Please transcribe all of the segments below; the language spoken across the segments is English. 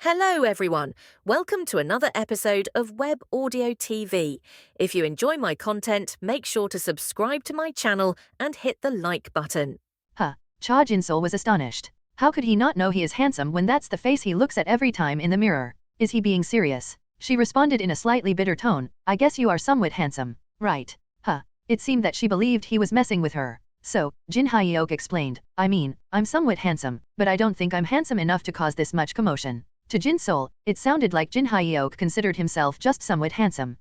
Hello, everyone. Welcome to another episode of Web Audio TV. If you enjoy my content, make sure to subscribe to my channel and hit the like button. Cha Jinsol was astonished. How could he not know he is handsome when that's the face he looks at every time in the mirror? Is he being serious? She responded in a slightly bitter tone, I guess you are somewhat handsome, right? It seemed that she believed he was messing with her. So, Jin Hyeok explained, I mean, I'm somewhat handsome, but I don't think I'm handsome enough to cause this much commotion. To Jinsol, it sounded like Jin Hyeok considered himself just somewhat handsome.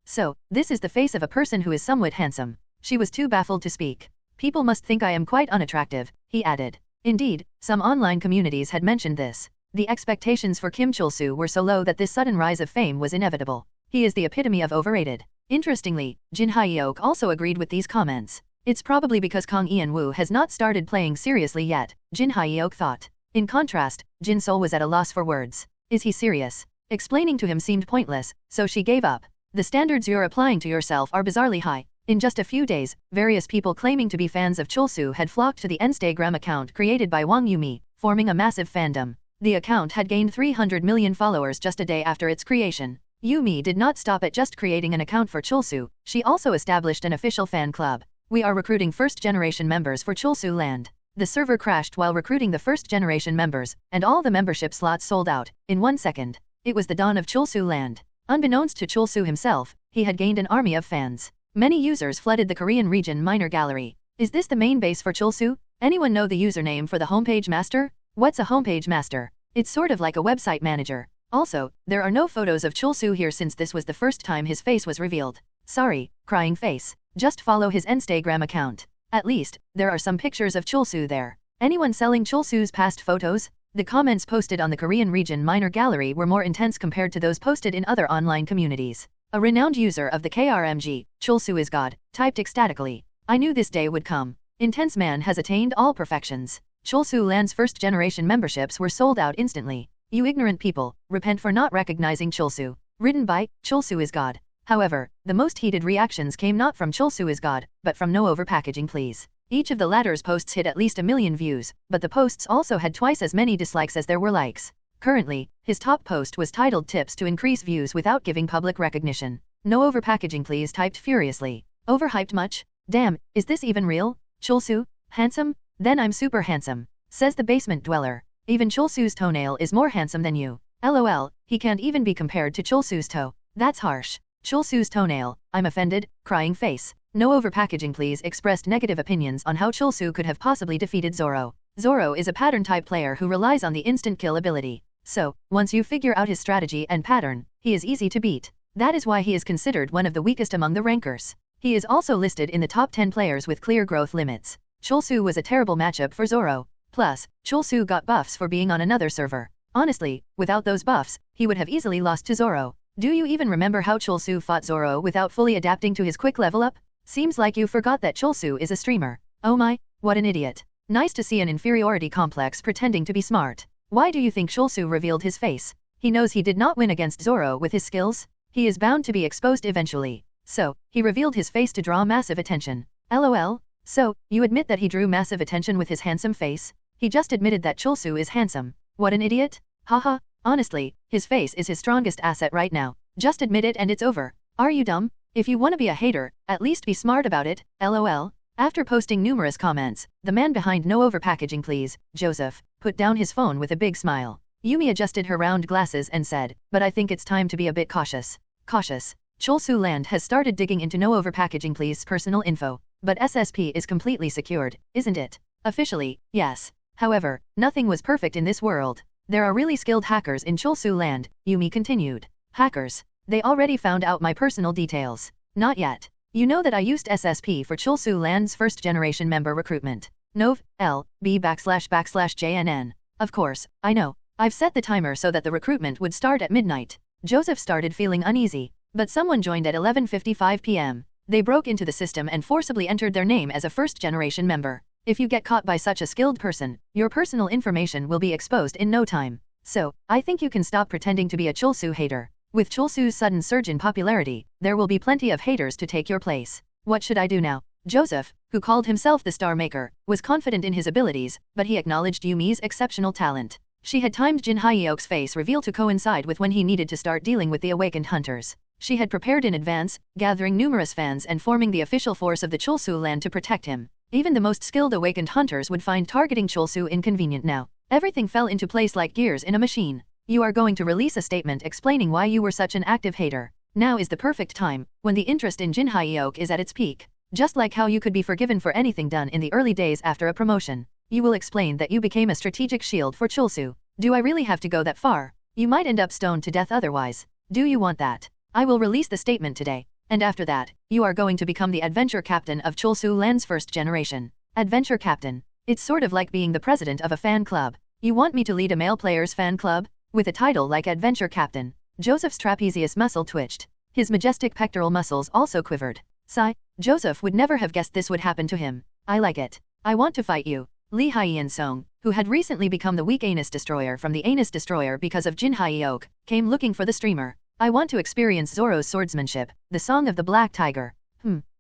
So, this is the face of a person who is somewhat handsome. She was too baffled to speak. People must think I am quite unattractive, he added. Indeed, some online communities had mentioned this. The expectations for Kim Chul-soo were so low that this sudden rise of fame was inevitable. He is the epitome of overrated. Interestingly, Jin Hyeok also agreed with these comments. It's probably because Kang Ian-woo has not started playing seriously yet, Jin Hyeok thought. In contrast, Jinsol was at a loss for words. Is he serious? Explaining to him seemed pointless, so she gave up. The standards you're applying to yourself are bizarrely high. In just a few days, various people claiming to be fans of Chul-soo had flocked to the Instagram account created by Wang Yumi, forming a massive fandom. The account had gained 300 million followers just a day after its creation. Yumi did not stop at just creating an account for Chul-soo, she also established an official fan club. We are recruiting first-generation members for Chul-soo Land. The server crashed while recruiting the first-generation members, and all the membership slots sold out, in 1 second. It was the dawn of Chul-soo Land. Unbeknownst to Chul-soo himself, he had gained an army of fans. Many users flooded the Korean region minor gallery. Is this the main base for Chul-soo? Anyone know the username for the homepage master? What's a homepage master? It's sort of like a website manager. Also, there are no photos of Chul-soo here since this was the first time his face was revealed. Sorry, crying face. Just follow his Instagram account. At least, there are some pictures of Chul-soo there. Anyone selling Chul-soo's past photos? The comments posted on the Korean region minor gallery were more intense compared to those posted in other online communities. A renowned user of the KRMG, Chul-soo is God, typed ecstatically. I knew this day would come. Intense man has attained all perfections. Chul-soo Land's first-generation memberships were sold out instantly. You ignorant people, repent for not recognizing Chul-soo. Written by, Chul-soo is God. However, the most heated reactions came not from Chul-soo is God, but from no overpackaging please. Each of the latter's posts hit at least 1 million views, but the posts also had twice as many dislikes as there were likes. Currently, his top post was titled Tips to Increase Views Without Giving Public Recognition. No overpackaging please typed furiously. Overhyped much? Damn, is this even real? Chul-soo? Handsome? Then I'm super handsome. Says the basement dweller. Even Chul-soo's toenail is more handsome than you. LOL, he can't even be compared to Chul-soo's toe. That's harsh. Chul-soo's toenail, I'm offended, crying face. No overpackaging please expressed negative opinions on how Chul-soo could have possibly defeated Zoro. Zoro is a pattern-type player who relies on the instant kill ability. So, once you figure out his strategy and pattern, he is easy to beat. That is why he is considered one of the weakest among the rankers. He is also listed in the top 10 players with clear growth limits. Chul-soo was a terrible matchup for Zoro. Plus, Chul-soo got buffs for being on another server. Honestly, without those buffs, he would have easily lost to Zoro. Do you even remember how Chul-soo fought Zoro without fully adapting to his quick level up? Seems like you forgot that Chul-soo is a streamer. Oh my, what an idiot. Nice to see an inferiority complex pretending to be smart. Why do you think Chul-soo revealed his face? He knows he did not win against Zoro with his skills. He is bound to be exposed eventually. So, he revealed his face to draw massive attention. LOL? So, you admit that he drew massive attention with his handsome face? He just admitted that Chul-soo is handsome. What an idiot. Haha. Honestly, his face is his strongest asset right now. Just admit it and it's over. Are you dumb? If you want to be a hater, at least be smart about it, LOL. After posting numerous comments, the man behind No Overpackaging Please, Joseph, put down his phone with a big smile. Yumi adjusted her round glasses and said, but I think it's time to be a bit cautious. Cautious. Chul-soo Land has started digging into No Overpackaging Please's personal info, but SSP is completely secured, isn't it? Officially, yes. However, nothing was perfect in this world. There are really skilled hackers in Chul-soo Land, Yumi continued. Hackers. They already found out my personal details. Not yet. You know that I used SSP for Chul-soo Land's first-generation member recruitment. Nov. L. B //JNN. Of course, I know. I've set the timer so that the recruitment would start at midnight. Joseph started feeling uneasy, but someone joined at 11:55 p.m. They broke into the system and forcibly entered their name as a first-generation member. If you get caught by such a skilled person, your personal information will be exposed in no time. So, I think you can stop pretending to be a Chul-soo hater. With Chul-soo's sudden surge in popularity, there will be plenty of haters to take your place. What should I do now? Joseph, who called himself the Star Maker, was confident in his abilities, but he acknowledged Yumi's exceptional talent. She had timed Jin Hyeok's face reveal to coincide with when he needed to start dealing with the awakened hunters. She had prepared in advance, gathering numerous fans and forming the official force of the Chulsu land to protect him. Even the most skilled awakened hunters would find targeting Chulsu inconvenient now. Everything fell into place like gears in a machine. You are going to release a statement explaining why you were such an active hater. Now is the perfect time, when the interest in Jin Hyeok is at its peak. Just like how you could be forgiven for anything done in the early days after a promotion. You will explain that you became a strategic shield for Chulsu. Do I really have to go that far? You might end up stoned to death otherwise. Do you want that? I will release the statement today. And after that, you are going to become the adventure captain of Chulsu land's first generation. Adventure captain. It's sort of like being the president of a fan club. You want me to lead a male player's fan club? With a title like adventure captain. Joseph's trapezius muscle twitched. His majestic pectoral muscles also quivered. Sigh. Joseph would never have guessed this would happen to him. I like it. I want to fight you. Lee Hyeon-song, who had recently become the weak anus destroyer from the anus destroyer because of Jin Hyeok, came looking for the streamer. I want to experience Zoro's swordsmanship, the song of the black tiger.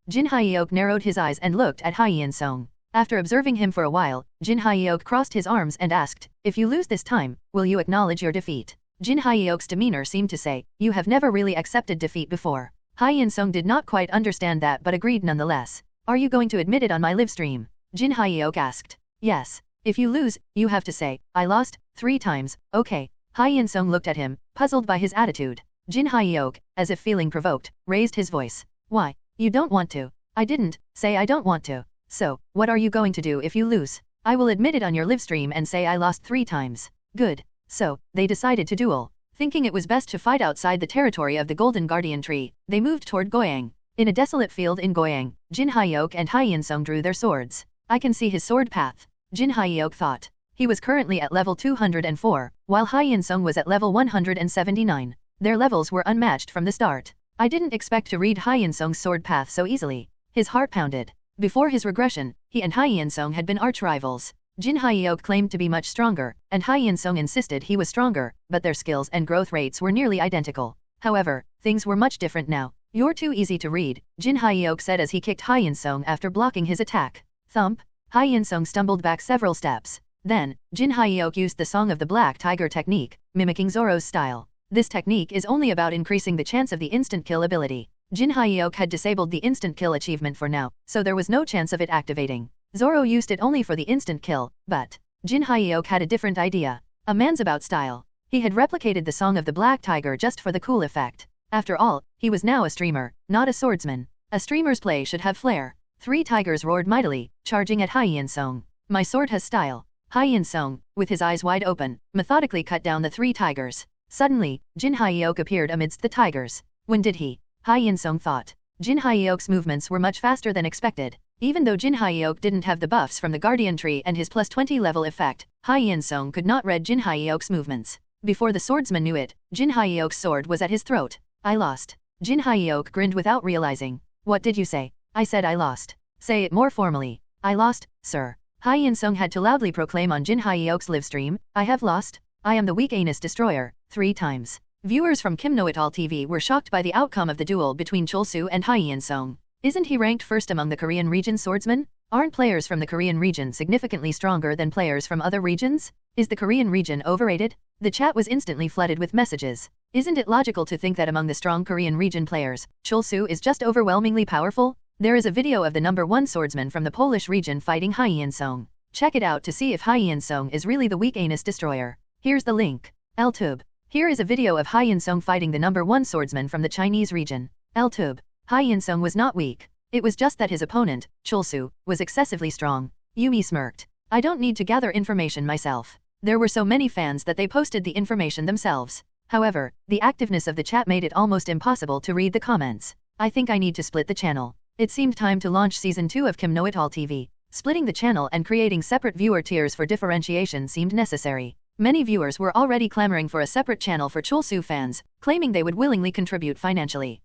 Jin Hyeok narrowed his eyes and looked at Hyeon-song. After observing him for a while, Jin Hyeok crossed his arms and asked, if you lose this time, will you acknowledge your defeat? Jin Hyeok's demeanor seemed to say, you have never really accepted defeat before. Hyeon-song did not quite understand that but agreed nonetheless. Are you going to admit it on my live stream? Jin Hyeok asked. Yes. If you lose, you have to say, I lost, 3 times, okay. Hyeon-song looked at him, puzzled by his attitude. Jin Hyeok, as if feeling provoked, raised his voice. Why? You don't want to. I didn't say I don't want to. So, what are you going to do if you lose? I will admit it on your live stream and say I lost 3 times. Good. So, they decided to duel. Thinking it was best to fight outside the territory of the Golden Guardian Tree, they moved toward Goyang. In a desolate field in Goyang, Jin Hyeok and Hyeon-song drew their swords. I can see his sword path. Jin Hyeok thought. He was currently at level 204, while Hyeon-song was at level 179. Their levels were unmatched from the start. I didn't expect to read Hyeon-song's sword path so easily. His heart pounded. Before his regression, he and Hyeon-song had been arch-rivals. Jin Hyeok claimed to be much stronger, and Hyeon-song insisted he was stronger, but their skills and growth rates were nearly identical. However, things were much different now. You're too easy to read, Jin Hyeok said as he kicked Hyeon-song after blocking his attack. Thump. Hyeon-song stumbled back several steps. Then, Jin Hyeok used the Song of the Black Tiger technique, mimicking Zoro's style. This technique is only about increasing the chance of the instant kill ability. Jin Hyeok had disabled the instant kill achievement for now, so there was no chance of it activating. Zoro used it only for the instant kill, but Jin Hyeok had a different idea. A man's about style. He had replicated the Song of the Black Tiger just for the cool effect. After all, he was now a streamer, not a swordsman. A streamer's play should have flair. 3 tigers roared mightily, charging at Hyeon-song. My sword has style. Hyeon-song, with his eyes wide open, methodically cut down the 3 tigers. Suddenly, Jin Hyeok appeared amidst the tigers. When did he? Hyeon-song thought. Jin Hyeok's movements were much faster than expected. Even though Jin Hyeok didn't have the buffs from the Guardian Tree and his plus 20 level effect, Hyeon-song could not read Jin Hyeok's movements. Before the swordsman knew it, Jin Hyeok's sword was at his throat. I lost. Jin Hyeok grinned without realizing. What did you say? I said I lost. Say it more formally. I lost, sir. Hyeon-song had to loudly proclaim on Jin Hyeok's livestream, I have lost. I am the weak anus destroyer, 3 times. Viewers from Kim Know-It-All TV were shocked by the outcome of the duel between Chulsu and Hyeon-song. Isn't he ranked first among the Korean region swordsmen? Aren't players from the Korean region significantly stronger than players from other regions? Is the Korean region overrated? The chat was instantly flooded with messages. Isn't it logical to think that among the strong Korean region players, Chulsu is just overwhelmingly powerful? There is a video of the number 1 swordsman from the Polish region fighting Hyeon-song. Check it out to see if Hyeon-song is really the weak anus destroyer. Here's the link. LTube. Here is a video of Hyeon-song fighting the number 1 swordsman from the Chinese region. LTube. Hyeon-song was not weak. It was just that his opponent, Chulsu, was excessively strong. Yumi smirked. I don't need to gather information myself. There were so many fans that they posted the information themselves. However, the activeness of the chat made it almost impossible to read the comments. I think I need to split the channel. It seemed time to launch Season 2 of Kim Know-It-All TV. Splitting the channel and creating separate viewer tiers for differentiation seemed necessary. Many viewers were already clamoring for a separate channel for Chulsu fans, claiming they would willingly contribute financially.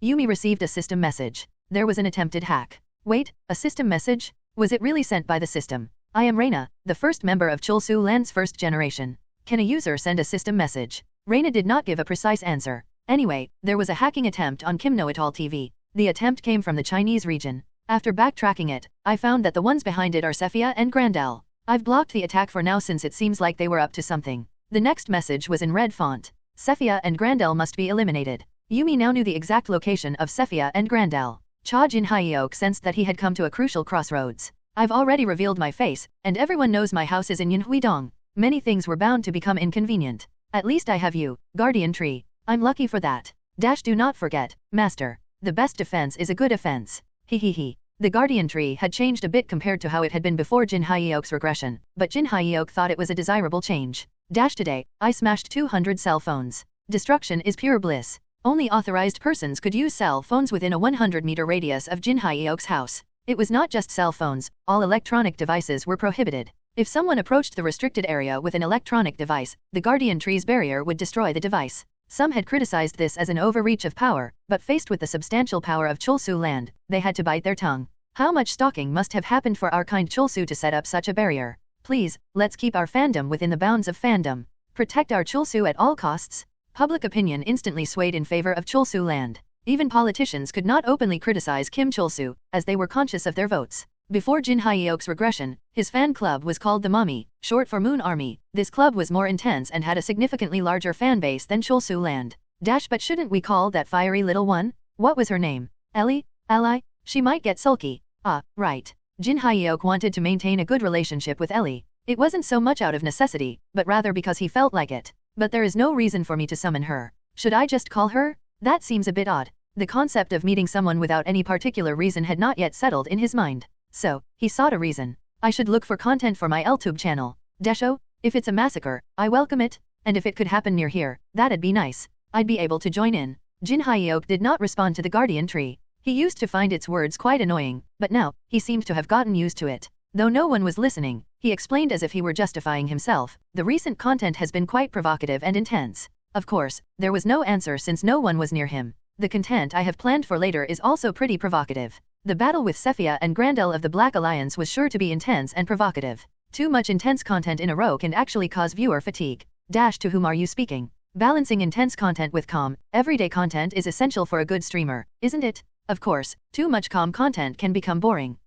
Yumi received a system message. There was an attempted hack. Wait, a system message? Was it really sent by the system? I am Reina, the first member of Chulsu land's first generation. Can a user send a system message? Reina did not give a precise answer. Anyway, there was a hacking attempt on Kim Know-It-All TV. The attempt came from the Chinese region. After backtracking it, I found that the ones behind it are Sephia and Grandel. I've blocked the attack for now since it seems like they were up to something. The next message was in red font. Sephia and Grandel must be eliminated. Yumi now knew the exact location of Sephia and Grandel. Cha Jinhyeok sensed that he had come to a crucial crossroads. I've already revealed my face, and everyone knows my house is in Yunhuidong. Many things were bound to become inconvenient. At least I have you, Guardian Tree. I'm lucky for that. Do not forget, Master. The best defense is a good offense. He. The Guardian Tree had changed a bit compared to how it had been before Jinhyeok's regression, but Jinhyeok thought it was a desirable change. Today, I smashed 200 cell phones. Destruction is pure bliss. Only authorized persons could use cell phones within a 100-meter radius of Jinhyeok's house. It was not just cell phones, all electronic devices were prohibited. If someone approached the restricted area with an electronic device, the Guardian Tree's barrier would destroy the device. Some had criticized this as an overreach of power, but faced with the substantial power of Cholsu land, they had to bite their tongue. How much stalking must have happened for our kind Cholsu to set up such a barrier? Please, let's keep our fandom within the bounds of fandom. Protect our Cholsu at all costs. Public opinion instantly swayed in favor of Cholsu land. Even politicians could not openly criticize Kim Cholsu, as they were conscious of their votes. Before Jinhyeok's regression, his fan club was called the Mummy, short for Moon Army. This club was more intense and had a significantly larger fan base than Cholsu land. But shouldn't we call that fiery little one? What was her name? Ellie? Ally? She might get sulky. Ah, right. Jinhyeok wanted to maintain a good relationship with Ellie. It wasn't so much out of necessity, but rather because he felt like it. But there is no reason for me to summon her. Should I just call her? That seems a bit odd. The concept of meeting someone without any particular reason had not yet settled in his mind. So, he sought a reason. I should look for content for my LTube channel. Desho, if it's a massacre, I welcome it, and if it could happen near here, that'd be nice. I'd be able to join in. Jinhyeok did not respond to the Guardian Tree. He used to find its words quite annoying, but now, he seemed to have gotten used to it. Though no one was listening, he explained as if he were justifying himself. The recent content has been quite provocative and intense. Of course, there was no answer since no one was near him. The content I have planned for later is also pretty provocative. The battle with Sephia and Grandel of the Black Alliance was sure to be intense and provocative. Too much intense content in a row can actually cause viewer fatigue. To whom are you speaking? Balancing intense content with calm, everyday content is essential for a good streamer, isn't it? Of course, too much calm content can become boring.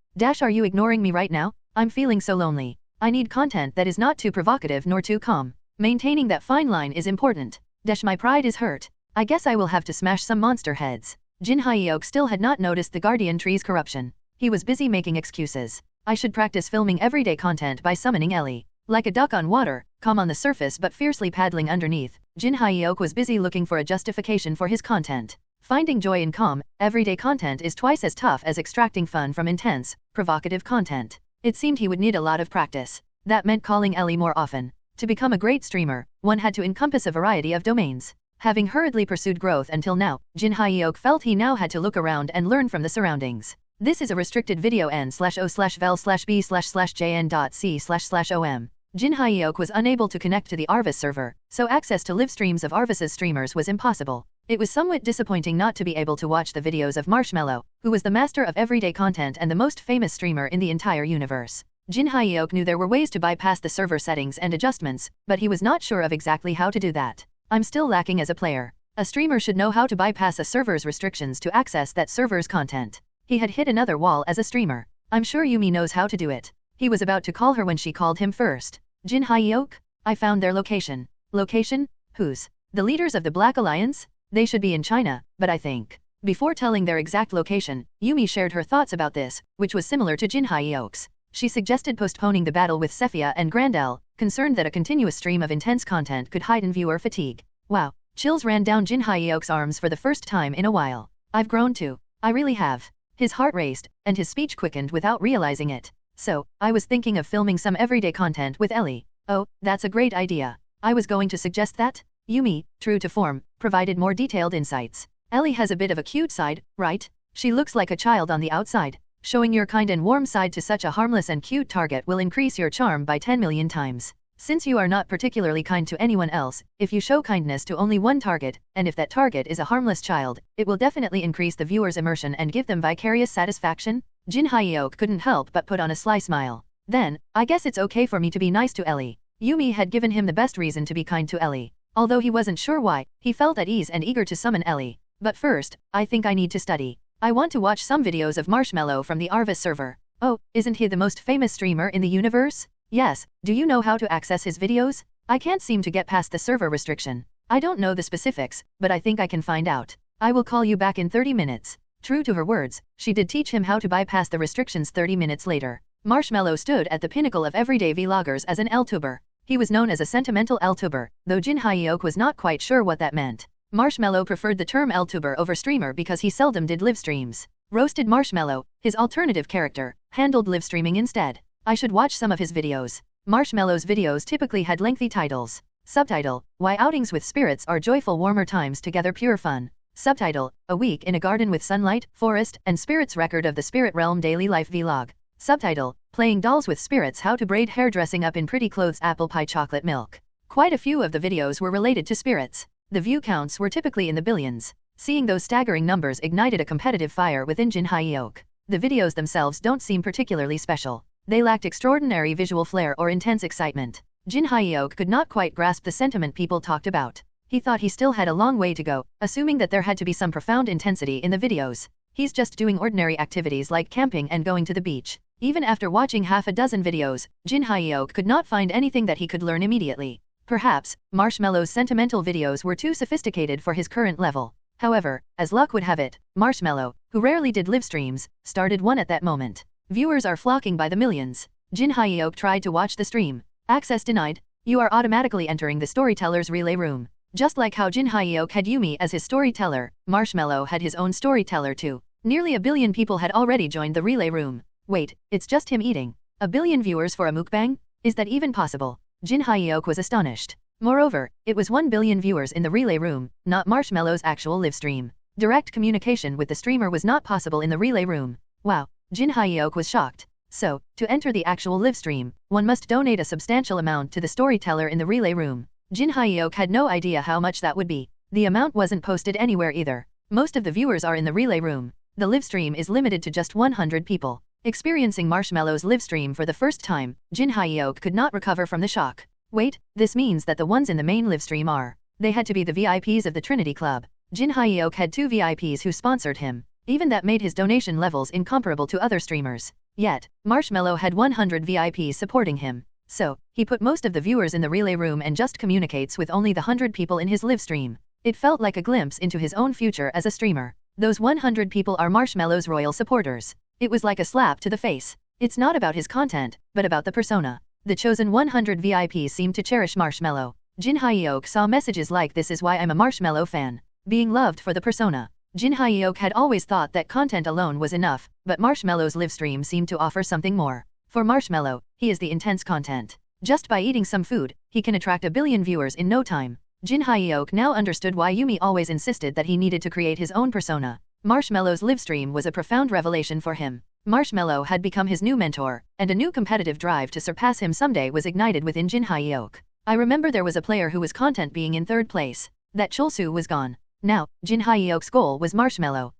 Are you ignoring me right now? I'm feeling so lonely. I need content that is not too provocative nor too calm. Maintaining that fine line is important. My pride is hurt. I guess I will have to smash some monster heads. Jinhyeok still had not noticed the Guardian Tree's corruption. He was busy making excuses. I should practice filming everyday content by summoning Ellie. Like a duck on water, calm on the surface but fiercely paddling underneath, Jinhyeok was busy looking for a justification for his content. Finding joy in calm, everyday content is twice as tough as extracting fun from intense, provocative content. It seemed he would need a lot of practice. That meant calling Ellie more often. To become a great streamer, one had to encompass a variety of domains. Having hurriedly pursued growth until now, Jinhyeok felt he now had to look around and learn from the surroundings. This is a restricted video n/o/vel/b/jn.c//om. Jinhyeok was unable to connect to the Arvis server, so access to live streams of Arvis's streamers was impossible. It was somewhat disappointing not to be able to watch the videos of Marshmello, who was the master of everyday content and the most famous streamer in the entire universe. Jinhyeok knew there were ways to bypass the server settings and adjustments, but he was not sure of exactly how to do that. I'm still lacking as a player. A streamer should know how to bypass a server's restrictions to access that server's content. He had hit another wall as a streamer. I'm sure Yumi knows how to do it. He was about to call her when she called him first. Jinhyeok? I found their location. Location? Whose? The leaders of the Black Alliance? They should be in China, but I think. Before telling their exact location, Yumi shared her thoughts about this, which was similar to Jinhyeok's. She suggested postponing the battle with Sephia and Grandel, concerned that a continuous stream of intense content could heighten viewer fatigue. Wow, chills ran down Jinhyeok's arms for the first time in a while. I've grown too. I really have. His heart raced, and his speech quickened without realizing it. So, I was thinking of filming some everyday content with Ellie. Oh, that's a great idea. I was going to suggest that. Yumi, true to form, provided more detailed insights. Ellie has a bit of a cute side, right? She looks like a child on the outside. Showing your kind and warm side to such a harmless and cute target will increase your charm by 10 million times. Since you are not particularly kind to anyone else, if you show kindness to only one target, and if that target is a harmless child, it will definitely increase the viewer's immersion and give them vicarious satisfaction. Jinhyeok couldn't help but put on a sly smile. Then, I guess it's okay for me to be nice to Ellie. Yumi had given him the best reason to be kind to Ellie. Although he wasn't sure why, he felt at ease and eager to summon Ellie. But first, I think I need to study. I want to watch some videos of Marshmello from the Arvis server. Oh, isn't he the most famous streamer in the universe? Yes, do you know how to access his videos? I can't seem to get past the server restriction. I don't know the specifics, but I think I can find out. I will call you back in 30 minutes. True to her words, she did teach him how to bypass the restrictions 30 minutes later. Marshmallow stood at the pinnacle of everyday vloggers as an L-tuber. He was known as a sentimental L-tuber, though Jin Hyuk was not quite sure what that meant. Marshmallow preferred the term L-tuber over streamer because he seldom did live streams. Roasted Marshmallow, his alternative character, handled live streaming instead. I should watch some of his videos. Marshmallow's videos typically had lengthy titles. Subtitle: Why outings with spirits are joyful warmer times together pure fun. Subtitle: A week in a garden with sunlight, forest, and spirits record of the spirit realm daily life vlog. Subtitle: Playing dolls with spirits how to braid hair dressing up in pretty clothes apple pie chocolate milk. Quite a few of the videos were related to spirits. The view counts were typically in the billions. Seeing those staggering numbers ignited a competitive fire within Jin Hyuk. The videos themselves don't seem particularly special. They lacked extraordinary visual flair or intense excitement. Jin Hyuk could not quite grasp the sentiment people talked about. He thought he still had a long way to go, assuming that there had to be some profound intensity in the videos. He's just doing ordinary activities like camping and going to the beach. Even after watching half a dozen videos, Jin Hyuk could not find anything that he could learn immediately. Perhaps, Marshmallow's sentimental videos were too sophisticated for his current level. However, as luck would have it, Marshmallow, who rarely did live streams, started one at that moment. Viewers are flocking by the millions. Jin Hyuk tried to watch the stream. Access denied. You are automatically entering the storyteller's relay room. Just like how Jin Hyuk had Yumi as his storyteller, Marshmallow had his own storyteller too. Nearly a billion people had already joined the relay room. Wait, it's just him eating. A billion viewers for a mukbang? Is that even possible? Jin Hyuk was astonished. Moreover, it was 1 billion viewers in the relay room, not Marshmallow's actual live stream. Direct communication with the streamer was not possible in the relay room. Wow, Jin Hyuk was shocked. So, to enter the actual live stream, one must donate a substantial amount to the storyteller in the relay room. Jin Hyuk had no idea how much that would be. The amount wasn't posted anywhere either. Most of the viewers are in the relay room. The live stream is limited to just 100 people. Experiencing Marshmallow's live stream for the first time, Jin Hyuk could not recover from the shock. Wait, this means that the ones in the main live stream are. They had to be the VIPs of the Trinity Club. Jin Hyuk had 2 VIPs who sponsored him. Even that made his donation levels incomparable to other streamers. Yet, Marshmallow had 100 VIPs supporting him. So, he put most of the viewers in the relay room and just communicates with only the 100 people in his live stream. It felt like a glimpse into his own future as a streamer. Those 100 people are Marshmallow's royal supporters. It was like a slap to the face. It's not about his content, but about the persona. The chosen 100 VIPs seemed to cherish Marshmallow. Jin Hyuk saw messages like "This is why I'm a Marshmallow fan." Being loved for the persona. Jin Hyuk had always thought that content alone was enough, but Marshmallow's live stream seemed to offer something more. For Marshmallow, he is the intense content. Just by eating some food, he can attract a billion viewers in no time. Jin Hyuk now understood why Yumi always insisted that he needed to create his own persona. Marshmallow's live stream was a profound revelation for him. Marshmallow had become his new mentor, and a new competitive drive to surpass him someday was ignited within Jin Hyuk. I remember there was a player who was content being in 3rd place. That Chulsu was gone. Now, Jin Hyuk's goal was Marshmallow.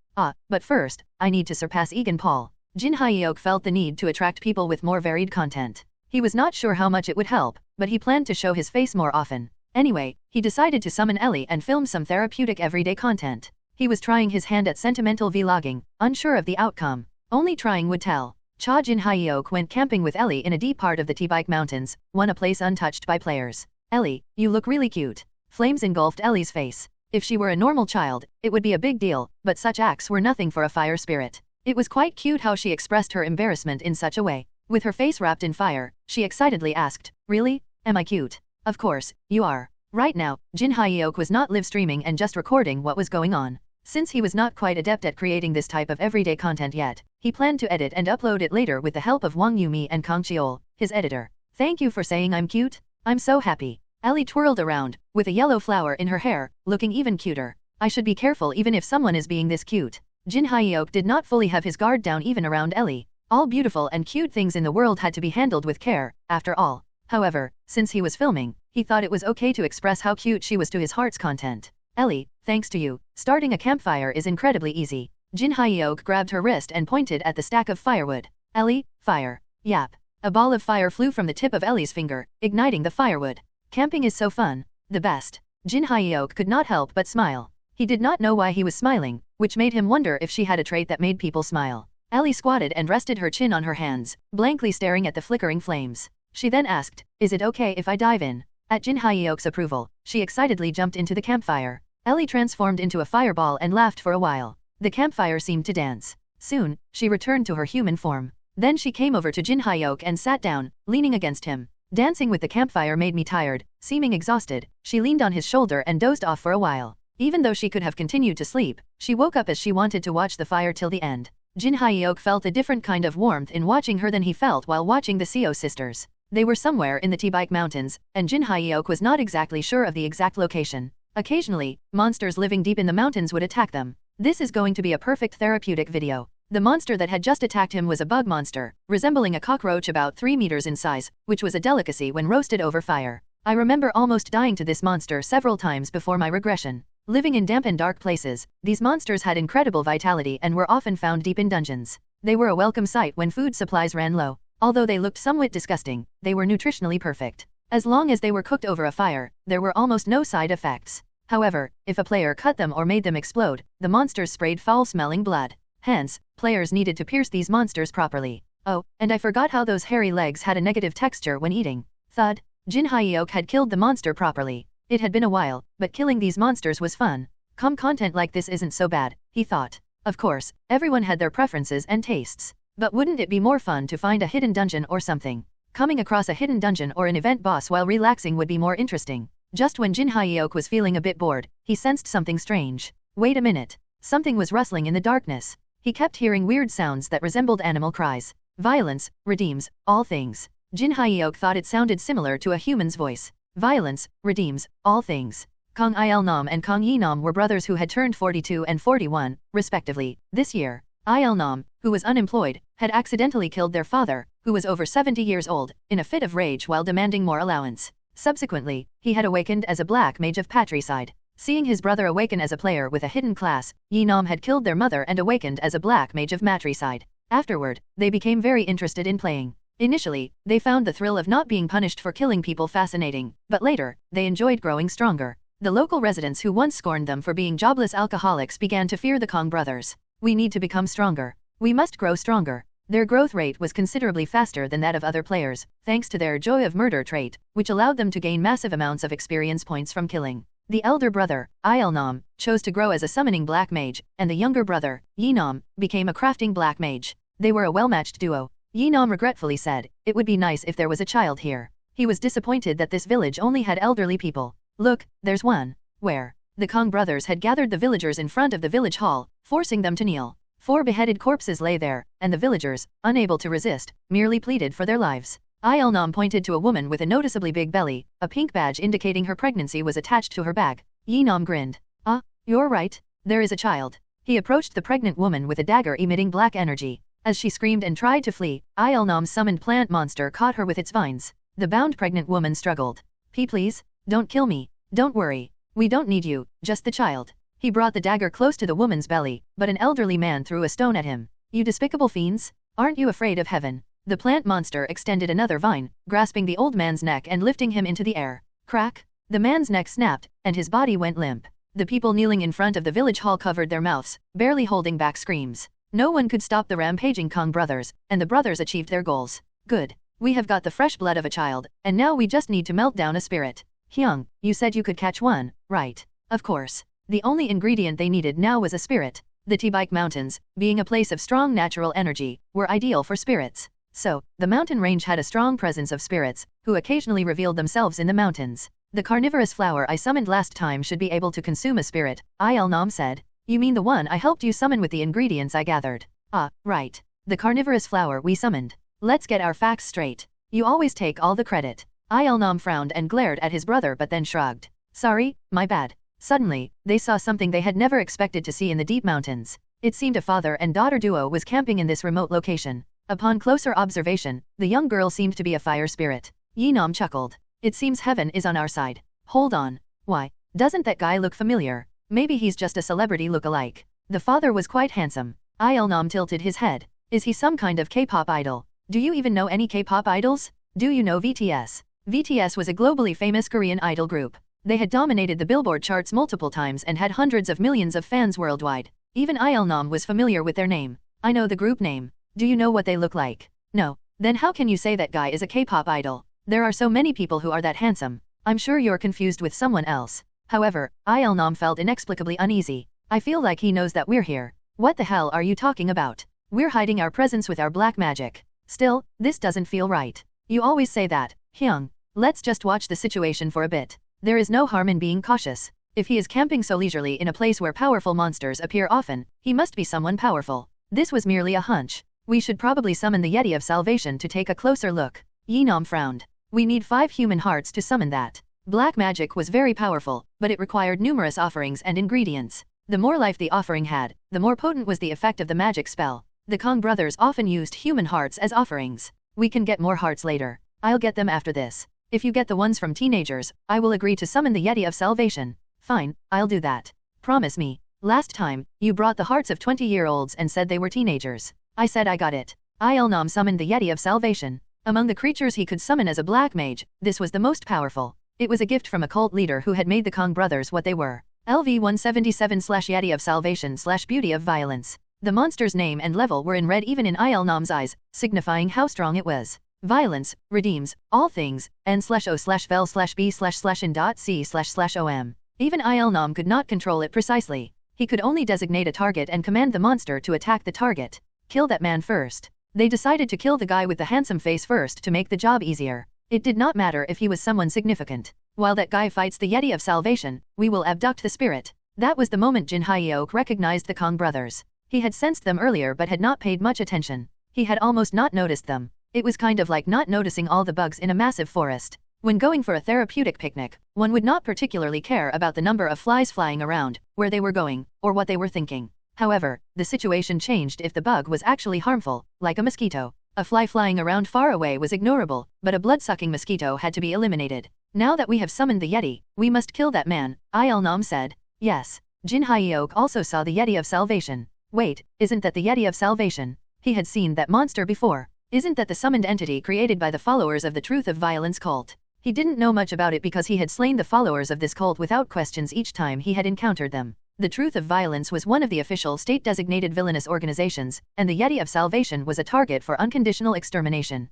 But first, I need to surpass Egan Paul. Jin Hyuk felt the need to attract people with more varied content. He was not sure how much it would help, but he planned to show his face more often. Anyway, he decided to summon Ellie and film some therapeutic everyday content. He was trying his hand at sentimental vlogging, unsure of the outcome. Only trying would tell. Jin Hyuk went camping with Ellie in a deep part of the T-Bike Mountains, a place untouched by players. "Ellie, you look really cute." Flames engulfed Ellie's face. If she were a normal child, it would be a big deal, but such acts were nothing for a fire spirit. It was quite cute how she expressed her embarrassment in such a way. With her face wrapped in fire, she excitedly asked, "Really? Am I cute?" "Of course, you are." Right now, Jin Hyuk was not live streaming and just recording what was going on. Since he was not quite adept at creating this type of everyday content yet, he planned to edit and upload it later with the help of Wang Yumi and Kang Cheol, his editor. "Thank you for saying I'm cute. I'm so happy." Ellie twirled around, with a yellow flower in her hair, looking even cuter. "I should be careful even if someone is being this cute." Jin Hyuk did not fully have his guard down even around Ellie. All beautiful and cute things in the world had to be handled with care, after all. However, since he was filming, he thought it was okay to express how cute she was to his heart's content. "Ellie, thanks to you, starting a campfire is incredibly easy." Jin Hyuk grabbed her wrist and pointed at the stack of firewood. "Ellie, fire." Yap. A ball of fire flew from the tip of Ellie's finger, igniting the firewood. Camping is so fun. The best. Jin Hyuk could not help but smile. He did not know why he was smiling, which made him wonder if she had a trait that made people smile. Ellie squatted and rested her chin on her hands, blankly staring at the flickering flames. She then asked, "Is it okay if I dive in?" At Jin Hyeok's approval, she excitedly jumped into the campfire. Ellie transformed into a fireball and laughed for a while. The campfire seemed to dance. Soon, she returned to her human form. Then she came over to Jin Hyeok and sat down, leaning against him. Dancing with the campfire made me tired. Seeming exhausted, she leaned on his shoulder and dozed off for a while. Even though she could have continued to sleep, she woke up as she wanted to watch the fire till the end. Jin Hyeok felt a different kind of warmth in watching her than he felt while watching the Seo sisters. They were somewhere in the T-Bike Mountains, and Jin Hyeok was not exactly sure of the exact location. Occasionally, monsters living deep in the mountains would attack them. This is going to be a perfect therapeutic video. The monster that had just attacked him was a bug monster, resembling a cockroach about 3 meters in size, which was a delicacy when roasted over fire. I remember almost dying to this monster several times before my regression. Living in damp and dark places, these monsters had incredible vitality and were often found deep in dungeons. They were a welcome sight when food supplies ran low. Although they looked somewhat disgusting, they were nutritionally perfect. As long as they were cooked over a fire, there were almost no side effects. However, if a player cut them or made them explode, the monsters sprayed foul-smelling blood. Hence, players needed to pierce these monsters properly. Oh, and I forgot how those hairy legs had a negative texture when eating. Thud. Jin Hyeok had killed the monster properly. It had been a while, but killing these monsters was fun. Content like this isn't so bad, he thought. Of course, everyone had their preferences and tastes. But wouldn't it be more fun to find a hidden dungeon or something? Coming across a hidden dungeon or an event boss while relaxing would be more interesting. Just when Jin Hyeok was feeling a bit bored, he sensed something strange. Wait a minute. Something was rustling in the darkness. He kept hearing weird sounds that resembled animal cries. Violence redeems all things. Jin Hyeok thought it sounded similar to a human's voice. Violence redeems all things. Kang Il-nam and Kang Yi-nam were brothers who had turned 42 and 41, respectively, this year. Il-nam, who was unemployed, had accidentally killed their father, who was over 70 years old, in a fit of rage while demanding more allowance. Subsequently, he had awakened as a black mage of patricide. Seeing his brother awaken as a player with a hidden class, Yi-nam had killed their mother and awakened as a black mage of matricide. Afterward, they became very interested in playing. Initially, they found the thrill of not being punished for killing people fascinating, but later, they enjoyed growing stronger. The local residents who once scorned them for being jobless alcoholics began to fear the Kong brothers. We need to become stronger. We must grow stronger. Their growth rate was considerably faster than that of other players, thanks to their joy of murder trait, which allowed them to gain massive amounts of experience points from killing. The elder brother, Il-nam, chose to grow as a summoning black mage, and the younger brother, Yi-nam, became a crafting black mage. They were a well-matched duo. Yi-nam regretfully said, "It would be nice if there was a child here." He was disappointed that this village only had elderly people. Look, there's one. Where? The Kong brothers had gathered the villagers in front of the village hall, forcing them to kneel. 4 beheaded corpses lay there, and the villagers, unable to resist, merely pleaded for their lives. Il-nam pointed to a woman with a noticeably big belly, a pink badge indicating her pregnancy was attached to her bag. Yi-nam grinned. "Ah, you're right. There is a child." He approached the pregnant woman with a dagger emitting black energy. As she screamed and tried to flee, Il-nam's summoned plant monster caught her with its vines. The bound pregnant woman struggled. Please, don't kill me. Don't worry. We don't need you, just the child." He brought the dagger close to the woman's belly, but an elderly man threw a stone at him. "You despicable fiends! Aren't you afraid of heaven?" The plant monster extended another vine, grasping the old man's neck and lifting him into the air. Crack! The man's neck snapped, and his body went limp. The people kneeling in front of the village hall covered their mouths, barely holding back screams. No one could stop the rampaging Kong brothers, and the brothers achieved their goals. Good. We have got the fresh blood of a child, and now we just need to melt down a spirit. Hyung, you said you could catch one, right? Of course. The only ingredient they needed now was a spirit. The T-Bike Mountains, being a place of strong natural energy, were ideal for spirits. So, the mountain range had a strong presence of spirits, who occasionally revealed themselves in the mountains. The carnivorous flower I summoned last time should be able to consume a spirit, Il-nam said. You mean the one I helped you summon with the ingredients I gathered? Ah, right. The carnivorous flower we summoned. Let's get our facts straight. You always take all the credit. Il-nam frowned and glared at his brother but then shrugged. Sorry, my bad. Suddenly, they saw something they had never expected to see in the deep mountains. It seemed a father and daughter duo was camping in this remote location. Upon closer observation, the young girl seemed to be a fire spirit. Yi-nam chuckled. It seems heaven is on our side. Hold on. Why, doesn't that guy look familiar? Maybe he's just a celebrity look-alike. The father was quite handsome. Il-nam tilted his head. Is he some kind of K-pop idol? Do you even know any K-pop idols? Do you know BTS? BTS was a globally famous Korean idol group. They had dominated the Billboard charts multiple times and had hundreds of millions of fans worldwide. Even Il-nam was familiar with their name. I know the group name. Do you know what they look like? No. Then how can you say that guy is a K-pop idol? There are so many people who are that handsome. I'm sure you're confused with someone else. However, Il-nam felt inexplicably uneasy. I feel like he knows that we're here. What the hell are you talking about? We're hiding our presence with our black magic. Still, this doesn't feel right. You always say that, Hyung. Let's just watch the situation for a bit. There is no harm in being cautious. If he is camping so leisurely in a place where powerful monsters appear often, he must be someone powerful. This was merely a hunch. We should probably summon the Yeti of Salvation to take a closer look. Yi-nam frowned. We need 5 human hearts to summon that. Black magic was very powerful, but it required numerous offerings and ingredients. The more life the offering had, the more potent was the effect of the magic spell. The Kong brothers often used human hearts as offerings. We can get more hearts later. I'll get them after this. If you get the ones from teenagers, I will agree to summon the Yeti of Salvation. Fine, I'll do that. Promise me. Last time, you brought the hearts of 20-year-olds and said they were teenagers. I said I got it. Il-nam summoned the Yeti of Salvation. Among the creatures he could summon as a black mage, this was the most powerful. It was a gift from a cult leader who had made the Kong brothers what they were. LV-177/Yeti of Salvation/Beauty of Violence. The monster's name and level were in red even in Il-nam's eyes, signifying how strong it was. Violence, redeems, all things, n/o/vel/b/in.c//om. Even Il-nam could not control it precisely. He could only designate a target and command the monster to attack the target. Kill that man first. They decided to kill the guy with the handsome face first to make the job easier. It did not matter if he was someone significant. While that guy fights the Yeti of Salvation, we will abduct the spirit. That was the moment Jin Hyuk recognized the Kong brothers. He had sensed them earlier but had not paid much attention. He had almost not noticed them. It was kind of like not noticing all the bugs in a massive forest. When going for a therapeutic picnic, one would not particularly care about the number of flies flying around, where they were going, or what they were thinking. However, the situation changed if the bug was actually harmful, like a mosquito. A fly flying around far away was ignorable, but a blood-sucking mosquito had to be eliminated. Now that we have summoned the Yeti, we must kill that man, Il-nam said. Yes. Jin Hyuk also saw the Yeti of Salvation. Wait, isn't that the Yeti of Salvation? He had seen that monster before. Isn't that the summoned entity created by the followers of the Truth of Violence cult? He didn't know much about it because he had slain the followers of this cult without questions each time he had encountered them. The Truth of Violence was one of the official state-designated villainous organizations, and the Yeti of Salvation was a target for unconditional extermination.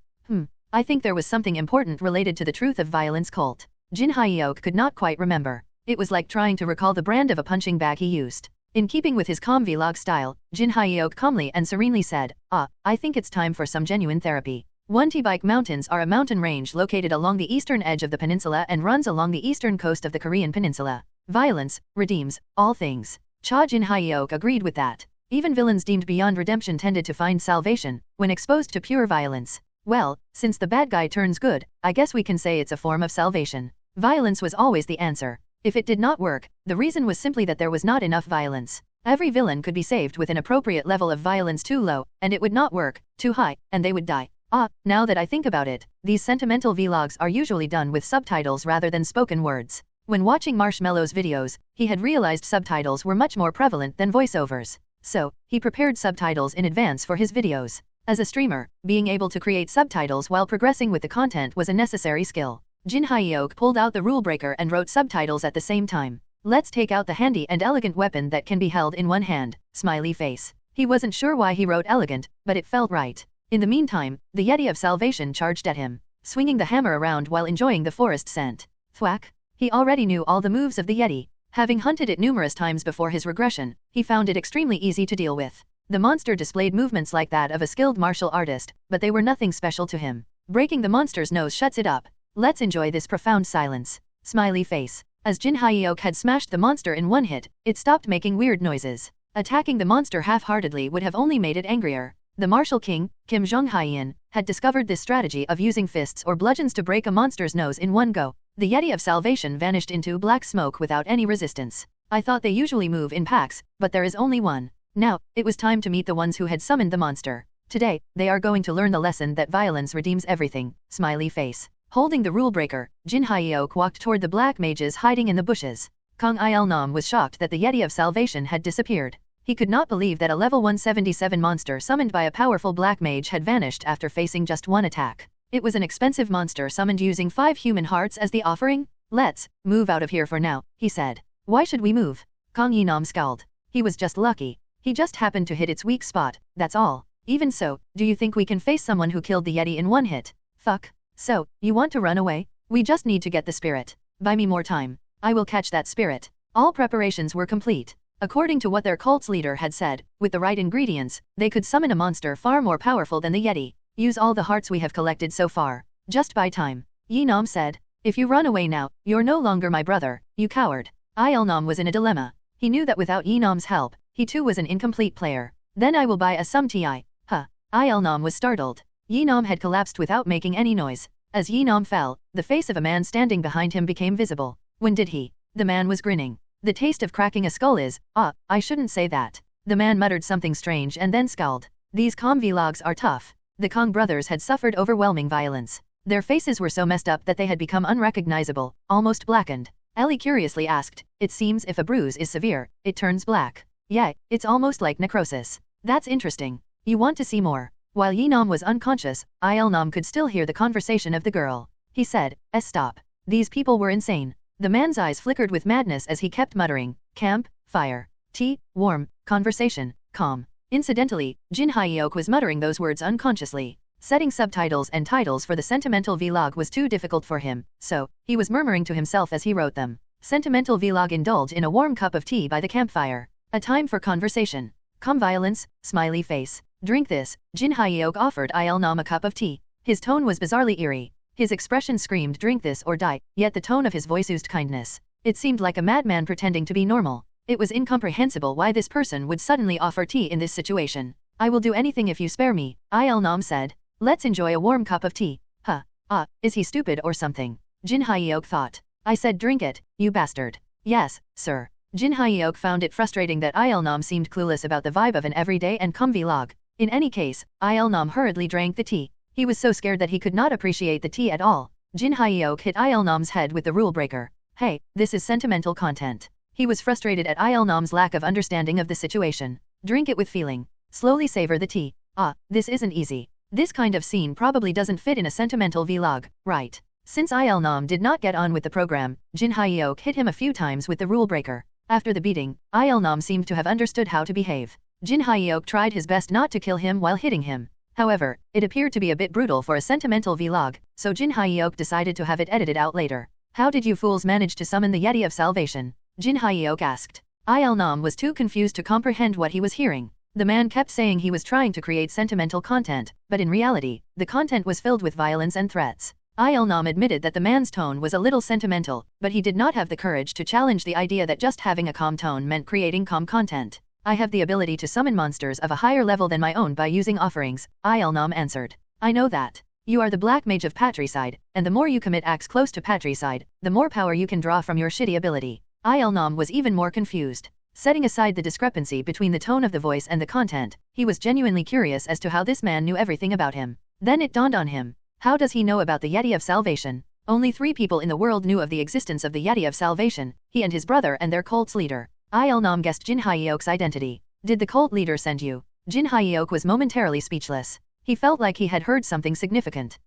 I think there was something important related to the Truth of Violence cult. Jin Hyuk could not quite remember. It was like trying to recall the brand of a punching bag he used. In keeping with his calm vlog style, Jin Hyuk calmly and serenely said, I think it's time for some genuine therapy. Wontaebike Mountains are a mountain range located along the eastern edge of the peninsula and runs along the eastern coast of the Korean peninsula. Violence redeems all things. Jin Hyuk agreed with that. Even villains deemed beyond redemption tended to find salvation when exposed to pure violence. Well, since the bad guy turns good, I guess we can say it's a form of salvation. Violence was always the answer. If it did not work, the reason was simply that there was not enough violence. Every villain could be saved with an appropriate level of violence too low, and it would not work, too high, and they would die. Now that I think about it, these sentimental vlogs are usually done with subtitles rather than spoken words. When watching Marshmallow's videos, he had realized subtitles were much more prevalent than voiceovers. So, he prepared subtitles in advance for his videos. As a streamer, being able to create subtitles while progressing with the content was a necessary skill. Jin Hyuk pulled out the rule breaker and wrote subtitles at the same time. Let's take out the handy and elegant weapon that can be held in one hand, smiley face. He wasn't sure why he wrote elegant, but it felt right. In the meantime, the Yeti of Salvation charged at him, swinging the hammer around while enjoying the forest scent. Thwack. He already knew all the moves of the Yeti. Having hunted it numerous times before his regression, he found it extremely easy to deal with. The monster displayed movements like that of a skilled martial artist, but they were nothing special to him. Breaking the monster's nose shuts it up. Let's enjoy this profound silence. Smiley face. As Jin Hyuk had smashed the monster in one hit, it stopped making weird noises. Attacking the monster half-heartedly would have only made it angrier. The Martial King, Kim Jong-hyen, had discovered this strategy of using fists or bludgeons to break a monster's nose in one go. The Yeti of Salvation vanished into black smoke without any resistance. I thought they usually move in packs, but there is only one. Now, it was time to meet the ones who had summoned the monster. Today, they are going to learn the lesson that violence redeems everything. Smiley face. Holding the rule breaker, Jin Hyuk walked toward the black mages hiding in the bushes. Kong Il-nam was shocked that the Yeti of Salvation had disappeared. He could not believe that a level 177 monster summoned by a powerful black mage had vanished after facing just one attack. It was an expensive monster summoned using 5 human hearts as the offering? Let's move out of here for now, he said. Why should we move? Kong Il-nam scowled. He was just lucky. He just happened to hit its weak spot, that's all. Even so, do you think we can face someone who killed the Yeti in one hit? Fuck. So, you want to run away? We just need to get the spirit. Buy me more time. I will catch that spirit. All preparations were complete. According to what their cult's leader had said, with the right ingredients, they could summon a monster far more powerful than the Yeti. Use all the hearts we have collected so far. Just buy time. Yi Nam said. If you run away now, you're no longer my brother, you coward. Il Nam was in a dilemma. He knew that without Yi Nam's help, he too was an incomplete player. Then I will buy a some ti. Huh. Il Nam was startled. Yi Nam had collapsed without making any noise. As Yi Nam fell, the face of a man standing behind him became visible. When did he? The man was grinning. The taste of cracking a skull is, I shouldn't say that. The man muttered something strange and then scowled. These com vlogs are tough. The Kong brothers had suffered overwhelming violence. Their faces were so messed up that they had become unrecognizable, almost blackened. Ellie curiously asked, it seems if a bruise is severe, it turns black. Yeah, it's almost like necrosis. That's interesting. You want to see more? While Yi Nam was unconscious, Il Nam could still hear the conversation of the girl. He said, stop. These people were insane. The man's eyes flickered with madness as he kept muttering, camp, fire, tea, warm, conversation, calm. Incidentally, Jin Hyuk was muttering those words unconsciously. Setting subtitles and titles for the sentimental vlog was too difficult for him, so, he was murmuring to himself as he wrote them. Sentimental vlog indulge in a warm cup of tea by the campfire. A time for conversation. Calm violence, smiley face. Drink this, Jin Hyuk offered Il Nam a cup of tea. His tone was bizarrely eerie. His expression screamed drink this or die, yet the tone of his voice oozed kindness. It seemed like a madman pretending to be normal. It was incomprehensible why this person would suddenly offer tea in this situation. I will do anything if you spare me, Il Nam said. Let's enjoy a warm cup of tea. Huh. Is he stupid or something? Jin Hyuk thought. I said drink it, you bastard. Yes, sir. Jin Hyuk found it frustrating that Il Nam seemed clueless about the vibe of an everyday and calm vlog. In any case, Il Nam hurriedly drank the tea. He was so scared that he could not appreciate the tea at all. Jin Hyuk hit Il Nam's head with the rule breaker. Hey, this is sentimental content. He was frustrated at Il Nam's lack of understanding of the situation. Drink it with feeling. Slowly savor the tea. This isn't easy. This kind of scene probably doesn't fit in a sentimental vlog, right? Since Il Nam did not get on with the program, Jin Hyuk hit him a few times with the rule breaker. After the beating, Il Nam seemed to have understood how to behave. Jin Hyuk tried his best not to kill him while hitting him. However, it appeared to be a bit brutal for a sentimental vlog, so Jin Hyuk decided to have it edited out later. How did you fools manage to summon the Yeti of Salvation? Jin Hyuk asked. Il Nam was too confused to comprehend what he was hearing. The man kept saying he was trying to create sentimental content, but in reality, the content was filled with violence and threats. Il Nam admitted that the man's tone was a little sentimental, but he did not have the courage to challenge the idea that just having a calm tone meant creating calm content. I have the ability to summon monsters of a higher level than my own by using offerings, Il Nam answered. I know that. You are the black mage of patricide, and the more you commit acts close to patricide, the more power you can draw from your shitty ability. Il Nam was even more confused. Setting aside the discrepancy between the tone of the voice and the content, he was genuinely curious as to how this man knew everything about him. Then it dawned on him. How does he know about the Yeti of Salvation? Only 3 people in the world knew of the existence of the Yeti of Salvation, he and his brother and their cult's leader. Il Nam guessed Jin Hyuk's identity. Did the cult leader send you? Jin Hyuk was momentarily speechless. He felt like he had heard something significant.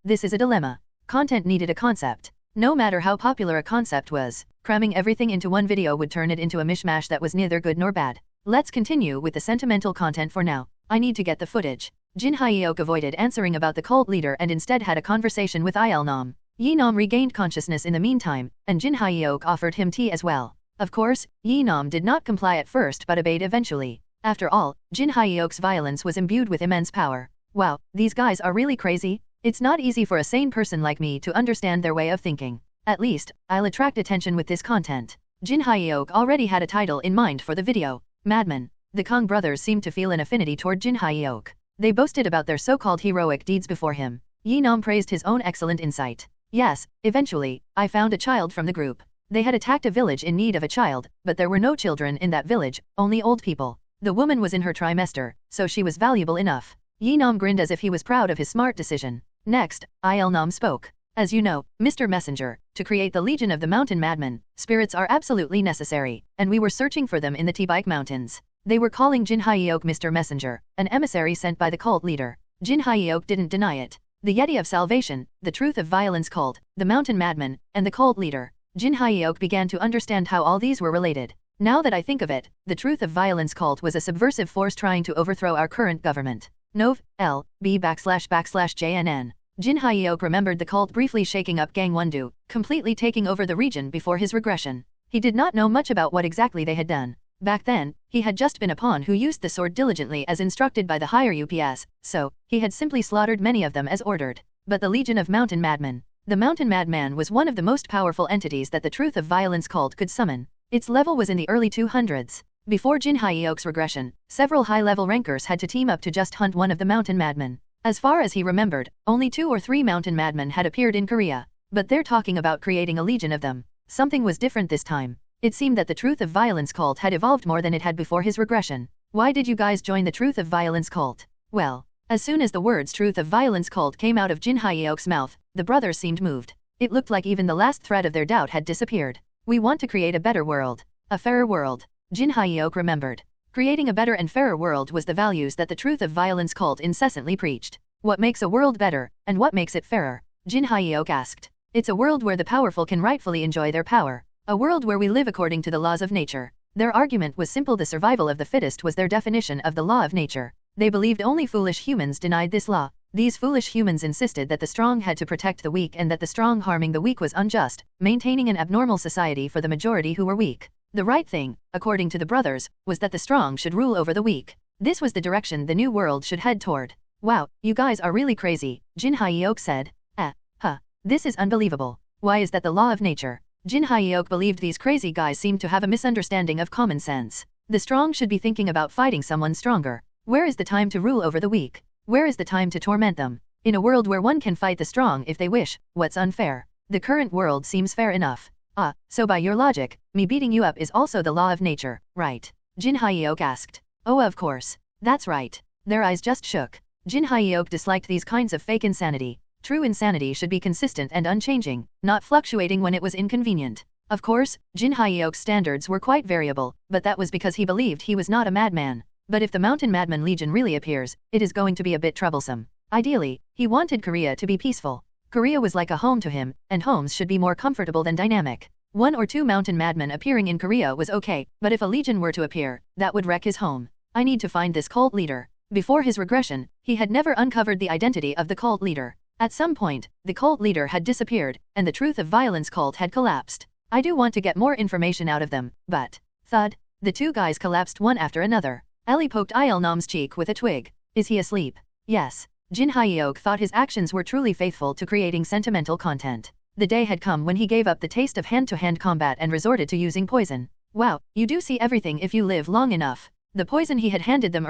This is a dilemma. Content needed a concept. No matter how popular a concept was, cramming everything into one video would turn it into a mishmash that was neither good nor bad. Let's continue with the sentimental content for now. I need to get the footage. Jin Hyuk avoided answering about the cult leader and instead had a conversation with Il Nam. Yi Nam regained consciousness in the meantime, and Jin Hyuk offered him tea as well. Of course, Yi Nam did not comply at first but obeyed eventually. After all, Jin Hyuk's violence was imbued with immense power. Wow, these guys are really crazy. It's not easy for a sane person like me to understand their way of thinking. At least, I'll attract attention with this content. Jin Hyuk already had a title in mind for the video, Madman. The Kong brothers seemed to feel an affinity toward Jin Hyuk. They boasted about their so-called heroic deeds before him. Yi Nam praised his own excellent insight. Yes, eventually, I found a child from the group. They had attacked a village in need of a child, but there were no children in that village, only old people. The woman was in her trimester, so she was valuable enough. Yi Nam grinned as if he was proud of his smart decision. Next, Il Nam spoke. As you know, Mr. Messenger, to create the Legion of the Mountain Madmen, spirits are absolutely necessary, and we were searching for them in the T-Bike Mountains. They were calling Jin Hyuk Mr. Messenger, an emissary sent by the cult leader. Jin Hyuk didn't deny it. The Yeti of Salvation, the Truth of Violence cult, the Mountain Madmen, and the cult leader. Jin Hyuk began to understand how all these were related. Now that I think of it, the Truth of Violence cult was a subversive force trying to overthrow our current government. Nov. L. B //JNN. Jin Hyuk remembered the cult briefly shaking up Gangwon-do, completely taking over the region before his regression. He did not know much about what exactly they had done. Back then, he had just been a pawn who used the sword diligently as instructed by the higher UPS, so he had simply slaughtered many of them as ordered. But the Legion of Mountain Madmen. The Mountain Madman was one of the most powerful entities that the Truth of Violence cult could summon. Its level was in the early 200s. Before Jin Hyuk's regression, several high-level rankers had to team up to just hunt one of the Mountain Madmen. As far as he remembered, only 2 or 3 Mountain Madmen had appeared in Korea. But they're talking about creating a legion of them. Something was different this time. It seemed that the Truth of Violence cult had evolved more than it had before his regression. Why did you guys join the Truth of Violence cult? Well, as soon as the words Truth of Violence cult came out of Jin Hyuk's mouth, the brothers seemed moved. It looked like even the last thread of their doubt had disappeared. We want to create a better world. A fairer world. Jin Hyuk remembered. Creating a better and fairer world was the values that the Truth of Violence cult incessantly preached. What makes a world better, and what makes it fairer? Jin Hyuk asked. It's a world where the powerful can rightfully enjoy their power. A world where we live according to the laws of nature. Their argument was simple: the survival of the fittest was their definition of the law of nature. They believed only foolish humans denied this law. These foolish humans insisted that the strong had to protect the weak and that the strong harming the weak was unjust, maintaining an abnormal society for the majority who were weak. The right thing, according to the brothers, was that the strong should rule over the weak. This was the direction the new world should head toward. Wow, you guys are really crazy, Jin Hyuk said. This is unbelievable. Why is that the law of nature? Jin Hyuk believed these crazy guys seemed to have a misunderstanding of common sense. The strong should be thinking about fighting someone stronger. Where is the time to rule over the weak? Where is the time to torment them? In a world where one can fight the strong if they wish, what's unfair? The current world seems fair enough. So by your logic, me beating you up is also the law of nature, right? Jin Hyuk asked. Oh, of course. That's right. Their eyes just shook. Jin Hyuk disliked these kinds of fake insanity. True insanity should be consistent and unchanging, not fluctuating when it was inconvenient. Of course, Jin Hyuk's standards were quite variable, but that was because he believed he was not a madman. But if the Mountain Madman Legion really appears, it is going to be a bit troublesome. Ideally, he wanted Korea to be peaceful. Korea was like a home to him, and homes should be more comfortable than dynamic. 1 or 2 Mountain Madmen appearing in Korea was okay, but if a legion were to appear, that would wreck his home. I need to find this cult leader. Before his regression, he had never uncovered the identity of the cult leader. At some point, the cult leader had disappeared, and the Truth of Violence cult had collapsed. I do want to get more information out of them, but... Thud. The 2 guys collapsed one after another. Ellie poked Il-nam's cheek with a twig. Is he asleep? Yes. Jin Hyuk thought his actions were truly faithful to creating sentimental content. The day had come when he gave up the taste of hand-to-hand combat and resorted to using poison. Wow, you do see everything if you live long enough. The poison he had handed them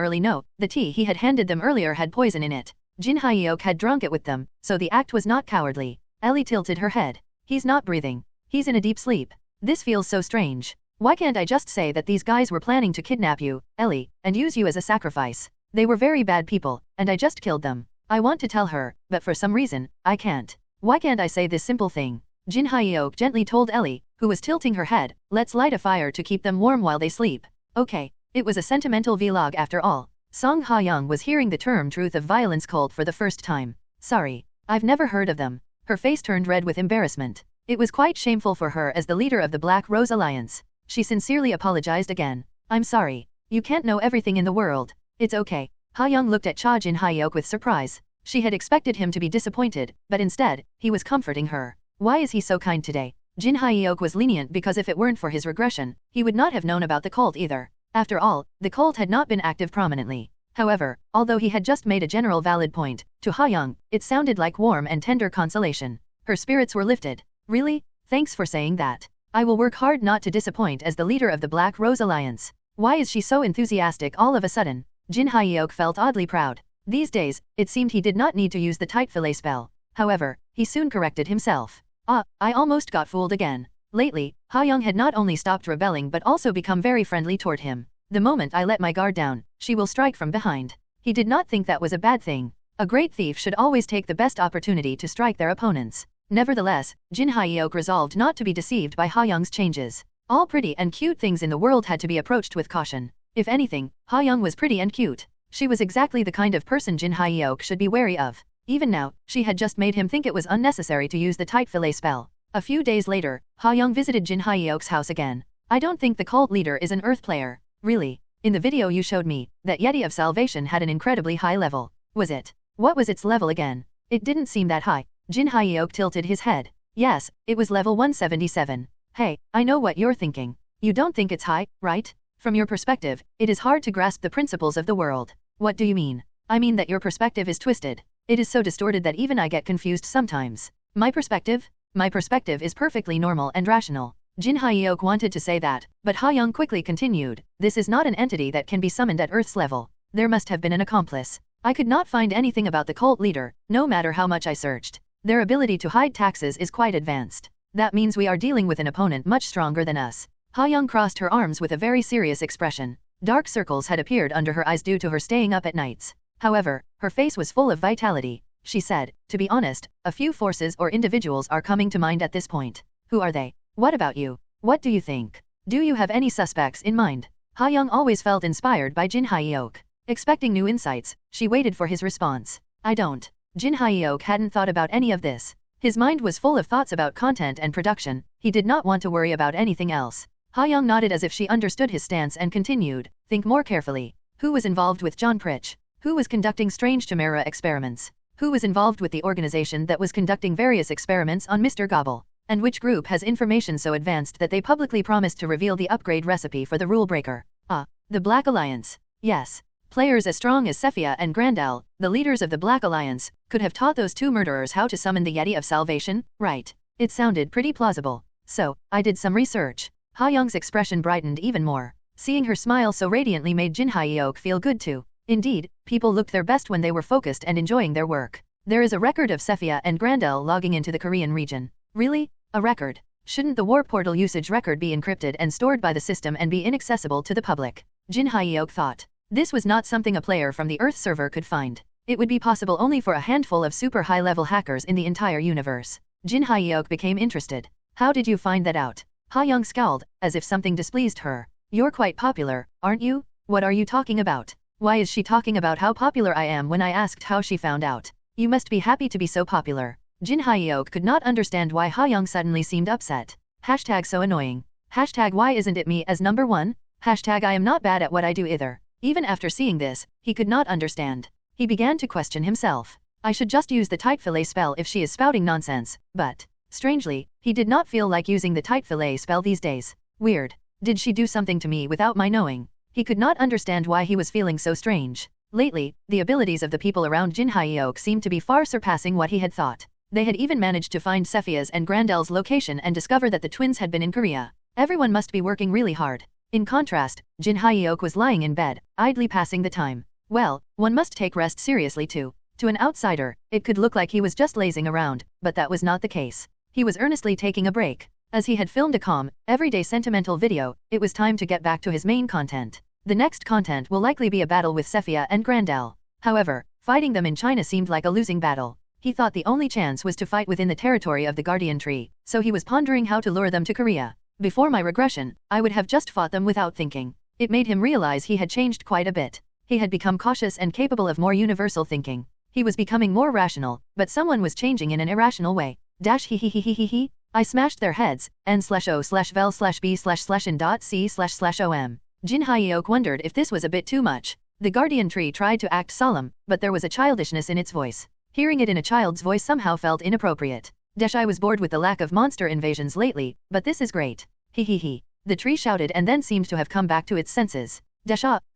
the tea he had handed them earlier had poison in it. Jin Hyuk had drunk it with them, so the act was not cowardly. Ellie tilted her head. He's not breathing. He's in a deep sleep. This feels so strange. Why can't I just say that these guys were planning to kidnap you, Ellie, and use you as a sacrifice? They were very bad people, and I just killed them. I want to tell her, but for some reason, I can't. Why can't I say this simple thing? Jin Hyuk gently told Ellie, who was tilting her head, let's light a fire to keep them warm while they sleep. Okay. It was a sentimental vlog after all. Song Ha-young was hearing the term Truth of Violence cult for the first time. Sorry. I've never heard of them. Her face turned red with embarrassment. It was quite shameful for her as the leader of the Black Rose Alliance. She sincerely apologized again. I'm sorry. You can't know everything in the world. It's okay. Ha-young looked at Cha Jin Hyuk with surprise. She had expected him to be disappointed, but instead, he was comforting her. Why is he so kind today? Jin Hyuk was lenient because if it weren't for his regression, he would not have known about the cult either. After all, the cult had not been active prominently. However, although he had just made a general valid point, to Ha-young, it sounded like warm and tender consolation. Her spirits were lifted. Really? Thanks for saying that. I will work hard not to disappoint as the leader of the Black Rose Alliance. Why is she so enthusiastic all of a sudden? Jin Hyuk felt oddly proud. These days, it seemed he did not need to use the tight fillet spell. However, he soon corrected himself. I almost got fooled again. Lately, Ha-young had not only stopped rebelling but also become very friendly toward him. The moment I let my guard down, she will strike from behind. He did not think that was a bad thing. A great thief should always take the best opportunity to strike their opponents. Nevertheless, Jin Hyuk resolved not to be deceived by Ha-young's changes. All pretty and cute things in the world had to be approached with caution. If anything, Ha-young was pretty and cute. She was exactly the kind of person Jin Hyuk should be wary of. Even now, she had just made him think it was unnecessary to use the tight fillet spell. A few days later, Ha-young visited Jin Hyuk's house again. I don't think the cult leader is an earth player. Really? In the video you showed me, that Yeti of Salvation had an incredibly high level. was it? What was its level again? It didn't seem that high. Jin Hyeok tilted his head. Yes, it was level 177. Hey, I know what you're thinking. You don't think it's high, right? From your perspective, it is hard to grasp the principles of the world. What do you mean? I mean that your perspective is twisted. It is so distorted that even I get confused sometimes. My perspective? My perspective is perfectly normal and rational. Jin Hyeok wanted to say that, but Ha Young quickly continued, this is not an entity that can be summoned at Earth's level. There must have been an accomplice. I could not find anything about the cult leader, no matter how much I searched. Their ability to hide taxes is quite advanced. That means we are dealing with an opponent much stronger than us. Ha Young crossed her arms with a very serious expression. Dark circles had appeared under her eyes due to her staying up at nights. However, her face was full of vitality. She said, to be honest, a few forces or individuals are coming to mind at this point. Who are they? What about you? What do you think? Do you have any suspects in mind? Ha Young always felt inspired by Jin Hyeok. Expecting new insights, she waited for his response. I don't. Jin Hyeok hadn't thought about any of this. His mind was full of thoughts about content and production. He did not want to worry about anything else. Ha Young nodded as if she understood his stance and continued, think more carefully. Who was involved with John Pritch? Who was conducting strange chimera experiments? Who was involved with the organization that was conducting various experiments on Mr. Gobble? And which group has information so advanced that they publicly promised to reveal the upgrade recipe for the rule breaker? The Black Alliance. Yes. Players as strong as Sephia and Grandel, the leaders of the Black Alliance, could have taught those two murderers how to summon the Yeti of Salvation, right? It sounded pretty plausible. So, I did some research. Ha Young's expression brightened even more. Seeing her smile so radiantly made Jin Hyeok feel good too. Indeed, people looked their best when they were focused and enjoying their work. There is a record of Sephia and Grandel logging into the Korean region. Really? A record? Shouldn't the warp portal usage record be encrypted and stored by the system and be inaccessible to the public? Jin Hyeok thought. This was not something a player from the Earth server could find. It would be possible only for a handful of super high-level hackers in the entire universe. Jin Hyeok became interested. How did you find that out? Ha Young scowled, as if something displeased her. You're quite popular, aren't you? What are you talking about? Why is she talking about how popular I am when I asked how she found out? You must be happy to be so popular. Jin Hyeok could not understand why Ha Young suddenly seemed upset. Hashtag so annoying. Hashtag why isn't it me as number one? Hashtag I am not bad at what I do either. Even after seeing this, he could not understand. He began to question himself. I should just use the tight fillet spell if she is spouting nonsense, but, strangely, he did not feel like using the tight fillet spell these days. Weird. Did she do something to me without my knowing? He could not understand why he was feeling so strange. Lately, the abilities of the people around Jin Hyeok seemed to be far surpassing what he had thought. They had even managed to find Sephia's and Grandel's location and discover that the twins had been in Korea. Everyone must be working really hard. In contrast, Jin Hyeok was lying in bed, idly passing the time. Well, one must take rest seriously too. To an outsider, it could look like he was just lazing around, but that was not the case. He was earnestly taking a break. As he had filmed a calm, everyday sentimental video, it was time to get back to his main content. The next content will likely be a battle with Sephia and Grandel. However, fighting them in China seemed like a losing battle. He thought the only chance was to fight within the territory of the Guardian Tree, so he was pondering how to lure them to Korea. Before my regression, I would have just fought them without thinking. It made him realize he had changed quite a bit. He had become cautious and capable of more universal thinking. He was becoming more rational, but someone was changing in an irrational way. He. I smashed their heads, n/o/vel/b//in.c//om. Jin Hyeok wondered if this was a bit too much. The Guardian Tree tried to act solemn, but there was a childishness in its voice. Hearing it in a child's voice somehow felt inappropriate. I was bored with the lack of monster invasions lately, but this is great. He. The tree shouted and then seemed to have come back to its senses.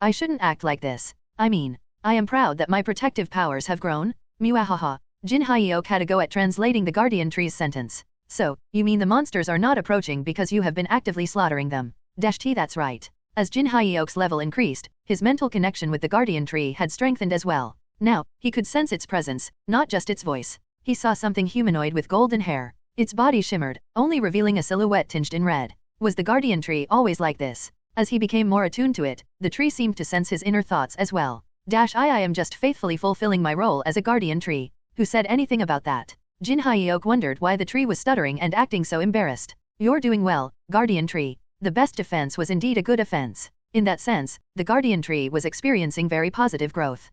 I shouldn't act like this. I mean, I am proud that my protective powers have grown. Muahaha. Jin Hyeok had a go at translating the Guardian Tree's sentence. So, you mean the monsters are not approaching because you have been actively slaughtering them? That's right. As Jin Hyeok's level increased, his mental connection with the Guardian Tree had strengthened as well. Now, he could sense its presence, not just its voice. He saw something humanoid with golden hair. Its body shimmered, only revealing a silhouette tinged in red. Was the Guardian Tree always like this? As he became more attuned to it, the tree seemed to sense his inner thoughts as well. I am just faithfully fulfilling my role as a Guardian Tree. Who said anything about that? Jin Hyeok wondered why the tree was stuttering and acting so embarrassed. You're doing well, Guardian Tree. The best defense was indeed a good offense. In that sense, the Guardian Tree was experiencing very positive growth.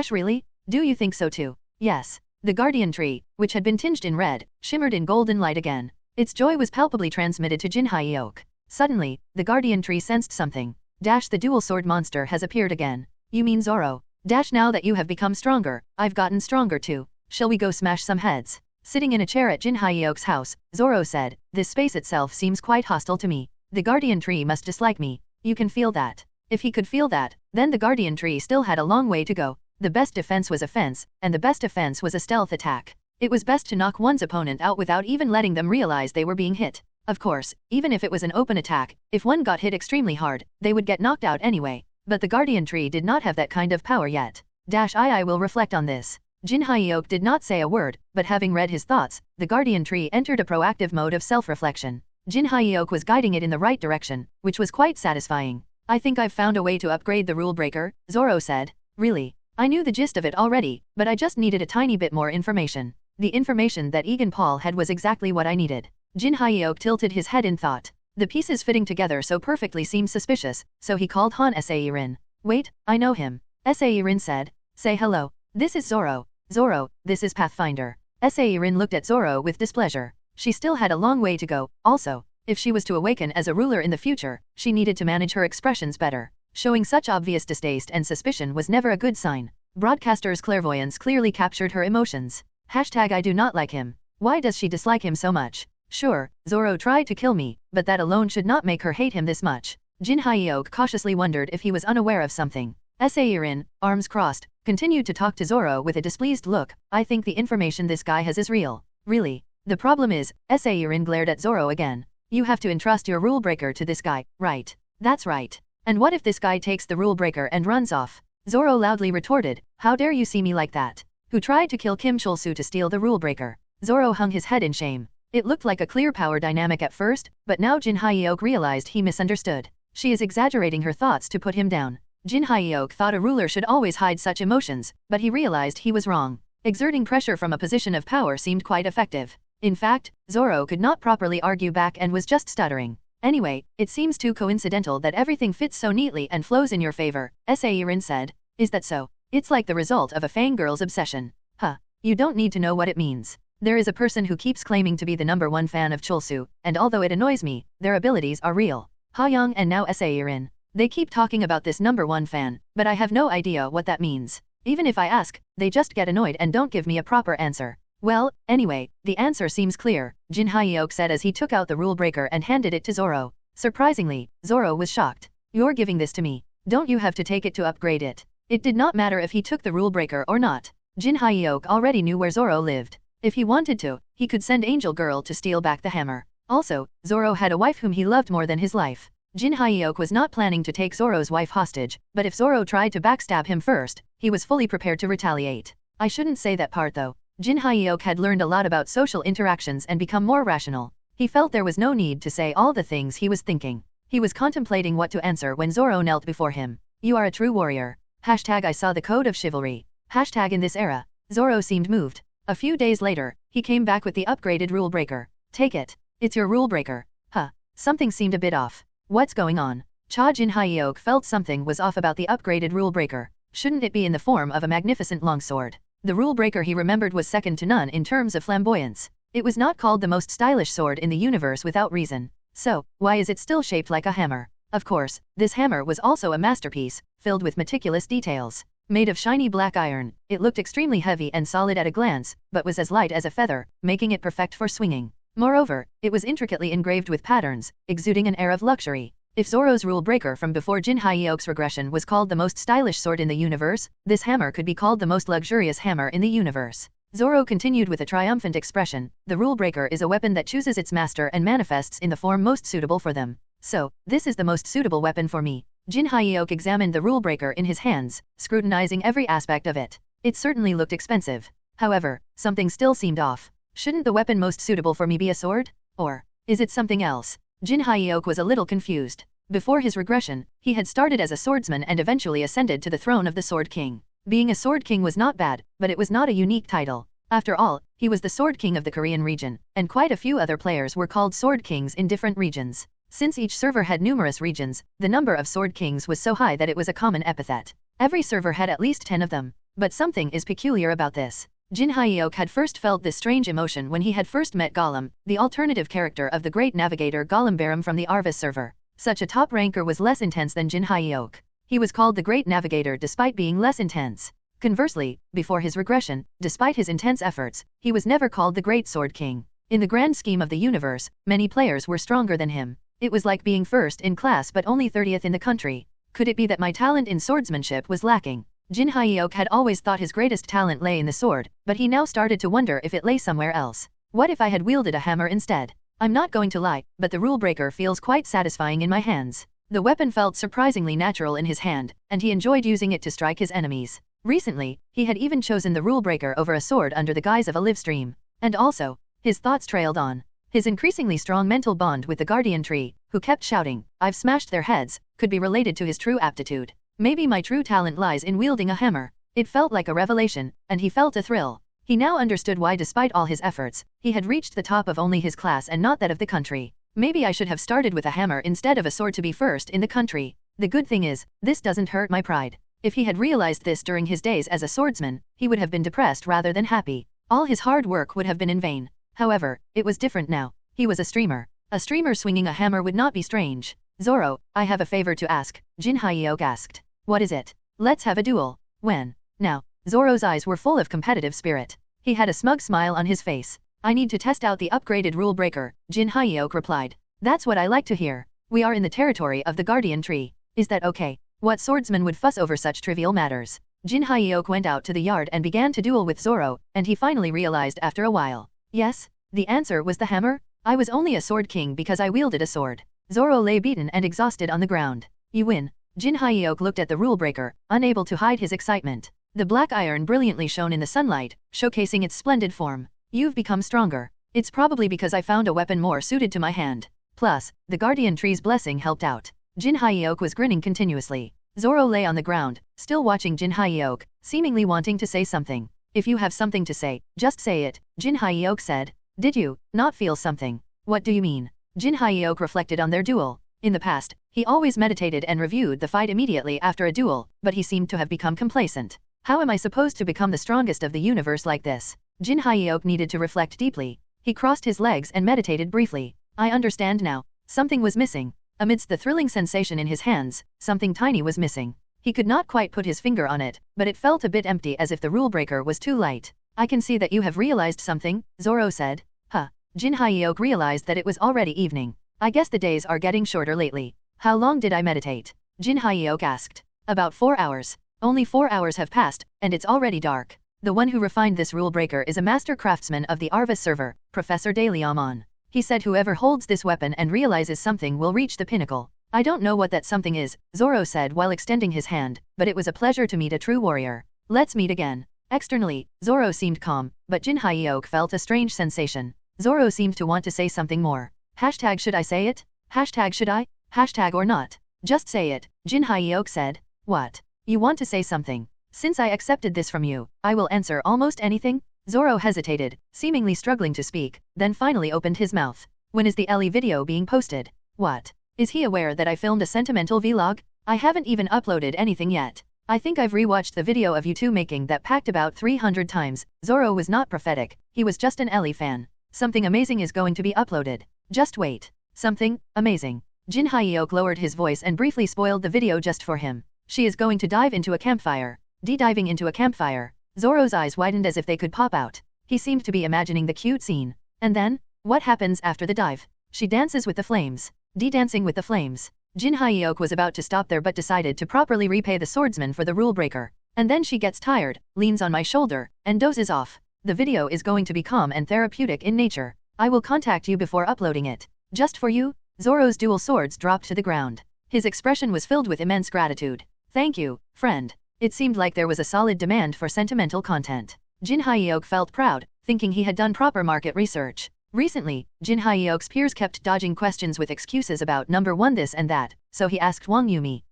Really? Do you think so too? Yes. The Guardian Tree, which had been tinged in red, shimmered in golden light again. Its joy was palpably transmitted to Jin Hyeok. Suddenly, the Guardian Tree sensed something. The dual sword monster has appeared again. You mean Zoro? Now that you have become stronger, I've gotten stronger too. Shall we go smash some heads? Sitting in a chair at Jin Hyeok's house, Zoro said, this space itself seems quite hostile to me. The guardian tree must dislike me. You can feel that. If he could feel that, then the guardian tree still had a long way to go. The best defense was offense, and the best offense was a stealth attack. It was best to knock one's opponent out without even letting them realize they were being hit. Of course, even if it was an open attack, if one got hit extremely hard, they would get knocked out anyway. But the guardian tree did not have that kind of power yet. I will reflect on this. Jin Hyeok did not say a word, but having read his thoughts, the guardian tree entered a proactive mode of self-reflection. Jin Hyeok was guiding it in the right direction, which was quite satisfying. I think I've found a way to upgrade the rule breaker, Zoro said. Really? I knew the gist of it already, but I just needed a tiny bit more information. The information that Egan Paul had was exactly what I needed. Jin Hyeok tilted his head in thought. The pieces fitting together so perfectly seemed suspicious, so he called Han Sae-rin. Wait, I know him. Sae-rin said. Say hello. This is Zoro. Zoro, this is Pathfinder. Sae-rin looked at Zoro with displeasure. She still had a long way to go. Also, if she was to awaken as a ruler in the future, she needed to manage her expressions better. Showing such obvious distaste and suspicion was never a good sign. Broadcaster's clairvoyance clearly captured her emotions. I do not like him. Why does she dislike him so much? Sure, Zoro tried to kill me, but that alone should not make her hate him this much. Jin Hyeok cautiously wondered if he was unaware of something. Sae-rin, arms crossed, continued to talk to Zoro with a displeased look. I think the information this guy has is real. Really? The problem is, Sae-rin glared at Zoro again. You have to entrust your rule breaker to this guy, right? That's right. And what if this guy takes the rule breaker and runs off? Zoro loudly retorted, how dare you see me like that? Who tried to kill Kim Chol-soo to steal the rule breaker? Zoro hung his head in shame. It looked like a clear power dynamic at first, but now Jin Hyeok realized he misunderstood. She is exaggerating her thoughts to put him down. Jin Hyeok thought a ruler should always hide such emotions, but he realized he was wrong. Exerting pressure from a position of power seemed quite effective. In fact, Zoro could not properly argue back and was just stuttering. Anyway, it seems too coincidental that everything fits so neatly and flows in your favor, Sae-rin said. Is that so? It's like the result of a fangirl's obsession. Huh. You don't need to know what it means. There is a person who keeps claiming to be the #1 fan of Chol-soo, and although it annoys me, their abilities are real. Ha-young and now Sae-rin. They keep talking about this #1 fan, but I have no idea what that means. Even if I ask, they just get annoyed and don't give me a proper answer. Well, anyway, the answer seems clear, Jin Hyeok said as he took out the rule breaker and handed it to Zoro. Surprisingly, Zoro was shocked. You're giving this to me. Don't you have to take it to upgrade it? It did not matter if he took the rule breaker or not. Jin Hyeok already knew where Zoro lived. If he wanted to, he could send Angel Girl to steal back the hammer. Also, Zoro had a wife whom he loved more than his life. Jin Hyeok was not planning to take Zoro's wife hostage, but if Zoro tried to backstab him first, he was fully prepared to retaliate. I shouldn't say that part though. Jin Hyeok had learned a lot about social interactions and become more rational. He felt there was no need to say all the things he was thinking. He was contemplating what to answer when Zoro knelt before him. You are a true warrior. I saw the code of chivalry. In this era. Zoro seemed moved. A few days later, he came back with the upgraded rule breaker. Take it. It's your rule breaker. Huh. Something seemed a bit off. What's going on? Jin Hyeok felt something was off about the upgraded rule breaker. Shouldn't it be in the form of a magnificent longsword? The rule breaker he remembered was second to none in terms of flamboyance. It was not called the most stylish sword in the universe without reason. So, why is it still shaped like a hammer? Of course, this hammer was also a masterpiece, filled with meticulous details. Made of shiny black iron, it looked extremely heavy and solid at a glance, but was as light as a feather, making it perfect for swinging. Moreover, it was intricately engraved with patterns, exuding an air of luxury. If Zoro's rule breaker from before Jin Hyeok's regression was called the most stylish sword in the universe, this hammer could be called the most luxurious hammer in the universe. Zoro continued with a triumphant expression. The rule breaker is a weapon that chooses its master and manifests in the form most suitable for them. So, this is the most suitable weapon for me. Jin Hyeok examined the rule breaker in his hands, scrutinizing every aspect of it. It certainly looked expensive. However, something still seemed off. Shouldn't the weapon most suitable for me be a sword? Or is it something else? Jin Hyeok was a little confused. Before his regression, he had started as a swordsman and eventually ascended to the throne of the Sword King. Being a Sword King was not bad, but it was not a unique title. After all, he was the Sword King of the Korean region, and quite a few other players were called Sword Kings in different regions. Since each server had numerous regions, the number of Sword Kings was so high that it was a common epithet. Every server had at least 10 of them. But something is peculiar about this. Jin Hyeok had first felt this strange emotion when he had first met Gollum, the alternative character of the great navigator Gollum Barum from the Arvis server. Such a top ranker was less intense than Jin Hyeok. He was called the Great Navigator despite being less intense. Conversely, before his regression, despite his intense efforts, he was never called the Great Sword King. In the grand scheme of the universe, many players were stronger than him. It was like being first in class but only 30th in the country. Could it be that my talent in swordsmanship was lacking? Jin Hyuk had always thought his greatest talent lay in the sword, but he now started to wonder if it lay somewhere else. What if I had wielded a hammer instead? I'm not going to lie, but the rule breaker feels quite satisfying in my hands. The weapon felt surprisingly natural in his hand, and he enjoyed using it to strike his enemies. Recently, he had even chosen the rule breaker over a sword under the guise of a live stream. And also, his thoughts trailed on. His increasingly strong mental bond with the guardian tree, who kept shouting, "I've smashed their heads," could be related to his true aptitude. Maybe my true talent lies in wielding a hammer. It felt like a revelation, and he felt a thrill. He now understood why despite all his efforts, he had reached the top of only his class and not that of the country. Maybe I should have started with a hammer instead of a sword to be first in the country. The good thing is, this doesn't hurt my pride. If he had realized this during his days as a swordsman, he would have been depressed rather than happy. All his hard work would have been in vain. However, it was different now. He was a streamer. A streamer swinging a hammer would not be strange. Zoro, I have a favor to ask, Jin Hyuk asked. What is it? Let's have a duel. When? Now. Zoro's eyes were full of competitive spirit. He had a smug smile on his face. I need to test out the upgraded rule breaker, Jin Hyuk replied. That's what I like to hear. We are in the territory of the guardian tree. Is that okay? What swordsman would fuss over such trivial matters? Jin Hyuk went out to the yard and began to duel with Zoro, and he finally realized after a while. Yes? The answer was the hammer? I was only a sword king because I wielded a sword. Zoro lay beaten and exhausted on the ground. You win. Jin Hyuk looked at the rule breaker, unable to hide his excitement. The black iron brilliantly shone in the sunlight, showcasing its splendid form. You've become stronger. It's probably because I found a weapon more suited to my hand. Plus, the guardian tree's blessing helped out. Jin Hyuk was grinning continuously. Zoro lay on the ground, still watching Jin Hyuk, seemingly wanting to say something. If you have something to say, just say it, Jin Hyuk said. Did you not feel something? What do you mean? Jin Hyuk reflected on their duel. In the past, he always meditated and reviewed the fight immediately after a duel, but he seemed to have become complacent. How am I supposed to become the strongest of the universe like this? Jin Hyuk needed to reflect deeply. He crossed his legs and meditated briefly. I understand now. Something was missing. Amidst the thrilling sensation in his hands, something tiny was missing. He could not quite put his finger on it, but it felt a bit empty as if the rule breaker was too light. I can see that you have realized something, Zoro said. Huh. Jin Hyuk realized that it was already evening. I guess the days are getting shorter lately. How long did I meditate? Jin Hyuk asked. About 4 hours. Only 4 hours have passed, and it's already dark. The one who refined this rule breaker is a master craftsman of the Arvis server, Professor De Leamon. He said whoever holds this weapon and realizes something will reach the pinnacle. I don't know what that something is, Zoro said while extending his hand, but it was a pleasure to meet a true warrior. Let's meet again. Externally, Zoro seemed calm, but Jin Hyuk felt a strange sensation. Zoro seemed to want to say something more. Hashtag should I say it? Hashtag should I? Hashtag or not? Just say it, Jin Hyuk said. What? You want to say something? Since I accepted this from you, I will answer almost anything? Zoro hesitated, seemingly struggling to speak, then finally opened his mouth. When is the Ellie video being posted? What? Is he aware that I filmed a sentimental vlog? I haven't even uploaded anything yet. I think I've rewatched the video of you two making that packed about 300 times. Zoro was not prophetic, he was just an Ellie fan. Something amazing is going to be uploaded. Just wait. Something amazing. Jin Hyuk lowered his voice and briefly spoiled the video just for him. She is going to dive into a campfire. Diving into a campfire. Zoro's eyes widened as if they could pop out. He seemed to be imagining the cute scene. And then? What happens after the dive? She dances with the flames. Dancing with the flames. Jin Hyuk was about to stop there but decided to properly repay the swordsman for the rule breaker. And then she gets tired, leans on my shoulder, and dozes off. The video is going to be calm and therapeutic in nature. I will contact you before uploading it. Just for you? Zoro's dual swords dropped to the ground. His expression was filled with immense gratitude. Thank you, friend. It seemed like there was a solid demand for sentimental content. Jin Hyuk felt proud, thinking he had done proper market research. Recently, Jin Hyuk's peers kept dodging questions with excuses about number 1 this and that, so he asked Wang Yumi.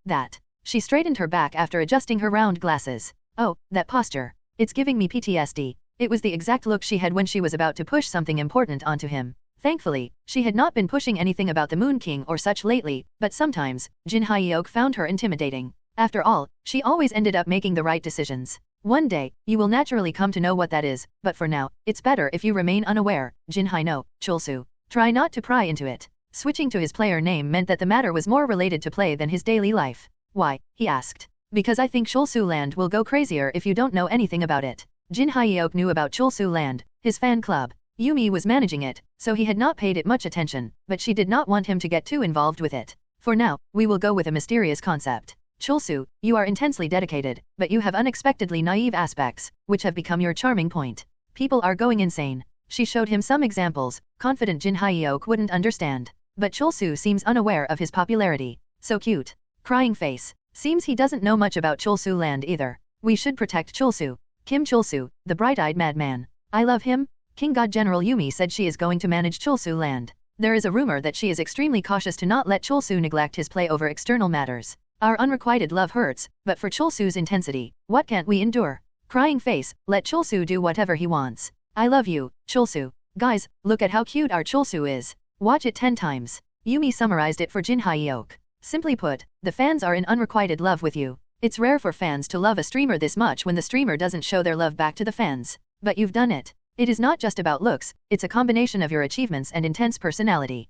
That. She straightened her back after adjusting her round glasses. Oh, that posture. It's giving me PTSD. It was the exact look she had when she was about to push something important onto him. Thankfully, she had not been pushing anything about the Moon King or such lately, but sometimes, Jin Hyuk found her intimidating. After all, she always ended up making the right decisions. One day, you will naturally come to know what that is, but for now, it's better if you remain unaware. Jin Hai no, Chulsu. Try not to pry into it. Switching to his player name meant that the matter was more related to play than his daily life. Why? He asked. Because I think Chulsu Land will go crazier if you don't know anything about it. Jin Hyuk knew about Chulsu Land, his fan club. Yumi was managing it, so he had not paid it much attention, but she did not want him to get too involved with it. For now, we will go with a mysterious concept. Chulsu, you are intensely dedicated, but you have unexpectedly naive aspects, which have become your charming point. People are going insane. She showed him some examples, confident Jin Hyuk wouldn't understand. But Chulsu seems unaware of his popularity. So cute. Crying face. Seems he doesn't know much about Chulsu Land either. We should protect Chulsu. Kim Chulsu, the bright-eyed madman. I love him. King God General Yumi said she is going to manage Chulsu Land. There is a rumor that she is extremely cautious to not let Chulsu neglect his play over external matters. Our unrequited love hurts, but for Chulsu's intensity, what can't we endure? Crying face, let Chulsu do whatever he wants. I love you, Chulsu. Guys, look at how cute our Chulsu is. Watch it 10 times. Yumi summarized it for Jin Hyuk. Simply put, the fans are in unrequited love with you. It's rare for fans to love a streamer this much when the streamer doesn't show their love back to the fans. But you've done it. It is not just about looks, it's a combination of your achievements and intense personality.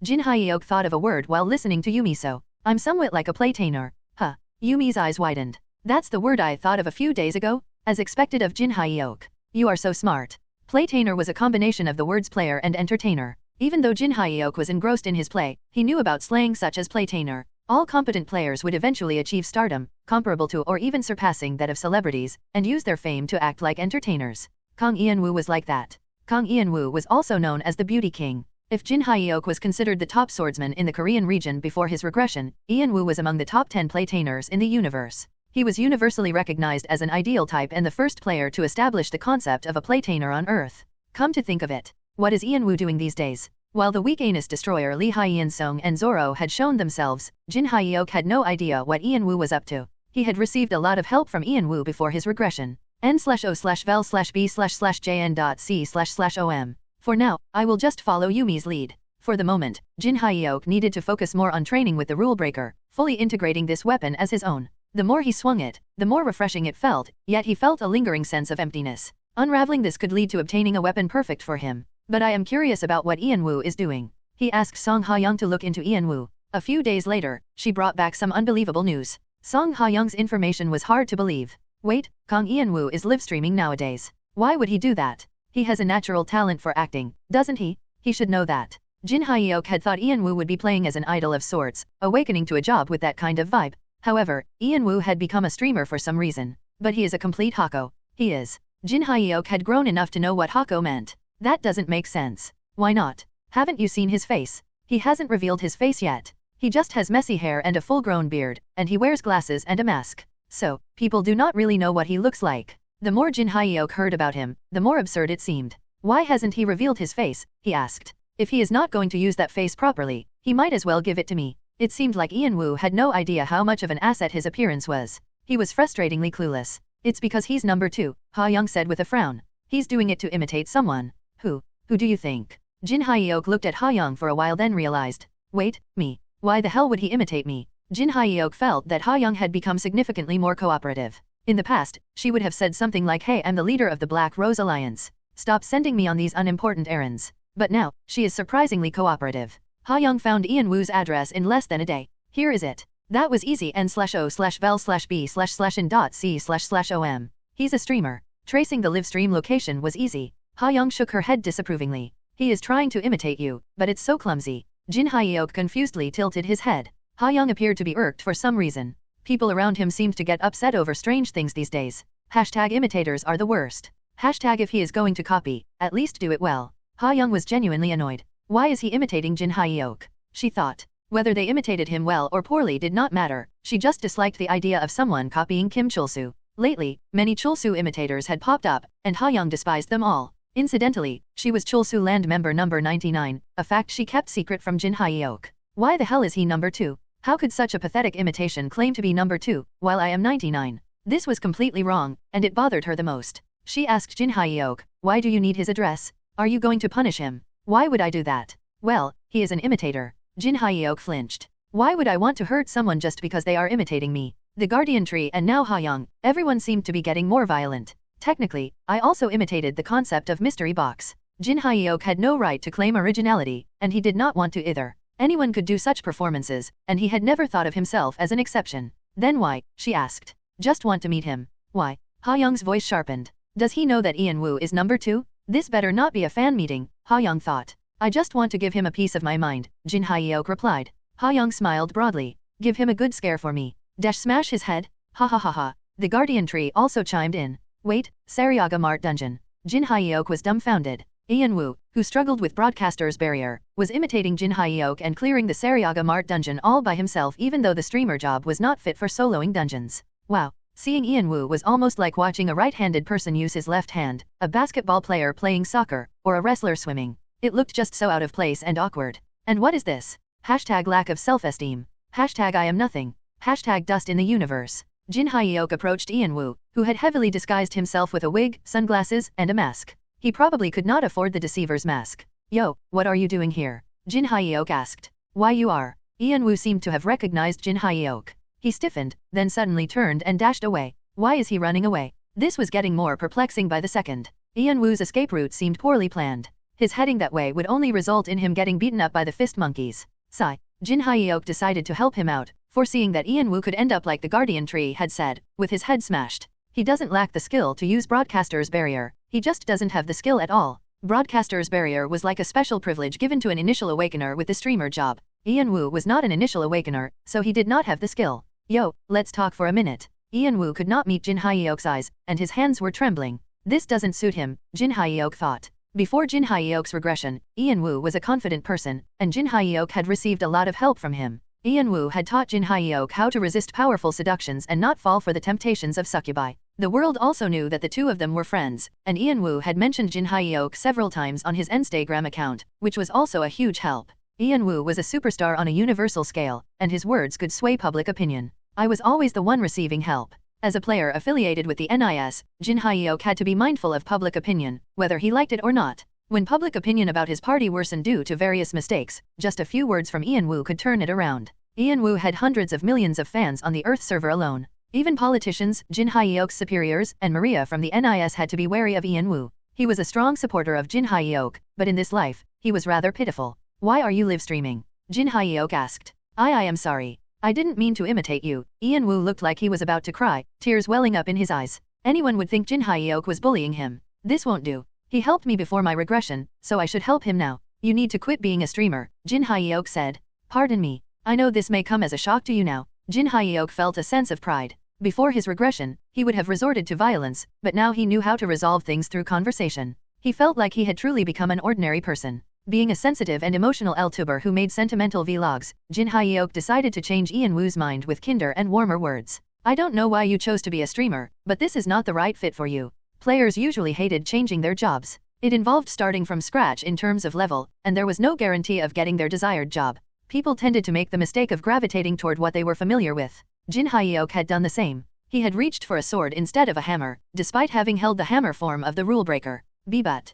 Jin Hyuk thought of a word while listening to Yumi. So, I'm somewhat like a playtainer. Huh. Yumi's eyes widened. That's the word I thought of a few days ago, as expected of Jin Hyuk. You are so smart. Playtainer was a combination of the words player and entertainer. Even though Jin Hyuk was engrossed in his play, he knew about slang such as playtainer. All competent players would eventually achieve stardom, comparable to or even surpassing that of celebrities, and use their fame to act like entertainers. Kang Ian-woo was like that. Kang Ian-woo was also known as the Beauty King. If Jin Hyuk was considered the top swordsman in the Korean region before his regression, Ian-woo was among the top 10 playtainers in the universe. He was universally recognized as an ideal type and the first player to establish the concept of a playtainer on Earth. Come to think of it, what is Ian-woo doing these days? While the weak anus destroyer Lee Hyein-sung and Zoro had shown themselves, Jin Hyuk had no idea what Ian-woo was up to. He had received a lot of help from Ian-woo before his regression. n/o/vel/b/jn.c//om. For now, I will just follow Yumi's lead. For the moment, Jin Hyuk needed to focus more on training with the rule breaker, fully integrating this weapon as his own. The more he swung it, the more refreshing it felt, yet he felt a lingering sense of emptiness. Unraveling this could lead to obtaining a weapon perfect for him. But I am curious about what Ian-woo is doing. He asked Song Ha-young to look into Ian-woo. A few days later, she brought back some unbelievable news. Song Ha-young's information was hard to believe. Wait, Kang Ian-woo is live streaming nowadays. Why would he do that? He has a natural talent for acting, doesn't he? He should know that. Jin Hyuk had thought Ian-woo would be playing as an idol of sorts, awakening to a job with that kind of vibe. However, Ian-woo had become a streamer for some reason. But he is a complete hako. He is. Jin Hyuk had grown enough to know what hako meant. That doesn't make sense. Why not? Haven't you seen his face? He hasn't revealed his face yet. He just has messy hair and a full-grown beard, and he wears glasses and a mask. So, people do not really know what he looks like. The more Jin Hyuk heard about him, the more absurd it seemed. Why hasn't he revealed his face? He asked. If he is not going to use that face properly, he might as well give it to me. It seemed like Ian-woo had no idea how much of an asset his appearance was. He was frustratingly clueless. It's because he's number 2, Ha-young said with a frown. He's doing it to imitate someone. Who do you think? Jin Hyuk looked at Ha-young for a while then realized. Wait, me. Why the hell would he imitate me? Jin Hyuk felt that Ha-young had become significantly more cooperative. In the past, she would have said something like, hey, I'm the leader of the Black Rose Alliance. Stop sending me on these unimportant errands. But now, she is surprisingly cooperative. Ha-young found Ian-woo's address in less than a day. Here is it. That was easy n/o/vel/b/n.c//om. He's a streamer. Tracing the live stream location was easy. Ha-young shook her head disapprovingly. He is trying to imitate you, but it's so clumsy. Jin Hyuk confusedly tilted his head. Ha-young appeared to be irked for some reason. People around him seemed to get upset over strange things these days. #imitators are the worst. #if he is going to copy, at least do it well. Ha-young was genuinely annoyed. Why is he imitating Jin Hyuk? She thought. Whether they imitated him well or poorly did not matter, she just disliked the idea of someone copying Kim Chulsu. Lately, many Chulsu imitators had popped up, and Ha-young despised them all. Incidentally, she was Chulsu Land member number 99, a fact she kept secret from Jin Hyuk. Why the hell is he number 2? How could such a pathetic imitation claim to be number 2, while I am 99? This was completely wrong, and it bothered her the most. She asked Jin Hyuk, why do you need his address? Are you going to punish him? Why would I do that? Well, he is an imitator. Jin Hyuk flinched. Why would I want to hurt someone just because they are imitating me? The Guardian Tree and now Ha-young, everyone seemed to be getting more violent. Technically, I also imitated the concept of mystery box. Jin Hyuk had no right to claim originality, and he did not want to either. Anyone could do such performances, and he had never thought of himself as an exception. Then why? She asked. Just want to meet him. Why? Ha Young's voice sharpened. Does he know that Ian Woo is number 2? This better not be a fan meeting, Ha Young thought. I just want to give him a piece of my mind, Jin Hyeok replied. Ha Young smiled broadly. Give him a good scare for me. Smash his head? Ha ha ha ha. The guardian tree also chimed in. Wait, Saryaga Mart Dungeon. Jin Hyeok was dumbfounded. Ian Woo, who struggled with broadcaster's barrier, was imitating Jin Hyeok and clearing the Saryaga Mart dungeon all by himself even though the streamer job was not fit for soloing dungeons. Wow. Seeing Ian Woo was almost like watching a right-handed person use his left hand, a basketball player playing soccer, or a wrestler swimming. It looked just so out of place and awkward. And what is this? Hashtag lack of self-esteem. Hashtag I am nothing. Hashtag dust in the universe. Jin Hyeok approached Ian Woo, who had heavily disguised himself with a wig, sunglasses, and a mask. He probably could not afford the deceiver's mask. Yo, what are you doing here? Jin Hyeok asked. Why you are? Ian Woo seemed to have recognized Jin Hyeok. He stiffened, then suddenly turned and dashed away. Why is he running away? This was getting more perplexing by the second. Ian Woo's escape route seemed poorly planned. His heading that way would only result in him getting beaten up by the fist monkeys. Sigh. Jin Hyeok decided to help him out, foreseeing that Ian Woo could end up like the guardian tree had said, with his head smashed. He doesn't lack the skill to use broadcaster's barrier, he just doesn't have the skill at all. Broadcaster's barrier was like a special privilege given to an initial awakener with the streamer job. Ian Woo was not an initial awakener, so he did not have the skill. Yo, let's talk for a minute. Ian Woo could not meet Jin Hyeok's eyes, and his hands were trembling. This doesn't suit him, Jin Hyeok thought. Before Jin Hyeok's regression, Ian Woo was a confident person, and Jin Hyeok had received a lot of help from him. Ian Woo had taught Jin Hyeok how to resist powerful seductions and not fall for the temptations of succubi. The world also knew that the two of them were friends, and Ian Woo had mentioned Jin Hyeok several times on his Instagram account, which was also a huge help. Ian Woo was a superstar on a universal scale, and his words could sway public opinion. I was always the one receiving help. As a player affiliated with the NIS, Jin Hyeok had to be mindful of public opinion, whether he liked it or not. When public opinion about his party worsened due to various mistakes, just a few words from Ian Woo could turn it around. Ian Woo had hundreds of millions of fans on the Earth server alone. Even politicians, Jin Hyeok's superiors, and Maria from the NIS had to be wary of Ian Woo. He was a strong supporter of Jin Hyeok, but in this life, he was rather pitiful. Why are you live streaming? Jin Hyeok asked. I am sorry. I didn't mean to imitate you. Ian Woo looked like he was about to cry, tears welling up in his eyes. Anyone would think Jin Hyeok was bullying him. This won't do. He helped me before my regression, so I should help him now. You need to quit being a streamer, Jin Hyeok said. Pardon me. I know this may come as a shock to you now. Jin Hyeok felt a sense of pride. Before his regression, he would have resorted to violence, but now he knew how to resolve things through conversation. He felt like he had truly become an ordinary person. Being a sensitive and emotional YouTuber who made sentimental vlogs, Jin Hyeok decided to change Ian Woo's mind with kinder and warmer words. I don't know why you chose to be a streamer, but this is not the right fit for you. Players usually hated changing their jobs. It involved starting from scratch in terms of level, and there was no guarantee of getting their desired job. People tended to make the mistake of gravitating toward what they were familiar with. Jin Hyeok had done the same. He had reached for a sword instead of a hammer, despite having held the hammer form of the rule breaker. But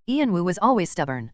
Ian Woo was always stubborn.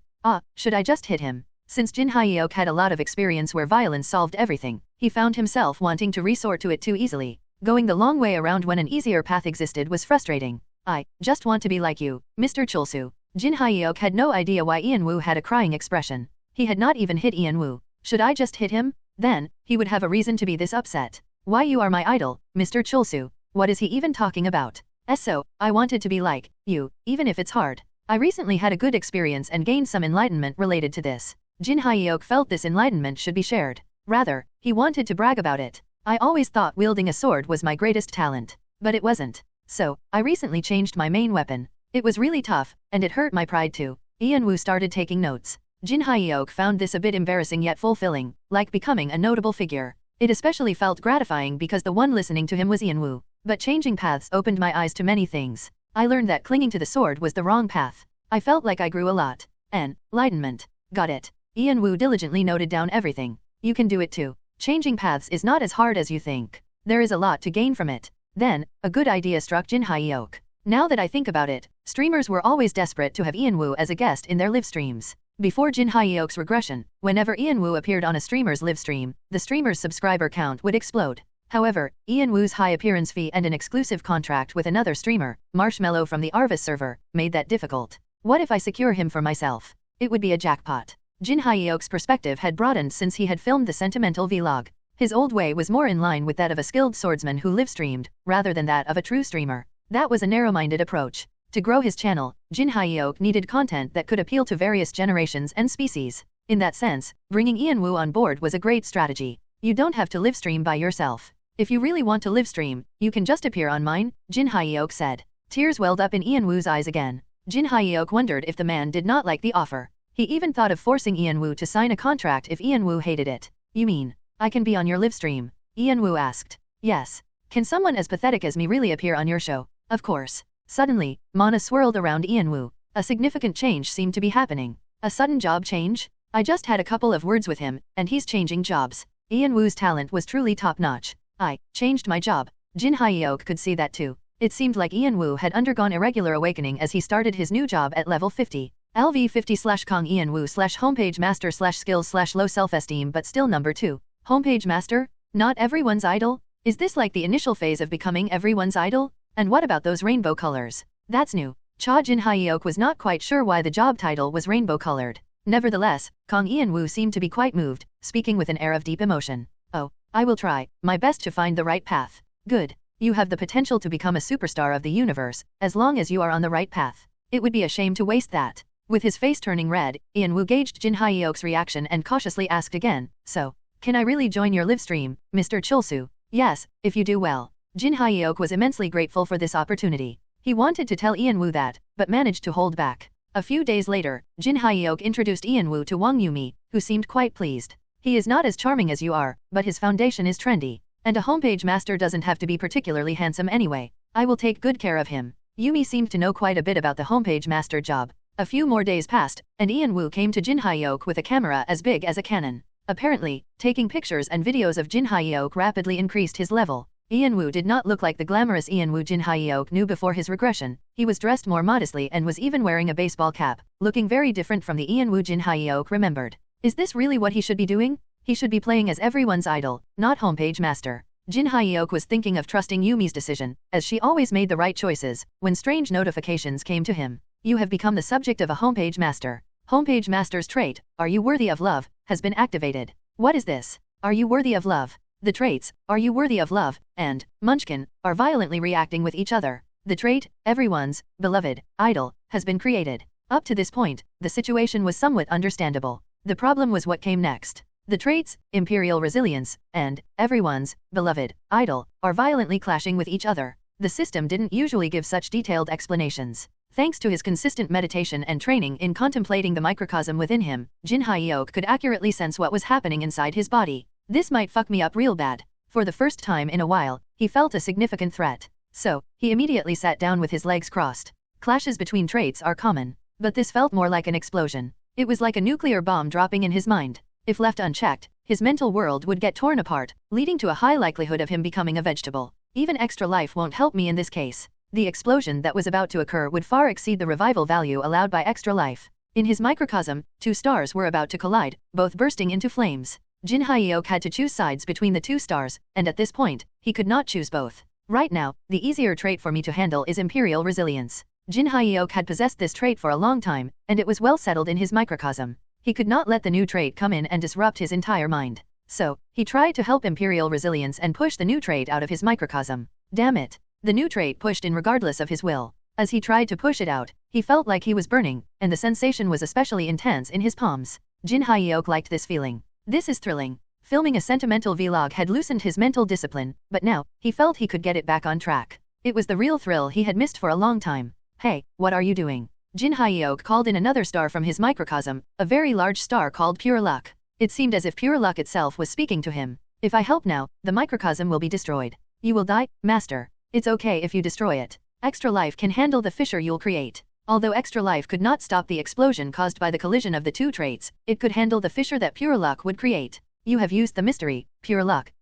Should I just hit him? Since Jin Hyeok had a lot of experience where violence solved everything, he found himself wanting to resort to it too easily. Going the long way around when an easier path existed was frustrating. I just want to be like you, Mr. Chulsu. Jin Hyeok had no idea why Ian Woo had a crying expression. He had not even hit Ian Woo. Should I just hit him? Then, he would have a reason to be this upset. Why you are my idol, Mr. Chulsu. What is he even talking about? So, I wanted to be like you, even if it's hard. I recently had a good experience and gained some enlightenment related to this. Jin Hyeok felt this enlightenment should be shared. Rather, he wanted to brag about it. I always thought wielding a sword was my greatest talent. But it wasn't. So, I recently changed my main weapon. It was really tough, and it hurt my pride too. Ian Woo started taking notes. Jin Hyeok found this a bit embarrassing yet fulfilling, like becoming a notable figure. It especially felt gratifying because the one listening to him was Ian Woo. But changing paths opened my eyes to many things. I learned that clinging to the sword was the wrong path. I felt like I grew a lot. Enlightenment. Got it. Ian Woo diligently noted down everything. You can do it too. Changing paths is not as hard as you think. There is a lot to gain from it. Then, a good idea struck Jin Hyeok. Now that I think about it, streamers were always desperate to have Ian Woo as a guest in their live streams. Before Jin Hyeok's regression, whenever Ian Woo appeared on a streamer's live stream, the streamer's subscriber count would explode. However, Ian Woo's high appearance fee and an exclusive contract with another streamer, Marshmello from the Arvis server, made that difficult. What if I secure him for myself? It would be a jackpot. Jin Hyeok's perspective had broadened since he had filmed the sentimental vlog. His old way was more in line with that of a skilled swordsman who live-streamed, rather than that of a true streamer. That was a narrow-minded approach. To grow his channel, Jin Hyeok needed content that could appeal to various generations and species. In that sense, bringing Ian Woo on board was a great strategy. You don't have to live-stream by yourself. If you really want to live-stream, you can just appear on mine, Jin Hyeok said. Tears welled up in Ian Woo's eyes again. Jin Hyeok wondered if the man did not like the offer. He even thought of forcing Ian Woo to sign a contract if Ian Woo hated it. You mean, I can be on your live stream? Ian Woo asked. Yes. Can someone as pathetic as me really appear on your show? Of course. Suddenly, Mana swirled around Ian Woo. A significant change seemed to be happening. A sudden job change? I just had a couple of words with him, and he's changing jobs. Ian Woo's talent was truly top-notch. I changed my job. Jin Hyeok could see that too. It seemed like Ian Woo had undergone irregular awakening as he started his new job at level 50. LV50/Kong Ian Woo/homepage master/skills/low self-esteem but still number 2. Homepage master? Not everyone's idol? Is this like the initial phase of becoming everyone's idol? And what about those rainbow colors? That's new. Jin Hyeok was not quite sure why the job title was rainbow colored. Nevertheless, Kong Ian Woo seemed to be quite moved, speaking with an air of deep emotion. Oh, I will try my best to find the right path. Good. You have the potential to become a superstar of the universe, as long as you are on the right path. It would be a shame to waste that. With his face turning red, Ian Woo gauged Jin Hyeok's reaction and cautiously asked again, so, can I really join your live stream, Mr. Chulsu? Yes, if you do well. Jin Hyeok was immensely grateful for this opportunity. He wanted to tell Ian Woo that, but managed to hold back. A few days later, Jin Hyeok introduced Ian Woo to Wang Yumi, who seemed quite pleased. He is not as charming as you are, but his foundation is trendy. And a homepage master doesn't have to be particularly handsome anyway. I will take good care of him. Yumi seemed to know quite a bit about the homepage master job. A few more days passed, and Ian Woo came to Jin Hyeok with a camera as big as a cannon. Apparently, taking pictures and videos of Jin Hyeok rapidly increased his level. Ian Woo did not look like the glamorous Ian Woo Jin Hyeok knew before his regression. He was dressed more modestly and was even wearing a baseball cap, looking very different from the Ian Woo Jin Hyeok remembered. Is this really what he should be doing? He should be playing as everyone's idol, not homepage master. Jin Hyeok was thinking of trusting Yumi's decision, as she always made the right choices, when strange notifications came to him. You have become the subject of a homepage master. Homepage master's trait, Are You Worthy of Love, has been activated. What is this? Are you worthy of love? The traits, Are You Worthy of Love, and Munchkin, are violently reacting with each other. The trait, Everyone's beloved idol, has been created. Up to this point, the situation was somewhat understandable. The problem was what came next. The traits, Imperial Resilience, and Everyone's beloved idol, are violently clashing with each other. The system didn't usually give such detailed explanations. Thanks to his consistent meditation and training in contemplating the microcosm within him, Jin Hyeok could accurately sense what was happening inside his body. This might fuck me up real bad. For the first time in a while, he felt a significant threat. So, he immediately sat down with his legs crossed. Clashes between traits are common. But this felt more like an explosion. It was like a nuclear bomb dropping in his mind. If left unchecked, his mental world would get torn apart, leading to a high likelihood of him becoming a vegetable. Even extra life won't help me in this case. The explosion that was about to occur would far exceed the revival value allowed by extra life. In his microcosm, 2 stars were about to collide, both bursting into flames. Jin Hyeok had to choose sides between the 2 stars, and at this point, he could not choose both. Right now, the easier trait for me to handle is Imperial Resilience. Jin Hyeok had possessed this trait for a long time, and it was well settled in his microcosm. He could not let the new trait come in and disrupt his entire mind. So, he tried to help Imperial Resilience and push the new trait out of his microcosm. Damn it. The new trait pushed in regardless of his will. As he tried to push it out, he felt like he was burning, and the sensation was especially intense in his palms. Jin Hyeok liked this feeling. This is thrilling. Filming a sentimental vlog had loosened his mental discipline, but now, he felt he could get it back on track. It was the real thrill he had missed for a long time. Hey, what are you doing? Jin Hyeok called in another star from his microcosm, a very large star called Pure Luck. It seemed as if Pure Luck itself was speaking to him. If I help now, the microcosm will be destroyed. You will die, Master. It's okay if you destroy it. Extra life can handle the fissure you'll create. Although extra life could not stop the explosion caused by the collision of the 2 traits, it could handle the fissure that Pure Luck would create. You have used the mystery, Pure Luck,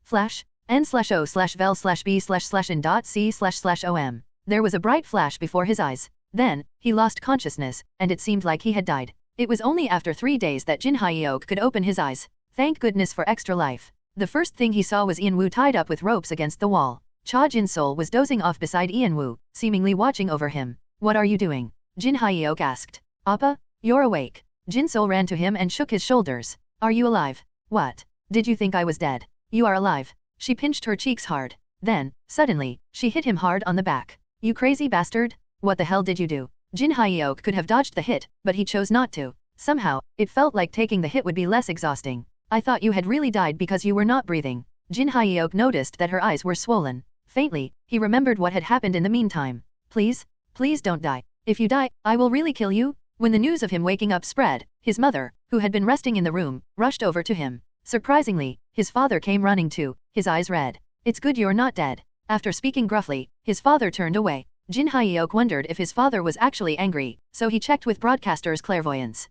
flash, n/o/vel/b//in.c//om. There was a bright flash before his eyes. Then, he lost consciousness, and it seemed like he had died. It was only after 3 days that Jin Hyeok could open his eyes. Thank goodness for extra life. The first thing he saw was Ian Woo tied up with ropes against the wall. Cha Jin-sol was dozing off beside Ian Woo, seemingly watching over him. What are you doing? Jin Hyeok asked. Appa, you're awake. Jinsul ran to him and shook his shoulders. Are you alive? What? Did you think I was dead? You are alive. She pinched her cheeks hard. Then, suddenly, she hit him hard on the back. You crazy bastard? What the hell did you do? Jin Hyeok could have dodged the hit, but he chose not to. Somehow, it felt like taking the hit would be less exhausting. I thought you had really died because you were not breathing. Jin Hyeok noticed that her eyes were swollen. Faintly, he remembered what had happened in the meantime. Please? Please don't die. If you die, I will really kill you? When the news of him waking up spread, his mother, who had been resting in the room, rushed over to him. Surprisingly, his father came running too, his eyes red. It's good you're not dead. After speaking gruffly, his father turned away. Jin Hyeok wondered if his father was actually angry, so he checked with broadcaster's clairvoyance.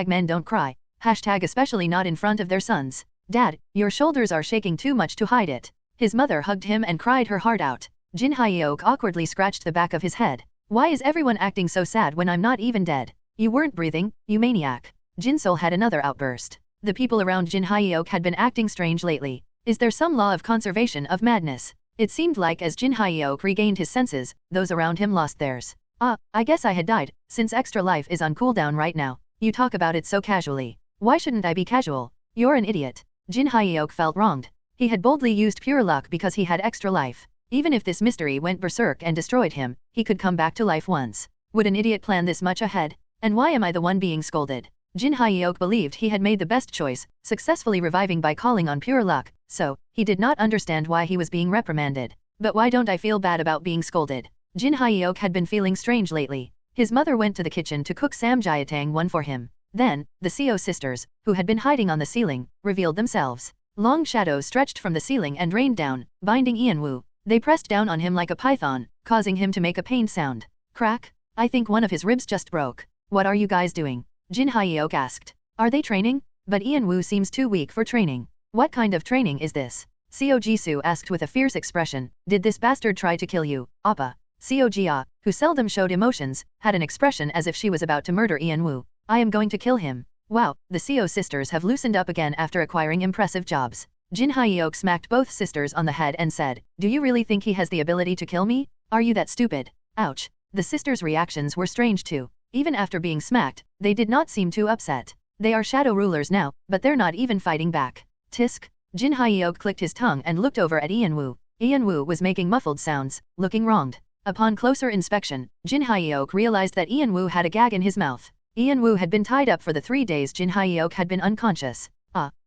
#men don't cry. #especially not in front of their sons. Dad, your shoulders are shaking too much to hide it. His mother hugged him and cried her heart out. Jin Hyeok awkwardly scratched the back of his head. Why is everyone acting so sad when I'm not even dead? You weren't breathing, you maniac. Jinsul had another outburst. The people around Jin Hyeok had been acting strange lately. Is there some law of conservation of madness? It seemed like as Jin Hyeok regained his senses, those around him lost theirs. I guess I had died, since extra life is on cooldown right now. You talk about it so casually. Why shouldn't I be casual? You're an idiot. Jin Hyeok felt wronged. He had boldly used pure luck because he had extra life. Even if this mystery went berserk and destroyed him, he could come back to life once. Would an idiot plan this much ahead? And why am I the one being scolded? Jin Hyeok believed he had made the best choice, successfully reviving by calling on pure luck, so, he did not understand why he was being reprimanded. But why don't I feel bad about being scolded? Jin Hyeok had been feeling strange lately. His mother went to the kitchen to cook samgyetang one for him. Then, the Seo sisters, who had been hiding on the ceiling, revealed themselves. Long shadows stretched from the ceiling and rained down, binding Ian-woo. They pressed down on him like a python, causing him to make a pained sound. Crack? I think one of his ribs just broke. What are you guys doing? Jin Hyeok asked. Are they training? But Ian-woo seems too weak for training. What kind of training is this? Seo Jisoo asked with a fierce expression. Did this bastard try to kill you, Appa? Seo Jia, who seldom showed emotions, had an expression as if she was about to murder Ian-woo. I am going to kill him. Wow, the Seo sisters have loosened up again after acquiring impressive jobs. Jin Hyeok smacked both sisters on the head and said, do you really think he has the ability to kill me? Are you that stupid? Ouch. The sisters' reactions were strange too. Even after being smacked, they did not seem too upset. They are shadow rulers now, but they're not even fighting back. Tisk. Jin Hyeok clicked his tongue and looked over at Ian-woo. Ian-woo was making muffled sounds, looking wronged. Upon closer inspection, Jin Hyeok realized that Ian-woo had a gag in his mouth. Ian-woo had been tied up for the 3 days Jin Hyeok had been unconscious.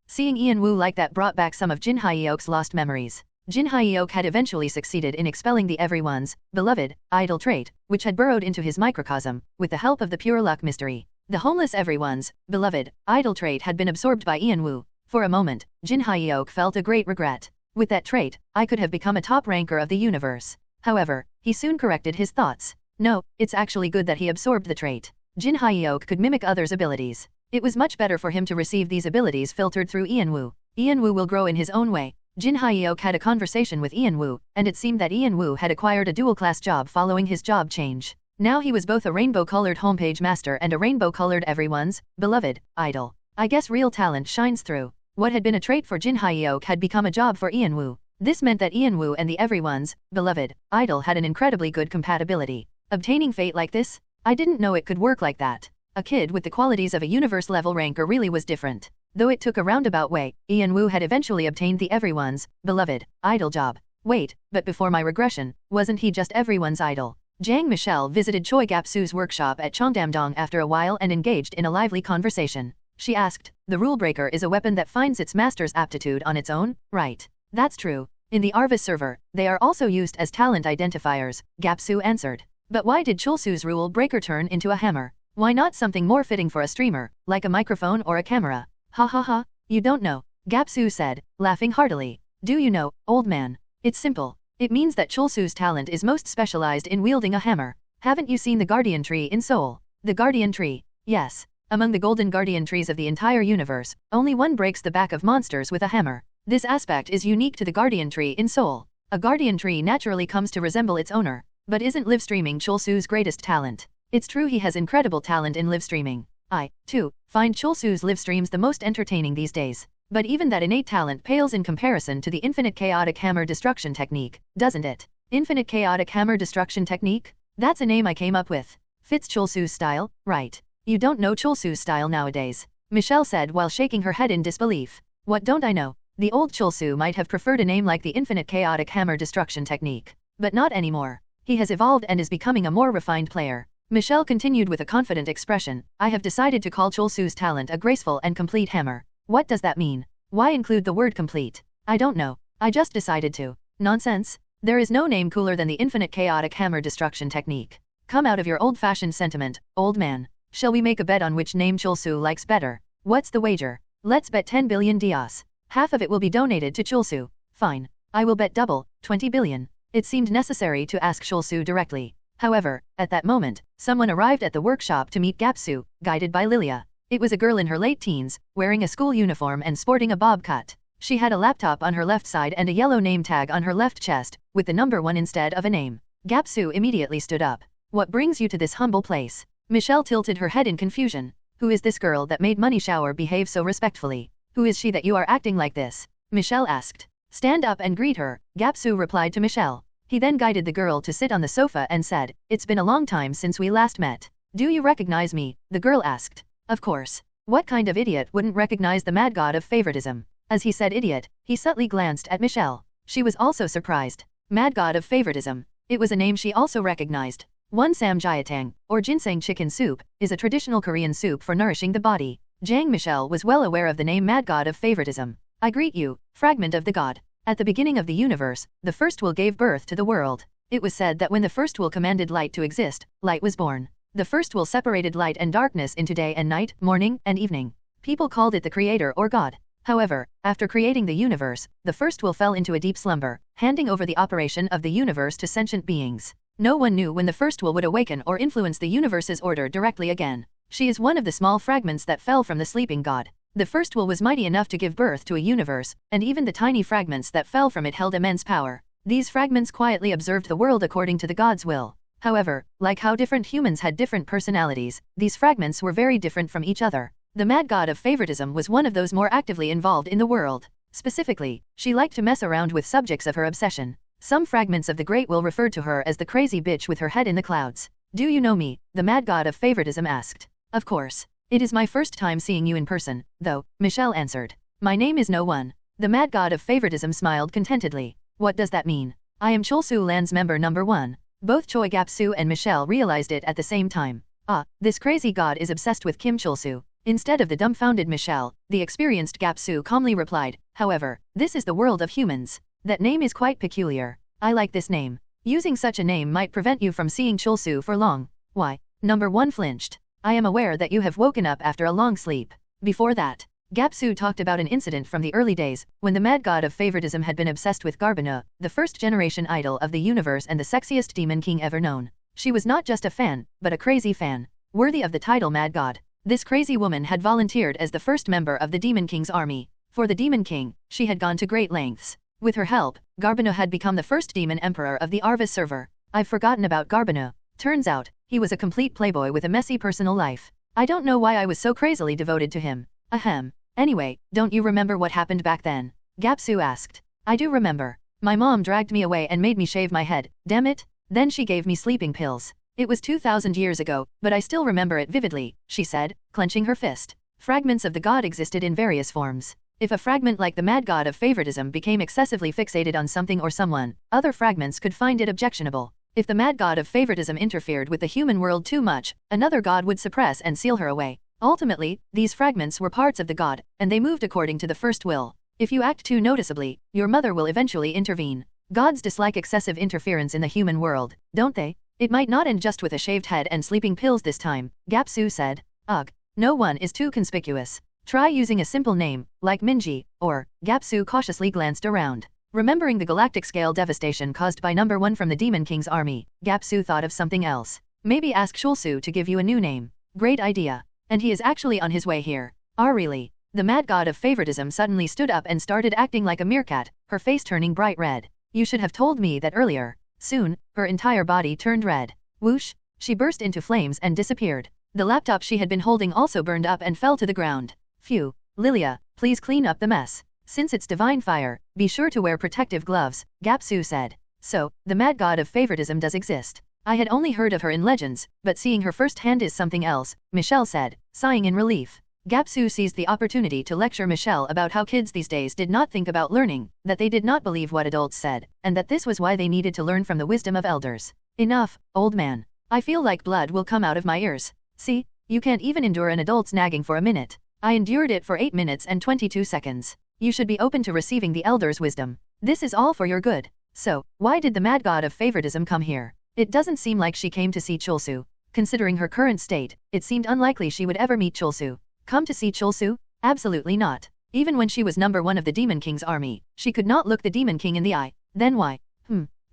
Seeing Ian-woo like that brought back some of Jin Hyeok's lost memories. Jin Hyeok had eventually succeeded in expelling the everyone's beloved idol trait, which had burrowed into his microcosm, with the help of the pure luck mystery. The homeless everyone's beloved idol trait had been absorbed by Ian-woo. For a moment, Jin Hyeok felt a great regret. With that trait, I could have become a top ranker of the universe. However, he soon corrected his thoughts. No, it's actually good that he absorbed the trait. Jin Hyeok could mimic others' abilities. It was much better for him to receive these abilities filtered through Ian-woo. Ian-woo will grow in his own way. Jin Hyeok had a conversation with Ian-woo, and it seemed that Ian-woo had acquired a dual-class job following his job change. Now he was both a rainbow-colored homepage master and a rainbow-colored everyone's beloved idol. I guess real talent shines through. What had been a trait for Jin Hyeok had become a job for Ian-woo. This meant that Ian-woo and the everyone's beloved idol had an incredibly good compatibility. Obtaining fate like this? I didn't know it could work like that. A kid with the qualities of a universe-level ranker really was different. Though it took a roundabout way, Ian-woo had eventually obtained the everyone's beloved idol job. Wait, but before my regression, wasn't he just everyone's idol? Jang Michelle visited Choi Gap-soo's workshop at Cheongdam-dong after a while and engaged in a lively conversation. She asked, the rule breaker is a weapon that finds its master's aptitude on its own, right? That's true. In the Arvis server, they are also used as talent identifiers, Gap-soo answered. But why did Chulsu's rule breaker turn into a hammer? Why not something more fitting for a streamer, like a microphone or a camera? Ha ha ha, you don't know, Gap-soo said, laughing heartily. Do you know, old man? It's simple. It means that Chulsu's talent is most specialized in wielding a hammer. Haven't you seen the Guardian Tree in Seoul? The Guardian Tree? Yes. Among the golden Guardian Trees of the entire universe, only one breaks the back of monsters with a hammer. This aspect is unique to the Guardian Tree in Seoul. A Guardian Tree naturally comes to resemble its owner. But isn't live streaming Chulsu's greatest talent? It's true he has incredible talent in live streaming. I, too, find Chulsu's live streams the most entertaining these days. But even that innate talent pales in comparison to the infinite chaotic hammer destruction technique, doesn't it? Infinite chaotic hammer destruction technique? That's a name I came up with. Fits Chulsu's style, right? You don't know Chulsu's style nowadays, Michelle said while shaking her head in disbelief. What don't I know? The old Chulsu might have preferred a name like the Infinite Chaotic Hammer Destruction Technique. But not anymore. He has evolved and is becoming a more refined player. Michelle continued with a confident expression. I have decided to call Chulsu's talent a graceful and complete hammer. What does that mean? Why include the word complete? I don't know. I just decided to. Nonsense. There is no name cooler than the Infinite Chaotic Hammer Destruction Technique. Come out of your old-fashioned sentiment, old man. Shall we make a bet on which name Chulsu likes better? What's the wager? Let's bet 10 billion dias. Half of it will be donated to Chulsu. Fine. I will bet double, 20 billion. It seemed necessary to ask Chulsu directly. However, at that moment, someone arrived at the workshop to meet Gapsu, guided by Lilia. It was a girl in her late teens, wearing a school uniform and sporting a bob cut. She had a laptop on her left side and a yellow name tag on her left chest, with the number 1 instead of a name. Gapsu immediately stood up. What brings you to this humble place? Michelle tilted her head in confusion. Who is this girl that made Money Shower behave so respectfully? Who is she that you are acting like this? Michelle asked. Stand up and greet her, Gapsu replied to Michelle. He then guided the girl to sit on the sofa and said, It's been a long time since we last met. Do you recognize me? The girl asked. Of course. What kind of idiot wouldn't recognize the mad god of favoritism? As he said idiot, he subtly glanced at Michelle. She was also surprised. Mad god of favoritism. It was a name she also recognized. One samgyetang, or ginseng chicken soup, is a traditional Korean soup for nourishing the body. Jang Michelle was well aware of the name mad god of favoritism. I greet you, fragment of the god. At the beginning of the universe, the first will gave birth to the world. It was said that when the first will commanded light to exist, light was born. The first will separated light and darkness into day and night, morning and evening. People called it the creator or God. However, after creating the universe, the first will fell into a deep slumber, handing over the operation of the universe to sentient beings. No one knew when the first will would awaken or influence the universe's order directly again. She is one of the small fragments that fell from the sleeping god. The first will was mighty enough to give birth to a universe, and even the tiny fragments that fell from it held immense power. These fragments quietly observed the world according to the god's will. However, like how different humans had different personalities, these fragments were very different from each other. The mad god of favoritism was one of those more actively involved in the world. Specifically, she liked to mess around with subjects of her obsession. Some fragments of the great will referred to her as the crazy bitch with her head in the clouds. Do you know me? The mad god of favoritism asked. Of course. It is my first time seeing you in person, though, Michelle answered. My name is No One. The mad god of favoritism smiled contentedly. What does that mean? I am Chulsu Land's member number 1. Both Choi Gapsu and Michelle realized it at the same time. Ah, this crazy god is obsessed with Kim Chulsu. Instead of the dumbfounded Michelle, the experienced Gapsu calmly replied, however, this is the world of humans. That name is quite peculiar. I like this name. Using such a name might prevent you from seeing Chulsu for long. Why? Number 1 flinched. I am aware that you have woken up after a long sleep. Before that, Gapsu talked about an incident from the early days, when the mad god of favoritism had been obsessed with Garbina, the first-generation idol of the universe and the sexiest demon king ever known. She was not just a fan, but a crazy fan. Worthy of the title mad god. This crazy woman had volunteered as the first member of the Demon King's army. For the Demon King, she had gone to great lengths. With her help, Garbina had become the first demon emperor of the Arvis server. I've forgotten about Garbina. Turns out, he was a complete playboy with a messy personal life. I don't know why I was so crazily devoted to him. Ahem. Anyway, don't you remember what happened back then? Gapsu asked. I do remember. My mom dragged me away and made me shave my head, damn it. Then she gave me sleeping pills. It was 2,000 years ago, but I still remember it vividly, she said, clenching her fist. Fragments of the god existed in various forms. If a fragment like the mad god of favoritism became excessively fixated on something or someone, other fragments could find it objectionable. If the mad god of favoritism interfered with the human world too much, another god would suppress and seal her away. Ultimately, these fragments were parts of the god, and they moved according to the first will. If you act too noticeably, your mother will eventually intervene. Gods dislike excessive interference in the human world, don't they? It might not end just with a shaved head and sleeping pills this time, Gapsu said. Ugh. No one is too conspicuous. Try using a simple name, like Minji, or, Gapsu cautiously glanced around. Remembering the galactic scale devastation caused by number 1 from the Demon King's army, Gapsu thought of something else. Maybe ask Chulsu to give you a new name. Great idea. And he is actually on his way here. Ah really? The mad god of favoritism suddenly stood up and started acting like a meerkat, her face turning bright red. You should have told me that earlier. Soon, her entire body turned red. Whoosh! She burst into flames and disappeared. The laptop she had been holding also burned up and fell to the ground. Phew. Lilia, please clean up the mess. Since it's divine fire, be sure to wear protective gloves, Gapsu said. So, the mad god of favoritism does exist. I had only heard of her in legends, but seeing her firsthand is something else, Michelle said, sighing in relief. Gapsu seized the opportunity to lecture Michelle about how kids these days did not think about learning, that they did not believe what adults said, and that this was why they needed to learn from the wisdom of elders. Enough, old man. I feel like blood will come out of my ears. See, you can't even endure an adult's nagging for a minute. I endured it for 8 minutes and 22 seconds. You should be open to receiving the elders' wisdom. This is all for your good. So, why did the mad god of favoritism come here? It doesn't seem like she came to see Chulsu. Considering her current state, it seemed unlikely she would ever meet Chulsu. Come to see Chulsu? Absolutely not. Even when she was number 1 of the Demon King's army, she could not look the Demon King in the eye. Then why?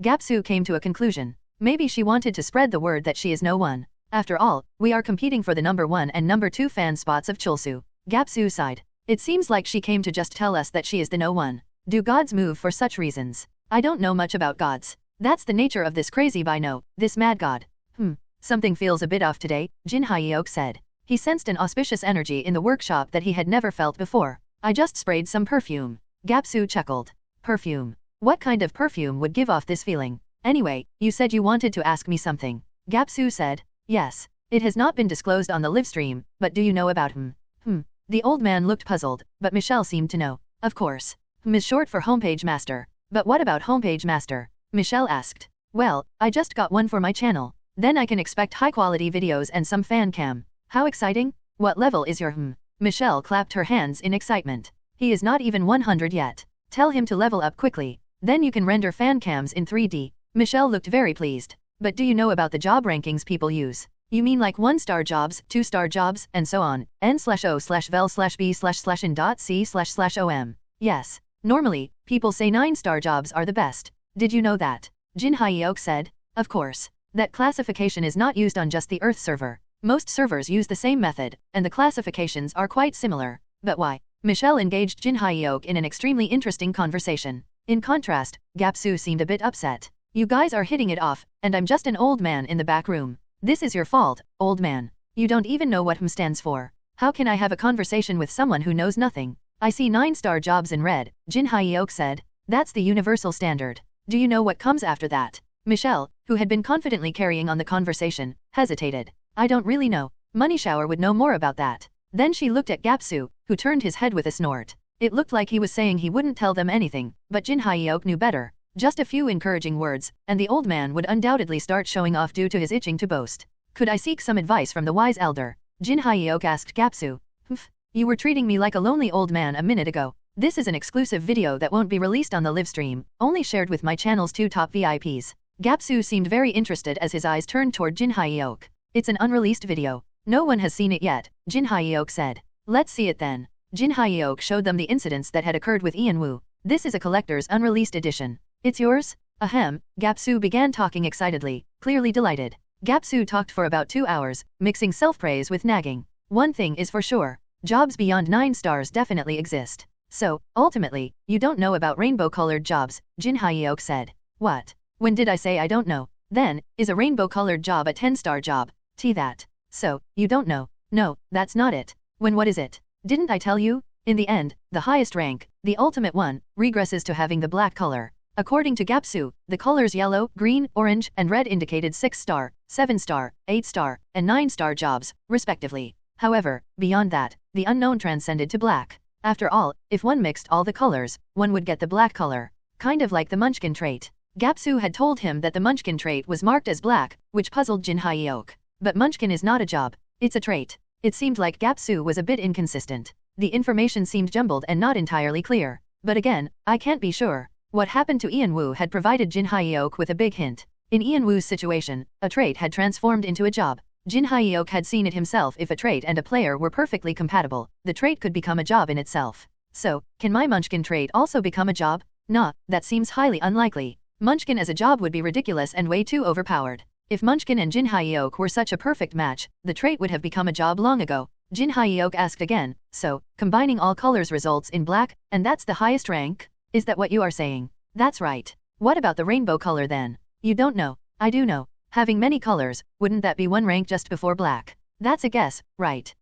Gapsu came to a conclusion. Maybe she wanted to spread the word that she is no one. After all, we are competing for the number 1 and number 2 fan spots of Chulsu. Gapsu sighed. It seems like she came to just tell us that she is the no one. Do gods move for such reasons? I don't know much about gods. That's the nature of this crazy Bino, this mad god. Something feels a bit off today, Jin Hyeok said. He sensed an auspicious energy in the workshop that he had never felt before. I just sprayed some perfume. Gapsu chuckled. Perfume. What kind of perfume would give off this feeling? Anyway, you said you wanted to ask me something. Gapsu said. Yes. It has not been disclosed on the livestream, but do you know about him? The old man looked puzzled, but Michelle seemed to know. Of course. Is short for Homepage Master. But what about Homepage Master? Michelle asked. Well, I just got one for my channel. Then I can expect high-quality videos and some fan cam. How exciting? What level is your Michelle clapped her hands in excitement. He is not even 100 yet. Tell him to level up quickly. Then you can render fan cams in 3D. Michelle looked very pleased. But do you know about the job rankings people use? You mean like 1-star jobs, 2-star jobs, and so on, n/o/vel/b//in.c//om. Yes. Normally, people say 9-star jobs are the best. Did you know that? Jin Hyeok said. Of course. That classification is not used on just the Earth server. Most servers use the same method, and the classifications are quite similar. But why? Michelle engaged Jin Hyeok in an extremely interesting conversation. In contrast, Gapsu seemed a bit upset. You guys are hitting it off, and I'm just an old man in the back room. This is your fault, old man. You don't even know what stands for. How can I have a conversation with someone who knows nothing? I see 9-star jobs in red, Jin Hyeok said. That's the universal standard. Do you know what comes after that? Michelle, who had been confidently carrying on the conversation, hesitated. I don't really know. Money Shower would know more about that. Then she looked at Gapsu, who turned his head with a snort. It looked like he was saying he wouldn't tell them anything, but Jin Hyeok knew better. Just a few encouraging words, and the old man would undoubtedly start showing off due to his itching to boast. Could I seek some advice from the wise elder? Jin Hyeok asked Gapsu. You were treating me like a lonely old man a minute ago. This is an exclusive video that won't be released on the livestream, only shared with my channel's 2 top VIPs. Gapsu seemed very interested as his eyes turned toward Jin Hyeok. It's an unreleased video. No one has seen it yet, Jin Hyeok said. Let's see it then. Jin Hyeok showed them the incidents that had occurred with Ian Woo. This is a collector's unreleased edition. It's yours? Ahem, Gapsu began talking excitedly, clearly delighted. Gapsu talked for about 2 hours, mixing self-praise with nagging. One thing is for sure. Jobs beyond 9 stars definitely exist. So, ultimately, you don't know about rainbow-colored jobs, Jin Hyeok said. What? When did I say I don't know? Then, is a rainbow-colored job a 10-star job? That. So, you don't know. No, that's not it. When what is it? Didn't I tell you? In the end, the highest rank, the ultimate one, regresses to having the black color. According to Gapsu, the colors yellow, green, orange, and red indicated 6-star, 7-star, 8-star, and 9-star jobs, respectively. However, beyond that, the unknown transcended to black. After all, if one mixed all the colors, one would get the black color. Kind of like the Munchkin trait. Gapsu had told him that the Munchkin trait was marked as black, which puzzled Jin Hyeok. But Munchkin is not a job. It's a trait. It seemed like Gapsu was a bit inconsistent. The information seemed jumbled and not entirely clear. But again, I can't be sure. What happened to Ian Woo had provided Jin Hyeok with a big hint. In Ian Woo's situation, a trait had transformed into a job. Jin Hyeok had seen it himself. If a trait and a player were perfectly compatible, the trait could become a job in itself. So, can my Munchkin trait also become a job? Nah, that seems highly unlikely. Munchkin as a job would be ridiculous and way too overpowered. If Munchkin and Jin Hyeok were such a perfect match, the trait would have become a job long ago. Jin Hyeok asked again, so, combining all colors results in black, and that's the highest rank? Is that what you are saying? That's right. What about the rainbow color then? You don't know. I do know. Having many colors, wouldn't that be one rank just before black? That's a guess, right?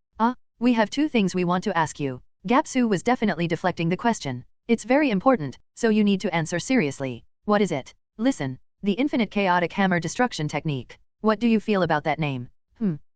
We have 2 things we want to ask you. Gapsu was definitely deflecting the question. It's very important, so you need to answer seriously. What is it? Listen. The infinite chaotic hammer destruction technique. What do you feel about that name?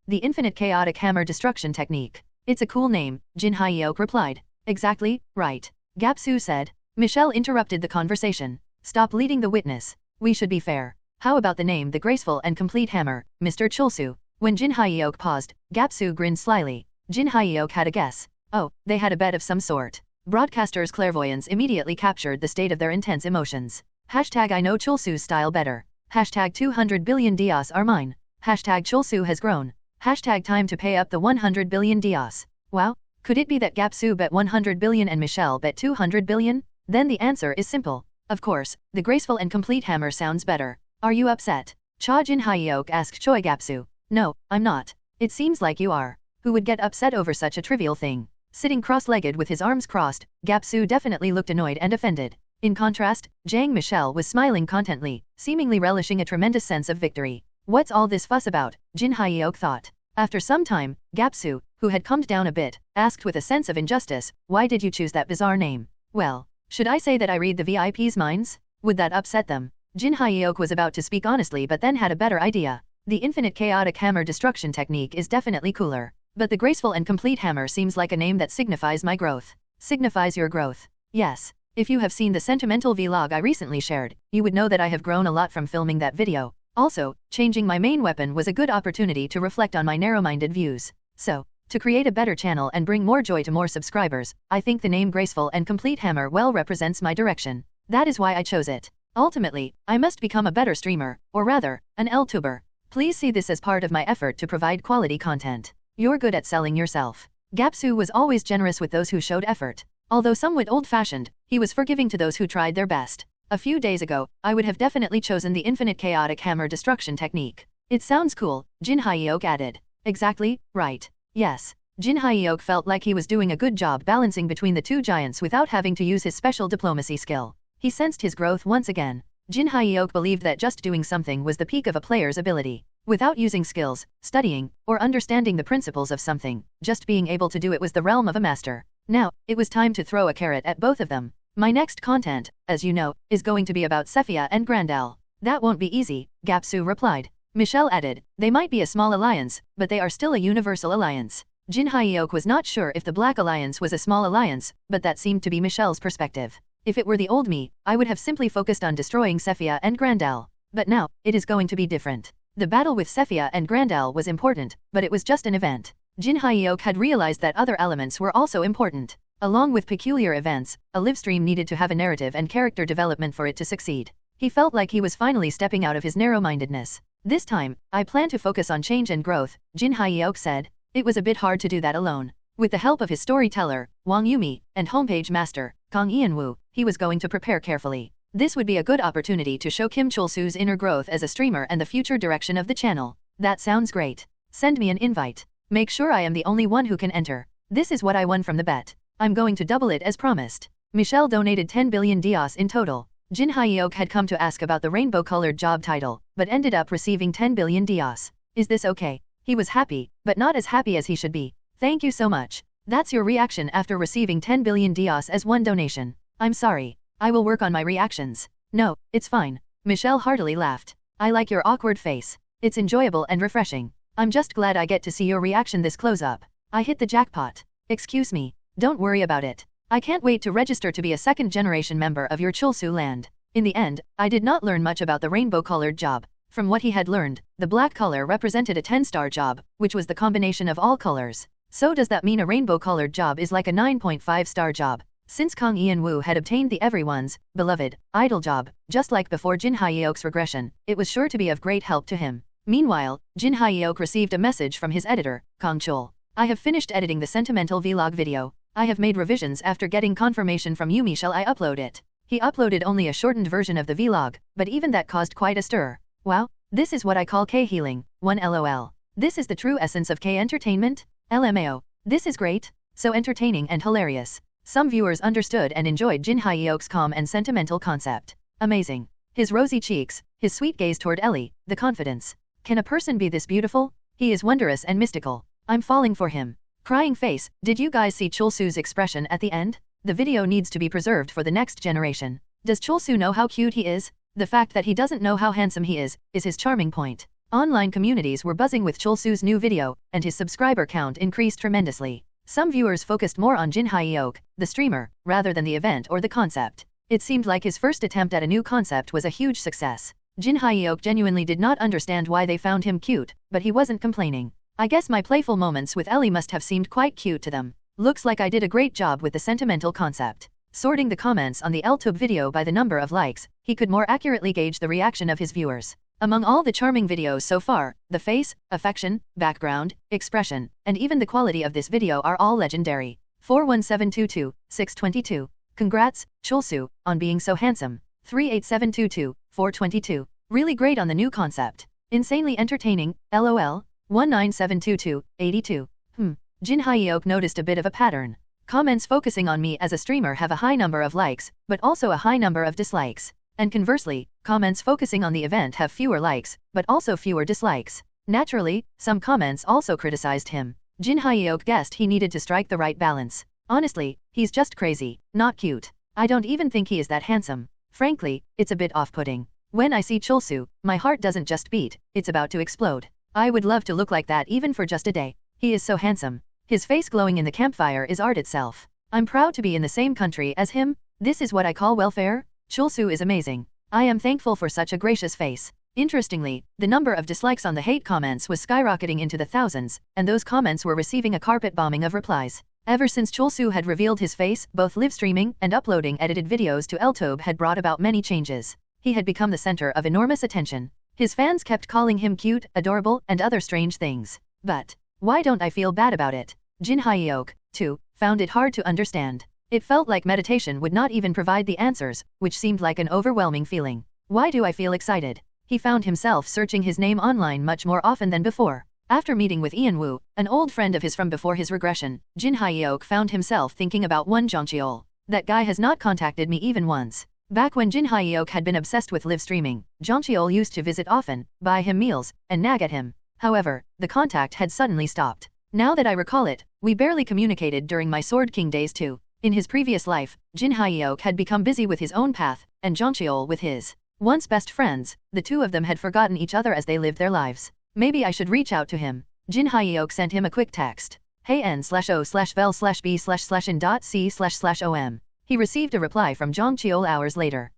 The Infinite Chaotic Hammer Destruction Technique. It's a cool name, Jin Hyuk replied. Exactly, right. Gapsu said. Michelle interrupted the conversation. Stop leading the witness. We should be fair. How about the name The Graceful and Complete Hammer, Mr. Chulsu? When Jin Hyuk paused, Gapsu grinned slyly. Jin Hyuk had a guess. Oh, they had a bet of some sort. Broadcasters' clairvoyance immediately captured the state of their intense emotions. Hashtag I know Chulsu's style better. Hashtag 200 billion dias are mine. Hashtag Chulsu has grown. Hashtag time to pay up the 100 billion dias. Wow, could it be that Gapsu bet 100 billion and Michelle bet 200 billion? Then the answer is simple. Of course, the graceful and complete hammer sounds better. Are you upset? Cha Jin Hyuk asked Choi Gapsu. No, I'm not. It seems like you are. Who would get upset over such a trivial thing? Sitting cross-legged with his arms crossed, Gapsu definitely looked annoyed and offended. In contrast, Jang Michelle was smiling contently, seemingly relishing a tremendous sense of victory. What's all this fuss about? Jin Hyuk thought. After some time, Gapsu, who had calmed down a bit, asked with a sense of injustice, why did you choose that bizarre name? Well, should I say that I read the VIP's minds? Would that upset them? Jin Hyuk was about to speak honestly but then had a better idea. The Infinite Chaotic Hammer Destruction Technique is definitely cooler. But the Graceful and Complete Hammer seems like a name that signifies my growth. Signifies your growth? Yes. If you have seen the sentimental vlog I recently shared, you would know that I have grown a lot from filming that video. Also, changing my main weapon was a good opportunity to reflect on my narrow-minded views. So, to create a better channel and bring more joy to more subscribers, I think the name Graceful and Complete Hammer well represents my direction. That is why I chose it. Ultimately, I must become a better streamer, or rather, an L-tuber. Please see this as part of my effort to provide quality content. You're good at selling yourself. Gapsu was always generous with those who showed effort. Although somewhat old-fashioned, he was forgiving to those who tried their best. A few days ago, I would have definitely chosen the Infinite Chaotic Hammer Destruction Technique. It sounds cool, Jin Hyuk added. Exactly, right. Yes. Jin Hyuk felt like he was doing a good job balancing between the two giants without having to use his special diplomacy skill. He sensed his growth once again. Jin Hyuk believed that just doing something was the peak of a player's ability. Without using skills, studying, or understanding the principles of something, just being able to do it was the realm of a master. Now, it was time to throw a carrot at both of them. My next content, as you know, is going to be about Sephia and Grandal. That won't be easy, Gapsu replied. Michelle added, they might be a small alliance, but they are still a universal alliance. Jin Hyuk was not sure if the Black Alliance was a small alliance, but that seemed to be Michelle's perspective. If it were the old me, I would have simply focused on destroying Sephia and Grandal. But now, it is going to be different. The battle with Sephia and Grandal was important, but it was just an event. Jin Hyuk had realized that other elements were also important. Along with peculiar events, a livestream needed to have a narrative and character development for it to succeed. He felt like he was finally stepping out of his narrow-mindedness. This time, I plan to focus on change and growth, Jin Hyuk said. It was a bit hard to do that alone. With the help of his storyteller, Wang Yumi, and homepage master, Kang Ianwu, he was going to prepare carefully. This would be a good opportunity to show Kim Chulsu's inner growth as a streamer and the future direction of the channel. That sounds great. Send me an invite. Make sure I am the only one who can enter. This is what I won from the bet. I'm going to double it as promised. Michelle donated 10 billion dias in total. Jin Hyuk had come to ask about the rainbow-colored job title, but ended up receiving 10 billion dias. Is this okay? He was happy, but not as happy as he should be. Thank you so much. That's your reaction after receiving 10 billion dias as one donation. I'm sorry. I will work on my reactions. No, it's fine. Michelle heartily laughed. I like your awkward face. It's enjoyable and refreshing. I'm just glad I get to see your reaction this close up. I hit the jackpot. Excuse me. Don't worry about it. I can't wait to register to be a second-generation member of your Chulsu land. In the end, I did not learn much about the rainbow-colored job. From what he had learned, the black color represented a 10-star job, which was the combination of all colors. So does that mean a rainbow-colored job is like a 9.5-star job? Since Kang Ianwu had obtained the everyone's beloved idol job, just like before Jin Hyuk's regression, it was sure to be of great help to him. Meanwhile, Jin Hyuk received a message from his editor, Kang Chul. I have finished editing the sentimental vlog video. I have made revisions after getting confirmation from Yumi. Shall I upload it? He uploaded only a shortened version of the vlog, but even that caused quite a stir. Wow, this is what I call K-healing, 1 LOL. This is the true essence of K-entertainment? LMAO. This is great, so entertaining and hilarious. Some viewers understood and enjoyed Jin Hyuk's calm and sentimental concept. Amazing. His rosy cheeks, his sweet gaze toward Ellie, the confidence. Can a person be this beautiful? He is wondrous and mystical. I'm falling for him. Crying face, did you guys see Chulsu's expression at the end? The video needs to be preserved for the next generation. Does Chulsu know how cute he is? The fact that he doesn't know how handsome he is his charming point. Online communities were buzzing with Cholsu's new video, and his subscriber count increased tremendously. Some viewers focused more on Jin Hae-ok, the streamer, rather than the event or the concept. It seemed like his first attempt at a new concept was a huge success. Jin Hae-ok genuinely did not understand why they found him cute, but he wasn't complaining. I guess my playful moments with Ellie must have seemed quite cute to them. Looks like I did a great job with the sentimental concept. Sorting the comments on the LTube video by the number of likes, he could more accurately gauge the reaction of his viewers. Among all the charming videos so far, the face, affection, background, expression, and even the quality of this video are all legendary. 41722, 622. Congrats, Cholsu, on being so handsome. 38722, 422. Really great on the new concept. Insanely entertaining, LOL. 19722, 82. Jin Hae-ok noticed a bit of a pattern. Comments focusing on me as a streamer have a high number of likes, but also a high number of dislikes. And conversely, comments focusing on the event have fewer likes, but also fewer dislikes. Naturally, some comments also criticized him. Jin Hae-ok guessed he needed to strike the right balance. Honestly, he's just crazy, not cute. I don't even think he is that handsome. Frankly, it's a bit off-putting. When I see Cholsu, my heart doesn't just beat, it's about to explode. I would love to look like that even for just a day. He is so handsome. His face glowing in the campfire is art itself. I'm proud to be in the same country as him. This is what I call welfare. Cholsu is amazing. I am thankful for such a gracious face. Interestingly, the number of dislikes on the hate comments was skyrocketing into the thousands, and those comments were receiving a carpet bombing of replies. Ever since Cholsu had revealed his face, both live streaming and uploading edited videos to LTube had brought about many changes. He had become the center of enormous attention. His fans kept calling him cute, adorable, and other strange things. But why don't I feel bad about it? Jin Hae-ok, too, found it hard to understand. It felt like meditation would not even provide the answers, which seemed like an overwhelming feeling. Why do I feel excited? He found himself searching his name online much more often than before. After meeting with Ian Woo, an old friend of his from before his regression, Jin Hae-ok found himself thinking about one Jeongcheol. That guy has not contacted me even once. Back when Jin Hae-ok had been obsessed with live streaming, Jeongcheol used to visit often, buy him meals, and nag at him. However, the contact had suddenly stopped. Now that I recall it, we barely communicated during my Sword King days too. In his previous life, Jin Hae-ok had become busy with his own path, and Jeongcheol with his. Once best friends, the two of them had forgotten each other as they lived their lives. Maybe I should reach out to him. Jin Hae-ok sent him a quick text. Hey n/o/vel/b/in.c//om. He received a reply from Jeongcheol hours later.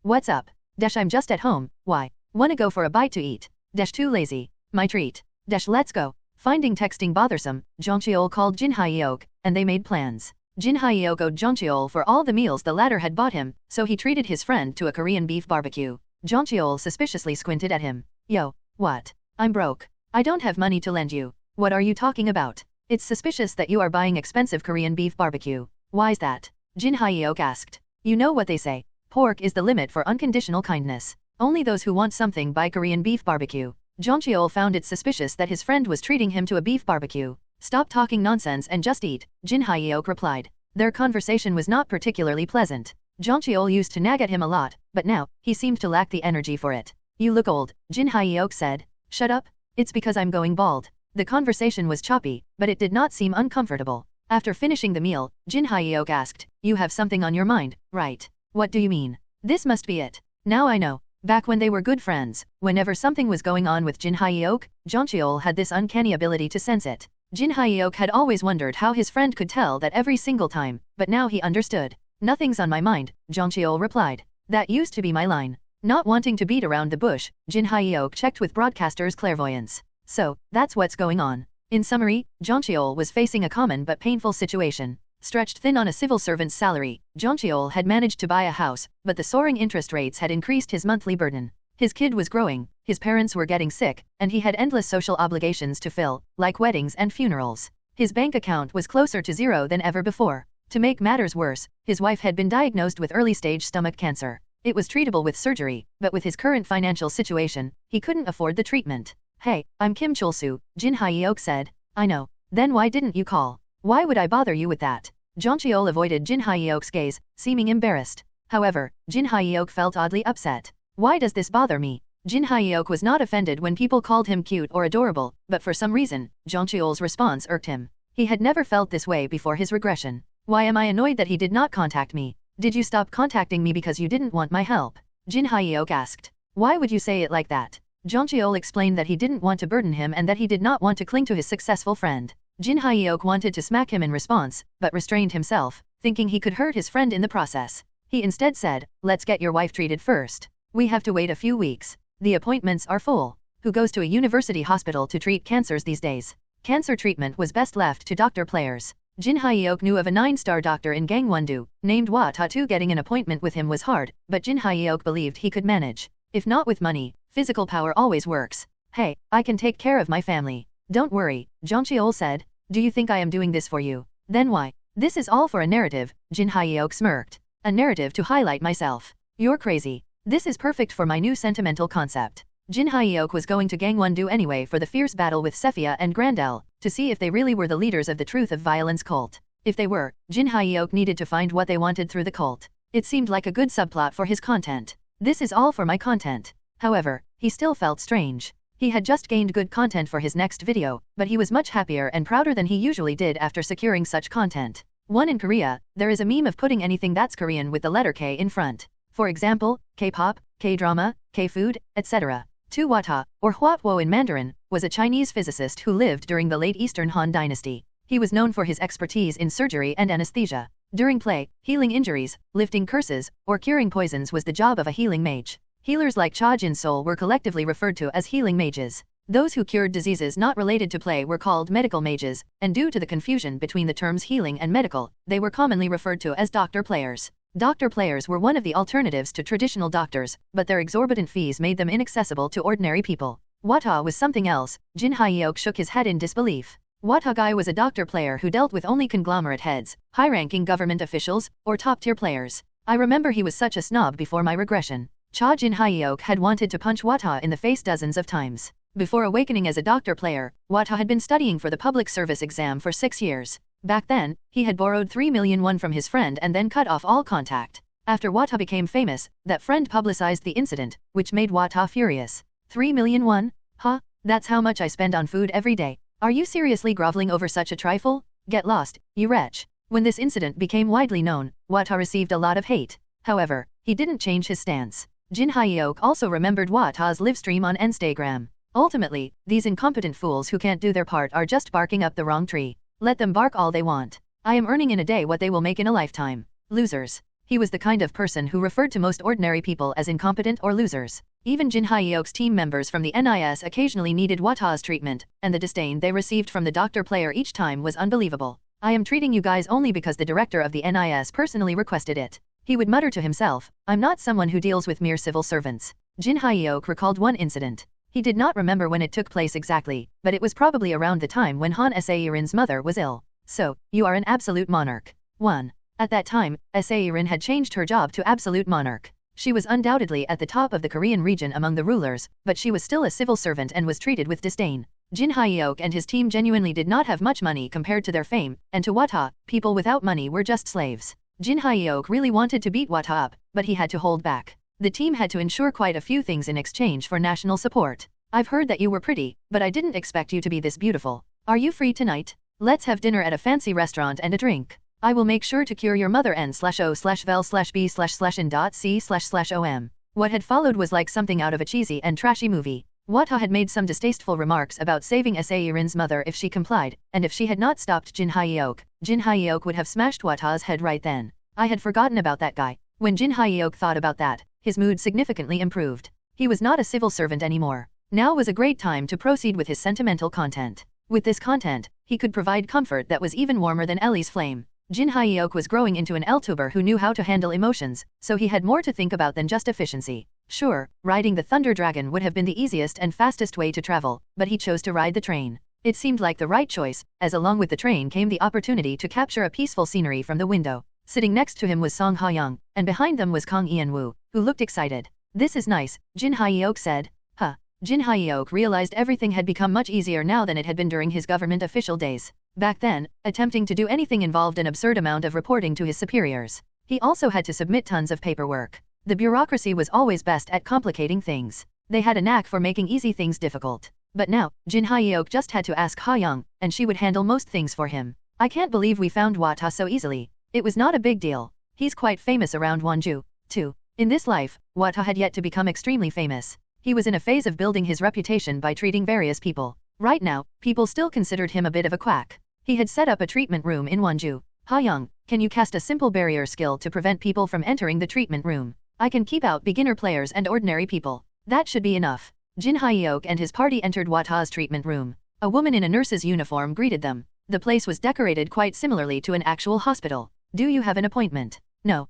What's up? I'm just at home. Why? Wanna go for a bite to eat? Too lazy. My treat. Let's go. Finding texting bothersome, Jeongcheol called Jin Hae-ok, and they made plans. Jin Hae-ok owed Jeongcheol for all the meals the latter had bought him, so he treated his friend to a Korean beef barbecue. Jeongcheol suspiciously squinted at him. Yo, what? I'm broke. I don't have money to lend you. What are you talking about? It's suspicious that you are buying expensive Korean beef barbecue. Why's that? Jin Hae-ok asked. You know what they say. Pork is the limit for unconditional kindness. Only those who want something buy Korean beef barbecue. Jeongcheol found it suspicious that his friend was treating him to a beef barbecue. Stop talking nonsense and just eat, Jin Hae-ok replied. Their conversation was not particularly pleasant. Jeongcheol used to nag at him a lot, but now, he seemed to lack the energy for it. You look old, Jin Hae-ok said. Shut up. It's because I'm going bald. The conversation was choppy, but it did not seem uncomfortable. After finishing the meal, Jin Hae-ok asked, You have something on your mind, right? What do you mean? This must be it. Now I know. Back when they were good friends, whenever something was going on with Jin Hae-ok, Jeongcheol had this uncanny ability to sense it. Jin Hae-ok had always wondered how his friend could tell that every single time, but now he understood. Nothing's on my mind, Jeongcheol replied. That used to be my line. Not wanting to beat around the bush, Jin Hae-ok checked with broadcaster's clairvoyance. So, that's what's going on. In summary, Jeongcheol was facing a common but painful situation. Stretched thin on a civil servant's salary, Jeongcheol had managed to buy a house, but the soaring interest rates had increased his monthly burden. His kid was growing, his parents were getting sick, and he had endless social obligations to fill, like weddings and funerals. His bank account was closer to zero than ever before. To make matters worse, his wife had been diagnosed with early-stage stomach cancer. It was treatable with surgery, but with his current financial situation, he couldn't afford the treatment. Hey, I'm Kim Cholsu, Jin Hae-ok said. I know. Then why didn't you call? Why would I bother you with that? Jeongcheol avoided Jin Hae-ok's gaze, seeming embarrassed. However, Jin Hae-ok felt oddly upset. Why does this bother me? Jin Hae-ok was not offended when people called him cute or adorable, but for some reason, Jeongcheol's response irked him. He had never felt this way before his regression. Why am I annoyed that he did not contact me? Did you stop contacting me because you didn't want my help? Jin Hae-ok asked. Why would you say it like that? Jang Cheol explained that he didn't want to burden him and that he did not want to cling to his successful friend. Jin Hyeok wanted to smack him in response, but restrained himself, thinking he could hurt his friend in the process. He instead said, "Let's get your wife treated first. We have to wait a few weeks. The appointments are full. Who goes to a university hospital to treat cancers these days? Cancer treatment was best left to doctor players." Jin Hyeok knew of a 9-star doctor in Gangwon-do, named Hwa Ta-tu. Getting an appointment with him was hard, but Jin Hyeok believed he could manage. If not with money, physical power always works. "Hey, I can take care of my family. Don't worry," Jang Cheol said. "Do you think I am doing this for you? Then why? This is all for a narrative," Jin Hyeok smirked. "A narrative to highlight myself. You're crazy. This is perfect for my new sentimental concept." Jin Hyeok was going to Gangwon-do anyway for the fierce battle with Sephia and Grandel, to see if they really were the leaders of the Truth of Violence cult. If they were, Jin Hyeok needed to find what they wanted through the cult. It seemed like a good subplot for his content. This is all for my content. However, he still felt strange. He had just gained good content for his next video, but he was much happier and prouder than he usually did after securing such content. One in Korea, there is a meme of putting anything that's Korean with the letter K in front. For example, K-pop, K-drama, K-food, etc. Tu Wata, or Huatwo in Mandarin, was a Chinese physicist who lived during the late Eastern Han Dynasty. He was known for his expertise in surgery and anesthesia. During play, healing injuries, lifting curses, or curing poisons was the job of a healing mage. Healers like Cha Jin-sol were collectively referred to as healing mages. Those who cured diseases not related to play were called medical mages, and due to the confusion between the terms healing and medical, they were commonly referred to as doctor players. Doctor players were one of the alternatives to traditional doctors, but their exorbitant fees made them inaccessible to ordinary people. Wata was something else. Jin Hyeok shook his head in disbelief. Wata Guy was a doctor player who dealt with only conglomerate heads, high-ranking government officials, or top-tier players. I remember he was such a snob before my regression. Jin Hyeok had wanted to punch Wata in the face dozens of times. Before awakening as a doctor player, Wata had been studying for the public service exam for 6 years. Back then, he had borrowed 3 million won from his friend and then cut off all contact. After Wata became famous, that friend publicized the incident, which made Wata furious. 3 million won? Huh? That's how much I spend on food every day. Are you seriously groveling over such a trifle? Get lost, you wretch. When this incident became widely known, Wata received a lot of hate. However, he didn't change his stance. Jin Hyeok also remembered Wata's livestream on Instagram. Ultimately, these incompetent fools who can't do their part are just barking up the wrong tree. Let them bark all they want. I am earning in a day what they will make in a lifetime. Losers. He was the kind of person who referred to most ordinary people as incompetent or losers. Even Jin Hyeok's team members from the NIS occasionally needed Wata's treatment, and the disdain they received from the doctor player each time was unbelievable. I am treating you guys only because the director of the NIS personally requested it. He would mutter to himself, I'm not someone who deals with mere civil servants. Jin Hyeok recalled one incident. He did not remember when it took place exactly, but it was probably around the time when Han Sae-rin's mother was ill. So, you are an absolute monarch. 1. At that time, Sae-rin had changed her job to absolute monarch. She was undoubtedly at the top of the Korean region among the rulers, but she was still a civil servant and was treated with disdain. Jin Hyeok and his team genuinely did not have much money compared to their fame, and to Wata, people without money were just slaves. Jin Hyeok really wanted to beat Wata up, but he had to hold back. The team had to ensure quite a few things in exchange for national support. I've heard that you were pretty, but I didn't expect you to be this beautiful. Are you free tonight? Let's have dinner at a fancy restaurant and a drink. I will make sure to cure your mother n/o/vel/b/c/om. What had followed was like something out of a cheesy and trashy movie. Wata had made some distasteful remarks about saving Sae-rin's mother if she complied, and if she had not stopped Jin Hyeok would have smashed Wata's head right then. I had forgotten about that guy. When Jin Hyeok thought about that, his mood significantly improved. He was not a civil servant anymore. Now was a great time to proceed with his sentimental content. With this content, he could provide comfort that was even warmer than Ellie's flame. Jin Hyeok was growing into an L-tuber who knew how to handle emotions, so he had more to think about than just efficiency. Sure, riding the Thunder Dragon would have been the easiest and fastest way to travel, but he chose to ride the train. It seemed like the right choice, as along with the train came the opportunity to capture a peaceful scenery from the window. Sitting next to him was Song Ha-young, and behind them was Kang Ian-woo, who looked excited. This is nice, Jin Hyeok said. Huh. Jin Hyeok realized everything had become much easier now than it had been during his government official days. Back then, attempting to do anything involved an absurd amount of reporting to his superiors. He also had to submit tons of paperwork. The bureaucracy was always best at complicating things. They had a knack for making easy things difficult. But now, Jin Hyeok just had to ask Ha-young, and she would handle most things for him. I can't believe we found Wata so easily. It was not a big deal. He's quite famous around Wonju, too. In this life, Wata had yet to become extremely famous. He was in a phase of building his reputation by treating various people. Right now, people still considered him a bit of a quack. He had set up a treatment room in Wonju. Ha-young, can you cast a simple barrier skill to prevent people from entering the treatment room? I can keep out beginner players and ordinary people. That should be enough. Jin Hyuk and his party entered Wata's treatment room. A woman in a nurse's uniform greeted them. The place was decorated quite similarly to an actual hospital. Do you have an appointment? No.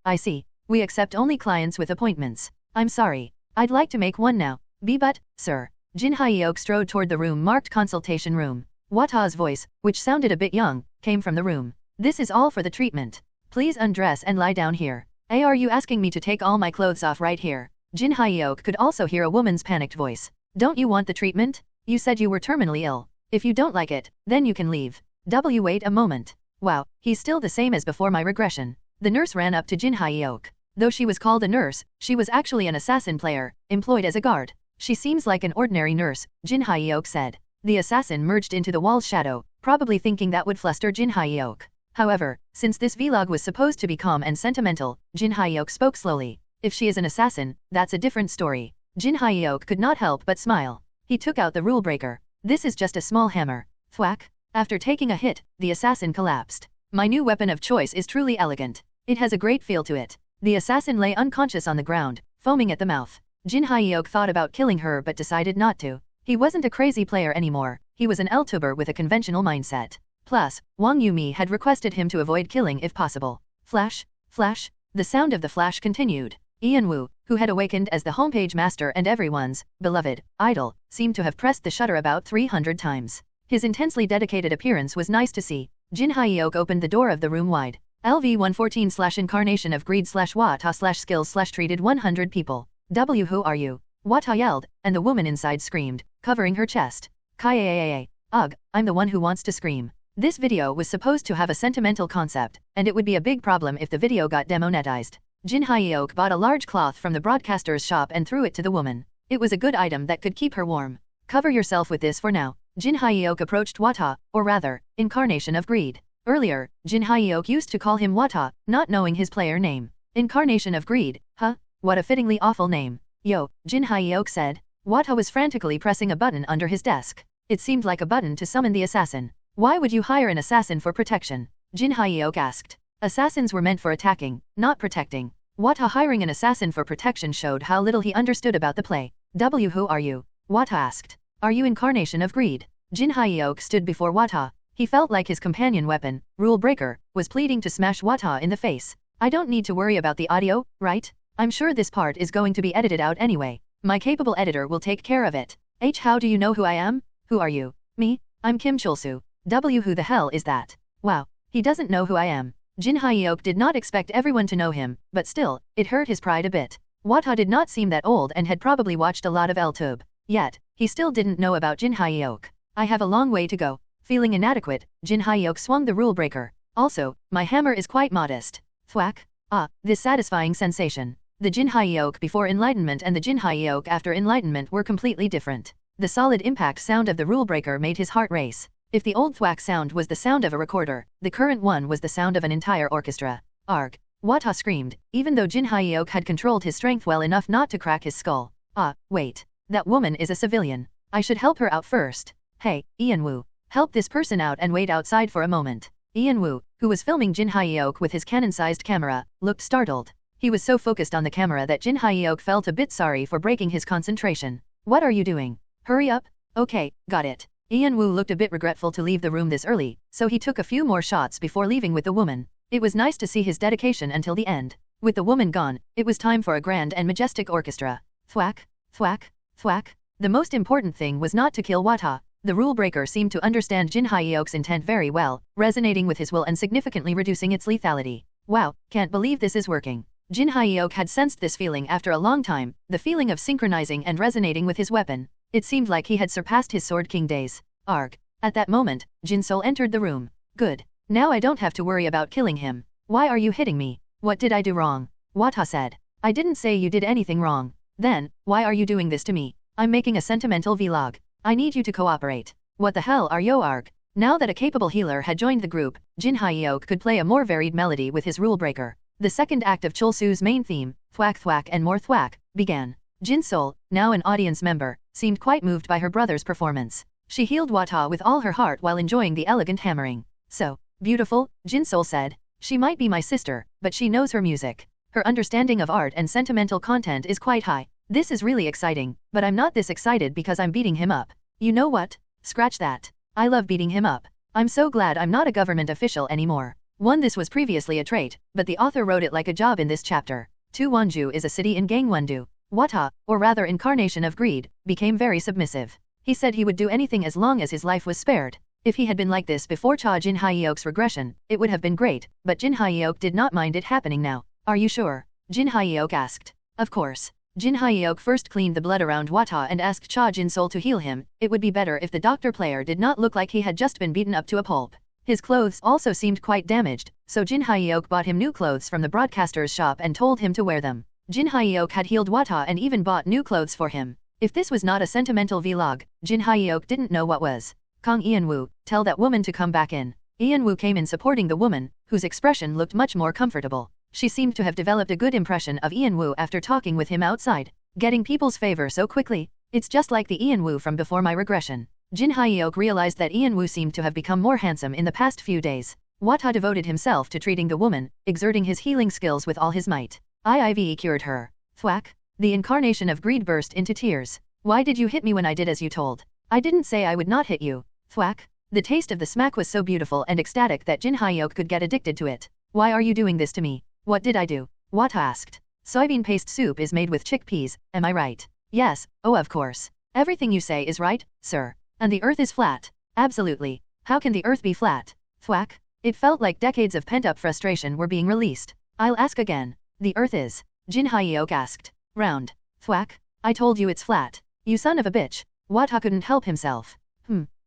I see. We accept only clients with appointments. I'm sorry. I'd like to make one now. But, sir. Jin Hyuk strode toward the room marked consultation room. Wata's voice, which sounded a bit young, came from the room. This is all for the treatment. Please undress and lie down here. Are you asking me to take all my clothes off right here? Jin Hyuk could also hear a woman's panicked voice. Don't you want the treatment? You said you were terminally ill. If you don't like it, then you can leave. Wait a moment. Wow, he's still the same as before my regression. The nurse ran up to Jin Hyuk. Though she was called a nurse, she was actually an assassin player, employed as a guard. She seems like an ordinary nurse, Jin Hyuk said. The assassin merged into the wall's shadow, probably thinking that would fluster Jin Hyuk. However, since this vlog was supposed to be calm and sentimental, Jin Hyuk spoke slowly. If she is an assassin, that's a different story. Jin Hyuk could not help but smile. He took out the rule breaker. This is just a small hammer. Thwack. After taking a hit, the assassin collapsed. My new weapon of choice is truly elegant. It has a great feel to it. The assassin lay unconscious on the ground, foaming at the mouth. Jin Hyuk thought about killing her but decided not to. He wasn't a crazy player anymore. He was an L-tuber with a conventional mindset. Plus, Wang Yumi had requested him to avoid killing if possible. Flash, flash. The sound of the flash continued. Ian Wu, who had awakened as the homepage master and everyone's beloved idol, seemed to have pressed the shutter about 300 times. His intensely dedicated appearance was nice to see. Jin Hyuk opened the door of the room wide. LV-114/incarnation of greed/Wata/skills/treated 100 people. Who are you? Wata yelled, and the woman inside screamed, covering her chest. Kaiaaa. Ugh, I'm the one who wants to scream. This video was supposed to have a sentimental concept, and it would be a big problem if the video got demonetized. Jin Hyuk bought a large cloth from the broadcaster's shop and threw it to the woman. It was a good item that could keep her warm. Cover yourself with this for now. Jin Hyuk approached Wata, or rather, incarnation of greed. Earlier, Jin Hyuk used to call him Wata, not knowing his player name. Incarnation of greed, huh? What a fittingly awful name. Yo, Jin Hyuk said. Wata was frantically pressing a button under his desk. It seemed like a button to summon the assassin. Why would you hire an assassin for protection? Jin Hyuk asked. Assassins were meant for attacking, not protecting. Wata hiring an assassin for protection showed how little he understood about the play. Who are you? Wata asked. Are you incarnation of greed? Jin Hyuk stood before Wata. He felt like his companion weapon, Rule Breaker, was pleading to smash Wata in the face. I don't need to worry about the audio, right? I'm sure this part is going to be edited out anyway. My capable editor will take care of it. How do you know who I am? Who are you? Me? I'm Kim Chulsu. Who the hell is that? Wow, he doesn't know who I am. Jin Hyuk did not expect everyone to know him, but still, it hurt his pride a bit. Wata did not seem that old and had probably watched a lot of L-tube. Yet, he still didn't know about Jin Hyuk. I have a long way to go. Feeling inadequate, Jin Hyuk swung the rule breaker. Also, my hammer is quite modest. Thwack. Ah, this satisfying sensation. The Jin Hyuk before enlightenment and the Jin Hyuk after enlightenment were completely different. The solid impact sound of the rule breaker made his heart race. If the old thwack sound was the sound of a recorder, the current one was the sound of an entire orchestra. Arg. Wata screamed, even though Jin Hyuk had controlled his strength well enough not to crack his skull. Ah, wait. That woman is a civilian. I should help her out first. Hey, Ian Wu. Help this person out and wait outside for a moment. Ian Wu, who was filming Jin Hyuk with his Canon-sized camera, looked startled. He was so focused on the camera that Jin Hyuk felt a bit sorry for breaking his concentration. What are you doing? Hurry up. Okay, got it. Ian Wu looked a bit regretful to leave the room this early, so he took a few more shots before leaving with the woman. It was nice to see his dedication until the end. With the woman gone, it was time for a grand and majestic orchestra. Thwack, thwack, thwack. The most important thing was not to kill Wata. The rule breaker seemed to understand Jin Hyuk's intent very well, resonating with his will and significantly reducing its lethality. Wow, can't believe this is working. Jin Hyuk had sensed this feeling after a long time, the feeling of synchronizing and resonating with his weapon. It seemed like he had surpassed his Sword King days. Arg. At that moment, Jin Sol entered the room. Good. Now I don't have to worry about killing him. Why are you hitting me? What did I do wrong? Wata said. I didn't say you did anything wrong. Then, why are you doing this to me? I'm making a sentimental vlog. I need you to cooperate. What the hell are you, Arg? Now that a capable healer had joined the group, Jin Hyuk could play a more varied melody with his rule breaker. The second act of Chulsu's main theme, Thwack Thwack and More Thwack, began. Jin-sol, now an audience member, seemed quite moved by her brother's performance. She healed Wata with all her heart while enjoying the elegant hammering. So beautiful, Jin-sol said. She might be my sister, but she knows her music. Her understanding of art and sentimental content is quite high. This is really exciting, but I'm not this excited because I'm beating him up. You know what? Scratch that. I love beating him up. I'm so glad I'm not a government official anymore. This was previously a trait, but the author wrote it like a job in this chapter. Wonju is a city in Gangwon-do. Wata, or rather incarnation of greed, became very submissive. He said he would do anything as long as his life was spared. If he had been like this before Cha Jin Hyeok's regression, it would have been great, but Jin Hyeok did not mind it happening now. Are you sure? Jin Hyeok asked. Of course. Jin Hyeok first cleaned the blood around Wata and asked Cha Jin-sol to heal him. It would be better if the doctor player did not look like he had just been beaten up to a pulp. His clothes also seemed quite damaged, so Jin Hyeok bought him new clothes from the broadcaster's shop and told him to wear them. Jin Hyeok had healed Wata and even bought new clothes for him. If this was not a sentimental vlog, Jin Hyeok didn't know what was. Kang Ian-woo, tell that woman to come back in. Ian-woo came in supporting the woman, whose expression looked much more comfortable. She seemed to have developed a good impression of Ian-woo after talking with him outside. Getting people's favor so quickly? It's just like the Ian-woo from before my regression. Jin Hyeok realized that Ian-woo seemed to have become more handsome in the past few days. Wata devoted himself to treating the woman, exerting his healing skills with all his might. IV cured her. Thwack. The incarnation of greed burst into tears. Why did you hit me when I did as you told? I didn't say I would not hit you. Thwack. The taste of the smack was so beautiful and ecstatic that Jin Hyeok could get addicted to it. Why are you doing this to me? What did I do? Wata asked. Soybean paste soup is made with chickpeas, am I right? Yes, oh of course. Everything you say is right, sir. And the earth is flat. Absolutely. How can the earth be flat? Thwack. It felt like decades of pent-up frustration were being released. I'll ask again. The earth is? Jin Hyeok asked. Round. Thwack. I told you it's flat. You son of a bitch. Wata couldn't help himself.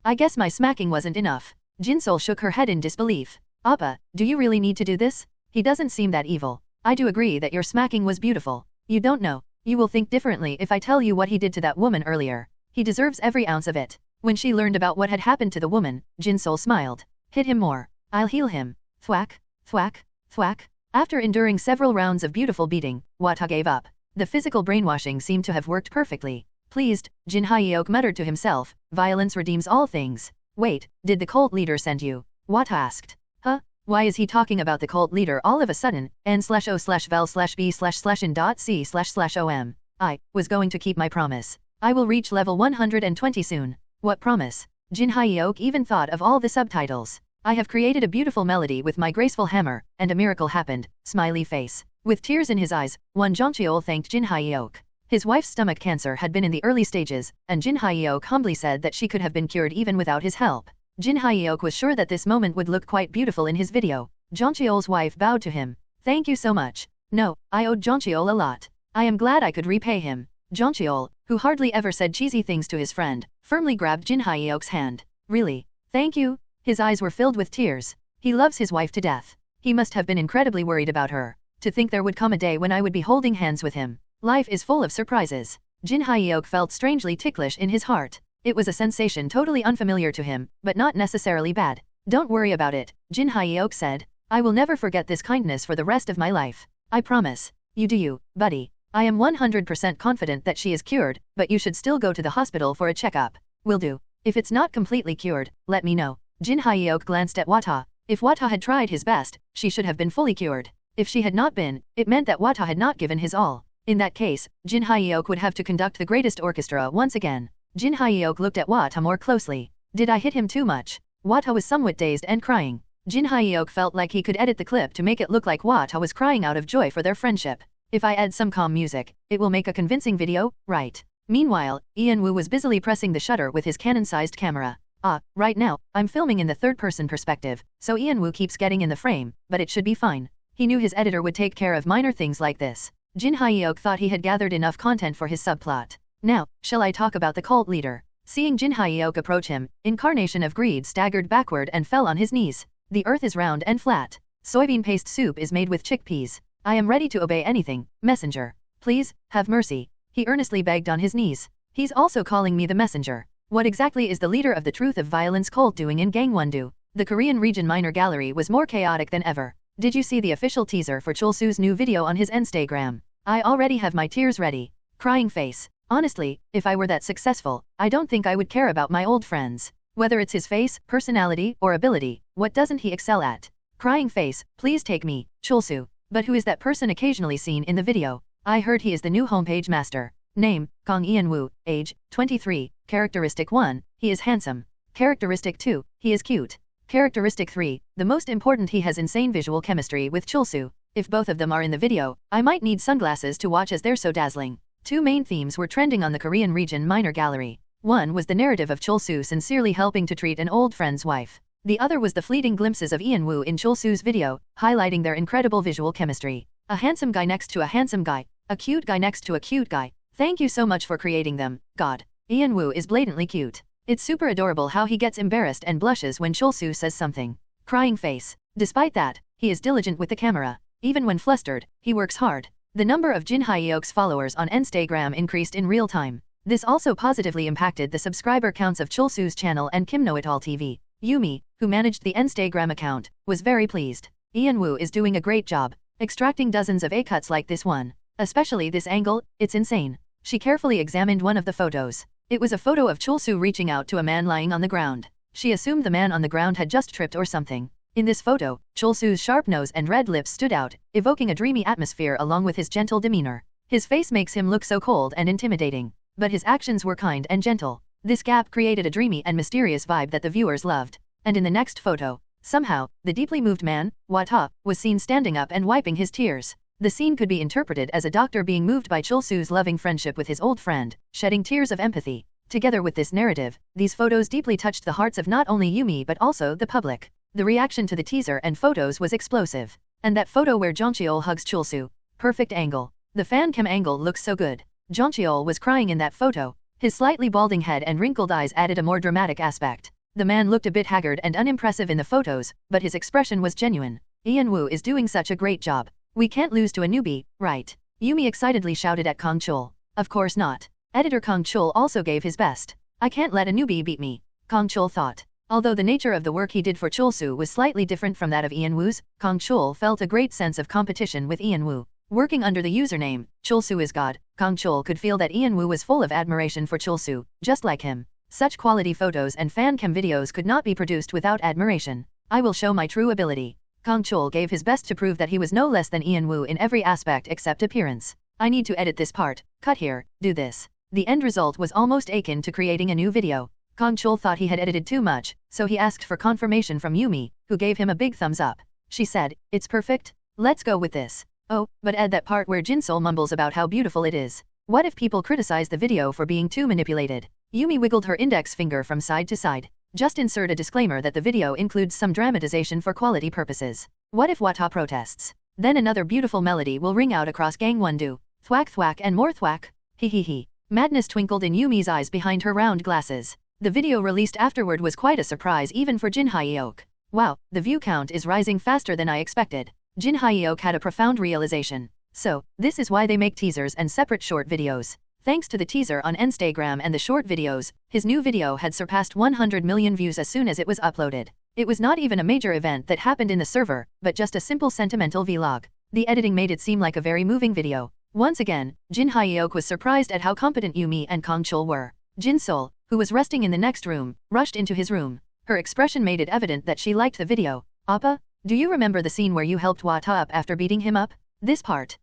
I guess my smacking wasn't enough. Jin-sol shook her head in disbelief. Appa, do you really need to do this? He doesn't seem that evil. I do agree that your smacking was beautiful. You don't know. You will think differently if I tell you what he did to that woman earlier. He deserves every ounce of it. When she learned about what had happened to the woman, Jin-sol smiled. Hit him more. I'll heal him. Thwack, thwack, thwack. After enduring several rounds of beautiful beating, Wata gave up. The physical brainwashing seemed to have worked perfectly. Pleased, Jin Hyeok muttered to himself, violence redeems all things. Wait, did the cult leader send you? Wata asked. Huh? Why is he talking about the cult leader all of a sudden? n/o/vel/b/c/c/om. I was going to keep my promise. I will reach level 120 soon. What promise? Jin Hyeok even thought of all the subtitles. I have created a beautiful melody with my graceful hammer, and a miracle happened. Smiley face. With tears in his eyes, Won Jongcheol thanked Jin Hyeok. His wife's stomach cancer had been in the early stages, and Jin Hyeok humbly said that she could have been cured even without his help. Jin Hyeok was sure that this moment would look quite beautiful in his video. Jongcheol's wife bowed to him. Thank you so much. No, I owed Jongcheol a lot. I am glad I could repay him. Jongcheol, who hardly ever said cheesy things to his friend, firmly grabbed Jin Hyeok's hand. Really? Thank you? His eyes were filled with tears. He loves his wife to death. He must have been incredibly worried about her. To think there would come a day when I would be holding hands with him. Life is full of surprises. Jin Hyeok felt strangely ticklish in his heart. It was a sensation totally unfamiliar to him, but not necessarily bad. Don't worry about it, Jin Hyeok said. I will never forget this kindness for the rest of my life. I promise. You do you, buddy. I am 100% confident that she is cured, but you should still go to the hospital for a checkup. Will do. If it's not completely cured, let me know. Jin Hyeok glanced at Wata. If Wata had tried his best, she should have been fully cured. If she had not been, it meant that Wata had not given his all. In that case, Jin Hyeok would have to conduct the greatest orchestra once again. Jin Hyeok looked at Wata more closely. Did I hit him too much? Wata was somewhat dazed and crying. Jin Hyeok felt like he could edit the clip to make it look like Wata was crying out of joy for their friendship. If I add some calm music, it will make a convincing video, right? Meanwhile, Ian-woo was busily pressing the shutter with his Canon-sized camera. Right now, I'm filming in the third-person perspective, so Ian-woo keeps getting in the frame, but it should be fine. He knew his editor would take care of minor things like this. Jin Hyeok thought he had gathered enough content for his subplot. Now, shall I talk about the cult leader? Seeing Jin Hyeok approach him, Incarnation of Greed staggered backward and fell on his knees. The earth is round and flat. Soybean paste soup is made with chickpeas. I am ready to obey anything, messenger. Please, have mercy. He earnestly begged on his knees. He's also calling me the messenger. What exactly is the leader of the Truth of Violence cult doing in Gangwon-do? The Korean region minor gallery was more chaotic than ever. Did you see the official teaser for Chulsu's new video on his Instagram? I already have my tears ready. Crying face. Honestly, if I were that successful, I don't think I would care about my old friends. Whether it's his face, personality, or ability, what doesn't he excel at? Crying face, please take me, Chulsu. But who is that person occasionally seen in the video? I heard he is the new homepage master. Name, Kong Ian Woo, age, 23, characteristic 1, he is handsome. Characteristic 2, he is cute. Characteristic 3, the most important, he has insane visual chemistry with Chulsu. If both of them are in the video, I might need sunglasses to watch as they're so dazzling. Two main themes were trending on the Korean region minor gallery. One was the narrative of Chulsu sincerely helping to treat an old friend's wife. The other was the fleeting glimpses of Ian Woo in Chulsu's video, highlighting their incredible visual chemistry. A handsome guy next to a handsome guy. A cute guy next to a cute guy. Thank you so much for creating them, God. Ian Woo is blatantly cute. It's super adorable how he gets embarrassed and blushes when Chulsu says something. Crying face. Despite that, he is diligent with the camera. Even when flustered, he works hard. The number of Jin Hyeok's followers on Instagram increased in real time. This also positively impacted the subscriber counts of Chulsu's channel and Kim Know It All TV. Yumi, who managed the Instagram account, was very pleased. Ian Woo is doing a great job, extracting dozens of A-cuts like this one. Especially this angle, it's insane. She carefully examined one of the photos. It was a photo of Chulsu reaching out to a man lying on the ground. She assumed the man on the ground had just tripped or something. In this photo, Chulsu's sharp nose and red lips stood out, evoking a dreamy atmosphere along with his gentle demeanor. His face makes him look so cold and intimidating, but his actions were kind and gentle. This gap created a dreamy and mysterious vibe that the viewers loved. And in the next photo, somehow, the deeply moved man, Wata, was seen standing up and wiping his tears. The scene could be interpreted as a doctor being moved by Chulsu's loving friendship with his old friend, shedding tears of empathy. Together with this narrative, these photos deeply touched the hearts of not only Yumi but also the public. The reaction to the teaser and photos was explosive. And that photo where Jeongcheol hugs Chulsu. Perfect angle. The fan cam angle looks so good. Jeongcheol was crying in that photo. His slightly balding head and wrinkled eyes added a more dramatic aspect. The man looked a bit haggard and unimpressive in the photos, but his expression was genuine. Ian Woo is doing such a great job. We can't lose to a newbie, right? Yumi excitedly shouted at Kong Chul. Of course not. Editor Kong Chul also gave his best. I can't let a newbie beat me, Kong Chul thought. Although the nature of the work he did for Chulsu was slightly different from that of Ian Woo's, Kong Chul felt a great sense of competition with Ian Woo. Working under the username, Chulsu is God, Kong Chul could feel that Ian Woo was full of admiration for Chulsu, just like him. Such quality photos and fan cam videos could not be produced without admiration. I will show my true ability. Kong Chul gave his best to prove that he was no less than Ian Woo in every aspect except appearance. I need to edit this part, cut here, do this. The end result was almost akin to creating a new video. Kong Chul thought he had edited too much, so he asked for confirmation from Yumi, who gave him a big thumbs up. She said, "It's perfect. Let's go with this." Oh, but add that part where Jinsol mumbles about how beautiful it is. What if people criticize the video for being too manipulated? Yumi wiggled her index finger from side to side. Just insert a disclaimer that the video includes some dramatization for quality purposes. What if Wata protests? Then another beautiful melody will ring out across Gangwon-do. Thwack thwack and more thwack. He. Madness twinkled in Yumi's eyes behind her round glasses. The video released afterward was quite a surprise even for Jin Hyeok. Wow, the view count is rising faster than I expected. Jin Hyeok had a profound realization. So, this is why they make teasers and separate short videos. Thanks to the teaser on Instagram and the short videos, his new video had surpassed 100 million views as soon as it was uploaded. It was not even a major event that happened in the server, but just a simple sentimental vlog. The editing made it seem like a very moving video. Once again, Jin Hyeok was surprised at how competent Yumi and Kong Chul were. Jin Sol, who was resting in the next room, rushed into his room. Her expression made it evident that she liked the video. Appa, do you remember the scene where you helped Wata up after beating him up? This part?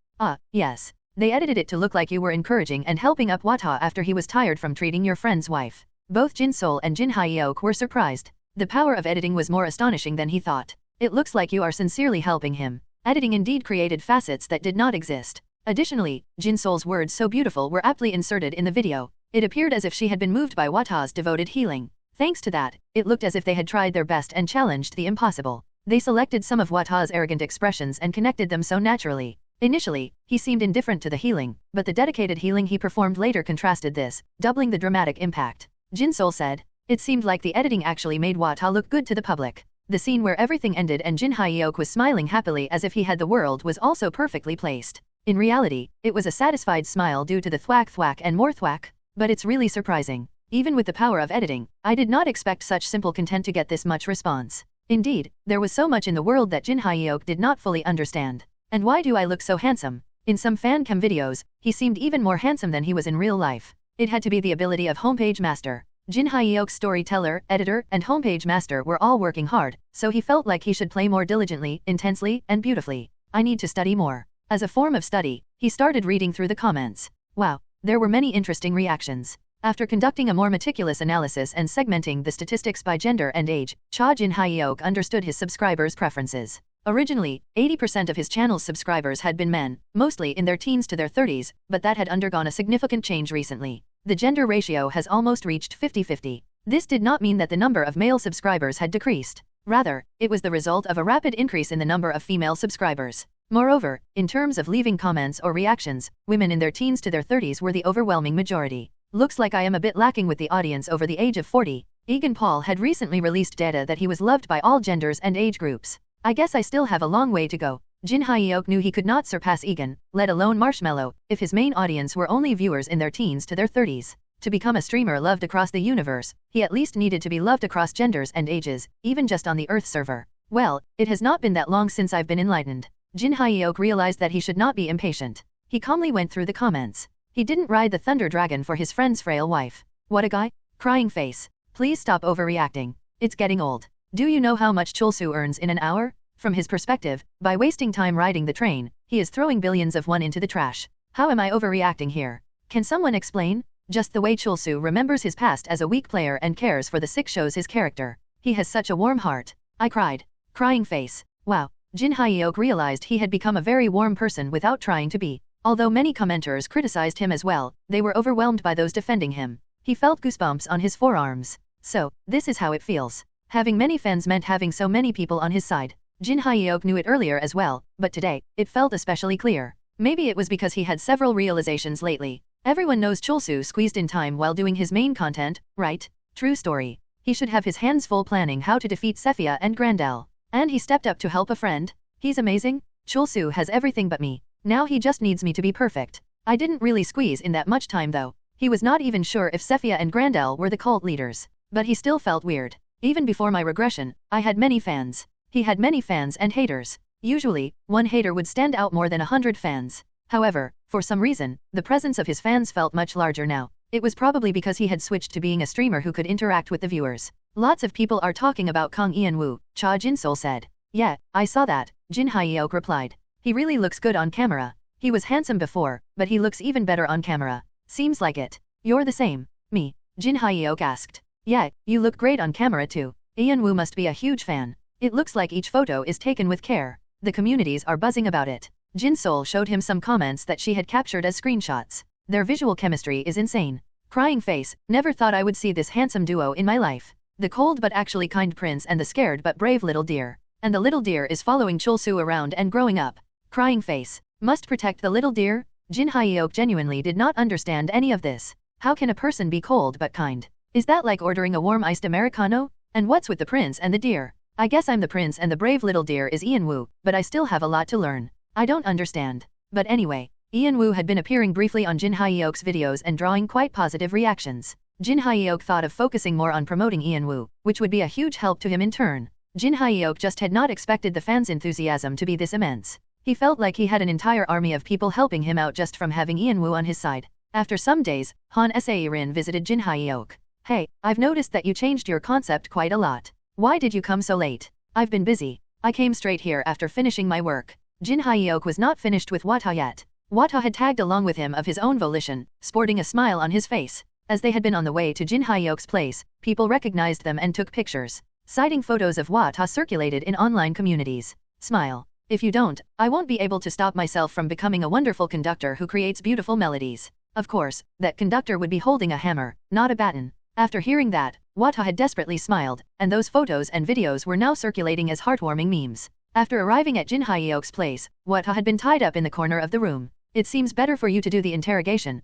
Yes. They edited it to look like you were encouraging and helping up Wata after he was tired from treating your friend's wife. Both Jin Sol and Jin Hyeok were surprised. The power of editing was more astonishing than he thought. It looks like you are sincerely helping him. Editing indeed created facets that did not exist. Additionally, Jin Sol's words so beautiful were aptly inserted in the video. It appeared as if she had been moved by Wata's devoted healing. Thanks to that, it looked as if they had tried their best and challenged the impossible. They selected some of Wata's arrogant expressions and connected them so naturally. Initially, he seemed indifferent to the healing, but the dedicated healing he performed later contrasted this, doubling the dramatic impact. Jin Sol said, "It seemed like the editing actually made Wata look good to the public." The scene where everything ended and Jin Hyeok was smiling happily as if he had the world was also perfectly placed. In reality, it was a satisfied smile due to the thwack thwack and more thwack. But it's really surprising. Even with the power of editing, I did not expect such simple content to get this much response. Indeed, there was so much in the world that Jin Hyeok did not fully understand. And why do I look so handsome? In some fan cam videos, he seemed even more handsome than he was in real life. It had to be the ability of Homepage Master. Jin Hyeok's storyteller, editor, and homepage master were all working hard, so he felt like he should play more diligently, intensely, and beautifully. I need to study more. As a form of study, he started reading through the comments. Wow, there were many interesting reactions. After conducting a more meticulous analysis and segmenting the statistics by gender and age, Jin Hyeok understood his subscribers' preferences. Originally, 80% of his channel's subscribers had been men, mostly in their teens to their 30s, but that had undergone a significant change recently. The gender ratio has almost reached 50-50. This did not mean that the number of male subscribers had decreased. Rather, it was the result of a rapid increase in the number of female subscribers. Moreover, in terms of leaving comments or reactions, women in their teens to their 30s were the overwhelming majority. Looks like I am a bit lacking with the audience over the age of 40. Egan Paul had recently released data that he was loved by all genders and age groups. I guess I still have a long way to go. Jin Hyeok knew he could not surpass Egan, let alone Marshmello, if his main audience were only viewers in their teens to their 30s. To become a streamer loved across the universe, he at least needed to be loved across genders and ages, even just on the Earth server. Well, it has not been that long since I've been enlightened. Jin Hyeok realized that he should not be impatient. He calmly went through the comments. He didn't ride the Thunder Dragon for his friend's frail wife. What a guy? Crying face. Please stop overreacting. It's getting old. Do you know how much Chulsu earns in an hour? From his perspective, by wasting time riding the train, he is throwing billions of won into the trash. How am I overreacting here? Can someone explain? Just the way Chulsu remembers his past as a weak player and cares for the sick shows his character. He has such a warm heart. I cried. Crying face. Wow. Jin Hyeok realized he had become a very warm person without trying to be. Although many commenters criticized him as well, they were overwhelmed by those defending him. He felt goosebumps on his forearms. So, this is how it feels. Having many fans meant having so many people on his side. Jin Hyeok knew it earlier as well, but today, it felt especially clear. Maybe it was because he had several realizations lately. Everyone knows Chulsu squeezed in time while doing his main content, right? True story. He should have his hands full planning how to defeat Sephia and Grandel. And he stepped up to help a friend. He's amazing. Chulsu has everything but me. Now he just needs me to be perfect. I didn't really squeeze in that much time though. He was not even sure if Sephia and Grandel were the cult leaders. But he still felt weird. Even before my regression, I had many fans. He had many fans and haters. Usually, one hater would stand out more than 100 fans. However, for some reason, the presence of his fans felt much larger now. It was probably because he had switched to being a streamer who could interact with the viewers. Lots of people are talking about Kang Ian-woo, Cha Jin-sol said. Yeah, I saw that, Jin Hyeok replied. He really looks good on camera. He was handsome before, but he looks even better on camera. Seems like it. You're the same. Me? Jin Hyeok asked. Yeah, you look great on camera too. Ian-woo must be a huge fan. It looks like each photo is taken with care. The communities are buzzing about it. Jin-sol showed him some comments that she had captured as screenshots. Their visual chemistry is insane. Crying face, never thought I would see this handsome duo in my life. The cold but actually kind prince and the scared but brave little deer. And the little deer is following Chulsu around and growing up. Crying face, must protect the little deer? Jin Hyeok genuinely did not understand any of this. How can a person be cold but kind? Is that like ordering a warm iced Americano? And what's with the prince and the deer? I guess I'm the prince and the brave little deer is Ian-woo, but I still have a lot to learn. I don't understand. But anyway, Ian-woo had been appearing briefly on Jin Hyeok's videos and drawing quite positive reactions. Jin Hyeok thought of focusing more on promoting Ian-woo, which would be a huge help to him in turn. Jin Hyeok just had not expected the fans' enthusiasm to be this immense. He felt like he had an entire army of people helping him out just from having Ian-woo on his side. After some days, Han Sae-rin visited Jin Hyeok. Hey, I've noticed that you changed your concept quite a lot. Why did you come so late? I've been busy. I came straight here after finishing my work. Jin Hyeok was not finished with Wata yet. Wata had tagged along with him of his own volition, sporting a smile on his face. As they had been on the way to Jin Hyeok's place, people recognized them and took pictures. Citing photos of Wata circulated in online communities. Smile. If you don't, I won't be able to stop myself from becoming a wonderful conductor who creates beautiful melodies. Of course, that conductor would be holding a hammer, not a baton. After hearing that, Wata had desperately smiled, and those photos and videos were now circulating as heartwarming memes. After arriving at Jin Hyeok's place, Wata had been tied up in the corner of the room. It seems better for you to do the interrogation,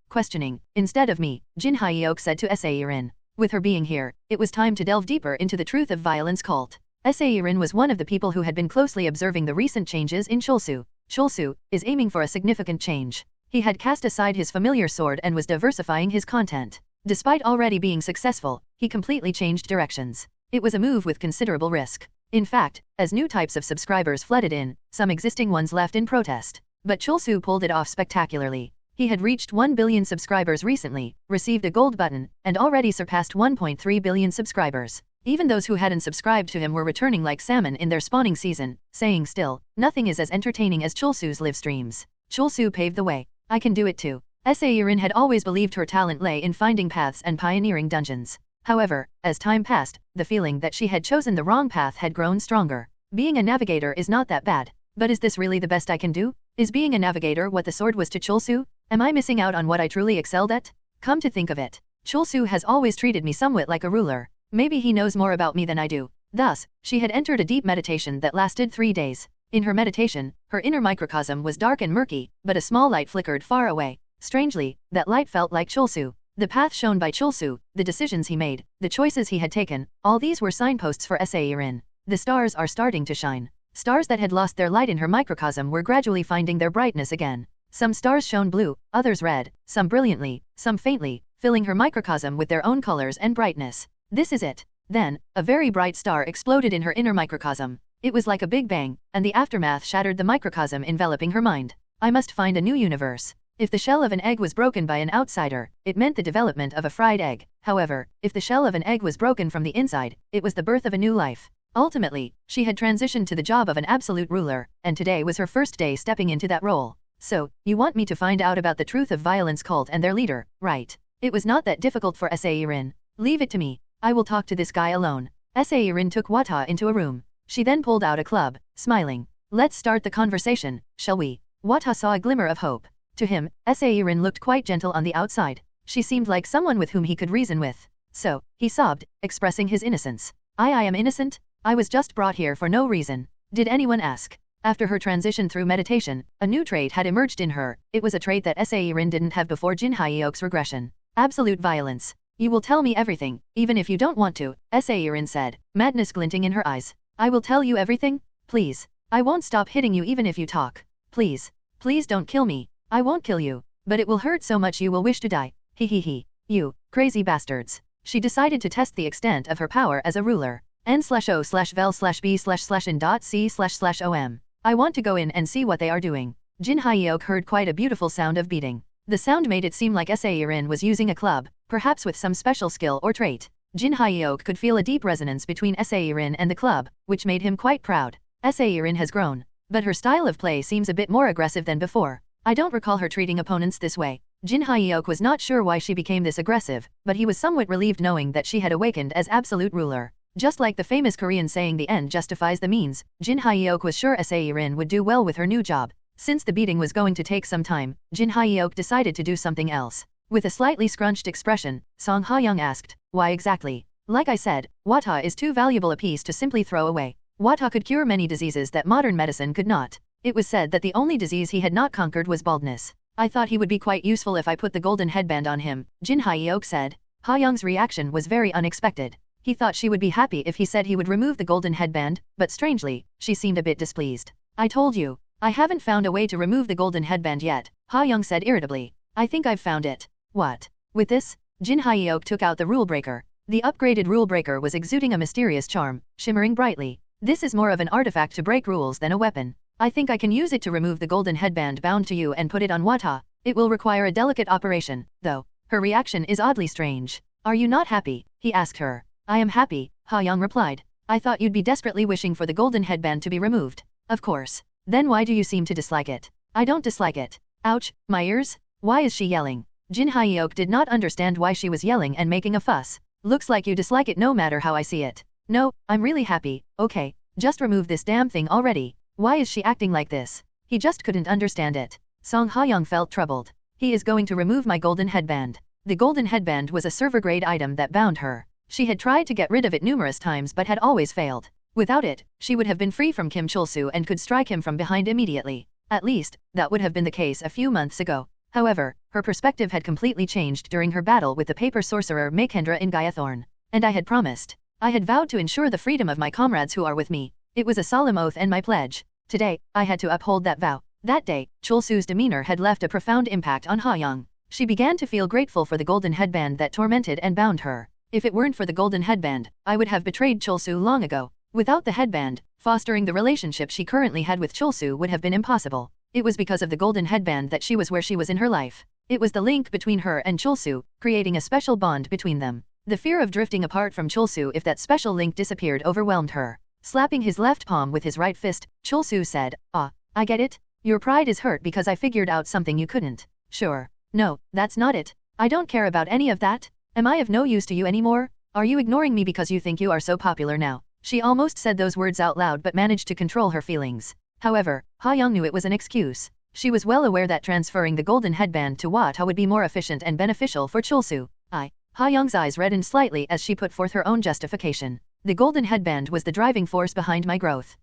questioning, instead of me, Jin Hyeok said to Sae-rin. With her being here, it was time to delve deeper into the truth of violence cult. Sae-rin was one of the people who had been closely observing the recent changes in Chulsu. Chulsu is aiming for a significant change. He had cast aside his familiar sword and was diversifying his content. Despite already being successful, he completely changed directions. It was a move with considerable risk. In fact, as new types of subscribers flooded in, some existing ones left in protest. But Chulsu pulled it off spectacularly. He had reached 1 billion subscribers recently, received a gold button, and already surpassed 1.3 billion subscribers. Even those who hadn't subscribed to him were returning like salmon in their spawning season, saying still, nothing is as entertaining as Chulsu's live streams. Chulsu paved the way. I can do it too. Sairin had always believed her talent lay in finding paths and pioneering dungeons. However, as time passed, the feeling that she had chosen the wrong path had grown stronger. Being a navigator is not that bad. But is this really the best I can do? Is being a navigator what the sword was to Chulsu? Am I missing out on what I truly excelled at? Come to think of it, Chulsu has always treated me somewhat like a ruler. Maybe he knows more about me than I do. Thus, she had entered a deep meditation that lasted 3 days. In her meditation, her inner microcosm was dark and murky, but a small light flickered far away. Strangely, that light felt like Chulsu. The path shown by Chulsu, the decisions he made, the choices he had taken, all these were signposts for Sairin. The stars are starting to shine. Stars that had lost their light in her microcosm were gradually finding their brightness again. Some stars shone blue, others red, some brilliantly, some faintly, filling her microcosm with their own colors and brightness. This is it. Then, a very bright star exploded in her inner microcosm. It was like a big bang, and the aftermath shattered the microcosm enveloping her mind. I must find a new universe. If the shell of an egg was broken by an outsider, it meant the development of a fried egg. However, if the shell of an egg was broken from the inside, it was the birth of a new life. Ultimately, she had transitioned to the job of an absolute ruler, and today was her first day stepping into that role. So, you want me to find out about the truth of violence cult and their leader, right? It was not that difficult for Sairin. Leave it to me. I will talk to this guy alone. Sairin took Wata into a room. She then pulled out a club, smiling. Let's start the conversation, shall we? Wata saw a glimmer of hope. To him, Sairin looked quite gentle on the outside. She seemed like someone with whom he could reason with. So, he sobbed, expressing his innocence. I am innocent? I was just brought here for no reason. Did anyone ask? After her transition through meditation, a new trait had emerged in her. It was a trait that Sairin didn't have before Jinhyeok's regression. Absolute violence. You will tell me everything, even if you don't want to, Sairin said, madness glinting in her eyes. I will tell you everything? Please. I won't stop hitting you even if you talk. Please. Please don't kill me. I won't kill you. But it will hurt so much you will wish to die. He. You, crazy bastards. She decided to test the extent of her power as a ruler. n/o/vel/b/in.c//om. I want to go in and see what they are doing. Jinhyeok heard quite a beautiful sound of beating. The sound made it seem like Sairin was using a club, perhaps with some special skill or trait. Jinhyeok could feel a deep resonance between Sairin and the club, which made him quite proud. Sairin has grown, but her style of play seems a bit more aggressive than before. I don't recall her treating opponents this way. Jinhyeok was not sure why she became this aggressive, but he was somewhat relieved knowing that she had awakened as absolute ruler. Just like the famous Korean saying the end justifies the means, Jinhyeok was sure Sairin would do well with her new job. Since the beating was going to take some time, Jinhyeok decided to do something else. With a slightly scrunched expression, Song Ha-young asked, why exactly? Like I said, Wata is too valuable a piece to simply throw away. Wata could cure many diseases that modern medicine could not. It was said that the only disease he had not conquered was baldness. I thought he would be quite useful if I put the golden headband on him, Jinhyeok said. Ha-young's reaction was very unexpected. He thought she would be happy if he said he would remove the golden headband, but strangely, she seemed a bit displeased. I told you. I haven't found a way to remove the golden headband yet, Ha-young said irritably. I think I've found it. What? With this, Jinhyeok took out the rule breaker. The upgraded rule breaker was exuding a mysterious charm, shimmering brightly. This is more of an artifact to break rules than a weapon. I think I can use it to remove the golden headband bound to you and put it on Wata. It will require a delicate operation, though. Her reaction is oddly strange. Are you not happy? He asked her. I am happy, Ha-young replied. I thought you'd be desperately wishing for the golden headband to be removed. Of course. Then why do you seem to dislike it? I don't dislike it. Ouch, my ears? Why is she yelling? Jinhyeok did not understand why she was yelling and making a fuss. Looks like you dislike it no matter how I see it. No, I'm really happy. Okay, just remove this damn thing already. Why is she acting like this? He just couldn't understand it. Song Ha-young felt troubled. He is going to remove my golden headband. The golden headband was a server-grade item that bound her. She had tried to get rid of it numerous times but had always failed. Without it, she would have been free from Kim Chulsu and could strike him from behind immediately. At least, that would have been the case a few months ago. However, her perspective had completely changed during her battle with the paper sorcerer Makendra in Gayathorn. And I had promised. I had vowed to ensure the freedom of my comrades who are with me. It was a solemn oath and my pledge. Today, I had to uphold that vow. That day, Chulsu's demeanor had left a profound impact on Ha-young. She began to feel grateful for the golden headband that tormented and bound her. If it weren't for the golden headband, I would have betrayed Chulsu long ago. Without the headband, fostering the relationship she currently had with Chulsu would have been impossible. It was because of the golden headband that she was where she was in her life. It was the link between her and Chulsu, creating a special bond between them. The fear of drifting apart from Chulsu if that special link disappeared overwhelmed her. Slapping his left palm with his right fist, Chulsu said, "Ah, I get it. Your pride is hurt because I figured out something you couldn't." "Sure. No, that's not it. I don't care about any of that. Am I of no use to you anymore? Are you ignoring me because you think you are so popular now?" She almost said those words out loud but managed to control her feelings. However, Ha Young knew it was an excuse. She was well aware that transferring the golden headband to Wata would be more efficient and beneficial for Chulsu. Ha Young's eyes reddened slightly as she put forth her own justification. "The golden headband was the driving force behind my growth.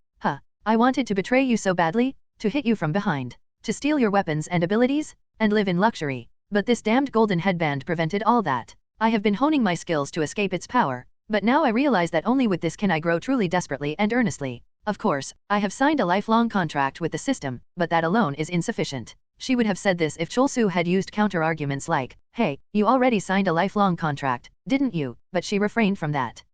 I wanted to betray you so badly, to hit you from behind, to steal your weapons and abilities, and live in luxury. But this damned golden headband prevented all that. I have been honing my skills to escape its power, but now I realize that only with this can I grow truly desperately and earnestly. Of course, I have signed a lifelong contract with the system, but that alone is insufficient." She would have said this if Chulsu had used counter-arguments like, "Hey, you already signed a lifelong contract, didn't you?" But she refrained from that.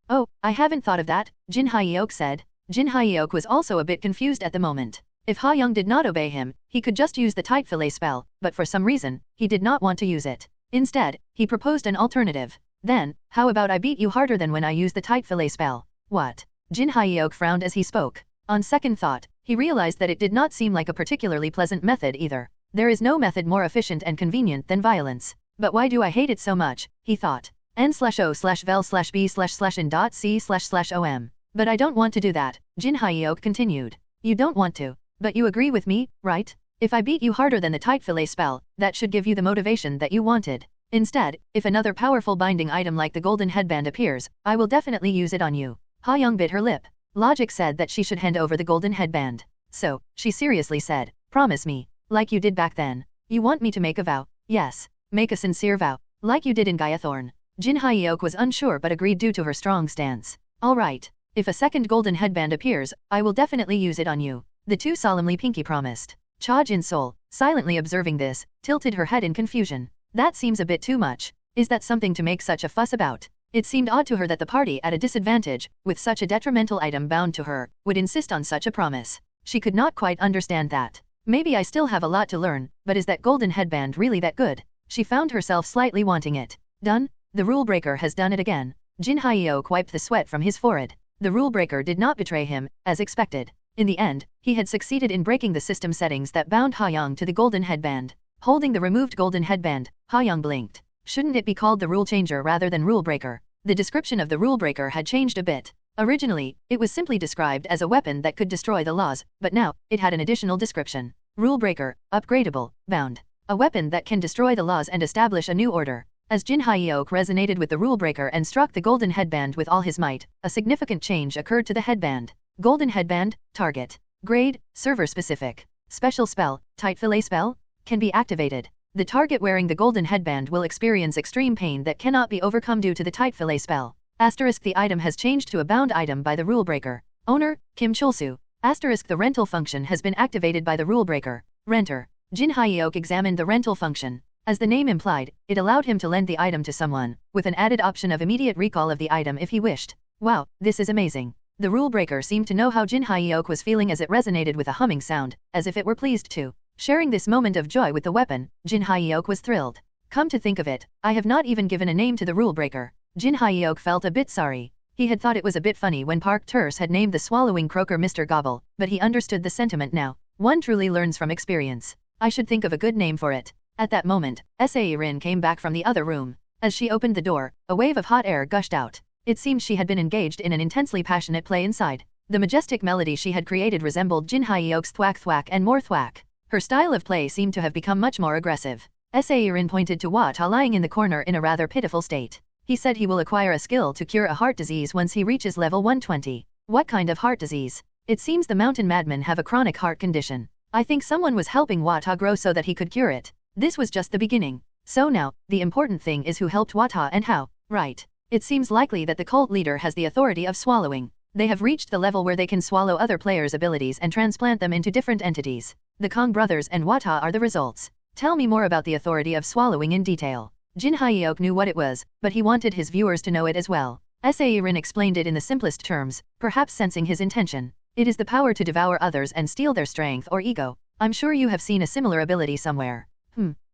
Oh, I haven't thought of that," Jin Hyeok said. Jin Hyeok was also a bit confused at the moment. If Ha Young did not obey him, he could just use the tight fillet spell, but for some reason, he did not want to use it. Instead, he proposed an alternative. "Then, how about I beat you harder than when I use the tight fillet spell?" "What?" Jin Hyeok frowned as he spoke. On second thought, he realized that it did not seem like a particularly pleasant method either. There is no method more efficient and convenient than violence. But why do I hate it so much, he thought. n/o/vel/b/in.c//om. But I don't want to do that, Jin Hyeok continued. "You don't want to, but you agree with me, right? If I beat you harder than the tight fillet spell, that should give you the motivation that you wanted. Instead, if another powerful binding item like the golden headband appears, I will definitely use it on you." Ha Young bit her lip. Logic said that she should hand over the golden headband. "So," she seriously said, "promise me, like you did back then. You want me to make a vow?" "Yes, make a sincere vow, like you did in Gaiathorn." Jin Hyeok was unsure but agreed due to her strong stance. "All right. If a second golden headband appears, I will definitely use it on you." The two solemnly pinky promised. Cha Jin-sol, silently observing this, tilted her head in confusion. That seems a bit too much. Is that something to make such a fuss about? It seemed odd to her that the party at a disadvantage, with such a detrimental item bound to her, would insist on such a promise. She could not quite understand that. Maybe I still have a lot to learn, but is that golden headband really that good? She found herself slightly wanting it. Done? The rule breaker has done it again. Jin Hyeok wiped the sweat from his forehead. The rule breaker did not betray him, as expected. In the end, he had succeeded in breaking the system settings that bound Ha Young to the golden headband. Holding the removed golden headband, Ha Young blinked. Shouldn't it be called the rule changer rather than rule breaker? The description of the rule breaker had changed a bit. Originally, it was simply described as a weapon that could destroy the laws, but now, it had an additional description. Rule breaker, upgradable, bound. A weapon that can destroy the laws and establish a new order. As Jin Hyeok resonated with the rule breaker and struck the golden headband with all his might, a significant change occurred to the headband. Golden headband, target. Grade, server specific. Special spell, tight fillet spell, can be activated. The target wearing the golden headband will experience extreme pain that cannot be overcome due to the tight fillet spell. Asterisk the item has changed to a bound item by the rule breaker. Owner, Kim Chulsu. Asterisk the rental function has been activated by the rule breaker. Renter. Jin Hyeok examined the rental function. As the name implied, it allowed him to lend the item to someone, with an added option of immediate recall of the item if he wished. Wow, this is amazing. The rule breaker seemed to know how Jin Hyeok was feeling as it resonated with a humming sound, as if it were pleased to. Sharing this moment of joy with the weapon, Jin Hyeok was thrilled. Come to think of it, I have not even given a name to the rule breaker. Jin Hyeok felt a bit sorry. He had thought it was a bit funny when Park Terse had named the swallowing croaker Mr. Gobble, but he understood the sentiment now. One truly learns from experience. I should think of a good name for it. At that moment, Sae-rin came back from the other room. As she opened the door, a wave of hot air gushed out. It seemed she had been engaged in an intensely passionate play inside. The majestic melody she had created resembled Jin Hyeok's thwack thwack and more thwack. Her style of play seemed to have become much more aggressive. Sae-rin pointed to Wata lying in the corner in a rather pitiful state. He said he will acquire a skill to cure a heart disease once he reaches level 120. What kind of heart disease? It seems the mountain madmen have a chronic heart condition. I think someone was helping Wata grow so that he could cure it. This was just the beginning. So now, the important thing is who helped Wata and how, right? It seems likely that the cult leader has the authority of swallowing. They have reached the level where they can swallow other players' abilities and transplant them into different entities. The Kong brothers and Wata are the results. Tell me more about the authority of swallowing in detail. Jin Hyeok knew what it was, but he wanted his viewers to know it as well. Sae-rin explained it in the simplest terms, perhaps sensing his intention. It is the power to devour others and steal their strength or ego. I'm sure you have seen a similar ability somewhere.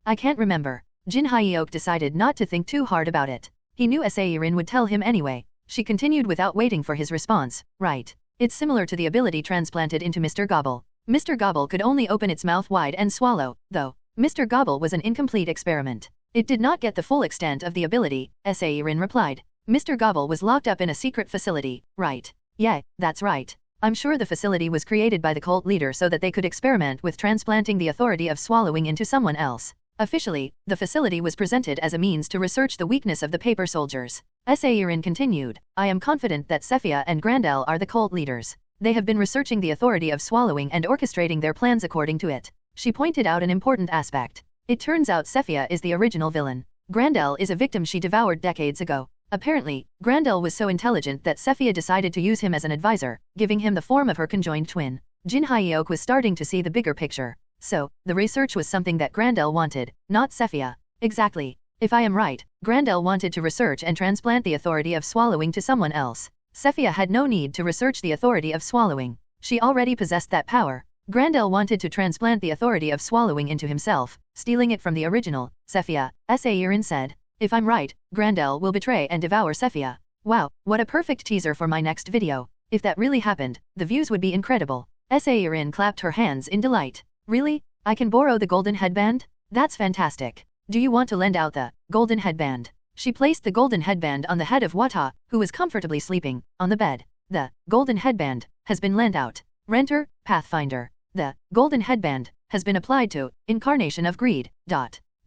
I can't remember. Jin Hyeok decided not to think too hard about it. He knew Seirin would tell him anyway. She continued without waiting for his response. Right. It's similar to the ability transplanted into Mr. Gobble. Mr. Gobble could only open its mouth wide and swallow, though. Mr. Gobble was an incomplete experiment. It did not get the full extent of the ability, Seirin replied. Mr. Gobble was locked up in a secret facility, right? Yeah, that's right. I'm sure the facility was created by the cult leader so that they could experiment with transplanting the authority of swallowing into someone else. Officially, the facility was presented as a means to research the weakness of the paper soldiers. Seirin continued, I am confident that Sephia and Grandel are the cult leaders. They have been researching the authority of swallowing and orchestrating their plans according to it. She pointed out an important aspect. It turns out Sephia is the original villain. Grandel is a victim she devoured decades ago. Apparently, Grandel was so intelligent that Sephia decided to use him as an advisor, giving him the form of her conjoined twin. Jin Hyeok was starting to see the bigger picture. So, the research was something that Grandel wanted, not Sephia. Exactly. If I am right, Grandel wanted to research and transplant the authority of swallowing to someone else. Sephia had no need to research the authority of swallowing. She already possessed that power. Grandel wanted to transplant the authority of swallowing into himself, stealing it from the original, Sephia, Seirin said. If I'm right, Grandel will betray and devour Sephia. Wow, what a perfect teaser for my next video. If that really happened, the views would be incredible. Seirin clapped her hands in delight. Really? I can borrow the golden headband? That's fantastic. Do you want to lend out the golden headband? She placed the golden headband on the head of Wata, who was comfortably sleeping on the bed. The golden headband has been lent out. Renter, Pathfinder. The golden headband has been applied to Incarnation of Greed.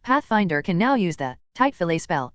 Pathfinder can now use the tight fillet spell.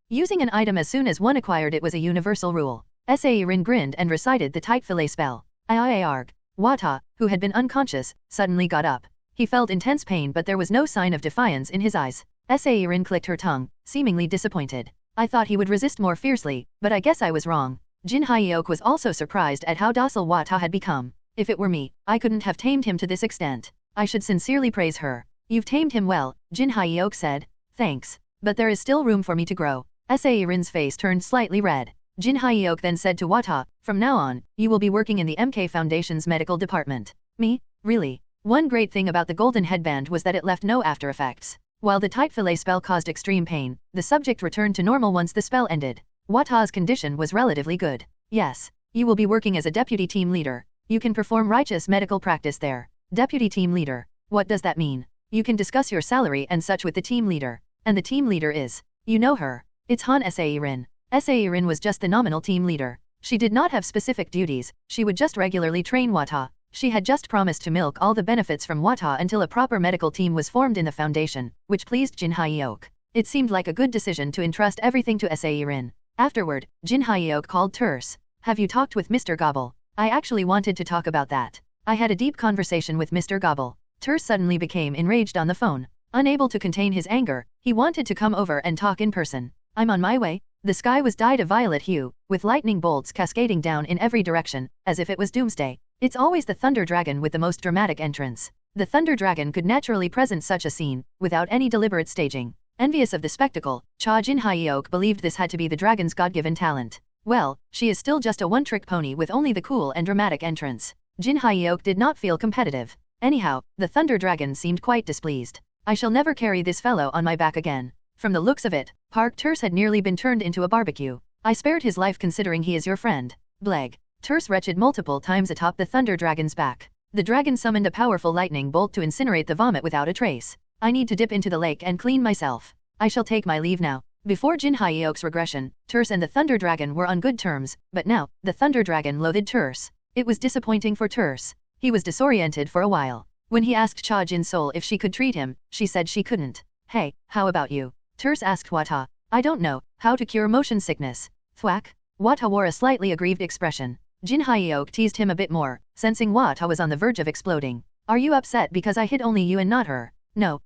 Using an item as soon as one acquired it was a universal rule. Seirin grinned and recited the tight fillet spell. Iarg. Wata, who had been unconscious, suddenly got up. He felt intense pain but there was no sign of defiance in his eyes. Seirin clicked her tongue, seemingly disappointed. I thought he would resist more fiercely, but I guess I was wrong. Jin Hyeok was also surprised at how docile Wata had become. If it were me, I couldn't have tamed him to this extent. I should sincerely praise her. You've tamed him well, Jin Hyeok said. Thanks. But there is still room for me to grow. Seirin's face turned slightly red. Jin Hyeok then said to Wata, from now on, you will be working in the MK Foundation's medical department. Me? Really? One great thing about the golden headband was that it left no after effects. While the tight fillet spell caused extreme pain, the subject returned to normal once the spell ended. Wata's condition was relatively good. Yes. You will be working as a deputy team leader. You can perform righteous medical practice there. Deputy team leader. What does that mean? You can discuss your salary and such with the team leader. And the team leader is. You know her. It's Han Seirin. Seirin was just the nominal team leader. She did not have specific duties, she would just regularly train Wata. She had just promised to milk all the benefits from Wata until a proper medical team was formed in the foundation, which pleased Jin Hyeok. It seemed like a good decision to entrust everything to Seirin. Afterward, Jin Hyeok called Terse. Have you talked with Mr. Gobble? I actually wanted to talk about that. I had a deep conversation with Mr. Gobble. Terse suddenly became enraged on the phone. Unable to contain his anger, he wanted to come over and talk in person. I'm on my way. The sky was dyed a violet hue, with lightning bolts cascading down in every direction, as if it was doomsday. It's always the Thunder Dragon with the most dramatic entrance. The Thunder Dragon could naturally present such a scene, without any deliberate staging. Envious of the spectacle, Jin Hyeok believed this had to be the dragon's god-given talent. Well, she is still just a one-trick pony with only the cool and dramatic entrance. Jin Hyeok did not feel competitive. Anyhow, the Thunder Dragon seemed quite displeased. I shall never carry this fellow on my back again. From the looks of it, Park Terse had nearly been turned into a barbecue. I spared his life considering he is your friend. Bleg. Terse retched multiple times atop the Thunder Dragon's back. The dragon summoned a powerful lightning bolt to incinerate the vomit without a trace. I need to dip into the lake and clean myself. I shall take my leave now. Before Jin Hyeok's regression, Terse and the Thunder Dragon were on good terms, but now, the Thunder Dragon loathed Terse. It was disappointing for Terse. He was disoriented for a while. When he asked Cha Jin-sol if she could treat him, she said she couldn't. Hey, how about you? Terse asked Wata. I don't know how to cure motion sickness. Thwack. Wata wore a slightly aggrieved expression. Jin Hyeok teased him a bit more, sensing Wata was on the verge of exploding. Are you upset because I hit only you and not her? No,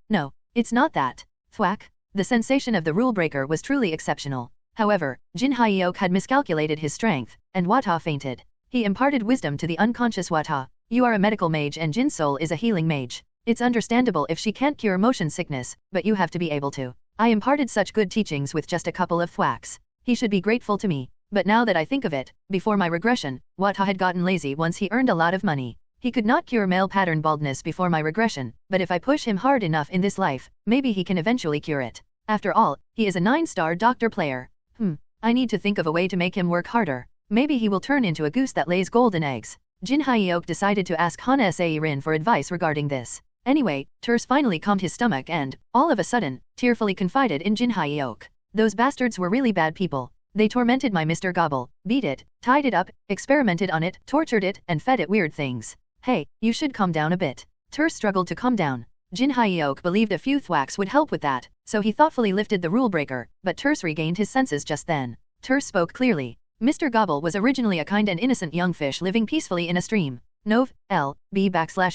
it's not that. Thwack. The sensation of the rule breaker was truly exceptional. However, Jin Hyeok had miscalculated his strength, and Wata fainted. He imparted wisdom to the unconscious Wata. You are a medical mage and Jin-sol is a healing mage. It's understandable if she can't cure motion sickness, but you have to be able to. I imparted such good teachings with just a couple of thwacks. He should be grateful to me. But now that I think of it, before my regression, Wata had gotten lazy once he earned a lot of money. He could not cure male pattern baldness before my regression, but if I push him hard enough in this life, maybe he can eventually cure it. After all, he is a 9-star doctor player. I need to think of a way to make him work harder. Maybe he will turn into a goose that lays golden eggs. Jin Hyeok decided to ask Hana Sae-rin for advice regarding this. Anyway, Terse finally calmed his stomach and, all of a sudden, tearfully confided in Jin Hyeok. Those bastards were really bad people. They tormented my Mr. Gobble, beat it, tied it up, experimented on it, tortured it, and fed it weird things. Hey, you should calm down a bit. Terse struggled to calm down. Jin Hyeok believed a few thwacks would help with that, so he thoughtfully lifted the rule breaker, but Terse regained his senses just then. Terse spoke clearly. Mr. Gobble was originally a kind and innocent young fish living peacefully in a stream. Nov. L.B//JNN.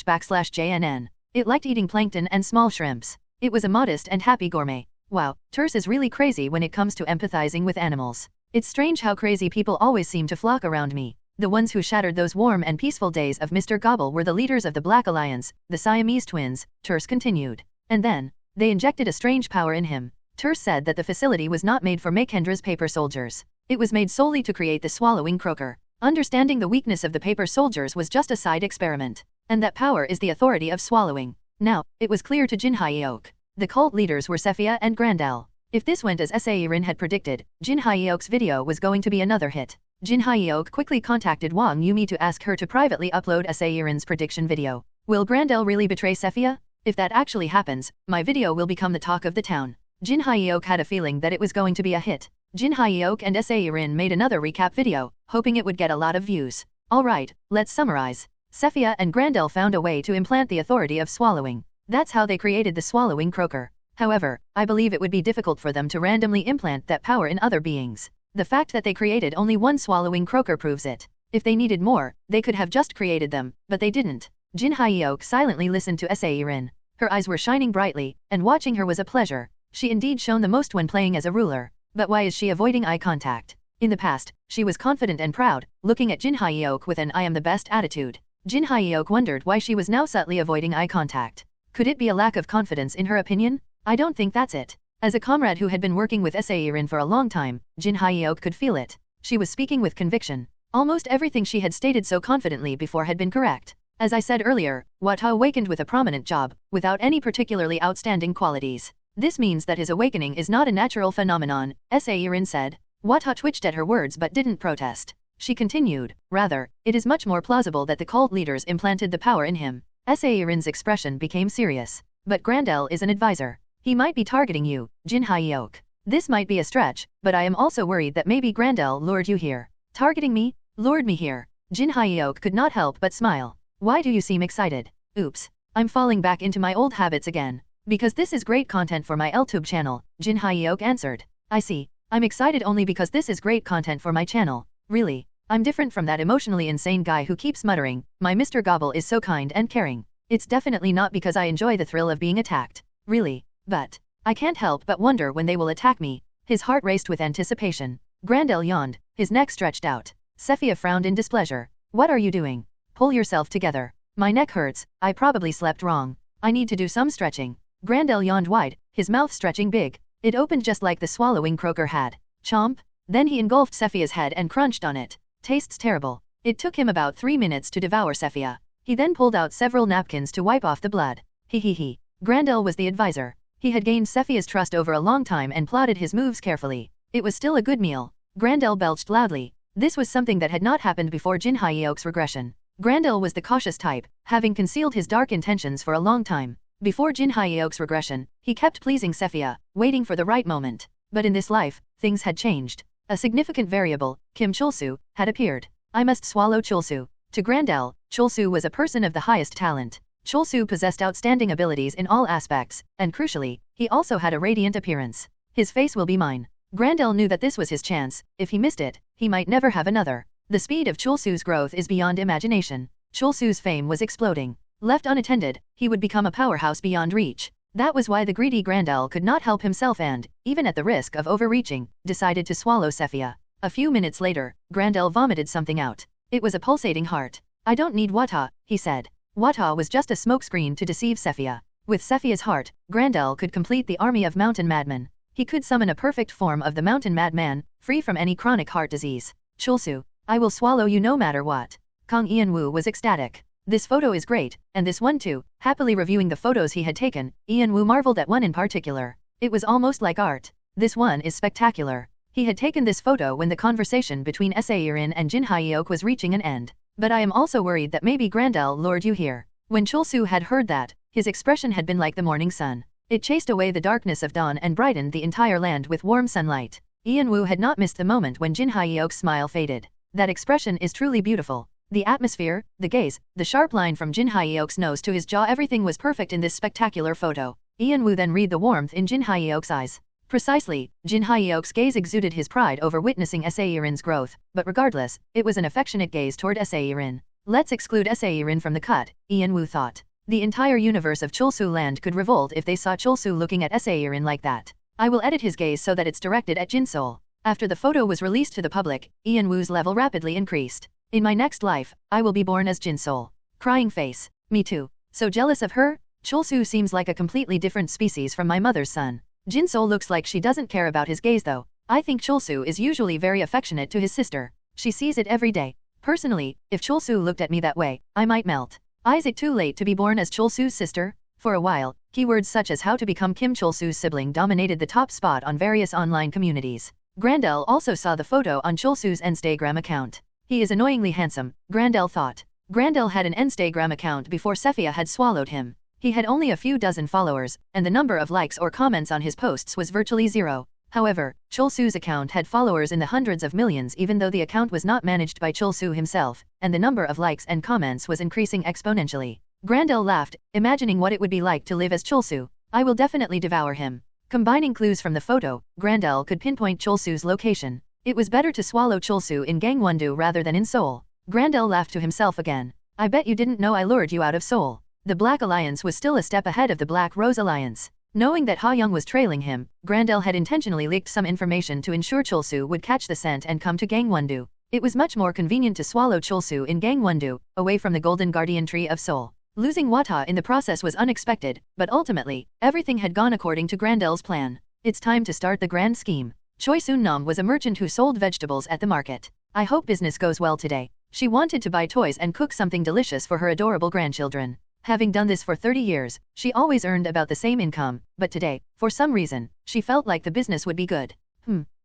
It liked eating plankton and small shrimps. It was a modest and happy gourmet. Wow, Terse is really crazy when it comes to empathizing with animals. It's strange how crazy people always seem to flock around me. The ones who shattered those warm and peaceful days of Mr. Gobble were the leaders of the Black Alliance, the Siamese twins, Terse continued. And then, they injected a strange power in him. Terse said that the facility was not made for Makendra's paper soldiers. It was made solely to create the swallowing croaker. Understanding the weakness of the paper soldiers was just a side experiment. And that power is the authority of swallowing. Now, it was clear to Jin Hyeok. The cult leaders were Sephia and Grandel. If this went as Sae-rin had predicted, Jin Hyeok's video was going to be another hit. Jin Hyeok quickly contacted Wang Yumi to ask her to privately upload Sae-rin's prediction video. Will Grandel really betray Sephia? If that actually happens, my video will become the talk of the town. Jin Hyeok had a feeling that it was going to be a hit. Jin Hyeok and Sae-rin made another recap video, hoping it would get a lot of views. Alright, let's summarize. Sephia and Grandel found a way to implant the authority of swallowing. That's how they created the swallowing croaker. However, I believe it would be difficult for them to randomly implant that power in other beings. The fact that they created only one swallowing croaker proves it. If they needed more, they could have just created them, but they didn't. Jin Hyeok silently listened to Sae-rin. Her eyes were shining brightly, and watching her was a pleasure. She indeed shone the most when playing as a ruler. But why is she avoiding eye contact? In the past, she was confident and proud, looking at Jin Hyeok with an I am the best attitude. Jin Hyeok wondered why she was now subtly avoiding eye contact. Could it be a lack of confidence in her opinion? I don't think that's it. As a comrade who had been working with Sae-rin for a long time, Jin Hyeok could feel it. She was speaking with conviction. Almost everything she had stated so confidently before had been correct. As I said earlier, Wata awakened with a prominent job, without any particularly outstanding qualities. This means that his awakening is not a natural phenomenon, Sae-rin said. Wata twitched at her words but didn't protest. She continued, rather, it is much more plausible that the cult leaders implanted the power in him. Sae-rin's expression became serious. But Grandel is an advisor. He might be targeting you, Jin Hyeok. This might be a stretch, but I am also worried that maybe Grandel lured you here. Targeting me? Lured me here. Jin Hyeok could not help but smile. Why do you seem excited? Oops. I'm falling back into my old habits again. Because this is great content for my LTube channel, Jin Hyeok answered. I see. I'm excited only because this is great content for my channel. Really. I'm different from that emotionally insane guy who keeps muttering, my Mr. Gobble is so kind and caring. It's definitely not because I enjoy the thrill of being attacked. Really. But I can't help but wonder when they will attack me. His heart raced with anticipation. Grandel yawned, his neck stretched out. Sephia frowned in displeasure. What are you doing? Pull yourself together. My neck hurts, I probably slept wrong. I need to do some stretching. Grandel yawned wide, his mouth stretching big. It opened just like the swallowing croaker had. Chomp. Then he engulfed Sephia's head and crunched on it. Tastes terrible. It took him about 3 minutes to devour Sephia. He then pulled out several napkins to wipe off the blood. He. Grandel was the advisor. He had gained Sephia's trust over a long time and plotted his moves carefully. It was still a good meal. Grandel belched loudly. This was something that had not happened before Jin Hyeok's regression. Grandel was the cautious type, having concealed his dark intentions for a long time. Before Jin Hyeok's regression, he kept pleasing Sephia, waiting for the right moment. But in this life, things had changed. A significant variable, Kim Chulsu, had appeared. I must swallow Chulsu. To Grandel, Chulsu was a person of the highest talent. Chulsu possessed outstanding abilities in all aspects, and crucially, he also had a radiant appearance. His face will be mine. Grandel knew that this was his chance. If he missed it, he might never have another. The speed of Chulsu's growth is beyond imagination. Chulsu's fame was exploding. Left unattended, he would become a powerhouse beyond reach. That was why the greedy Grandel could not help himself and, even at the risk of overreaching, decided to swallow Sephia. A few minutes later, Grandel vomited something out. It was a pulsating heart. I don't need Wata, he said. Wata was just a smokescreen to deceive Sephia. With Sephia's heart, Grandel could complete the army of mountain madmen. He could summon a perfect form of the mountain madman, free from any chronic heart disease. Chulsu, I will swallow you no matter what. Kang Ian-woo was ecstatic. This photo is great, and this one too. Happily reviewing the photos he had taken, Ian Woo marveled at one in particular. It was almost like art. This one is spectacular. He had taken this photo when the conversation between Seirin and Jin Hyeok was reaching an end. But I am also worried that maybe Grandel lured you here. When Chulsu had heard that, his expression had been like the morning sun. It chased away the darkness of dawn and brightened the entire land with warm sunlight. Ian Woo had not missed the moment when Jin Hyeok's smile faded. That expression is truly beautiful. The atmosphere, the gaze, the sharp line from Jin Hyeok's nose to his jaw, everything was perfect in this spectacular photo. Ian Woo then read the warmth in Jin Hyeok's eyes. Precisely, Jin Hyeok's gaze exuded his pride over witnessing Seirin's growth, but regardless, it was an affectionate gaze toward Seirin. Let's exclude Seirin from the cut, Ian Woo thought. The entire universe of Chulsu land could revolt if they saw Chulsu looking at Seirin like that. I will edit his gaze so that it's directed at Jinsol. After the photo was released to the public, Ian Woo's level rapidly increased. In my next life, I will be born as Jinsol. Crying face. Me too. So jealous of her? Chulsu seems like a completely different species from my mother's son. Jinsol looks like she doesn't care about his gaze though. I think Chulsu is usually very affectionate to his sister. She sees it every day. Personally, if Chulsu looked at me that way, I might melt. Is it too late to be born as Chulsu's sister? For a while, keywords such as how to become Kim Chulsu's sibling dominated the top spot on various online communities. Grandel also saw the photo on Chulsu's Instagram account. He is annoyingly handsome, Grandel thought. Grandel had an Instagram account before Sephia had swallowed him. He had only a few dozen followers, and the number of likes or comments on his posts was virtually zero. However, Chulsu's account had followers in the hundreds of millions even though the account was not managed by Chulsu himself, and the number of likes and comments was increasing exponentially. Grandel laughed, imagining what it would be like to live as Chulsu. I will definitely devour him. Combining clues from the photo, Grandel could pinpoint Chulsu's location. It was better to swallow Chulsu in Gangwon-do rather than in Seoul. Grandel laughed to himself again. I bet you didn't know I lured you out of Seoul. The Black Alliance was still a step ahead of the Black Rose Alliance. Knowing that Ha Young was trailing him, Grandel had intentionally leaked some information to ensure Chulsu would catch the scent and come to Gangwon-do. It was much more convenient to swallow Chulsu in Gangwon-do, away from the Golden Guardian Tree of Seoul. Losing Wata in the process was unexpected, but ultimately, everything had gone according to Grandel's plan. It's time to start the grand scheme. Choi Soon-nam was a merchant who sold vegetables at the market. I hope business goes well today. She wanted to buy toys and cook something delicious for her adorable grandchildren. Having done this for 30 years, she always earned about the same income, but today, for some reason, she felt like the business would be good.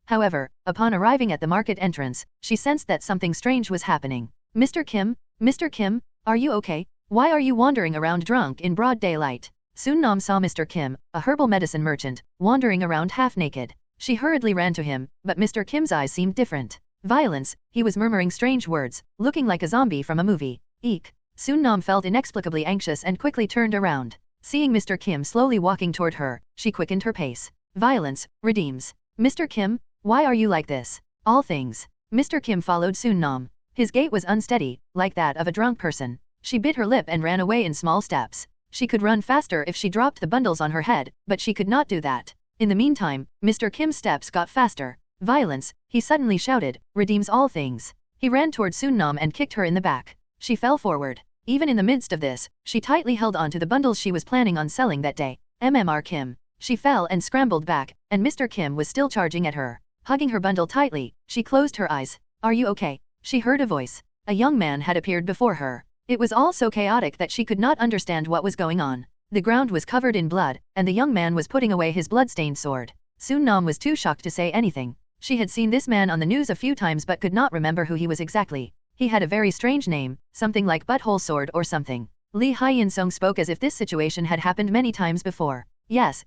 However, upon arriving at the market entrance, she sensed that something strange was happening. Mr. Kim, are you okay? Why are you wandering around drunk in broad daylight? Soon-nam saw Mr. Kim, a herbal medicine merchant, wandering around half naked. She hurriedly ran to him, but Mr. Kim's eyes seemed different. Violence, he was murmuring strange words, looking like a zombie from a movie. Eek. Soon-nam felt inexplicably anxious and quickly turned around. Seeing Mr. Kim slowly walking toward her, she quickened her pace. Violence redeems. Mr. Kim, why are you like this? All things. Mr. Kim followed Soon-nam. His gait was unsteady, like that of a drunk person. She bit her lip and ran away in small steps. She could run faster if she dropped the bundles on her head, but she could not do that. In the meantime, Mr. Kim's steps got faster. Violence, he suddenly shouted, redeems all things. He ran toward Soon-nam and kicked her in the back. She fell forward. Even in the midst of this, she tightly held on to the bundles she was planning on selling that day. MMR Kim. She fell and scrambled back, and Mr. Kim was still charging at her. Hugging her bundle tightly, she closed her eyes. Are you okay? She heard a voice. A young man had appeared before her. It was all so chaotic that she could not understand what was going on. The ground was covered in blood, and the young man was putting away his blood-stained sword. Soon-nam was too shocked to say anything. She had seen this man on the news a few times but could not remember who he was exactly. He had a very strange name, something like Butthole Sword or something. Lee Hyein-sung spoke as if this situation had happened many times before. Yes.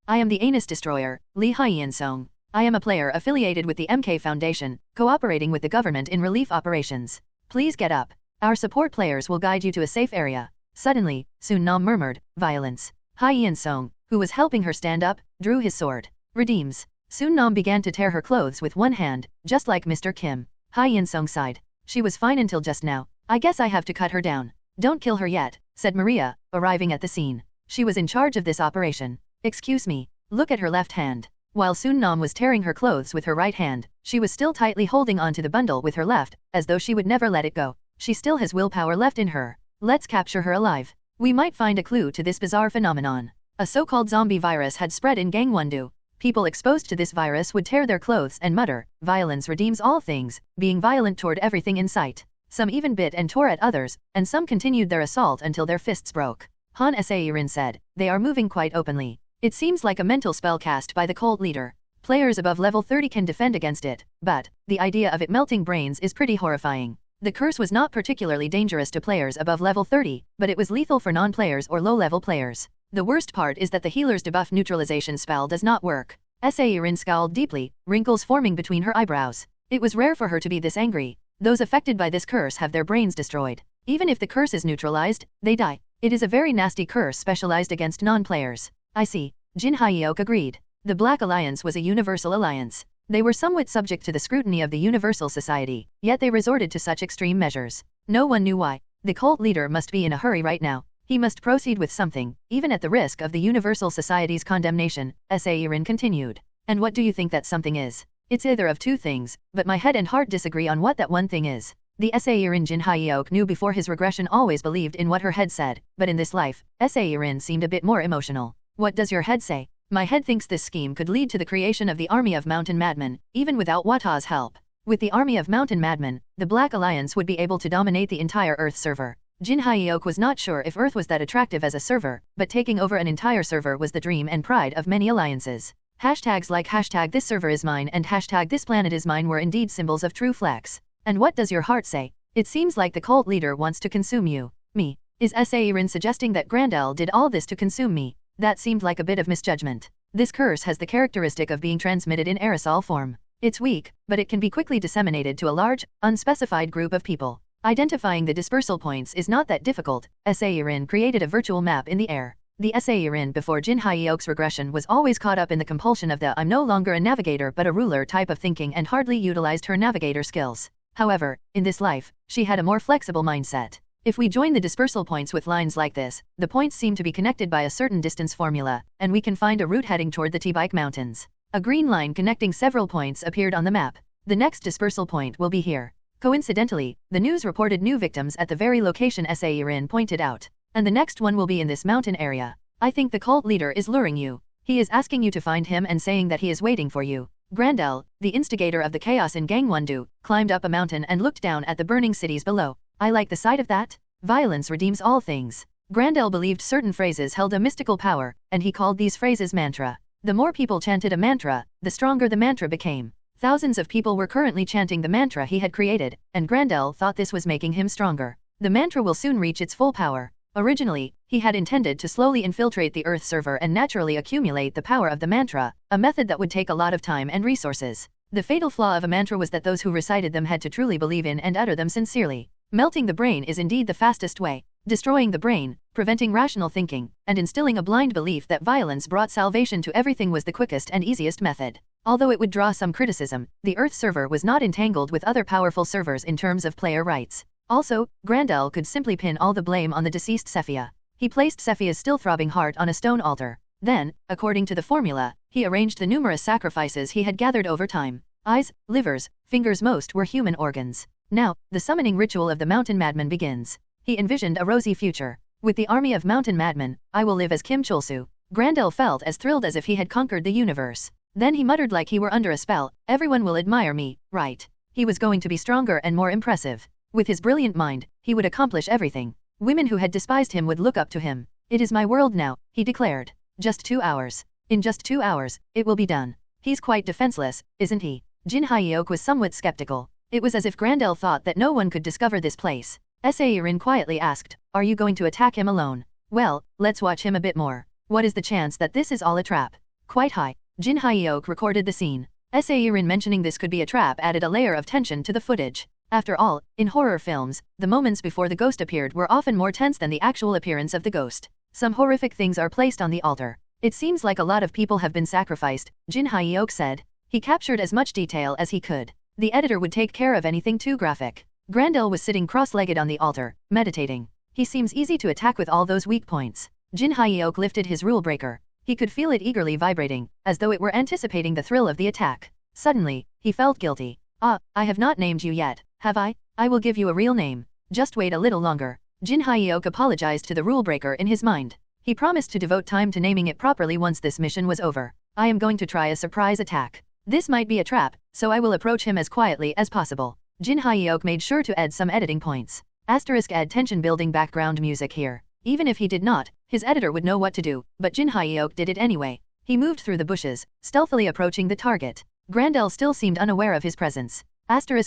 I am the Anus Destroyer, Lee Hyein-sung. I am a player affiliated with the MK Foundation, cooperating with the government in relief operations. Please get up. Our support players will guide you to a safe area. Suddenly, Soon-nam murmured, violence. Hyein-sung, who was helping her stand up, drew his sword. Redeems. Soon-nam began to tear her clothes with one hand, just like Mr. Kim. Hyein-sung sighed. She was fine until just now. I guess I have to cut her down. Don't kill her yet, said Maria, arriving at the scene. She was in charge of this operation. Excuse me, look at her left hand. While Soon-nam was tearing her clothes with her right hand, she was still tightly holding onto the bundle with her left, as though she would never let it go. She still has willpower left in her. Let's capture her alive. We might find a clue to this bizarre phenomenon. A so-called zombie virus had spread in Gangwon-do. People exposed to this virus would tear their clothes and mutter, violence redeems all things, being violent toward everything in sight. Some even bit and tore at others, and some continued their assault until their fists broke. Han Seirin said, "They are moving quite openly. It seems like a mental spell cast by the cult leader. Players above level 30 can defend against it, but the idea of it melting brains is pretty horrifying. The curse was not particularly dangerous to players above level 30, but it was lethal for non-players or low-level players. The worst part is that the healer's debuff neutralization spell does not work." Seirin scowled deeply, wrinkles forming between her eyebrows. It was rare for her to be this angry. Those affected by this curse have their brains destroyed. Even if the curse is neutralized, they die. It is a very nasty curse specialized against non-players. "I see," Jin Hyuk agreed. The Black Alliance was a universal alliance. They were somewhat subject to the scrutiny of the Universal Society, yet they resorted to such extreme measures. No one knew why. The cult leader must be in a hurry right now. He must proceed with something, even at the risk of the Universal Society's condemnation, Seirin continued. "And what do you think that something is?" "It's either of two things, but my head and heart disagree on what that one thing is." The Seirin Jin Hyuk knew before his regression always believed in what her head said, but in this life, Seirin seemed a bit more emotional. "What does your head say?" "My head thinks this scheme could lead to the creation of the army of mountain madmen, even without Wata's help. With the army of mountain madmen, the Black Alliance would be able to dominate the entire Earth server." Jin Hyuk was not sure if Earth was that attractive as a server, but taking over an entire server was the dream and pride of many alliances. Hashtags like #this server is mine and #this planet is mine were indeed symbols of true flex. "And what does your heart say?" "It seems like the cult leader wants to consume you." "Me? Is Seirin suggesting that Grandel did all this to consume me?" That seemed like a bit of misjudgment. This curse has the characteristic of being transmitted in aerosol form. It's weak, but it can be quickly disseminated to a large, unspecified group of people. Identifying the dispersal points is not that difficult. Seirin created a virtual map in the air. The Seirin before Jin Hyuk's regression was always caught up in the compulsion of the "I'm no longer a navigator but a ruler" type of thinking and hardly utilized her navigator skills. However, in this life, she had a more flexible mindset. If we join the dispersal points with lines like this, the points seem to be connected by a certain distance formula, and we can find a route heading toward the T-Bike Mountains. A green line connecting several points appeared on the map. The next dispersal point will be here. Coincidentally, the news reported new victims at the very location Seirin pointed out. And the next one will be in this mountain area. "I think the cult leader is luring you. He is asking you to find him and saying that he is waiting for you." Grandel, the instigator of the chaos in Gangwon-do, climbed up a mountain and looked down at the burning cities below. "I like the sight of that. Violence redeems all things." Grandel believed certain phrases held a mystical power, and he called these phrases mantra. The more people chanted a mantra, the stronger the mantra became. Thousands of people were currently chanting the mantra he had created, and Grandel thought this was making him stronger. The mantra will soon reach its full power. Originally, he had intended to slowly infiltrate the Earth server and naturally accumulate the power of the mantra, a method that would take a lot of time and resources. The fatal flaw of a mantra was that those who recited them had to truly believe in and utter them sincerely. Melting the brain is indeed the fastest way. Destroying the brain, preventing rational thinking, and instilling a blind belief that violence brought salvation to everything was the quickest and easiest method. Although it would draw some criticism, the Earth server was not entangled with other powerful servers in terms of player rights. Also, Grandel could simply pin all the blame on the deceased Sephia. He placed Sephia's still-throbbing heart on a stone altar. Then, according to the formula, he arranged the numerous sacrifices he had gathered over time. Eyes, livers, fingers, most were human organs. Now, the summoning ritual of the mountain madman begins. He envisioned a rosy future. "With the army of mountain madmen, I will live as Kim Chulsu." Grandel felt as thrilled as if he had conquered the universe. Then he muttered like he were under a spell, "Everyone will admire me, right?" He was going to be stronger and more impressive. With his brilliant mind, he would accomplish everything. Women who had despised him would look up to him. "It is my world now," he declared. "Just 2 hours. In just 2 hours, it will be done." "He's quite defenseless, isn't he?" Jin Hyuk was somewhat skeptical. It was as if Grandel thought that no one could discover this place. Seirin quietly asked, "Are you going to attack him alone?" "Well, let's watch him a bit more. What is the chance that this is all a trap?" "Quite high." Jin Hyuk recorded the scene. Seirin mentioning this could be a trap added a layer of tension to the footage. After all, in horror films, the moments before the ghost appeared were often more tense than the actual appearance of the ghost. Some horrific things are placed on the altar. "It seems like a lot of people have been sacrificed," Jin Hyuk said. He captured as much detail as he could. The editor would take care of anything too graphic. Grandel was sitting cross-legged on the altar, meditating. "He seems easy to attack with all those weak points." Jin Hyuk lifted his rule breaker. He could feel it eagerly vibrating, as though it were anticipating the thrill of the attack. Suddenly, he felt guilty. "Ah, I have not named you yet, have I? I will give you a real name. Just wait a little longer." Jin Hyuk apologized to the rule breaker in his mind. He promised to devote time to naming it properly once this mission was over. "I am going to try a surprise attack. This might be a trap, so I will approach him as quietly as possible." Jin Hyuk made sure to add some editing points. Add tension building background music here. Even if he did not, his editor would know what to do, but Jin Hyuk did it anyway. He moved through the bushes, stealthily approaching the target. Grandel still seemed unaware of his presence.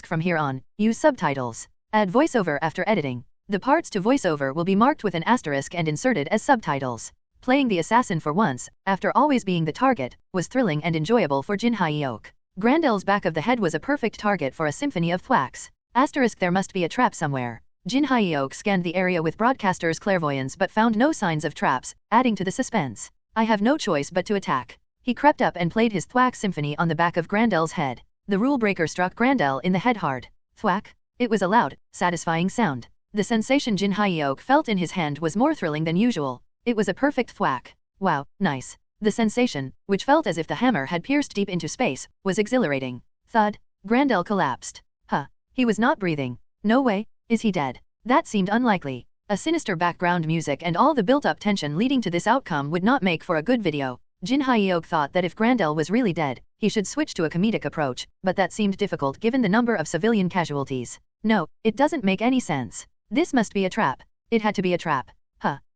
From here on, use subtitles. Add voiceover after editing. The parts to voiceover will be marked with an asterisk and inserted as subtitles. Playing the assassin for once, after always being the target, was thrilling and enjoyable for Jin Hyuk. Grandel's back of the head was a perfect target for a symphony of thwacks. There must be a trap somewhere. Jin Hyuk scanned the area with broadcaster's clairvoyance but found no signs of traps, adding to the suspense. I have no choice but to attack. He crept up and played his thwack symphony on the back of Grandel's head. The rule breaker struck Grandel in the head hard. Thwack. It was a loud, satisfying sound. The sensation Jin Hyuk felt in his hand was more thrilling than usual. It was a perfect thwack. Wow, nice. The sensation, which felt as if the hammer had pierced deep into space, was exhilarating. Thud. Grandel collapsed. He was not breathing. No way. Is he dead? That seemed unlikely. A sinister background music and all the built-up tension leading to this outcome would not make for a good video. Jin Hyuk thought that if Grandel was really dead, he should switch to a comedic approach, but that seemed difficult given the number of civilian casualties. No, it doesn't make any sense. This must be a trap. It had to be a trap.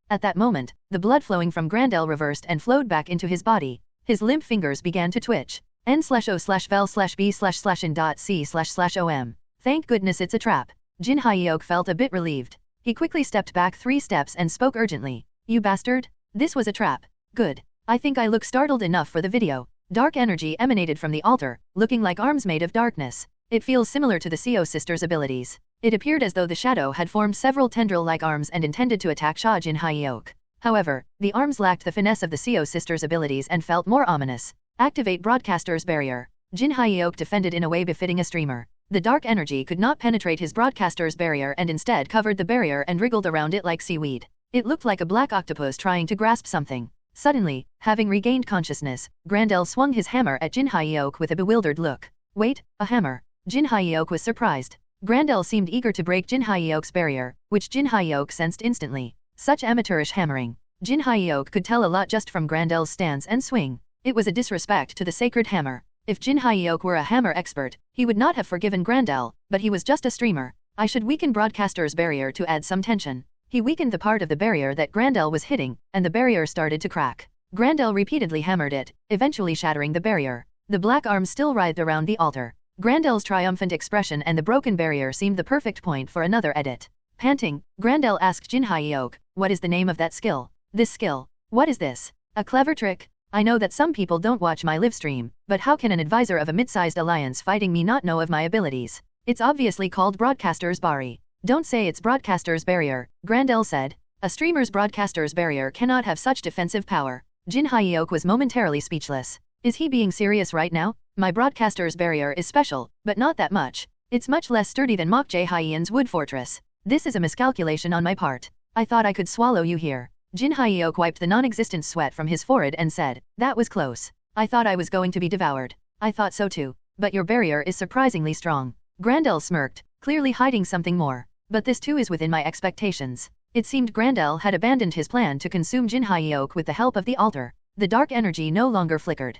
At that moment, the blood flowing from Grandel reversed and flowed back into his body. His limp fingers began to twitch. N/O/vel/B/C/.C//OM. Thank goodness it's a trap. Jin Hyuk felt a bit relieved. He quickly stepped back 3 steps and spoke urgently. You bastard? This was a trap. Good. I think I look startled enough for the video. Dark energy emanated from the altar, looking like arms made of darkness. It feels similar to the Seo sisters' abilities. It appeared as though the shadow had formed several tendril-like arms and intended to attack Jin Hyuk. However, the arms lacked the finesse of the Seo sisters' abilities and felt more ominous. Activate broadcaster's barrier. Jin Hyuk defended in a way befitting a streamer. The dark energy could not penetrate his broadcaster's barrier and instead covered the barrier and wriggled around it like seaweed. It looked like a black octopus trying to grasp something. Suddenly, having regained consciousness, Grandel swung his hammer at Jin Hyuk with a bewildered look. Wait, a hammer? Jin Hyuk was surprised. Grandel seemed eager to break Jin Hyuk's barrier, which Jin Hyuk sensed instantly. Such amateurish hammering. Jin Hyuk could tell a lot just from Grandel's stance and swing. It was a disrespect to the sacred hammer. If Jin Hyuk were a hammer expert, he would not have forgiven Grandel, but he was just a streamer. I should weaken broadcaster's barrier to add some tension. He weakened the part of the barrier that Grandel was hitting, and the barrier started to crack. Grandel repeatedly hammered it, eventually shattering the barrier. The black arms still writhed around the altar. Grandel's triumphant expression and the broken barrier seemed the perfect point for another edit. Panting, Grandel asked Jin Hyuk, what is the name of that skill? This skill. What is this? A clever trick? I know that some people don't watch my livestream, but how can an advisor of a mid-sized alliance fighting me not know of my abilities? It's obviously called broadcaster's bari. Don't say it's broadcaster's barrier, Grandel said. A streamer's broadcaster's barrier cannot have such defensive power. Jin Hyuk was momentarily speechless. Is he being serious right now? My broadcaster's barrier is special, but not that much. It's much less sturdy than Mok Jae-hyen's wood fortress. This is a miscalculation on my part. I thought I could swallow you here. Jin Hyuk wiped the non-existent sweat from his forehead and said, that was close. I thought I was going to be devoured. I thought so too. But your barrier is surprisingly strong. Grandel smirked, clearly hiding something more. But this too is within my expectations. It seemed Grandel had abandoned his plan to consume Jin Hyuk with the help of the altar. The dark energy no longer flickered.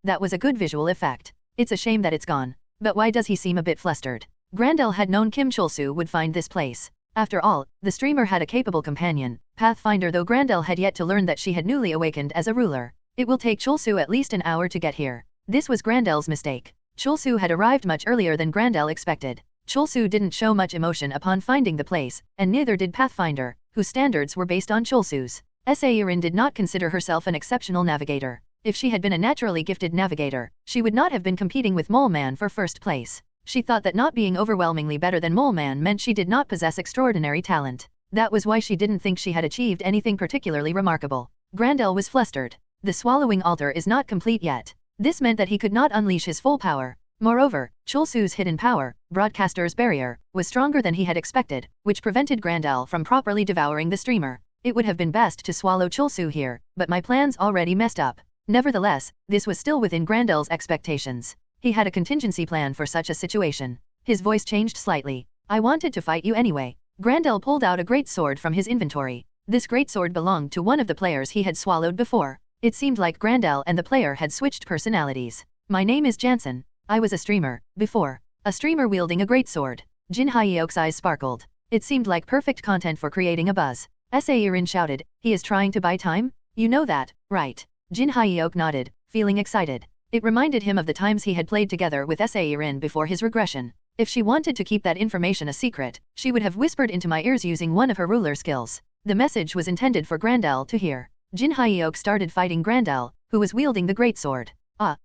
That was a good visual effect. It's a shame that it's gone. But why does he seem a bit flustered? Grandel had known Kim Chulsu would find this place. After all, the streamer had a capable companion, Pathfinder, though Grandel had yet to learn that she had newly awakened as a ruler. It will take Chulsu at least an hour to get here. This was Grandel's mistake. Chulsu had arrived much earlier than Grandel expected. Chulsu didn't show much emotion upon finding the place, and neither did Pathfinder, whose standards were based on Chulsu's. Irin did not consider herself an exceptional navigator. If she had been a naturally gifted navigator, she would not have been competing with Mole Man for first place. She thought that not being overwhelmingly better than Mole Man meant she did not possess extraordinary talent. That was why she didn't think she had achieved anything particularly remarkable. Grandel was flustered. The swallowing altar is not complete yet. This meant that he could not unleash his full power. Moreover, Chulsu's hidden power, broadcaster's barrier, was stronger than he had expected, which prevented Grandel from properly devouring the streamer. It would have been best to swallow Chulsu here, but my plans already messed up. Nevertheless, this was still within Grandel's expectations. He had a contingency plan for such a situation. His voice changed slightly. I wanted to fight you anyway. Grandel pulled out a great sword from his inventory. This great sword belonged to one of the players he had swallowed before. It seemed like Grandel and the player had switched personalities. My name is Jansen. I was a streamer, before. A streamer wielding a greatsword. Jin Hyeok's eyes sparkled. It seemed like perfect content for creating a buzz. Seirin shouted, he is trying to buy time? You know that, right? Jin Hyeok nodded, feeling excited. It reminded him of the times he had played together with Seirin before his regression. If she wanted to keep that information a secret, she would have whispered into my ears using one of her ruler skills. The message was intended for Grandel to hear. Jin Hyeok started fighting Grandel, who was wielding the greatsword.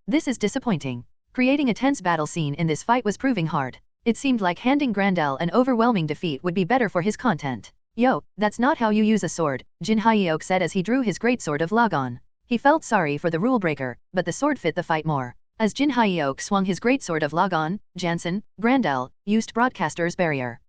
This is disappointing. Creating a tense battle scene in this fight was proving hard. It seemed like handing Grandel an overwhelming defeat would be better for his content. Yo, that's not how you use a sword, Jin Hyeok said as he drew his greatsword of Logon. He felt sorry for the rule breaker, but the sword fit the fight more. As Jin Hyeok swung his greatsword of Logon, Jansen, Grandel, used Broadcaster's barrier.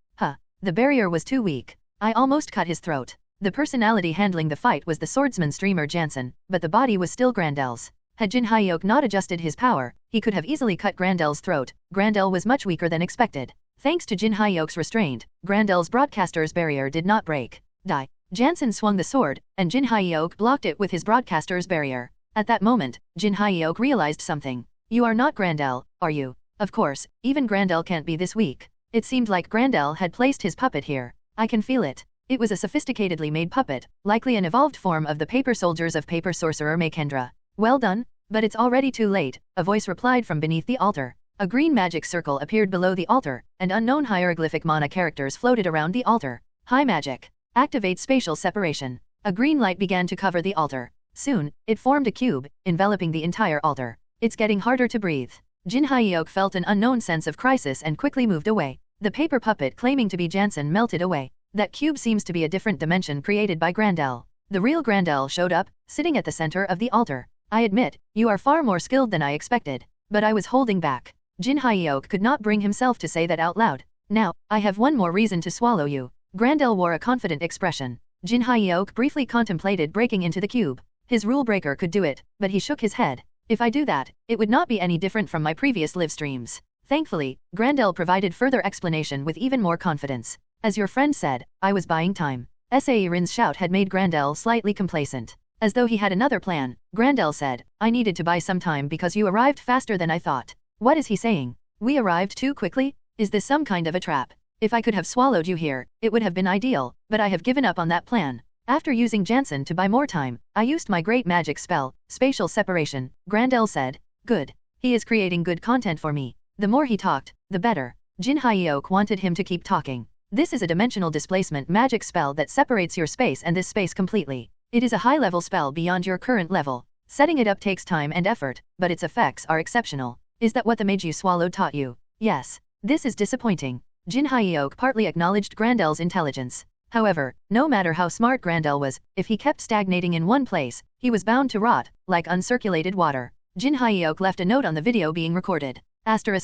The barrier was too weak. I almost cut his throat. The personality handling the fight was the swordsman streamer Jansen, but the body was still Grandel's. Had Jin Hyeok not adjusted his power, he could have easily cut Grandel's throat. Grandel was much weaker than expected. Thanks to Jin Hyeok's restraint, Grandel's broadcaster's barrier did not break. Jansen swung the sword, and Jin Hyeok blocked it with his broadcaster's barrier. At that moment, Jin Hyeok realized something. You are not Grandel, are you? Of course, even Grandel can't be this weak. It seemed like Grandel had placed his puppet here. I can feel it. It was a sophisticatedly made puppet, likely an evolved form of the paper soldiers of paper sorcerer Makendra. Well done, but it's already too late, a voice replied from beneath the altar. A green magic circle appeared below the altar, and unknown hieroglyphic mana characters floated around the altar. High magic. Activate spatial separation. A green light began to cover the altar. Soon, it formed a cube, enveloping the entire altar. It's getting harder to breathe. Jin Hyeok felt an unknown sense of crisis and quickly moved away. The paper puppet claiming to be Jansen melted away. That cube seems to be a different dimension created by Grandel. The real Grandel showed up, sitting at the center of the altar. I admit, you are far more skilled than I expected. But I was holding back. Jin Hyeok could not bring himself to say that out loud. Now, I have one more reason to swallow you. Grandel wore a confident expression. Jin Hyeok briefly contemplated breaking into the cube. His rule breaker could do it, but he shook his head. If I do that, it would not be any different from my previous live streams. Thankfully, Grandel provided further explanation with even more confidence. As your friend said, I was buying time. Seirin's shout had made Grandel slightly complacent. As though he had another plan, Grandel said, I needed to buy some time because you arrived faster than I thought. What is he saying? We arrived too quickly? Is this some kind of a trap? If I could have swallowed you here, it would have been ideal, but I have given up on that plan. After using Jansen to buy more time, I used my great magic spell, spatial separation, Grandel said. Good. He is creating good content for me. The more he talked, the better. Jin Hyeok wanted him to keep talking. This is a dimensional displacement magic spell that separates your space and this space completely. It is a high-level spell beyond your current level. Setting it up takes time and effort, but its effects are exceptional. Is that what the mage you swallowed taught you? Yes. This is disappointing. Jin Hyeok partly acknowledged Grandel's intelligence. However, no matter how smart Grandel was, if he kept stagnating in one place, he was bound to rot, like uncirculated water. Jin Hyeok left a note on the video being recorded.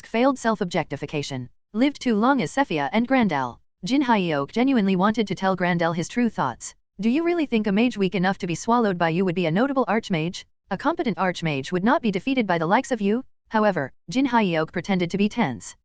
Failed self-objectification. Lived too long as Sephia and Grandel. Jin Hyeok genuinely wanted to tell Grandel his true thoughts. Do you really think a mage weak enough to be swallowed by you would be a notable archmage? A competent archmage would not be defeated by the likes of you? However, Jin Hyeok pretended to be tense.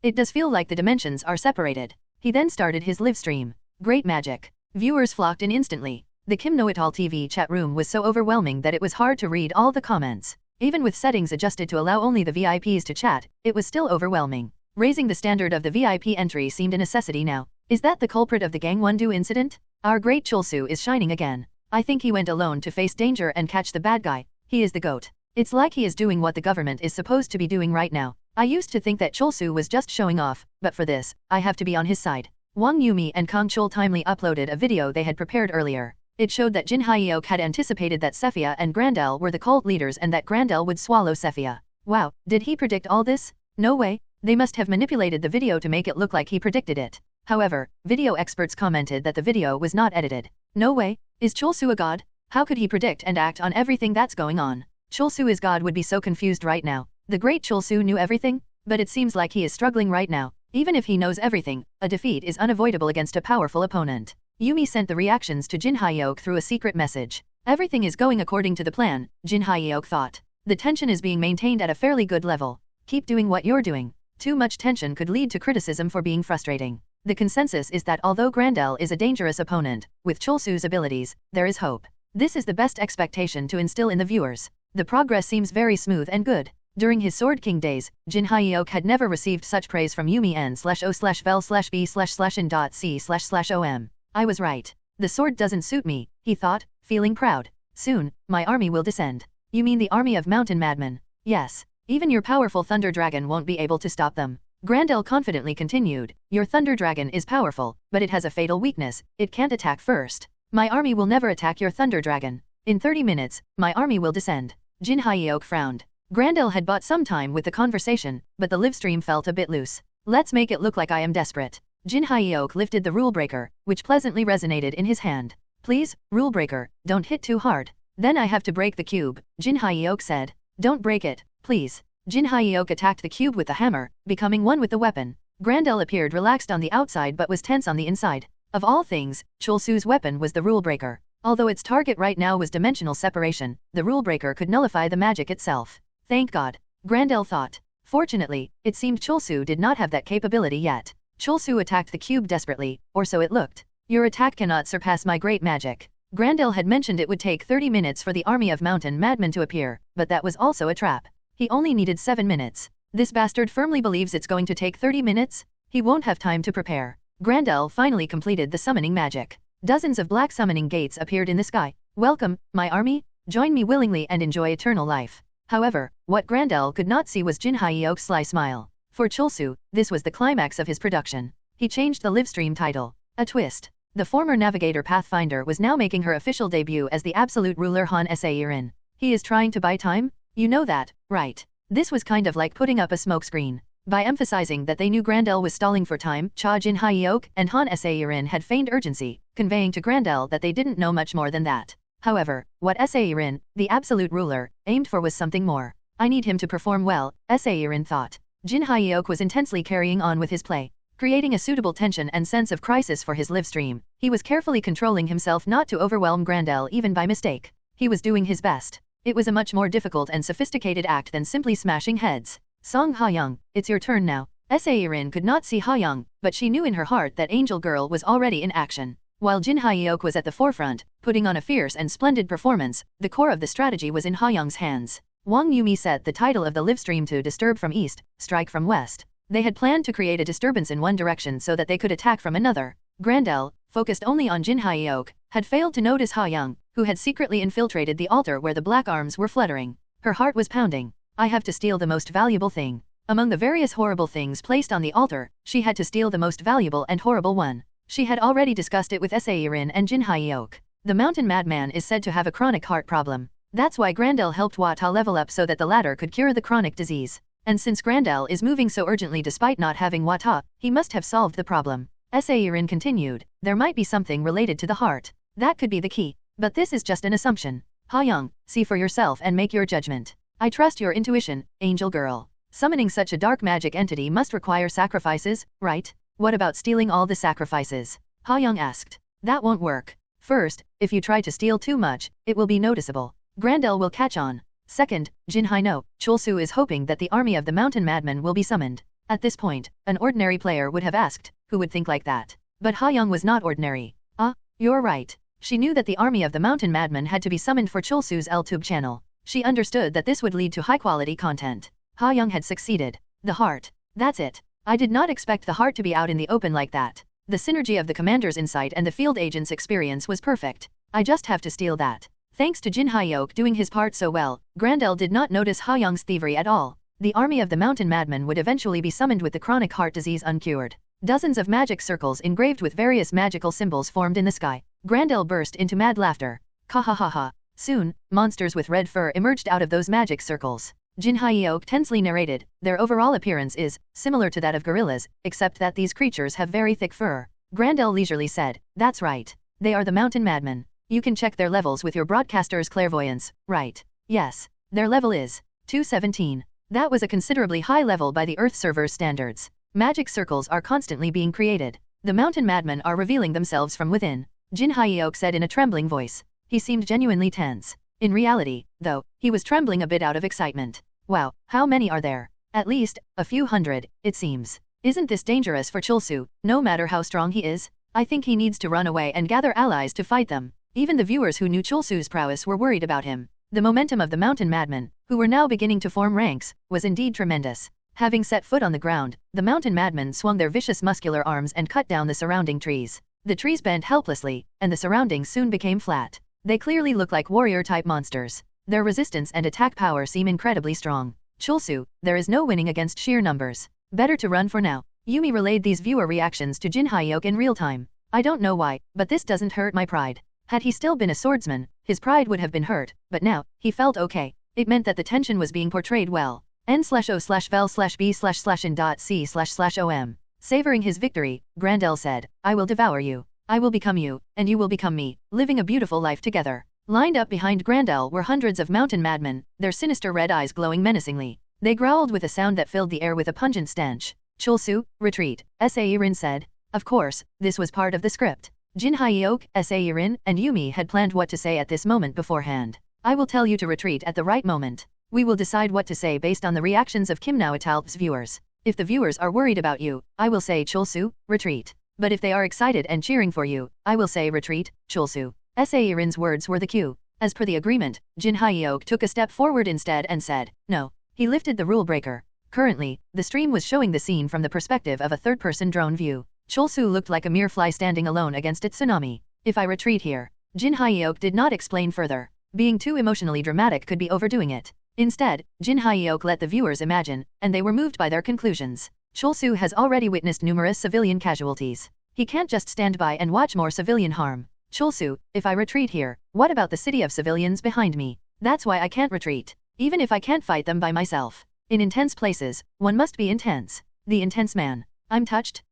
It does feel like the dimensions are separated. He then started his live stream. Great magic. Viewers flocked in instantly. The Kim Know-It-All TV chat room was so overwhelming that it was hard to read all the comments. Even with settings adjusted to allow only the VIPs to chat, it was still overwhelming. Raising the standard of the VIP entry seemed a necessity now. Is that the culprit of the Gangwon-do incident? Our great Chulsu is shining again. I think he went alone to face danger and catch the bad guy. He is the GOAT. It's like he is doing what the government is supposed to be doing right now. I used to think that Chulsu was just showing off, but for this, I have to be on his side. Wang Yumi and Kang Chul timely uploaded a video they had prepared earlier. It showed that Jin Hyeok had anticipated that Sephia and Grandel were the cult leaders and that Grandel would swallow Sephia. Wow, did he predict all this? No way. They must have manipulated the video to make it look like he predicted it. However, video experts commented that the video was not edited. No way. Is Chulsu a god? How could he predict and act on everything that's going on? Chulsu is god would be so confused right now. The great Chulsu knew everything? But it seems like he is struggling right now. Even if he knows everything, a defeat is unavoidable against a powerful opponent. Yumi sent the reactions to Jin Hyeok through a secret message. Everything is going according to the plan, Jin Hyeok thought. The tension is being maintained at a fairly good level. Keep doing what you're doing. Too much tension could lead to criticism for being frustrating. The consensus is that although Grandel is a dangerous opponent, with Chulsu's abilities, there is hope. This is the best expectation to instill in the viewers. The progress seems very smooth and good. During his Sword King days, Jin Hyuk had never received such praise from Yumi n/o/vel/b/c/om. I was right. The sword doesn't suit me, he thought, feeling proud. Soon, my army will descend. You mean the army of mountain madmen? Yes. Even your powerful Thunder Dragon won't be able to stop them. Grandel confidently continued, your Thunder Dragon is powerful, but it has a fatal weakness, it can't attack first. My army will never attack your Thunder Dragon. In 30 minutes, my army will descend. Jin Hyuk frowned. Grandel had bought some time with the conversation, but the livestream felt a bit loose. Let's make it look like I am desperate. Jin Hyuk lifted the rule breaker, which pleasantly resonated in his hand. Please, rule breaker, don't hit too hard. Then I have to break the cube, Jin Hyuk said. Don't break it, please. Jin Hyuk attacked the cube with the hammer, becoming one with the weapon. Grandel appeared relaxed on the outside but was tense on the inside. Of all things, Chulsu's weapon was the rule breaker. Although its target right now was dimensional separation, the rule breaker could nullify the magic itself. Thank God, Grandel thought. Fortunately, it seemed Chulsu did not have that capability yet. Chulsu attacked the cube desperately, or so it looked. Your attack cannot surpass my great magic. Grandel had mentioned it would take 30 minutes for the army of mountain madmen to appear, but that was also a trap. He only needed 7 minutes. This bastard firmly believes it's going to take 30 minutes? He won't have time to prepare. Grandel finally completed the summoning magic. Dozens of black summoning gates appeared in the sky. Welcome, my army. Join me willingly and enjoy eternal life. However, what Grandel could not see was Jin Hyuk's sly smile. For Chulsu, this was the climax of his production. He changed the livestream title. A twist. The former navigator Pathfinder was now making her official debut as the absolute ruler Han Seirin. He is trying to buy time? You know that, right? This was kind of like putting up a smokescreen. By emphasizing that they knew Grandel was stalling for time, Jin Hyuk and Han Seirin had feigned urgency, conveying to Grandel that they didn't know much more than that. However, what Seirin, the absolute ruler, aimed for was something more. I need him to perform well, Seirin thought. Jin Hyuk was intensely carrying on with his play, creating a suitable tension and sense of crisis for his livestream. He was carefully controlling himself not to overwhelm Grandel even by mistake. He was doing his best. It was a much more difficult and sophisticated act than simply smashing heads. Song Ha-young, it's your turn now. Seirin could not see Ha-young, but she knew in her heart that Angel Girl was already in action. While Jin Hyuk was at the forefront, putting on a fierce and splendid performance, the core of the strategy was in Ha-young's hands. Wang Yumi set the title of the livestream to Disturb from East, Strike from West. They had planned to create a disturbance in one direction so that they could attack from another. Grandel, focused only on Jin Hyuk, had failed to notice Ha-young, who had secretly infiltrated the altar where the black arms were fluttering. Her heart was pounding. I have to steal the most valuable thing. Among the various horrible things placed on the altar, she had to steal the most valuable and horrible one. She had already discussed it with Seirin and Jin Hyuk. The mountain madman is said to have a chronic heart problem. That's why Grandel helped Wata level up so that the latter could cure the chronic disease. And since Grandel is moving so urgently despite not having Wata, he must have solved the problem. Seirin continued, there might be something related to the heart. That could be the key. But this is just an assumption. Ha-young, see for yourself and make your judgment. I trust your intuition, Angel Girl. Summoning such a dark magic entity must require sacrifices, right? What about stealing all the sacrifices? Ha-young asked. That won't work. First, if you try to steal too much, it will be noticeable. Grandel will catch on. Second, Jin Hai no, Chulsu is hoping that the army of the mountain madmen will be summoned. At this point, an ordinary player would have asked, who would think like that? But Ha-young was not ordinary. You're right. She knew that the army of the mountain madmen had to be summoned for Chulsu's LTube channel. She understood that this would lead to high-quality content. Ha-young had succeeded. The heart. That's it. I did not expect the heart to be out in the open like that. The synergy of the commander's insight and the field agent's experience was perfect. I just have to steal that. Thanks to Jin Hyuk doing his part so well, Grandel did not notice Ha-young's thievery at all. The army of the mountain madmen would eventually be summoned with the chronic heart disease uncured. Dozens of magic circles engraved with various magical symbols formed in the sky. Grandel burst into mad laughter. Ka-ha-ha-ha. Soon, monsters with red fur emerged out of those magic circles. Jin Hyuk tensely narrated, their overall appearance is similar to that of gorillas, except that these creatures have very thick fur. Grandel leisurely said, that's right. They are the mountain madmen. You can check their levels with your broadcaster's clairvoyance, right? Yes. Their level is 217. That was a considerably high level by the Earth server's standards. Magic circles are constantly being created. The mountain madmen are revealing themselves from within. Jin Hyuk said in a trembling voice. He seemed genuinely tense. In reality, though, he was trembling a bit out of excitement. Wow, how many are there? At least, a few hundred, it seems. Isn't this dangerous for Chulsu, no matter how strong he is? I think he needs to run away and gather allies to fight them. Even the viewers who knew Chulsu's prowess were worried about him. The momentum of the mountain madmen, who were now beginning to form ranks, was indeed tremendous. Having set foot on the ground, the mountain madmen swung their vicious muscular arms and cut down the surrounding trees. The trees bent helplessly, and the surroundings soon became flat. They clearly look like warrior-type monsters. Their resistance and attack power seem incredibly strong. Chulsu, there is no winning against sheer numbers. Better to run for now. Yumi relayed these viewer reactions to Jin Hyuk in real time. I don't know why, but this doesn't hurt my pride. Had he still been a swordsman, his pride would have been hurt, but now, he felt okay. It meant that the tension was being portrayed well. N/O/vel/b/in.c//om. Savoring his victory, Grandel said, I will devour you. I will become you, and you will become me, living a beautiful life together. Lined up behind Grandel were hundreds of mountain madmen, their sinister red eyes glowing menacingly. They growled with a sound that filled the air with a pungent stench. Chulsu, retreat, Seirin said. Of course, this was part of the script. Jin Hyuk, Seirin, and Yumi had planned what to say at this moment beforehand. I will tell you to retreat at the right moment. We will decide what to say based on the reactions of Kim Naotalp's viewers. If the viewers are worried about you, I will say Chulsu, retreat. But if they are excited and cheering for you, I will say retreat, Chulsu. Seirin's words were the cue. As per the agreement, Jin Hyuk took a step forward instead and said, no. He lifted the rule breaker. Currently, the stream was showing the scene from the perspective of a third-person drone view. Chulsu looked like a mere fly standing alone against a tsunami. If I retreat here, Jin Hyuk did not explain further. Being too emotionally dramatic could be overdoing it. Instead, Jin Hyuk let the viewers imagine, and they were moved by their conclusions. Chulsu has already witnessed numerous civilian casualties. He can't just stand by and watch more civilian harm. Chulsu, if I retreat here, what about the city of civilians behind me? That's why I can't retreat. Even if I can't fight them by myself. In intense places, one must be intense. The intense man. I'm touched. ...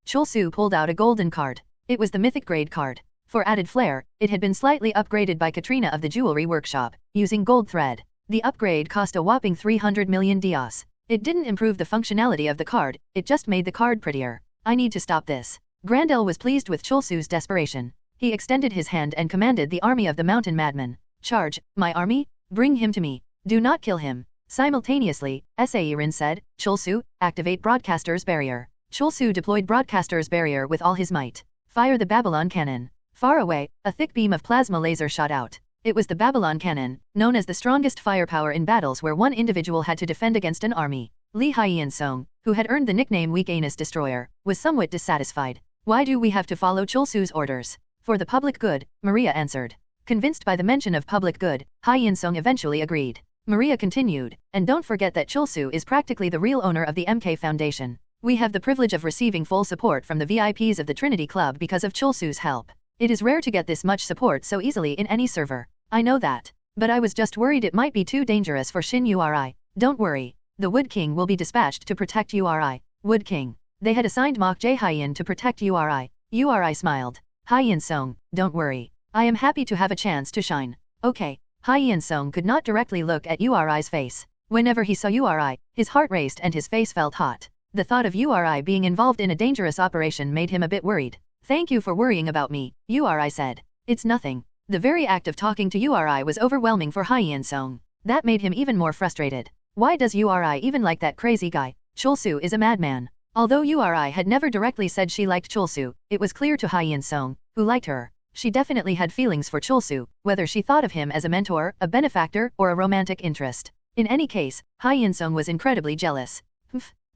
Chulsu pulled out a golden card. It was the mythic grade card. For added flair, it had been slightly upgraded by Katrina of the Jewelry Workshop, using gold thread. The upgrade cost a whopping 300 million dios. It didn't improve the functionality of the card, it just made the card prettier. I need to stop this. Grandel was pleased with Chulsu's desperation. He extended his hand and commanded the army of the mountain madmen. Charge, my army? Bring him to me. Do not kill him. Simultaneously, Seirin said, Chulsu, activate Broadcaster's Barrier. Chulsu deployed Broadcaster's Barrier with all his might. Fire the Babylon Cannon. Far away, a thick beam of plasma laser shot out. It was the Babylon Cannon, known as the strongest firepower in battles where one individual had to defend against an army. Li Hyen-song, who had earned the nickname Weak Anus Destroyer, was somewhat dissatisfied. Why do we have to follow Chulsu's orders? For the public good, Maria answered. Convinced by the mention of public good, Hyen-song eventually agreed. Maria continued, and don't forget that Chulsu is practically the real owner of the MK Foundation. We have the privilege of receiving full support from the VIPs of the Trinity Club because of Chulsu's help. It is rare to get this much support so easily in any server. I know that. But I was just worried it might be too dangerous for Shin Uri. Don't worry. The Wood King will be dispatched to protect Uri. Wood King. They had assigned Mok Jae-hyen to protect Uri. Uri smiled. Hyen-song, don't worry. I am happy to have a chance to shine. Okay. Hyen-song could not directly look at Uri's face. Whenever he saw Uri, his heart raced and his face felt hot. The thought of Uri being involved in a dangerous operation made him a bit worried. Thank you for worrying about me, Uri said. It's nothing. The very act of talking to Uri was overwhelming for Hyen-song. That made him even more frustrated. Why does Uri even like that crazy guy? Chulsu is a madman. Although Uri had never directly said she liked Chulsu, it was clear to Hyen-song, who liked her. She definitely had feelings for Chulsu, whether she thought of him as a mentor, a benefactor, or a romantic interest. In any case, Hyen-song was incredibly jealous.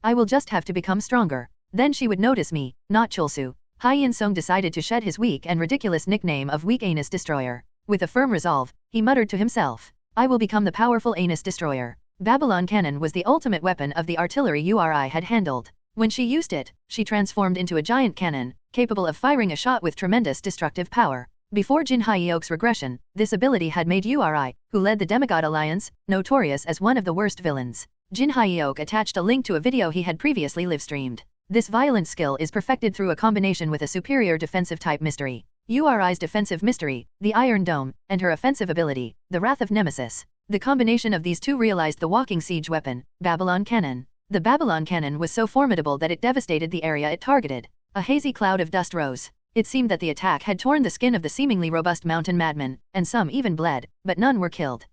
I will just have to become stronger. Then she would notice me, not Chulsu. Hyen-song decided to shed his weak and ridiculous nickname of Weak Anus Destroyer. With a firm resolve, he muttered to himself, I will become the powerful Anus Destroyer. Babylon Cannon was the ultimate weapon of the artillery Uri had handled. When she used it, she transformed into a giant cannon, capable of firing a shot with tremendous destructive power. Before Jin Hyuk's regression, this ability had made Uri, who led the Demigod Alliance, notorious as one of the worst villains. Jin Hyuk attached a link to a video he had previously live-streamed. This violent skill is perfected through a combination with a superior defensive type mystery. Uri's defensive mystery, the Iron Dome, and her offensive ability, the Wrath of Nemesis. The combination of these two realized the walking siege weapon, Babylon Cannon. The Babylon Cannon was so formidable that it devastated the area it targeted. A hazy cloud of dust rose. It seemed that the attack had torn the skin of the seemingly robust mountain madmen, and some even bled, but none were killed.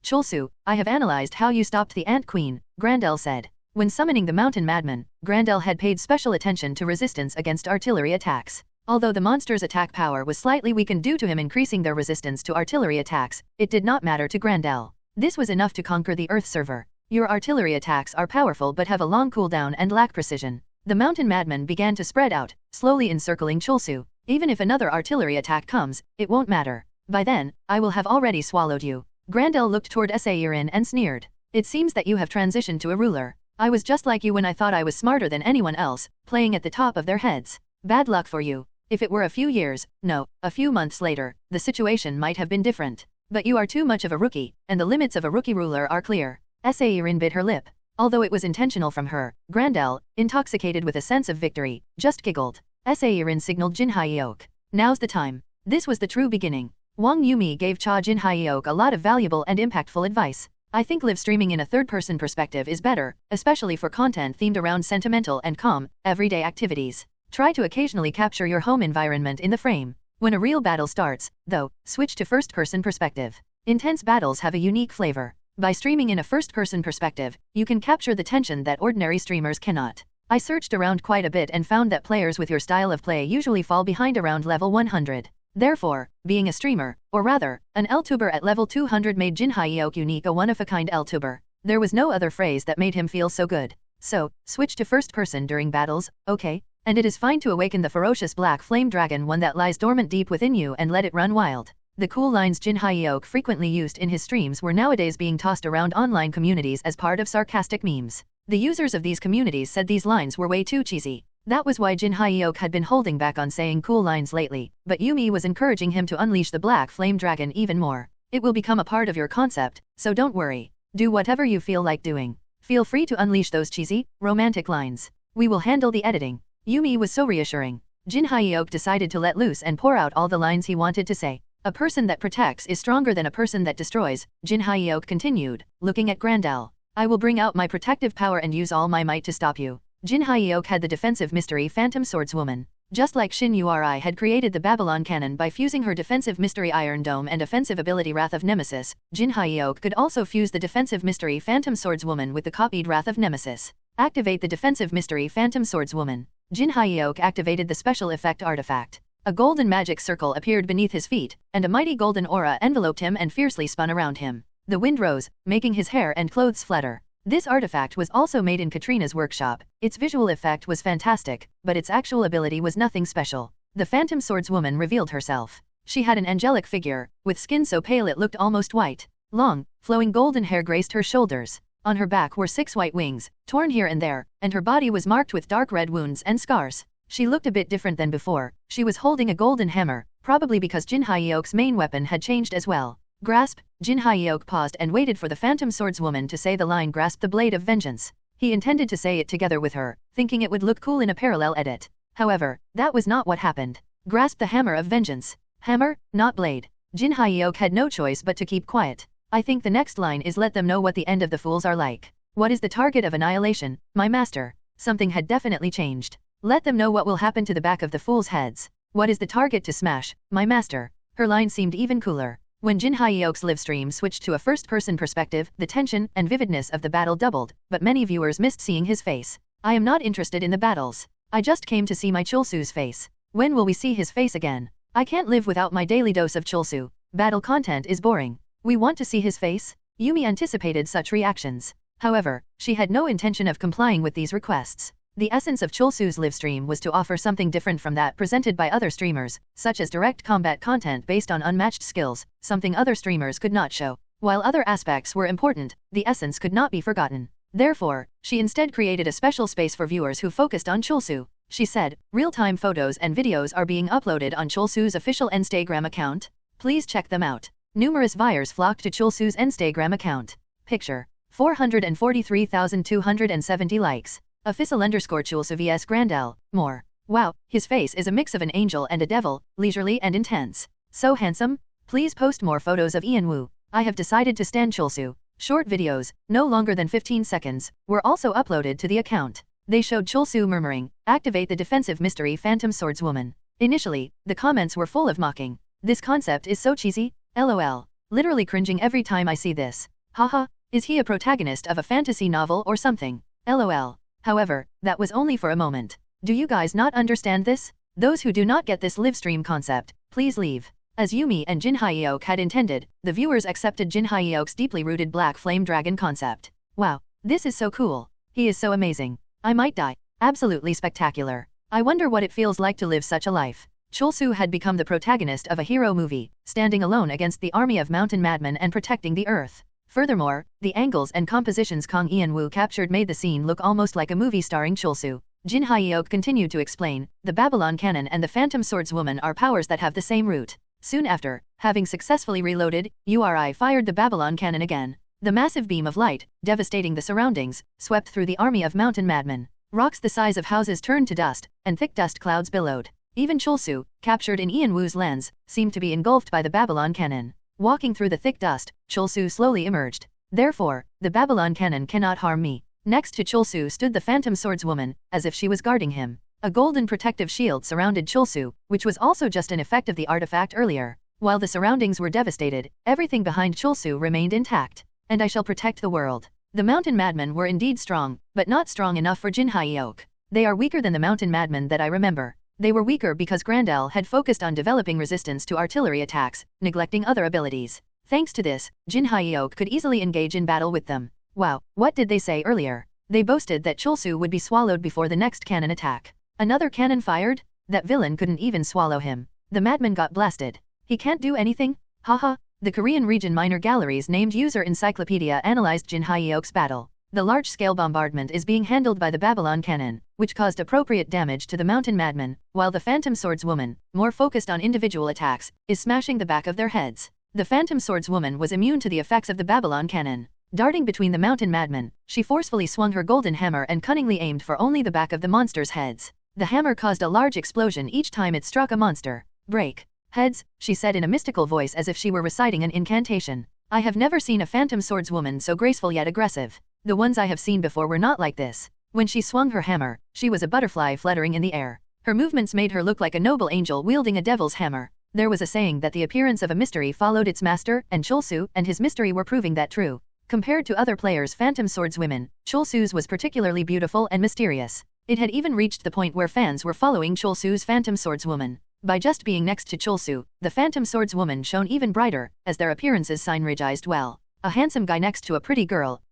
Chulsu, I have analyzed how you stopped the Ant Queen, Grandel said. When summoning the mountain madmen, Grandel had paid special attention to resistance against artillery attacks. Although the monster's attack power was slightly weakened due to him increasing their resistance to artillery attacks, it did not matter to Grandel. This was enough to conquer the Earth server. Your artillery attacks are powerful but have a long cooldown and lack precision. The mountain madman began to spread out, slowly encircling Chulsu. Even if another artillery attack comes, it won't matter. By then, I will have already swallowed you. Grandel looked toward Sairin and sneered. It seems that you have transitioned to a ruler. I was just like you when I thought I was smarter than anyone else, playing at the top of their heads. Bad luck for you. If it were a few years, no, a few months later, the situation might have been different. But you are too much of a rookie, and the limits of a rookie ruler are clear. Sairin bit her lip. Although it was intentional from her, Grandel, intoxicated with a sense of victory, just giggled. Sairin signaled Jin Hyeok. Now's the time. This was the true beginning. Wang Yumi gave Cha Jin Hyeok a lot of valuable and impactful advice. I think live streaming in a third-person perspective is better, especially for content themed around sentimental and calm, everyday activities. Try to occasionally capture your home environment in the frame. When a real battle starts, though, switch to first-person perspective. Intense battles have a unique flavor. By streaming in a first-person perspective, you can capture the tension that ordinary streamers cannot. I searched around quite a bit and found that players with your style of play usually fall behind around level 100. Therefore, being a streamer, or rather, an LTuber at level 200 made Jin Hyeok unique, a one-of-a-kind LTuber. There was no other phrase that made him feel so good. So, switch to first-person during battles, okay? And it is fine to awaken the ferocious black flame dragon, one that lies dormant deep within you, and let it run wild. The cool lines Jin Hyeok frequently used in his streams were nowadays being tossed around online communities as part of sarcastic memes. The users of these communities said these lines were way too cheesy. That was why Jin Hyeok had been holding back on saying cool lines lately, but Yumi was encouraging him to unleash the black flame dragon even more. It will become a part of your concept, so don't worry. Do whatever you feel like doing. Feel free to unleash those cheesy, romantic lines. We will handle the editing. Yumi was so reassuring. Jin Hyeok decided to let loose and pour out all the lines he wanted to say. A person that protects is stronger than a person that destroys, Jin Hyeok continued, looking at Grandel. I will bring out my protective power and use all my might to stop you. Jin Hyeok had the defensive mystery Phantom Swordswoman. Just like Shin Uri had created the Babylon cannon by fusing her defensive mystery Iron Dome and offensive ability Wrath of Nemesis, Jin Hyeok could also fuse the defensive mystery Phantom Swordswoman with the copied Wrath of Nemesis. Activate the defensive mystery Phantom Swordswoman. Jin Hyeok activated the special effect artifact. A golden magic circle appeared beneath his feet, and a mighty golden aura enveloped him and fiercely spun around him. The wind rose, making his hair and clothes flutter. This artifact was also made in Katrina's workshop. Its visual effect was fantastic, but its actual ability was nothing special. The Phantom Swordswoman revealed herself. She had an angelic figure, with skin so pale it looked almost white. Long, flowing golden hair graced her shoulders. On her back were 6 white wings, torn here and there, and her body was marked with dark red wounds and scars. She looked a bit different than before. She was holding a golden hammer, probably because Jin Hyeok's main weapon had changed as well. Grasp! Jin Hyeok paused and waited for the Phantom Swordswoman to say the line grasp the blade of vengeance. He intended to say it together with her, thinking it would look cool in a parallel edit. However, that was not what happened. Grasp the hammer of vengeance. Hammer, not blade. Jin Hyeok had no choice but to keep quiet. I think the next line is let them know what the end of the fools are like. What is the target of annihilation, my master? Something had definitely changed. Let them know what will happen to the back of the fools' heads. What is the target to smash, my master? Her line seemed even cooler. When Jin Hyeok's livestream switched to a first-person perspective, the tension and vividness of the battle doubled, but many viewers missed seeing his face. I am not interested in the battles. I just came to see my Chulsu's face. When will we see his face again? I can't live without my daily dose of Chulsu. Battle content is boring. We want to see his face? Yumi anticipated such reactions. However, she had no intention of complying with these requests. The essence of Chulsu's livestream was to offer something different from that presented by other streamers, such as direct combat content based on unmatched skills, something other streamers could not show. While other aspects were important, the essence could not be forgotten. Therefore, she instead created a special space for viewers who focused on Chulsu. She said, real-time photos and videos are being uploaded on Chulsu's official Instagram account. Please check them out. Numerous viewers flocked to Chulsu's Instagram account. Picture. 443,270 likes. Official _Chulsu vs Grandel, more. Wow, his face is a mix of an angel and a devil, leisurely and intense. So handsome. Please post more photos of Ian Wu. I have decided to stan Chulsu. Short videos, no longer than 15 seconds, were also uploaded to the account. They showed Chulsu murmuring, activate the defensive mystery Phantom Swordswoman. Initially, the comments were full of mocking. This concept is so cheesy, lol. Literally cringing every time I see this. Haha, is he a protagonist of a fantasy novel or something? Lol. However, that was only for a moment. Do you guys not understand this? Those who do not get this livestream concept, please leave. As Yumi and Jin Hyeok had intended, the viewers accepted Jin Hyeok's deeply rooted black flame dragon concept. Wow, this is so cool. He is so amazing. I might die. Absolutely spectacular. I wonder what it feels like to live such a life. Chulsu had become the protagonist of a hero movie, standing alone against the army of mountain madmen and protecting the earth. Furthermore, the angles and compositions Kang Ian-woo captured made the scene look almost like a movie starring Chulsu. Jin Hyeok continued to explain, the Babylon Cannon and the Phantom Swordswoman are powers that have the same root. Soon after, having successfully reloaded, Uri fired the Babylon Cannon again. The massive beam of light, devastating the surroundings, swept through the army of mountain madmen. Rocks the size of houses turned to dust, and thick dust clouds billowed. Even Chulsu, captured in Ian-woo's lens, seemed to be engulfed by the Babylon Cannon. Walking through the thick dust, Chulsu slowly emerged. Therefore, the Babylon Cannon cannot harm me. Next to Chulsu stood the Phantom Swordswoman, as if she was guarding him. A golden protective shield surrounded Chulsu, which was also just an effect of the artifact earlier. While the surroundings were devastated, everything behind Chulsu remained intact. And I shall protect the world. The mountain madmen were indeed strong, but not strong enough for Jin Hyeok. They are weaker than the mountain madmen that I remember. They were weaker because Grandel had focused on developing resistance to artillery attacks, neglecting other abilities. Thanks to this, Jin Hyeok could easily engage in battle with them. Wow, what did they say earlier? They boasted that Chulsu would be swallowed before the next cannon attack. Another cannon fired? That villain couldn't even swallow him. The madman got blasted. He can't do anything? Haha. The Korean region minor galleries named user encyclopedia analyzed Jin Hyeok's battle. The large-scale bombardment is being handled by the Babylon Cannon, which caused appropriate damage to the mountain madmen, while the Phantom Swordswoman, more focused on individual attacks, is smashing the back of their heads. The Phantom Swordswoman was immune to the effects of the Babylon Cannon. Darting between the mountain madmen, she forcefully swung her golden hammer and cunningly aimed for only the back of the monsters' heads. The hammer caused a large explosion each time it struck a monster. Break heads, she said in a mystical voice as if she were reciting an incantation. I have never seen a Phantom Swordswoman so graceful yet aggressive. The ones I have seen before were not like this. When she swung her hammer, she was a butterfly fluttering in the air. Her movements made her look like a noble angel wielding a devil's hammer. There was a saying that the appearance of a mystery followed its master, and Chulsu and his mystery were proving that true. Compared to other players' Phantom Swordswomen, Chulsu's was particularly beautiful and mysterious. It had even reached the point where fans were following Chulsu's Phantom Swordswoman. By just being next to Chulsu, the Phantom Swordswoman shone even brighter, as their appearances synergized well. A handsome guy next to a pretty girl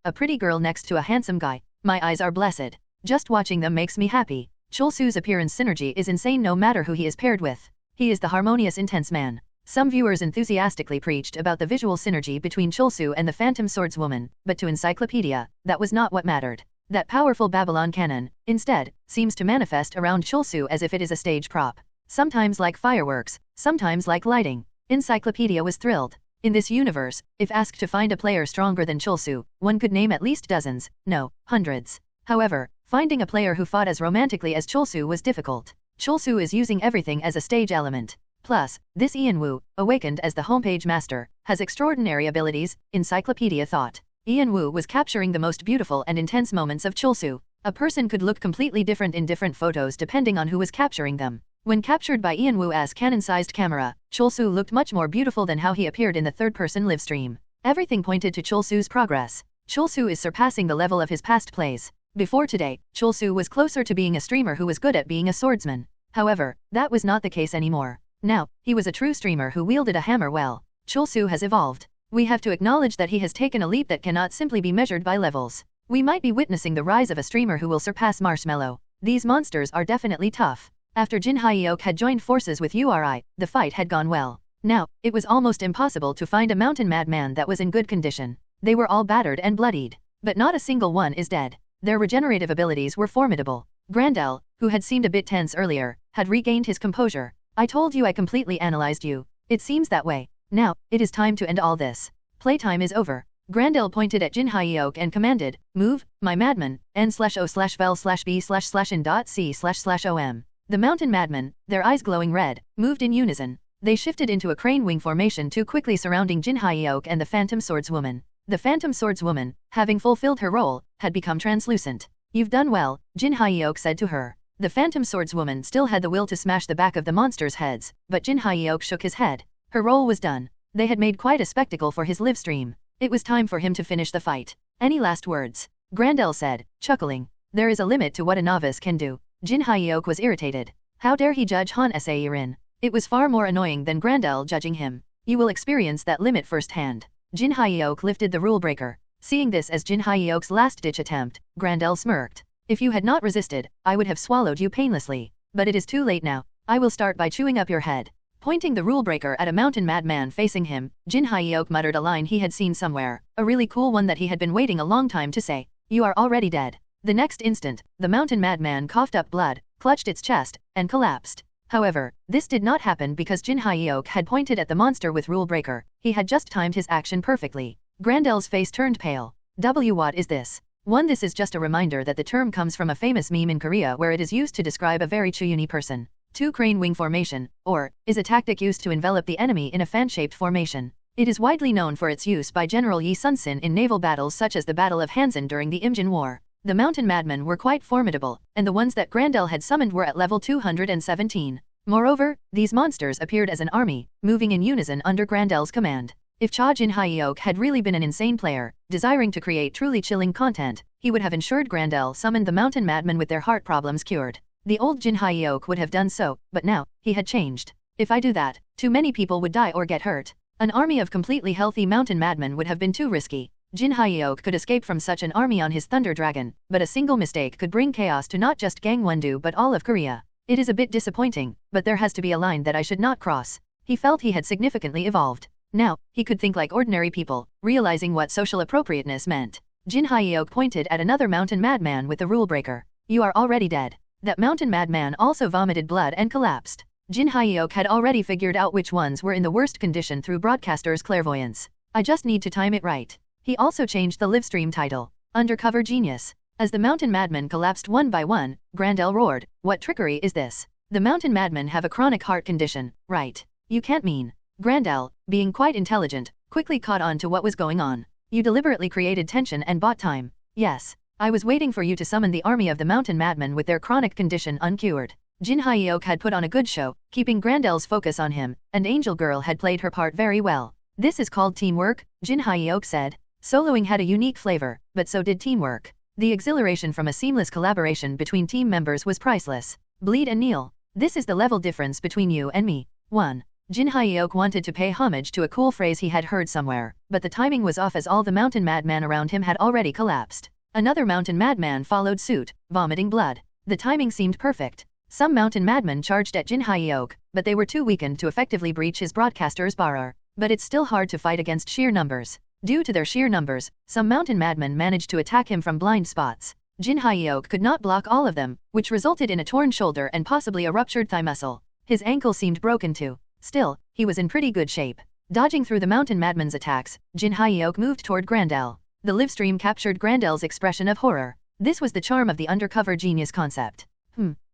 next to a handsome guy. My eyes are blessed. Just watching them makes me happy. Chulsu's appearance synergy is insane no matter who he is paired with. He is the harmonious intense man. Some viewers enthusiastically preached about the visual synergy between Chulsu and the Phantom Swordswoman, but to Encyclopedia, that was not what mattered. That powerful Babylon Cannon, instead, seems to manifest around Chulsu as if it is a stage prop. Sometimes like fireworks, sometimes like lighting. Encyclopedia was thrilled. In this universe, if asked to find a player stronger than Chulsu, one could name at least dozens, no, hundreds. However, finding a player who fought as romantically as Chulsu was difficult. Chulsu is using everything as a stage element. Plus, this Ian-woo, awakened as the homepage master, has extraordinary abilities, Encyclopedia thought. Ian-woo was capturing the most beautiful and intense moments of Chulsu. A person could look completely different in different photos depending on who was capturing them. When captured by Ian-woo's cannon-sized camera, Chulsu looked much more beautiful than how he appeared in the third-person livestream. Everything pointed to Chulsu's progress. Chulsu is surpassing the level of his past plays. Before today, Chulsu was closer to being a streamer who was good at being a swordsman. However, that was not the case anymore. Now, he was a true streamer who wielded a hammer well. Chulsu has evolved. We have to acknowledge that he has taken a leap that cannot simply be measured by levels. We might be witnessing the rise of a streamer who will surpass Marshmallow. These monsters are definitely tough. After Jin Hyeok had joined forces with Uri, the fight had gone well. Now, it was almost impossible to find a mountain madman that was in good condition. They were all battered and bloodied. But not a single one is dead. Their regenerative abilities were formidable. Grandel, who had seemed a bit tense earlier, had regained his composure. I told you I completely analyzed you. It seems that way. Now, it is time to end all this. Playtime is over. Grandel pointed at Jin Hyeok and commanded, move, my madman, n/o/vel/b/in.c//om. The mountain madmen, their eyes glowing red, moved in unison. They shifted into a crane wing formation too quickly surrounding Jin Hyeok and the Phantom Swordswoman. The Phantom Swordswoman, having fulfilled her role, had become translucent. You've done well, Jin Hyeok said to her. The Phantom Swordswoman still had the will to smash the back of the monsters' heads, but Jin Hyeok shook his head. Her role was done. They had made quite a spectacle for his livestream. It was time for him to finish the fight. Any last words? Grandel said, chuckling. There is a limit to what a novice can do. Jin Hyeok was irritated. How dare he judge Han Sairin? It was far more annoying than Grandel judging him. You will experience that limit firsthand. Jin Hyok lifted the rule breaker. Seeing this as Jin Hyok's last-ditch attempt, Grandel smirked. If you had not resisted, I would have swallowed you painlessly. But it is too late now. I will start by chewing up your head. Pointing the rule breaker at a mountain madman facing him, Jin Hyok muttered a line he had seen somewhere, a really cool one that he had been waiting a long time to say. You are already dead. The next instant, the mountain madman coughed up blood, clutched its chest, and collapsed. However, this did not happen because Jin Hyok had pointed at the monster with rule breaker. He had just timed his action perfectly. Grandel's face turned pale. What is this? This is just a reminder that the term comes from a famous meme in Korea where it is used to describe a very chuyuni person. 2 crane wing formation, or, is a tactic used to envelop the enemy in a fan-shaped formation. It is widely known for its use by General Yi Sun-sin in naval battles such as the Battle of Hansan during the Imjin War. The mountain madmen were quite formidable, and the ones that Grandel had summoned were at level 217. Moreover, these monsters appeared as an army, moving in unison under Grandel's command. If Cha Jin Hyok had really been an insane player, desiring to create truly chilling content, he would have ensured Grandel summoned the mountain madmen with their heart problems cured. The old Jin Hyok would have done so, but now, he had changed. If I do that, too many people would die or get hurt. An army of completely healthy mountain madmen would have been too risky. Jin Hyok could escape from such an army on his Thunder Dragon, but a single mistake could bring chaos to not just Gangwon-do but all of Korea. It is a bit disappointing, but there has to be a line that I should not cross. He felt he had significantly evolved. Now, he could think like ordinary people, realizing what social appropriateness meant. Jin Hyok pointed at another mountain madman with the rule breaker. You are already dead. That mountain madman also vomited blood and collapsed. Jin Hyok had already figured out which ones were in the worst condition through broadcaster's clairvoyance. I just need to time it right. He also changed the livestream title, Undercover Genius. As the mountain madmen collapsed one by one, Grandel roared, what trickery is this? The mountain madmen have a chronic heart condition, right? You can't mean. Grandel, being quite intelligent, quickly caught on to what was going on. You deliberately created tension and bought time. Yes. I was waiting for you to summon the army of the mountain madmen with their chronic condition uncured. Jin Hyok had put on a good show, keeping Grandel's focus on him, and Angel Girl had played her part very well. This is called teamwork, Jin Hyok said. Soloing had a unique flavor, but so did teamwork. The exhilaration from a seamless collaboration between team members was priceless. Bleed and kneel. This is the level difference between you and me. 1. Jin Hyok wanted to pay homage to a cool phrase he had heard somewhere, but the timing was off as all the mountain madmen around him had already collapsed. Another mountain madman followed suit, vomiting blood. The timing seemed perfect. Some mountain madmen charged at Jin Hyok, but they were too weakened to effectively breach his broadcaster's barrier. But it's still hard to fight against sheer numbers. Due to their sheer numbers, some mountain madmen managed to attack him from blind spots. Jin Hyok could not block all of them, which resulted in a torn shoulder and possibly a ruptured thigh muscle. His ankle seemed broken too. Still, he was in pretty good shape. Dodging through the mountain madmen's attacks, Jin Hyok moved toward Grandel. The livestream captured Grandel's expression of horror. This was the charm of the undercover genius concept.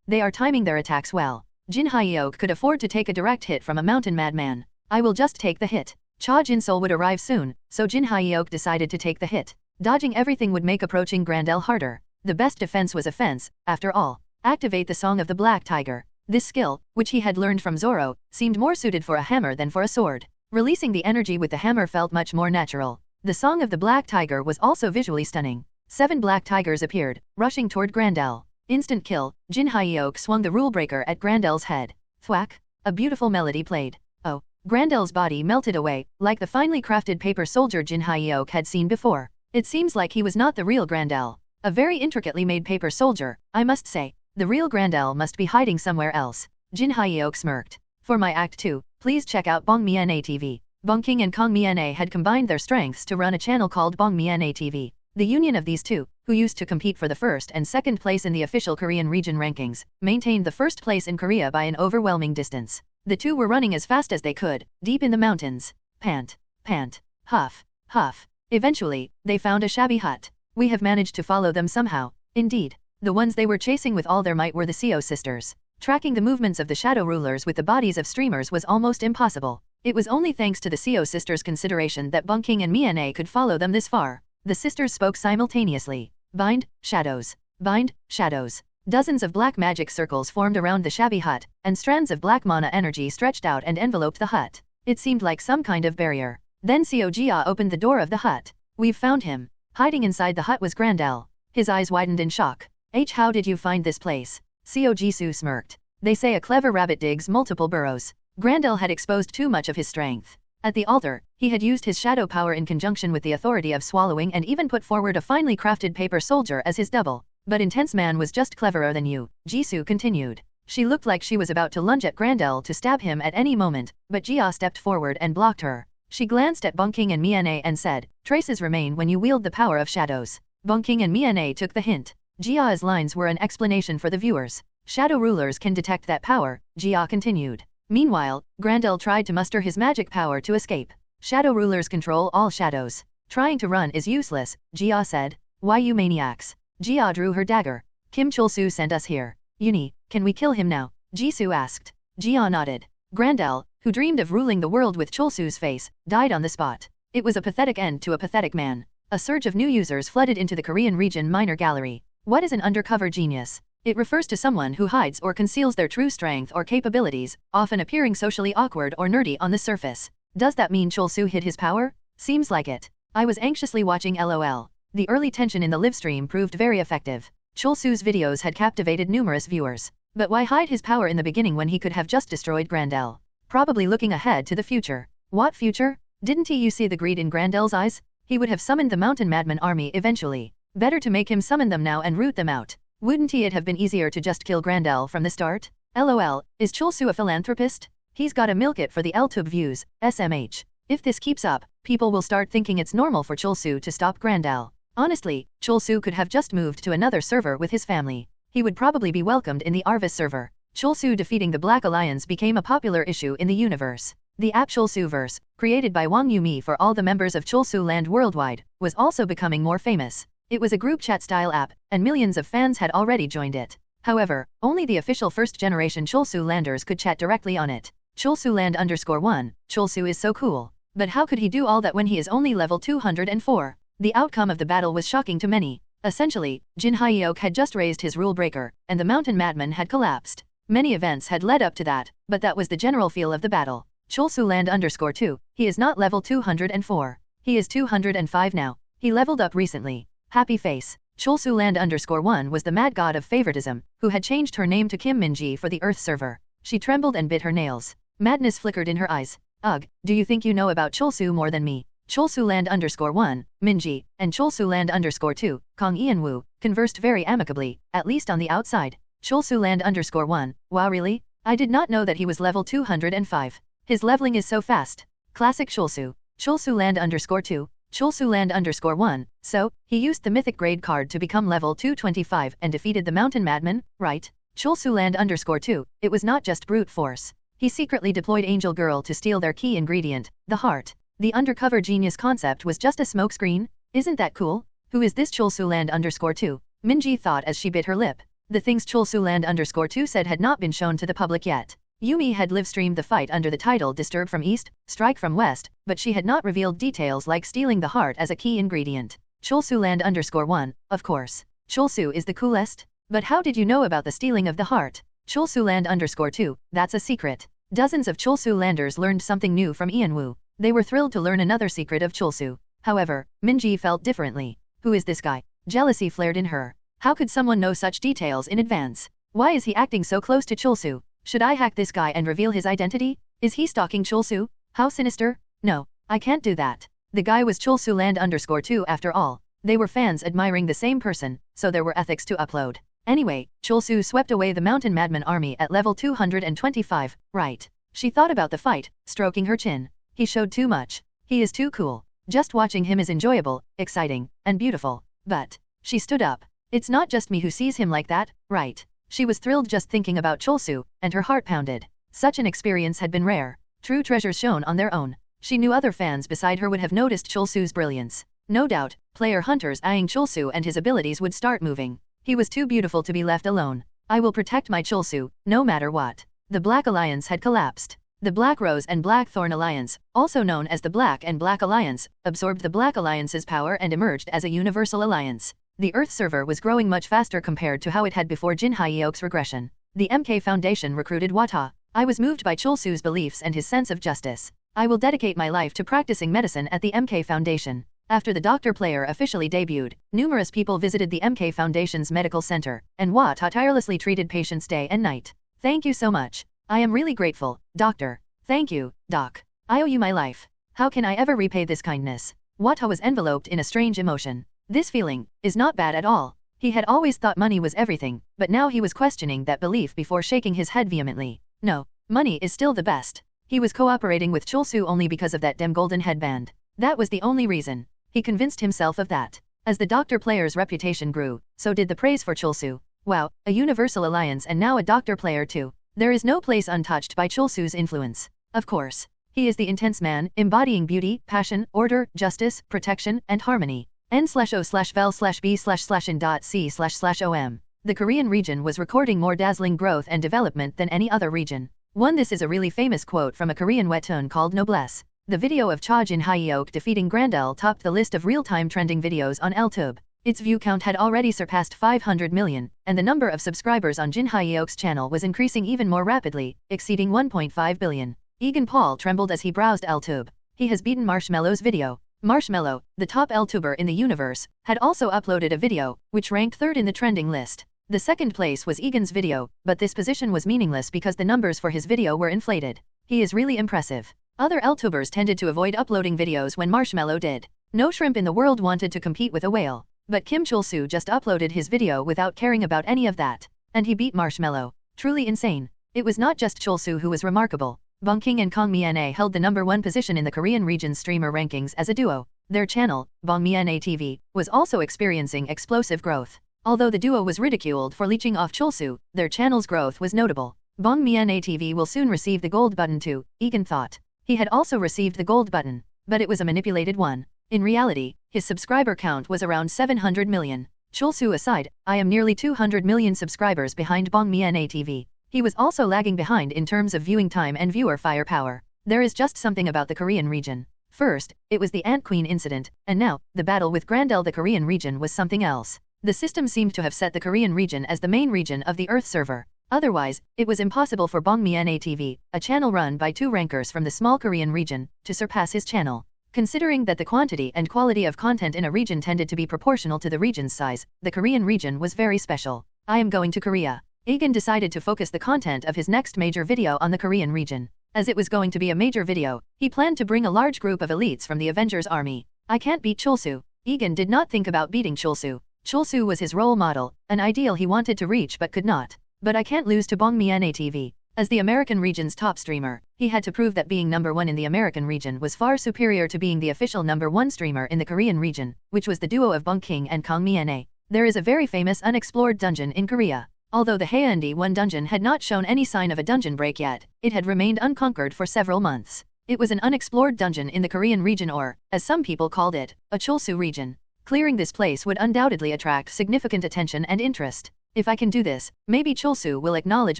They are timing their attacks well. Jin Hyok could afford to take a direct hit from a mountain madman. I will just take the hit. Cha Jin-sol would arrive soon, so Jin Hyok decided to take the hit. Dodging everything would make approaching Grandel harder. The best defense was offense, after all. Activate the Song of the Black Tiger. This skill, which he had learned from Zoro, seemed more suited for a hammer than for a sword. Releasing the energy with the hammer felt much more natural. The Song of the Black Tiger was also visually stunning. 7 black tigers appeared, rushing toward Grandel. Instant kill, Jin Hyok swung the rule breaker at Grandel's head. Thwack! A beautiful melody played. Oh, Grandel's body melted away, like the finely crafted paper soldier Jin Hyok had seen before. It seems like he was not the real Grandel. A very intricately made paper soldier, I must say. The real Grandel must be hiding somewhere else. Jin Hyok smirked. For my Act 2, please check out Bong Miena TV. Bong King and Kong Miena had combined their strengths to run a channel called Bong Miena TV. The union of these two, who used to compete for the first and second place in the official Korean region rankings, maintained the first place in Korea by an overwhelming distance. The two were running as fast as they could, deep in the mountains. Pant, pant, huff, huff. Eventually, they found a shabby hut. We have managed to follow them somehow. Indeed, the ones they were chasing with all their might were the Seo sisters. Tracking the movements of the shadow rulers with the bodies of streamers was almost impossible. It was only thanks to the Seo sisters' consideration that Bong King and Miena could follow them this far. The sisters spoke simultaneously. Bind, shadows. Bind, shadows. Dozens of black magic circles formed around the shabby hut, and strands of black mana energy stretched out and enveloped the hut. It seemed like some kind of barrier. Then Seo Jia opened the door of the hut. We've found him. Hiding inside the hut was Grandel. His eyes widened in shock. How did you find this place? Seo Jisoo smirked. They say a clever rabbit digs multiple burrows. Grandel had exposed too much of his strength. At the altar, he had used his shadow power in conjunction with the authority of swallowing and even put forward a finely crafted paper soldier as his double. But Intense Man was just cleverer than you, Jisoo continued. She looked like she was about to lunge at Grandel to stab him at any moment, but Jia stepped forward and blocked her. She glanced at Bunking and Miane and said, "Traces remain when you wield the power of shadows." Bunking and Miane took the hint. Jia's lines were an explanation for the viewers. Shadow rulers can detect that power, Jia continued. Meanwhile, Grandel tried to muster his magic power to escape. Shadow rulers control all shadows. Trying to run is useless, Jia said. Why you maniacs? Jia drew her dagger. Kim Chulsu sent us here. Uni, can we kill him now? Jisoo asked. Jia nodded. Grandel, who dreamed of ruling the world with Chulsu's face, died on the spot. It was a pathetic end to a pathetic man. A surge of new users flooded into the Korean region minor gallery. What is an undercover genius? It refers to someone who hides or conceals their true strength or capabilities, often appearing socially awkward or nerdy on the surface. Does that mean Chulsu hid his power? Seems like it. I was anxiously watching LOL. The early tension in the livestream proved very effective. Chulsu's videos had captivated numerous viewers. But why hide his power in the beginning when he could have just destroyed Grandel? Probably looking ahead to the future. What future? Didn't you see the greed in Grandel's eyes? He would have summoned the Mountain Madman army eventually. Better to make him summon them now and root them out. Wouldn't it have been easier to just kill Grandel from the start? LOL, is Chulsu a philanthropist? He's gotta milk it for the LTube views, SMH. If this keeps up, people will start thinking it's normal for Chulsu to stop Grandel. Honestly, Chulsu could have just moved to another server with his family. He would probably be welcomed in the Arvis server. Chulsu defeating the Black Alliance became a popular issue in the universe. The app Chulsuverse, created by Wang Yumi for all the members of Chulsu Land worldwide, was also becoming more famous. It was a group chat-style app, and millions of fans had already joined it. However, only the official first-generation Chulsu Landers could chat directly on it. Chulsu Land _1, Chulsu is so cool. But how could he do all that when he is only level 204? The outcome of the battle was shocking to many. Essentially, Jin Hyuk had just raised his rule breaker, and the Mountain Madman had collapsed. Many events had led up to that, but that was the general feel of the battle. Chulsu Land _2, he is not level 204. He is 205 now. He leveled up recently. Happy face. Chulsu Land _1 was the mad god of favoritism, who had changed her name to Kim Minji for the Earth server. She trembled and bit her nails. Madness flickered in her eyes. Ugh, do you think you know about Chulsu more than me? Chulsu Land _1, Minji, and Chulsu Land _2, Kong Ianwu, conversed very amicably, at least on the outside. Chulsu Land _1, wow really? I did not know that he was level 205. His leveling is so fast. Classic Chulsu. Chulsu Land _2, Chulsu Land _1, so, he used the mythic grade card to become level 225 and defeated the Mountain Madman, right? Chulsu Land _2, it was not just brute force. He secretly deployed Angel Girl to steal their key ingredient, the heart. The undercover genius concept was just a smokescreen? Isn't that cool? Who is this Chulsu Land _2? Minji thought as she bit her lip. The things Chulsu Land _2 said had not been shown to the public yet. Yumi had live-streamed the fight under the title Disturb from East, Strike from West, but she had not revealed details like stealing the heart as a key ingredient. Chulsu Land _1, of course. Chulsu is the coolest? But how did you know about the stealing of the heart? Chulsu Land _2, that's a secret. Dozens of Chulsu Landers learned something new from Ianwu. They were thrilled to learn another secret of Chulsu. However, Minji felt differently. Who is this guy? Jealousy flared in her. How could someone know such details in advance? Why is he acting so close to Chulsu? Should I hack this guy and reveal his identity? Is he stalking Chulsu? How sinister? No, I can't do that. The guy was Chulsu Land _2 after all. They were fans admiring the same person, so there were ethics to upload. Anyway, Chulsu swept away the Mountain Madman army at level 225, right? She thought about the fight, stroking her chin. He showed too much. He is too cool. Just watching him is enjoyable, exciting, and beautiful. But, she stood up. It's not just me who sees him like that, right? She was thrilled just thinking about Chulsu, and her heart pounded. Such an experience had been rare. True treasures shone on their own. She knew other fans beside her would have noticed Chulsu's brilliance. No doubt, player hunters eyeing Chulsu and his abilities would start moving. He was too beautiful to be left alone. I will protect my Chulsu, no matter what. The Black Alliance had collapsed. The Black Rose and Blackthorn Alliance, also known as the Black and Black Alliance, absorbed the Black Alliance's power and emerged as a universal alliance. The Earth server was growing much faster compared to how it had before Jin Hyuk's regression. The MK Foundation recruited Wata. I was moved by Chulsu's beliefs and his sense of justice. I will dedicate my life to practicing medicine at the MK Foundation. After the Doctor player officially debuted, numerous people visited the MK Foundation's medical center, and Wata tirelessly treated patients day and night. Thank you so much. I am really grateful, Doctor. Thank you, Doc. I owe you my life. How can I ever repay this kindness? Wata was enveloped in a strange emotion. This feeling is not bad at all. He had always thought money was everything, but now he was questioning that belief before shaking his head vehemently. No, money is still the best. He was cooperating with Chulsu only because of that damn golden headband. That was the only reason. He convinced himself of that. As the doctor player's reputation grew, so did the praise for Chulsu. Wow, a universal alliance and now a doctor player too. There is no place untouched by Chulsu's influence. Of course. He is the intense man, embodying beauty, passion, order, justice, protection, and harmony. N/O/vel/b//in.c//om. The Korean region was recording more dazzling growth and development than any other region. This is a really famous quote from a Korean webtoon called Noblesse. The video of Cha Jin Hyeok defeating Grandel topped the list of real-time trending videos on LTube. Its view count had already surpassed 500 million, and the number of subscribers on Jin Hyeok's channel was increasing even more rapidly, exceeding 1.5 billion. Egan Paul trembled as he browsed LTube. He has beaten Marshmallow's video. Marshmallow, the top LTuber in the universe, had also uploaded a video, which ranked third in the trending list. The second place was Egan's video, but this position was meaningless because the numbers for his video were inflated. He is really impressive. Other LTubers tended to avoid uploading videos when Marshmallow did. No shrimp in the world wanted to compete with a whale. But Kim Chul-soo just uploaded his video without caring about any of that. And he beat Marshmallow. Truly insane. It was not just Chul-soo who was remarkable. Bong King and Kong Miana held the #1 position in the Korean region's streamer rankings as a duo. Their channel, Bong Miana TV, was also experiencing explosive growth. Although the duo was ridiculed for leeching off Chul-soo, their channel's growth was notable. Bong Miana TV will soon receive the gold button too, Egan thought. He had also received the gold button, but it was a manipulated one. In reality, his subscriber count was around 700 million. Chul-soo aside, I am nearly 200 million subscribers behind Bong Miana TV. He was also lagging behind in terms of viewing time and viewer firepower. There is just something about the Korean region. First, it was the Ant Queen incident, and now, the battle with Grandel. The Korean region was something else. The system seemed to have set the Korean region as the main region of the Earth server. Otherwise, it was impossible for Bong Miana TV, a channel run by two rankers from the small Korean region, to surpass his channel. Considering that the quantity and quality of content in a region tended to be proportional to the region's size, the Korean region was very special. I am going to Korea. Egan decided to focus the content of his next major video on the Korean region. As it was going to be a major video, he planned to bring a large group of elites from the Avengers army. I can't beat Chul-soo. Egan did not think about beating Chul-soo. Chul-soo was his role model, an ideal he wanted to reach but could not. But I can't lose to Bong Miana TV. As the American region's top streamer, he had to prove that being #1 in the American region was far superior to being the official #1 streamer in the Korean region, which was the duo of Bong King and Kong Miana. There is a very famous unexplored dungeon in Korea. Although the Haeundae-1 dungeon had not shown any sign of a dungeon break yet, it had remained unconquered for several months. It was an unexplored dungeon in the Korean region, or, as some people called it, a Chul-soo region. Clearing this place would undoubtedly attract significant attention and interest. If I can do this, maybe Chul-soo will acknowledge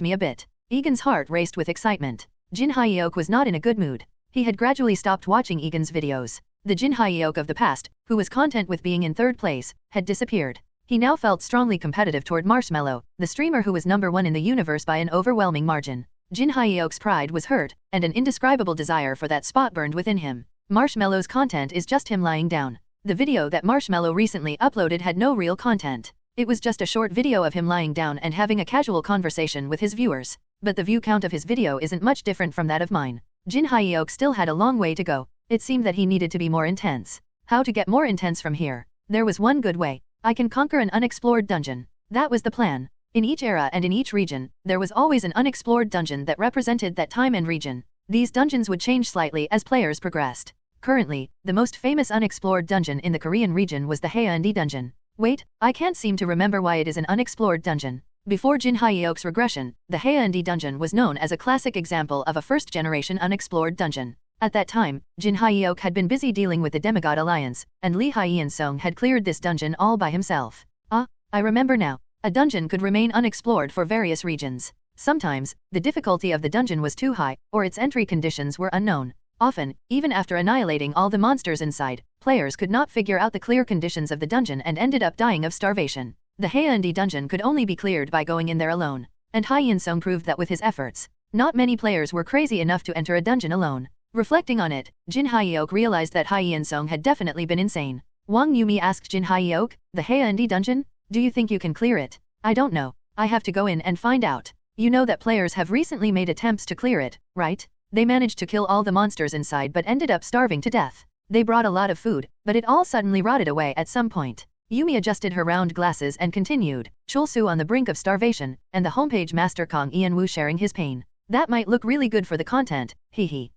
me a bit. Egan's heart raced with excitement. Jin Hyeok was not in a good mood. He had gradually stopped watching Egan's videos. The Jin Hyeok of the past, who was content with being in third place, had disappeared. He now felt strongly competitive toward Marshmallow, the streamer who was #1 in the universe by an overwhelming margin. Jin Hyeok's pride was hurt, and an indescribable desire for that spot burned within him. Marshmallow's content is just him lying down. The video that Marshmallow recently uploaded had no real content. It was just a short video of him lying down and having a casual conversation with his viewers. But the view count of his video isn't much different from that of mine. Jin Hyeok still had a long way to go. It seemed that he needed to be more intense. How to get more intense from here? There was one good way. I can conquer an unexplored dungeon. That was the plan. In each era and in each region, there was always an unexplored dungeon that represented that time and region. These dungeons would change slightly as players progressed. Currently, the most famous unexplored dungeon in the Korean region was the Haeundae dungeon. Wait, I can't seem to remember why it is an unexplored dungeon. Before Jin Hyeok's regression, the Haeundae dungeon was known as a classic example of a first-generation unexplored dungeon. At that time, Jin Hyeok had been busy dealing with the Demigod Alliance, and Lee Hyeon-sung had cleared this dungeon all by himself. I remember now. A dungeon could remain unexplored for various regions. Sometimes, the difficulty of the dungeon was too high, or its entry conditions were unknown. Often, even after annihilating all the monsters inside, players could not figure out the clear conditions of the dungeon and ended up dying of starvation. The Haeundae dungeon could only be cleared by going in there alone, and Hyeon-sung proved that with his efforts. Not many players were crazy enough to enter a dungeon alone. Reflecting on it, Jin Hyeok realized that Hyeon-sung had definitely been insane. Wang Yumi asked Jin Hyeok, "The Haeundae dungeon? Do you think you can clear it?" "I don't know. I have to go in and find out." You know that players have recently made attempts to clear it, right? They managed to kill all the monsters inside but ended up starving to death. They brought a lot of food, but it all suddenly rotted away at some point. Yumi adjusted her round glasses and continued, Chulsu on the brink of starvation, and the homepage master Kong Ianwu sharing his pain. That might look really good for the content, hee.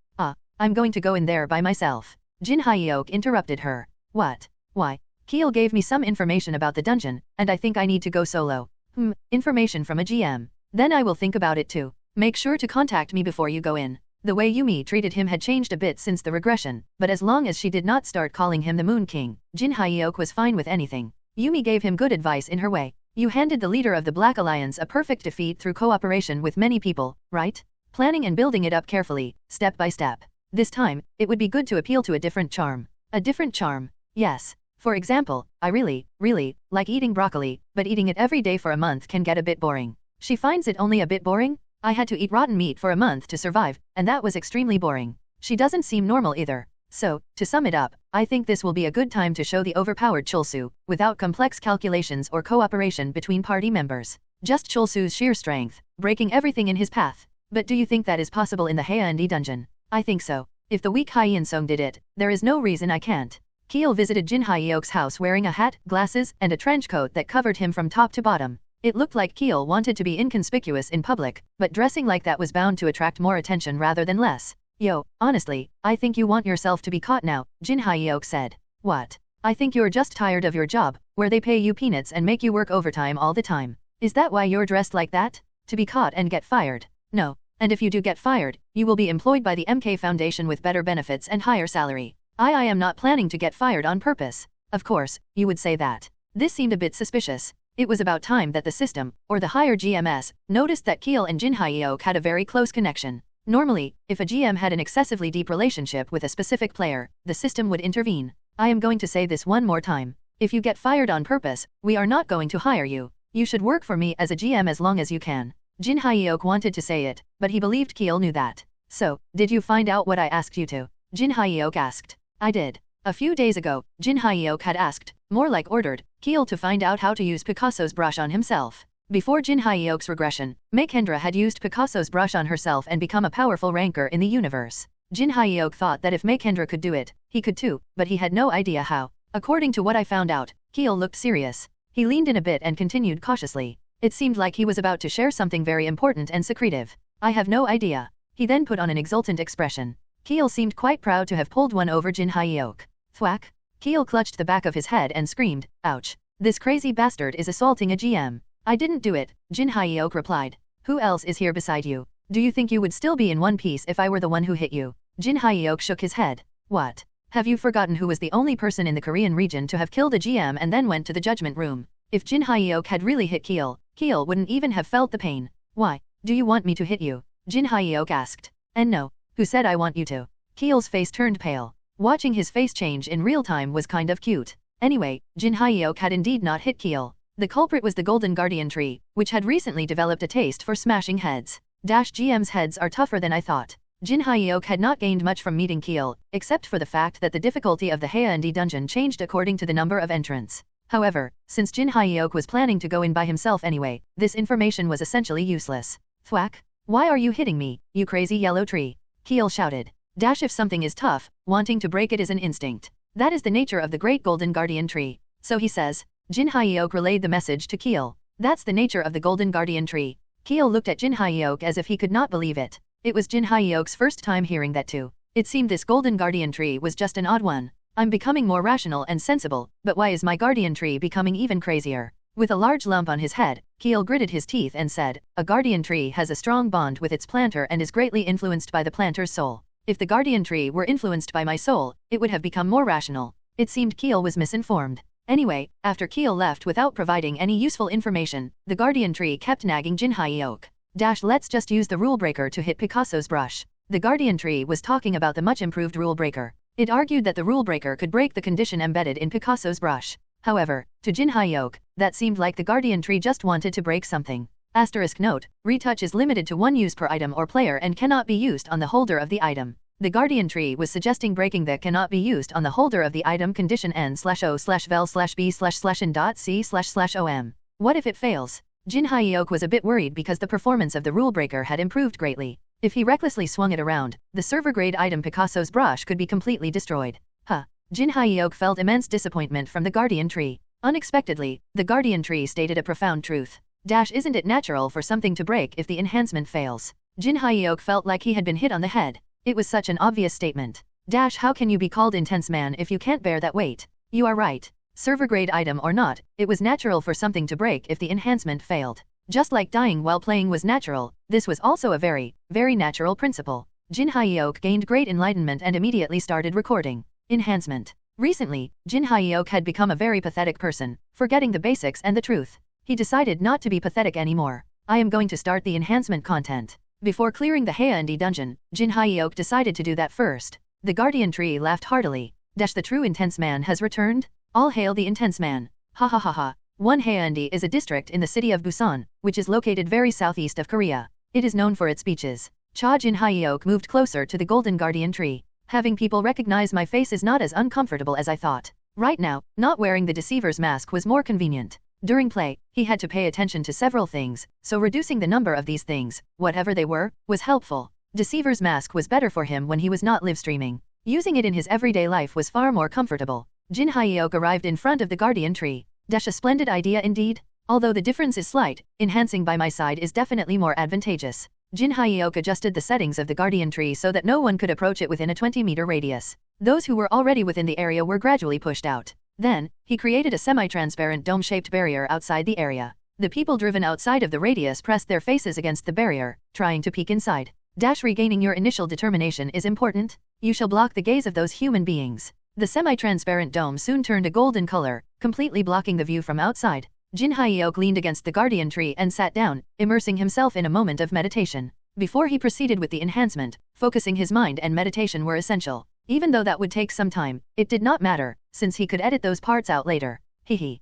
I'm going to go in there by myself. Jin Hyuk interrupted her. What? Why? Keel gave me some information about the dungeon, and I think I need to go solo. Information from a GM. Then I will think about it too. Make sure to contact me before you go in. The way Yumi treated him had changed a bit since the regression, but as long as she did not start calling him the Moon King, Jin Hyuk was fine with anything. Yumi gave him good advice in her way. You handed the leader of the Black Alliance a perfect defeat through cooperation with many people, right? Planning and building it up carefully, step by step. This time, it would be good to appeal to a different charm. A different charm? Yes. For example, I really like eating broccoli, but eating it every day for a month can get a bit boring. She finds it only a bit boring? I had to eat rotten meat for a month to survive, and that was extremely boring. She doesn't seem normal either. So, to sum it up, I think this will be a good time to show the overpowered Chulsu, without complex calculations or cooperation between party members. Just Chulsu's sheer strength, breaking everything in his path. But do you think that is possible in the Haeundae dungeon? I think so. If the weak Hyeonsung did it, there is no reason I can't. Keel visited Jin Hyuk's house wearing a hat, glasses, and a trench coat that covered him from top to bottom. It looked like Keel wanted to be inconspicuous in public, but dressing like that was bound to attract more attention rather than less. Yo, honestly, I think you want yourself to be caught now, Jin Hyuk said. What? I think you're just tired of your job, where they pay you peanuts and make you work overtime all the time. Is that why you're dressed like that? To be caught and get fired? No. And if you do get fired, you will be employed by the MK Foundation with better benefits and higher salary. I am not planning to get fired on purpose. Of course, you would say that. This seemed a bit suspicious. It was about time that the system, or the higher GMS, noticed that Keel and Jin Hyuk had a very close connection. Normally, if a GM had an excessively deep relationship with a specific player, the system would intervene. I am going to say this one more time. If you get fired on purpose, we are not going to hire you. You should work for me as a GM as long as you can. Jin Hyuk wanted to say it, but he believed Keel knew that. So, did you find out what I asked you to? Jin Hyuk asked. I did. A few days ago, Jin Hyuk had asked, more like ordered, Keel to find out how to use Picasso's brush on himself. Before Jin Hyuk's regression, Makendra had used Picasso's brush on herself and become a powerful ranker in the universe. Jin Hyuk thought that if Makendra could do it, he could too, but he had no idea how. According to what I found out, Keel looked serious. He leaned in a bit and continued cautiously. It seemed like he was about to share something very important and secretive. I have no idea. He then put on an exultant expression. Keel seemed quite proud to have pulled one over Jin Hyuk. Thwack. Keel clutched the back of his head and screamed, ouch. This crazy bastard is assaulting a GM. I didn't do it, Jin Hyuk replied. Who else is here beside you? Do you think you would still be in one piece if I were the one who hit you? Jin Hyuk shook his head. What? Have you forgotten who was the only person in the Korean region to have killed a GM and then went to the judgment room? If Jin Hyuk had really hit Keel, Keel wouldn't even have felt the pain. Why? Do you want me to hit you? Jin Hyuk asked. And no. Who said I want you to? Keel's face turned pale. Watching his face change in real time was kind of cute. Anyway, Jin Hyuk had indeed not hit Keel. The culprit was the Golden Guardian Tree, which had recently developed a taste for smashing heads. GM's heads are tougher than I thought. Jin Hyuk had not gained much from meeting Keel, except for the fact that the difficulty of the Haeundae dungeon changed according to the number of entrants. However, since Jin Hyuk was planning to go in by himself anyway, this information was essentially useless. Thwack. Why are you hitting me, you crazy yellow tree? Keel shouted. If something is tough, wanting to break it is an instinct. That is the nature of the great Golden Guardian Tree. So he says. Jin Hyuk relayed the message to Keel. That's the nature of the Golden Guardian Tree. Keel looked at Jin Hyuk as if he could not believe it. It was Jin Hyuk's first time hearing that too. It seemed this Golden Guardian Tree was just an odd one. I'm becoming more rational and sensible, but why is my Guardian Tree becoming even crazier? With a large lump on his head, Keel gritted his teeth and said, a Guardian Tree has a strong bond with its planter and is greatly influenced by the planter's soul. If the Guardian Tree were influenced by my soul, it would have become more rational. It seemed Keel was misinformed. Anyway, after Keel left without providing any useful information, the Guardian Tree kept nagging Jin Hyuk. Let's just use the rule breaker to hit Picasso's brush. The Guardian Tree was talking about the much improved rule breaker. It argued that the rule breaker could break the condition embedded in Picasso's brush. However, to Jin Hyuk, that seemed like the Guardian Tree just wanted to break something. Note, retouch is limited to one use per item or player and cannot be used on the holder of the item. The Guardian Tree was suggesting breaking the cannot be used on the holder of the item condition n/o/vel/b//n.c//om. What if it fails? Jin Hyuk was a bit worried because the performance of the rule breaker had improved greatly. If he recklessly swung it around, the server-grade item Picasso's brush could be completely destroyed. Jin Hyuk felt immense disappointment from the guardian tree. Unexpectedly, the guardian tree stated a profound truth. Isn't it natural for something to break if the enhancement fails? Jin Hyuk felt like he had been hit on the head. It was such an obvious statement. How can you be called intense man if you can't bear that weight? You are right. Server-grade item or not, it was natural for something to break if the enhancement failed. Just like dying while playing was natural, this was also a very, very natural principle. Jin Hyuk gained great enlightenment and immediately started recording. Enhancement. Recently, Jin Hyuk had become a very pathetic person, forgetting the basics and the truth. He decided not to be pathetic anymore. I am going to start the enhancement content. Before clearing the Haeundae dungeon, Jin Hyuk decided to do that first. The guardian tree laughed heartily. The true intense man has returned? All hail the intense man. Ha ha ha ha. One Haeundae is a district in the city of Busan, which is located very southeast of Korea. It is known for its beaches. Jin Hyuk moved closer to the golden guardian tree. Having people recognize my face is not as uncomfortable as I thought. Right now, not wearing the deceiver's mask was more convenient. During play, he had to pay attention to several things, so reducing the number of these things, whatever they were, was helpful. Deceiver's mask was better for him when he was not live streaming. Using it in his everyday life was far more comfortable. Jin Hyuk arrived in front of the guardian tree. A splendid idea indeed. Although the difference is slight, enhancing by my side is definitely more advantageous. Jin Hyuk adjusted the settings of the guardian tree so that no one could approach it within a 20-meter radius. Those who were already within the area were gradually pushed out. Then, he created a semi-transparent dome-shaped barrier outside the area. The people driven outside of the radius pressed their faces against the barrier, trying to peek inside. Regaining your initial determination is important. You shall block the gaze of those human beings. The semi-transparent dome soon turned a golden color, completely blocking the view from outside. Jin Hyuk leaned against the guardian tree and sat down, immersing himself in a moment of meditation. Before he proceeded with the enhancement, focusing his mind and meditation were essential. Even though that would take some time, it did not matter, since he could edit those parts out later. Hehe.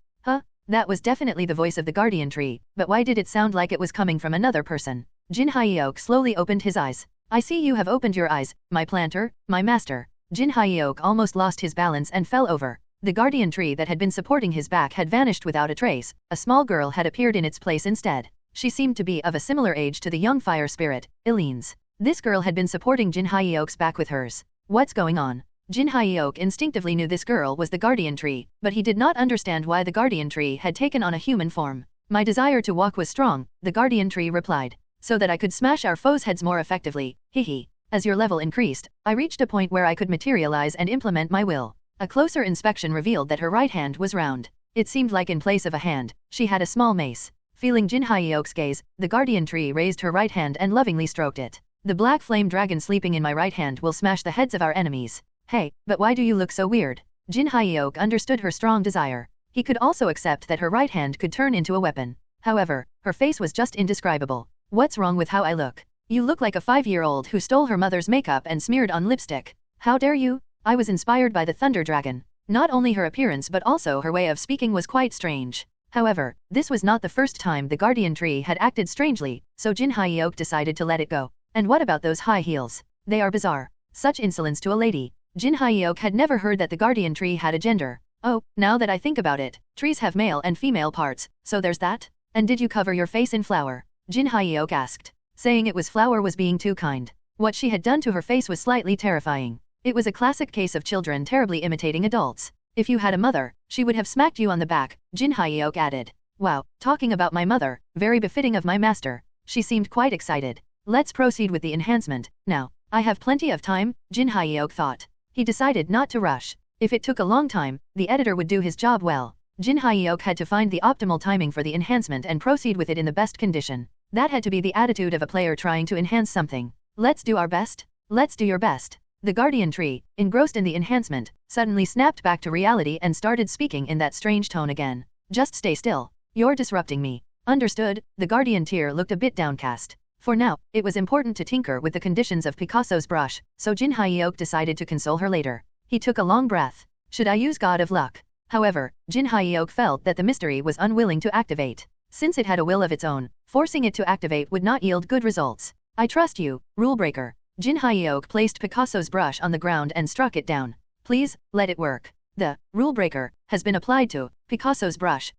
That was definitely the voice of the guardian tree, but why did it sound like it was coming from another person? Jin Hyuk slowly opened his eyes. I see you have opened your eyes, my planter, my master. Jin Hyuk almost lost his balance and fell over. The guardian tree that had been supporting his back had vanished without a trace. A small girl had appeared in its place instead. She seemed to be of a similar age to the young fire spirit, Eileen's. This girl had been supporting Jin Hyuk's back with hers. What's going on? Jin Hyuk instinctively knew this girl was the guardian tree, but he did not understand why the guardian tree had taken on a human form. My desire to walk was strong, the guardian tree replied, so that I could smash our foes' heads more effectively. Hehe. As your level increased, I reached a point where I could materialize and implement my will. A closer inspection revealed that her right hand was round. It seemed like in place of a hand, she had a small mace. Feeling Jin Hyuk's gaze, the guardian tree raised her right hand and lovingly stroked it. The black flame dragon sleeping in my right hand will smash the heads of our enemies. Hey, but why do you look so weird? Jin Hyuk understood her strong desire. He could also accept that her right hand could turn into a weapon. However, her face was just indescribable. What's wrong with how I look? You look like a 5-year-old who stole her mother's makeup and smeared on lipstick. How dare you? I was inspired by the Thunder Dragon. Not only her appearance but also her way of speaking was quite strange. However, this was not the first time the guardian tree had acted strangely, so Jin Hyuk decided to let it go. And what about those high heels? They are bizarre. Such insolence to a lady. Jin Hyuk had never heard that the guardian tree had a gender. Oh, now that I think about it, trees have male and female parts, so there's that? And did you cover your face in flour? Jin Hyuk asked. Saying it was flour was being too kind. What she had done to her face was slightly terrifying. It was a classic case of children terribly imitating adults. If you had a mother, she would have smacked you on the back, Jin Hyuk added. Wow, talking about my mother, very befitting of my master. She seemed quite excited. Let's proceed with the enhancement, now. I have plenty of time, Jin Hyuk thought. He decided not to rush. If it took a long time, the editor would do his job well. Jin Hyuk had to find the optimal timing for the enhancement and proceed with it in the best condition. That had to be the attitude of a player trying to enhance something. Let's do our best. Let's do your best. The guardian tree, engrossed in the enhancement, suddenly snapped back to reality and started speaking in that strange tone again. Just stay still. You're disrupting me. Understood, the guardian tear looked a bit downcast. For now, it was important to tinker with the conditions of Picasso's brush, so Jin Hyuk decided to console her later. He took a long breath. Should I use God of Luck? However, Jin Hyuk felt that the mystery was unwilling to activate. Since it had a will of its own, forcing it to activate would not yield good results. I trust you, Rule Breaker. Jin Hyuk placed Picasso's brush on the ground and struck it down. Please, let it work. The Rule Breaker has been applied to Picasso's brush.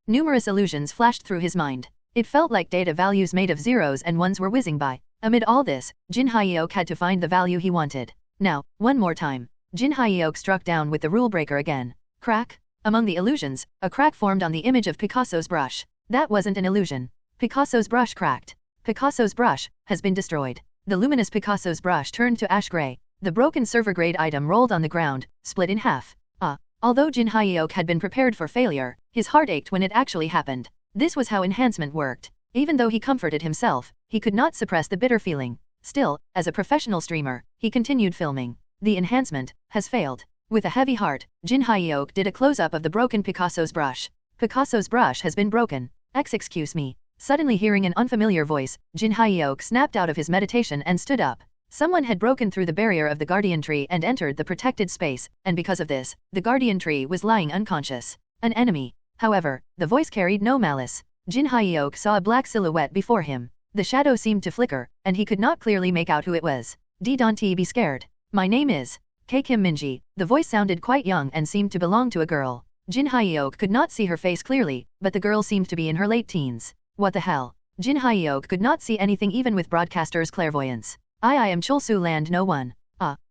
Numerous illusions flashed through his mind. It felt like data values made of zeros and ones were whizzing by. Amid all this, Jin Hyuk had to find the value he wanted. Now, one more time. Jin Hyuk struck down with the rule breaker again. Crack? Among the illusions, a crack formed on the image of Picasso's brush. That wasn't an illusion. Picasso's brush cracked. Picasso's brush has been destroyed. The luminous Picasso's brush turned to ash gray. The broken server-grade item rolled on the ground, split in half. Although Jin Hyuk had been prepared for failure, his heart ached when it actually happened. This was how enhancement worked. Even though he comforted himself, he could not suppress the bitter feeling. Still, as a professional streamer, he continued filming. The enhancement has failed. With a heavy heart, Jin Hyuk did a close-up of the broken Picasso's brush. Picasso's brush has been broken. Excuse me. Suddenly hearing an unfamiliar voice, Jin Hyuk snapped out of his meditation and stood up. Someone had broken through the barrier of the guardian tree and entered the protected space, and because of this, the guardian tree was lying unconscious. An enemy. However, the voice carried no malice. Jin Hyuk saw a black silhouette before him. The shadow seemed to flicker, and he could not clearly make out who it was. Don't be scared. My name is Kim Minji. The voice sounded quite young and seemed to belong to a girl. Jin Hyuk could not see her face clearly, but the girl seemed to be in her late teens. What the hell? Jin Hyuk could not see anything even with broadcaster's clairvoyance. I am Chulsu Land No One.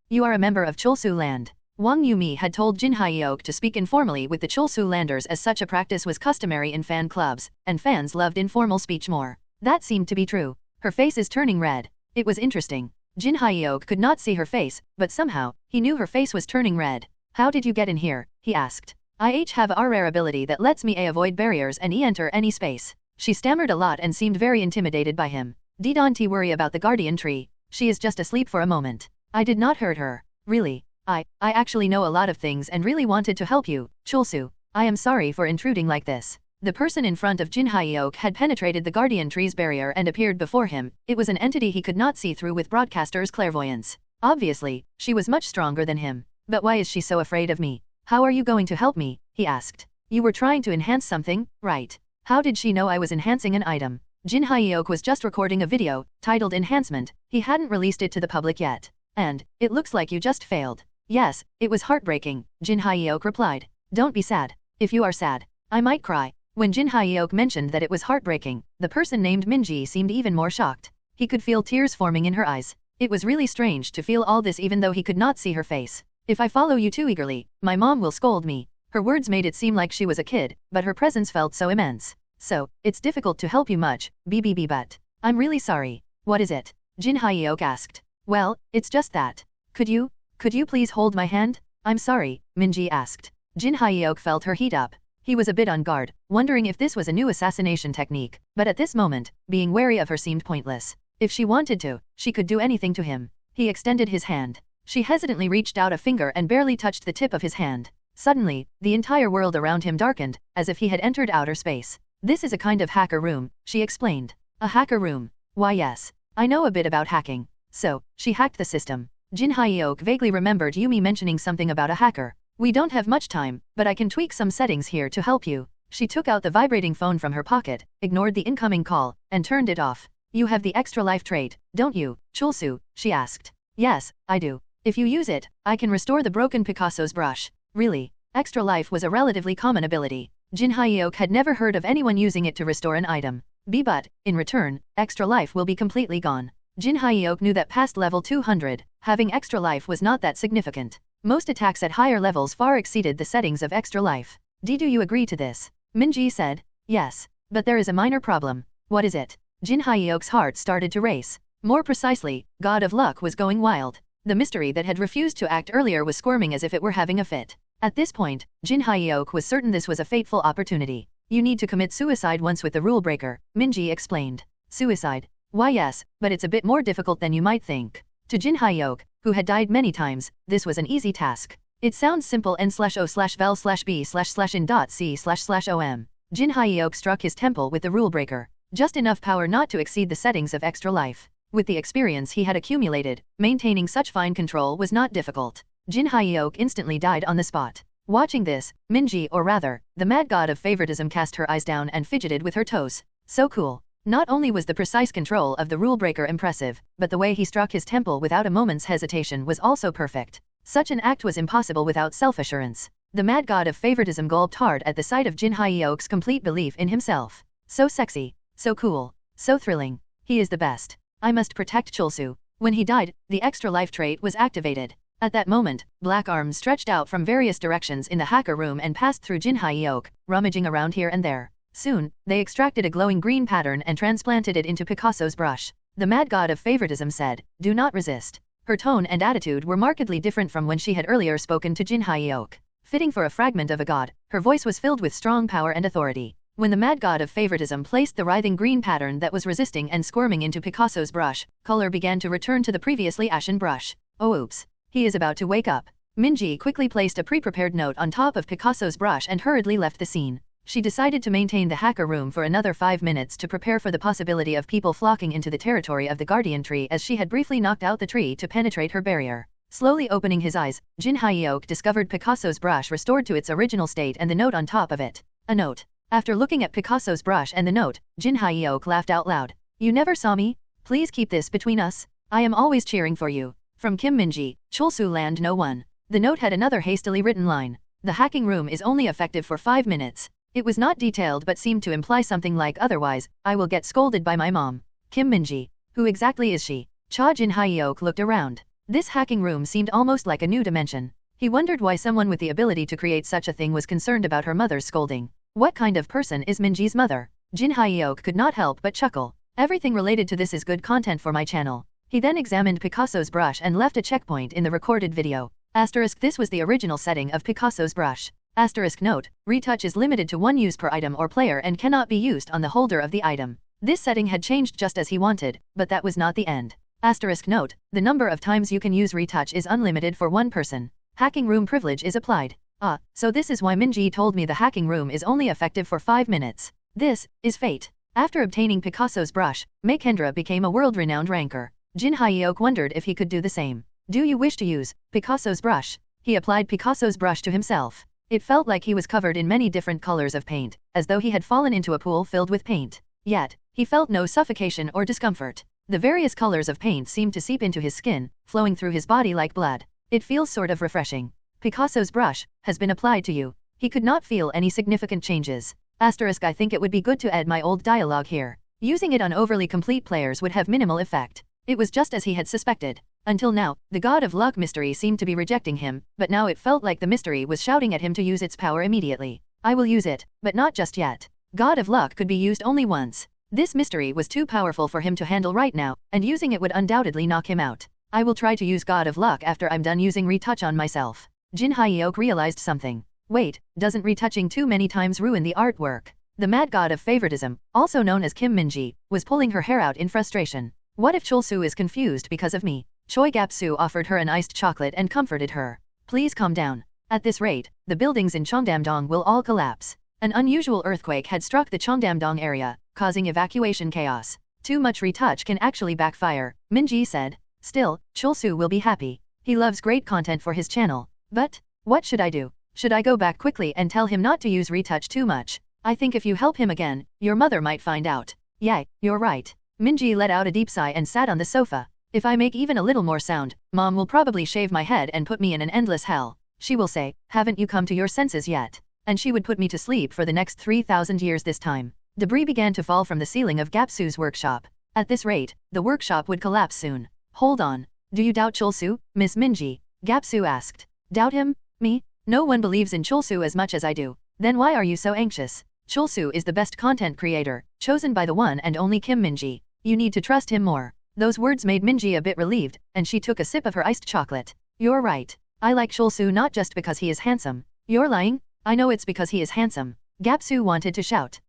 You are a member of Chulsu Land. Wang Yumi had told Jin Hyuk to speak informally with the Chulsu Landers as such a practice was customary in fan clubs, and fans loved informal speech more. That seemed to be true. Her face is turning red. It was interesting. Jin Hyuk could not see her face, but somehow, he knew her face was turning red. How did you get in here? He asked. I have a rare ability that lets me avoid barriers and enter any space. She stammered a lot and seemed very intimidated by him. Don't worry about the guardian tree. She is just asleep for a moment. I did not hurt her. Really. I actually know a lot of things and really wanted to help you, Chulsu. I am sorry for intruding like this. The person in front of Jin Hyuk had penetrated the guardian tree's barrier and appeared before him. It was an entity he could not see through with broadcaster's clairvoyance. Obviously, she was much stronger than him. But why is she so afraid of me? How are you going to help me? He asked. You were trying to enhance something, right? How did she know I was enhancing an item? Jin Hyuk was just recording a video, titled Enhancement. He hadn't released it to the public yet. And, it looks like you just failed. Yes, it was heartbreaking, Jin Hyuk replied. Don't be sad. If you are sad, I might cry. When Jin Hyuk mentioned that it was heartbreaking, the person named Minji seemed even more shocked. He could feel tears forming in her eyes. It was really strange to feel all this even though he could not see her face. If I follow you too eagerly, my mom will scold me. Her words made it seem like she was a kid, but her presence felt so immense. So, it's difficult to help you much, but I'm really sorry. What is it? Jin Hyuk asked. Well, it's just that. Could you please hold my hand? I'm sorry, Minji asked. Jin Hyuk felt her heat up. He was a bit on guard, wondering if this was a new assassination technique, but at this moment, being wary of her seemed pointless. If she wanted to, she could do anything to him. He extended his hand. She hesitantly reached out a finger and barely touched the tip of his hand. Suddenly, the entire world around him darkened, as if he had entered outer space. This is a kind of hacker room, she explained. A hacker room? Why yes. I know a bit about hacking. So, she hacked the system. Jin Hyuk vaguely remembered Yumi mentioning something about a hacker. We don't have much time, but I can tweak some settings here to help you. She took out the vibrating phone from her pocket, ignored the incoming call, and turned it off. You have the extra life trait, don't you, Chulsu? She asked. Yes, I do. If you use it, I can restore the broken Picasso's brush. Really? Extra life was a relatively common ability. Jin Hyuk had never heard of anyone using it to restore an item. But, in return, extra life will be completely gone. Jin Hyuk knew that past level 200, having extra life was not that significant. Most attacks at higher levels far exceeded the settings of extra life. Do you agree to this? Minji said. Yes. But there is a minor problem. What is it? Jin Hyuk's heart started to race. More precisely, God of Luck was going wild. The mystery that had refused to act earlier was squirming as if it were having a fit. At this point, Jin Hyuk was certain this was a fateful opportunity. You need to commit suicide once with the rule breaker, Minji explained. Suicide? Why yes, but it's a bit more difficult than you might think. To Jin Hyuk, who had died many times, this was an easy task. It sounds simple n/o/vel/b/in.c//om. Jin Hyuk struck his temple with the rule breaker. Just enough power not to exceed the settings of extra life. With the experience he had accumulated, maintaining such fine control was not difficult. Jin Hyuk instantly died on the spot. Watching this, Minji, or rather, the mad god of favoritism, cast her eyes down and fidgeted with her toes. So cool. Not only was the precise control of the rule breaker impressive, but the way he struck his temple without a moment's hesitation was also perfect. Such an act was impossible without self-assurance. The mad god of favoritism gulped hard at the sight of Jin Hyuk's complete belief in himself. So sexy. So cool. So thrilling. He is the best. I must protect Cholsu. When he died, the extra life trait was activated. At that moment, black arms stretched out from various directions in the hacker room and passed through Jin Hyeok, rummaging around here and there. Soon, they extracted a glowing green pattern and transplanted it into Picasso's brush. The mad god of favoritism said, "Do not resist." Her tone and attitude were markedly different from when she had earlier spoken to Jin Hyeok. Fitting for a fragment of a god, her voice was filled with strong power and authority. When the mad god of favoritism placed the writhing green pattern that was resisting and squirming into Picasso's brush, color began to return to the previously ashen brush. Oh oops. He is about to wake up. Minji quickly placed a pre-prepared note on top of Picasso's brush and hurriedly left the scene. She decided to maintain the hacker room for another 5 minutes to prepare for the possibility of people flocking into the territory of the guardian tree, as she had briefly knocked out the tree to penetrate her barrier. Slowly opening his eyes, Jin Hyeok discovered Picasso's brush restored to its original state and the note on top of it. A note. After looking at Picasso's brush and the note, Jin Hyeok laughed out loud. "You never saw me? Please keep this between us. I am always cheering for you. From Kim Minji, Cholsu Land No 1. The note had another hastily written line. The hacking room is only effective for 5 minutes. It was not detailed but seemed to imply something like, "Otherwise, I will get scolded by my mom." Kim Minji. Who exactly is she? Jin Hyeok looked around. This hacking room seemed almost like a new dimension. He wondered why someone with the ability to create such a thing was concerned about her mother's scolding. What kind of person is Minji's mother? Jin Hyeok could not help but chuckle. Everything related to this is good content for my channel. He then examined Picasso's brush and left a checkpoint in the recorded video. Asterisk, this was the original setting of Picasso's brush. Asterisk note, retouch is limited to 1 use per item or player and cannot be used on the holder of the item. This setting had changed just as he wanted, but that was not the end. Asterisk note, the number of times you can use retouch is unlimited for 1 person. Hacking room privilege is applied. Ah, so this is why Minji told me the hacking room is only effective for 5 minutes. This is fate. After obtaining Picasso's brush, Kendra became a world-renowned ranker. Jin Hyeok wondered if he could do the same. "Do you wish to use Picasso's brush?" He applied Picasso's brush to himself. It felt like he was covered in many different colors of paint, as though he had fallen into a pool filled with paint. Yet, he felt no suffocation or discomfort. The various colors of paint seemed to seep into his skin, flowing through his body like blood. It feels sort of refreshing. Picasso's brush has been applied to you. He could not feel any significant changes. Asterisk, I think it would be good to add my old dialogue here. Using it on overly complete players would have minimal effect. It was just as he had suspected. Until now, the god of luck mystery seemed to be rejecting him, but now it felt like the mystery was shouting at him to use its power immediately. "I will use it, but not just yet." God of luck could be used only once. This mystery was too powerful for him to handle right now, and using it would undoubtedly knock him out. "I will try to use God of luck after I'm done using retouch on myself." Jin Hyeok realized something. Wait, doesn't retouching too many times ruin the artwork? The mad god of favoritism, also known as Kim Minji, was pulling her hair out in frustration. What if Cholsu is confused because of me? Choi Gapsu offered her an iced chocolate and comforted her. "Please calm down. At this rate, the buildings in Cheongdam-dong will all collapse." An unusual earthquake had struck the Cheongdam-dong area, causing evacuation chaos. "Too much retouch can actually backfire," Minji said. "Still, Cholsu will be happy. He loves great content for his channel. But, what should I do? Should I go back quickly and tell him not to use retouch too much? I think if you help him again, your mother might find out." "Yeah, you're right." Minji let out a deep sigh and sat on the sofa. "If I make even a little more sound, Mom will probably shave my head and put me in an endless hell. She will say, 'Haven't you come to your senses yet?' And she would put me to sleep for the next 3,000 years this time." Debris began to fall from the ceiling of Gapsu's workshop. At this rate, the workshop would collapse soon. "Hold on. Do you doubt Cholsu, Miss Minji?" Gapsu asked. "Doubt him? Me? No one believes in Cholsu as much as I do. Then why are you so anxious? Cholsu is the best content creator, chosen by the one and only Kim Minji. You need to trust him more." Those words made Minji a bit relieved, and she took a sip of her iced chocolate. "You're right. I like Cholsu not just because he is handsome." "You're lying. I know it's because he is handsome." Gapsu wanted to shout.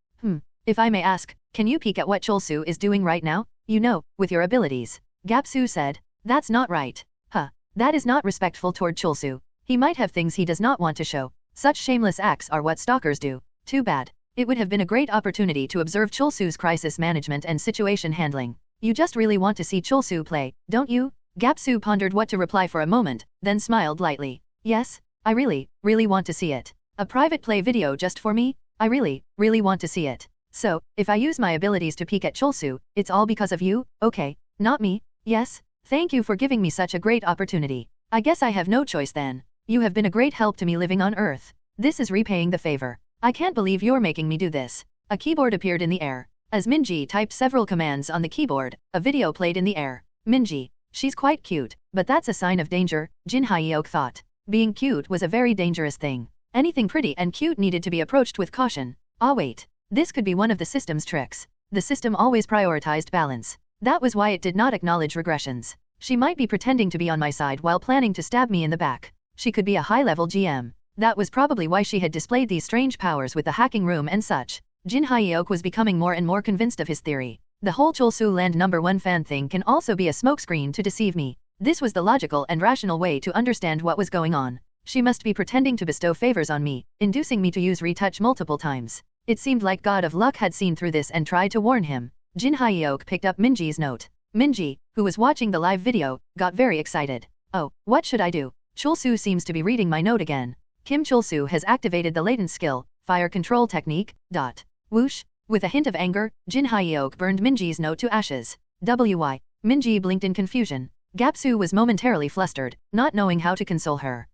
If I may ask, can you peek at what Cholsu is doing right now? You know, with your abilities." Gapsu said. "That's not right." "Huh. That is not respectful toward Cholsu. He might have things he does not want to show. Such shameless acts are what stalkers do." "Too bad. It would have been a great opportunity to observe Cholsu's crisis management and situation handling." "You just really want to see Cholsu play, don't you?" Gapsu pondered what to reply for a moment, then smiled lightly. "Yes, I really, really want to see it. A private play video just for me? I really, really want to see it. So, if I use my abilities to peek at Cholsu, it's all because of you, okay? Not me? Yes? Thank you for giving me such a great opportunity. I guess I have no choice then. You have been a great help to me living on Earth. This is repaying the favor. I can't believe you're making me do this." A keyboard appeared in the air. As Minji typed several commands on the keyboard, a video played in the air. Minji. She's quite cute, but that's a sign of danger, Jin Hyuk thought. Being cute was a very dangerous thing. Anything pretty and cute needed to be approached with caution. Ah wait. This could be one of the system's tricks. The system always prioritized balance. That was why it did not acknowledge regressions. She might be pretending to be on my side while planning to stab me in the back. She could be a high-level GM. That was probably why she had displayed these strange powers with the hacking room and such. Jin Hyuk was becoming more and more convinced of his theory. The whole Cholsu Land #1 fan thing can also be a smokescreen to deceive me. This was the logical and rational way to understand what was going on. She must be pretending to bestow favors on me, inducing me to use retouch multiple times. It seemed like God of Luck had seen through this and tried to warn him. Jin Hyuk picked up Minji's note. Minji, who was watching the live video, got very excited. Oh, what should I do? Cholsu seems to be reading my note again. Kim Cholsu has activated the latent skill, fire control technique. Whoosh. With a hint of anger, Jin Hyuk burned Minji's note to ashes. Why? Minji blinked in confusion. Gapsu was momentarily flustered, not knowing how to console her.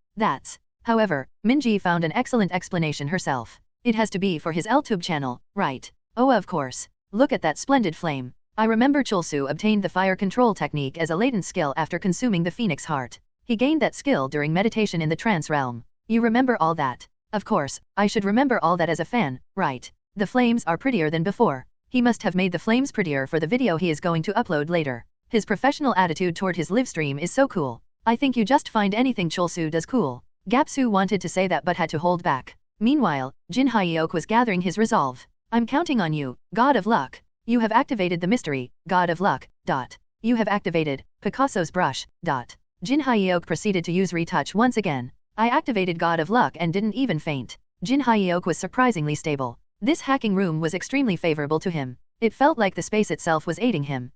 However, Minji found an excellent explanation herself. It has to be for his LTube channel, right? Oh, of course. Look at that splendid flame. I remember Cholsu obtained the fire control technique as a latent skill after consuming the phoenix heart. He gained that skill during meditation in the trance realm. You remember all that? Of course, I should remember all that as a fan, right? The flames are prettier than before. He must have made the flames prettier for the video he is going to upload later. His professional attitude toward his live stream is so cool. I think you just find anything Cholsu does cool. Gapsu wanted to say that but had to hold back. Meanwhile, Jin Hyuk was gathering his resolve. I'm counting on you, God of Luck. You have activated the mystery, God of Luck. You have activated Picasso's brush. Jin Hyuk proceeded to use retouch once again. I activated God of Luck and didn't even faint. Jin Hyuk was surprisingly stable. This hacking room was extremely favorable to him. It felt like the space itself was aiding him.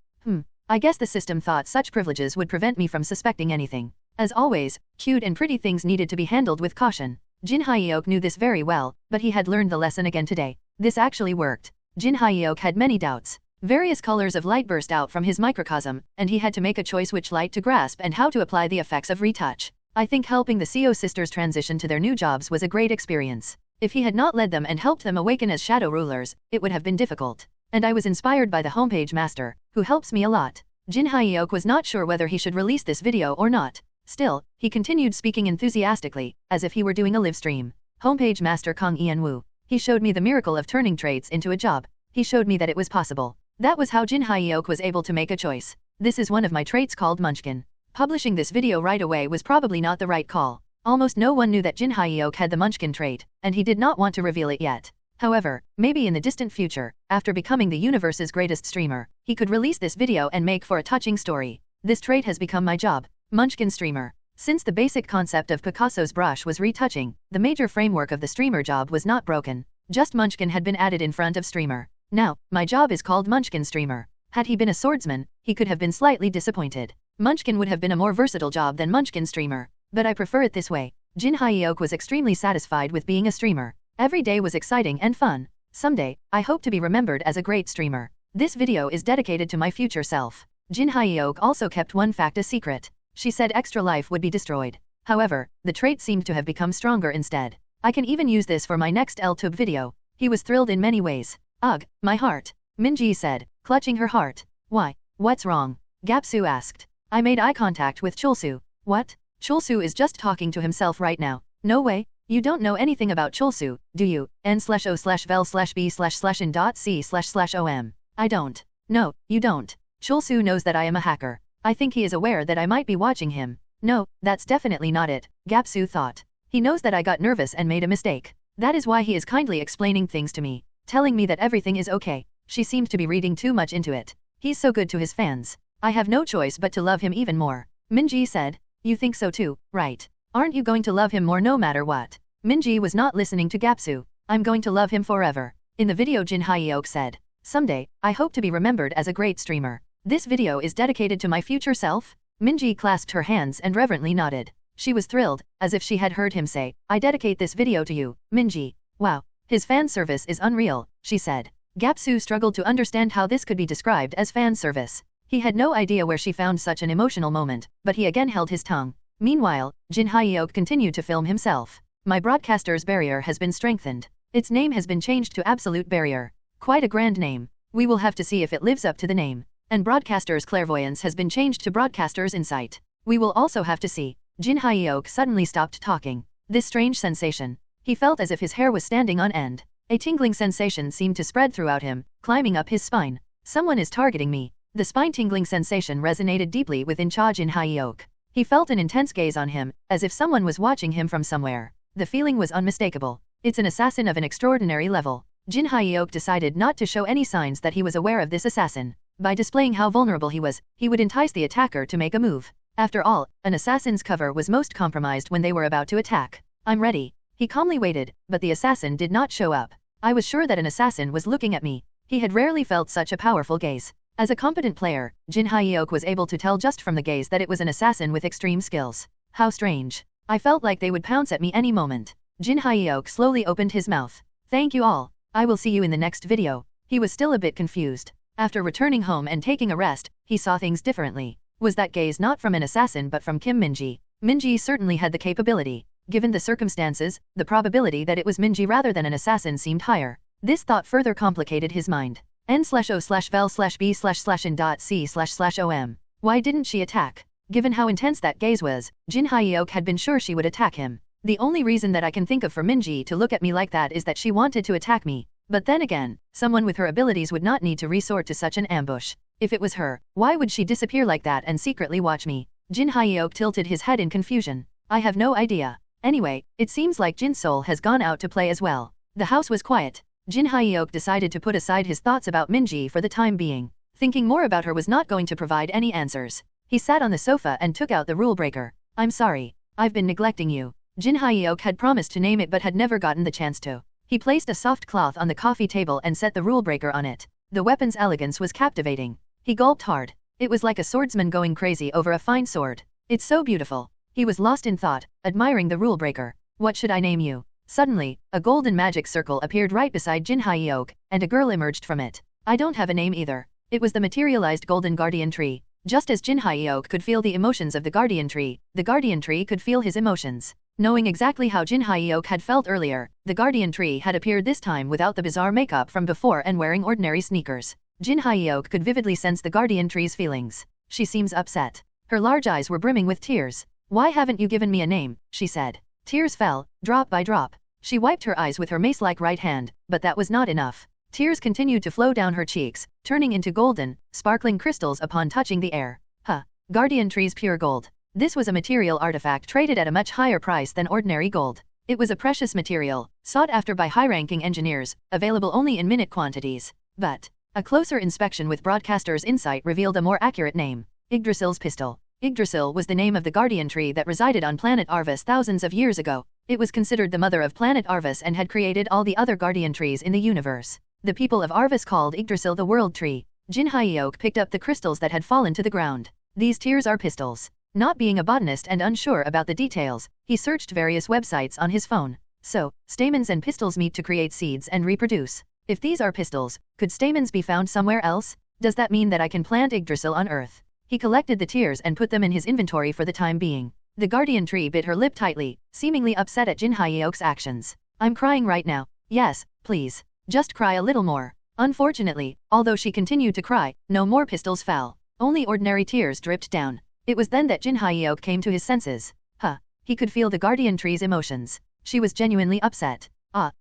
I guess the system thought such privileges would prevent me from suspecting anything. As always, cute and pretty things needed to be handled with caution. Jin Hyuk knew this very well, but he had learned the lesson again today. This actually worked. Jin Hyuk had many doubts. Various colors of light burst out from his microcosm, and he had to make a choice which light to grasp and how to apply the effects of retouch. I think helping the CO sisters transition to their new jobs was a great experience. If he had not led them and helped them awaken as shadow rulers, it would have been difficult. And I was inspired by the homepage master, who helps me a lot. Jin Hyuk was not sure whether he should release this video or not. Still, he continued speaking enthusiastically, as if he were doing a live stream. Homepage master Kang Ian-woo. He showed me the miracle of turning traits into a job. He showed me that it was possible. That was how Jin Hyuk was able to make a choice. This is one of my traits called Munchkin. Publishing this video right away was probably not the right call. Almost no one knew that Jin Hyuk had the Munchkin trait, and he did not want to reveal it yet. However, maybe in the distant future, after becoming the universe's greatest streamer, he could release this video and make for a touching story. This trait has become my job. Munchkin streamer. Since the basic concept of Picasso's brush was retouching, the major framework of the streamer job was not broken. Just Munchkin had been added in front of streamer. Now, my job is called Munchkin streamer. Had he been a swordsman, he could have been slightly disappointed. Munchkin would have been a more versatile job than Munchkin streamer. But I prefer it this way. Jin Hyuk was extremely satisfied with being a streamer. Every day was exciting and fun. Someday, I hope to be remembered as a great streamer. This video is dedicated to my future self. Jin Hyuk also kept one fact a secret. She said extra life would be destroyed. However, the trait seemed to have become stronger instead. I can even use this for my next LTube video. He was thrilled in many ways. Ugh, my heart. Minji said, clutching her heart. Why? What's wrong? Gapsu asked. I made eye contact with Cholsu. What? Cholsu is just talking to himself right now. No way. You don't know anything about Cholsu, do you? n/o/vel/b/in.c//om. I don't. No, you don't. Cholsu knows that I am a hacker. I think he is aware that I might be watching him. No, that's definitely not it, Gapsu thought. He knows that I got nervous and made a mistake. That is why he is kindly explaining things to me, telling me that everything is okay. She seemed to be reading too much into it. He's so good to his fans. I have no choice but to love him even more. Minji said. You think so too, right? Aren't you going to love him more no matter what? Minji was not listening to Gapsu. I'm going to love him forever. In the video Jin Hyuk said. Someday, I hope to be remembered as a great streamer. This video is dedicated to my future self? Minji clasped her hands and reverently nodded. She was thrilled, as if she had heard him say, I dedicate this video to you, Minji. Wow. His fan service is unreal, she said. Gapsu struggled to understand how this could be described as fan service. He had no idea where she found such an emotional moment, but he again held his tongue. Meanwhile, Jin Hyuk continued to film himself. My broadcaster's barrier has been strengthened. Its name has been changed to Absolute Barrier. Quite a grand name. We will have to see if it lives up to the name. And broadcaster's clairvoyance has been changed to broadcaster's insight. We will also have to see. Jin Hyuk suddenly stopped talking. This strange sensation. He felt as if his hair was standing on end. A tingling sensation seemed to spread throughout him, climbing up his spine. Someone is targeting me. The spine-tingling sensation resonated deeply within Jin Hyuk. He felt an intense gaze on him, as if someone was watching him from somewhere. The feeling was unmistakable. It's an assassin of an extraordinary level. Jin Hyuk decided not to show any signs that he was aware of this assassin. By displaying how vulnerable he was, he would entice the attacker to make a move. After all, an assassin's cover was most compromised when they were about to attack. I'm ready. He calmly waited, but the assassin did not show up. I was sure that an assassin was looking at me. He had rarely felt such a powerful gaze. As a competent player, Jin Hyuk was able to tell just from the gaze that it was an assassin with extreme skills. How strange. I felt like they would pounce at me any moment. Jin Hyuk slowly opened his mouth. Thank you all. I will see you in the next video. He was still a bit confused. After returning home and taking a rest, he saw things differently. Was that gaze not from an assassin but from Kim Minji? Minji certainly had the capability. Given the circumstances, the probability that it was Minji rather than an assassin seemed higher. This thought further complicated his mind. n/o/vel/b/in.c//om. Why didn't she attack? Given how intense that gaze was, Jin Hyuk had been sure she would attack him. The only reason that I can think of for Minji to look at me like that is that she wanted to attack me. But then again, someone with her abilities would not need to resort to such an ambush. If it was her, why would she disappear like that and secretly watch me? Jin Hyuk tilted his head in confusion. I have no idea. Anyway, it seems like Jin Sol has gone out to play as well. The house was quiet. Jin Hyuk decided to put aside his thoughts about Minji for the time being. Thinking more about her was not going to provide any answers. He sat on the sofa and took out the rule breaker. I'm sorry. I've been neglecting you. Jin Hyuk had promised to name it but had never gotten the chance to. He placed a soft cloth on the coffee table and set the rule breaker on it. The weapon's elegance was captivating. He gulped hard. It was like a swordsman going crazy over a fine sword. It's so beautiful. He was lost in thought, admiring the rule breaker. What should I name you? Suddenly, a golden magic circle appeared right beside Jin Hyuk, and a girl emerged from it. I don't have a name either. It was the materialized golden guardian tree. Just as Jin Hyuk could feel the emotions of the guardian tree could feel his emotions. Knowing exactly how Jin Hyuk had felt earlier, the guardian tree had appeared this time without the bizarre makeup from before and wearing ordinary sneakers. Jin Hyuk could vividly sense the guardian tree's feelings. She seems upset. Her large eyes were brimming with tears. Why haven't you given me a name? She said. Tears fell, drop by drop. She wiped her eyes with her mace-like right hand, but that was not enough. Tears continued to flow down her cheeks, turning into golden, sparkling crystals upon touching the air. Guardian tree's pure gold. This was a material artifact traded at a much higher price than ordinary gold. It was a precious material, sought after by high-ranking engineers, available only in minute quantities. But a closer inspection with broadcaster's insight revealed a more accurate name. Yggdrasil's pistol. Yggdrasil was the name of the guardian tree that resided on planet Arvis thousands of years ago. It was considered the mother of planet Arvis and had created all the other guardian trees in the universe. The people of Arvis called Yggdrasil the world tree. Jin Hyuk picked up the crystals that had fallen to the ground. These tears are pistols. Not being a botanist and unsure about the details, he searched various websites on his phone. So, stamens and pistils meet to create seeds and reproduce. If these are pistils, could stamens be found somewhere else? Does that mean that I can plant Yggdrasil on Earth? He collected the tears and put them in his inventory for the time being. The guardian tree bit her lip tightly, seemingly upset at Jin Hyuk's actions. I'm crying right now. Yes, please. Just cry a little more. Unfortunately, although she continued to cry, no more pistils fell. Only ordinary tears dripped down. It was then that Jin Hyuk came to his senses. He could feel the guardian tree's emotions. She was genuinely upset.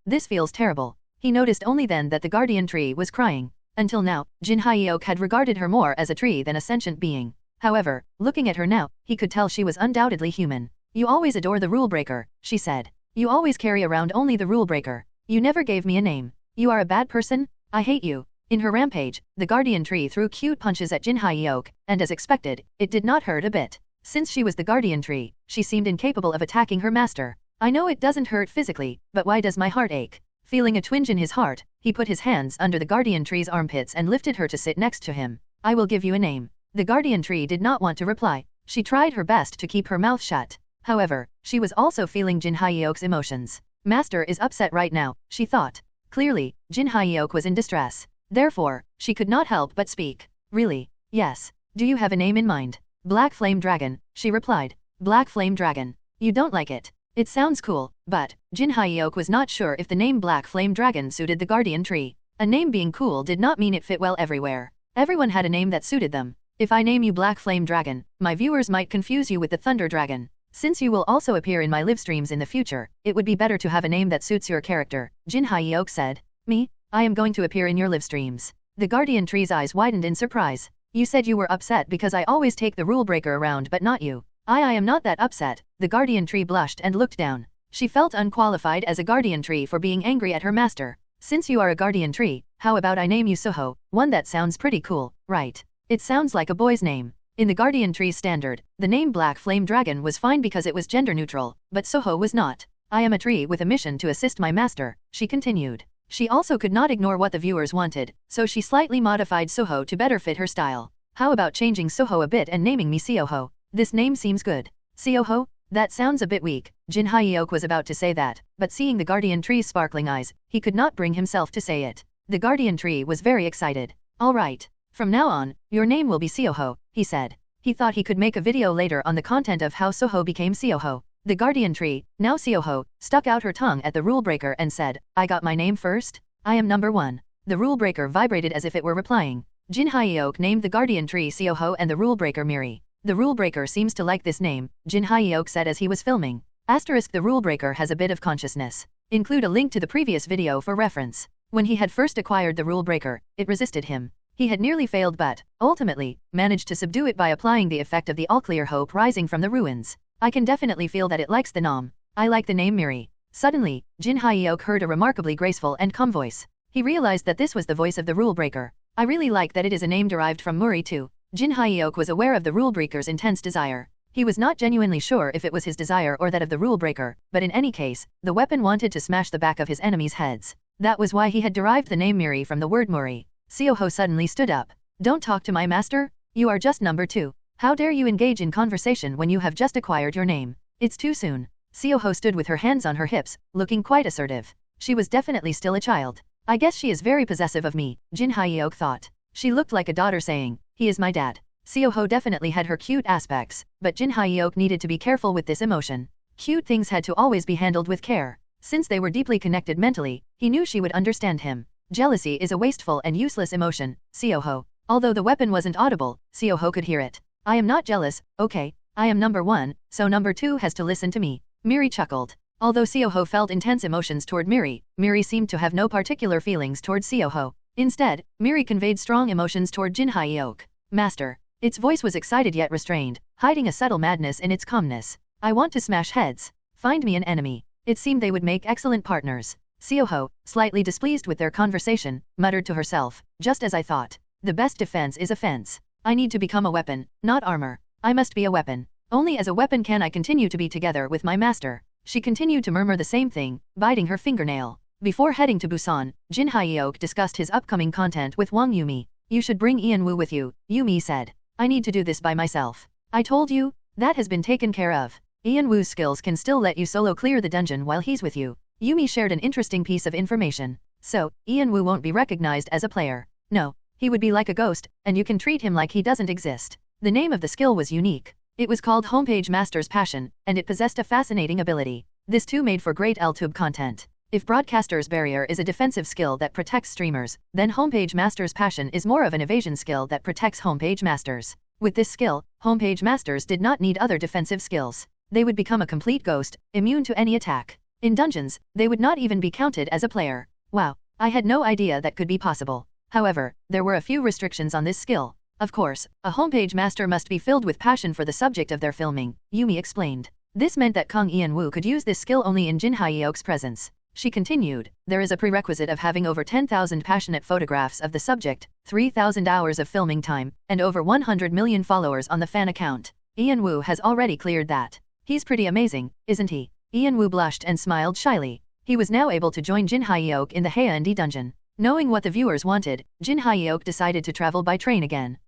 This feels terrible. He noticed only then that the guardian tree was crying. Until now, Jin Hyuk had regarded her more as a tree than a sentient being. However, looking at her now, he could tell she was undoubtedly human. You always adore the rule breaker, she said. You always carry around only the rule breaker. You never gave me a name. You are a bad person? I hate you. In her rampage, the guardian tree threw cute punches at Jin Hyuk, and as expected, it did not hurt a bit. Since she was the guardian tree, she seemed incapable of attacking her master. I know it doesn't hurt physically, but why does my heart ache? Feeling a twinge in his heart, he put his hands under the guardian tree's armpits and lifted her to sit next to him. I will give you a name. The guardian tree did not want to reply. She tried her best to keep her mouth shut. However, she was also feeling Jin Hyuk's emotions. Master is upset right now, she thought. Clearly, Jin Hyuk was in distress. Therefore, she could not help but speak. Really? Yes. Do you have a name in mind? Black Flame Dragon, she replied. Black Flame Dragon. You don't like it. It sounds cool, but Jin Hyuk was not sure if the name Black Flame Dragon suited the guardian tree. A name being cool did not mean it fit well everywhere. Everyone had a name that suited them. If I name you Black Flame Dragon, my viewers might confuse you with the Thunder Dragon. Since you will also appear in my live streams in the future, it would be better to have a name that suits your character, Jin Hyeok said. Me? I am going to appear in your live streams. The Guardian Tree's eyes widened in surprise. You said you were upset because I always take the rule breaker around but not you. I am not that upset. The Guardian Tree blushed and looked down. She felt unqualified as a Guardian Tree for being angry at her master. Since you are a Guardian Tree, how about I name you Soho? One that sounds pretty cool, right? It sounds like a boy's name. In the Guardian Tree's standard, the name Black Flame Dragon was fine because it was gender neutral, but Soho was not. I am a tree with a mission to assist my master, she continued. She also could not ignore what the viewers wanted, so she slightly modified Soho to better fit her style. How about changing Soho a bit and naming me Seoho? This name seems good. Seoho? That sounds a bit weak. Jin Hyeok was about to say that, but seeing the Guardian Tree's sparkling eyes, he could not bring himself to say it. The Guardian Tree was very excited. All right. From now on, your name will be Seoho, he said. He thought he could make a video later on the content of how Soho became Seoho. The Guardian Tree, now Seoho, stuck out her tongue at the rule breaker and said, I got my name first? I am number 1. The rule breaker vibrated as if it were replying. Jin Hyeok named the Guardian Tree Seoho and the rule breaker Miri. The rule breaker seems to like this name, Jin Hyeok said as he was filming. Asterisk the rule breaker has a bit of consciousness. Include a link to the previous video for reference. When he had first acquired the rule breaker, it resisted him. He had nearly failed but, ultimately, managed to subdue it by applying the effect of the all-clear hope rising from the ruins. I can definitely feel that it likes the nom. I like the name Miri. Suddenly, Jin Hyeok heard a remarkably graceful and calm voice. He realized that this was the voice of the rule breaker. I really like that it is a name derived from Muri too. Jin Hyeok was aware of the rule breaker's intense desire. He was not genuinely sure if it was his desire or that of the rule breaker, but in any case, the weapon wanted to smash the back of his enemies' heads. That was why he had derived the name Miri from the word Muri. Seoho suddenly stood up. Don't talk to my master? You are just number 2. How dare you engage in conversation when you have just acquired your name? It's too soon. Seoho stood with her hands on her hips, looking quite assertive. She was definitely still a child. I guess she is very possessive of me, Jin Hyeok thought. She looked like a daughter saying, he is my dad. Seoho definitely had her cute aspects, but Jin Hyeok needed to be careful with this emotion. Cute things had to always be handled with care. Since they were deeply connected mentally, he knew she would understand him. Jealousy is a wasteful and useless emotion, Seoho. Although the weapon wasn't audible, Seoho could hear it. I am not jealous, okay? I am number 1, so number 2 has to listen to me. Miri chuckled. Although Seoho felt intense emotions toward Miri, Miri seemed to have no particular feelings toward Seoho. Instead, Miri conveyed strong emotions toward Jin Hyeok. Master. Its voice was excited yet restrained, hiding a subtle madness in its calmness. I want to smash heads. Find me an enemy. It seemed they would make excellent partners. Seoho, slightly displeased with their conversation, muttered to herself, just as I thought. The best defense is offense. I need to become a weapon, not armor. I must be a weapon. Only as a weapon can I continue to be together with my master. She continued to murmur the same thing, biting her fingernail. Before heading to Busan, Jin Hyeok discussed his upcoming content with Wang Yumi. You should bring Ian Woo with you, Yumi said. I need to do this by myself. I told you, that has been taken care of. Ian Woo's skills can still let you solo clear the dungeon while he's with you. Yumi shared an interesting piece of information. So, Ian Woo won't be recognized as a player. No, he would be like a ghost, and you can treat him like he doesn't exist. The name of the skill was unique. It was called Homepage Master's Passion, and it possessed a fascinating ability. This too made for great LTube content. If Broadcaster's Barrier is a defensive skill that protects streamers, then Homepage Master's Passion is more of an evasion skill that protects Homepage Masters. With this skill, Homepage Masters did not need other defensive skills. They would become a complete ghost, immune to any attack. In dungeons, they would not even be counted as a player. Wow, I had no idea that could be possible. However, there were a few restrictions on this skill. Of course, a homepage master must be filled with passion for the subject of their filming, Yumi explained. This meant that Kang Ian Woo could use this skill only in Jin Hyeok's presence. She continued, there is a prerequisite of having over 10,000 passionate photographs of the subject, 3,000 hours of filming time, and over 100 million followers on the fan account. Ian Woo has already cleared that. He's pretty amazing, isn't he? Ian Woo blushed and smiled shyly. He was now able to join Jin Hyeok in the Haeundae dungeon. Knowing what the viewers wanted, Jin Hyeok decided to travel by train again.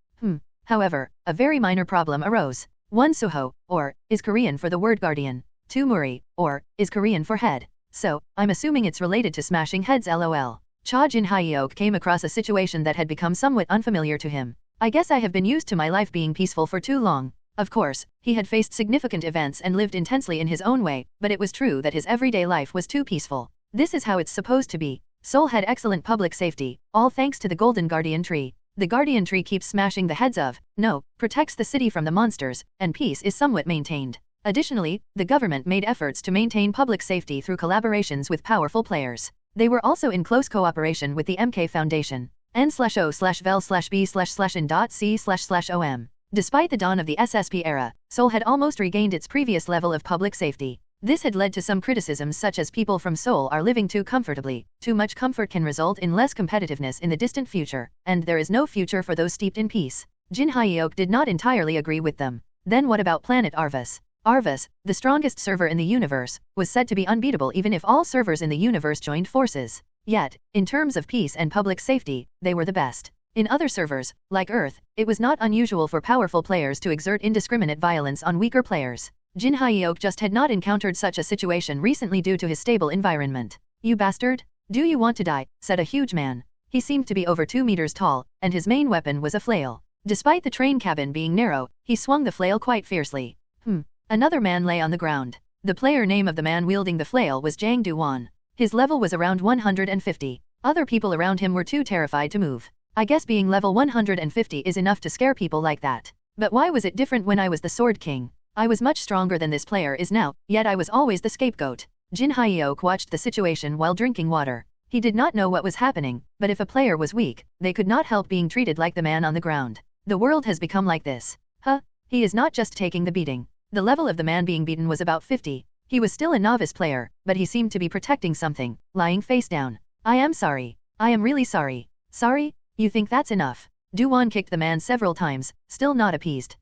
However, a very minor problem arose. 1 Soho, or, is Korean for the word guardian. 2 Muri, or, is Korean for head. So, I'm assuming it's related to smashing heads lol. Jin Hyeok came across a situation that had become somewhat unfamiliar to him. I guess I have been used to my life being peaceful for too long. Of course, he had faced significant events and lived intensely in his own way, but it was true that his everyday life was too peaceful. This is how it's supposed to be. Seoul had excellent public safety, all thanks to the Golden Guardian Tree. The Guardian Tree keeps smashing the heads of, protects the city from the monsters, and peace is somewhat maintained. Additionally, the government made efforts to maintain public safety through collaborations with powerful players. They were also in close cooperation with the MK Foundation. n/o/vel/b/in.c//om. Despite the dawn of the SSP era, Seoul had almost regained its previous level of public safety. This had led to some criticisms such as people from Seoul are living too comfortably. Too much comfort can result in less competitiveness in the distant future, and there is no future for those steeped in peace. Jin Hyuk did not entirely agree with them. Then what about planet Arvus? Arvus, the strongest server in the universe, was said to be unbeatable even if all servers in the universe joined forces. Yet, in terms of peace and public safety, they were the best. In other servers, like Earth, it was not unusual for powerful players to exert indiscriminate violence on weaker players. Jin Hyuk just had not encountered such a situation recently due to his stable environment. "You bastard? Do you want to die?" said a huge man. He seemed to be over 2 meters tall, and his main weapon was a flail. Despite the train cabin being narrow, he swung the flail quite fiercely. Another man lay on the ground. The player name of the man wielding the flail was Jang Du-won. His level was around 150. Other people around him were too terrified to move. I guess being level 150 is enough to scare people like that. But why was it different when I was the Sword King? I was much stronger than this player is now, yet I was always the scapegoat. Jin Hyuk watched the situation while drinking water. He did not know what was happening, but if a player was weak, they could not help being treated like the man on the ground. The world has become like this. He is not just taking the beating. The level of the man being beaten was about 50. He was still a novice player, but he seemed to be protecting something, lying face down. "I am sorry. I am really sorry." "Sorry? You think that's enough?" Du-won kicked the man several times, still not appeased.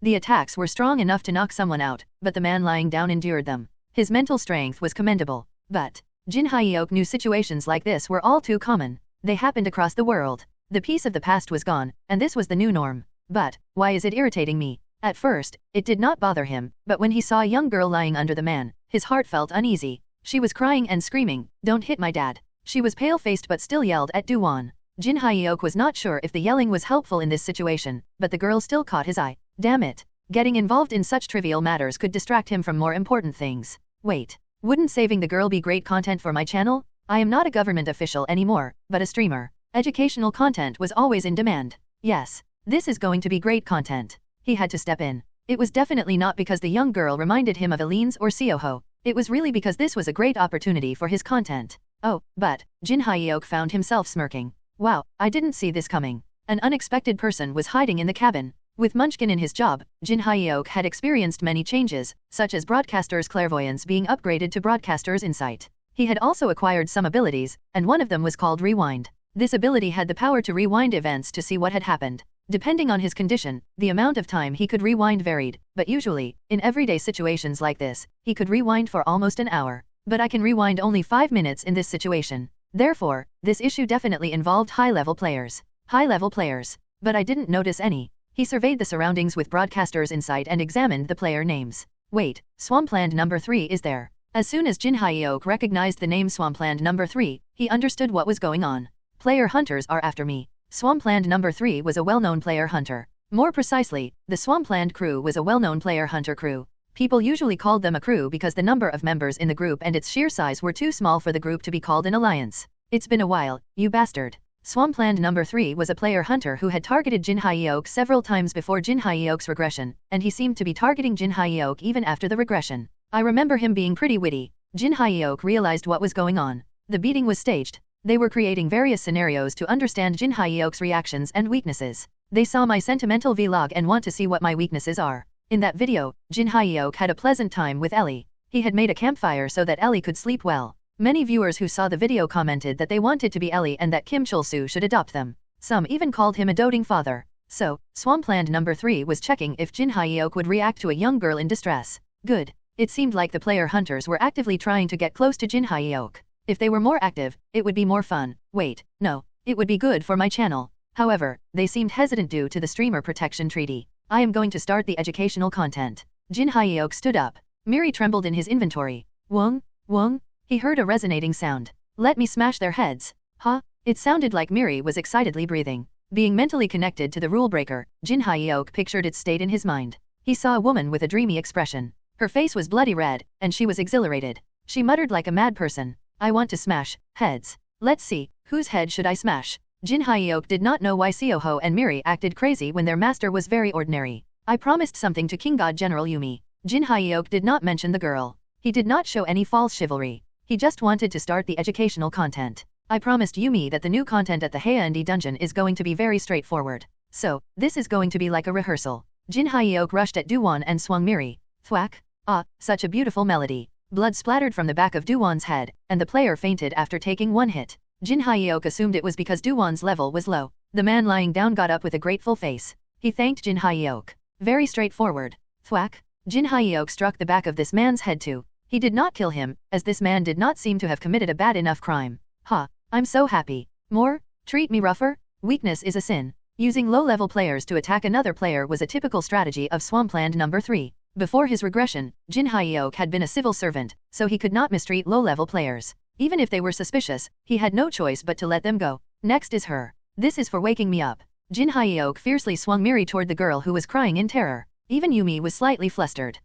The attacks were strong enough to knock someone out, but the man lying down endured them. His mental strength was commendable. But Jin Hyuk knew situations like this were all too common. They happened across the world. The peace of the past was gone, and this was the new norm. But why is it irritating me? At first, it did not bother him, but when he saw a young girl lying under the man, his heart felt uneasy. She was crying and screaming, "Don't hit my dad." She was pale-faced but still yelled at Du-won. Jin Hyuk was not sure if the yelling was helpful in this situation, but the girl still caught his eye. Damn it. Getting involved in such trivial matters could distract him from more important things. Wait, wouldn't saving the girl be great content for my channel? I am not a government official anymore, but a streamer. Educational content was always in demand. Yes, this is going to be great content. He had to step in. It was definitely not because the young girl reminded him of Eleen's or Seoho. It was really because this was a great opportunity for his content. Oh, but Jin Hyuk found himself smirking. Wow, I didn't see this coming. An unexpected person was hiding in the cabin. With Munchkin in his job, Jin Hyuk had experienced many changes, such as Broadcaster's Clairvoyance being upgraded to Broadcaster's Insight. He had also acquired some abilities, and one of them was called Rewind. This ability had the power to rewind events to see what had happened. Depending on his condition, the amount of time he could rewind varied, but usually, in everyday situations like this, he could rewind for almost an hour. But I can rewind only 5 minutes in this situation. Therefore, this issue definitely involved high-level players. High-level players. But I didn't notice any. He surveyed the surroundings with Broadcaster's Insight and examined the player names. Wait, Swampland number 3 is there. As soon as Jin Hyuk recognized the name Swampland number 3, he understood what was going on. Player hunters are after me. Swampland number 3 was a well-known player hunter. More precisely, the Swampland crew was a well-known player hunter crew. People usually called them a crew because the number of members in the group and its sheer size were too small for the group to be called an alliance. It's been a while, you bastard. Swampland number 3 was a player hunter who had targeted Jin Hyuk several times before Jin Hyuk's regression, and he seemed to be targeting Jin Hyuk even after the regression. I remember him being pretty witty. Jin Hyuk realized what was going on. The beating was staged. They were creating various scenarios to understand Jin Hyuk's reactions and weaknesses. They saw my sentimental vlog and want to see what my weaknesses are. In that video, Jin Hyuk had a pleasant time with Ellie. He had made a campfire so that Ellie could sleep well. Many viewers who saw the video commented that they wanted to be Ellie and that Kim Chul-soo should adopt them. Some even called him a doting father. So, Swampland number 3 was checking if Jin Hyuk would react to a young girl in distress. Good. It seemed like the player hunters were actively trying to get close to Jin Hyuk. If they were more active, it would be more fun. Wait, no. It would be good for my channel. However, they seemed hesitant due to the streamer protection treaty. I am going to start the educational content. Jin Hyuk stood up. Miri trembled in his inventory. Wung, wung. He heard a resonating sound. Let me smash their heads. Huh? It sounded like Miri was excitedly breathing. Being mentally connected to the rule breaker, Jin Hyuk pictured its state in his mind. He saw a woman with a dreamy expression. Her face was bloody red, and she was exhilarated. She muttered like a mad person. I want to smash heads. Let's see, whose head should I smash? Jin Hyeok did not know why Seoho and Miri acted crazy when their master was very ordinary. I promised something to King God General Yumi. Jin Hyeok did not mention the girl. He did not show any false chivalry. He just wanted to start the educational content. I promised Yumi that the new content at the Haeundae dungeon is going to be very straightforward. So, this is going to be like a rehearsal. Jin Hyeok rushed at Doo-won and swung Miri. Thwack. Ah, such a beautiful melody. Blood splattered from the back of Doo-won's head, and the player fainted after taking one hit. Jin Hyeok assumed it was because Doo-won's level was low. The man lying down got up with a grateful face. He thanked Jin Hyeok. Very straightforward. Thwack. Jin Hyeok struck the back of this man's head too. He did not kill him, as this man did not seem to have committed a bad enough crime. Ha, I'm so happy. More? Treat me rougher? Weakness is a sin. Using low-level players to attack another player was a typical strategy of Swampland No. 3. Before his regression, Jin Hyeok had been a civil servant, so he could not mistreat low-level players. Even if they were suspicious, he had no choice but to let them go. Next is her. This is for waking me up. Jin Hyeok fiercely swung Miri toward the girl who was crying in terror. Even Yumi was slightly flustered.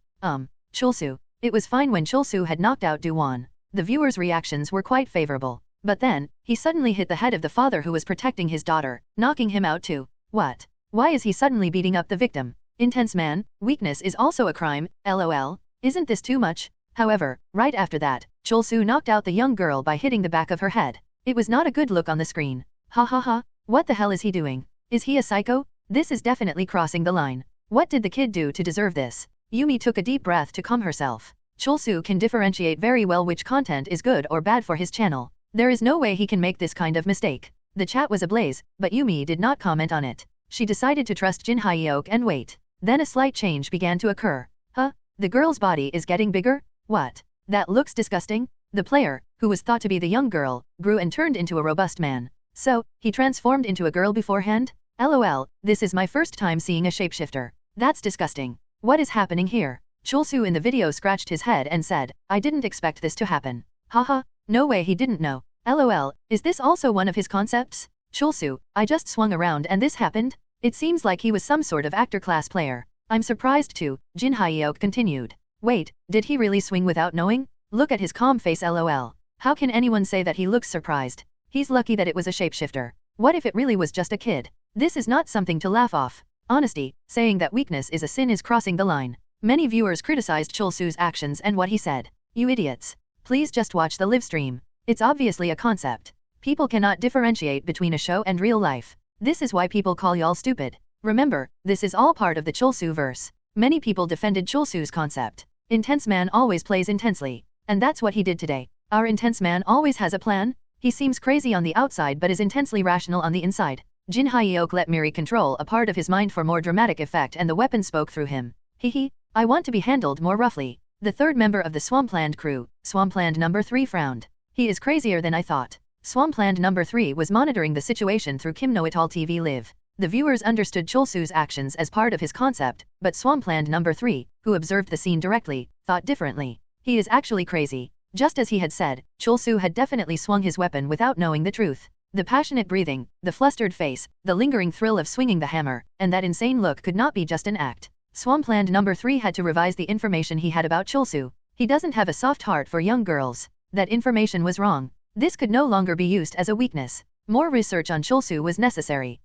Chulsu. It was fine when Chulsu had knocked out Doo-won. The viewers' reactions were quite favorable. But then, he suddenly hit the head of the father who was protecting his daughter, knocking him out too. What? Why is he suddenly beating up the victim? Intense man, weakness is also a crime, lol. Isn't this too much? However, right after that, Chulsu knocked out the young girl by hitting the back of her head. It was not a good look on the screen. Ha ha ha, what the hell is he doing? Is he a psycho? This is definitely crossing the line. What did the kid do to deserve this? Yumi took a deep breath to calm herself. Chulsu can differentiate very well which content is good or bad for his channel. There is no way he can make this kind of mistake. The chat was ablaze, but Yumi did not comment on it. She decided to trust Jin Hyeok and wait. Then a slight change began to occur. Huh? The girl's body is getting bigger? What? That looks disgusting. The player, who was thought to be the young girl, grew and turned into a robust man. So, he transformed into a girl beforehand? LOL, this is my first time seeing a shapeshifter. That's disgusting. What is happening here? Chulsu in the video scratched his head and said, I didn't expect this to happen. Haha, no way he didn't know. LOL, is this also one of his concepts? Chulsu, I just swung around and this happened? It seems like he was some sort of actor class player. I'm surprised too, Jin Hyeok continued. Wait, did he really swing without knowing? Look at his calm face LOL. How can anyone say that he looks surprised? He's lucky that it was a shapeshifter. What if it really was just a kid? This is not something to laugh off. Honesty, saying that weakness is a sin is crossing the line. Many viewers criticized Chulsu's actions and what he said. You idiots. Please just watch the live stream. It's obviously a concept. People cannot differentiate between a show and real life. This is why people call y'all stupid. Remember, this is all part of the Chulsu verse. Many people defended Chulsu's concept. Intense man always plays intensely. And that's what he did today. Our intense man always has a plan. He seems crazy on the outside but is intensely rational on the inside. Jin Hyeok let Miri control a part of his mind for more dramatic effect and the weapon spoke through him. Hehe, I want to be handled more roughly. The third member of the Swampland crew, Swampland No. 3 frowned. He is crazier than I thought. Swampland No. 3 was monitoring the situation through Kim Know-it-all TV Live. The viewers understood Chulsu's actions as part of his concept, but Swampland No. 3, who observed the scene directly, thought differently. He is actually crazy. Just as he had said, Chulsu had definitely swung his weapon without knowing the truth. The passionate breathing, the flustered face, the lingering thrill of swinging the hammer, and that insane look could not be just an act. Swampland No. 3 had to revise the information he had about Chulsu. He doesn't have a soft heart for young girls. That information was wrong. This could no longer be used as a weakness. More research on Chulsu was necessary.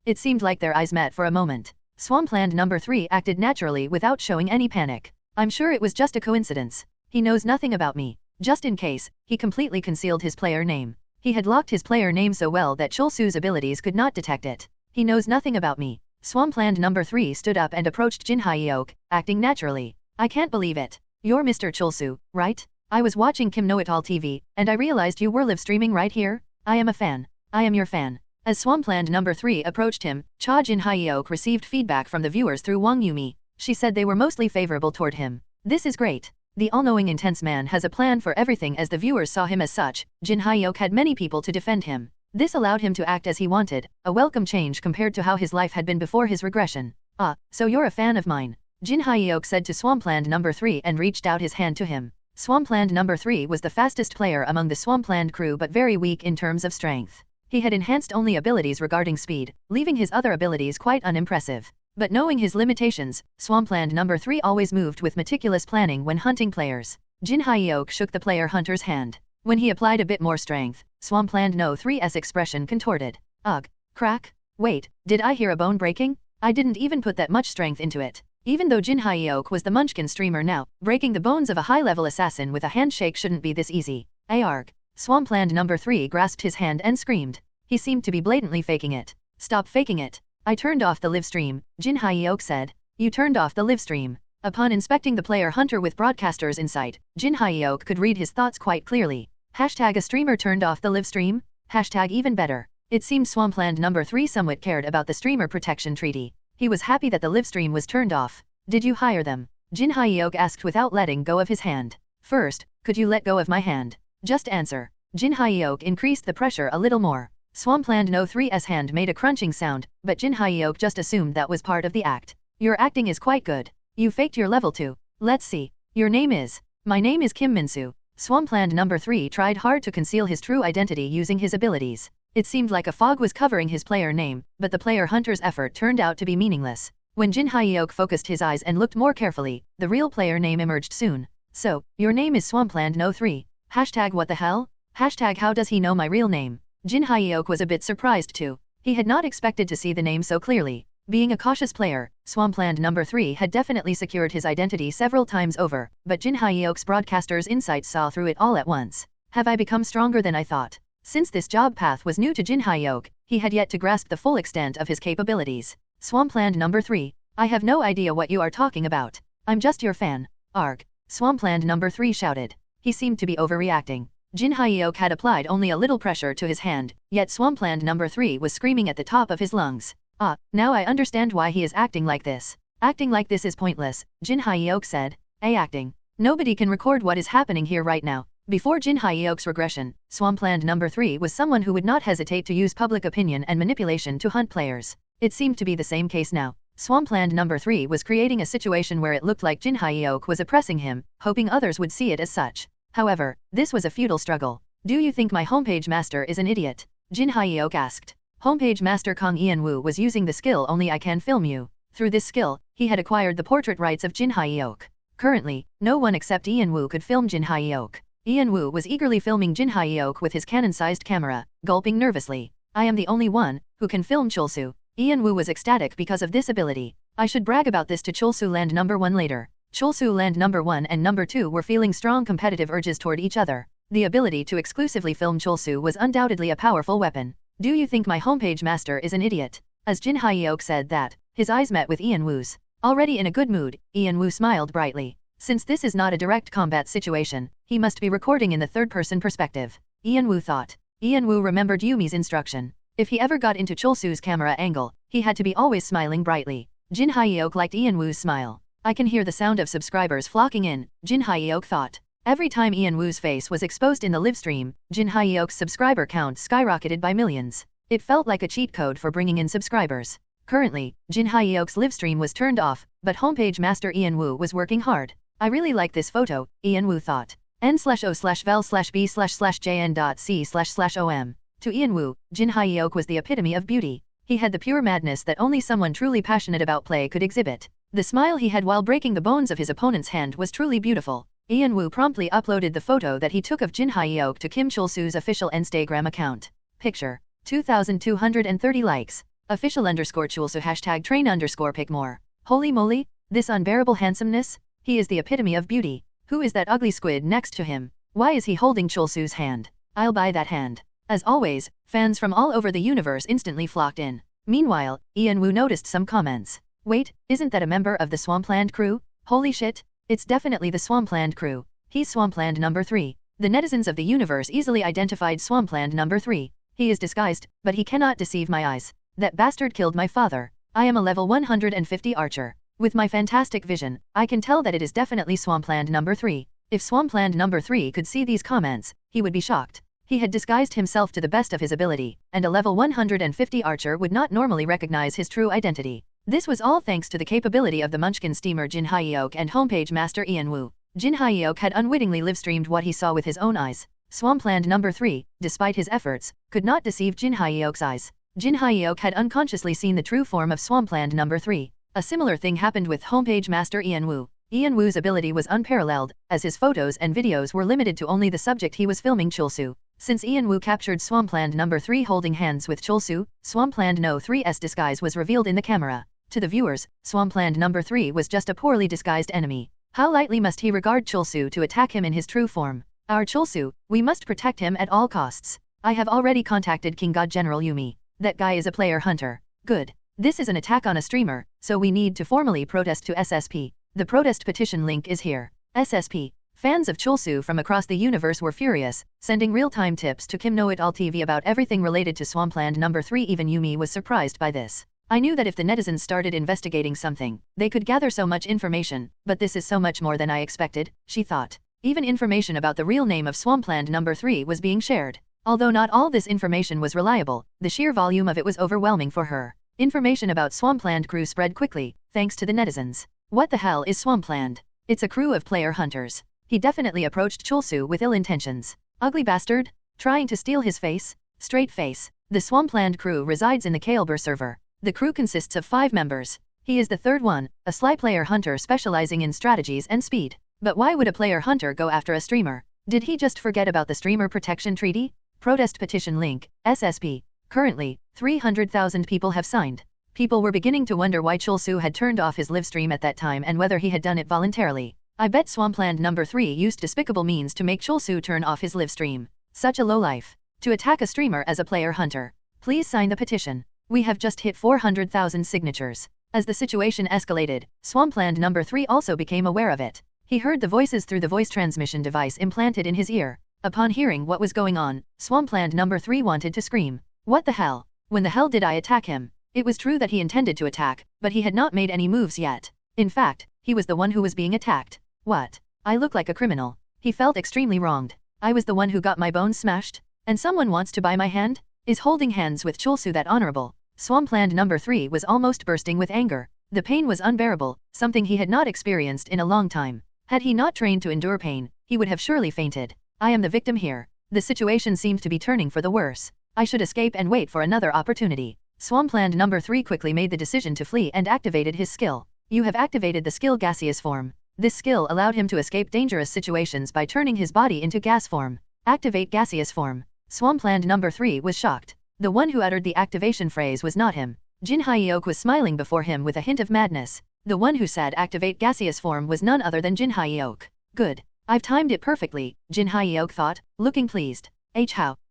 It seemed like their eyes met for a moment. Swampland No. 3 acted naturally without showing any panic. I'm sure it was just a coincidence. He knows nothing about me. Just in case, he completely concealed his player name. He had locked his player name so well that Chulsu's abilities could not detect it. He knows nothing about me. Swampland No. 3 stood up and approached Jin Hyeok, acting naturally. I can't believe it. You're Mr. Chulsu, right? I was watching Kim Know-it-all TV, and I realized you were live streaming right here. I am a fan. I am your fan. As Swampland No. 3 approached him, Jin Hyeok received feedback from the viewers through Wang Yumi. She said they were mostly favorable toward him. This is great. The all-knowing intense man has a plan for everything. As the viewers saw him as such, Jin Hyeok had many people to defend him. This allowed him to act as he wanted, a welcome change compared to how his life had been before his regression. Ah, so you're a fan of mine. Jin Hyeok said to Swampland No. 3 and reached out his hand to him. Swampland No. 3 was the fastest player among the Swampland crew but very weak in terms of strength. He had enhanced only abilities regarding speed, leaving his other abilities quite unimpressive. But knowing his limitations, Swampland No. 3 always moved with meticulous planning when hunting players. Jin Hyeok shook the player hunter's hand. When he applied a bit more strength, Swampland No 3's expression contorted. Ugh. Crack? Wait, did I hear a bone breaking? I didn't even put that much strength into it. Even though Jin Hyuk was the Munchkin streamer now, breaking the bones of a high-level assassin with a handshake shouldn't be this easy. Arg. Swampland No 3 grasped his hand and screamed. He seemed to be blatantly faking it. Stop faking it. I turned off the live stream, Jin Hyuk said. You turned off the live stream. Upon inspecting the player hunter with broadcasters in sight, Jin Hyuk could read his thoughts quite clearly. Hashtag a streamer turned off the live stream? Hashtag even better. It seemed Swampland No 3 somewhat cared about the streamer protection treaty. He was happy that the live stream was turned off. Did you hire them? Jin Hyuk asked without letting go of his hand. First, could you let go of my hand? Just answer. Jin Hyuk increased the pressure a little more. Swampland No 3's hand made a crunching sound, but Jin Hyuk just assumed that was part of the act. Your acting is quite good. You faked your level 2. Let's see. Your name is? My name is Kim Minsu. Swampland No 3 tried hard to conceal his true identity using his abilities. It seemed like a fog was covering his player name, but the player hunter's effort turned out to be meaningless. When Jin Hyuk focused his eyes and looked more carefully, the real player name emerged soon. So, your name is Swampland No 3. Hashtag what the hell? Hashtag how does he know my real name? Jin Hyuk was a bit surprised too. He had not expected to see the name so clearly. Being a cautious player, Swampland No 3 had definitely secured his identity several times over, but Jin Hyuk's broadcaster's insights saw through it all at once. Have I become stronger than I thought? Since this job path was new to Jin Hyuk, he had yet to grasp the full extent of his capabilities. Swampland No 3. I have no idea what you are talking about. I'm just your fan. Arg. Swampland No 3 shouted. He seemed to be overreacting. Jin Hyuk had applied only a little pressure to his hand, yet Swampland No 3 was screaming at the top of his lungs. Ah, now I understand why he is acting like this. Acting like this is pointless, Jin Hyuk said. Acting. Nobody can record what is happening here right now. Before Jin Hyuk's regression, Swampland No 3 was someone who would not hesitate to use public opinion and manipulation to hunt players. It seemed to be the same case now. Swampland No 3 was creating a situation where it looked like Jin Hyuk was oppressing him, hoping others would see it as such. However, this was a futile struggle. Do you think my homepage master is an idiot? Jin Hyuk asked. Homepage master Kong Ian-woo was using the skill Only I Can Film You. Through this skill, he had acquired the portrait rights of Jin Hyuk. Currently, no one except Ian-woo could film Jin Hyuk. Ian-woo was eagerly filming Jin Hyuk with his Canon-sized camera, gulping nervously. I am the only one who can film Chulsu. Ian-woo was ecstatic because of this ability. I should brag about this to Chulsu Land No. 1 later. Chulsu Land No. 1 and No. 2 were feeling strong competitive urges toward each other. The ability to exclusively film Chulsu was undoubtedly a powerful weapon. Do you think my homepage master is an idiot? As Jin Hyuk said that, his eyes met with Ian-woo's. Already in a good mood, Ian-woo smiled brightly. Since this is not a direct combat situation, he must be recording in the third-person perspective. Ian-woo thought. Ian-woo remembered Yumi's instruction. If he ever got into Chulsu's camera angle, he had to be always smiling brightly. Jin Hyuk liked Ian-woo's smile. I can hear the sound of subscribers flocking in, Jin Hyuk thought. Every time Ian-woo's face was exposed in the live stream, Jin Hyuk's subscriber count skyrocketed by millions. It felt like a cheat code for bringing in subscribers. Currently, Jin Hyuk's live stream was turned off, but homepage master Ian-woo was working hard. I really like this photo, Ian-woo thought. n/o/vel/b/jn.c//om. To Ian-woo, Jin Hyuk was the epitome of beauty. He had the pure madness that only someone truly passionate about play could exhibit. The smile he had while breaking the bones of his opponent's hand was truly beautiful. Ian-woo promptly uploaded the photo that he took of Jin Hyuk to Kim Chulsu's official Instagram account. Picture. 2,230 likes. Official_Chulsu #train_pic more. Holy moly, this unbearable handsomeness? He is the epitome of beauty. Who is that ugly squid next to him? Why is he holding Chulsu's hand? I'll buy that hand. As always, fans from all over the universe instantly flocked in. Meanwhile, Ian-woo noticed some comments. Wait, isn't that a member of the Swampland crew? Holy shit, it's definitely the Swampland crew. He's Swampland No. 3. The netizens of the universe easily identified Swampland No. 3. He is disguised, but he cannot deceive my eyes. That bastard killed my father. I am a level 150 archer. With my fantastic vision, I can tell that it is definitely Swampland No. 3. If Swampland No. 3 could see these comments, he would be shocked. He had disguised himself to the best of his ability, and a level 150 archer would not normally recognize his true identity. This was all thanks to the capability of the Munchkin steamer Jin Hyuk and homepage master Ian-woo. Jin Hyuk had unwittingly live-streamed what he saw with his own eyes. Swampland No. 3, despite his efforts, could not deceive Jin Hyuk's eyes. Jin Hyuk had unconsciously seen the true form of Swampland No. 3. A similar thing happened with homepage master Ian-woo. Ian Wu's ability was unparalleled, as his photos and videos were limited to only the subject he was filming, Chulsu. Since Ian Wu captured Swampland No. 3 holding hands with Chulsu, Swampland No. 3's disguise was revealed in the camera. To the viewers, Swampland No. 3 was just a poorly disguised enemy. How lightly must he regard Chulsu to attack him in his true form? Our Chulsu, we must protect him at all costs. I have already contacted King God General Yumi. That guy is a player hunter. Good. This is an attack on a streamer, so we need to formally protest to SSP. The protest petition link is here. SSP. Fans of Chulsu from across the universe were furious, sending real-time tips to Kim Know-It-All TV about everything related to Swampland No. 3. Even Yumi was surprised by this. I knew that if the netizens started investigating something, they could gather so much information, but this is so much more than I expected, she thought. Even information about the real name of Swampland No. 3 was being shared. Although not all this information was reliable, the sheer volume of it was overwhelming for her. Information about Swampland crew spread quickly, thanks to the netizens. What the hell is Swampland? It's a crew of player hunters. He definitely approached Chulsu with ill intentions. Ugly bastard? Trying to steal his face? Straight face. The Swampland crew resides in the Kalebur server. The crew consists of 5 members. He is the third one, a sly player hunter specializing in strategies and speed. But why would a player hunter go after a streamer? Did he just forget about the Streamer Protection Treaty? Protest petition link, SSP. Currently, 300,000 people have signed. People were beginning to wonder why Chulsu had turned off his livestream at that time and whether he had done it voluntarily. I bet Swampland No. 3 used despicable means to make Chulsu turn off his livestream. Such a lowlife. To attack a streamer as a player hunter. Please sign the petition. We have just hit 400,000 signatures. As the situation escalated, Swampland No. 3 also became aware of it. He heard the voices through the voice transmission device implanted in his ear. Upon hearing what was going on, Swampland No. 3 wanted to scream. What the hell? When the hell did I attack him? It was true that he intended to attack, but he had not made any moves yet. In fact, he was the one who was being attacked. What? I look like a criminal. He felt extremely wronged. I was the one who got my bones smashed? And someone wants to buy my hand? Is holding hands with Chulsu that honorable? Swampland No. 3 was almost bursting with anger. The pain was unbearable, something he had not experienced in a long time. Had he not trained to endure pain, he would have surely fainted. I am the victim here. The situation seemed to be turning for the worse. I should escape and wait for another opportunity. Swampland No. 3 quickly made the decision to flee and activated his skill. You have activated the skill Gaseous Form. This skill allowed him to escape dangerous situations by turning his body into gas form. Activate Gaseous Form. Swampland No. 3 was shocked. The one who uttered the activation phrase was not him. Jin Hyuk was smiling before him with a hint of madness. The one who said activate Gaseous Form was none other than Jin Hyuk. Good. I've timed it perfectly, Jin Hyuk thought, looking pleased.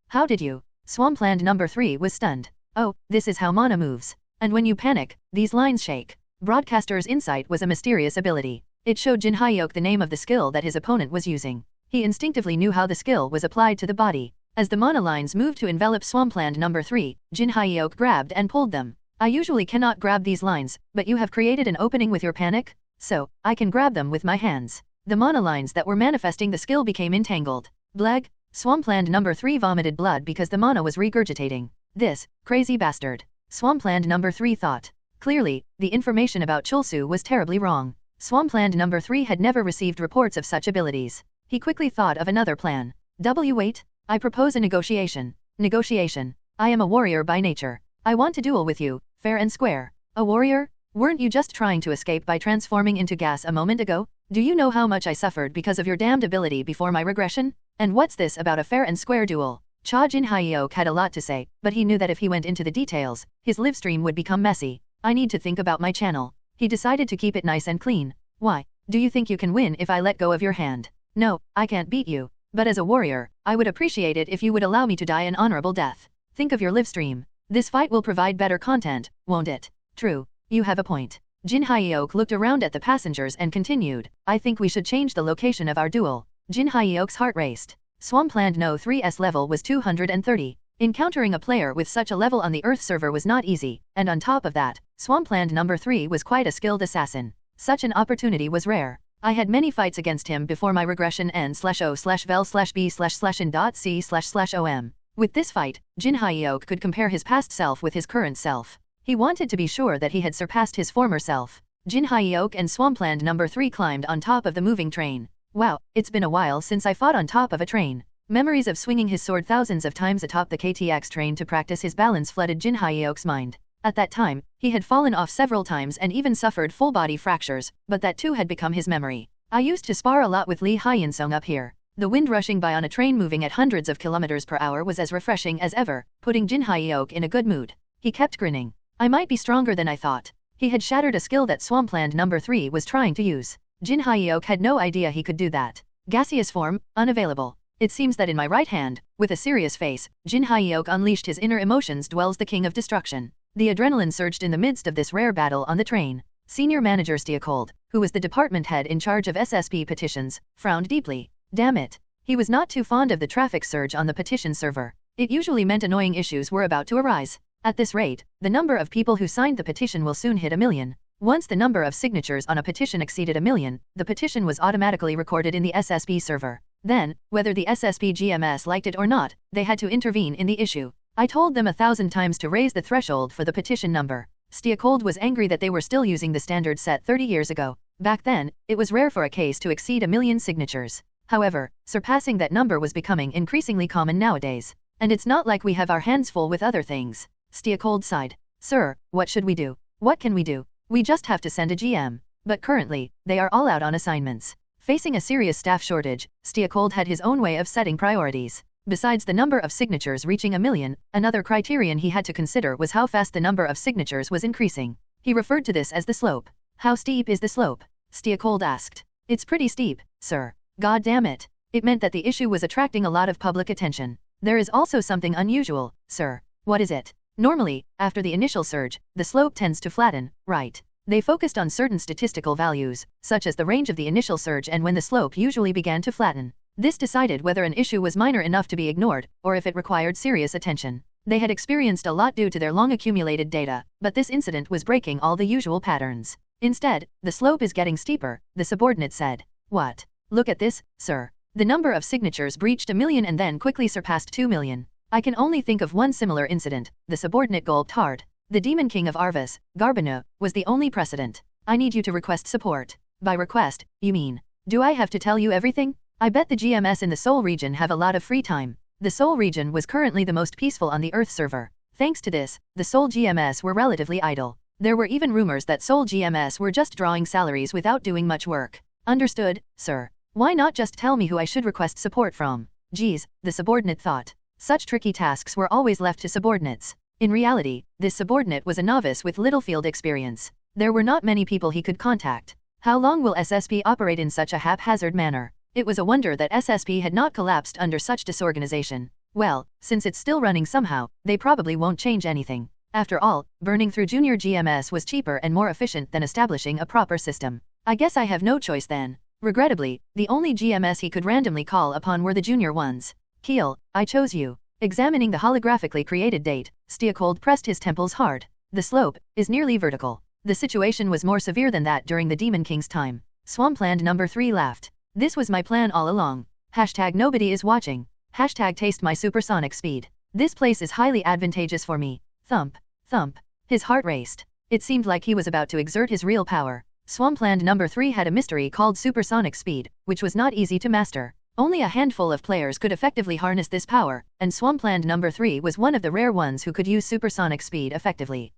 How did you? Swampland No. 3 was stunned. Oh, this is how mana moves. And when you panic, these lines shake. Broadcaster's Insight was a mysterious ability. It showed Jin Hyuk the name of the skill that his opponent was using. He instinctively knew how the skill was applied to the body. As the mana lines moved to envelop Swampland No. 3, Jin Hyuk grabbed and pulled them. I usually cannot grab these lines, but you have created an opening with your panic? So, I can grab them with my hands. The mana lines that were manifesting the skill became entangled. Bleg. Swampland No. 3 vomited blood because the mana was regurgitating. This, crazy bastard. Swampland No. 3 thought. Clearly, the information about Chulsu was terribly wrong. Swampland No. 3 had never received reports of such abilities. He quickly thought of another plan. Wait. I propose a negotiation. Negotiation. I am a warrior by nature. I want to duel with you, fair and square. A warrior? Weren't you just trying to escape by transforming into gas a moment ago? Do you know how much I suffered because of your damned ability before my regression? And what's this about a fair and square duel? Jin Hyuk had a lot to say, but he knew that if he went into the details, his livestream would become messy. I need to think about my channel. He decided to keep it nice and clean. Why? Do you think you can win if I let go of your hand? No, I can't beat you. But as a warrior, I would appreciate it if you would allow me to die an honorable death. Think of your livestream. This fight will provide better content, won't it? True. You have a point. Jin Hyuk looked around at the passengers and continued. I think we should change the location of our duel. Jin Hyuk's heart raced. Swampland No. 3's level was 230. Encountering a player with such a level on the Earth server was not easy, and on top of that, Swampland No. 3 was quite a skilled assassin. Such an opportunity was rare. I had many fights against him before my regression n/o/vel/b/in.c//om. With this fight, Jin Hyuk could compare his past self with his current self. He wanted to be sure that he had surpassed his former self. Jin Hyuk and Swampland No. 3 climbed on top of the moving train. Wow, it's been a while since I fought on top of a train. Memories of swinging his sword thousands of times atop the KTX train to practice his balance flooded Jin Hyuk's mind. At that time, he had fallen off several times and even suffered full-body fractures, but that too had become his memory. I used to spar a lot with Lee Hyein-sung up here. The wind rushing by on a train moving at hundreds of kilometers per hour was as refreshing as ever, putting Jin Hyeok in a good mood. He kept grinning. I might be stronger than I thought. He had shattered a skill that Swampland No. 3 was trying to use. Jin Hyeok had no idea he could do that. Gaseous form, unavailable. It seems that in my right hand, with a serious face, Jin Hyeok unleashed his inner emotions dwells the king of destruction. The adrenaline surged in the midst of this rare battle on the train. Senior Manager Steakold, who was the department head in charge of SSP petitions, frowned deeply. Damn it. He was not too fond of the traffic surge on the petition server. It usually meant annoying issues were about to arise. At this rate, the number of people who signed the petition will soon hit 1 million. Once the number of signatures on a petition exceeded 1 million, the petition was automatically recorded in the SSP server. Then, whether the SSP GMS liked it or not, they had to intervene in the issue. I told them 1,000 times to raise the threshold for the petition number. Steakold was angry that they were still using the standard set 30 years ago. Back then, it was rare for a case to exceed 1 million signatures. However, surpassing that number was becoming increasingly common nowadays. And it's not like we have our hands full with other things. Steakold sighed. Sir, what should we do? What can we do? We just have to send a GM. But currently, they are all out on assignments. Facing a serious staff shortage, Steakold had his own way of setting priorities. Besides the number of signatures reaching 1 million, another criterion he had to consider was how fast the number of signatures was increasing. He referred to this as the slope. How steep is the slope? Steakold asked. It's pretty steep, sir. God damn it. It meant that the issue was attracting a lot of public attention. There is also something unusual, sir. What is it? Normally, after the initial surge, the slope tends to flatten, right? They focused on certain statistical values, such as the range of the initial surge and when the slope usually began to flatten. This decided whether an issue was minor enough to be ignored, or if it required serious attention. They had experienced a lot due to their long accumulated data, but this incident was breaking all the usual patterns. Instead, the slope is getting steeper, the subordinate said. What? Look at this, sir. The number of signatures breached 1 million and then quickly surpassed 2 million. I can only think of one similar incident, the subordinate gulped hard. The Demon King of Arvis, Garbanu, was the only precedent. I need you to request support. By request, you mean, do I have to tell you everything? I bet the GMS in the Seoul region have a lot of free time. The Seoul region was currently the most peaceful on the Earth server. Thanks to this, the Seoul GMS were relatively idle. There were even rumors that Seoul GMS were just drawing salaries without doing much work. Understood, sir. Why not just tell me who I should request support from? Geez, the subordinate thought. Such tricky tasks were always left to subordinates. In reality, this subordinate was a novice with little field experience. There were not many people he could contact. How long will SSP operate in such a haphazard manner? It was a wonder that SSP had not collapsed under such disorganization. Well, since it's still running somehow, they probably won't change anything. After all, burning through junior GMS was cheaper and more efficient than establishing a proper system. I guess I have no choice then. Regrettably, the only GMS he could randomly call upon were the junior ones. Keel, I chose you. Examining the holographically created date, Steakold pressed his temples hard. The slope is nearly vertical. The situation was more severe than that during the Demon King's time. Swampland No. 3 laughed. This was my plan all along. Hashtag nobody is watching. Hashtag taste my supersonic speed. This place is highly advantageous for me. Thump, thump. His heart raced. It seemed like he was about to exert his real power. Swampland No. 3 had a mystery called supersonic speed, which was not easy to master. Only a handful of players could effectively harness this power, and Swampland No. 3 was one of the rare ones who could use supersonic speed effectively.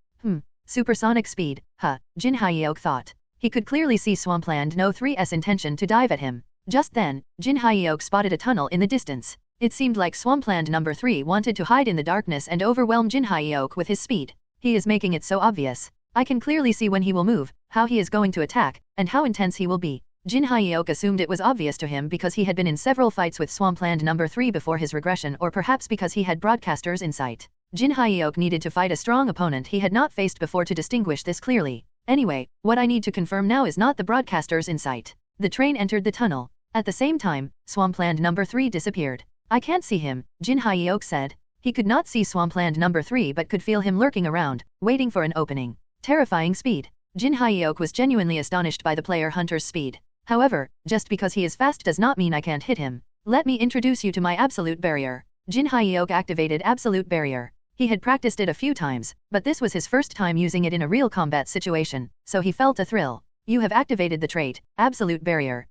Supersonic speed, Jin Hyeok thought. He could clearly see Swampland No. 3's intention to dive at him. Just then, Jin Hyeok spotted a tunnel in the distance. It seemed like Swampland No. 3 wanted to hide in the darkness and overwhelm Jin Hyeok with his speed. He is making it so obvious. I can clearly see when he will move, how he is going to attack, and how intense he will be. Jin Hyeok assumed it was obvious to him because he had been in several fights with Swampland No. 3 before his regression, or perhaps because he had broadcaster's insight. Jin Hyeok needed to fight a strong opponent he had not faced before to distinguish this clearly. Anyway, what I need to confirm now is not the broadcaster's insight. The train entered the tunnel. At the same time, Swampland No. 3 disappeared. I can't see him, Jin Hyeok said. He could not see Swampland No. 3 but could feel him lurking around, waiting for an opening. Terrifying speed. Jin Hyeok was genuinely astonished by the player hunter's speed. However, just because he is fast does not mean I can't hit him. Let me introduce you to my absolute barrier. Jin Hyeok activated absolute barrier. He had practiced it a few times, but this was his first time using it in a real combat situation, so he felt a thrill. You have activated the trait, absolute barrier.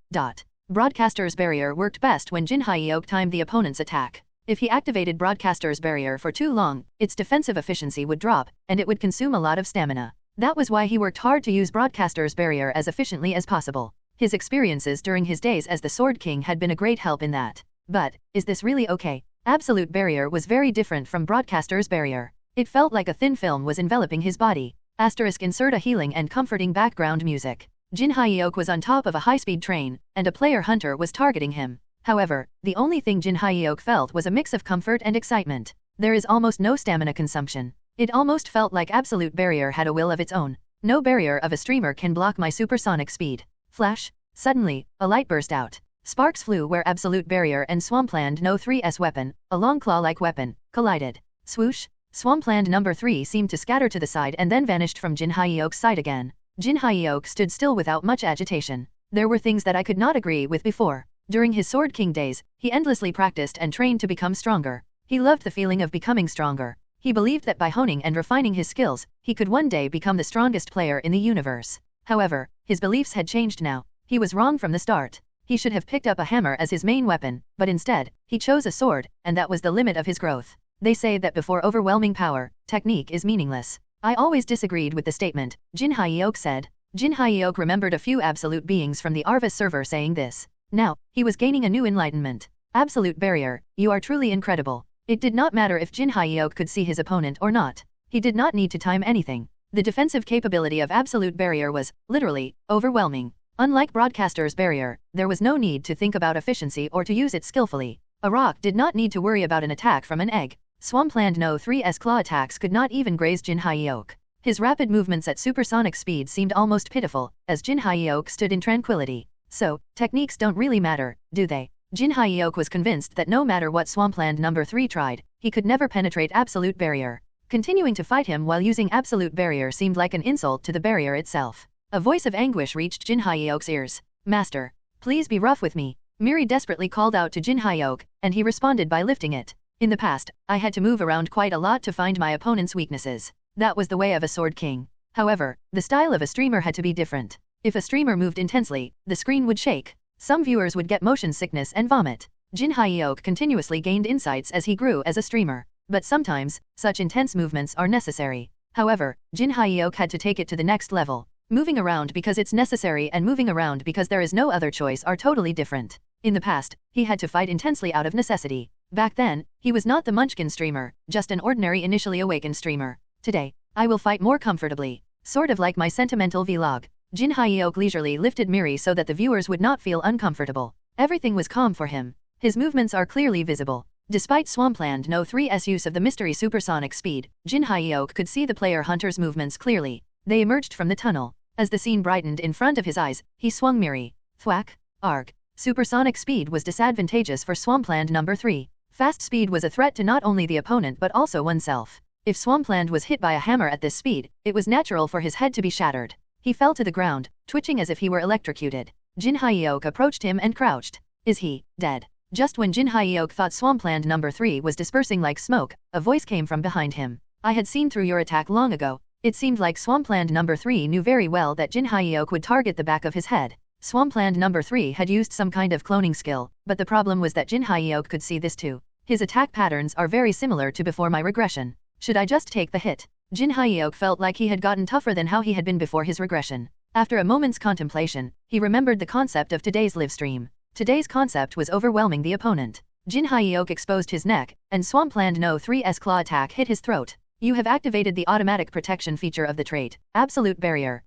Broadcaster's barrier worked best when Jin Hyeok timed the opponent's attack. If he activated Broadcaster's Barrier for too long, its defensive efficiency would drop, and it would consume a lot of stamina. That was why he worked hard to use Broadcaster's Barrier as efficiently as possible. His experiences during his days as the Sword King had been a great help in that. But, is this really okay? Absolute Barrier was very different from Broadcaster's Barrier. It felt like a thin film was enveloping his body. Insert a healing and comforting background music. Jin Hyeok was on top of a high-speed train, and a player hunter was targeting him. However, the only thing Jin Hyeok felt was a mix of comfort and excitement. There is almost no stamina consumption. It almost felt like Absolute Barrier had a will of its own. No barrier of a streamer can block my supersonic speed. Flash! Suddenly, a light burst out. Sparks flew where Absolute Barrier and Swampland No 3's weapon, a long claw-like weapon, collided. Swoosh! Swampland No. 3 seemed to scatter to the side and then vanished from Jin Hyeok's side again. Jin Hyeok stood still without much agitation. There were things that I could not agree with before. During his Sword King days, he endlessly practiced and trained to become stronger. He loved the feeling of becoming stronger. He believed that by honing and refining his skills, he could one day become the strongest player in the universe. However, his beliefs had changed now. He was wrong from the start. He should have picked up a hammer as his main weapon, but instead, he chose a sword, and that was the limit of his growth. They say that before overwhelming power, technique is meaningless. I always disagreed with the statement, Jin Hyeok said. Jin Hyeok remembered a few absolute beings from the Arvis server saying this. Now, he was gaining a new enlightenment. Absolute Barrier, you are truly incredible. It did not matter if Jin Hyeok could see his opponent or not. He did not need to time anything. The defensive capability of Absolute Barrier was, literally, overwhelming. Unlike Broadcaster's Barrier, there was no need to think about efficiency or to use it skillfully. A rock did not need to worry about an attack from an egg. Swampland No 3's claw attacks could not even graze Jin Hyeok. His rapid movements at supersonic speed seemed almost pitiful, as Jin Hyeok stood in tranquility. So, techniques don't really matter, do they? Jin Hyeok was convinced that no matter what Swampland No. 3 tried, he could never penetrate Absolute Barrier. Continuing to fight him while using Absolute Barrier seemed like an insult to the barrier itself. A voice of anguish reached Jin Hyeok's ears. Master, please be rough with me. Miri desperately called out to Jin Hyeok, and he responded by lifting it. In the past, I had to move around quite a lot to find my opponent's weaknesses. That was the way of a Sword King. However, the style of a streamer had to be different. If a streamer moved intensely, the screen would shake. Some viewers would get motion sickness and vomit. Jin Hyeok continuously gained insights as he grew as a streamer. But sometimes, such intense movements are necessary. However, Jin Hyeok had to take it to the next level. Moving around because it's necessary and moving around because there is no other choice are totally different. In the past, he had to fight intensely out of necessity. Back then, he was not the Munchkin streamer, just an ordinary initially awakened streamer. Today, I will fight more comfortably. Sort of like my sentimental vlog. Jin Hyeok leisurely lifted Miri so that the viewers would not feel uncomfortable. Everything was calm for him. His movements are clearly visible. Despite Swampland No 3's use of the mystery supersonic speed, Jin Hyeok could see the player hunter's movements clearly. They emerged from the tunnel. As the scene brightened in front of his eyes, he swung Miri. Thwack. Arg. Supersonic speed was disadvantageous for Swampland No. 3. Fast speed was a threat to not only the opponent but also oneself. If Swampland was hit by a hammer at this speed, it was natural for his head to be shattered. He fell to the ground, twitching as if he were electrocuted. Jin Hyeok approached him and crouched. Is he dead? Just when Jin Hyeok thought Swampland No. 3 was dispersing like smoke, a voice came from behind him. I had seen through your attack long ago. It seemed like Swampland No. 3 knew very well that Jin Hyeok would target the back of his head. Swampland No. 3 had used some kind of cloning skill, but the problem was that Jin Hyeok could see this too. His attack patterns are very similar to before my regression. Should I just take the hit? Jin Hyeok felt like he had gotten tougher than how he had been before his regression. After a moment's contemplation, he remembered the concept of today's livestream. Today's concept was overwhelming the opponent. Jin Hyeok exposed his neck, and Swampland No 3's claw attack hit his throat. You have activated the automatic protection feature of the trait, Absolute Barrier.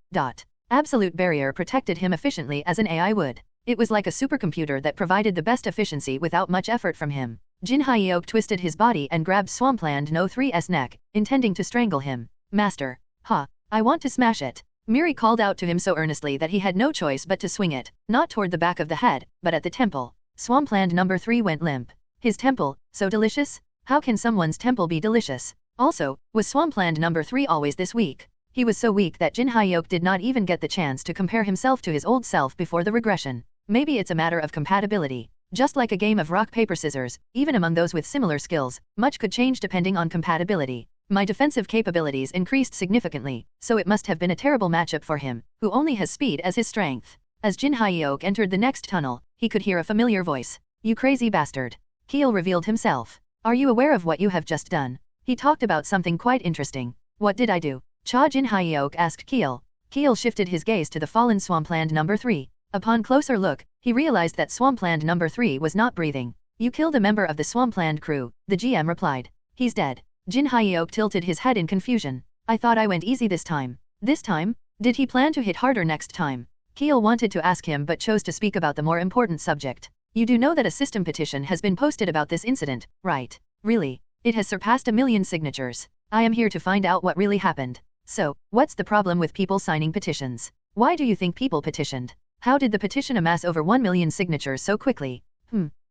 Absolute Barrier protected him efficiently as an AI would. It was like a supercomputer that provided the best efficiency without much effort from him. Jin Hyeok twisted his body and grabbed Swampland No 3's neck, intending to strangle him. Master. I want to smash it. Miri called out to him so earnestly that he had no choice but to swing it, not toward the back of the head, but at the temple. Swampland No. 3 went limp. His temple, so delicious? How can someone's temple be delicious? Also, was Swampland No. 3 always this weak? He was so weak that Jin Hyeok did not even get the chance to compare himself to his old self before the regression. Maybe it's a matter of compatibility. Just like a game of rock paper scissors, even among those with similar skills, much could change depending on compatibility. My defensive capabilities increased significantly, so it must have been a terrible matchup for him, who only has speed as his strength. As Jin Hyeok entered the next tunnel, he could hear a familiar voice. You crazy bastard. Keel revealed himself. Are you aware of what you have just done? He talked about something quite interesting. What did I do? Cha Jin Hyok asked Keel. Keel shifted his gaze to the fallen swampland number 3. Upon closer look, he realized that swampland number 3 was not breathing. You killed a member of the swampland crew, the GM replied. He's dead. Jin Hyok tilted his head in confusion. I thought I went easy this time. This time? Did he plan to hit harder next time? Keel wanted to ask him but chose to speak about the more important subject. You do know that a system petition has been posted about this incident, right? Really? It has surpassed 1 million signatures. I am here to find out what really happened. So, what's the problem with people signing petitions? Why do you think people petitioned? How did the petition amass over 1 million signatures so quickly?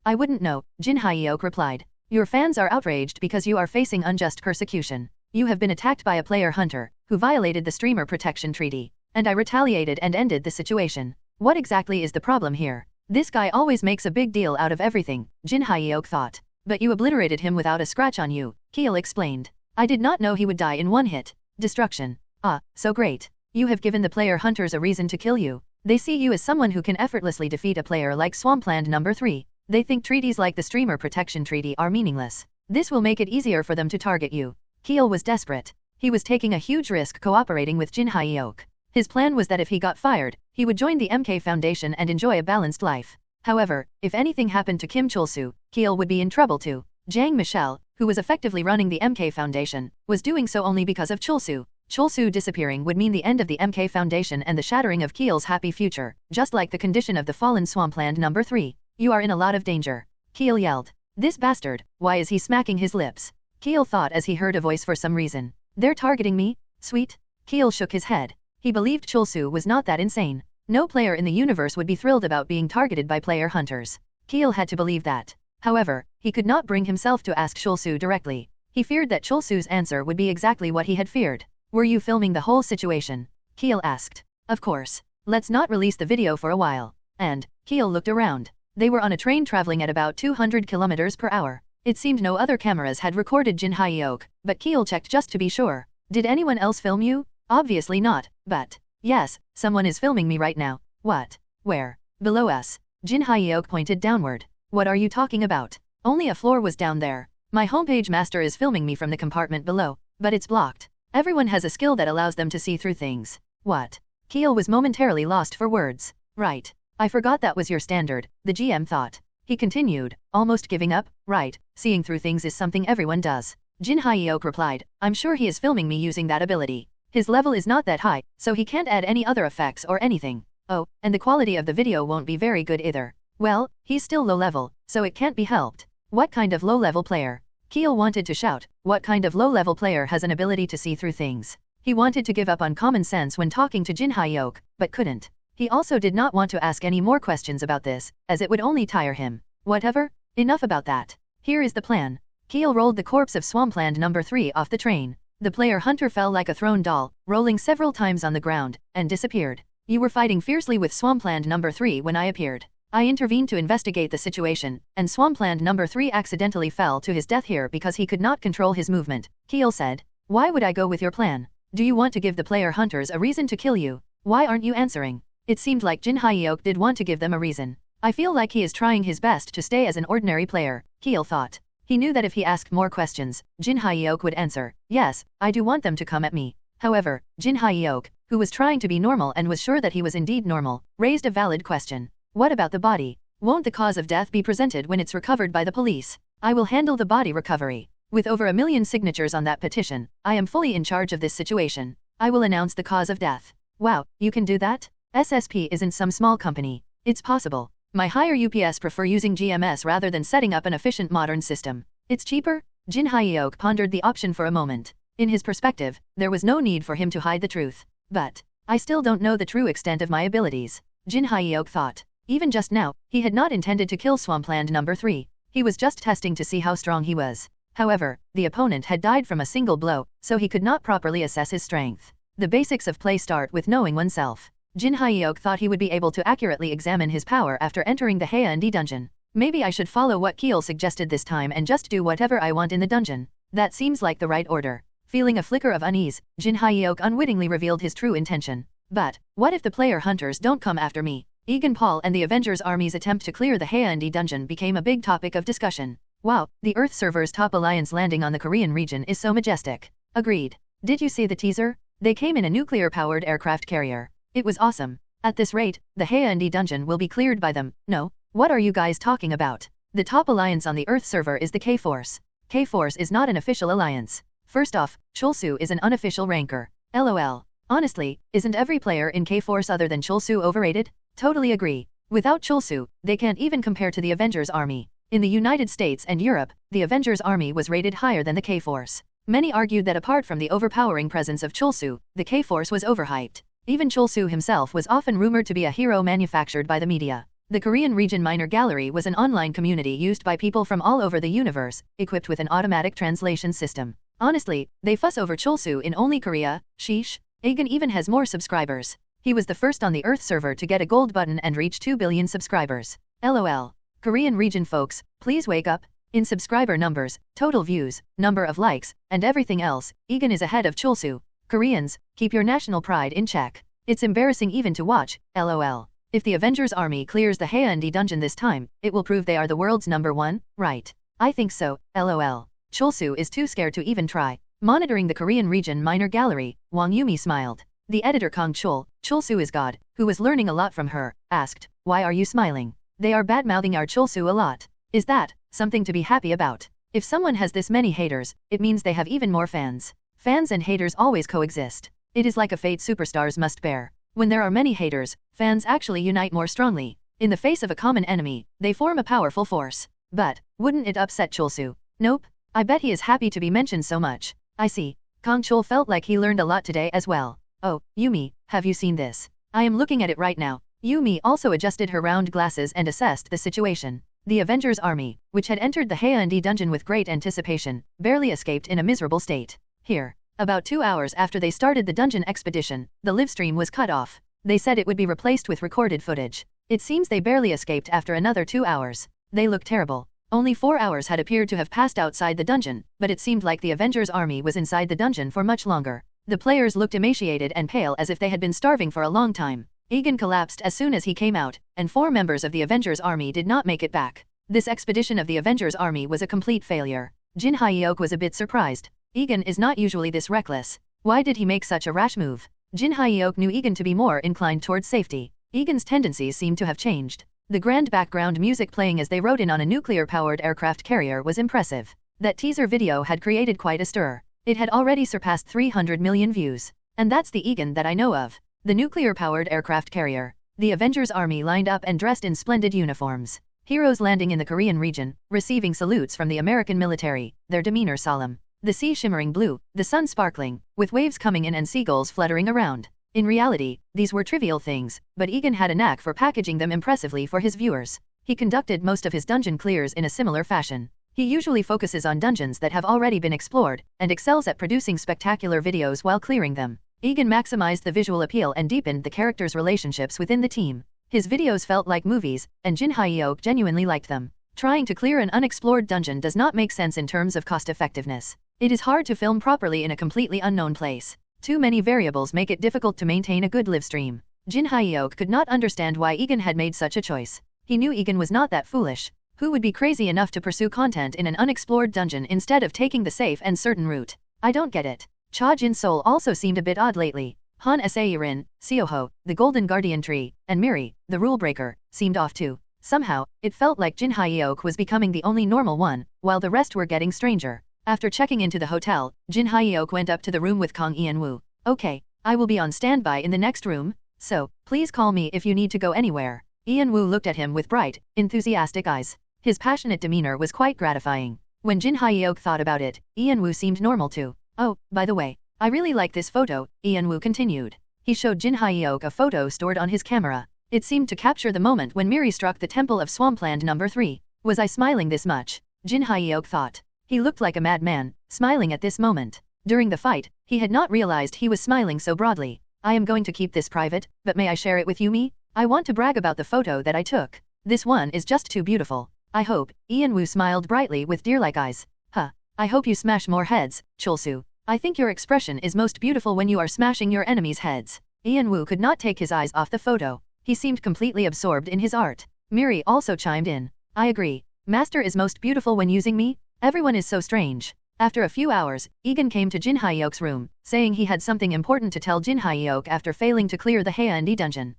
I wouldn't know, Jin Hyok replied. Your fans are outraged because you are facing unjust persecution. You have been attacked by a player hunter, who violated the Streamer Protection Treaty, and I retaliated and ended the situation. What exactly is the problem here? This guy always makes a big deal out of everything, Jin Hyok thought. But you obliterated him without a scratch on you, Keel explained. I did not know he would die in one hit. Destruction. Ah, so great. You have given the player hunters a reason to kill you. They see you as someone who can effortlessly defeat a player like Swampland number 3. They think treaties like the Streamer Protection Treaty are meaningless. This will make it easier for them to target you. Keel was desperate. He was taking a huge risk cooperating with Jin Hyok. His plan was that if he got fired, he would join the MK Foundation and enjoy a balanced life. However, if anything happened to Kim Chulsu, Keel would be in trouble too. Jiang Michelle, who was effectively running the MK Foundation, was doing so only because of Chulsu. Chulsu disappearing would mean the end of the MK Foundation and the shattering of Keel's happy future, just like the condition of the fallen swampland number 3. You are in a lot of danger. Keel yelled. This bastard, why is he smacking his lips? Keel thought as he heard a voice for some reason. They're targeting me? Sweet? Keel shook his head. He believed Chulsu was not that insane. No player in the universe would be thrilled about being targeted by player hunters. Keel had to believe that. However, he could not bring himself to ask Chulsu directly. He feared that Chulsu's answer would be exactly what he had feared. Were you filming the whole situation? Keel asked. Of course. Let's not release the video for a while. And, Keel looked around. They were on a train traveling at about 200 kilometers per hour. It seemed no other cameras had recorded Jin Hyok, but Keel checked just to be sure. Did anyone else film you? Obviously not, but... Yes, someone is filming me right now. What? Where? Below us. Jin Hyok pointed downward. What are you talking about? Only a floor was down there. My homepage master is filming me from the compartment below, but it's blocked. Everyone has a skill that allows them to see through things. What? Keel was momentarily lost for words. Right. I forgot that was your standard, the GM thought. He continued, almost giving up. Right, seeing through things is something everyone does. Jin Hyok replied, I'm sure he is filming me using that ability. His level is not that high, so he can't add any other effects or anything. Oh, and the quality of the video won't be very good either. Well, he's still low level, so it can't be helped. What kind of low-level player? Keel wanted to shout, what kind of low-level player has an ability to see through things? He wanted to give up on common sense when talking to Jin Hyok, but couldn't. He also did not want to ask any more questions about this, as it would only tire him. Whatever, enough about that. Here is the plan. Keel rolled the corpse of Swampland number 3 off the train. The player hunter fell like a thrown doll, rolling several times on the ground, and disappeared. You were fighting fiercely with Swampland number 3 when I appeared. I intervened to investigate the situation, and Swampland number 3 accidentally fell to his death here because he could not control his movement, Keel said. Why would I go with your plan? Do you want to give the player hunters a reason to kill you? Why aren't you answering? It seemed like Jin Hyok did want to give them a reason. I feel like he is trying his best to stay as an ordinary player, Keel thought. He knew that if he asked more questions, Jin Hyok would answer, yes, I do want them to come at me. However, Jin Hyok, who was trying to be normal and was sure that he was indeed normal, raised a valid question. What about the body? Won't the cause of death be presented when it's recovered by the police? I will handle the body recovery. With over 1 million signatures on that petition, I am fully in charge of this situation. I will announce the cause of death. Wow, you can do that? SSP isn't some small company. It's possible. My higher UPS prefer using GMS rather than setting up an efficient modern system. It's cheaper? Jin Hyok pondered the option for a moment. In his perspective, there was no need for him to hide the truth. But, I still don't know the true extent of my abilities, Jin Hyok thought. Even just now, he had not intended to kill Swampland number 3. He was just testing to see how strong he was. However, the opponent had died from a single blow, so he could not properly assess his strength. The basics of play start with knowing oneself. Jin Hyok thought he would be able to accurately examine his power after entering the Haeundae dungeon. Maybe I should follow what Keel suggested this time and just do whatever I want in the dungeon. That seems like the right order. Feeling a flicker of unease, Jin Hyok unwittingly revealed his true intention. But, what if the player hunters don't come after me? Egan Paul and the Avengers army's attempt to clear the Haeundae dungeon became a big topic of discussion. Wow, the Earth server's top alliance landing on the Korean region is so majestic. Agreed. Did you see the teaser? They came in a nuclear-powered aircraft carrier. It was awesome. At this rate, the Haeundae dungeon will be cleared by them. No, what are you guys talking about? The top alliance on the Earth server is the K-Force. K-Force is not an official alliance. First off, Chulsu is an unofficial ranker. LOL. Honestly, isn't every player in K-Force other than Chulsu overrated? Totally agree. Without Chulsu, they can't even compare to the Avengers Army. In the United States and Europe, the Avengers Army was rated higher than the K-Force. Many argued that apart from the overpowering presence of Chulsu, the K-Force was overhyped. Even Chulsu himself was often rumored to be a hero manufactured by the media. The Korean Region Minor Gallery was an online community used by people from all over the universe, equipped with an automatic translation system. Honestly, they fuss over Chulsu in only Korea. Sheesh. Aegon even has more subscribers. He was the first on the Earth server to get a gold button and reach 2 billion subscribers. LOL. Korean region folks, please wake up. In subscriber numbers, total views, number of likes, and everything else, Aegon is ahead of Chulsu. Koreans, keep your national pride in check. It's embarrassing even to watch. LOL. If the Avengers Army clears the Haeundae dungeon this time, it will prove they are the world's #1, right? I think so. LOL. Chulsu is too scared to even try. Monitoring the Korean region minor gallery, Wang Yumi smiled. The editor Kang Chul, Chulsu is God, who was learning a lot from her, asked, "Why are you smiling? They are bad-mouthing our Chulsu a lot. Is that something to be happy about? If someone has this many haters, it means they have even more fans. Fans and haters always coexist. It is like a fate superstars must bear. When there are many haters, fans actually unite more strongly. In the face of a common enemy, they form a powerful force. But, wouldn't it upset Chulsu? Nope. I bet he is happy to be mentioned so much. I see. Kang Chul felt like he learned a lot today as well. Oh, Yumi, have you seen this? I am looking at it right now. Yumi also adjusted her round glasses and assessed the situation. The Avengers Army, which had entered the Haeundae dungeon with great anticipation, barely escaped in a miserable state. Here. About 2 hours after they started the dungeon expedition, the livestream was cut off. They said it would be replaced with recorded footage. It seems they barely escaped after another 2 hours. They look terrible. Only 4 hours had appeared to have passed outside the dungeon, but it seemed like the Avengers Army was inside the dungeon for much longer. The players looked emaciated and pale as if they had been starving for a long time. Aegon collapsed as soon as he came out, and 4 members of the Avengers Army did not make it back. This expedition of the Avengers Army was a complete failure. Jin Hyeok was a bit surprised. Aegon is not usually this reckless. Why did he make such a rash move? Jin Hyeok knew Aegon to be more inclined towards safety. Aegon's tendencies seemed to have changed. The grand background music playing as they rode in on a nuclear-powered aircraft carrier was impressive. That teaser video had created quite a stir. It had already surpassed 300 million views. And that's the Aegon that I know of. The nuclear-powered aircraft carrier. The Avengers Army lined up and dressed in splendid uniforms. Heroes landing in the Korean region, receiving salutes from the American military, their demeanor solemn. The sea shimmering blue, the sun sparkling, with waves coming in and seagulls fluttering around. In reality, these were trivial things, but Aegon had a knack for packaging them impressively for his viewers. He conducted most of his dungeon clears in a similar fashion. He usually focuses on dungeons that have already been explored, and excels at producing spectacular videos while clearing them. Aegon maximized the visual appeal and deepened the characters' relationships within the team. His videos felt like movies, and Jin Hyeok genuinely liked them. Trying to clear an unexplored dungeon does not make sense in terms of cost effectiveness. It is hard to film properly in a completely unknown place. Too many variables make it difficult to maintain a good livestream. Jin Hyeok could not understand why Aegon had made such a choice. He knew Aegon was not that foolish. Who would be crazy enough to pursue content in an unexplored dungeon instead of taking the safe and certain route? I don't get it. Cha Jin-sol also seemed a bit odd lately. Han Sae-rin, Seoho, the Golden Guardian Tree, and Miri, the Rule Breaker, seemed off too. Somehow, it felt like Jin Hyeok was becoming the only normal one, while the rest were getting stranger. After checking into the hotel, Jin Hyeok went up to the room with Kang Ian-woo. Okay, I will be on standby in the next room, so, please call me if you need to go anywhere. Ian-woo looked at him with bright, enthusiastic eyes. His passionate demeanor was quite gratifying. When Jin Hyeok thought about it, Ian-woo seemed normal too. Oh, by the way, I really like this photo, Ian-woo continued. He showed Jin Hyeok a photo stored on his camera. It seemed to capture the moment when Miri struck the Temple of Swampland No. 3. Was I smiling this much? Jin Hyeok thought. He looked like a madman, smiling at this moment. During the fight, he had not realized he was smiling so broadly. I am going to keep this private, but may I share it with Yumi? I want to brag about the photo that I took. This one is just too beautiful. I hope. Ian-woo smiled brightly with deer-like eyes. Huh. I hope you smash more heads, Chulsu. I think your expression is most beautiful when you are smashing your enemies' heads. Ian-woo could not take his eyes off the photo. He seemed completely absorbed in his art. Miri also chimed in. I agree. Master is most beautiful when using me? Everyone is so strange. After a few hours, Egan came to Jin Hyeok's room, saying he had something important to tell Jin Hyeok after failing to clear the Haeundae dungeon.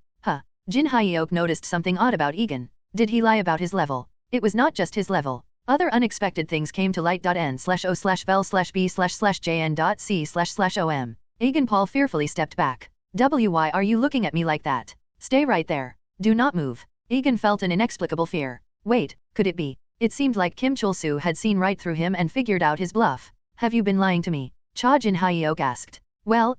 Jin Hyeok noticed something odd about Egan. Did he lie about his level? It was not just his level. Other unexpected things came to light.n/o/vel/b/jn.c//om. Egan Paul fearfully stepped back. Why are you looking at me like that? Stay right there. Do not move. Egan felt an inexplicable fear. Wait, could it be? It seemed like Kim Chul-soo had seen right through him and figured out his bluff. Have you been lying to me? Jin Hyeok asked. Well,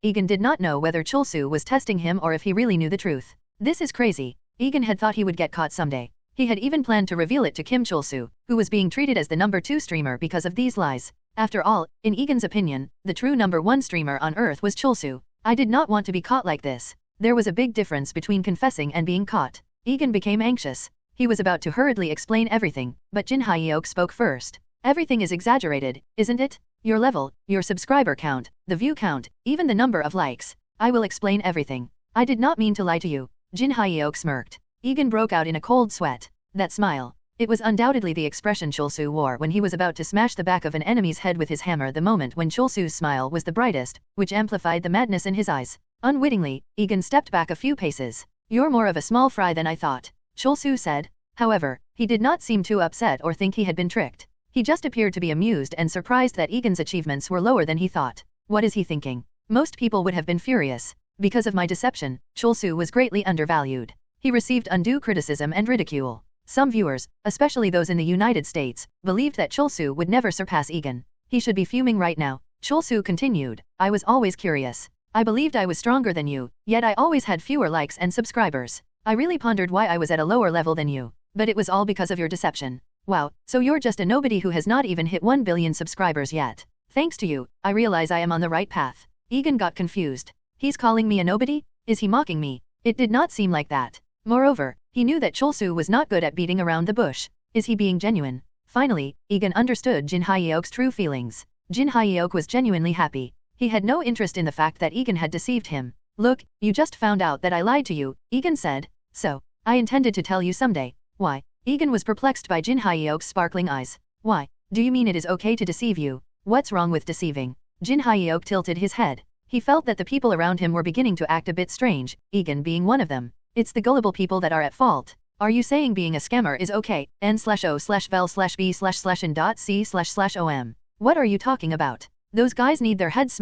Egan did not know whether Chul-soo was testing him or if he really knew the truth. This is crazy. Egan had thought he would get caught someday. He had even planned to reveal it to Kim Chul-soo, who was being treated as the number 2 streamer because of these lies. After all, in Egan's opinion, the true number 1 streamer on Earth was Chul-soo. I did not want to be caught like this. There was a big difference between confessing and being caught. Egan became anxious. He was about to hurriedly explain everything, but Jin Hyeok spoke first. Everything is exaggerated, isn't it? Your level, your subscriber count, the view count, even the number of likes. I will explain everything. I did not mean to lie to you. Jin Hyeok smirked. Egan broke out in a cold sweat. That smile. It was undoubtedly the expression Chul-soo wore when he was about to smash the back of an enemy's head with his hammer, the moment when Chul-soo's smile was the brightest, which amplified the madness in his eyes. Unwittingly, Egan stepped back a few paces. You're more of a small fry than I thought, Chul-soo said. However, he did not seem too upset or think he had been tricked. He just appeared to be amused and surprised that Egan's achievements were lower than he thought. What is he thinking? Most people would have been furious. Because of my deception, Chul-soo was greatly undervalued. He received undue criticism and ridicule. Some viewers, especially those in the United States, believed that Chul-soo would never surpass Egan. He should be fuming right now. Chul-soo continued. I was always curious. I believed I was stronger than you, yet I always had fewer likes and subscribers. I really pondered why I was at a lower level than you. But it was all because of your deception. Wow, so you're just a nobody who has not even hit 1 billion subscribers yet. Thanks to you, I realize I am on the right path. Egan got confused. He's calling me a nobody? Is he mocking me? It did not seem like that. Moreover, he knew that Chul-soo was not good at beating around the bush. Is he being genuine? Finally, Egan understood Jin Hyeok's true feelings. Jin Hyeok was genuinely happy. He had no interest in the fact that Egan had deceived him. Look, you just found out that I lied to you, Egan said. So, I intended to tell you someday. Why? Egan was perplexed by Jin Hyeok's sparkling eyes. Why? Do you mean it is okay to deceive you? What's wrong with deceiving? Jin Hyeok tilted his head. He felt that the people around him were beginning to act a bit strange, Egan being one of them. It's the gullible people that are at fault. Are you saying being a scammer is okay? n/o/vel/b/c//om. What are you talking about? Those guys need their heads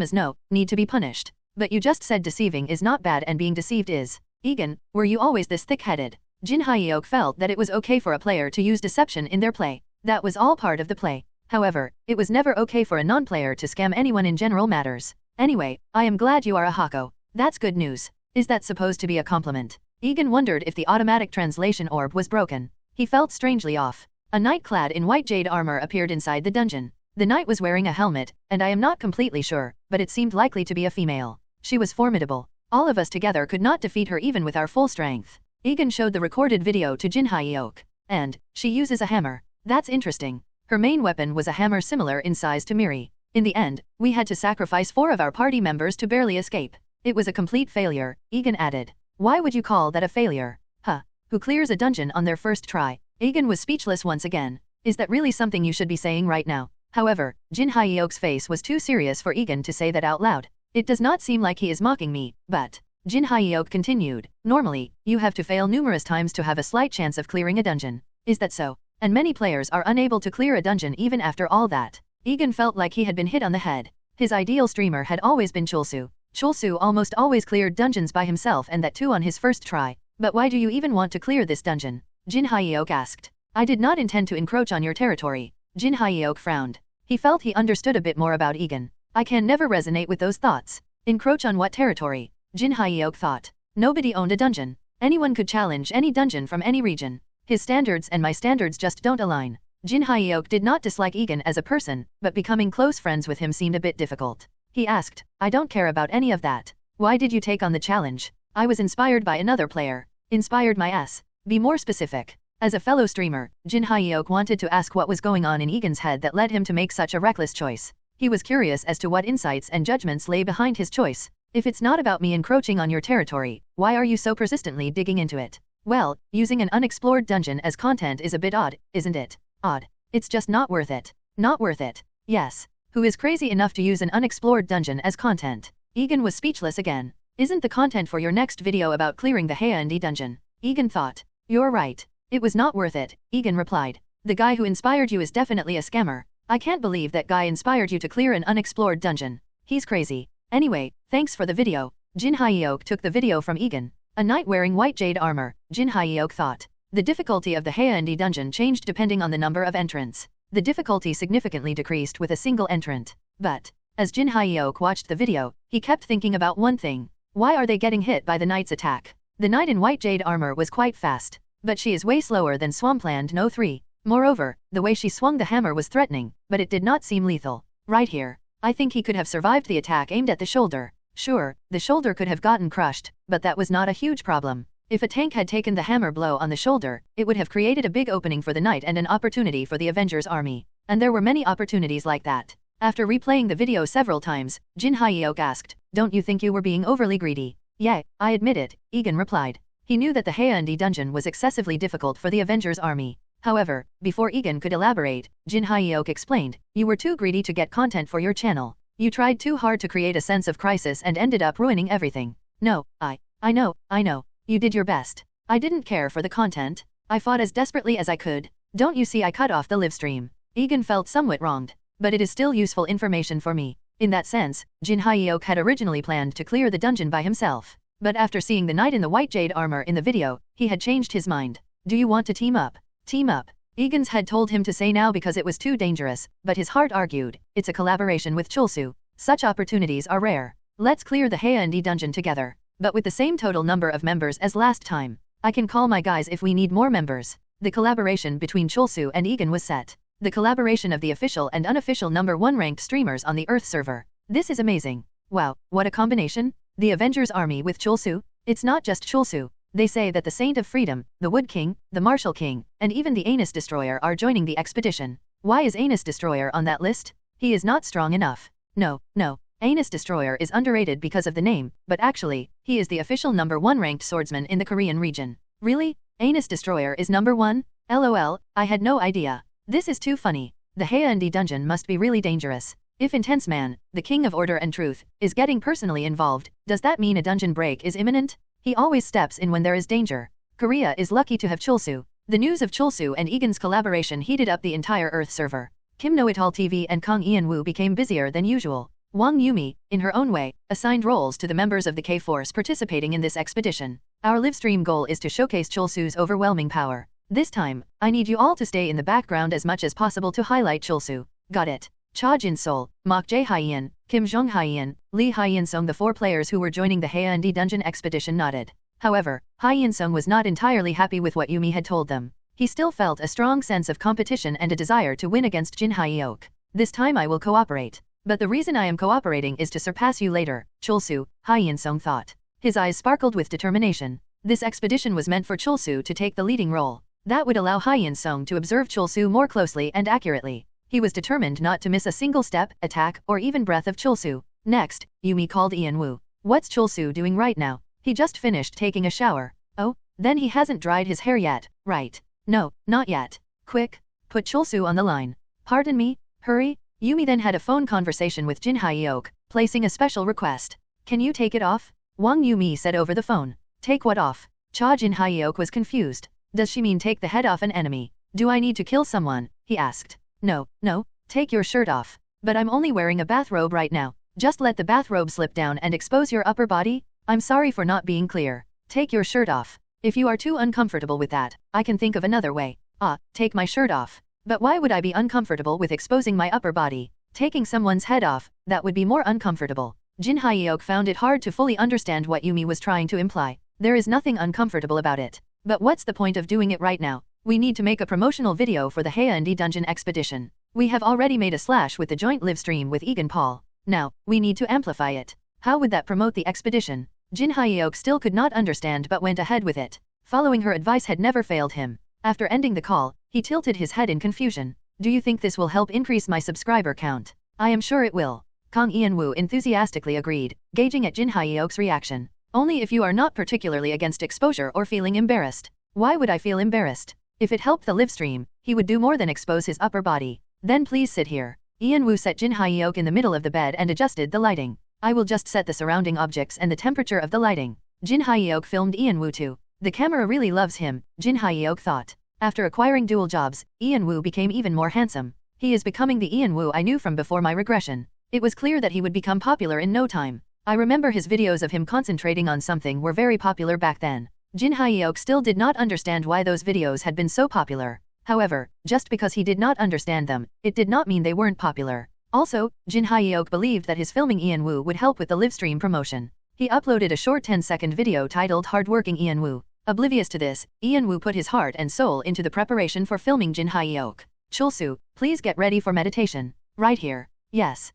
need to be punished. But you just said deceiving is not bad and being deceived is. Egan, were you always this thick-headed? Jin Hyeok felt that it was okay for a player to use deception in their play. That was all part of the play. However, it was never okay for a non-player to scam anyone in general matters. Anyway, I am glad you are a Hako. That's good news. Is that supposed to be a compliment? Egan wondered if the automatic translation orb was broken. He felt strangely off. A knight clad in white jade armor appeared inside the dungeon. The knight was wearing a helmet, and I am not completely sure, but it seemed likely to be a female. She was formidable. All of us together could not defeat her even with our full strength. Egan showed the recorded video to Jin Hyeok. And, she uses a hammer. That's interesting. Her main weapon was a hammer similar in size to Miri. In the end, we had to sacrifice 4 of our party members to barely escape. It was a complete failure, Egan added. Why would you call that a failure? Who clears a dungeon on their first try? Egan was speechless once again. Is that really something you should be saying right now? However, Jin Hyeok's face was too serious for Egan to say that out loud. It does not seem like he is mocking me, but... Jin Hyeok continued. Normally, you have to fail numerous times to have a slight chance of clearing a dungeon. Is that so? And many players are unable to clear a dungeon even after all that. Egan felt like he had been hit on the head. His ideal streamer had always been Chul-soo. Chul-soo almost always cleared dungeons by himself, and that too on his first try. But why do you even want to clear this dungeon? Jin Hyeok asked. I did not intend to encroach on your territory. Jin Hyeok frowned. He felt he understood a bit more about Egan. I can never resonate with those thoughts. Encroach on what territory? Jin Hyeok thought. Nobody owned a dungeon. Anyone could challenge any dungeon from any region. His standards and my standards just don't align. Jin Hyeok did not dislike Egan as a person, but becoming close friends with him seemed a bit difficult. He asked, I don't care about any of that. Why did you take on the challenge? I was inspired by another player. Inspired my ass. Be more specific. As a fellow streamer, Jin Hyeok wanted to ask what was going on in Egan's head that led him to make such a reckless choice. He was curious as to what insights and judgments lay behind his choice. If it's not about me encroaching on your territory, why are you so persistently digging into it? Well, using an unexplored dungeon as content is a bit odd, isn't it? Odd. It's just not worth it. Not worth it. Yes. Who is crazy enough to use an unexplored dungeon as content? Egan was speechless again. Isn't the content for your next video about clearing the Haeundae dungeon? Egan thought. You're right. It was not worth it, Egan replied. The guy who inspired you is definitely a scammer. I can't believe that guy inspired you to clear an unexplored dungeon. He's crazy. Anyway, thanks for the video. Jin Hyeok took the video from Egan. A knight wearing white jade armor, Jin Hyeok thought. The difficulty of the Haeundae dungeon changed depending on the number of entrants. The difficulty significantly decreased with a single entrant. But, as Jin Hyeok watched the video, he kept thinking about one thing. Why are they getting hit by the knight's attack? The knight in white jade armor was quite fast. But she is way slower than Swampland No 3. Moreover, the way she swung the hammer was threatening, but it did not seem lethal. Right here. I think he could have survived the attack aimed at the shoulder. Sure, the shoulder could have gotten crushed, but that was not a huge problem. If a tank had taken the hammer blow on the shoulder, it would have created a big opening for the knight and an opportunity for the Avengers army. And there were many opportunities like that. After replaying the video several times, Jin Hyeok asked, "Don't you think you were being overly greedy?" "Yeah, I admit it," Egan replied. He knew that the Haeundae dungeon was excessively difficult for the Avengers army. However, before Egan could elaborate, Jin Hyeok explained, "You were too greedy to get content for your channel. You tried too hard to create a sense of crisis and ended up ruining everything. No, I know. You did your best. I didn't care for the content. I fought as desperately as I could. Don't you see I cut off the live stream?" Egan felt somewhat wronged. But it is still useful information for me. In that sense, Jin Hyeok had originally planned to clear the dungeon by himself. But after seeing the knight in the white jade armor in the video, he had changed his mind. "Do you want to team up?" Team up. Egan's head told him to say now because it was too dangerous, but his heart argued, it's a collaboration with Chulsu. Such opportunities are rare. Let's clear the Haeundae dungeon together. But with the same total number of members as last time. I can call my guys if we need more members. The collaboration between Chulsu and Egan was set. The collaboration of the official and unofficial number 1 ranked streamers on the Earth server. This is amazing. Wow, what a combination. The Avengers army with Chulsu? It's not just Chulsu. They say that the Saint of Freedom, the Wood King, the Martial King, and even the Anus Destroyer are joining the expedition. Why is Anus Destroyer on that list? He is not strong enough. No. Anus Destroyer is underrated because of the name, but actually, he is the official number 1 ranked swordsman in the Korean region. Really? Anus Destroyer is number 1? LOL, I had no idea. This is too funny. The Haeundae dungeon must be really dangerous. If Intense Man, the King of Order and Truth, is getting personally involved, does that mean a dungeon break is imminent? He always steps in when there is danger. Korea is lucky to have Chulsu. The news of Chulsu and Egan's collaboration heated up the entire Earth server. Kim Know-It-All TV and Kang Ian-woo became busier than usual. Wang Yumi, in her own way, assigned roles to the members of the K-Force participating in this expedition. Our livestream goal is to showcase Chulsu's overwhelming power. This time, I need you all to stay in the background as much as possible to highlight Chulsu. Got it. Cha Jin-sol, Mok Jae-hyeon, Kim Jong-hyeon, Lee Hyeon-sung, the 4 players who were joining the Haeundae dungeon expedition nodded. However, Hyeon-sung was not entirely happy with what Yumi had told them. He still felt a strong sense of competition and a desire to win against Jin Hyeok. This time I will cooperate. But the reason I am cooperating is to surpass you later, Chulsu, Hyeon-sung thought. His eyes sparkled with determination. This expedition was meant for Chulsu to take the leading role. That would allow Hyeon-sung to observe Chulsu more closely and accurately. He was determined not to miss a single step, attack, or even breath of Chulsu. Next, Yumi called Ian-woo. What's Chulsu doing right now? He just finished taking a shower. Oh, then he hasn't dried his hair yet, right? No, not yet. Quick, put Chulsu on the line. Pardon me, hurry? Yumi then had a phone conversation with Jin Hyeok, placing a special request. Can you take it off? Wang Yumi said over the phone. Take what off? Cha Jin Hyeok was confused. Does she mean take the head off an enemy? Do I need to kill someone? He asked. No, take your shirt off. But I'm only wearing a bathrobe right now. Just let the bathrobe slip down and expose your upper body? I'm sorry for not being clear. Take your shirt off. If you are too uncomfortable with that, I can think of another way. Take my shirt off. But why would I be uncomfortable with exposing my upper body? Taking someone's head off, that would be more uncomfortable. Jin Hyeok found it hard to fully understand what Yumi was trying to imply. There is nothing uncomfortable about it. But what's the point of doing it right now? We need to make a promotional video for the Haeundae dungeon expedition. We have already made a slash with the joint live stream with Egan Paul. Now, we need to amplify it. How would that promote the expedition? Jin Hyeok still could not understand but went ahead with it. Following her advice had never failed him. After ending the call, he tilted his head in confusion. Do you think this will help increase my subscriber count? I am sure it will. Kang Ian-woo enthusiastically agreed, gauging at Jin Hyeok's reaction. Only if you are not particularly against exposure or feeling embarrassed. Why would I feel embarrassed? If it helped the live stream, he would do more than expose his upper body. Then please sit here. Ian Woo set Jin Hyuk in the middle of the bed and adjusted the lighting. I will just set the surrounding objects and the temperature of the lighting. Jin Hyuk filmed Ian Woo too. The camera really loves him, Jin Hyuk thought. After acquiring dual jobs, Ian Woo became even more handsome. He is becoming the Ian Woo I knew from before my regression. It was clear that he would become popular in no time. I remember his videos of him concentrating on something were very popular back then. Jin Hyuk still did not understand why those videos had been so popular. However, just because he did not understand them, it did not mean they weren't popular. Also, Jin Hyuk believed that his filming Ian Woo would help with the live stream promotion. He uploaded a short 10-second video titled Hardworking Ian Woo. Oblivious to this, Ian Woo put his heart and soul into the preparation for filming Jin Hyuk. Chulsu, please get ready for meditation. Right here. Yes.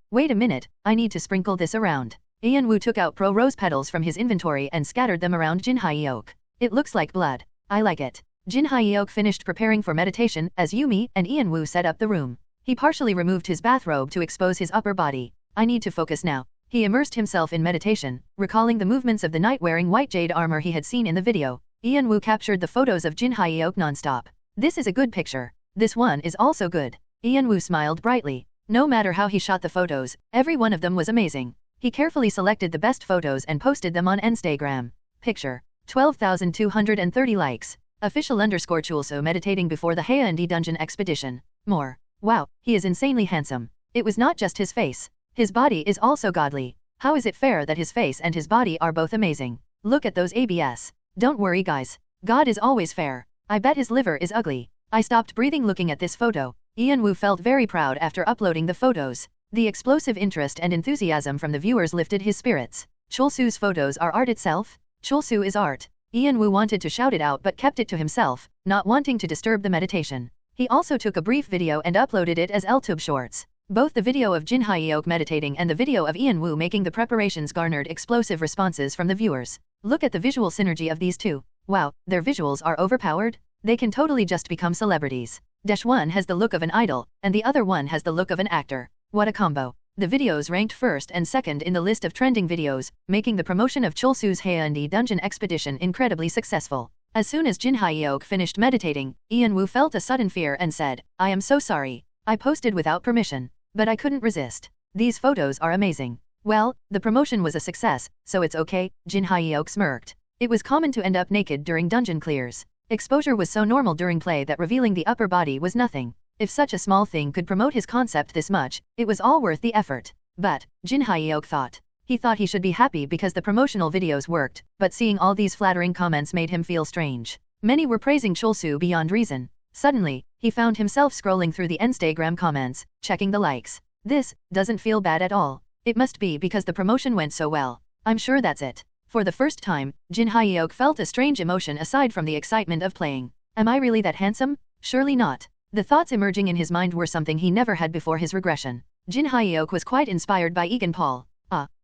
Wait a minute, I need to sprinkle this around. Ian Woo took out pro rose petals from his inventory and scattered them around Jin Hyuk. It looks like blood. I like it. Jin Hyuk finished preparing for meditation as Yumi and Ian Woo set up the room. He partially removed his bathrobe to expose his upper body. I need to focus now. He immersed himself in meditation, recalling the movements of the knight wearing white jade armor he had seen in the video. Ian Woo captured the photos of Jin Hyuk non-stop. This is a good picture. This one is also good. Ian Woo smiled brightly. No matter how he shot the photos, every one of them was amazing. He carefully selected the best photos and posted them on Instagram. Picture. 12,230 likes. Official_Chulso meditating before the Haeundae dungeon expedition. More. Wow, he is insanely handsome. It was not just his face. His body is also godly. How is it fair that his face and his body are both amazing? Look at those abs. Don't worry guys. God is always fair. I bet his liver is ugly. I stopped breathing looking at this photo. Ian Woo felt very proud after uploading the photos. The explosive interest and enthusiasm from the viewers lifted his spirits. Chulsu's photos are art itself. Chulsu is art. Ian Woo wanted to shout it out but kept it to himself, not wanting to disturb the meditation. He also took a brief video and uploaded it as LTube shorts. Both the video of Jin Hyuk meditating and the video of Ian Woo making the preparations garnered explosive responses from the viewers. Look at the visual synergy of these two. Wow, their visuals are overpowered. They can totally just become celebrities. One has the look of an idol, and the other one has the look of an actor. What a combo. The videos ranked first and second in the list of trending videos, making the promotion of Chulsu's Haeundae dungeon expedition incredibly successful. As soon as Jin Hyuk finished meditating, Ian Woo felt a sudden fear and said, I am so sorry. I posted without permission. But I couldn't resist. These photos are amazing. Well, the promotion was a success, so it's okay, Jin Hyuk smirked. It was common to end up naked during dungeon clears. Exposure was so normal during play that revealing the upper body was nothing. If such a small thing could promote his concept this much, it was all worth the effort. But, Jin Hyuk thought. He thought he should be happy because the promotional videos worked, but seeing all these flattering comments made him feel strange. Many were praising Chulsu beyond reason. Suddenly, he found himself scrolling through the Instagram comments, checking the likes. This doesn't feel bad at all. It must be because the promotion went so well. I'm sure that's it. For the first time, Jin Hyuk felt a strange emotion aside from the excitement of playing. Am I really that handsome? Surely not. The thoughts emerging in his mind were something he never had before his regression. Jin Hyuk was quite inspired by Egan Paul.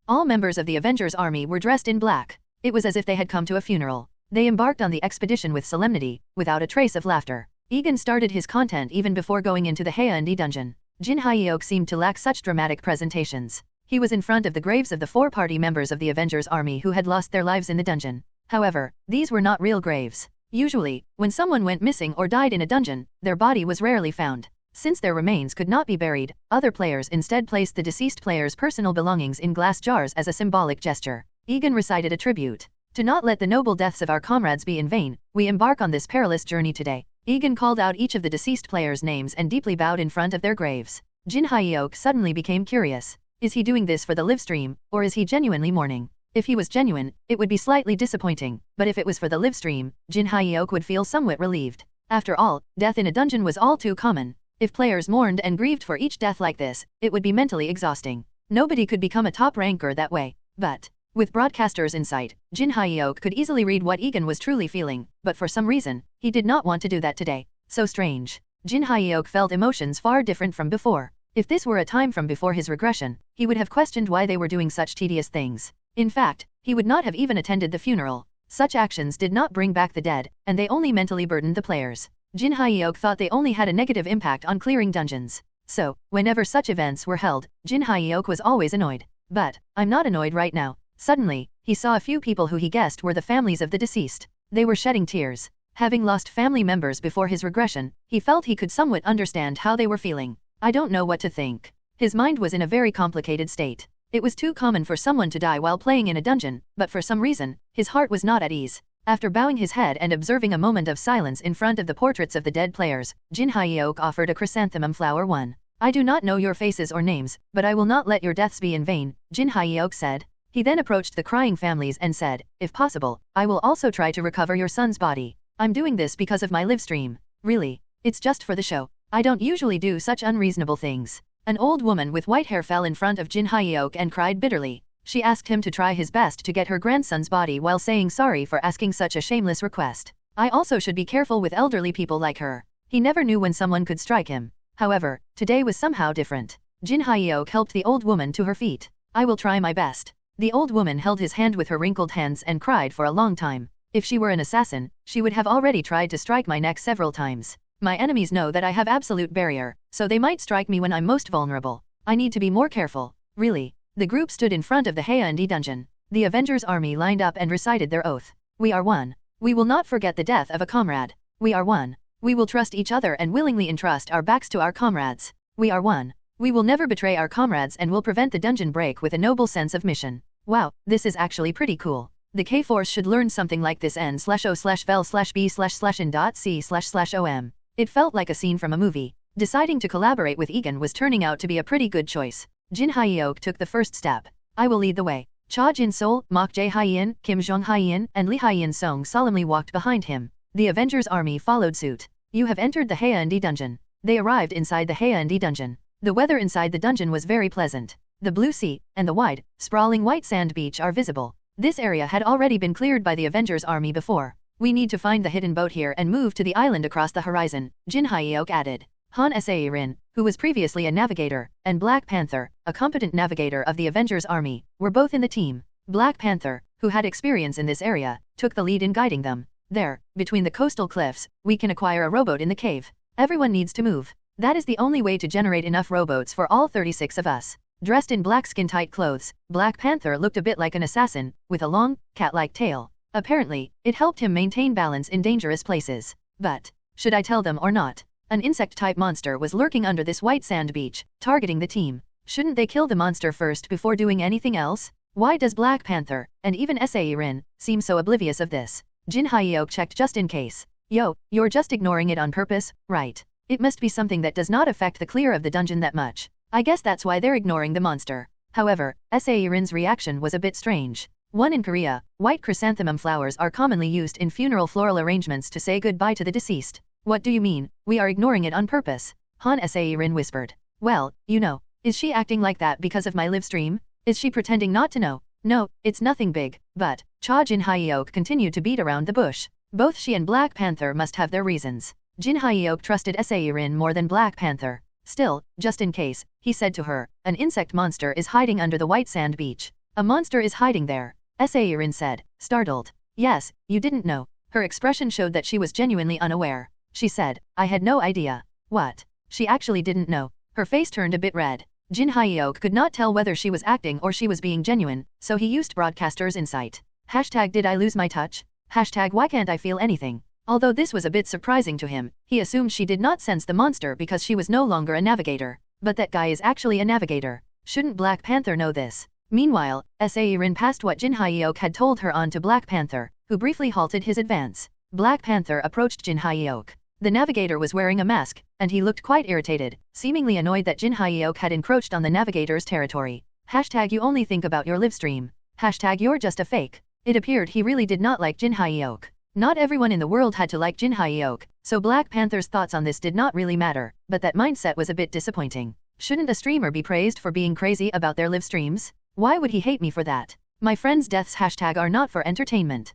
All members of the Avengers army were dressed in black. It was as if they had come to a funeral. They embarked on the expedition with solemnity, without a trace of laughter. Egan started his content even before going into the Haeundae dungeon. Jin Hyuk seemed to lack such dramatic presentations. He was in front of the graves of the 4 party members of the Avengers army who had lost their lives in the dungeon. However, these were not real graves. Usually, when someone went missing or died in a dungeon, their body was rarely found. Since their remains could not be buried, other players instead placed the deceased player's personal belongings in glass jars as a symbolic gesture. Egan recited a tribute. To not let the noble deaths of our comrades be in vain, we embark on this perilous journey today. Egan called out each of the deceased players' names and deeply bowed in front of their graves. Jin Hyuk suddenly became curious. Is he doing this for the live stream, or is he genuinely mourning? If he was genuine, it would be slightly disappointing, but if it was for the live stream, Jin Hyuk would feel somewhat relieved. After all, death in a dungeon was all too common. If players mourned and grieved for each death like this, it would be mentally exhausting. Nobody could become a top ranker that way. But, with broadcasters in sight, Jin Hyuk could easily read what Egan was truly feeling, but for some reason, he did not want to do that today. So strange. Jin Hyuk felt emotions far different from before. If this were a time from before his regression, he would have questioned why they were doing such tedious things. In fact, he would not have even attended the funeral. Such actions did not bring back the dead, and they only mentally burdened the players. Jin Hyuk thought they only had a negative impact on clearing dungeons. So, whenever such events were held, Jin Hyuk was always annoyed. But, I'm not annoyed right now. Suddenly, he saw a few people who he guessed were the families of the deceased. They were shedding tears. Having lost family members before his regression, he felt he could somewhat understand how they were feeling. I don't know what to think. His mind was in a very complicated state. It was too common for someone to die while playing in a dungeon, but for some reason, his heart was not at ease. After bowing his head and observing a moment of silence in front of the portraits of the dead players, Jin Hyeok offered a chrysanthemum flower. 1. I do not know your faces or names, but I will not let your deaths be in vain, Jin Hyeok said. He then approached the crying families and said, if possible, I will also try to recover your son's body. I'm doing this because of my live stream. Really? It's just for the show. I don't usually do such unreasonable things. An old woman with white hair fell in front of Jin Hyeok and cried bitterly. She asked him to try his best to get her grandson's body while saying sorry for asking such a shameless request. I also should be careful with elderly people like her. He never knew when someone could strike him. However, today was somehow different. Jin Hyeok helped the old woman to her feet. I will try my best. The old woman held his hand with her wrinkled hands and cried for a long time. If she were an assassin, she would have already tried to strike my neck several times. My enemies know that I have absolute barrier, so they might strike me when I'm most vulnerable. I need to be more careful. Really. The group stood in front of the Haeundae dungeon. The Avengers army lined up and recited their oath. We are one. We will not forget the death of a comrade. We are one. We will trust each other and willingly entrust our backs to our comrades. We are one. We will never betray our comrades and will prevent the dungeon break with a noble sense of mission. Wow, this is actually pretty cool. The K-Force should learn something like this n/o/vel/b/slash/in.c//om. It felt like a scene from a movie. Deciding to collaborate with Egan was turning out to be a pretty good choice. Jin Hyeok took the first step. I will lead the way. Cha Jin-sol, Mok Jae-hyen, Kim Jong-hyen, and Lee Hyen-song solemnly walked behind him. The Avengers army followed suit. You have entered the Haeundae dungeon. They arrived inside the Haeundae dungeon. The weather inside the dungeon was very pleasant. The blue sea, and the wide, sprawling white sand beach are visible. This area had already been cleared by the Avengers army before. We need to find the hidden boat here and move to the island across the horizon, Jin Hyeok added. Han Sae-rin, who was previously a navigator, and Black Panther, a competent navigator of the Avengers army, were both in the team. Black Panther, who had experience in this area, took the lead in guiding them. There, between the coastal cliffs, we can acquire a rowboat in the cave. Everyone needs to move. That is the only way to generate enough rowboats for all 36 of us. Dressed in black skin-tight clothes, Black Panther looked a bit like an assassin, with a long, cat-like tail. Apparently, it helped him maintain balance in dangerous places. But, should I tell them or not? An insect-type monster was lurking under this white sand beach, targeting the team. Shouldn't they kill the monster first before doing anything else? Why does Black Panther, and even Sae-rin, seem so oblivious of this? Jin Hyeok checked just in case. Yo, you're just ignoring it on purpose, right? It must be something that does not affect the clear of the dungeon that much. I guess that's why they're ignoring the monster. However, Sae-rin's reaction was a bit strange. In Korea, white chrysanthemum flowers are commonly used in funeral floral arrangements to say goodbye to the deceased. What do you mean, we are ignoring it on purpose? Han Sae-rin whispered. Well, you know, is she acting like that because of my live stream? Is she pretending not to know? No, it's nothing big, but, Cha Jin Hyeok continued to beat around the bush. Both she and Black Panther must have their reasons. Jin Hyeok trusted Sae-rin more than Black Panther. Still, just in case, he said to her, an insect monster is hiding under the white sand beach. A monster is hiding there. Sae-rin said, startled. Yes, you didn't know. Her expression showed that she was genuinely unaware. She said, I had no idea. What? She actually didn't know. Her face turned a bit red. Jin Hyeok could not tell whether she was acting or she was being genuine, so he used broadcaster's insight. Hashtag did I lose my touch? Hashtag why can't I feel anything? Although this was a bit surprising to him, he assumed she did not sense the monster because she was no longer a navigator. But that guy is actually a navigator. Shouldn't Black Panther know this? Meanwhile, Sae-rin passed what Jin Hyeok had told her on to Black Panther, who briefly halted his advance. Black Panther approached Jin Hyeok. The navigator was wearing a mask, and he looked quite irritated, seemingly annoyed that Jin Hyeok had encroached on the navigator's territory. Hashtag you only think about your live stream. Hashtag you're just a fake. It appeared he really did not like Jin Hyeok. Not everyone in the world had to like Jin Hyeok, so Black Panther's thoughts on this did not really matter, but that mindset was a bit disappointing. Shouldn't a streamer be praised for being crazy about their live streams? Why would he hate me for that? My friend's deaths hashtag are not for entertainment.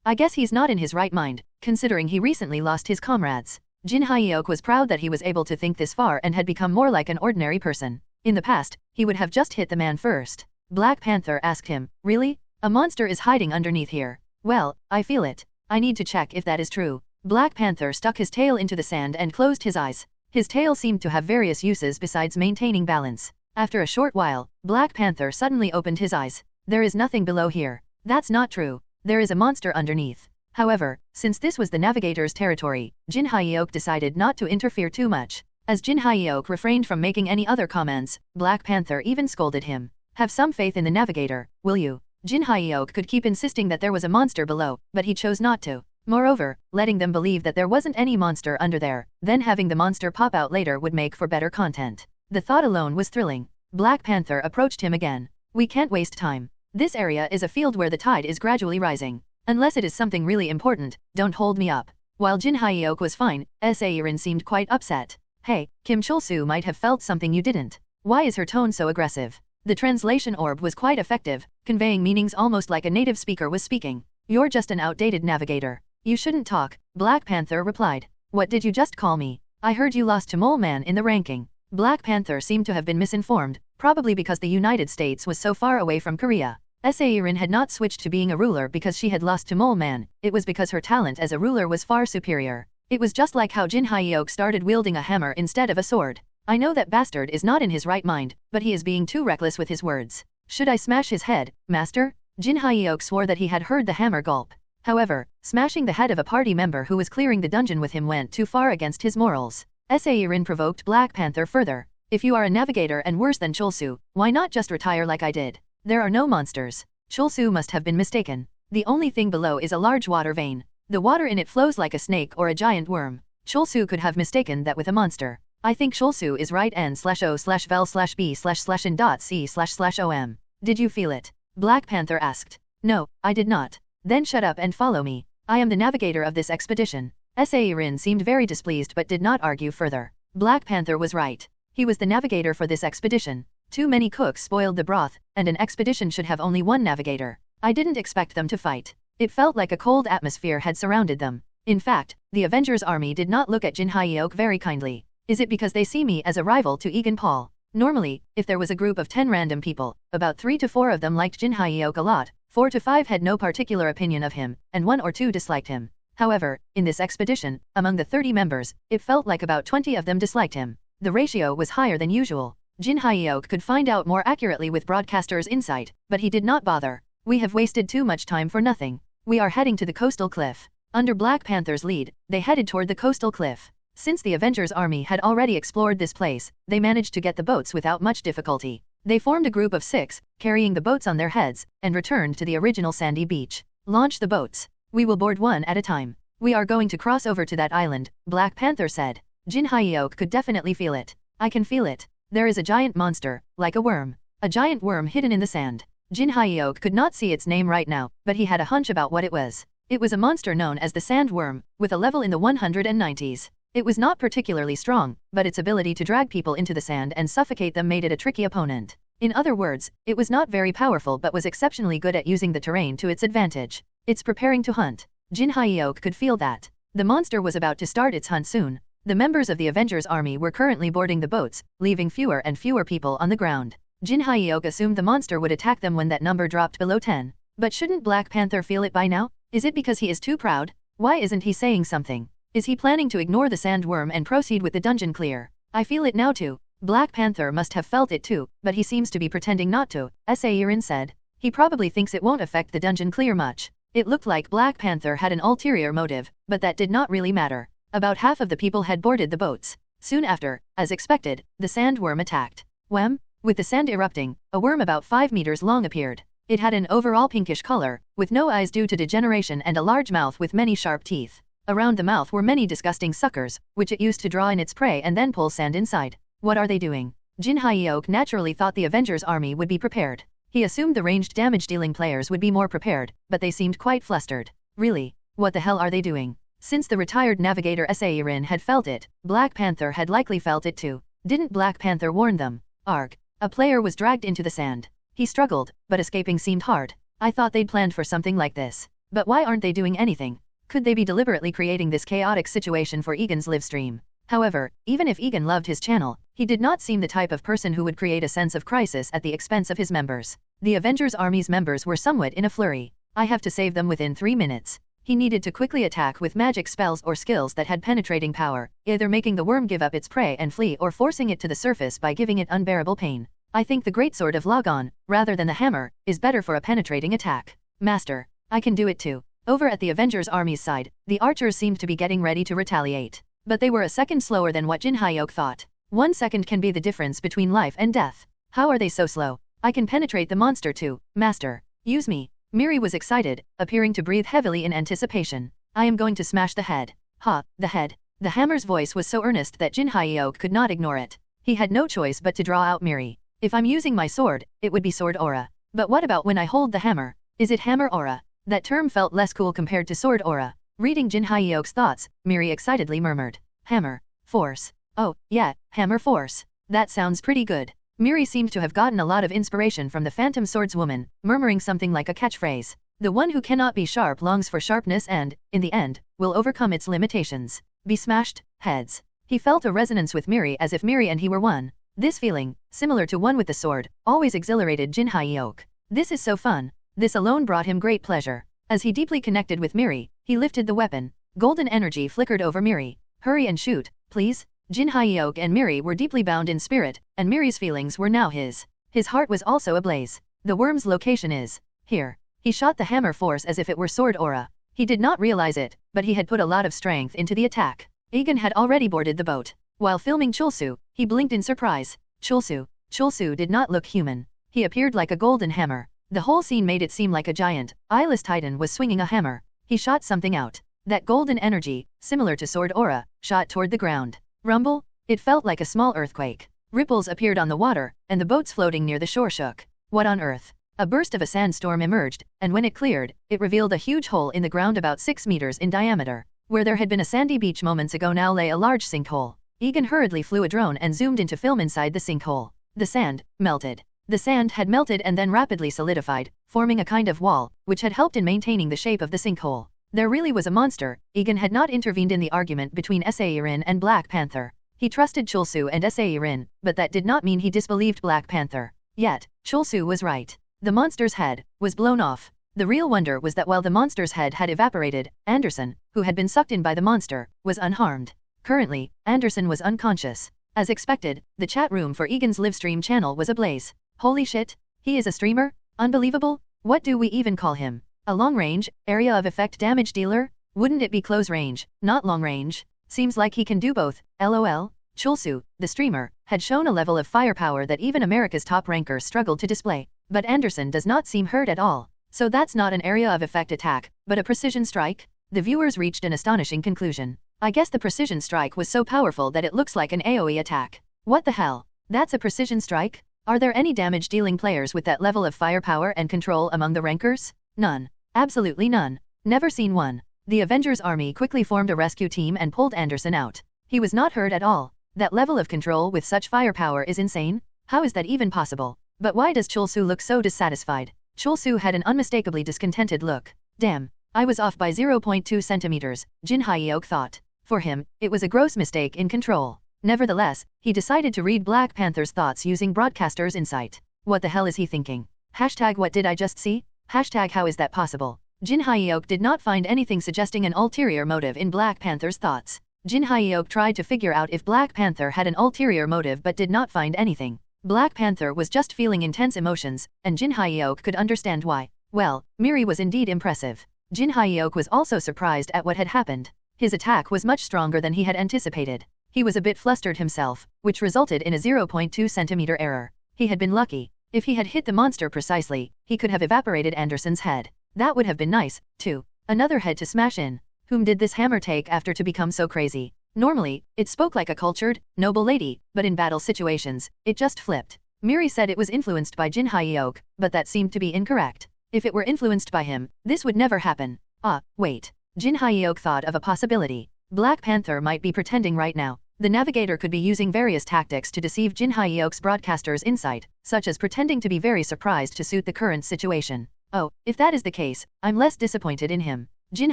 I guess he's not in his right mind, considering he recently lost his comrades. Jin Hyeok was proud that he was able to think this far and had become more like an ordinary person. In the past, he would have just hit the man first. Black Panther asked him, really? A monster is hiding underneath here. Well, I feel it. I need to check if that is true. Black Panther stuck his tail into the sand and closed his eyes. His tail seemed to have various uses besides maintaining balance. After a short while, Black Panther suddenly opened his eyes. There is nothing below here. That's not true. There is a monster underneath. However, since this was the navigator's territory, Jin Hyuk decided not to interfere too much. As Jin Hyuk refrained from making any other comments, Black Panther even scolded him. Have some faith in the navigator, will you? Jin Hyuk could keep insisting that there was a monster below, but he chose not to. Moreover, letting them believe that there wasn't any monster under there, then having the monster pop out later would make for better content. The thought alone was thrilling. Black Panther approached him again. We can't waste time. This area is a field where the tide is gradually rising. Unless it is something really important, don't hold me up. While Jin Hyuk was fine, Seirin seemed quite upset. Hey, Kim Chul-soo might have felt something you didn't. Why is her tone so aggressive? The translation orb was quite effective, conveying meanings almost like a native speaker was speaking. You're just an outdated navigator. You shouldn't talk, Black Panther replied. What did you just call me? I heard you lost to Mole Man in the ranking. Black Panther seemed to have been misinformed, probably because the United States was so far away from Korea. Seirin had not switched to being a ruler because she had lost to Mole Man, it was because her talent as a ruler was far superior. It was just like how Jin Hyuk started wielding a hammer instead of a sword. I know that bastard is not in his right mind, but he is being too reckless with his words. Should I smash his head, master? Jin Hyuk swore that he had heard the hammer gulp. However, smashing the head of a party member who was clearing the dungeon with him went too far against his morals. Seirin provoked Black Panther further. If you are a navigator and worse than Chul-soo, why not just retire like I did? There are no monsters. Chul-soo must have been mistaken. The only thing below is a large water vein. The water in it flows like a snake or a giant worm. Chul-soo could have mistaken that with a monster. I think Chul-soo is right n/o/vel/b/in.c//om. Did you feel it? Black Panther asked. No, I did not. Then shut up and follow me. I am the navigator of this expedition. Seirin seemed very displeased but did not argue further. Black Panther was right. He was the navigator for this expedition. Too many cooks spoiled the broth, and an expedition should have only one navigator. I didn't expect them to fight. It felt like a cold atmosphere had surrounded them. In fact, the Avengers army did not look at Jin Hyuk very kindly. Is it because they see me as a rival to Egan Paul? Normally, if there was a group of 10 random people, about 3 to 4 of them liked Jin Hyuk a lot, 4 to 5 had no particular opinion of him, and 1 or 2 disliked him. However, in this expedition, among the 30 members, it felt like about 20 of them disliked him. The ratio was higher than usual. Jin Hyuk could find out more accurately with Broadcaster's insight, but he did not bother. We have wasted too much time for nothing. We are heading to the coastal cliff. Under Black Panther's lead, they headed toward the coastal cliff. Since the Avengers army had already explored this place, they managed to get the boats without much difficulty. They formed a group of 6, carrying the boats on their heads, and returned to the original sandy beach. Launch the boats. We will board one at a time. We are going to cross over to that island, Black Panther said. Jin Hyuk could definitely feel it. I can feel it. There is a giant monster, like a worm. A giant worm hidden in the sand. Jin Hyuk could not see its name right now, but he had a hunch about what it was. It was a monster known as the sandworm, with a level in the 190s. It was not particularly strong, but its ability to drag people into the sand and suffocate them made it a tricky opponent. In other words, it was not very powerful but was exceptionally good at using the terrain to its advantage. It's preparing to hunt. Jin Hyuk could feel that. The monster was about to start its hunt soon. The members of the Avengers army were currently boarding the boats, leaving fewer and fewer people on the ground. Jin Hyuk assumed the monster would attack them when that number dropped below 10. But shouldn't Black Panther feel it by now? Is it because he is too proud? Why isn't he saying something? Is he planning to ignore the sandworm and proceed with the dungeon clear? I feel it now too. Black Panther must have felt it too, but he seems to be pretending not to, Seirin said. He probably thinks it won't affect the dungeon clear much. It looked like Black Panther had an ulterior motive, but that did not really matter. About half of the people had boarded the boats. Soon after, as expected, the sandworm attacked. Wham! With the sand erupting, a worm about 5 meters long appeared. It had an overall pinkish color, with no eyes due to degeneration and a large mouth with many sharp teeth. Around the mouth were many disgusting suckers, which it used to draw in its prey and then pull sand inside. What are they doing? Jin Hyuk naturally thought the Avengers army would be prepared. He assumed the ranged damage-dealing players would be more prepared, but they seemed quite flustered. Really? What the hell are they doing? Since the retired navigator Seirin had felt it, Black Panther had likely felt it too. Didn't Black Panther warn them? Arg. A player was dragged into the sand. He struggled, but escaping seemed hard. I thought they'd planned for something like this. But why aren't they doing anything? Could they be deliberately creating this chaotic situation for Egan's livestream? However, even if Egan loved his channel, he did not seem the type of person who would create a sense of crisis at the expense of his members. The Avengers Army's members were somewhat in a flurry. I have to save them within 3 minutes. He needed to quickly attack with magic spells or skills that had penetrating power, either making the worm give up its prey and flee or forcing it to the surface by giving it unbearable pain. I think the greatsword of Logon, rather than the hammer, is better for a penetrating attack. Master, I can do it too. Over at the Avengers army's side, the archers seemed to be getting ready to retaliate. But they were a second slower than what Jin Hyuk thought. 1 second can be the difference between life and death. How are they so slow? I can penetrate the monster too, Master. Use me. Miri was excited, appearing to breathe heavily in anticipation. I am going to smash the head. Ha, the head. The hammer's voice was so earnest that Jin Hyuk could not ignore it. He had no choice but to draw out Miri. If I'm using my sword, it would be sword aura. But what about when I hold the hammer? Is it hammer aura? That term felt less cool compared to sword aura. Reading Jin Hyuk's thoughts, Miri excitedly murmured. Hammer. Force. Oh, yeah, hammer force. That sounds pretty good. Miri seemed to have gotten a lot of inspiration from the phantom swordswoman, murmuring something like a catchphrase. The one who cannot be sharp longs for sharpness and, in the end, will overcome its limitations. Be smashed, heads. He felt a resonance with Miri as if Miri and he were one. This feeling, similar to one with the sword, always exhilarated Jin Hyuk. This is so fun. This alone brought him great pleasure. As he deeply connected with Miri, he lifted the weapon. Golden energy flickered over Miri. Hurry and shoot, please. Jin Hyuk and Miri were deeply bound in spirit, and Miri's feelings were now his. His heart was also ablaze. The worm's location is here. He shot the hammer force as if it were sword aura. He did not realize it, but he had put a lot of strength into the attack. Egan had already boarded the boat. While filming Chulsu, he blinked in surprise. Chulsu did not look human. He appeared like a golden hammer. The whole scene made it seem like a giant, eyeless titan was swinging a hammer. He shot something out. That golden energy, similar to sword aura, shot toward the ground. Rumble? It felt like a small earthquake. Ripples appeared on the water, and the boats floating near the shore shook. What on earth? A burst of a sandstorm emerged, and when it cleared, it revealed a huge hole in the ground about 6 meters in diameter. Where there had been a sandy beach moments ago now lay a large sinkhole. Egan hurriedly flew a drone and zoomed into film inside the sinkhole. The sand melted. The sand had melted and then rapidly solidified, forming a kind of wall, which had helped in maintaining the shape of the sinkhole. There really was a monster. Egan had not intervened in the argument between Seirin and Black Panther. He trusted Chulsu and Seirin, but that did not mean he disbelieved Black Panther. Yet, Chulsu was right. The monster's head was blown off. The real wonder was that while the monster's head had evaporated, Anderson, who had been sucked in by the monster, was unharmed. Currently, Anderson was unconscious. As expected, the chat room for Egan's livestream channel was ablaze. Holy shit, he is a streamer? Unbelievable? What do we even call him? A long-range, area of effect damage dealer? Wouldn't it be close range, not long range? Seems like he can do both, lol. Chulsu, the streamer, had shown a level of firepower that even America's top rankers struggled to display. But Anderson does not seem hurt at all. So that's not an area of effect attack, but a precision strike? The viewers reached an astonishing conclusion. I guess the precision strike was so powerful that it looks like an AoE attack. What the hell? That's a precision strike? Are there any damage-dealing players with that level of firepower and control among the rankers? None. Absolutely none. Never seen one. The Avengers army quickly formed a rescue team and pulled Anderson out. He was not hurt at all. That level of control with such firepower is insane. How is that even possible? But why does Chulsu look so dissatisfied? Chulsu had an unmistakably discontented look. Damn, I was off by 0.2 centimeters, Jin Hyuk thought. For him, it was a gross mistake in control. Nevertheless, he decided to read Black Panther's thoughts using Broadcaster's insight. What the hell is he thinking? Hashtag what did I just see? Hashtag how is that possible? Jin Hyuk did not find anything suggesting an ulterior motive in Black Panther's thoughts. Jin Hyuk tried to figure out if Black Panther had an ulterior motive but did not find anything. Black Panther was just feeling intense emotions, and Jin Hyuk could understand why. Well, Miri was indeed impressive. Jin Hyuk was also surprised at what had happened. His attack was much stronger than he had anticipated. He was a bit flustered himself, which resulted in a 0.2 centimeter error. He had been lucky. If he had hit the monster precisely, he could have evaporated Anderson's head. That would have been nice, too. Another head to smash in. Whom did this hammer take after to become so crazy? Normally, it spoke like a cultured, noble lady, but in battle situations, it just flipped. Miri said it was influenced by Jin Hyuk, but that seemed to be incorrect. If it were influenced by him, this would never happen. Ah, wait. Jin Hyuk thought of a possibility. Black Panther might be pretending right now. The navigator could be using various tactics to deceive Jin Hyuk's broadcaster's insight, such as pretending to be very surprised to suit the current situation. Oh, if that is the case, I'm less disappointed in him. Jin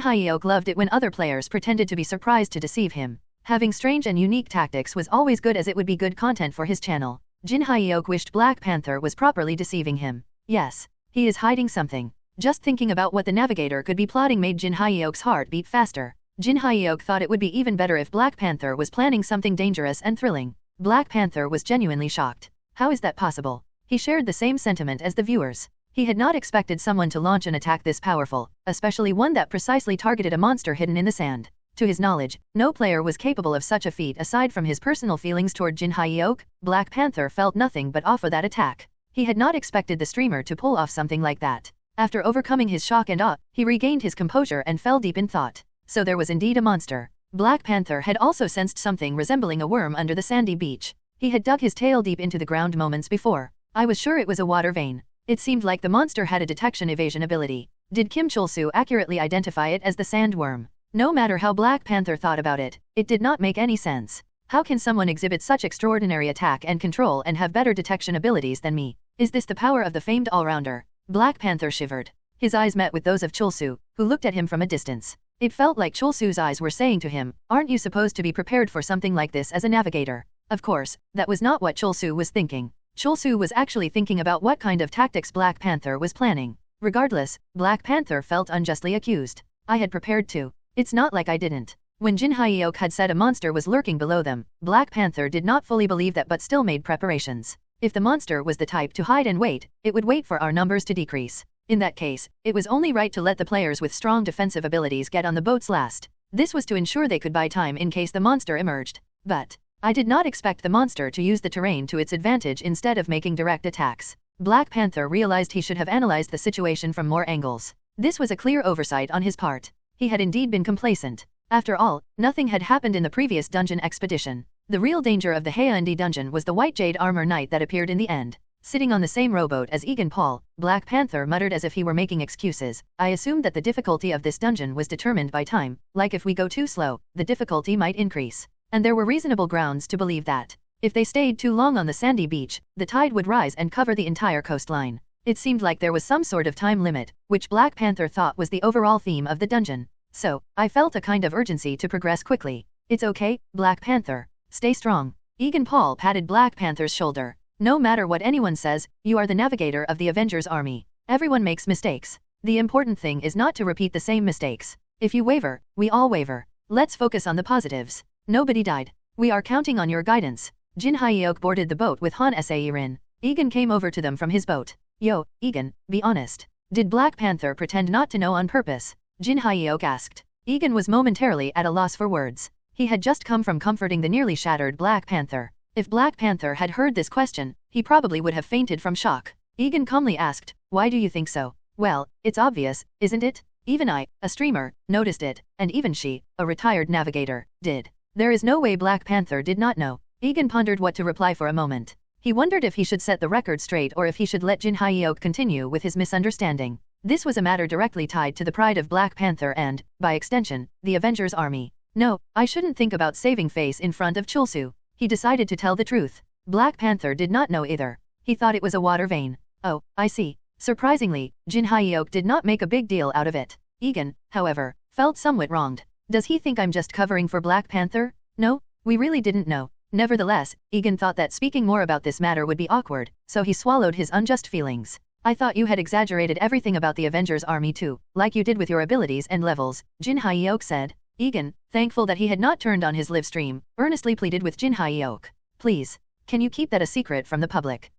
Hyuk loved it when other players pretended to be surprised to deceive him. Having strange and unique tactics was always good as it would be good content for his channel. Jin Hyuk wished Black Panther was properly deceiving him. Yes, he is hiding something. Just thinking about what the navigator could be plotting made Jin Hyuk's heart beat faster. Jin Hyuk thought it would be even better if Black Panther was planning something dangerous and thrilling. Black Panther was genuinely shocked. How is that possible? He shared the same sentiment as the viewers. He had not expected someone to launch an attack this powerful, especially one that precisely targeted a monster hidden in the sand. To his knowledge, no player was capable of such a feat aside from his personal feelings toward Jin Hyuk. Black Panther felt nothing but awe for that attack. He had not expected the streamer to pull off something like that. After overcoming his shock and awe, he regained his composure and fell deep in thought. So there was indeed a monster. Black Panther had also sensed something resembling a worm under the sandy beach. He had dug his tail deep into the ground moments before. I was sure it was a water vein. It seemed like the monster had a detection evasion ability. Did Kim Chul-soo accurately identify it as the sandworm? No matter how Black Panther thought about it, it did not make any sense. How can someone exhibit such extraordinary attack and control and have better detection abilities than me? Is this the power of the famed all-rounder? Black Panther shivered. His eyes met with those of Chul-soo, who looked at him from a distance. It felt like Chul-soo's eyes were saying to him, "Aren't you supposed to be prepared for something like this as a navigator?" Of course, that was not what Chul-soo was thinking. Chul-soo was actually thinking about what kind of tactics Black Panther was planning. Regardless, Black Panther felt unjustly accused. I had prepared too. It's not like I didn't. When Jin Hyuk had said a monster was lurking below them, Black Panther did not fully believe that but still made preparations. If the monster was the type to hide and wait, it would wait for our numbers to decrease. In that case, it was only right to let the players with strong defensive abilities get on the boats last. This was to ensure they could buy time in case the monster emerged. But I did not expect the monster to use the terrain to its advantage instead of making direct attacks. Black Panther realized he should have analyzed the situation from more angles. This was a clear oversight on his part. He had indeed been complacent. After all, nothing had happened in the previous dungeon expedition. The real danger of the Haeundae dungeon was the white jade armor knight that appeared in the end. Sitting on the same rowboat as Egan Paul, Black Panther muttered as if he were making excuses. I assumed that the difficulty of this dungeon was determined by time, like if we go too slow, the difficulty might increase. And there were reasonable grounds to believe that. If they stayed too long on the sandy beach, the tide would rise and cover the entire coastline. It seemed like there was some sort of time limit, which Black Panther thought was the overall theme of the dungeon. So, I felt a kind of urgency to progress quickly. It's okay, Black Panther. Stay strong. Egan Paul patted Black Panther's shoulder. No matter what anyone says, you are the navigator of the Avengers army. Everyone makes mistakes. The important thing is not to repeat the same mistakes. If you waver, we all waver. Let's focus on the positives. Nobody died. We are counting on your guidance. Jin Hyuk boarded the boat with Han Sae-rin. Egan came over to them from his boat. Yo, Egan, be honest. Did Black Panther pretend not to know on purpose? Jin Hyuk asked. Egan was momentarily at a loss for words. He had just come from comforting the nearly shattered Black Panther. If Black Panther had heard this question, he probably would have fainted from shock. Egan calmly asked, "Why do you think so?" "Well, it's obvious, isn't it? Even I, a streamer, noticed it, and even she, a retired navigator, did. There is no way Black Panther did not know." Egan pondered what to reply for a moment. He wondered if he should set the record straight or if he should let Jin Hyuk continue with his misunderstanding. This was a matter directly tied to the pride of Black Panther and, by extension, the Avengers army. No, I shouldn't think about saving face in front of Chul-soo. He decided to tell the truth. Black Panther did not know either. He thought it was a water vein. Oh, I see. Surprisingly, Jin Hyuk did not make a big deal out of it. Egan, however, felt somewhat wronged. Does he think I'm just covering for Black Panther? No, we really didn't know. Nevertheless, Egan thought that speaking more about this matter would be awkward, so he swallowed his unjust feelings. I thought you had exaggerated everything about the Avengers army too, like you did with your abilities and levels, Jin Hyuk said. Egan, thankful that he had not turned on his live stream, earnestly pleaded with Jin Hyuk. Please, can you keep that a secret from the public?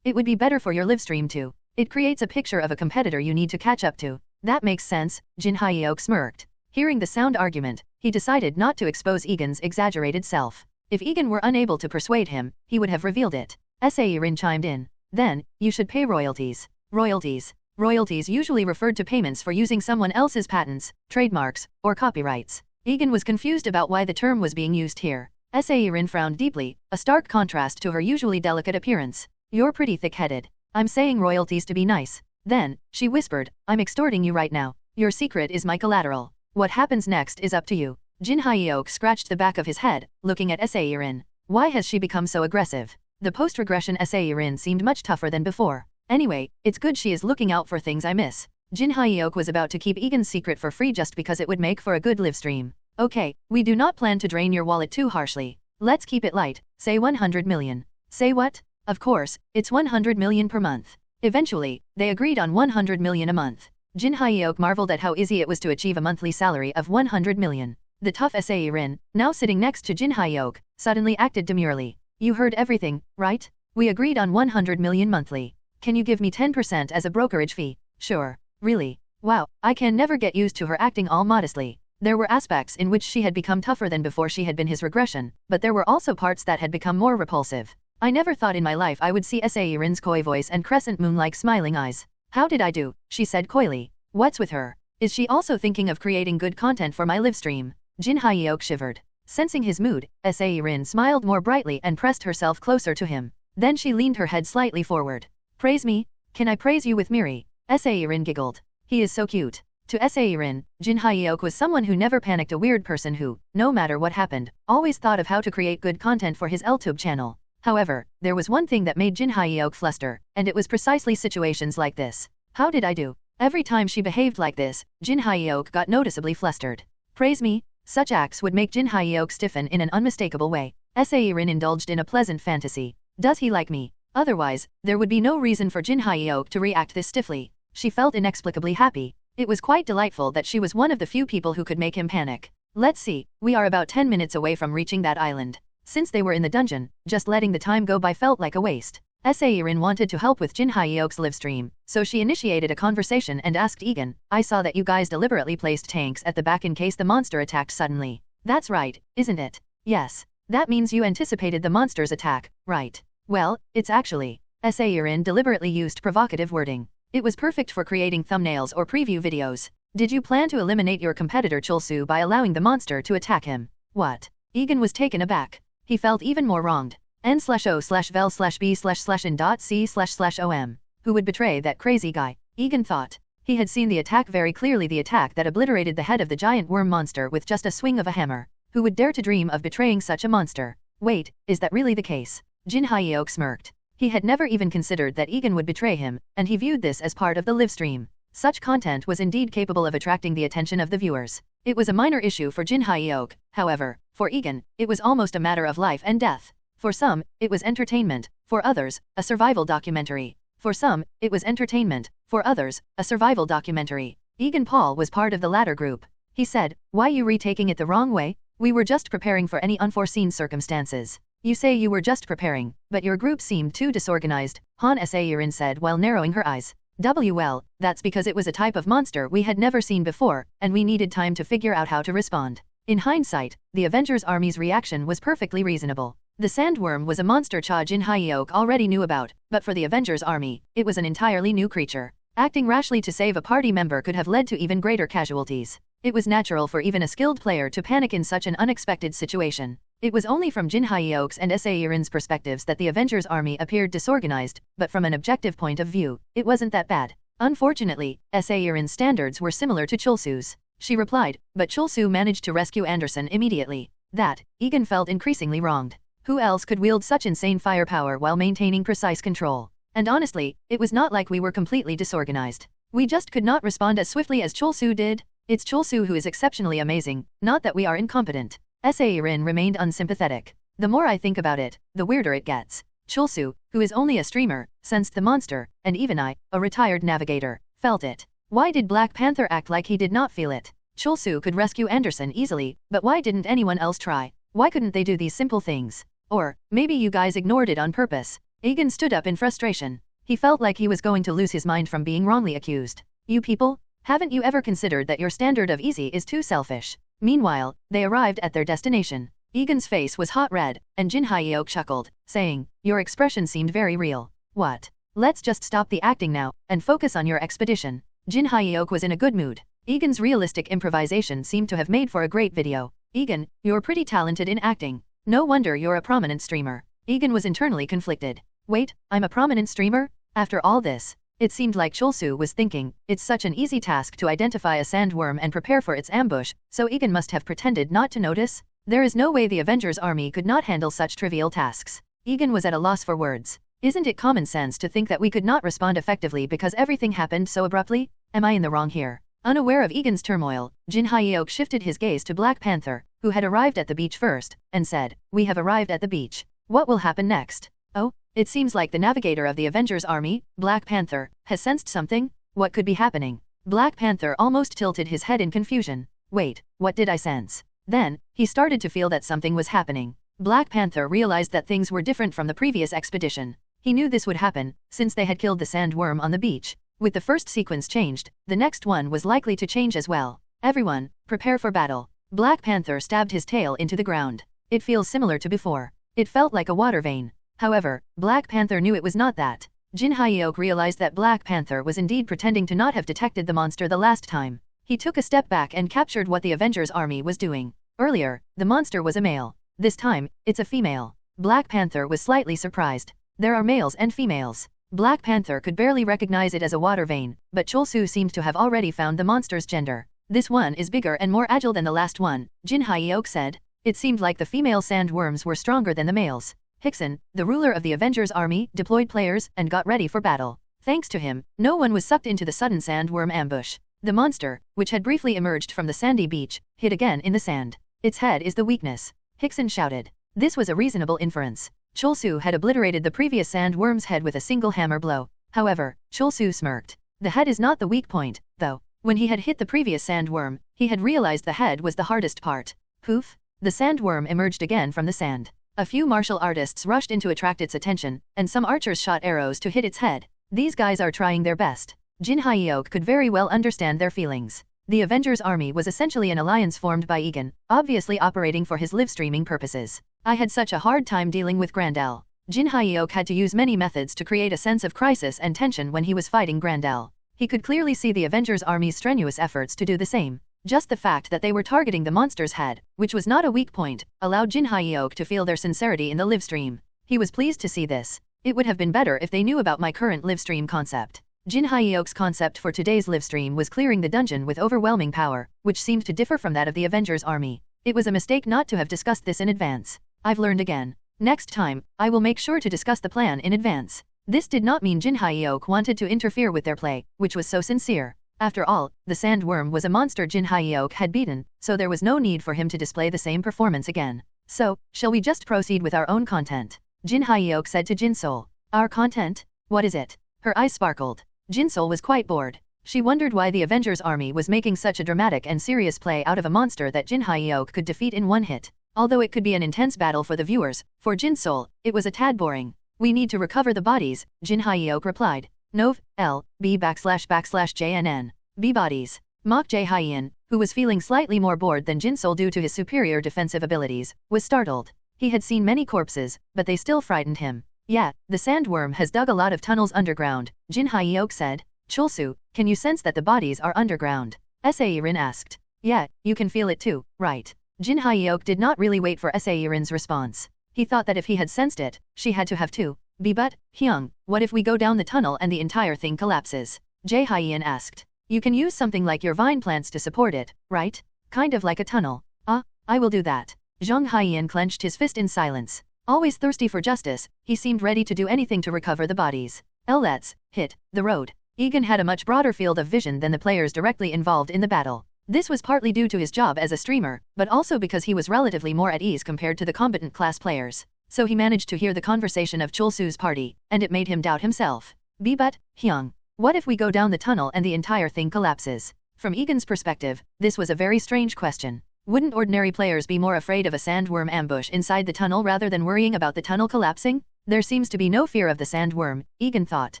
It would be better for your live stream too. It creates a picture of a competitor you need to catch up to. That makes sense, Jin Hyuk smirked. Hearing the sound argument, he decided not to expose Egan's exaggerated self. If Egan were unable to persuade him, he would have revealed it. Sae-rin chimed in. Then, you should pay royalties. Royalties. Royalties usually referred to payments for using someone else's patents, trademarks, or copyrights. Egan was confused about why the term was being used here. Sae-rin frowned deeply, a stark contrast to her usually delicate appearance. You're pretty thick-headed. I'm saying royalties to be nice. Then, she whispered, I'm extorting you right now. Your secret is my collateral. What happens next is up to you. Jin Hyuk scratched the back of his head, looking at Sae-rin. Why has she become so aggressive? The post-regression Sae-rin seemed much tougher than before. Anyway, it's good she is looking out for things I miss. Jin Hyuk was about to keep Egan's secret for free just because it would make for a good live stream. Okay, we do not plan to drain your wallet too harshly. Let's keep it light, say 100 million. Say what? Of course, it's 100 million per month. Eventually, they agreed on 100 million a month. Jin Hyuk marveled at how easy it was to achieve a monthly salary of 100 million. The tough Sae-rin, now sitting next to Jin Hyuk, suddenly acted demurely. You heard everything, right? We agreed on 100 million monthly. Can you give me 10% as a brokerage fee? Sure. Really? Wow, I can never get used to her acting all modestly. There were aspects in which she had become tougher than before she had been his regression, but there were also parts that had become more repulsive. I never thought in my life I would see Seirin's coy voice and crescent moon-like smiling eyes. How did I do? She said coyly. What's with her? Is she also thinking of creating good content for my live stream? Jin Hyeok shivered. Sensing his mood, Seirin smiled more brightly and pressed herself closer to him. Then she leaned her head slightly forward. Praise me? Can I praise you with Miri? Seirin giggled. He is so cute. To Seirin, Jin Hyeok was someone who never panicked, a weird person who, no matter what happened, always thought of how to create good content for his LTube channel. However, there was one thing that made Jin Hyeok fluster, and it was precisely situations like this. How did I do? Every time she behaved like this, Jin Hyeok got noticeably flustered. Praise me? Such acts would make Jin Hyeok stiffen in an unmistakable way. Seirin indulged in a pleasant fantasy. Does he like me? Otherwise, there would be no reason for Jin Hyeok to react this stiffly. She felt inexplicably happy. It was quite delightful that she was one of the few people who could make him panic. Let's see, we are about 10 minutes away from reaching that island. Since they were in the dungeon, just letting the time go by felt like a waste. Seirin wanted to help with Jin Hyeok's livestream, so she initiated a conversation and asked Egan, I saw that you guys deliberately placed tanks at the back in case the monster attacked suddenly. That's right, isn't it? Yes. That means you anticipated the monster's attack, right? Well, it's actually. Seirin deliberately used provocative wording. It was perfect for creating thumbnails or preview videos. Did you plan to eliminate your competitor Chulsu by allowing the monster to attack him? What? Egan was taken aback. He felt even more wronged. N/O/vel/b/in.c//om. Who would betray that crazy guy? Egan thought. He had seen the attack very clearly, the attack that obliterated the head of the giant worm monster with just a swing of a hammer. Who would dare to dream of betraying such a monster? Wait, is that really the case? Jin Hyeok smirked. He had never even considered that Egan would betray him, and he viewed this as part of the livestream. Such content was indeed capable of attracting the attention of the viewers. It was a minor issue for Jin Hyeok, however. For Egan, it was almost a matter of life and death. For some, it was entertainment. For others, a survival documentary. For some, it was entertainment. For others, a survival documentary. Egan Paul was part of the latter group. He said, why you retaking it the wrong way? We were just preparing for any unforeseen circumstances. You say you were just preparing, but your group seemed too disorganized, Han Seirin said while narrowing her eyes. Well, that's because it was a type of monster we had never seen before, and we needed time to figure out how to respond. In hindsight, the Avengers Army's reaction was perfectly reasonable. The sandworm was a monster Jin Hyeok already knew about, but for the Avengers Army, it was an entirely new creature. Acting rashly to save a party member could have led to even greater casualties. It was natural for even a skilled player to panic in such an unexpected situation. It was only from Jin Hyeok's and Seirin's perspectives that the Avengers Army appeared disorganized, but from an objective point of view, it wasn't that bad. Unfortunately, Seirin's standards were similar to Chulsu's. She replied, but Chulsu managed to rescue Anderson immediately. That, Egan felt increasingly wronged. Who else could wield such insane firepower while maintaining precise control? And honestly, it was not like we were completely disorganized. We just could not respond as swiftly as Chulsu did. It's Chulsu who is exceptionally amazing, not that we are incompetent. Seirin remained unsympathetic. The more I think about it, the weirder it gets. Chulsu, who is only a streamer, sensed the monster, and even I, a retired navigator, felt it. Why did Black Panther act like he did not feel it? Chulsu could rescue Anderson easily, but why didn't anyone else try? Why couldn't they do these simple things? Or, maybe you guys ignored it on purpose. Egan stood up in frustration. He felt like he was going to lose his mind from being wrongly accused. You people? Haven't you ever considered that your standard of easy is too selfish? Meanwhile, they arrived at their destination. Egan's face was hot red, and Jin Hyeok chuckled, saying, your expression seemed very real. What? Let's just stop the acting now, and focus on your expedition. Jin Hyeok was in a good mood. Egan's realistic improvisation seemed to have made for a great video. Egan, you're pretty talented in acting. No wonder you're a prominent streamer. Egan was internally conflicted. Wait, I'm a prominent streamer? After all this? It seemed like Chulsu was thinking, it's such an easy task to identify a sandworm and prepare for its ambush, so Egan must have pretended not to notice? There is no way the Avengers Army could not handle such trivial tasks. Egan was at a loss for words. Isn't it common sense to think that we could not respond effectively because everything happened so abruptly? Am I in the wrong here? Unaware of Egan's turmoil, Jin Hyeok shifted his gaze to Black Panther, who had arrived at the beach first, and said, we have arrived at the beach. What will happen next? Oh? It seems like the navigator of the Avengers Army, Black Panther, has sensed something. What could be happening? Black Panther almost tilted his head in confusion. Wait, what did I sense? Then, he started to feel that something was happening. Black Panther realized that things were different from the previous expedition. He knew this would happen, since they had killed the sandworm on the beach. With the first sequence changed, the next one was likely to change as well. Everyone, prepare for battle. Black Panther stabbed his tail into the ground. It feels similar to before. It felt like a water vein. However, Black Panther knew it was not that. Jin Hyuk realized that Black Panther was indeed pretending to not have detected the monster the last time. He took a step back and captured what the Avengers army was doing. Earlier, the monster was a male. This time, it's a female. Black Panther was slightly surprised. There are males and females. Black Panther could barely recognize it as a water vein, but Chol-Su seemed to have already found the monster's gender. This one is bigger and more agile than the last one, Jin Hyuk said. It seemed like the female sandworms were stronger than the males. Hickson, the ruler of the Avengers army, deployed players and got ready for battle. Thanks to him, no one was sucked into the sudden sandworm ambush. The monster, which had briefly emerged from the sandy beach, hid again in the sand. Its head is the weakness, Hickson shouted. This was a reasonable inference. Chol-Su had obliterated the previous sandworm's head with a single hammer blow. However, Chol-Su smirked. The head is not the weak point, though. When he had hit the previous sandworm, he had realized the head was the hardest part. Poof! The sandworm emerged again from the sand. A few martial artists rushed in to attract its attention, and some archers shot arrows to hit its head. These guys are trying their best. Jin Hyuk could very well understand their feelings. The Avengers army was essentially an alliance formed by Egan, obviously operating for his live-streaming purposes. I had such a hard time dealing with Grandel. Jin Hyuk had to use many methods to create a sense of crisis and tension when he was fighting Grandel. He could clearly see the Avengers army's strenuous efforts to do the same. Just the fact that they were targeting the monster's head, which was not a weak point, allowed Jin Hyuk to feel their sincerity in the livestream. He was pleased to see this. It would have been better if they knew about my current livestream concept. Jin Hyuk's concept for today's livestream was clearing the dungeon with overwhelming power, which seemed to differ from that of the Avengers army. It was a mistake not to have discussed this in advance. I've learned again. Next time, I will make sure to discuss the plan in advance. This did not mean Jin Hyuk wanted to interfere with their play, which was so sincere. After all, the sandworm was a monster Jin Hyuk had beaten, so there was no need for him to display the same performance again. So, shall we just proceed with our own content? Jin Hyuk said to Jin Sol. Our content? What is it? Her eyes sparkled. Jin Sol was quite bored. She wondered why the Avengers army was making such a dramatic and serious play out of a monster that Jin Hyuk could defeat in one hit. Although it could be an intense battle for the viewers, for Jin Sol, it was a tad boring. We need to recover the bodies, Jin Hyuk replied. Nov, L, B /JNN. B bodies. Mok Jae-hyun, who was feeling slightly more bored than Jin Sol due to his superior defensive abilities, was startled. He had seen many corpses, but they still frightened him. Yeah, the sandworm has dug a lot of tunnels underground, Jin Hyuk said. Chol-Su, can you sense that the bodies are underground? Saerin asked. Yeah, you can feel it too, right? Jin Hyuk did not really wait for Saerin's response. He thought that if he had sensed it, she had to have too. But, Hyung, what if we go down the tunnel and the entire thing collapses? Jae-hyun asked. You can use something like your vine plants to support it, right? Kind of like a tunnel. I will do that. Zhang Haiyan clenched his fist in silence. Always thirsty for justice, he seemed ready to do anything to recover the bodies. Let's hit the road. Egan had a much broader field of vision than the players directly involved in the battle. This was partly due to his job as a streamer, but also because he was relatively more at ease compared to the combatant class players. So he managed to hear the conversation of Chol-Su's party, and it made him doubt himself. But, Hyung, what if we go down the tunnel and the entire thing collapses? From Egan's perspective, this was a very strange question. Wouldn't ordinary players be more afraid of a sandworm ambush inside the tunnel rather than worrying about the tunnel collapsing? There seems to be no fear of the sandworm, Egan thought.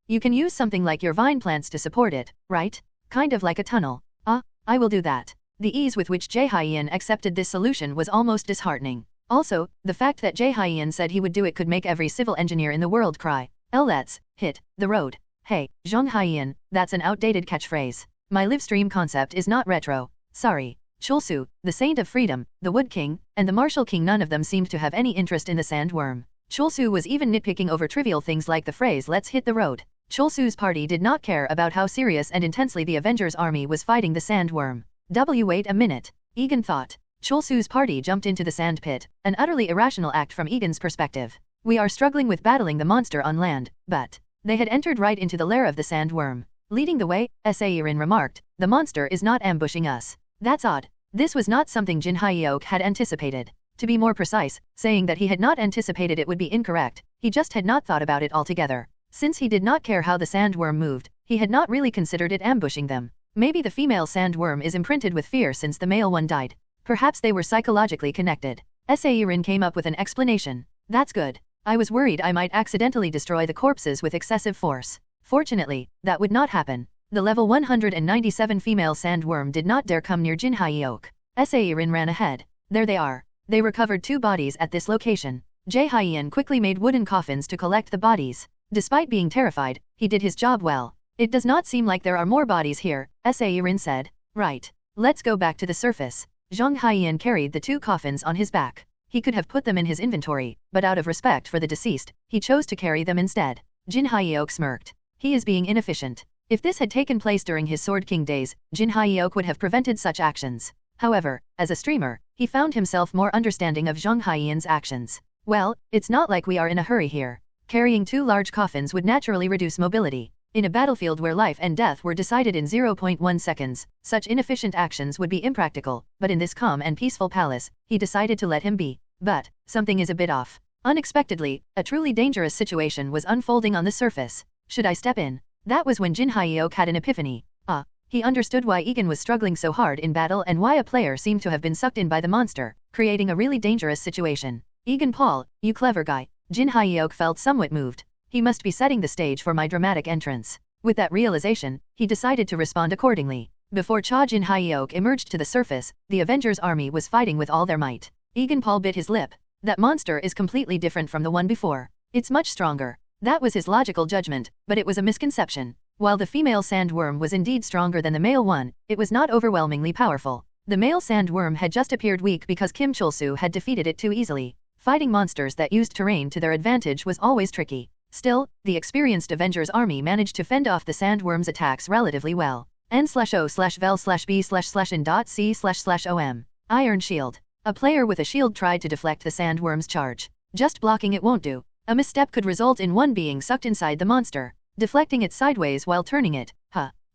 You can use something like your vine plants to support it, right? Kind of like a tunnel. I will do that. The ease with which Jae-hyun accepted this solution was almost disheartening. Also, the fact that Jae-hyun said he would do it could make every civil engineer in the world cry. Let's hit the road. Hey, Zhang Haiyan, that's an outdated catchphrase. My livestream concept is not retro. Sorry. Chol-Su, the Saint of Freedom, the Wood King, and the Martial King, none of them seemed to have any interest in the sandworm. Chol-Su was even nitpicking over trivial things like the phrase let's hit the road. Chol-Su's party did not care about how serious and intensely the Avengers army was fighting the sandworm. Wait a minute. Egan thought. Chol-Su's party jumped into the sand pit, an utterly irrational act from Egan's perspective. We are struggling with battling the monster on land, but they had entered right into the lair of the sandworm. Leading the way, Saerin remarked, the monster is not ambushing us. That's odd. This was not something Jin Hyuk had anticipated. To be more precise, saying that he had not anticipated it would be incorrect, he just had not thought about it altogether. Since he did not care how the sandworm moved, he had not really considered it ambushing them. Maybe the female sandworm is imprinted with fear since the male one died. Perhaps they were psychologically connected. Saerin came up with an explanation. That's good. I was worried I might accidentally destroy the corpses with excessive force. Fortunately, that would not happen. The level 197 female sandworm did not dare come near Jin Hyeok. Sairin ran ahead. There they are. They recovered 2 bodies at this location. Jae Hyeon quickly made wooden coffins to collect the bodies. Despite being terrified, he did his job well. It does not seem like there are more bodies here, Sairin said. Right. Let's go back to the surface. Zhang Hyeon carried the 2 coffins on his back. He could have put them in his inventory, but out of respect for the deceased, he chose to carry them instead. Jin Hyeok smirked. He is being inefficient. If this had taken place during his Sword King days, Jin Hyeok would have prevented such actions. However, as a streamer, he found himself more understanding of Zhang Hyeon's actions. Well, it's not like we are in a hurry here. Carrying 2 large coffins would naturally reduce mobility. In a battlefield where life and death were decided in 0.1 seconds, such inefficient actions would be impractical, but in this calm and peaceful palace, he decided to let him be. But, something is a bit off. Unexpectedly, a truly dangerous situation was unfolding on the surface. Should I step in? That was when Jin Hyeok had an epiphany. He understood why Egan was struggling so hard in battle and why a player seemed to have been sucked in by the monster, creating a really dangerous situation. Egan Paul, you clever guy. Jin Hyeok felt somewhat moved. He must be setting the stage for my dramatic entrance. With that realization, he decided to respond accordingly. Before Jin Hyeok emerged to the surface, the Avengers army was fighting with all their might. Egan Paul bit his lip. That monster is completely different from the one before. It's much stronger. That was his logical judgment, but it was a misconception. While the female sandworm was indeed stronger than the male one, it was not overwhelmingly powerful. The male sandworm had just appeared weak because Kim Chul-soo had defeated it too easily. Fighting monsters that used terrain to their advantage was always tricky. Still, the experienced Avengers army managed to fend off the sandworm's attacks relatively well. N/O/vel/b/in.c//om. Iron Shield. A player with a shield tried to deflect the sandworm's charge. Just blocking it won't do. A misstep could result in one being sucked inside the monster. Deflecting it sideways while turning it,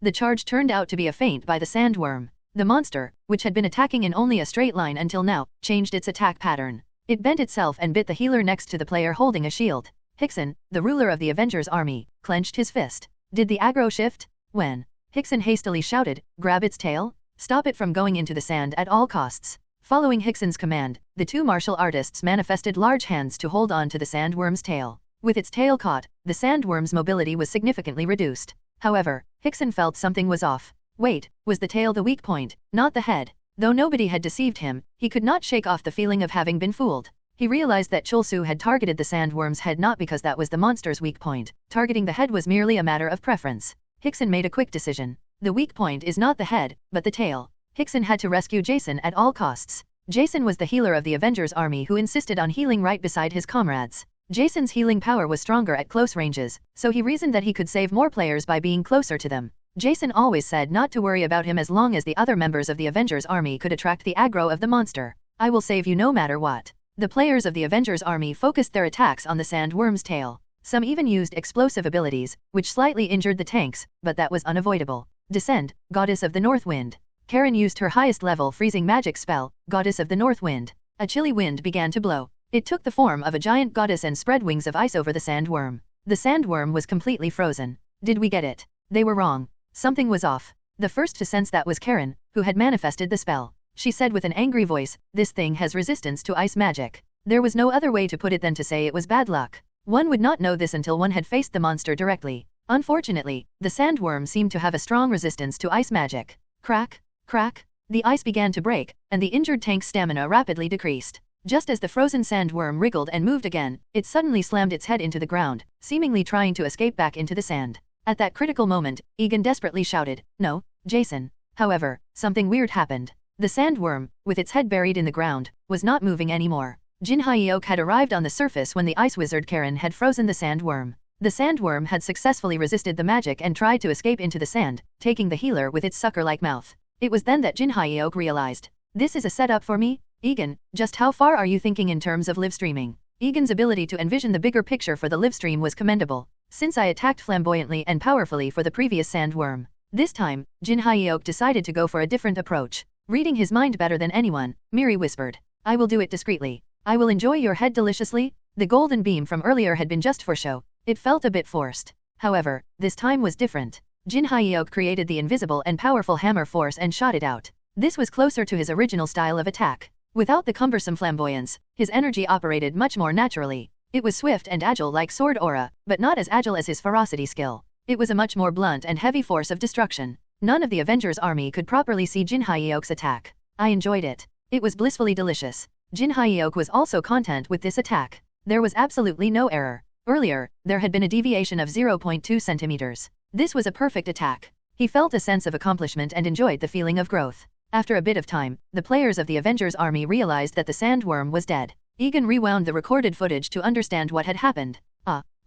the charge turned out to be a feint by the sandworm. The monster, which had been attacking in only a straight line until now, changed its attack pattern. It bent itself and bit the healer next to the player holding a shield. Hickson, the ruler of the Avengers army, clenched his fist. Did the aggro shift? When? Hickson hastily shouted, grab its tail? Stop it from going into the sand at all costs. Following Hickson's command, the 2 martial artists manifested large hands to hold on to the sandworm's tail. With its tail caught, the sandworm's mobility was significantly reduced. However, Hickson felt something was off. Wait, was the tail the weak point, not the head? Though nobody had deceived him, he could not shake off the feeling of having been fooled. He realized that Chul-soo had targeted the sandworm's head not because that was the monster's weak point. Targeting the head was merely a matter of preference. Hickson made a quick decision. The weak point is not the head, but the tail. Hickson had to rescue Jason at all costs. Jason was the healer of the Avengers army who insisted on healing right beside his comrades. Jason's healing power was stronger at close ranges, so he reasoned that he could save more players by being closer to them. Jason always said not to worry about him as long as the other members of the Avengers army could attract the aggro of the monster. I will save you no matter what. The players of the Avengers army focused their attacks on the sandworm's tail. Some even used explosive abilities, which slightly injured the tanks, but that was unavoidable. Descend, Goddess of the North Wind. Karen used her highest level freezing magic spell, Goddess of the North Wind. A chilly wind began to blow. It took the form of a giant goddess and spread wings of ice over the sandworm. The sandworm was completely frozen. Did we get it? They were wrong. Something was off. The first to sense that was Karen, who had manifested the spell. She said with an angry voice, this thing has resistance to ice magic. There was no other way to put it than to say it was bad luck. One would not know this until one had faced the monster directly. Unfortunately, the sandworm seemed to have a strong resistance to ice magic. Crack, crack. The ice began to break, and the injured tank's stamina rapidly decreased. Just as the frozen sandworm wriggled and moved again, it suddenly slammed its head into the ground, seemingly trying to escape back into the sand. At that critical moment, Egan desperately shouted, no, Jason. However, something weird happened. The sandworm, with its head buried in the ground, was not moving anymore. Jin Hyeok had arrived on the surface when the ice wizard Karen had frozen the sandworm. The sandworm had successfully resisted the magic and tried to escape into the sand, taking the healer with its sucker-like mouth. It was then that Jin Hyeok realized. This is a setup for me? Egan, just how far are you thinking in terms of live streaming? Egan's ability to envision the bigger picture for the live stream was commendable. Since I attacked flamboyantly and powerfully for the previous sandworm, this time, Jin Hyeok decided to go for a different approach. Reading his mind better than anyone, Miri whispered, I will do it discreetly. I will enjoy your head deliciously. The golden beam from earlier had been just for show. It felt a bit forced. However, this time was different. Jin Hyeok created the invisible and powerful hammer force and shot it out. This was closer to his original style of attack. Without the cumbersome flamboyance, his energy operated much more naturally. It was swift and agile like sword aura, but not as agile as his ferocity skill. It was a much more blunt and heavy force of destruction. None of the Avengers' army could properly see Jin Hyeok's attack. I enjoyed it. It was blissfully delicious. Jin Hyeok was also content with this attack. There was absolutely no error. Earlier, there had been a deviation of 0.2 centimeters. This was a perfect attack. He felt a sense of accomplishment and enjoyed the feeling of growth. After a bit of time, the players of the Avengers army realized that the sandworm was dead. Egan rewound the recorded footage to understand what had happened.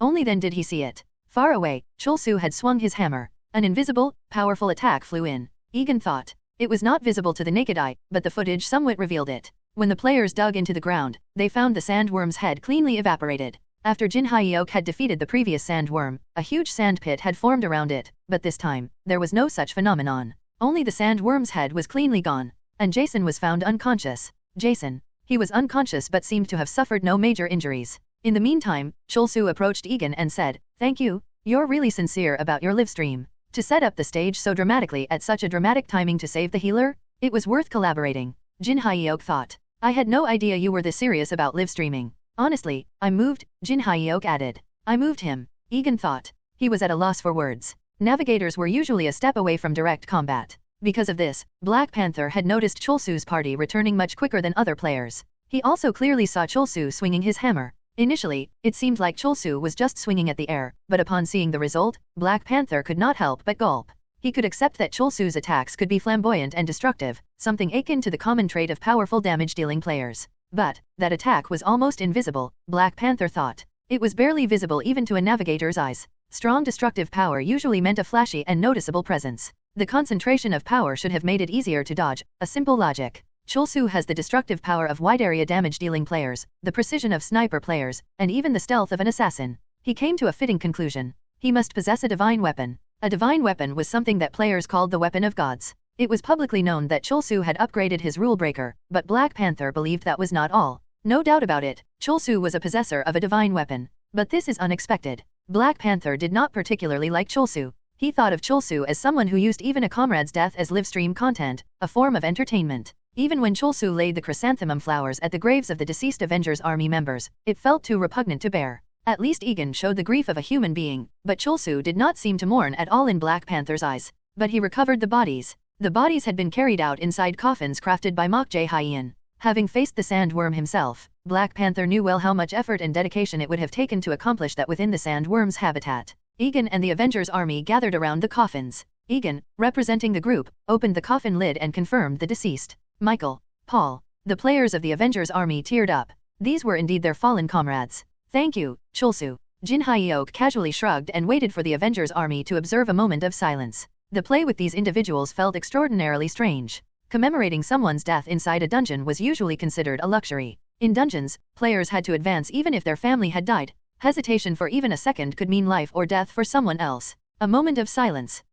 Only then did he see it. Far away, Chol-Su had swung his hammer. An invisible, powerful attack flew in. Egan thought. It was not visible to the naked eye, but the footage somewhat revealed it. When the players dug into the ground, they found the sandworm's head cleanly evaporated. After Jin Hyeok had defeated the previous sandworm, a huge sand pit had formed around it, but this time, there was no such phenomenon. Only the sandworm's head was cleanly gone. And Jason was found unconscious. Jason. He was unconscious but seemed to have suffered no major injuries. In the meantime, Chol-Su approached Egan and said, "Thank you. You're really sincere about your live stream. To set up the stage so dramatically at such a dramatic timing to save the healer? It was worth collaborating." Jin Hyeok thought. "I had no idea you were this serious about live streaming. Honestly, I'm moved," Jin Hyeok added. "I moved him." Egan thought. He was at a loss for words. Navigators were usually a step away from direct combat. Because of this, Black Panther had noticed Chol-Su's party returning much quicker than other players. He also clearly saw Chol-Su swinging his hammer. Initially, it seemed like Chol-Su was just swinging at the air, but upon seeing the result, Black Panther could not help but gulp. He could accept that Chol-Su's attacks could be flamboyant and destructive, something akin to the common trait of powerful damage-dealing players. But, that attack was almost invisible, Black Panther thought. It was barely visible even to a navigator's eyes. Strong destructive power usually meant a flashy and noticeable presence. The concentration of power should have made it easier to dodge, a simple logic. Chol-Su has the destructive power of wide-area damage-dealing players, the precision of sniper players, and even the stealth of an assassin. He came to a fitting conclusion. He must possess a divine weapon. A divine weapon was something that players called the weapon of gods. It was publicly known that Chol-Su had upgraded his rule breaker, but Black Panther believed that was not all. No doubt about it, Chol-Su was a possessor of a divine weapon. But this is unexpected. Black Panther did not particularly like Chol-Su. He thought of Chol-Su as someone who used even a comrade's death as live-stream content, a form of entertainment. Even when Chol-Su laid the chrysanthemum flowers at the graves of the deceased Avengers army members, it felt too repugnant to bear. At least Egan showed the grief of a human being, but Chol-Su did not seem to mourn at all in Black Panther's eyes. But he recovered the bodies. The bodies had been carried out inside coffins crafted by Mok Jae-hyen. Having faced the sandworm himself, Black Panther knew well how much effort and dedication it would have taken to accomplish that within the sandworm's habitat. Egan and the Avengers army gathered around the coffins. Egan, representing the group, opened the coffin lid and confirmed the deceased. Michael, Paul. The players of the Avengers army teared up. These were indeed their fallen comrades. "Thank you, Chol-Su." Jin Hyeok casually shrugged and waited for the Avengers army to observe a moment of silence. The play with these individuals felt extraordinarily strange. Commemorating someone's death inside a dungeon was usually considered a luxury. In dungeons, players had to advance even if their family had died. Hesitation for even a second could mean life or death for someone else. A moment of silence.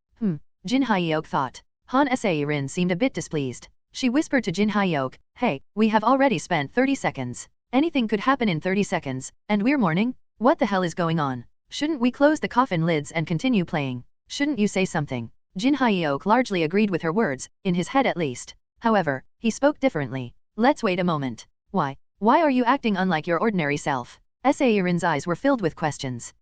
Jin Hyeok thought. Han Sae-rin seemed a bit displeased. She whispered to Jin Hyeok, "Hey, we have already spent 30 seconds. Anything could happen in 30 seconds, and we're mourning? What the hell is going on? Shouldn't we close the coffin lids and continue playing? Shouldn't you say something?" Jin Hyeok largely agreed with her words, in his head at least. However, he spoke differently. "Let's wait a moment. Why? Why are you acting unlike your ordinary self?" Sae-rin's eyes were filled with questions.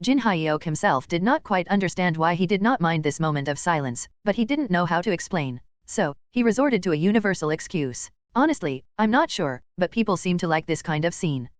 Jin Hyeok himself did not quite understand why he did not mind this moment of silence, but he didn't know how to explain. So, he resorted to a universal excuse. "Honestly, I'm not sure, but people seem to like this kind of scene."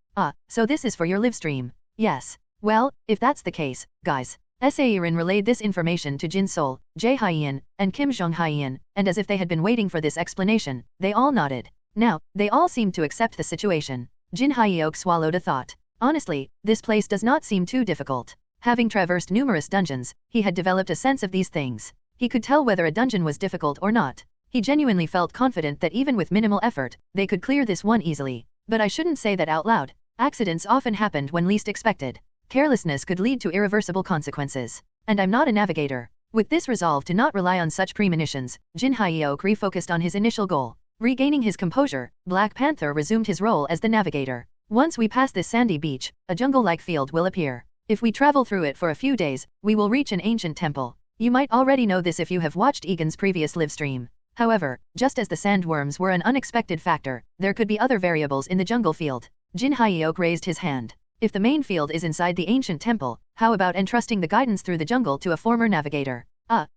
So this is for your live stream?" "Yes." "Well, if that's the case, guys." Sae-rin relayed this information to Jin Sol, Jae-hyen, and Kim Jong-hyen, and as if they had been waiting for this explanation, they all nodded. Now, they all seemed to accept the situation. Jin Hyeok swallowed a thought. Honestly, this place does not seem too difficult. Having traversed numerous dungeons, he had developed a sense of these things. He could tell whether a dungeon was difficult or not. He genuinely felt confident that even with minimal effort, they could clear this one easily. But I shouldn't say that out loud. Accidents often happened when least expected. Carelessness could lead to irreversible consequences. And I'm not a navigator. With this resolve to not rely on such premonitions, Jin Hyeok refocused on his initial goal. Regaining his composure, Black Panther resumed his role as the navigator. "Once we pass this sandy beach, a jungle-like field will appear. If we travel through it for a few days, we will reach an ancient temple. You might already know this if you have watched Egan's previous live stream. However, just as the sandworms were an unexpected factor, there could be other variables in the jungle field. Jin Hyeok raised his hand. If the main field is inside the ancient temple, how about entrusting the guidance through the jungle to a former navigator?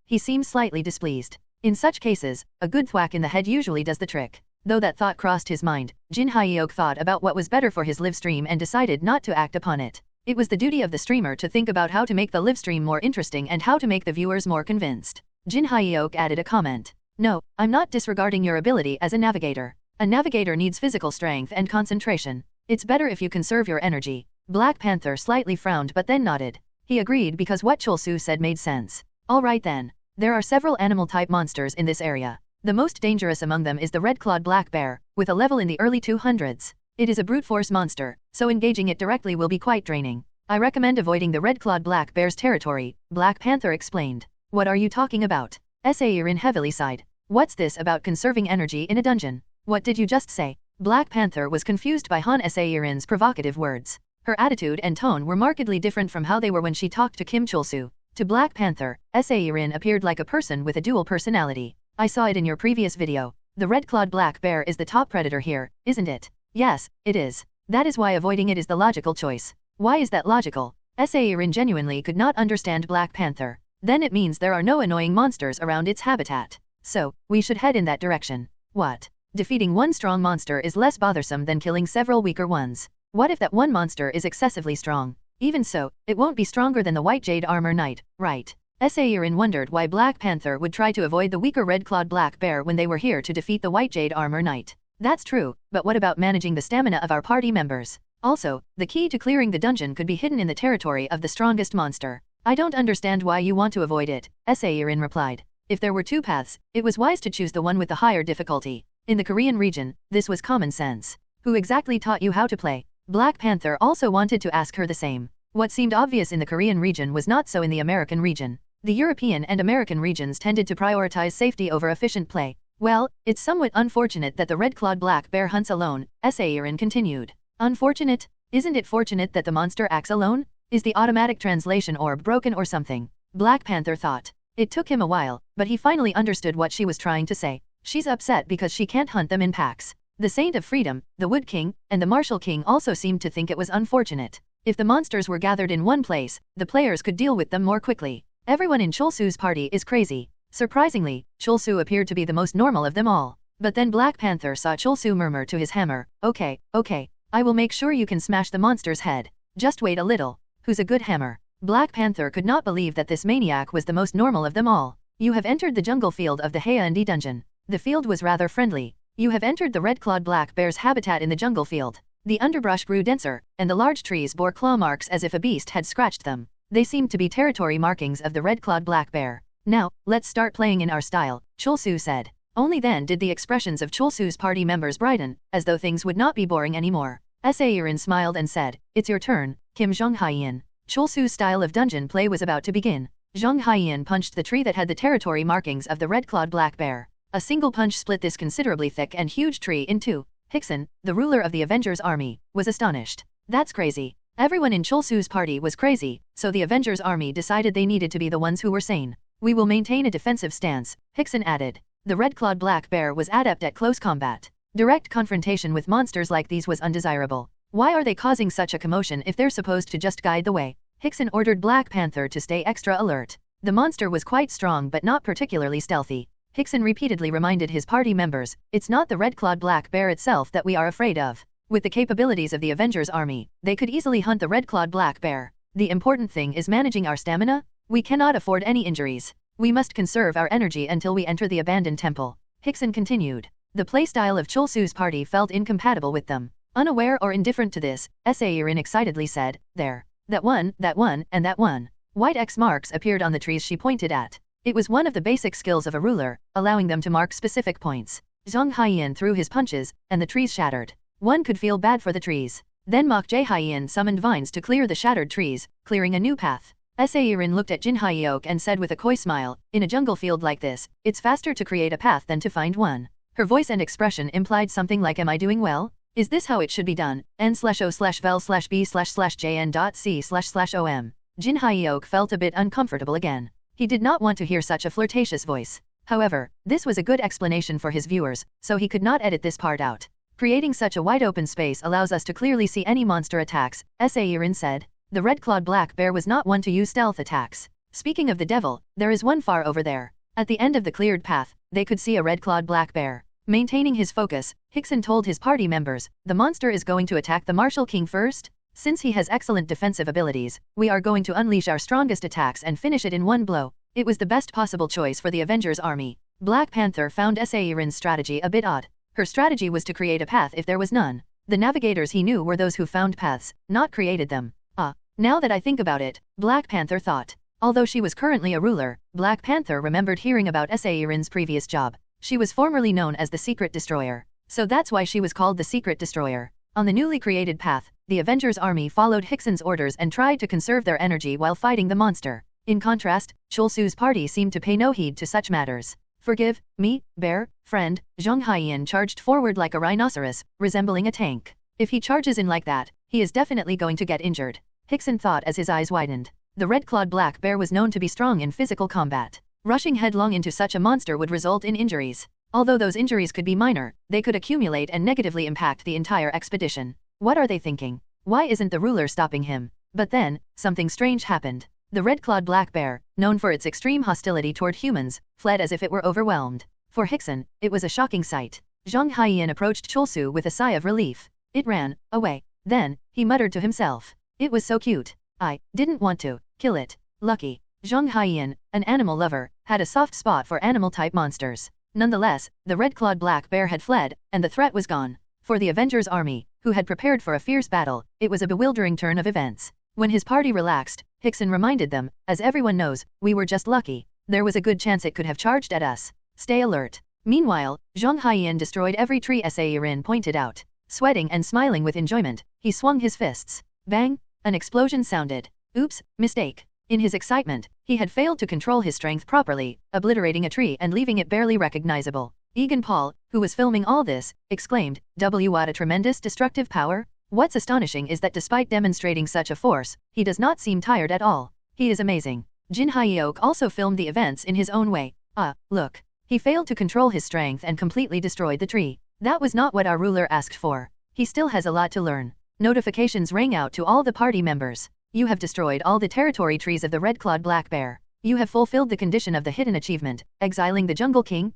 He seemed slightly displeased. In such cases, a good thwack in the head usually does the trick. Though that thought crossed his mind, Jin Hyeok thought about what was better for his live stream and decided not to act upon it. It was the duty of the streamer to think about how to make the live stream more interesting and how to make the viewers more convinced. Jin Hyeok added a comment. No, I'm not disregarding your ability as a navigator. A navigator needs physical strength and concentration. It's better if you conserve your energy. Black Panther slightly frowned but then nodded. He agreed because what Chulsu said made sense. Alright then. There are several animal-type monsters in this area. The most dangerous among them is the red-clawed black bear, with a level in the early 200s. It is a brute force monster, so engaging it directly will be quite draining. I recommend avoiding the red-clawed black bear's territory, Black Panther explained. What are you talking about? Sairin heavily sighed. What's this about conserving energy in a dungeon? What did you just say? Black Panther was confused by Han Sairin's provocative words. Her attitude and tone were markedly different from how they were when she talked to Kim Chulsu. To Black Panther, Sairin appeared like a person with a dual personality. I saw it in your previous video. The red-clawed black bear is the top predator here, isn't it? Yes, it is. That is why avoiding it is the logical choice. Why is that logical? Sairin genuinely could not understand Black Panther. Then it means there are no annoying monsters around its habitat. So, we should head in that direction. What? Defeating one strong monster is less bothersome than killing several weaker ones. What if that one monster is excessively strong? Even so, it won't be stronger than the White Jade Armor Knight, right? Sairin wondered why Black Panther would try to avoid the weaker red-clawed black bear when they were here to defeat the White Jade Armor Knight. That's true, but what about managing the stamina of our party members? Also, the key to clearing the dungeon could be hidden in the territory of the strongest monster. I don't understand why you want to avoid it, Sairin replied. If there were two paths, it was wise to choose the one with the higher difficulty. In the Korean region, this was common sense. Who exactly taught you how to play? Black Panther also wanted to ask her the same. What seemed obvious in the Korean region was not so in the American region. The European and American regions tended to prioritize safety over efficient play. Well, it's somewhat unfortunate that the red-clawed black bear hunts alone, Sairin continued. Unfortunate? Isn't it fortunate that the monster acts alone? Is the automatic translation orb broken or something? Black Panther thought. It took him a while, but he finally understood what she was trying to say. She's upset because she can't hunt them in packs. The Saint of Freedom, the Wood King, and the Martial King also seemed to think it was unfortunate. If the monsters were gathered in one place, the players could deal with them more quickly. Everyone in Chulsu's party is crazy. Surprisingly, Chulsu appeared to be the most normal of them all. But then Black Panther saw Chulsu murmur to his hammer, okay, I will make sure you can smash the monster's head. Just wait a little. Who's a good hammer? Black Panther could not believe that this maniac was the most normal of them all. You have entered the jungle field of the Haeundae dungeon. The field was rather friendly. You have entered the red-clawed black bear's habitat in the jungle field. The underbrush grew denser, and the large trees bore claw marks as if a beast had scratched them. They seemed to be territory markings of the red-clawed black bear. Now, let's start playing in our style, Chulsu said. Only then did the expressions of Chulsu's party members brighten, as though things would not be boring anymore. Sairin smiled and said, it's your turn, Kim Jong-hyeon. Chulsu's style of dungeon play was about to begin. Jong-hyeon punched the tree that had the territory markings of the red-clawed black bear. A single punch split this considerably thick and huge tree in two. Hickson, the ruler of the Avengers army, was astonished. That's crazy. Everyone in Chulsu's party was crazy, so the Avengers army decided they needed to be the ones who were sane. We will maintain a defensive stance, Hickson added. The red-clawed black bear was adept at close combat. Direct confrontation with monsters like these was undesirable. Why are they causing such a commotion if they're supposed to just guide the way? Hickson ordered Black Panther to stay extra alert. The monster was quite strong but not particularly stealthy. Hickson repeatedly reminded his party members, it's not the red-clawed black bear itself that we are afraid of. With the capabilities of the Avengers army, they could easily hunt the red-clawed black bear. The important thing is managing our stamina. We cannot afford any injuries. We must conserve our energy until we enter the abandoned temple. Hickson continued. The playstyle of Chulsu's party felt incompatible with them. Unaware or indifferent to this, Sairin excitedly said, there. That one, and that one. White X marks appeared on the trees she pointed at. It was one of the basic skills of a ruler, allowing them to mark specific points. Jong-hyeon threw his punches, and the trees shattered. One could feel bad for the trees. Then Mok Jae-hyeon summoned vines to clear the shattered trees, clearing a new path. Sairin looked at Jin Hyeok and said with a coy smile, in a jungle field like this, it's faster to create a path than to find one. Her voice and expression implied something like, am I doing well? Is this how it should be done? n/o/vel/b/jn.c//om. Jin Hyeok felt a bit uncomfortable again. He did not want to hear such a flirtatious voice. However, this was a good explanation for his viewers, so he could not edit this part out. Creating such a wide open space allows us to clearly see any monster attacks, Seirin said. The red-clawed black bear was not one to use stealth attacks. Speaking of the devil, there is one far over there. At the end of the cleared path, they could see a red-clawed black bear. Maintaining his focus, Hickson told his party members, the monster is going to attack the Martial King first? Since he has excellent defensive abilities, we are going to unleash our strongest attacks and finish it in one blow. It was the best possible choice for the Avengers army. Black Panther found Seirin's strategy a bit odd. Her strategy was to create a path if there was none. The navigators he knew were those who found paths, not created them. Now that I think about it, Black Panther thought. Although she was currently a ruler, Black Panther remembered hearing about Seirin's previous job. She was formerly known as the Secret Destroyer. So that's why she was called the Secret Destroyer. On the newly created path, the Avengers army followed Hickson's orders and tried to conserve their energy while fighting the monster. In contrast, Chulsu's party seemed to pay no heed to such matters. Forgive me, bear, friend, Zhang Haiyan charged forward like a rhinoceros, resembling a tank. If he charges in like that, he is definitely going to get injured. Hickson thought as his eyes widened. The red-clawed black bear was known to be strong in physical combat. Rushing headlong into such a monster would result in injuries. Although those injuries could be minor, they could accumulate and negatively impact the entire expedition. What are they thinking? Why isn't the ruler stopping him? But then, something strange happened. The red-clawed black bear, known for its extreme hostility toward humans, fled as if it were overwhelmed. For Hickson, it was a shocking sight. Zhang Haiyan approached Chulsu with a sigh of relief. It ran away. Then, he muttered to himself. It was so cute. I didn't want to kill it. Lucky. Zhang Haiyan, an animal lover, had a soft spot for animal-type monsters. Nonetheless, the red-clawed black bear had fled, and the threat was gone. For the Avengers army, who had prepared for a fierce battle, it was a bewildering turn of events. When his party relaxed, Hickson reminded them, as everyone knows, we were just lucky. There was a good chance it could have charged at us. Stay alert. Meanwhile, Zhang Haiyan destroyed every tree Seirin pointed out. Sweating and smiling with enjoyment, he swung his fists. Bang! An explosion sounded. Oops, mistake. In his excitement, he had failed to control his strength properly, obliterating a tree and leaving it barely recognizable. Egan Paul, who was filming all this, exclaimed, what a tremendous destructive power? What's astonishing is that despite demonstrating such a force, he does not seem tired at all. He is amazing. Jin Hyeok also filmed the events in his own way. Look. He failed to control his strength and completely destroyed the tree. That was not what our ruler asked for. He still has a lot to learn. Notifications rang out to all the party members. You have destroyed all the territory trees of the red-clawed black bear. You have fulfilled the condition of the hidden achievement, exiling the Jungle King.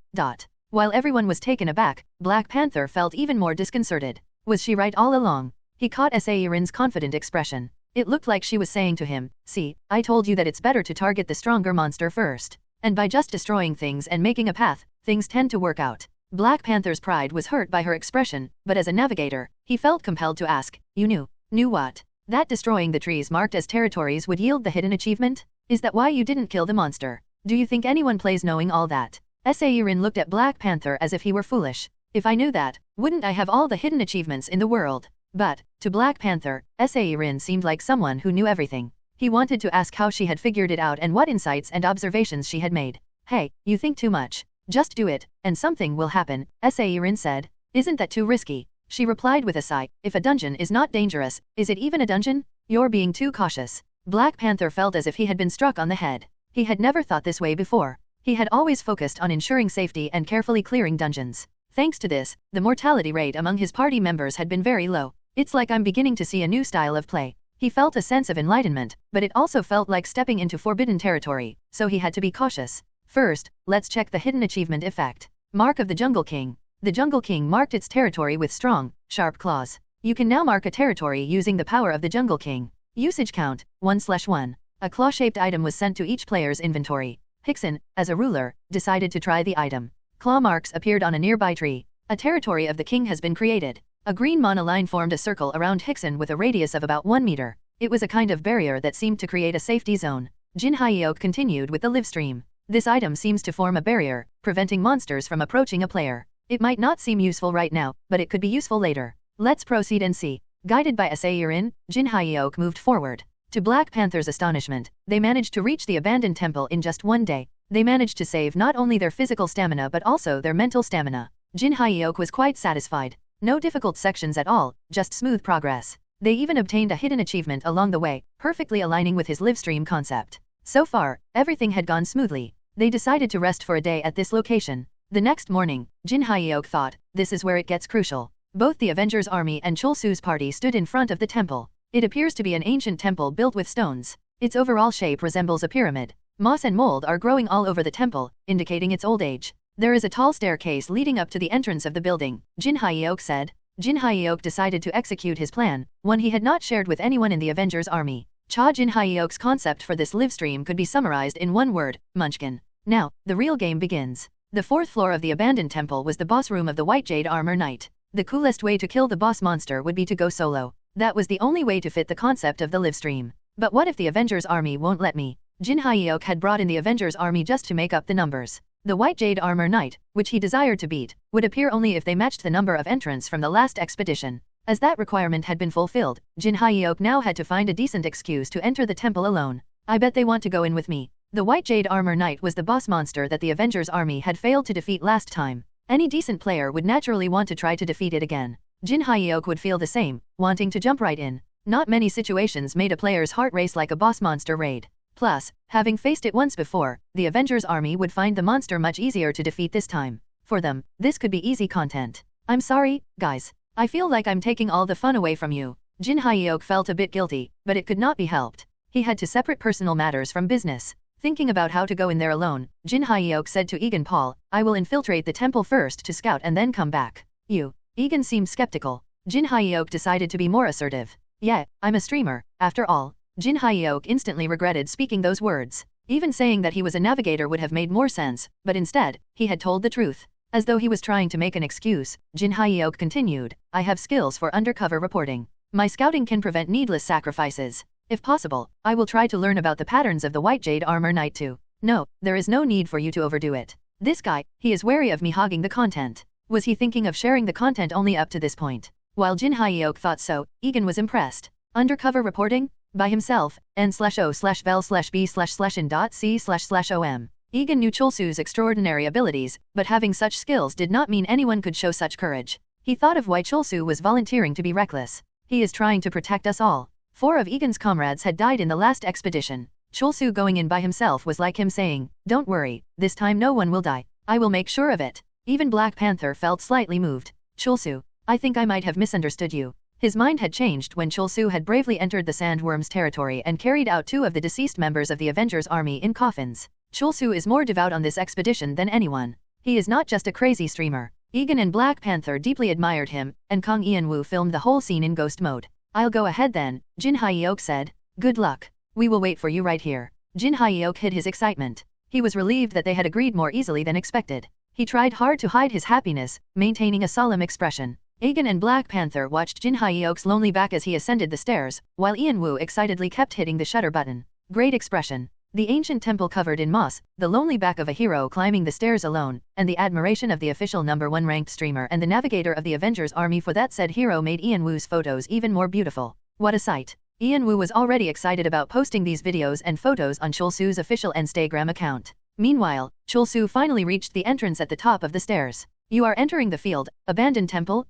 While everyone was taken aback, Black Panther felt even more disconcerted. Was she right all along? He caught Seirin's confident expression. It looked like she was saying to him, see, I told you that it's better to target the stronger monster first. And by just destroying things and making a path, things tend to work out. Black Panther's pride was hurt by her expression, but as a navigator, he felt compelled to ask, you knew? Knew what? That destroying the trees marked as territories would yield the hidden achievement? Is that why you didn't kill the monster? Do you think anyone plays knowing all that? Seirin looked at Black Panther as if he were foolish. If I knew that, wouldn't I have all the hidden achievements in the world? But, to Black Panther, Seirin seemed like someone who knew everything. He wanted to ask how she had figured it out and what insights and observations she had made. Hey, you think too much. Just do it, and something will happen, Seirin said. Isn't that too risky? She replied with a sigh, if a dungeon is not dangerous, is it even a dungeon? You're being too cautious. Black Panther felt as if he had been struck on the head. He had never thought this way before. He had always focused on ensuring safety and carefully clearing dungeons. Thanks to this, the mortality rate among his party members had been very low. It's like I'm beginning to see a new style of play. He felt a sense of enlightenment, but it also felt like stepping into forbidden territory, so he had to be cautious. First, let's check the hidden achievement effect. Mark of the Jungle King. The Jungle King marked its territory with strong, sharp claws. You can now mark a territory using the power of the Jungle King. Usage count, 1/1. A claw-shaped item was sent to each player's inventory. Hickson, as a ruler, decided to try the item. Claw marks appeared on a nearby tree. A territory of the king has been created. A green monoline formed a circle around Hickson with a radius of about 1 meter. It was a kind of barrier that seemed to create a safety zone. Jin Hyeok continued with the live stream. This item seems to form a barrier, preventing monsters from approaching a player. It might not seem useful right now, but it could be useful later. Let's proceed and see. Guided by Seirin, Jin Hyeok moved forward. To Black Panther's astonishment, they managed to reach the abandoned temple in just 1 day. They managed to save not only their physical stamina but also their mental stamina. Jin Hyeok was quite satisfied. No difficult sections at all, just smooth progress. They even obtained a hidden achievement along the way, perfectly aligning with his live stream concept. So far, everything had gone smoothly. They decided to rest for a day at this location. The next morning, Jin Hyeok thought, this is where it gets crucial. Both the Avengers army and Chol-Su's party stood in front of the temple. It appears to be an ancient temple built with stones. Its overall shape resembles a pyramid. Moss and mold are growing all over the temple, indicating its old age. There is a tall staircase leading up to the entrance of the building, Jin Hyeok said. Jin Hyeok decided to execute his plan, one he had not shared with anyone in the Avengers army. Jin Hyeok's concept for this livestream could be summarized in one word, Munchkin. Now, the real game begins. The fourth floor of the abandoned temple was the boss room of the White Jade Armor Knight. The coolest way to kill the boss monster would be to go solo. That was the only way to fit the concept of the livestream. But what if the Avengers army won't let me? Jin Hyeok had brought in the Avengers army just to make up the numbers. The White Jade Armor Knight, which he desired to beat, would appear only if they matched the number of entrants from the last expedition. As that requirement had been fulfilled, Jin Hyeok now had to find a decent excuse to enter the temple alone. I bet they want to go in with me. The White Jade Armor Knight was the boss monster that the Avengers army had failed to defeat last time. Any decent player would naturally want to try to defeat it again. Jin Hyeok would feel the same, wanting to jump right in. Not many situations made a player's heart race like a boss monster raid. Plus, having faced it once before, the Avengers army would find the monster much easier to defeat this time. For them, this could be easy content. I'm sorry, guys. I feel like I'm taking all the fun away from you. Jin Hyeok felt a bit guilty, but it could not be helped. He had to separate personal matters from business. Thinking about how to go in there alone, Jin Hyeok said to Egan Paul, I will infiltrate the temple first to scout and then come back. You. Egan seemed skeptical. Jin Hyeok decided to be more assertive. Yeah, I'm a streamer, after all. Jin Hyeok instantly regretted speaking those words. Even saying that he was a navigator would have made more sense, but instead, he had told the truth. As though he was trying to make an excuse, Jin Hyeok continued, I have skills for undercover reporting. My scouting can prevent needless sacrifices. If possible, I will try to learn about the patterns of the White Jade Armor Knight too. No, there is no need for you to overdo it. This guy, he is wary of me hogging the content. Was he thinking of sharing the content only up to this point? While Jin Hyeok thought so, Egan was impressed. Undercover reporting? By himself, n/o/vel/b/in.c//om. Egan knew Chol-Su's extraordinary abilities, but having such skills did not mean anyone could show such courage. He thought of why Chol-Su was volunteering to be reckless. He is trying to protect us all. 4 of Egan's comrades had died in the last expedition. Chol-Su going in by himself was like him saying, don't worry, this time no one will die. I will make sure of it. Even Black Panther felt slightly moved. Chol-Su, I think I might have misunderstood you. His mind had changed when Chol-Su had bravely entered the Sandworm's territory and carried out 2 of the deceased members of the Avengers army in coffins. Chol-Su is more devout on this expedition than anyone. He is not just a crazy streamer. Egan and Black Panther deeply admired him, and Kang Ian-woo filmed the whole scene in ghost mode. I'll go ahead then, Jin Hyeok said. Good luck. We will wait for you right here. Jin Hyeok hid his excitement. He was relieved that they had agreed more easily than expected. He tried hard to hide his happiness, maintaining a solemn expression. Egan and Black Panther watched Jin Hyeok's lonely back as he ascended the stairs, while Ian-woo excitedly kept hitting the shutter button. Great expression. The ancient temple covered in moss, the lonely back of a hero climbing the stairs alone, and the admiration of the official #1 ranked streamer and the navigator of the Avengers army for that said hero made Ian-woo's photos even more beautiful. What a sight. Ian-woo was already excited about posting these videos and photos on Chol-Su's official Instagram account. Meanwhile, Chol-Su finally reached the entrance at the top of the stairs. You are entering the field, abandoned temple, ...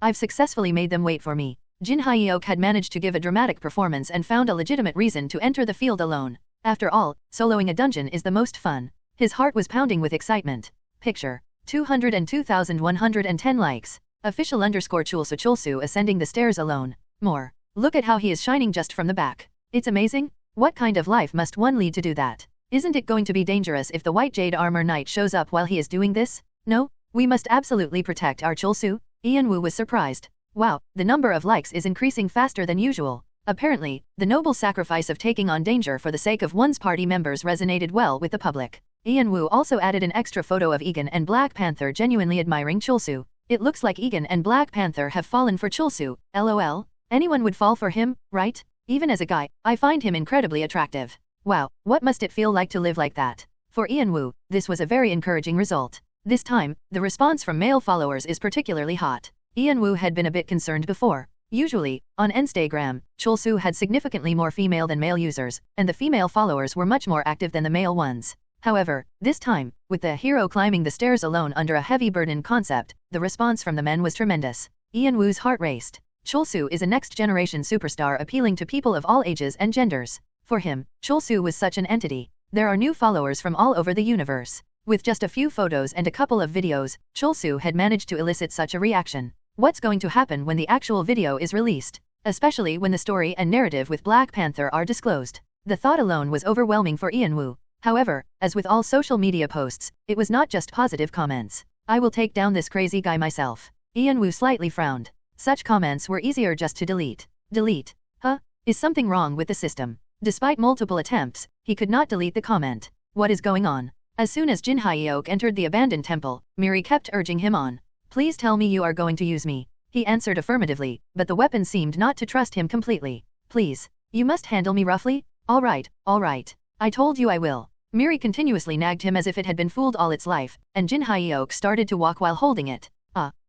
I've successfully made them wait for me. Jin Hyeok had managed to give a dramatic performance and found a legitimate reason to enter the field alone. After all, soloing a dungeon is the most fun. His heart was pounding with excitement. Picture. 202,110 likes. Official _Chol-Su ascending the stairs alone. More. Look at how he is shining just from the back. It's amazing. What kind of life must one lead to do that? Isn't it going to be dangerous if the White Jade Armor Knight shows up while he is doing this? No? We must absolutely protect our Chol-Su. Ian-woo was surprised. Wow, the number of likes is increasing faster than usual. Apparently, the noble sacrifice of taking on danger for the sake of one's party members resonated well with the public. Ian-woo also added an extra photo of Egan and Black Panther genuinely admiring Chol-Su. It looks like Egan and Black Panther have fallen for Chol-Su, lol. Anyone would fall for him, right? Even as a guy, I find him incredibly attractive. Wow, what must it feel like to live like that? For Ian-woo, this was a very encouraging result. This time, the response from male followers is particularly hot. Ian-woo had been a bit concerned before. Usually, on Instagram, Chol-Su had significantly more female than male users, and the female followers were much more active than the male ones. However, this time, with the hero climbing the stairs alone under a heavy burden concept, the response from the men was tremendous. Ian-woo's heart raced. Chol-Su is a next-generation superstar appealing to people of all ages and genders. For him, Chol-Su was such an entity. There are new followers from all over the universe. With just a few photos and a couple of videos, Chol-Su had managed to elicit such a reaction. What's going to happen when the actual video is released? Especially when the story and narrative with Black Panther are disclosed. The thought alone was overwhelming for Ian Wu. However, as with all social media posts, it was not just positive comments. I will take down this crazy guy myself. Ian Wu slightly frowned. Such comments were easier just to delete. Delete? Huh? Is something wrong with the system? Despite multiple attempts, he could not delete the comment. What is going on? As soon as Jin Hyeok entered the abandoned temple, Miri kept urging him on. Please tell me you are going to use me. He answered affirmatively, but the weapon seemed not to trust him completely. Please. You must handle me roughly? All right. I told you I will. Miri continuously nagged him as if it had been fooled all its life, and Jin Hyeok started to walk while holding it.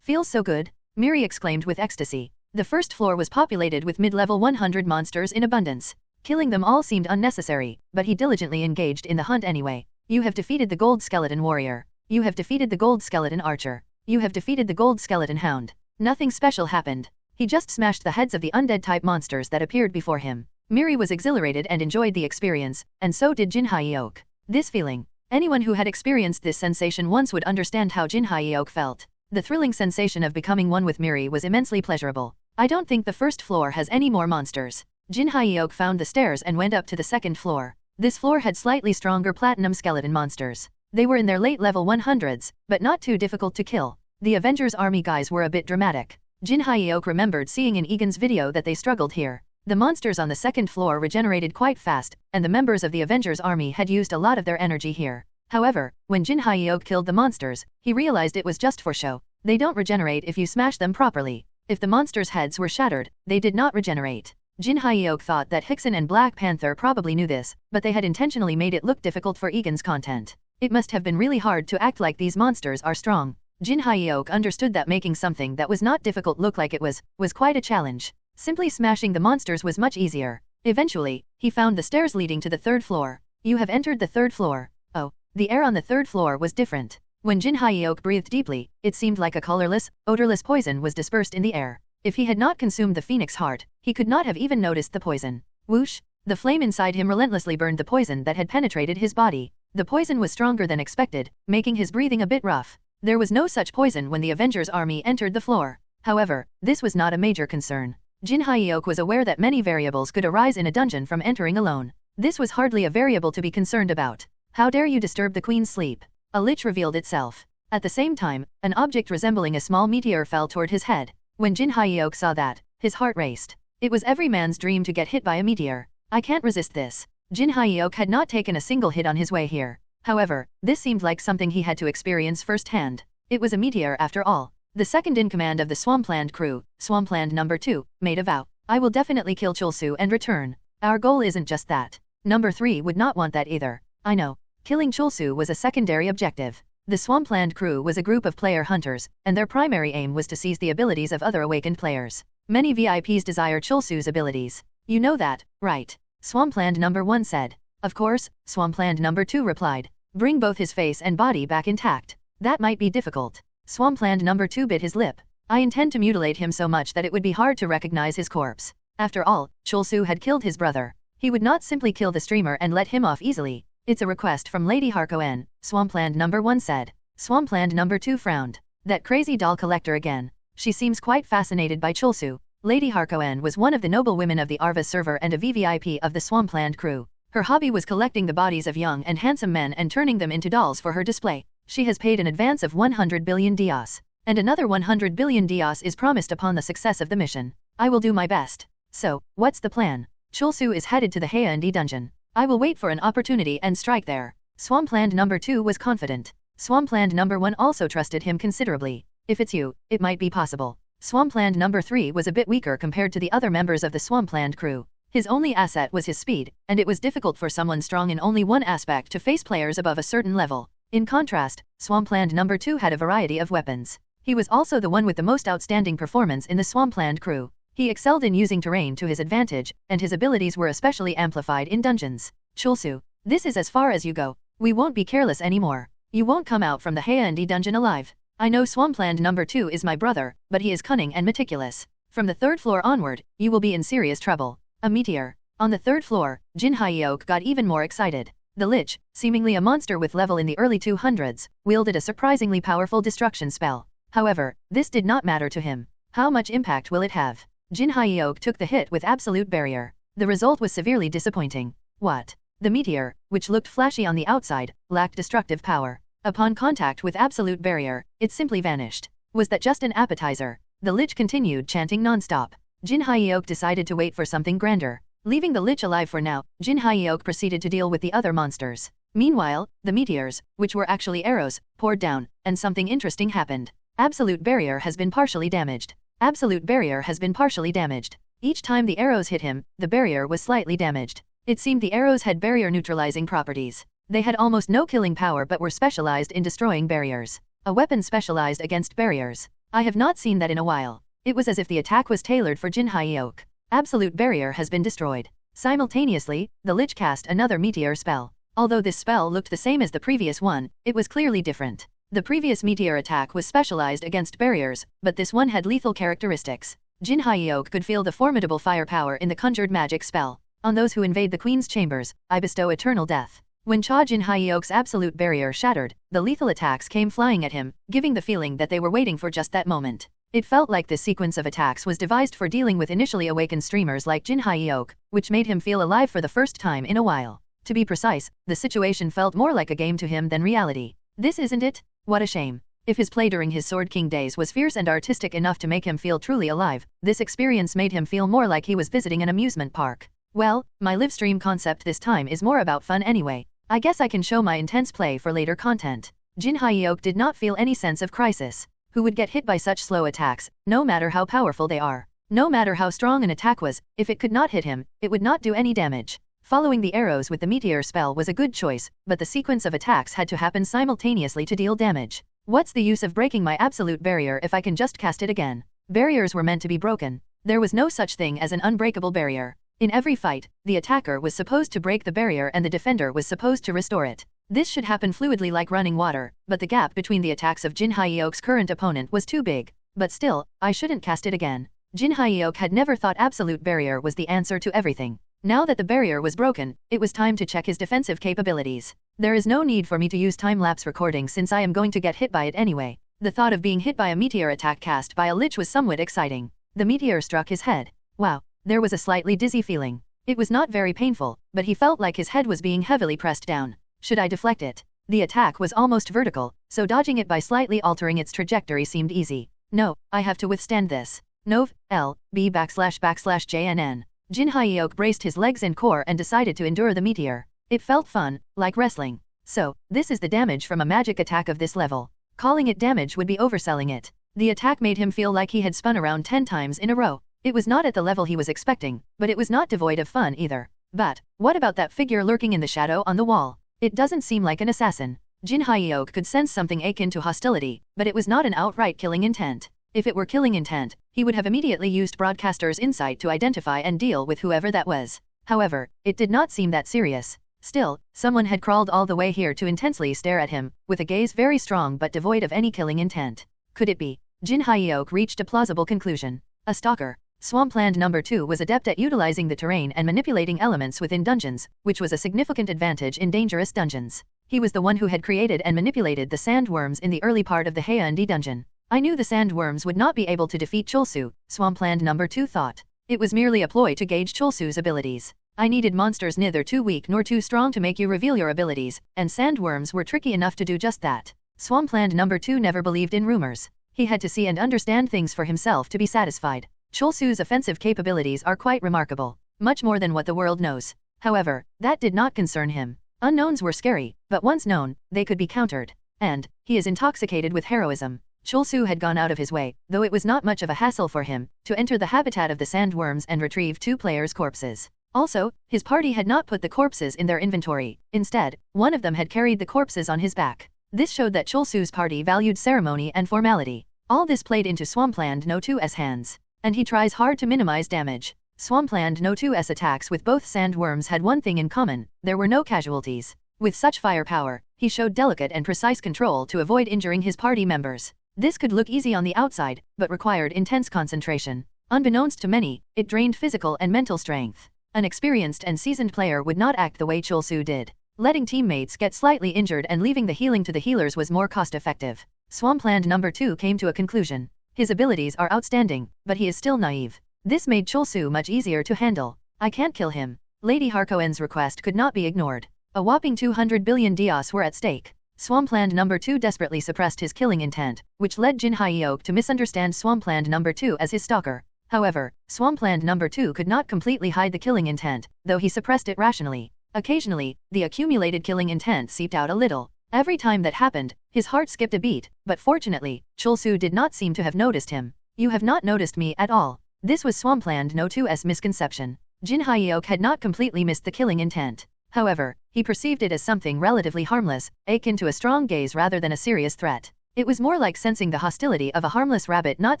Feels so good, Miri exclaimed with ecstasy. The first floor was populated with mid-level 100 monsters in abundance. Killing them all seemed unnecessary, but he diligently engaged in the hunt anyway. You have defeated the gold skeleton warrior. You have defeated the gold skeleton archer. You have defeated the gold skeleton hound. Nothing special happened. He just smashed the heads of the undead-type monsters that appeared before him. Miri was exhilarated and enjoyed the experience, and so did Jin Hyeok. This feeling. Anyone who had experienced this sensation once would understand how Jin Hyeok felt. The thrilling sensation of becoming one with Miri was immensely pleasurable. I don't think the first floor has any more monsters. Jin Hyeok found the stairs and went up to the second floor. This floor had slightly stronger platinum skeleton monsters. They were in their late level 100s, but not too difficult to kill. The Avengers Army guys were a bit dramatic. Jin Hyeok remembered seeing in Egan's video that they struggled here. The monsters on the second floor regenerated quite fast, and the members of the Avengers Army had used a lot of their energy here. However, when Jin Hyeok killed the monsters, he realized it was just for show. They don't regenerate if you smash them properly. If the monsters' heads were shattered, they did not regenerate. Jin Hyeok thought that Hickson and Black Panther probably knew this, but they had intentionally made it look difficult for Egan's content. It must have been really hard to act like these monsters are strong. Jin Hyeok understood that making something that was not difficult look like it was quite a challenge. Simply smashing the monsters was much easier. Eventually, he found the stairs leading to the third floor. You have entered the third floor. Oh, the air on the third floor was different. When Jin Hyeok breathed deeply, it seemed like a colorless, odorless poison was dispersed in the air. If he had not consumed the phoenix heart, he could not have even noticed the poison. Whoosh! The flame inside him relentlessly burned the poison that had penetrated his body. The poison was stronger than expected, making his breathing a bit rough. There was no such poison when the Avengers Army entered the floor. However, this was not a major concern. Jin Hyeok was aware that many variables could arise in a dungeon from entering alone. This was hardly a variable to be concerned about. How dare you disturb the queen's sleep? A lich revealed itself. At the same time, an object resembling a small meteor fell toward his head. When Jin Hyeok saw that, his heart raced. It was every man's dream to get hit by a meteor. I can't resist this. Jin Hyeok had not taken a single hit on his way here. However, this seemed like something he had to experience firsthand. It was a meteor after all. The second in command of the Swampland crew, Swampland number 2, made a vow. I will definitely kill Chulsu and return. Our goal isn't just that. Number 3 would not want that either. I know. Killing Chulsu was a secondary objective. The Swampland crew was a group of player hunters, and their primary aim was to seize the abilities of other awakened players. Many VIPs desire Chulsu's abilities. You know that, right? Swampland number 1 said. Of course, Swampland number 2 replied. Bring both his face and body back intact. That might be difficult. Swampland number 2 bit his lip. I intend to mutilate him so much that it would be hard to recognize his corpse. After all, Chulsu had killed his brother. He would not simply kill the streamer and let him off easily. It's a request from Lady Harkoen, Swampland number 1 said. Swampland number 2 frowned. That crazy doll collector again. She seems quite fascinated by Chulsu. Lady Harkoen was one of the noble women of the Arva server and a VVIP of the Swampland crew. Her hobby was collecting the bodies of young and handsome men and turning them into dolls for her display. She has paid an advance of 100 billion dios. And another 100 billion dios is promised upon the success of the mission. I will do my best. So, what's the plan? Chulsu is headed to the Haeundae dungeon. I will wait for an opportunity and strike there. Swampland number 2 was confident. Swampland number 1 also trusted him considerably. If it's you, it might be possible. Swampland number 3 was a bit weaker compared to the other members of the Swampland crew. His only asset was his speed, and it was difficult for someone strong in only one aspect to face players above a certain level. In contrast, Swampland number 2 had a variety of weapons. He was also the one with the most outstanding performance in the Swampland crew. He excelled in using terrain to his advantage, and his abilities were especially amplified in dungeons. Chulsu, this is as far as you go. We won't be careless anymore. You won't come out from the Haeundae dungeon alive. I know Swampland number 2 is my brother, but he is cunning and meticulous. From the third floor onward, you will be in serious trouble. A meteor. On the third floor, Jin Hyeok got even more excited. The Lich, seemingly a monster with level in the early 200s, wielded a surprisingly powerful destruction spell. However, this did not matter to him. How much impact will it have? Jin Hyok took the hit with absolute barrier. The result was severely disappointing. What? The meteor, which looked flashy on the outside, lacked destructive power. Upon contact with absolute barrier, it simply vanished. Was that just an appetizer? The Lich continued chanting non-stop. Jin Hyok decided to wait for something grander. Leaving the Lich alive for now, Jin Hyok proceeded to deal with the other monsters. Meanwhile, the meteors, which were actually arrows, poured down, and something interesting happened. Absolute barrier has been partially damaged. Absolute barrier has been partially damaged. Each time the arrows hit him, the barrier was slightly damaged. It seemed the arrows had barrier neutralizing properties. They had almost no killing power but were specialized in destroying barriers. A weapon specialized against barriers. I have not seen that in a while. It was as if the attack was tailored for Jin Hyok. Absolute barrier has been destroyed. Simultaneously, the Lich cast another meteor spell. Although this spell looked the same as the previous one, it was clearly different. The previous meteor attack was specialized against barriers, but this one had lethal characteristics. Jin Hyok could feel the formidable firepower in the conjured magic spell. On those who invade the Queen's chambers, I bestow eternal death. When Jin Hyok's absolute barrier shattered, the lethal attacks came flying at him, giving the feeling that they were waiting for just that moment. It felt like this sequence of attacks was devised for dealing with initially awakened streamers like Jin Hyok, which made him feel alive for the first time in a while. To be precise, the situation felt more like a game to him than reality. This isn't it? What a shame. If his play during his Sword King days was fierce and artistic enough to make him feel truly alive, this experience made him feel more like he was visiting an amusement park. Well, my live stream concept this time is more about fun anyway. I guess I can show my intense play for later content. Jin Hyok did not feel any sense of crisis. Who would get hit by such slow attacks, no matter how powerful they are? No matter how strong an attack was, if it could not hit him, it would not do any damage. Following the arrows with the meteor spell was a good choice, but the sequence of attacks had to happen simultaneously to deal damage. What's the use of breaking my absolute barrier if I can just cast it again? Barriers were meant to be broken. There was no such thing as an unbreakable barrier. In every fight, the attacker was supposed to break the barrier and the defender was supposed to restore it. This should happen fluidly like running water, but the gap between the attacks of Jin Hyok's current opponent was too big. But still, I shouldn't cast it again. Jin Hyok had never thought absolute barrier was the answer to everything. Now that the barrier was broken, it was time to check his defensive capabilities. There is no need for me to use time-lapse recording since I am going to get hit by it anyway. The thought of being hit by a meteor attack cast by a Lich was somewhat exciting. The meteor struck his head. Wow, there was a slightly dizzy feeling. It was not very painful, but he felt like his head was being heavily pressed down. Should I deflect it? The attack was almost vertical, so dodging it by slightly altering its trajectory seemed easy. No, I have to withstand this. Nov, L, B // JNN. Jin Hyok braced his legs and core and decided to endure the meteor. It felt fun, like wrestling. So, this is the damage from a magic attack of this level. Calling it damage would be overselling it. The attack made him feel like he had spun around 10 times in a row. It was not at the level he was expecting, but it was not devoid of fun either. But, what about that figure lurking in the shadow on the wall? It doesn't seem like an assassin. Jin Hyok could sense something akin to hostility, but it was not an outright killing intent. If it were killing intent, he would have immediately used Broadcaster's insight to identify and deal with whoever that was. However, it did not seem that serious. Still, someone had crawled all the way here to intensely stare at him, with a gaze very strong but devoid of any killing intent. Could it be? Jin Hyok reached a plausible conclusion. A stalker. Swampland No. 2 was adept at utilizing the terrain and manipulating elements within dungeons, which was a significant advantage in dangerous dungeons. He was the one who had created and manipulated the sandworms in the early part of the Haeundae dungeon. I knew the sandworms would not be able to defeat Cholsu, Swampland No. 2 thought. It was merely a ploy to gauge Cholsu's abilities. I needed monsters neither too weak nor too strong to make you reveal your abilities, and sandworms were tricky enough to do just that. Swampland No. 2 never believed in rumors. He had to see and understand things for himself to be satisfied. Cholsu's offensive capabilities are quite remarkable, much more than what the world knows. However, that did not concern him. Unknowns were scary, but once known, they could be countered. And, he is intoxicated with heroism. Cholsu had gone out of his way, though it was not much of a hassle for him, to enter the habitat of the sandworms and retrieve 2 players' corpses. Also, his party had not put the corpses in their inventory. Instead, one of them had carried the corpses on his back. This showed that Cholsu's party valued ceremony and formality. All this played into Swampland No. 2's hands. And he tries hard to minimize damage. Swampland No. 2's attacks with both sandworms had one thing in common: there were no casualties. With such firepower, he showed delicate and precise control to avoid injuring his party members. This could look easy on the outside, but required intense concentration. Unbeknownst to many, it drained physical and mental strength. An experienced and seasoned player would not act the way Cholsu did. Letting teammates get slightly injured and leaving the healing to the healers was more cost-effective. Swampland No. 2 came to a conclusion. His abilities are outstanding, but he is still naive. This made Chulsu much easier to handle. I can't kill him. Lady Harkoen's request could not be ignored. A whopping 200 billion dios were at stake. Swampland No. 2 desperately suppressed his killing intent, which led Jin Hyok to misunderstand Swampland No. 2 as his stalker. However, Swampland No. 2 could not completely hide the killing intent, though he suppressed it rationally. Occasionally, the accumulated killing intent seeped out a little. Every time that happened, his heart skipped a beat, but fortunately, Chulsu did not seem to have noticed him. You have not noticed me at all. This was Swampland No. 2's misconception. Jin Hyok had not completely missed the killing intent. However, he perceived it as something relatively harmless, akin to a strong gaze rather than a serious threat. It was more like sensing the hostility of a harmless rabbit, not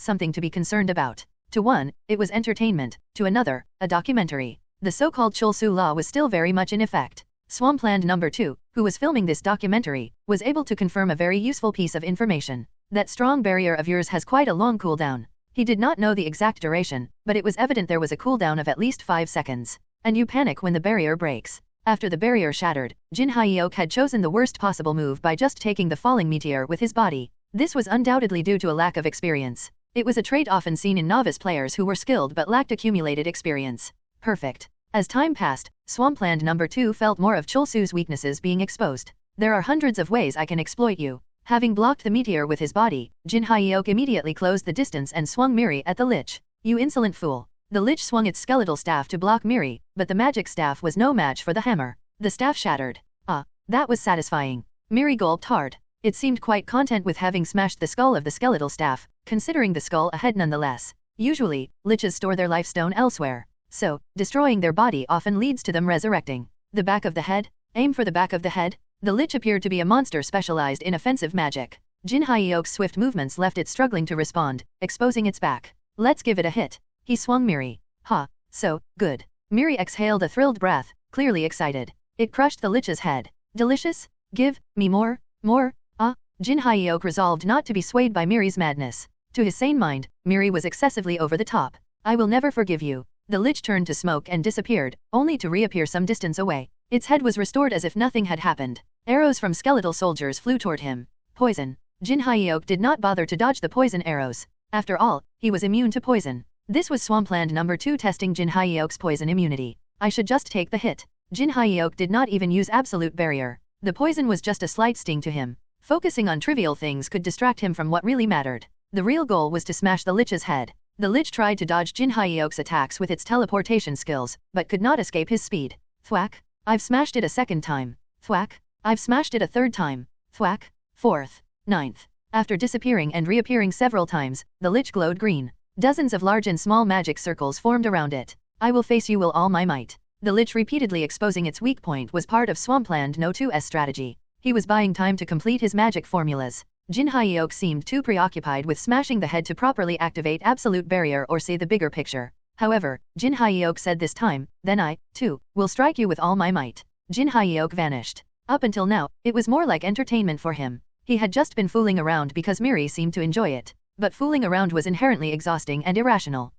something to be concerned about. To one, it was entertainment, to another, a documentary. The so-called Chulsu law was still very much in effect. Swampland No. 2, who was filming this documentary, was able to confirm a very useful piece of information. That strong barrier of yours has quite a long cooldown. He did not know the exact duration, but it was evident there was a cooldown of at least 5 seconds. And you panic when the barrier breaks. After the barrier shattered, Jin Hyok had chosen the worst possible move by just taking the falling meteor with his body. This was undoubtedly due to a lack of experience. It was a trait often seen in novice players who were skilled but lacked accumulated experience. Perfect. As time passed, Swampland No. 2 felt more of Chulsu's weaknesses being exposed. There are hundreds of ways I can exploit you. Having blocked the meteor with his body, Jin Hyok immediately closed the distance and swung Miri at the lich. You insolent fool. The lich swung its skeletal staff to block Miri, but the magic staff was no match for the hammer. The staff shattered. That was satisfying. Miri gulped hard. It seemed quite content with having smashed the skull of the skeletal staff, considering the skull a head nonetheless. Usually, liches store their lifestone elsewhere. So, destroying their body often leads to them resurrecting. The back of the head? Aim for the back of the head? The lich appeared to be a monster specialized in offensive magic. Jin Hyok's swift movements left it struggling to respond, exposing its back. Let's give it a hit. He swung Miri. So, good. Miri exhaled a thrilled breath, clearly excited. It crushed the lich's head. Delicious? Give me more? Jin Hyok resolved not to be swayed by Miri's madness. To his sane mind, Miri was excessively over the top. I will never forgive you. The lich turned to smoke and disappeared, only to reappear some distance away. Its head was restored as if nothing had happened. Arrows from skeletal soldiers flew toward him. Poison. Jin Hyok did not bother to dodge the poison arrows. After all, he was immune to poison. This was Swampland No. 2 testing Jin Hyok's poison immunity. I should just take the hit. Jin Hyok did not even use absolute barrier. The poison was just a slight sting to him. Focusing on trivial things could distract him from what really mattered. The real goal was to smash the lich's head. The lich tried to dodge Jin Hyok's attacks with its teleportation skills, but could not escape his speed. Thwack. I've smashed it a second time. Thwack. I've smashed it a third time. Thwack. Fourth. Ninth. After disappearing and reappearing several times, the lich glowed green. Dozens of large and small magic circles formed around it. I will face you with all my might. The lich repeatedly exposing its weak point was part of Swampland No. 2's strategy. He was buying time to complete his magic formulas. Jin Hyok seemed too preoccupied with smashing the head to properly activate absolute barrier or see the bigger picture. However, Jin Hyok said this time, then I, too, will strike you with all my might. Jin Hyok vanished. Up until now, it was more like entertainment for him. He had just been fooling around because Miri seemed to enjoy it. But fooling around was inherently exhausting and irrational.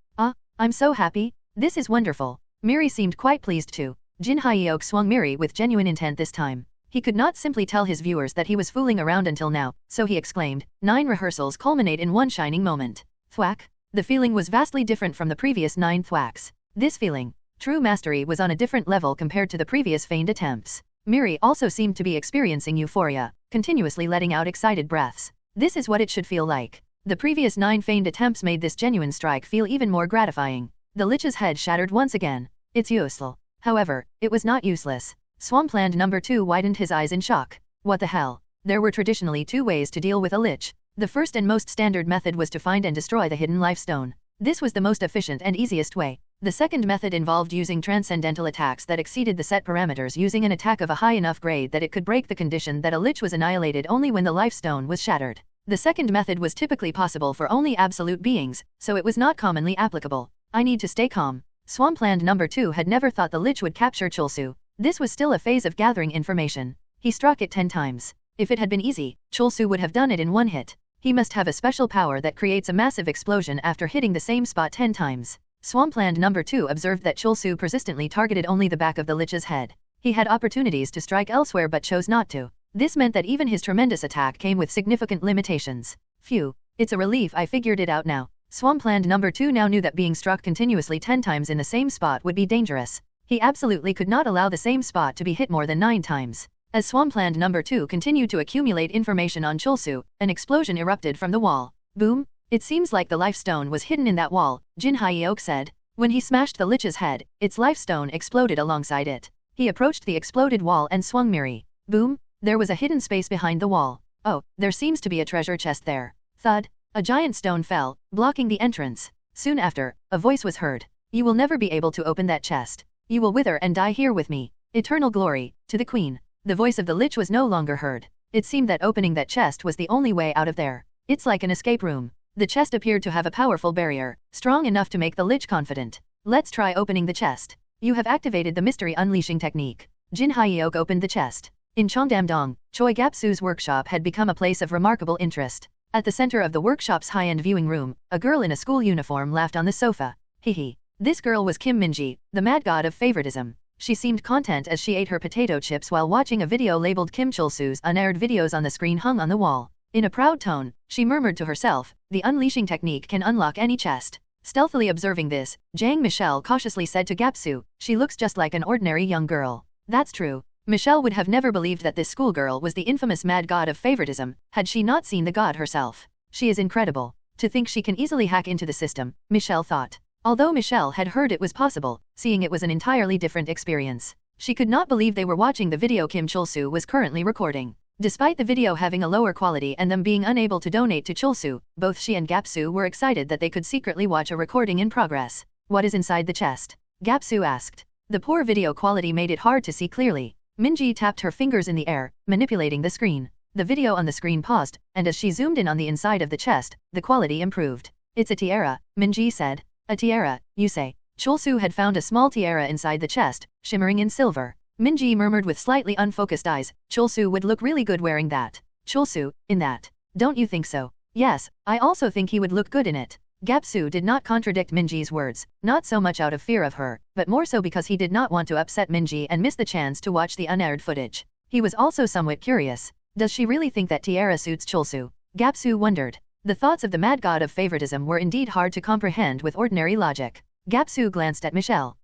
I'm so happy. This is wonderful. Miri seemed quite pleased too. Jin Hyok swung Miri with genuine intent this time. He could not simply tell his viewers that he was fooling around until now, so he exclaimed, 9 rehearsals culminate in one shining moment. Thwack. The feeling was vastly different from the previous 9 thwacks. This feeling, true mastery, was on a different level compared to the previous feigned attempts. Miri also seemed to be experiencing euphoria, continuously letting out excited breaths. This is what it should feel like. The previous 9 feigned attempts made this genuine strike feel even more gratifying. The lich's head shattered once again. It's useful. However, it was not useless. Swampland No. 2 widened his eyes in shock. What the hell? There were traditionally 2 ways to deal with a lich. The first and most standard method was to find and destroy the hidden lifestone. This was the most efficient and easiest way. The second method involved using transcendental attacks that exceeded the set parameters, using an attack of a high enough grade that it could break the condition that a lich was annihilated only when the lifestone was shattered. The second method was typically possible for only absolute beings, so it was not commonly applicable. I need to stay calm. Swampland No. 2 had never thought the lich would capture Chulsu. This was still a phase of gathering information. He struck it 10 times. If it had been easy, Chulsu would have done it in one hit. He must have a special power that creates a massive explosion after hitting the same spot 10 times. Swampland No. 2 observed that Chulsu persistently targeted only the back of the lich's head. He had opportunities to strike elsewhere but chose not to. This meant that even his tremendous attack came with significant limitations. Phew, It's a relief I figured it out now. Swampland number 2 now knew that being struck continuously 10 times in the same spot would be dangerous. He absolutely could not allow the same spot to be hit more than 9 times. As Swampland number 2 continued to accumulate information on Chulsu, an explosion erupted from the wall. Boom! It seems like the life stone was hidden in that wall, Jin Hyeok said. When he smashed the lich's head, its life stone exploded alongside it. He approached the exploded wall and swung Miri. Boom! There was a hidden space behind the wall. Oh, there seems to be a treasure chest there. Thud! A giant stone fell, blocking the entrance. Soon after, a voice was heard. You will never be able to open that chest. You will wither and die here with me. Eternal glory, to the queen. The voice of the lich was no longer heard. It seemed that opening that chest was the only way out of there. It's like an escape room. The chest appeared to have a powerful barrier, strong enough to make the lich confident. Let's try opening the chest. You have activated the mystery unleashing technique. Jin Hyeok opened the chest. In Cheongdam-dong, Choi Gap-soo's workshop had become a place of remarkable interest. At the center of the workshop's high-end viewing room, a girl in a school uniform laughed on the sofa. Hehe. This girl was Kim Minji, the mad god of favoritism. She seemed content as she ate her potato chips while watching a video labeled Kim Chulsu's unaired videos on the screen hung on the wall. In a proud tone, she murmured to herself, the unleashing technique can unlock any chest. Stealthily observing this, Jang Michelle cautiously said to Gap-soo, she looks just like an ordinary young girl. That's true. Michelle would have never believed that this schoolgirl was the infamous mad god of favoritism, had she not seen the god herself. She is incredible. To think she can easily hack into the system, Michelle thought. Although Michelle had heard it was possible, seeing it was an entirely different experience. She could not believe they were watching the video Kim Chulsu was currently recording. Despite the video having a lower quality and them being unable to donate to Chulsu, both she and Gap-soo were excited that they could secretly watch a recording in progress. What is inside the chest? Gap-soo asked. The poor video quality made it hard to see clearly. Minji tapped her fingers in the air, manipulating the screen. The video on the screen paused, and as she zoomed in on the inside of the chest, the quality improved. It's a tiara, Minji said. A tiara, you say? Chulsu had found a small tiara inside the chest, shimmering in silver. Minji murmured with slightly unfocused eyes, Chulsu would look really good wearing that. Chulsu, in that. Don't you think so? Yes, I also think he would look good in it. Gap-soo did not contradict Minji's words, not so much out of fear of her, but more so because he did not want to upset Minji and miss the chance to watch the unaired footage. He was also somewhat curious. Does she really think that tiara suits Chulsu? Gap-soo wondered. The thoughts of the mad god of favoritism were indeed hard to comprehend with ordinary logic. Gap-soo glanced at Michelle.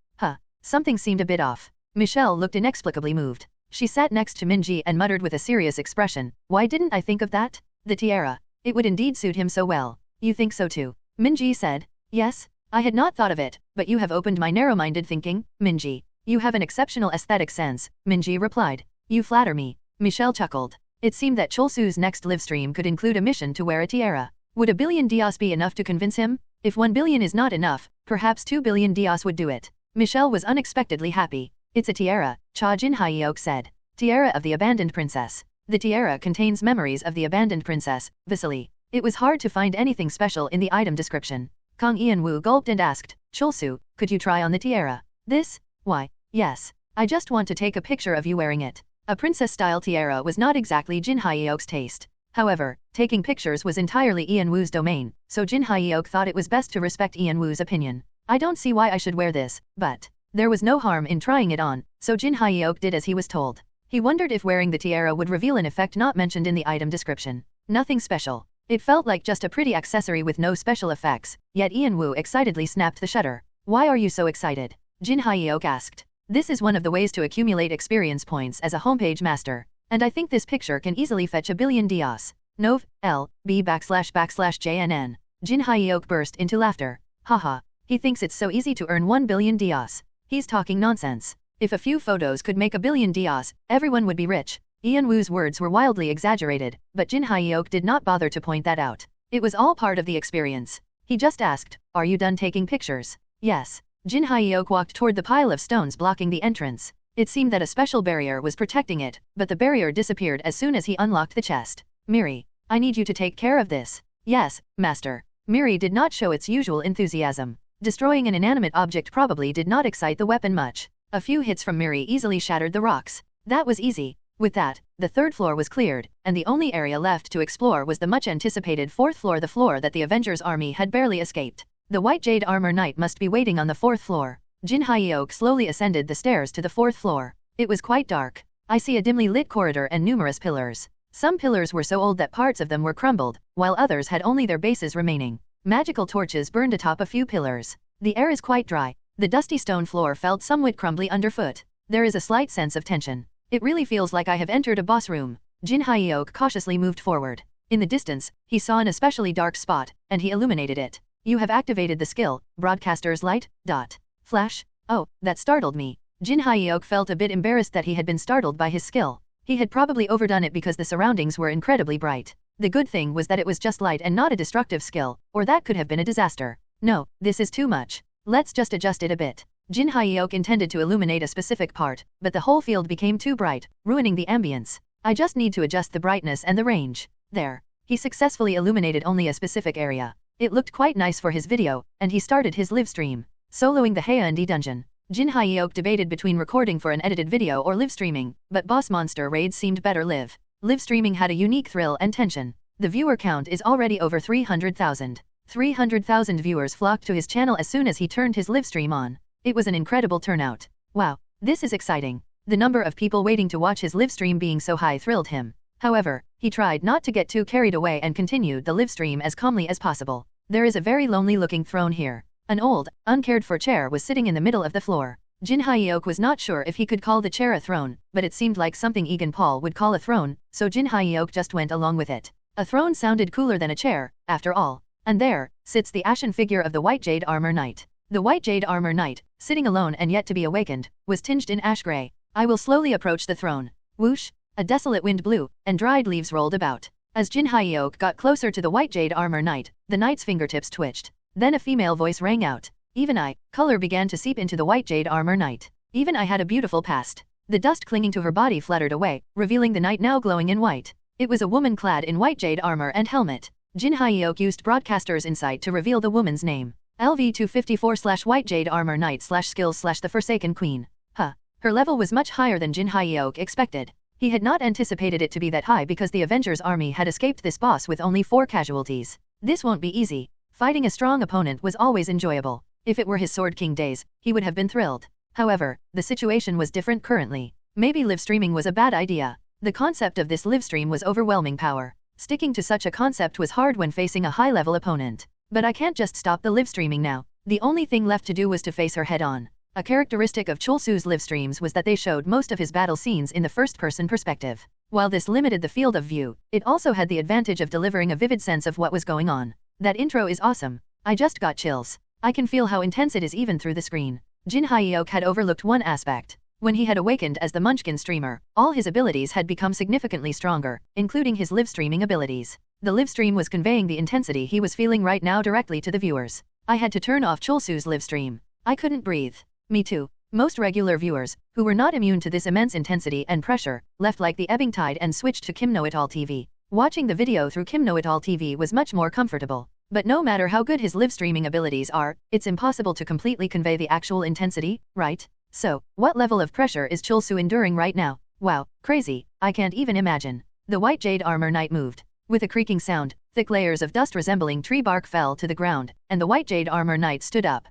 Something seemed a bit off. Michelle looked inexplicably moved. She sat next to Minji and muttered with a serious expression, why didn't I think of that? The tiara. It would indeed suit him so well. You think so too? Minji said. Yes, I had not thought of it, but you have opened my narrow-minded thinking, Minji. You have an exceptional aesthetic sense, Minji replied. You flatter me. Michelle chuckled. It seemed that Chulsu's next livestream could include a mission to wear a tiara. Would 1 billion dios be enough to convince him? If 1 billion is not enough, perhaps 2 billion dios would do it. Michelle was unexpectedly happy. It's a tiara, Cha Jin Hyeok said. Tiara of the abandoned princess. The tiara contains memories of the abandoned princess, Vasily. It was hard to find anything special in the item description. Kang Ian-woo gulped and asked, Chulsu, could you try on the tiara? This? Why, yes. I just want to take a picture of you wearing it. A princess-style tiara was not exactly Jin Hyeok's taste. However, taking pictures was entirely Ian-woo's domain, so Jin Hyeok thought it was best to respect Ian-woo's opinion. I don't see why I should wear this, but... There was no harm in trying it on, so Jin Hyeok did as he was told. He wondered if wearing the tiara would reveal an effect not mentioned in the item description. Nothing special. It felt like just a pretty accessory with no special effects, yet Ian-woo excitedly snapped the shutter. Why are you so excited? Jin Hyeok asked. This is one of the ways to accumulate experience points as a homepage master, and I think this picture can easily fetch 1 billion dios. Nov, L, B / JNN. Jin Hyeok burst into laughter. Haha, he thinks it's so easy to earn 1 billion dios. He's talking nonsense. If a few photos could make 1 billion dios, everyone would be rich. Ian-woo's words were wildly exaggerated, but Jin Hyeok did not bother to point that out. It was all part of the experience. He just asked, are you done taking pictures? Yes. Jin Hyeok walked toward the pile of stones blocking the entrance. It seemed that a special barrier was protecting it, but the barrier disappeared as soon as he unlocked the chest. Miri, I need you to take care of this. Yes, master. Miri did not show its usual enthusiasm. Destroying an inanimate object probably did not excite the weapon much. A few hits from Miri easily shattered the rocks. That was easy. With that, the 3rd floor was cleared, and the only area left to explore was the much-anticipated 4th floor, the floor that the Avengers army had barely escaped. The White Jade Armor Knight must be waiting on the 4th floor. Jin Hyeok slowly ascended the stairs to the 4th floor. It was quite dark. I see a dimly lit corridor and numerous pillars. Some pillars were so old that parts of them were crumbled, while others had only their bases remaining. Magical torches burned atop a few pillars. The air is quite dry. The dusty stone floor felt somewhat crumbly underfoot. There is a slight sense of tension. It really feels like I have entered a boss room. Jin Hyuk cautiously moved forward. In the distance, he saw an especially dark spot, and he illuminated it. You have activated the skill, Broadcaster's Light, Flash. Oh, that startled me. Jin Hyuk felt a bit embarrassed that he had been startled by his skill. He had probably overdone it because the surroundings were incredibly bright. The good thing was that it was just light and not a destructive skill, or that could have been a disaster. No, this is too much. Let's just adjust it a bit. Jin Hyuk intended to illuminate a specific part, but the whole field became too bright, ruining the ambience. I just need to adjust the brightness and the range. There. He successfully illuminated only a specific area. It looked quite nice for his video, and he started his live stream. Soloing the Haeundae dungeon. Jin Hyuk debated between recording for an edited video or live streaming, but boss monster raids seemed better live. Live streaming had a unique thrill and tension. The viewer count is already over 300,000. 300,000 viewers flocked to his channel as soon as he turned his live stream on. It was an incredible turnout. Wow, this is exciting. The number of people waiting to watch his live stream being so high thrilled him. However, he tried not to get too carried away and continued the live stream as calmly as possible. There is a very lonely looking throne here. An old, uncared for chair was sitting in the middle of the floor. Jin Hyuk was not sure if he could call the chair a throne, but it seemed like something Egan Paul would call a throne, so Jin Hyuk just went along with it. A throne sounded cooler than a chair, after all. And there sits the ashen figure of the White Jade Armor Knight. The White Jade Armor Knight, sitting alone and yet to be awakened, was tinged in ash gray. I will slowly approach the throne. Whoosh! A desolate wind blew, and dried leaves rolled about. As Jin Hyuk got closer to the White Jade Armor Knight, the knight's fingertips twitched. Then a female voice rang out. Even I, color began to seep into the White Jade Armor Knight. Even I had a beautiful past. The dust clinging to her body fluttered away, revealing the knight now glowing in white. It was a woman clad in white jade armor and helmet. Jin Hyuk used Broadcaster's Insight to reveal the woman's name. LV-254/White Jade Armor Knight/Skills/The Forsaken Queen. Her level was much higher than Jin Hyuk expected. He had not anticipated it to be that high because the Avengers army had escaped this boss with only 4 casualties. This won't be easy. Fighting a strong opponent was always enjoyable. If it were his Sword King days, he would have been thrilled. However, the situation was different currently. Maybe live streaming was a bad idea. The concept of this live stream was overwhelming power. Sticking to such a concept was hard when facing a high-level opponent. But I can't just stop the live streaming now. The only thing left to do was to face her head-on. A characteristic of Chulsu's live streams was that they showed most of his battle scenes in the first-person perspective. While this limited the field of view, it also had the advantage of delivering a vivid sense of what was going on. That intro is awesome. I just got chills. I can feel how intense it is even through the screen. Jin Hyuk had overlooked one aspect. When he had awakened as the Munchkin streamer, all his abilities had become significantly stronger, including his live streaming abilities. The live stream was conveying the intensity he was feeling right now directly to the viewers. I had to turn off Chulsu's live stream. I couldn't breathe. Me too. Most regular viewers, who were not immune to this immense intensity and pressure, left like the ebbing tide and switched to Kim Know-It-All TV. Watching the video through Kim Know-It-All TV was much more comfortable. But no matter how good his live streaming abilities are, it's impossible to completely convey the actual intensity, right? So, what level of pressure is Chulsu enduring right now? Wow, crazy, I can't even imagine. The White Jade Armor Knight moved. With a creaking sound, thick layers of dust resembling tree bark fell to the ground, and the White Jade Armor Knight stood up.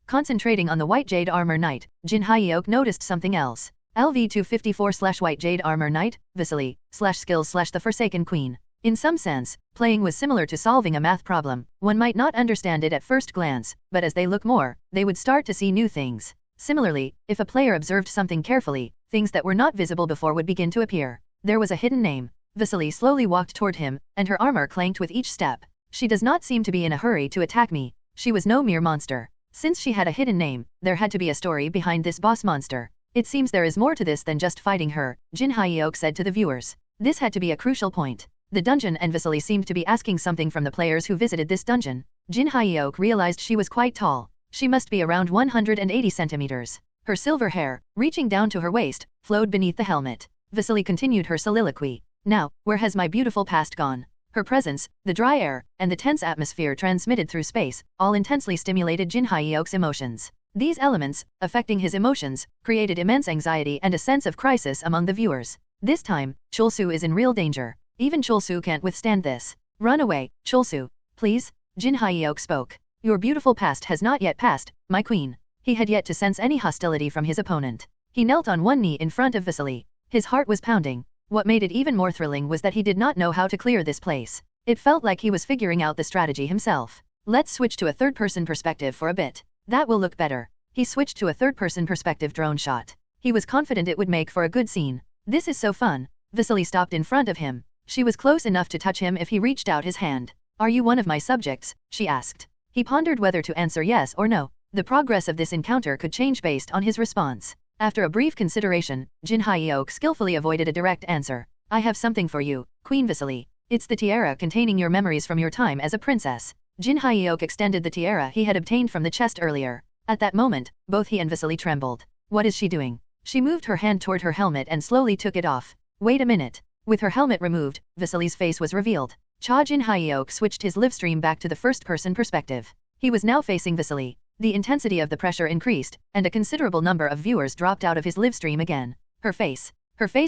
Concentrating on the White Jade Armor Knight, Jin Hyuk noticed something else. LV-254/White Jade Armor Knight, Visily/Skills/The Forsaken Queen. In some sense, playing was similar to solving a math problem. One might not understand it at first glance, but as they look more, they would start to see new things. Similarly, if a player observed something carefully, things that were not visible before would begin to appear. There was a hidden name. Visily slowly walked toward him, and her armor clanked with each step. She does not seem to be in a hurry to attack me. She was no mere monster. Since she had a hidden name, there had to be a story behind this boss monster. It seems there is more to this than just fighting her, Jin Hyuk said to the viewers. This had to be a crucial point. The dungeon and Visily seemed to be asking something from the players who visited this dungeon. Jin Hyuk realized she was quite tall. She must be around 180 centimeters. Her silver hair, reaching down to her waist, flowed beneath the helmet. Visily continued her soliloquy. Now, where has my beautiful past gone? Her presence, the dry air, and the tense atmosphere transmitted through space, all intensely stimulated Jin Hyuk's emotions. These elements, affecting his emotions, created immense anxiety and a sense of crisis among the viewers. This time, Chulsu is in real danger. Even Chulsu can't withstand this. Run away, Chulsu. Please? Jin Hyuk spoke. Your beautiful past has not yet passed, my queen. He had yet to sense any hostility from his opponent. He knelt on one knee in front of Visily. His heart was pounding. What made it even more thrilling was that he did not know how to clear this place. It felt like he was figuring out the strategy himself. Let's switch to a third-person perspective for a bit. That will look better. He switched to a third-person perspective drone shot. He was confident it would make for a good scene. This is so fun. Vasily stopped in front of him. She was close enough to touch him if he reached out his hand. Are you one of my subjects? She asked. He pondered whether to answer yes or no. The progress of this encounter could change based on his response. After a brief consideration, Jin Hyok skillfully avoided a direct answer. I have something for you, Queen Vasily. It's the tiara containing your memories from your time as a princess. Jin Hyok extended the tiara he had obtained from the chest earlier. At that moment, both he and Vasily trembled. What is she doing? She moved her hand toward her helmet and slowly took it off. Wait a minute. With her helmet removed, Vasily's face was revealed. Jin Hyok switched his live stream back to the first-person perspective. He was now facing Vasily. The intensity of the pressure increased, and a considerable number of viewers dropped out of his live stream again. Her face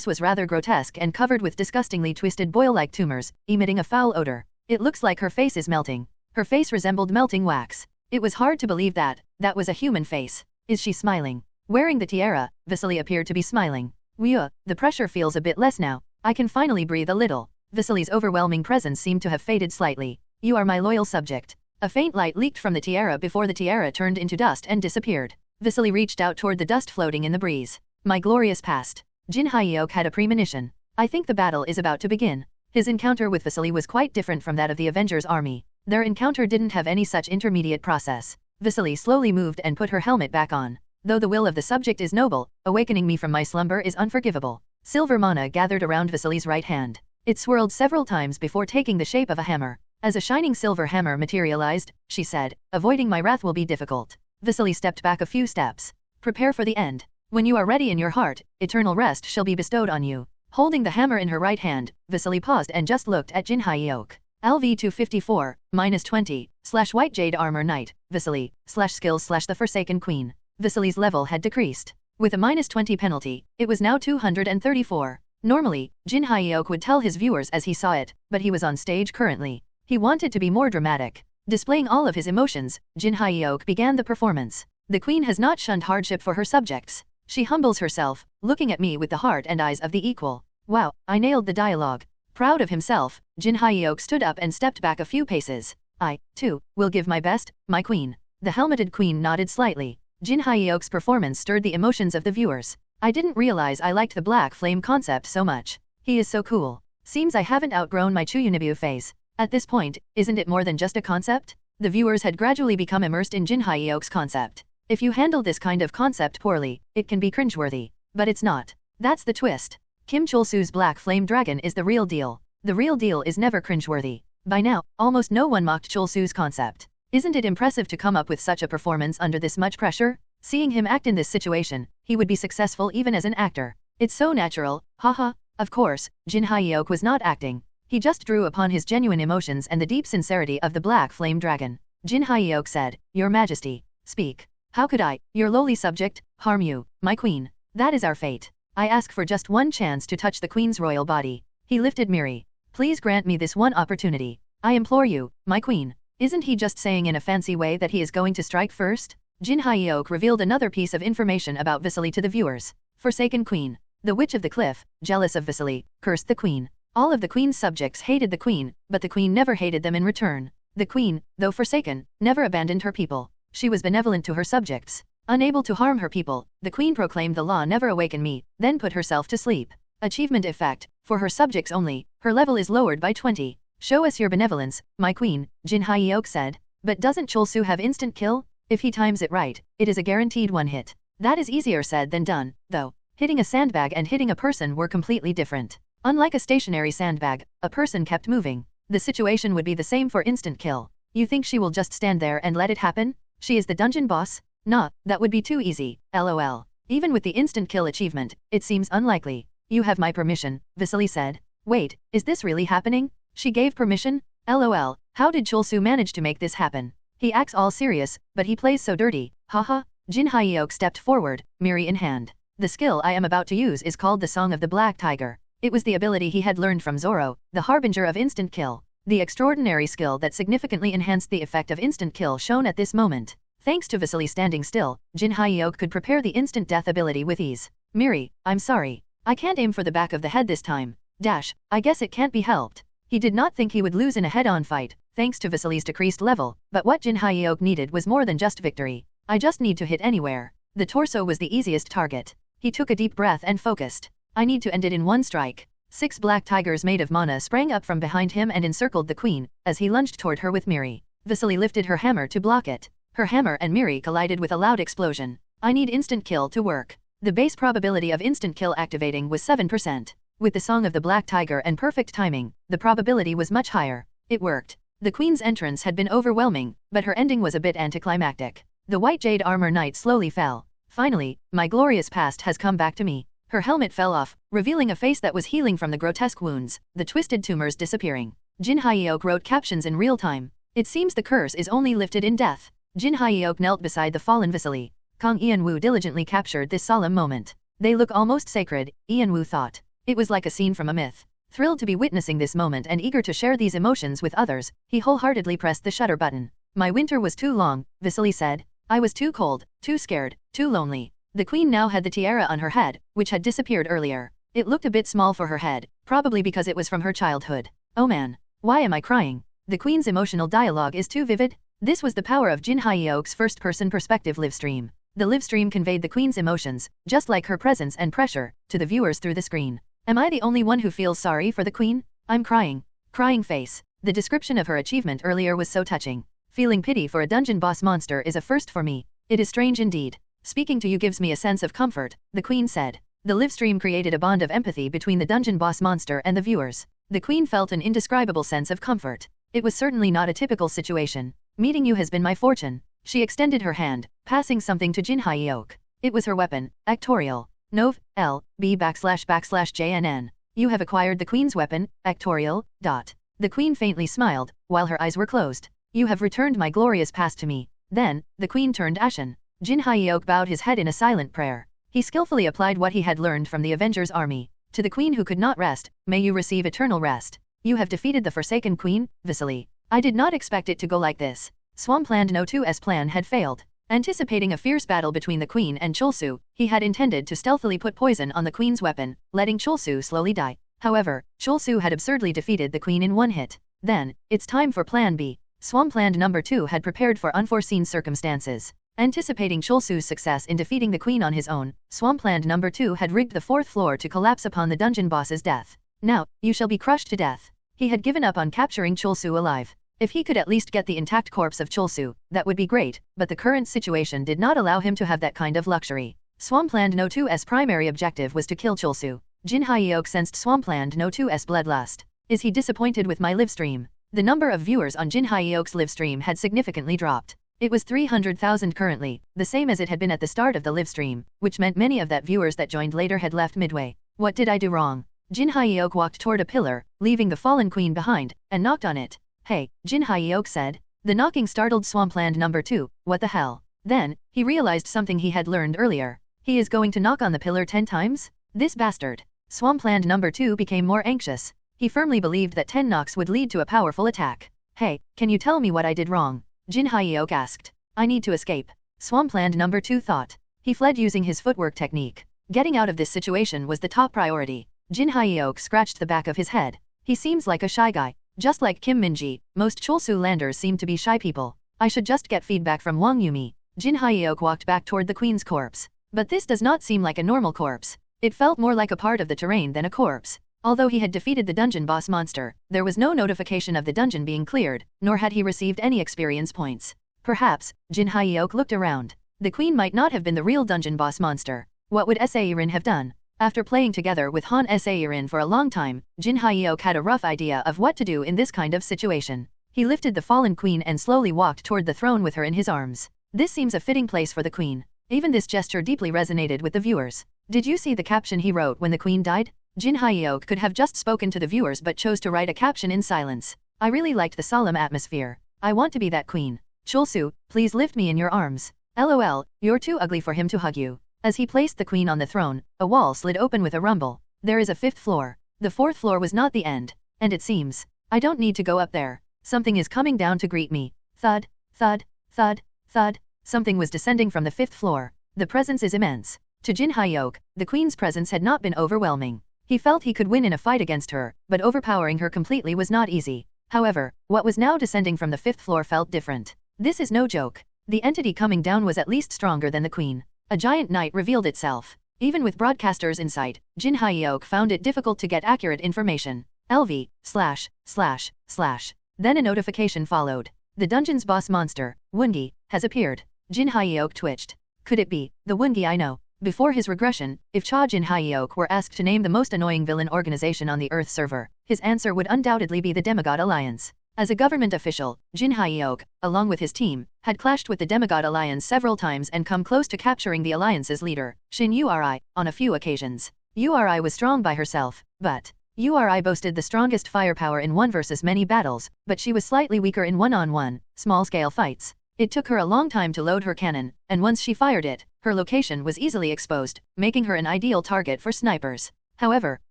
was rather grotesque and covered with disgustingly twisted boil-like tumors, emitting a foul odor. It looks like her face is melting. Her face resembled melting wax. It was hard to believe that was a human face. Is she smiling? Wearing the tiara, Vasily appeared to be smiling. The pressure feels a bit less now. I can finally breathe a little. Vasily's overwhelming presence seemed to have faded slightly. You are my loyal subject. A faint light leaked from the tiara before the tiara turned into dust and disappeared. Vasily reached out toward the dust floating in the breeze. My glorious past. Jin Hyok had a premonition. I think the battle is about to begin. His encounter with Vasily was quite different from that of the Avengers army. Their encounter didn't have any such intermediate process. Vasily slowly moved and put her helmet back on. Though the will of the subject is noble, awakening me from my slumber is unforgivable. Silver mana gathered around Vasily's right hand. It swirled several times before taking the shape of a hammer. As a shining silver hammer materialized, she said, avoiding my wrath will be difficult. Vasily stepped back a few steps. Prepare for the end. When you are ready in your heart, eternal rest shall be bestowed on you. Holding the hammer in her right hand, Vasily paused and just looked at Jin Hyok. LV254, -20, /White Jade Armor Knight, Vasily, /skills /the Forsaken Queen. Vasily's level had decreased. With a -20 penalty, it was now 234. Normally, Jin Hyok would tell his viewers as he saw it, but he was on stage currently. He wanted to be more dramatic. Displaying all of his emotions, Jin Hyok began the performance. The queen has not shunned hardship for her subjects. She humbles herself, looking at me with the heart and eyes of the equal. Wow, I nailed the dialogue. Proud of himself, Jin Hyok stood up and stepped back a few paces. I, too, will give my best, my queen. The helmeted queen nodded slightly. Jin Hyok's performance stirred the emotions of the viewers. I didn't realize I liked the black flame concept so much. He is so cool. Seems I haven't outgrown my Chuyunibu phase. At this point, isn't it more than just a concept? The viewers had gradually become immersed in Jin Hyok's concept. If you handle this kind of concept poorly, it can be cringeworthy. But it's not. That's the twist. Kim Chol-soo's Black Flame Dragon is the real deal. The real deal is never cringeworthy. By now, almost no one mocked Chol-soo's concept. Isn't it impressive to come up with such a performance under this much pressure? Seeing him act in this situation, he would be successful even as an actor. It's so natural, haha. Of course, Jin Hyok was not acting. He just drew upon his genuine emotions and the deep sincerity of the Black Flame Dragon. Jin Hyok said, Your Majesty, speak. How could I, your lowly subject, harm you, my queen? That is our fate. I ask for just one chance to touch the queen's royal body. He lifted Miri. Please grant me this one opportunity. I implore you, my queen. Isn't he just saying in a fancy way that he is going to strike first? Jin Hyok revealed another piece of information about Vasily to the viewers. Forsaken Queen. The Witch of the Cliff, jealous of Vasily, cursed the queen. All of the queen's subjects hated the queen, but the queen never hated them in return. The queen, though forsaken, never abandoned her people. She was benevolent to her subjects. Unable to harm her people, the queen proclaimed the law never awaken me, then put herself to sleep. Achievement effect, for her subjects only, her level is lowered by 20. Show us your benevolence, my queen, Jin Hyok said. But doesn't Chol-soo have instant kill? If he times it right, it is a guaranteed one hit. That is easier said than done, though. Hitting a sandbag and hitting a person were completely different. Unlike a stationary sandbag, a person kept moving. The situation would be the same for instant kill. You think she will just stand there and let it happen? She is the dungeon boss? Nah, that would be too easy, lol. Even with the instant kill achievement, it seems unlikely. You have my permission, Vasily said. Wait, is this really happening? She gave permission? LOL, how did Chol-soo manage to make this happen? He acts all serious, but he plays so dirty, haha. Jin Hyok stepped forward, Miri in hand. The skill I am about to use is called the Song of the Black Tiger. It was the ability he had learned from Zoro, the harbinger of instant kill. The extraordinary skill that significantly enhanced the effect of instant kill shown at this moment. Thanks to Vasily standing still, Jin Hyok could prepare the instant death ability with ease. Miri, I'm sorry. I can't aim for the back of the head this time. Dash, I guess it can't be helped. He did not think he would lose in a head-on fight, thanks to Vasily's decreased level, but what Jin Hyuk needed was more than just victory. I just need to hit anywhere. The torso was the easiest target. He took a deep breath and focused. I need to end it in one strike. 6 black tigers made of mana sprang up from behind him and encircled the queen, as he lunged toward her with Miri. Vasily lifted her hammer to block it. Her hammer and Miri collided with a loud explosion. I need instant kill to work. The base probability of instant kill activating was 7%. With the Song of the Black Tiger and perfect timing, the probability was much higher. It worked. The queen's entrance had been overwhelming, but her ending was a bit anticlimactic. The white jade armor knight slowly fell. Finally, my glorious past has come back to me. Her helmet fell off, revealing a face that was healing from the grotesque wounds, the twisted tumors disappearing. Jin Hyuk wrote captions in real time. It seems the curse is only lifted in death. Jin Hyuk knelt beside the fallen Vasily. Kang Ian-woo diligently captured this solemn moment. They look almost sacred, Ian-woo thought. It was like a scene from a myth. Thrilled to be witnessing this moment and eager to share these emotions with others, he wholeheartedly pressed the shutter button. My winter was too long, Vasily said. I was too cold, too scared, too lonely. The queen now had the tiara on her head, which had disappeared earlier. It looked a bit small for her head, probably because it was from her childhood. Oh man, why am I crying? The queen's emotional dialogue is too vivid. This was the power of Jin Hyuk's first-person perspective livestream. The livestream conveyed the queen's emotions, just like her presence and pressure, to the viewers through the screen. Am I the only one who feels sorry for the queen? I'm crying. Crying face. The description of her achievement earlier was so touching. Feeling pity for a dungeon boss monster is a first for me. It is strange indeed. Speaking to you gives me a sense of comfort, the queen said. The livestream created a bond of empathy between the dungeon boss monster and the viewers. The queen felt an indescribable sense of comfort. It was certainly not a typical situation. Meeting you has been my fortune. She extended her hand, passing something to Jin Hyuk. It was her weapon, Actorial. Nov. L. B /JNN. You have acquired the queen's weapon, Actorial. The queen faintly smiled, while her eyes were closed. You have returned my glorious past to me. Then, the queen turned ashen. Jin Hyuk bowed his head in a silent prayer. He skillfully applied what he had learned from the Avengers army. To the queen who could not rest, may you receive eternal rest. You have defeated the Forsaken Queen, Vasily. I did not expect it to go like this. Swampland No 2's plan had failed. Anticipating a fierce battle between the queen and Chulsu, he had intended to stealthily put poison on the queen's weapon, letting Chulsu slowly die. However, Chulsu had absurdly defeated the queen in one hit. Then, it's time for Plan B. Swampland No. 2 had prepared for unforeseen circumstances. Anticipating Chulsu's success in defeating the queen on his own, Swampland No. 2 had rigged the 4th floor to collapse upon the dungeon boss's death. Now, you shall be crushed to death. He had given up on capturing Chulsu alive. If he could at least get the intact corpse of Chulsu, that would be great, but the current situation did not allow him to have that kind of luxury. Swampland No 2's primary objective was to kill Chulsu. Jin Hyuk sensed Swampland No 2's bloodlust. Is he disappointed with my livestream? The number of viewers on Jin Hyuk's livestream had significantly dropped. It was 300,000 currently, the same as it had been at the start of the livestream, which meant many of that viewers that joined later had left midway. What did I do wrong? Jin Hyuk walked toward a pillar, leaving the fallen queen behind, and knocked on it. Hey, Jin Hyuk said. The knocking startled Swampland No. 2, what the hell? Then, he realized something he had learned earlier. He is going to knock on the pillar 10 times? This bastard. Swampland No. 2 became more anxious. He firmly believed that 10 knocks would lead to a powerful attack. Hey, can you tell me what I did wrong? Jin Hyuk asked. I need to escape. Swampland No. 2 thought. He fled using his footwork technique. Getting out of this situation was the top priority. Jin Hyuk scratched the back of his head. He seems like a shy guy. Just like Kim Minji, most Chulsu landers seem to be shy people. I should just get feedback from Wang Yumi. Jin Hyuk walked back toward the queen's corpse. But this does not seem like a normal corpse. It felt more like a part of the terrain than a corpse. Although he had defeated the dungeon boss monster, there was no notification of the dungeon being cleared, nor had he received any experience points. Perhaps, Jin Hyuk looked around. The queen might not have been the real dungeon boss monster. What would Seirin have done? After playing together with Han Seirin for a long time, Jin Hyuk had a rough idea of what to do in this kind of situation. He lifted the fallen queen and slowly walked toward the throne with her in his arms. This seems a fitting place for the queen. Even this gesture deeply resonated with the viewers. Did you see the caption he wrote when the queen died? Jin Hyuk could have just spoken to the viewers but chose to write a caption in silence. I really liked the solemn atmosphere. I want to be that queen. Chulsu, please lift me in your arms. LOL, you're too ugly for him to hug you. As he placed the queen on the throne, a wall slid open with a rumble. There is a 5th floor. The 4th floor was not the end. And it seems. I don't need to go up there. Something is coming down to greet me. Thud, thud, thud, thud. Something was descending from the 5th floor. The presence is immense. To Jin Hyuk, the queen's presence had not been overwhelming. He felt he could win in a fight against her, but overpowering her completely was not easy. However, what was now descending from the 5th floor felt different. This is no joke. The entity coming down was at least stronger than the queen. A giant knight revealed itself. Even with broadcasters in sight, Jin Hyuk found it difficult to get accurate information. LV, // Then a notification followed. The dungeon's boss monster, Woongi, has appeared. Jin Hyuk twitched. Could it be the Woongi I know? Before his regression, if Jin Hyuk were asked to name the most annoying villain organization on the Earth server, his answer would undoubtedly be the Demigod Alliance. As a government official, Jin Hyuk, along with his team, had clashed with the Demigod Alliance several times and come close to capturing the alliance's leader, Shin Uri, on a few occasions. Uri was strong by herself, but Uri boasted the strongest firepower in one versus many battles, but she was slightly weaker in one-on-one, small-scale fights. It took her a long time to load her cannon, and once she fired it, her location was easily exposed, making her an ideal target for snipers. However,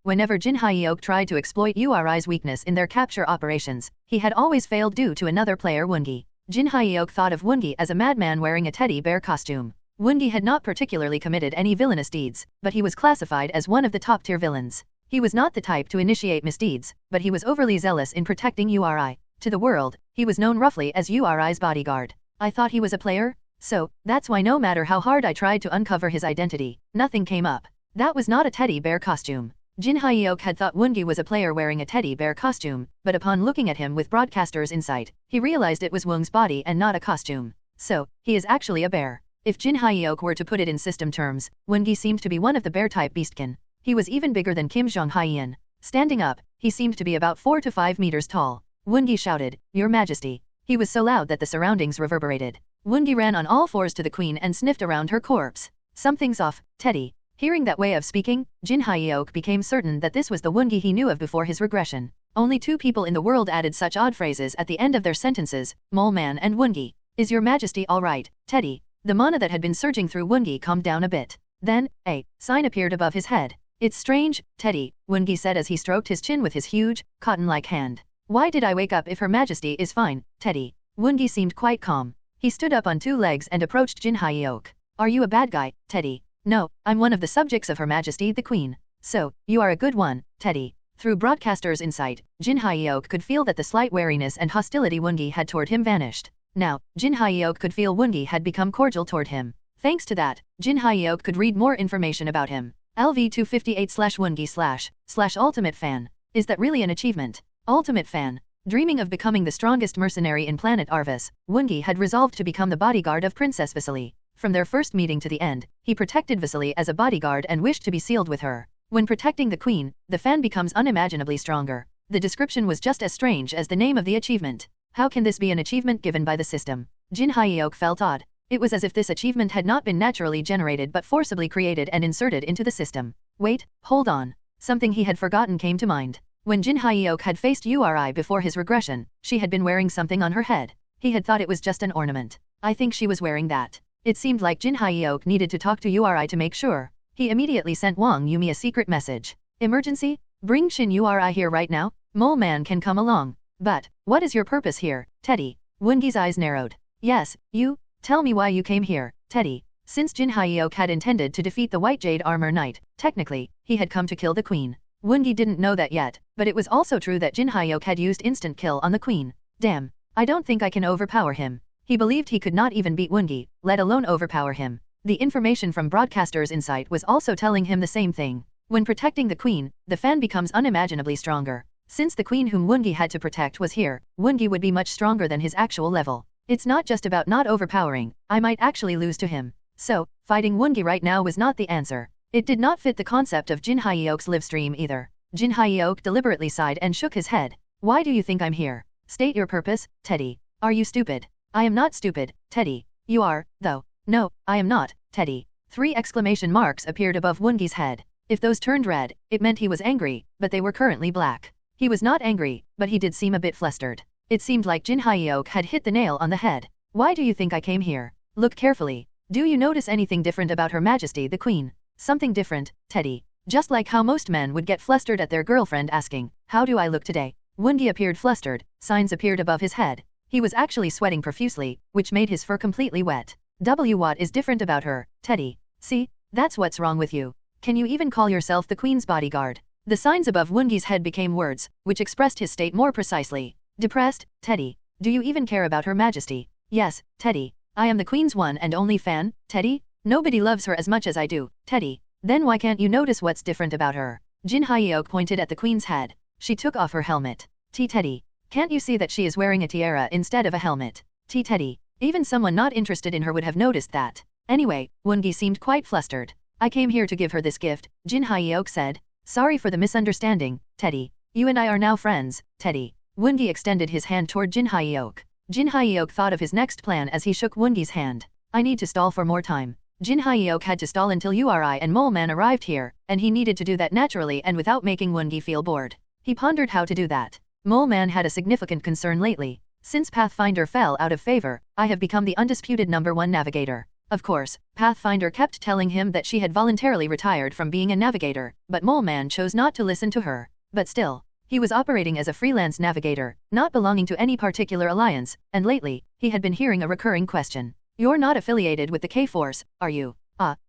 whenever Jin Hyuk tried to exploit Uri's weakness in their capture operations, he had always failed due to another player Woongi. Jin Hyuk thought of Woongi as a madman wearing a teddy bear costume. Woongi had not particularly committed any villainous deeds, but he was classified as one of the top-tier villains. He was not the type to initiate misdeeds, but he was overly zealous in protecting Uri. To the world, he was known roughly as Uri's bodyguard. I thought he was a player? So, that's why no matter how hard I tried to uncover his identity, nothing came up. That was not a teddy bear costume. Jin Hyuk had thought Woongi was a player wearing a teddy bear costume, but upon looking at him with broadcasters in sight, he realized it was Woong's body and not a costume. So, he is actually a bear. If Jin Hyuk were to put it in system terms, Woongi seemed to be one of the bear-type beastkin. He was even bigger than Kim Jong-hyeon. Standing up, he seemed to be about 4 to 5 meters tall. Woongi shouted, "Your Majesty." He was so loud that the surroundings reverberated. Woongi ran on all fours to the queen and sniffed around her corpse. "Something's off, Teddy." Hearing that way of speaking, Jin Hyuk became certain that this was the Woongi he knew of before his regression. Only 2 people in the world added such odd phrases at the end of their sentences, Mole Man and Woongi. "Is your Majesty all right, Teddy?" The mana that had been surging through Woongi calmed down a bit. Then, a sign appeared above his head. "It's strange, Teddy," Woongi said as he stroked his chin with his huge, cotton-like hand. "Why did I wake up if Her Majesty is fine, Teddy?" Woongi seemed quite calm. He stood up on 2 legs and approached Jin Hyuk. "Are you a bad guy, Teddy?" "No, I'm one of the subjects of Her Majesty the Queen." "So, you are a good one, Teddy." Through broadcasters' insight, Jin Hyuk could feel that the slight wariness and hostility Woongi had toward him vanished. Now, Jin Hyuk could feel Woongi had become cordial toward him. Thanks to that, Jin Hyuk could read more information about him. LV258/Woongi/Ultimate Fan. Is that really an achievement? Ultimate Fan. Dreaming of becoming the strongest mercenary in planet Arvis, Woongi had resolved to become the bodyguard of Princess Vasily. From their first meeting to the end, he protected Vasily as a bodyguard and wished to be sealed with her. When protecting the queen, the fan becomes unimaginably stronger. The description was just as strange as the name of the achievement. How can this be an achievement given by the system? Jin Hyuk felt odd. It was as if this achievement had not been naturally generated but forcibly created and inserted into the system. Wait, hold on. Something he had forgotten came to mind. When Jin Hyuk had faced Uri before his regression, she had been wearing something on her head. He had thought it was just an ornament. I think she was wearing that. It seemed like Jin Hyuk needed to talk to Uri to make sure. He immediately sent Wang Yumi a secret message. "Emergency? Bring Shin Uri here right now? Mole Man can come along." "But, what is your purpose here, Teddy?" Woongi's eyes narrowed. "Yes, you? Tell me why you came here, Teddy." Since Jin Hyuk had intended to defeat the White Jade Armor Knight, technically, he had come to kill the queen. Woongi didn't know that yet, but it was also true that Jin Hyuk had used instant kill on the queen. Damn, I don't think I can overpower him. He believed he could not even beat Woongi, let alone overpower him. The information from broadcasters' insight was also telling him the same thing. When protecting the queen, the fan becomes unimaginably stronger. Since the queen whom Woongi had to protect was here, Woongi would be much stronger than his actual level. It's not just about not overpowering, I might actually lose to him. So, fighting Woongi right now was not the answer. It did not fit the concept of Jin Hyuk's live stream either. Jin Hyuk deliberately sighed and shook his head. "Why do you think I'm here? State your purpose, Teddy." "Are you stupid?" "I am not stupid, Teddy." "You are, though." "No, I am not, Teddy." 3 exclamation marks appeared above Woongi's head. If those turned red, it meant he was angry, but they were currently black. He was not angry, but he did seem a bit flustered. It seemed like Jin Hyuk had hit the nail on the head. "Why do you think I came here? Look carefully. Do you notice anything different about Her Majesty the Queen?" "Something different, Teddy." Just like how most men would get flustered at their girlfriend asking, "How do I look today?" Woongi appeared flustered, signs appeared above his head. He was actually sweating profusely, which made his fur completely wet. "What is different about her, Teddy?" "See, That's what's wrong with you. Can you even call yourself the Queen's bodyguard? The signs above Woongi's head became words, which expressed his state more precisely. Depressed, Teddy. Do you even care about Her Majesty? Yes, Teddy. I am the Queen's one and only fan, Teddy. Nobody loves her as much as I do, Teddy. Then why can't you notice what's different about her? Jin Hyeok pointed at the Queen's head. She took off her helmet. Teddy. Can't you see that she is wearing a tiara instead of a helmet? Teddy. Even someone not interested in her would have noticed that. Anyway, Woongi seemed quite flustered. I came here to give her this gift, Jin Hyeok said. Sorry for the misunderstanding, Teddy. You and I are now friends, Teddy. Woongi extended his hand toward Jin Hyeok. Jin Hyeok thought of his next plan as he shook Woongi's hand. I need to stall for more time. Jin Hyeok had to stall until Uri and Mole Man arrived here, and he needed to do that naturally and without making Woongi feel bored. He pondered how to do that. Mole Man had a significant concern lately. Since Pathfinder fell out of favor, I have become the undisputed #1 navigator. Of course, Pathfinder kept telling him that she had voluntarily retired from being a navigator, but Mole Man chose not to listen to her. But still, he was operating as a freelance navigator, not belonging to any particular alliance, and lately, he had been hearing a recurring question. You're not affiliated with the K-Force, are you?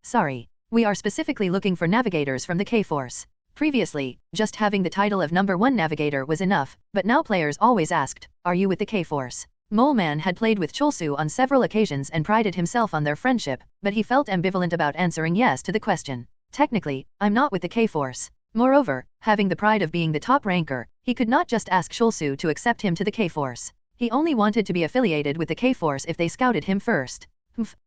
Sorry. We are specifically looking for navigators from the K-Force. Previously, just having the title of #1 navigator was enough, but now players always asked, are you with the K-Force? Mole Man had played with Cholsu on several occasions and prided himself on their friendship, but he felt ambivalent about answering yes to the question. Technically, I'm not with the K-Force. Moreover, having the pride of being the top ranker, he could not just ask Cholsu to accept him to the K-Force. He only wanted to be affiliated with the K-Force if they scouted him first.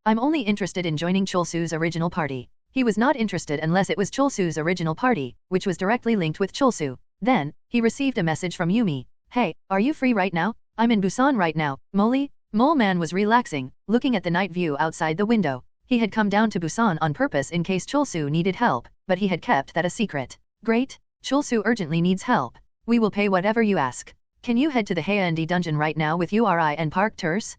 I'm only interested in joining Cholsu's original party. He was not interested unless it was Cholsu's original party, which was directly linked with Cholsu. Then, he received a message from Yumi. Hey, are you free right now? I'm in Busan right now, Mole Man was relaxing, looking at the night view outside the window. He had come down to Busan on purpose in case Cholsu needed help, but he had kept that a secret. Great. Cholsu urgently needs help. We will pay whatever you ask. Can you head to the Haeundae dungeon right now with Uri and Park Terse?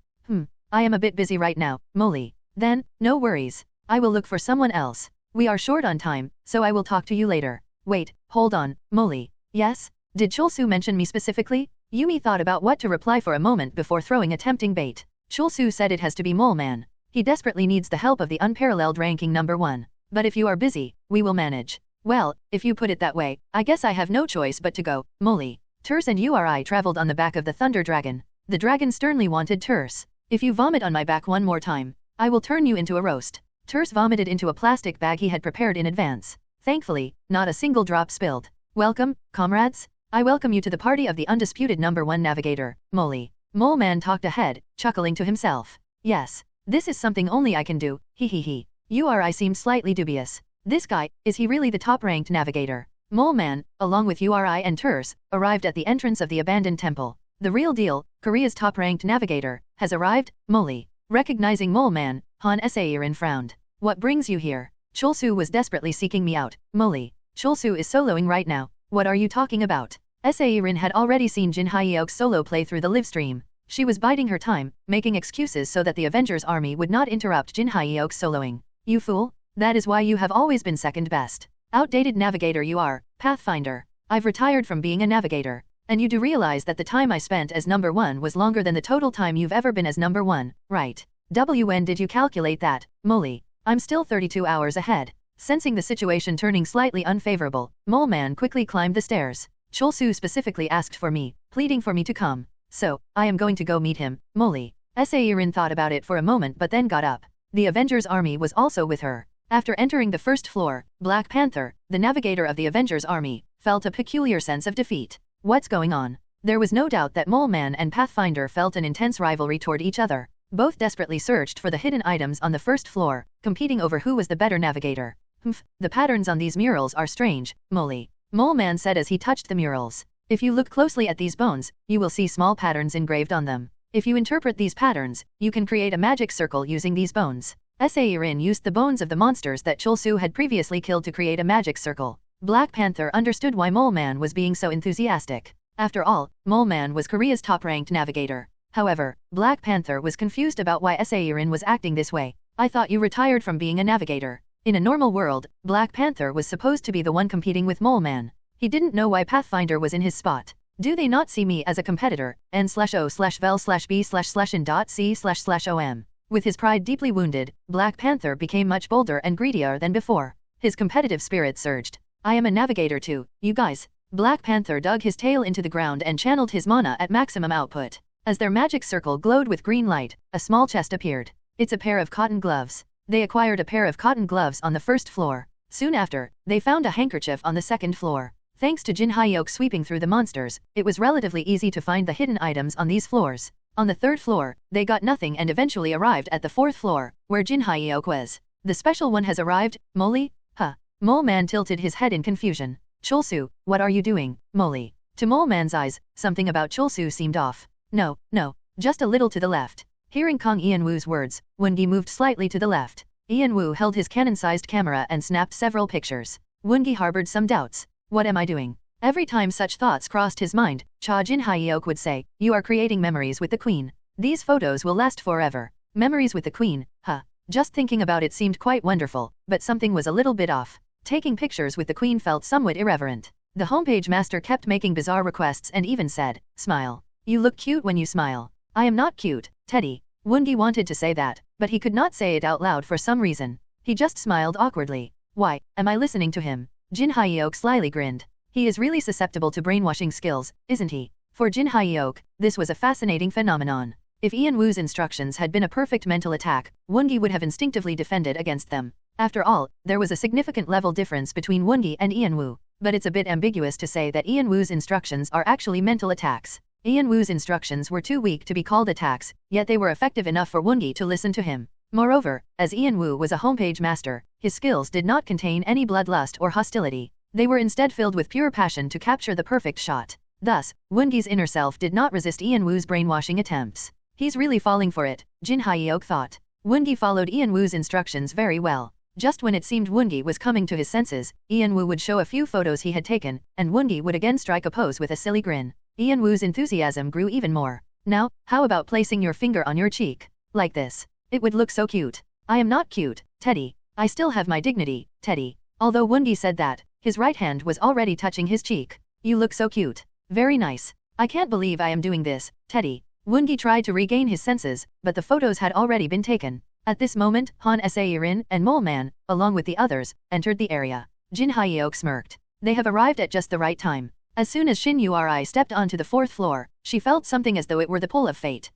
I am a bit busy right now, Mole. Then, no worries. I will look for someone else. We are short on time, so I will talk to you later. Wait, hold on, Mole. Yes? Did Cholsu mention me specifically? Yumi thought about what to reply for a moment before throwing a tempting bait. Cholsu said it has to be Mole Man. He desperately needs the help of the unparalleled ranking #1. But if you are busy, we will manage. Well, if you put it that way, I guess I have no choice but to go, Mole. Terse and Uri traveled on the back of the Thunder Dragon. The dragon sternly wanted Terse. If you vomit on my back one more time, I will turn you into a roast. Terse vomited into a plastic bag he had prepared in advance. Thankfully, not a single drop spilled. Welcome, comrades. I welcome you to the party of the undisputed #1 navigator, Mole. Mole Man talked ahead, chuckling to himself. Yes, this is something only I can do, he. Uri seemed slightly dubious. This guy, is he really the top-ranked navigator? Mole Man, along with Uri and Terse, arrived at the entrance of the abandoned temple. The real deal, Korea's top-ranked navigator, has arrived, Mole. Recognizing Mole Man, Han Seirin frowned. What brings you here? Cholsu was desperately seeking me out, Mole. Cholsu is soloing right now. What are you talking about? Seirin had already seen Jin Hyeok's solo play through the livestream. She was biding her time, making excuses so that the Avengers army would not interrupt Jin Hyeok's soloing. You fool. That is why you have always been second best. Outdated navigator you are, Pathfinder. I've retired from being a navigator. And you do realize that the time I spent as #1 was longer than the total time you've ever been as #1, right? When did you calculate that, Mole? I'm still 32 hours ahead. Sensing the situation turning slightly unfavorable, Mole Man quickly climbed the stairs. Cholsu specifically asked for me, pleading for me to come. So, I am going to go meet him, Mole. Seirin thought about it for a moment but then got up. The Avengers army was also with her. After entering the first floor, Black Panther, the navigator of the Avengers army, felt a peculiar sense of defeat. What's going on? There was no doubt that Mole Man and Pathfinder felt an intense rivalry toward each other. Both desperately searched for the hidden items on the first floor, competing over who was the better navigator. The patterns on these murals are strange, Mole. Mole Man said as he touched the murals. If you look closely at these bones, you will see small patterns engraved on them. If you interpret these patterns, you can create a magic circle using these bones. Seirin used the bones of the monsters that Cholsu had previously killed to create a magic circle. Black Panther understood why Mole Man was being so enthusiastic. After all, Mole Man was Korea's top-ranked navigator. However, Black Panther was confused about why Seirin was acting this way. I thought you retired from being a navigator. In a normal world, Black Panther was supposed to be the one competing with Mole Man. He didn't know why Pathfinder was in his spot. Do they not see me as a competitor? N/O/vel/b/in.c//om. With his pride deeply wounded, Black Panther became much bolder and greedier than before. His competitive spirit surged. I am a navigator too, you guys. Black Panther dug his tail into the ground and channeled his mana at maximum output. As their magic circle glowed with green light, a small chest appeared. It's a pair of cotton gloves. They acquired a pair of cotton gloves on the first floor. Soon after, they found a handkerchief on the second floor. Thanks to Jin Hyuk sweeping through the monsters, it was relatively easy to find the hidden items on these floors. On the third floor, they got nothing and eventually arrived at the fourth floor, where Jin Hyuk was. The special one has arrived, Molly? Huh. Mole Man tilted his head in confusion. Cholsu, what are you doing, Molly? To Mole Man's eyes, something about Cholsu seemed off. No, just a little to the left. Hearing Kong Ian-woo's words, Woongi moved slightly to the left. Ian-woo held his cannon-sized camera and snapped several pictures. Woongi harbored some doubts. What am I doing? Every time such thoughts crossed his mind, Cha Jin Hyuk would say, you are creating memories with the queen. These photos will last forever. Memories with the queen, huh? Just thinking about it seemed quite wonderful, but something was a little bit off. Taking pictures with the queen felt somewhat irreverent. The homepage master kept making bizarre requests and even said, smile. You look cute when you smile. I am not cute, Teddy. Woongi wanted to say that, but he could not say it out loud for some reason. He just smiled awkwardly. Why, am I listening to him? Jin Hyuk slyly grinned. He is really susceptible to brainwashing skills, isn't he? For Jin Hyuk, this was a fascinating phenomenon. If Ian-woo's instructions had been a perfect mental attack, Woongi would have instinctively defended against them. After all, there was a significant level difference between Woongi and Ian-woo. But it's a bit ambiguous to say that Ian-woo's instructions are actually mental attacks. Ian-woo's instructions were too weak to be called attacks, yet they were effective enough for Woongi to listen to him. Moreover, as Ian-woo was a homepage master, his skills did not contain any bloodlust or hostility. They were instead filled with pure passion to capture the perfect shot. Thus, Woongi's inner self did not resist Ian-woo's brainwashing attempts. He's really falling for it, Jin Hyuk thought. Woongi followed Ian-woo's instructions very well. Just when it seemed Woongi was coming to his senses, Ian-woo would show a few photos he had taken, and Woongi would again strike a pose with a silly grin. Ian-woo's enthusiasm grew even more. Now, how about placing your finger on your cheek? Like this. It would look so cute. I am not cute, Teddy. I still have my dignity, Teddy. Although Woongi said that, his right hand was already touching his cheek. You look so cute. Very nice. I can't believe I am doing this, Teddy. Woongi tried to regain his senses, but the photos had already been taken. At this moment, Han Seirin and Mole Man, along with the others, entered the area. Jin Hyuk smirked. They have arrived at just the right time. As soon as Shin Yuri stepped onto the fourth floor, she felt something as though it were the pull of fate.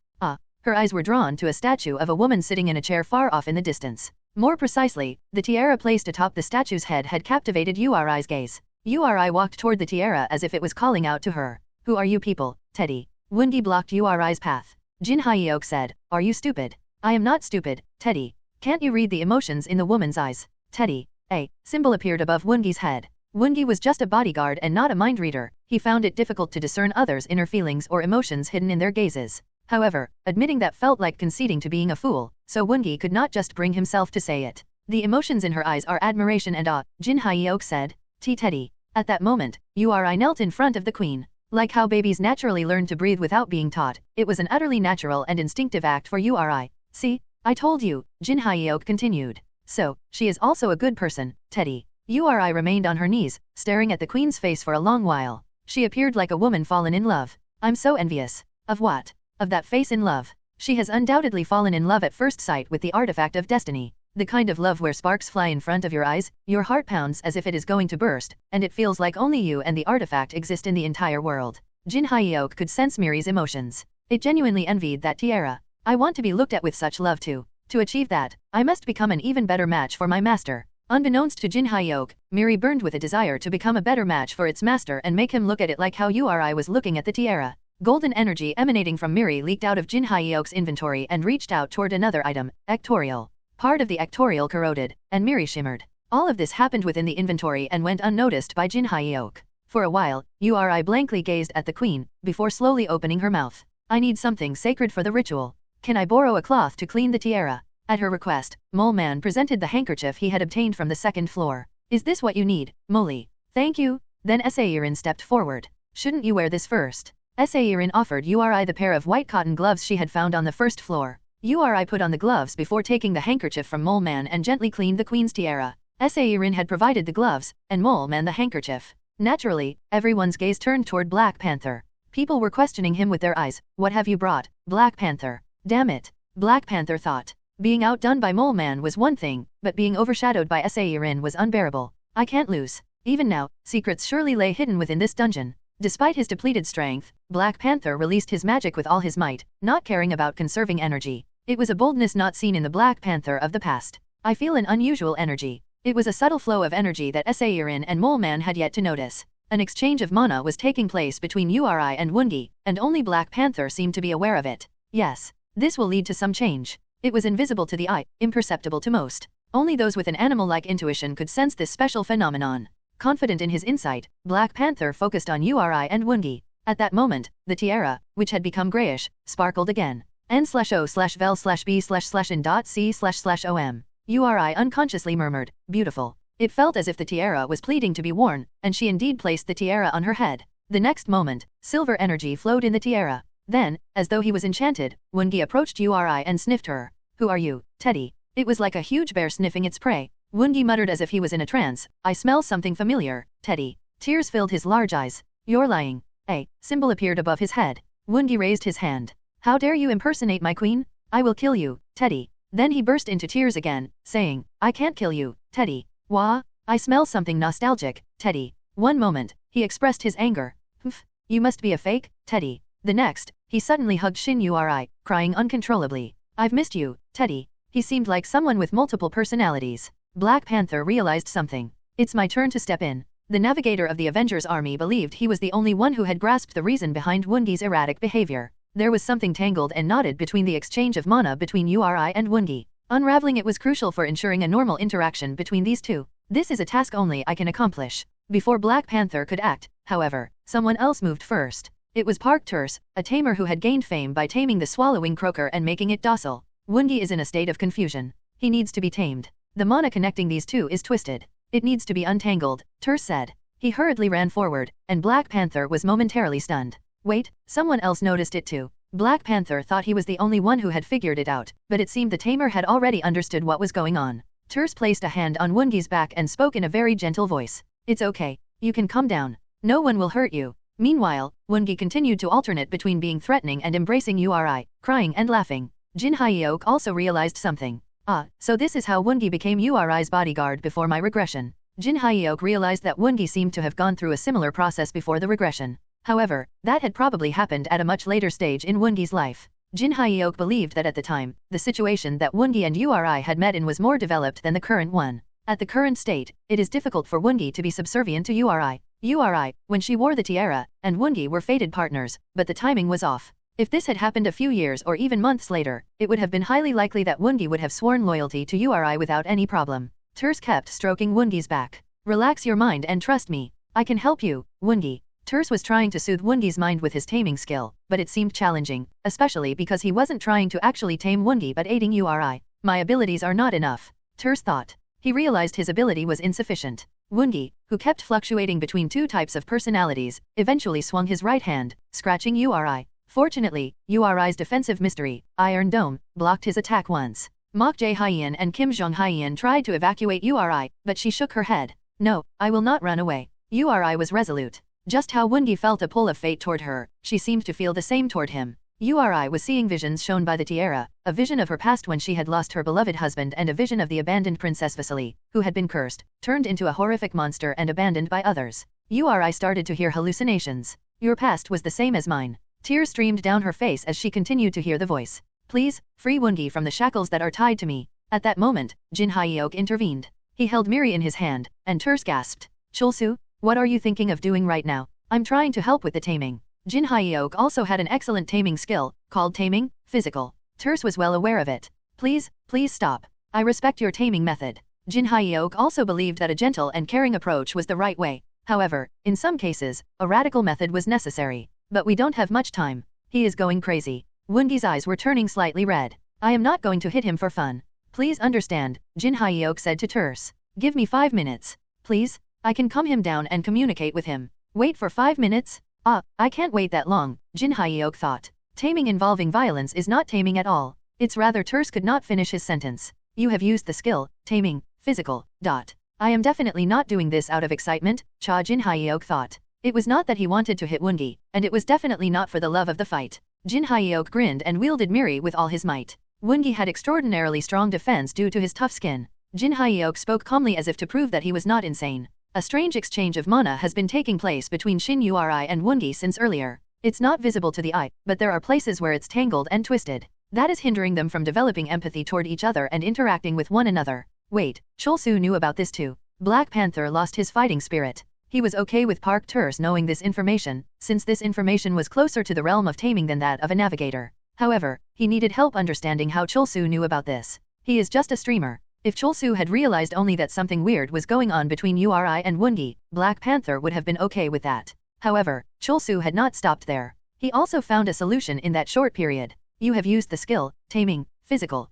Her eyes were drawn to a statue of a woman sitting in a chair far off in the distance. More precisely, the tiara placed atop the statue's head had captivated Yuri's gaze. Yuri walked toward the tiara as if it was calling out to her. Who are you people, Teddy? Woongi blocked Yuri's path. Jin Hyuk said, are you stupid? I am not stupid, Teddy. Can't you read the emotions in the woman's eyes? Teddy. A symbol appeared above Woongi's head. Woongi was just a bodyguard and not a mind reader. He found it difficult to discern others' inner feelings or emotions hidden in their gazes. However, admitting that felt like conceding to being a fool, so Woongi could not just bring himself to say it. The emotions in her eyes are admiration and awe, Jin Hyuk said. Teddy. At that moment, Yuri knelt in front of the queen. Like how babies naturally learn to breathe without being taught, it was an utterly natural and instinctive act for Yuri. See? I told you, Jin Hyuk continued. So, she is also a good person, Teddy. Yuri remained on her knees, staring at the queen's face for a long while. She appeared like a woman fallen in love. I'm so envious. Of what? Of that face in love. She has undoubtedly fallen in love at first sight with the artifact of destiny. The kind of love where sparks fly in front of your eyes, your heart pounds as if it is going to burst, and it feels like only you and the artifact exist in the entire world. Jin Hyuk could sense Miri's emotions. It genuinely envied that tiara. I want to be looked at with such love too. To achieve that, I must become an even better match for my master. Unbeknownst to Jin Hyuk, Miri burned with a desire to become a better match for its master and make him look at it like how Yuri was looking at the tiara. Golden energy emanating from Miri leaked out of Jin Hyuk's inventory and reached out toward another item, ectorial. Part of the ectorial corroded, and Miri shimmered. All of this happened within the inventory and went unnoticed by Jin Hyuk. For a while, Yuri blankly gazed at the queen, before slowly opening her mouth. I need something sacred for the ritual. Can I borrow a cloth to clean the tiara? At her request, Mole Man presented the handkerchief he had obtained from the second floor. Is this what you need, Molly? Thank you. Then Seirin stepped forward. Shouldn't you wear this first? Seirin offered Yuri the pair of white cotton gloves she had found on the first floor. Yuri put on the gloves before taking the handkerchief from Mole Man and gently cleaned the queen's tiara. Seirin had provided the gloves, and Mole Man the handkerchief. Naturally, everyone's gaze turned toward Black Panther. People were questioning him with their eyes. What have you brought, Black Panther? Damn it. Black Panther thought. Being outdone by Mole Man was one thing, but being overshadowed by Sairin was unbearable. I can't lose. Even now, secrets surely lay hidden within this dungeon. Despite his depleted strength, Black Panther released his magic with all his might, not caring about conserving energy. It was a boldness not seen in the Black Panther of the past. I feel an unusual energy. It was a subtle flow of energy that Sairin and Mole Man had yet to notice. An exchange of mana was taking place between Uri and Wundi, and only Black Panther seemed to be aware of it. Yes, this will lead to some change. It was invisible to the eye, imperceptible to most. Only those with an animal-like intuition could sense this special phenomenon. Confident in his insight, Black Panther focused on Uri and Wundi. At that moment, the tiara, which had become grayish, sparkled again. N/O/vel/b/in.c//om. Uri unconsciously murmured, beautiful. It felt as if the tiara was pleading to be worn, and she indeed placed the tiara on her head. The next moment, silver energy flowed in the tiara. Then, as though he was enchanted, Wundi approached Uri and sniffed her. Who are you, Teddy? It was like a huge bear sniffing its prey. Wundi muttered as if he was in a trance. I smell something familiar, Teddy. Tears filled his large eyes. You're lying. A symbol appeared above his head. Wundi raised his hand. How dare you impersonate my queen? I will kill you, Teddy. Then he burst into tears again, saying, I can't kill you, Teddy. Wah? I smell something nostalgic, Teddy. One moment, he expressed his anger. Humph, you must be a fake, Teddy. The next, he suddenly hugged Shin Uri, crying uncontrollably. I've missed you, Teddy. He seemed like someone with multiple personalities. Black Panther realized something. It's my turn to step in. The navigator of the Avengers army believed he was the only one who had grasped the reason behind Wundi's erratic behavior. There was something tangled and knotted between the exchange of mana between Uri and Wundi. Unraveling it was crucial for ensuring a normal interaction between these two. This is a task only I can accomplish. Before Black Panther could act, however, someone else moved first. It was Park Terse, a tamer who had gained fame by taming the swallowing croaker and making it docile. Wundi is in a state of confusion. He needs to be tamed. The mana connecting these two is twisted. It needs to be untangled, Terse said. He hurriedly ran forward, and Black Panther was momentarily stunned. Wait, someone else noticed it too. Black Panther thought he was the only one who had figured it out, but it seemed the tamer had already understood what was going on. Terse placed a hand on Wundi's back and spoke in a very gentle voice. It's okay. You can calm down. No one will hurt you. Meanwhile, Wundi continued to alternate between being threatening and embracing Uri, crying and laughing. Jin Hyeok also realized something. Ah, so this is how Wundi became Uri's bodyguard before my regression. Jin Hyeok realized that Wundi seemed to have gone through a similar process before the regression. However, that had probably happened at a much later stage in Wundi's life. Jin Hyeok believed that at the time, the situation that Wundi and Uri had met in was more developed than the current one. At the current state, it is difficult for Wundi to be subservient to Uri. Uri, when she wore the tiara, and Wundi were fated partners, but the timing was off. If this had happened a few years or even months later, it would have been highly likely that Wundi would have sworn loyalty to Uri without any problem. Terse kept stroking Wundi's back. Relax your mind and trust me. I can help you, Wundi. Terse was trying to soothe Wundi's mind with his taming skill, but it seemed challenging, especially because he wasn't trying to actually tame Wundi but aiding Uri. My abilities are not enough, Terse thought. He realized his ability was insufficient. Wundi, who kept fluctuating between two types of personalities, eventually swung his right hand, scratching Uri. Fortunately, Uri's defensive mystery, Iron Dome, blocked his attack once. Mok Jae-hyeon and Kim Jong-hyeon tried to evacuate Uri, but she shook her head. No, I will not run away. Uri was resolute. Just how Wundi felt a pull of fate toward her, she seemed to feel the same toward him. Uri was seeing visions shown by the tiara, a vision of her past when she had lost her beloved husband and a vision of the abandoned Princess Vasily, who had been cursed, turned into a horrific monster and abandoned by others. Uri started to hear hallucinations. Your past was the same as mine. Tears streamed down her face as she continued to hear the voice. Please, free Wundi from the shackles that are tied to me. At that moment, Jin Hyeok intervened. He held Miri in his hand, and Terse gasped. Chulsu, what are you thinking of doing right now? I'm trying to help with the taming. Jin Hyeok also had an excellent taming skill, called taming, physical. Terse was well aware of it. Please stop. I respect your taming method. Jin Hyeok also believed that a gentle and caring approach was the right way. However, in some cases, a radical method was necessary. But we don't have much time. He is going crazy. Wundi's eyes were turning slightly red. I am not going to hit him for fun. Please understand, Jin Hyeok said to Terse. Give me 5 minutes. Please? I can calm him down and communicate with him. Wait for 5 minutes? I can't wait that long, Jin Hyeok thought. Taming involving violence is not taming at all. It's rather Terse could not finish his sentence. You have used the skill, taming, physical, ... I am definitely not doing this out of excitement, Jin Hyeok thought. It was not that he wanted to hit Wundi, and it was definitely not for the love of the fight. Jin Hyeok grinned and wielded Miri with all his might. Woongi had extraordinarily strong defense due to his tough skin. Jin Hyeok spoke calmly as if to prove that he was not insane. A strange exchange of mana has been taking place between Shin Uri and Woongi since earlier. It's not visible to the eye, but there are places where it's tangled and twisted. That is hindering them from developing empathy toward each other and interacting with one another. Wait, Cholsu knew about this too. Black Panther lost his fighting spirit. He was okay with Park Turs knowing this information, since this information was closer to the realm of taming than that of a navigator. However, he needed help understanding how Cholsu knew about this. He is just a streamer. If Cholsu had realized only that something weird was going on between Uri and Woongi, Black Panther would have been okay with that. However, Cholsu had not stopped there. He also found a solution in that short period. You have used the skill, taming, physical, ...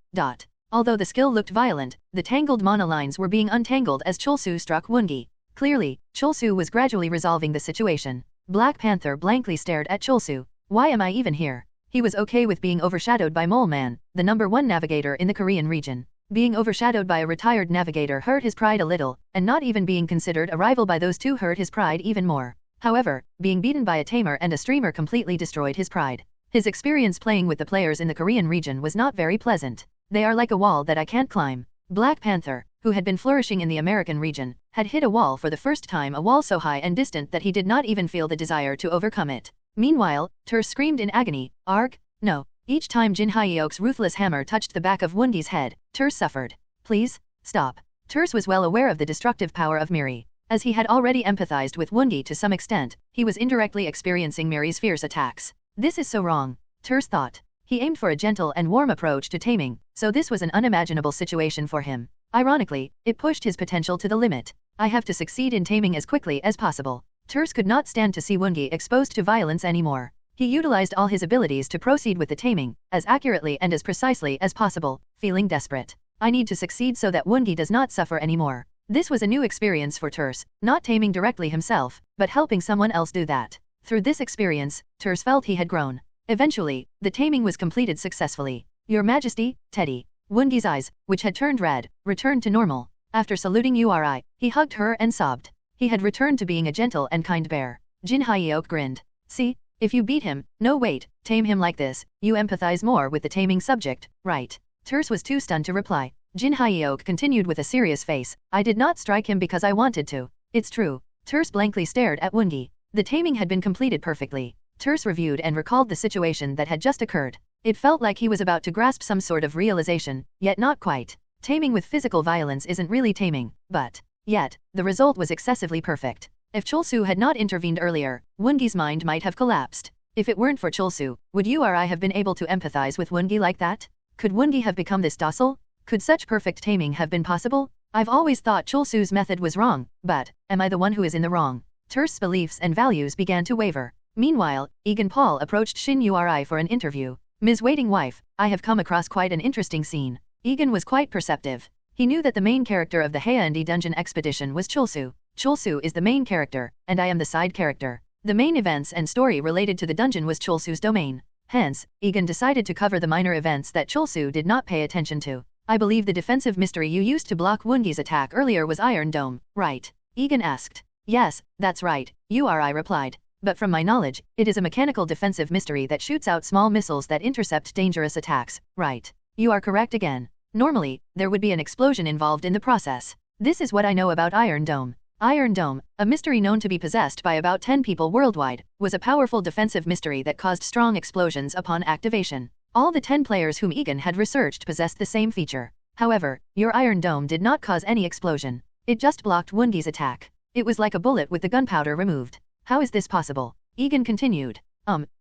Although the skill looked violent, the tangled mana lines were being untangled as Cholsu struck Woongi. Clearly, Cholsu was gradually resolving the situation. Black Panther blankly stared at Cholsu. Why am I even here? He was okay with being overshadowed by Mole Man, the #1 navigator in the Korean region. Being overshadowed by a retired navigator hurt his pride a little, and not even being considered a rival by those two hurt his pride even more. However, being beaten by a tamer and a streamer completely destroyed his pride. His experience playing with the players in the Korean region was not very pleasant. They are like a wall that I can't climb. Black Panther, who had been flourishing in the American region, had hit a wall for the first time, a wall so high and distant that he did not even feel the desire to overcome it. Meanwhile, Turs screamed in agony, "Arg? No." Each time Jin Hyeok's ruthless hammer touched the back of Woongi's head, Turs suffered. Please, stop. Turs was well aware of the destructive power of Miri. As he had already empathized with Woongi to some extent, he was indirectly experiencing Miri's fierce attacks. This is so wrong, Turs thought. He aimed for a gentle and warm approach to taming, so this was an unimaginable situation for him. Ironically, it pushed his potential to the limit. I have to succeed in taming as quickly as possible. Turs could not stand to see Woongi exposed to violence anymore. He utilized all his abilities to proceed with the taming, as accurately and as precisely as possible, feeling desperate. I need to succeed so that Woongi does not suffer anymore. This was a new experience for Turs, not taming directly himself, but helping someone else do that. Through this experience, Turs felt he had grown. Eventually, the taming was completed successfully. Your Majesty, Teddy. Woongi's eyes, which had turned red, returned to normal. After saluting Uri, he hugged her and sobbed. He had returned to being a gentle and kind bear. Jin Hyeok grinned. See? If you beat him, no wait, tame him like this, you empathize more with the taming subject, right? Turs was too stunned to reply. Jin Hyeok continued with a serious face. I did not strike him because I wanted to. It's true. Turs blankly stared at Woongi. The taming had been completed perfectly. Turs reviewed and recalled the situation that had just occurred. It felt like he was about to grasp some sort of realization, yet not quite. Taming with physical violence isn't really taming, but yet, the result was excessively perfect. If Cholsu had not intervened earlier, Woongi's mind might have collapsed. If it weren't for Cholsu, would Uri have been able to empathize with Woongi like that? Could Woongi have become this docile? Could such perfect taming have been possible? I've always thought Cholsu's method was wrong, but am I the one who is in the wrong? Turs' beliefs and values began to waver. Meanwhile, Egan Paul approached Shin Uri for an interview. Ms. Waiting Wife, I have come across quite an interesting scene. Egan was quite perceptive. He knew that the main character of the Haeundae dungeon expedition was Cholsu. Cholsu is the main character, and I am the side character. The main events and story related to the dungeon was Cholsu's domain. Hence, Egan decided to cover the minor events that Cholsu did not pay attention to. I believe the defensive mystery you used to block Woongi's attack earlier was Iron Dome, right? Egan asked. Yes, that's right, Uri replied. But from my knowledge, it is a mechanical defensive mystery that shoots out small missiles that intercept dangerous attacks, right? You are correct again. Normally, there would be an explosion involved in the process. This is what I know about Iron Dome. Iron Dome, a mystery known to be possessed by about 10 people worldwide, was a powerful defensive mystery that caused strong explosions upon activation. All the 10 players whom Egan had researched possessed the same feature. However, your Iron Dome did not cause any explosion. It just blocked Woongi's attack. It was like a bullet with the gunpowder removed. How is this possible? Egan continued.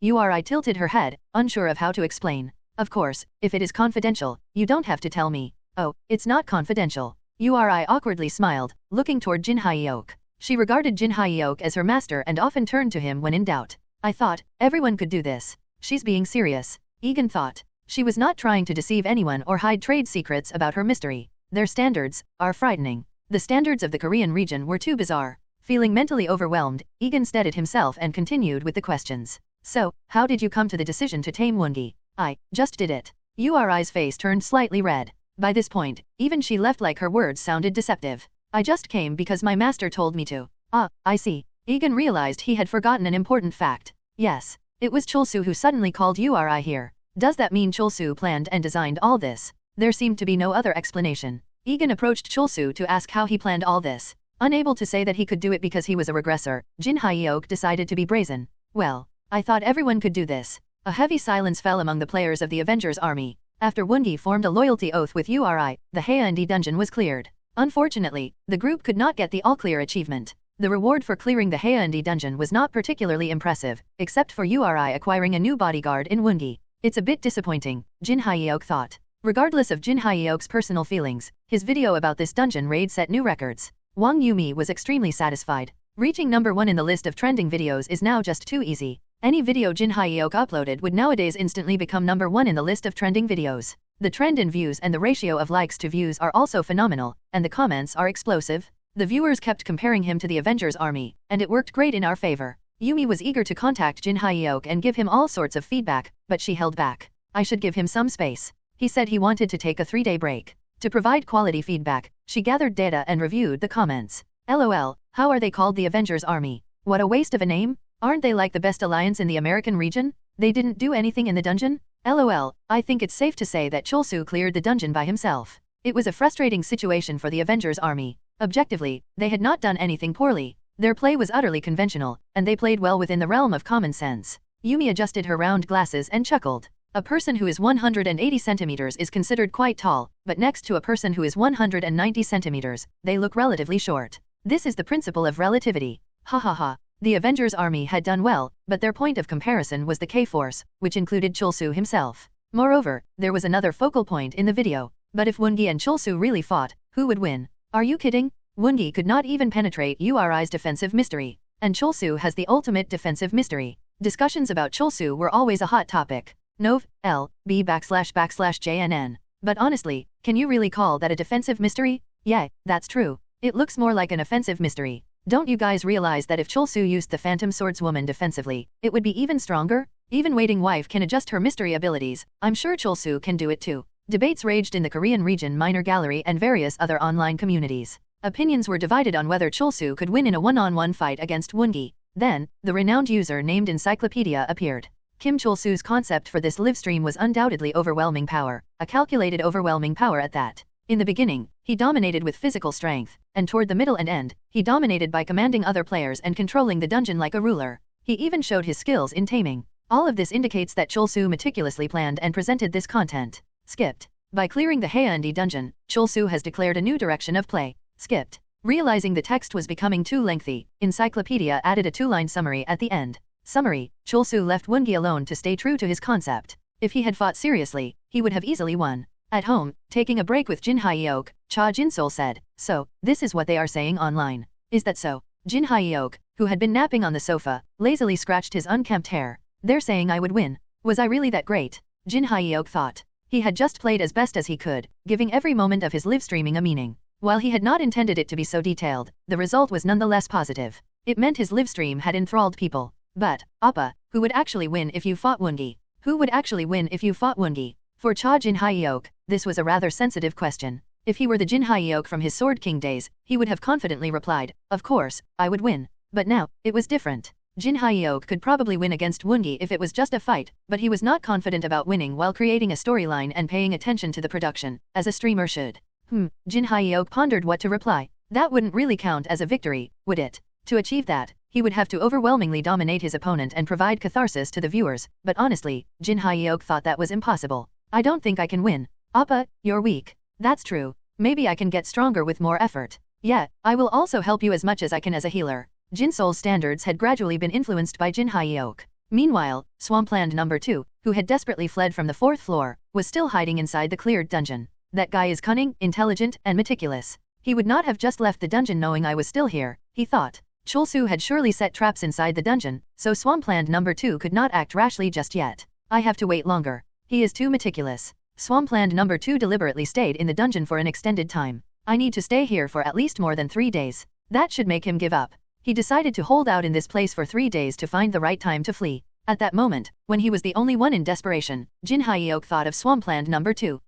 Uri tilted her head, unsure of how to explain. Of course, if it is confidential, you don't have to tell me. Oh, it's not confidential. Uri awkwardly smiled, looking toward Jin Hyeok. She regarded Jin Hyeok as her master and often turned to him when in doubt. I thought, everyone could do this. She's being serious. Egan thought. She was not trying to deceive anyone or hide trade secrets about her mystery. Their standards are frightening. The standards of the Korean region were too bizarre. Feeling mentally overwhelmed, Egan steadied himself and continued with the questions. So, how did you come to the decision to tame Woongi? I just did it. Uri's face turned slightly red. By this point, even she left like her words sounded deceptive. I just came because my master told me to. Ah, I see. Egan realized he had forgotten an important fact. Yes, it was Cholsu who suddenly called Uri here. Does that mean Cholsu planned and designed all this? There seemed to be no other explanation. Egan approached Cholsu to ask how he planned all this. Unable to say that he could do it because he was a regressor, Jin Hyeok decided to be brazen. Well, I thought everyone could do this. A heavy silence fell among the players of the Avengers army. After Woongi formed a loyalty oath with URI, the Haeundae dungeon was cleared. Unfortunately, the group could not get the all-clear achievement. The reward for clearing the Haeundae dungeon was not particularly impressive, except for URI acquiring a new bodyguard in Woongi. It's a bit disappointing, Jin Hyeok thought. Regardless of Jin Hyeok's personal feelings, his video about this dungeon raid set new records. Wang Yumi was extremely satisfied. Reaching number 1 in the list of trending videos is now just too easy. Any video Jin Hyeok uploaded would nowadays instantly become number 1 in the list of trending videos. The trend in views and the ratio of likes to views are also phenomenal, and the comments are explosive. The viewers kept comparing him to the Avengers army, and it worked great in our favor. Yumi was eager to contact Jin Hyeok and give him all sorts of feedback, but she held back. I should give him some space. He said he wanted to take a 3-day break. To provide quality feedback, she gathered data and reviewed the comments. LOL, how are they called the Avengers army? What a waste of a name. Aren't they like the best alliance in the American region? They didn't do anything in the dungeon? LOL, I think it's safe to say that Cholsu cleared the dungeon by himself. It was a frustrating situation for the Avengers army. Objectively, they had not done anything poorly. Their play was utterly conventional, and they played well within the realm of common sense. Yumi adjusted her round glasses and chuckled. A person who is 180 centimeters is considered quite tall, but next to a person who is 190 centimeters, they look relatively short. This is the principle of relativity. Ha ha ha. The Avengers army had done well, but their point of comparison was the K-Force, which included Cholsu himself. Moreover, there was another focal point in the video. But if Woongi and Cholsu really fought, who would win? Are you kidding? Woongi could not even penetrate URI's defensive mystery. And Cholsu has the ultimate defensive mystery. Discussions about Cholsu were always a hot topic. Nov. L. B //JNN. But honestly, can you really call that a defensive mystery? Yeah, that's true. It looks more like an offensive mystery. Don't you guys realize that if Cholsu used the Phantom Swordswoman defensively, it would be even stronger? Even Waiting Wife can adjust her mystery abilities. I'm sure Cholsu can do it too. Debates raged in the Korean region minor gallery and various other online communities. Opinions were divided on whether Cholsu could win in a one-on-one fight against Woongi. Then, the renowned user named Encyclopedia appeared. Kim Cholsu's concept for this livestream was undoubtedly overwhelming power, a calculated overwhelming power at that. In the beginning, he dominated with physical strength, and toward the middle and end, he dominated by commanding other players and controlling the dungeon like a ruler. He even showed his skills in taming. All of this indicates that Cholsu meticulously planned and presented this content. Skipped. By clearing the Haeundae dungeon, Cholsu has declared a new direction of play. Skipped. Realizing the text was becoming too lengthy, Encyclopedia added a 2-line summary at the end. Summary, Cholsu left Woongi alone to stay true to his concept. If he had fought seriously, he would have easily won. At home, taking a break with Jin Hyeok, Cha Jinsol said, "So, this is what they are saying online. Is that so?" Jin Hyeok, who had been napping on the sofa, lazily scratched his unkempt hair. "They're saying I would win. Was I really that great?" Jin Hyeok thought. He had just played as best as he could, giving every moment of his live streaming a meaning. While he had not intended it to be so detailed, the result was nonetheless positive. It meant his live stream had enthralled people. But, Appa, who would actually win if you fought Woongi? Who would actually win if you fought Woongi? For Cha Jin Hyeok, this was a rather sensitive question. If he were the Jin Hyeok from his Sword King days, he would have confidently replied, "Of course, I would win." But now, it was different. Jin Hyeok could probably win against Woongi if it was just a fight, but he was not confident about winning while creating a storyline and paying attention to the production, as a streamer should. Jin Hyeok pondered what to reply. That wouldn't really count as a victory, would it? To achieve that, he would have to overwhelmingly dominate his opponent and provide catharsis to the viewers, but honestly, Jin Hyeok thought that was impossible. "I don't think I can win. Appa, you're weak." "That's true. Maybe I can get stronger with more effort." "Yeah, I will also help you as much as I can as a healer." Jinsol's standards had gradually been influenced by Jin Hyeok. Meanwhile, Swampland No. 2, who had desperately fled from the 4th floor, was still hiding inside the cleared dungeon. "That guy is cunning, intelligent, and meticulous. He would not have just left the dungeon knowing I was still here," he thought. Cholsu had surely set traps inside the dungeon, so Swampland No. 2 could not act rashly just yet. "I have to wait longer. He is too meticulous." Swampland No. 2 deliberately stayed in the dungeon for an extended time. "I need to stay here for at least more than 3 days. That should make him give up." He decided to hold out in this place for 3 days to find the right time to flee. At that moment, when he was the only one in desperation, Jin Hyeok thought of Swampland No. 2.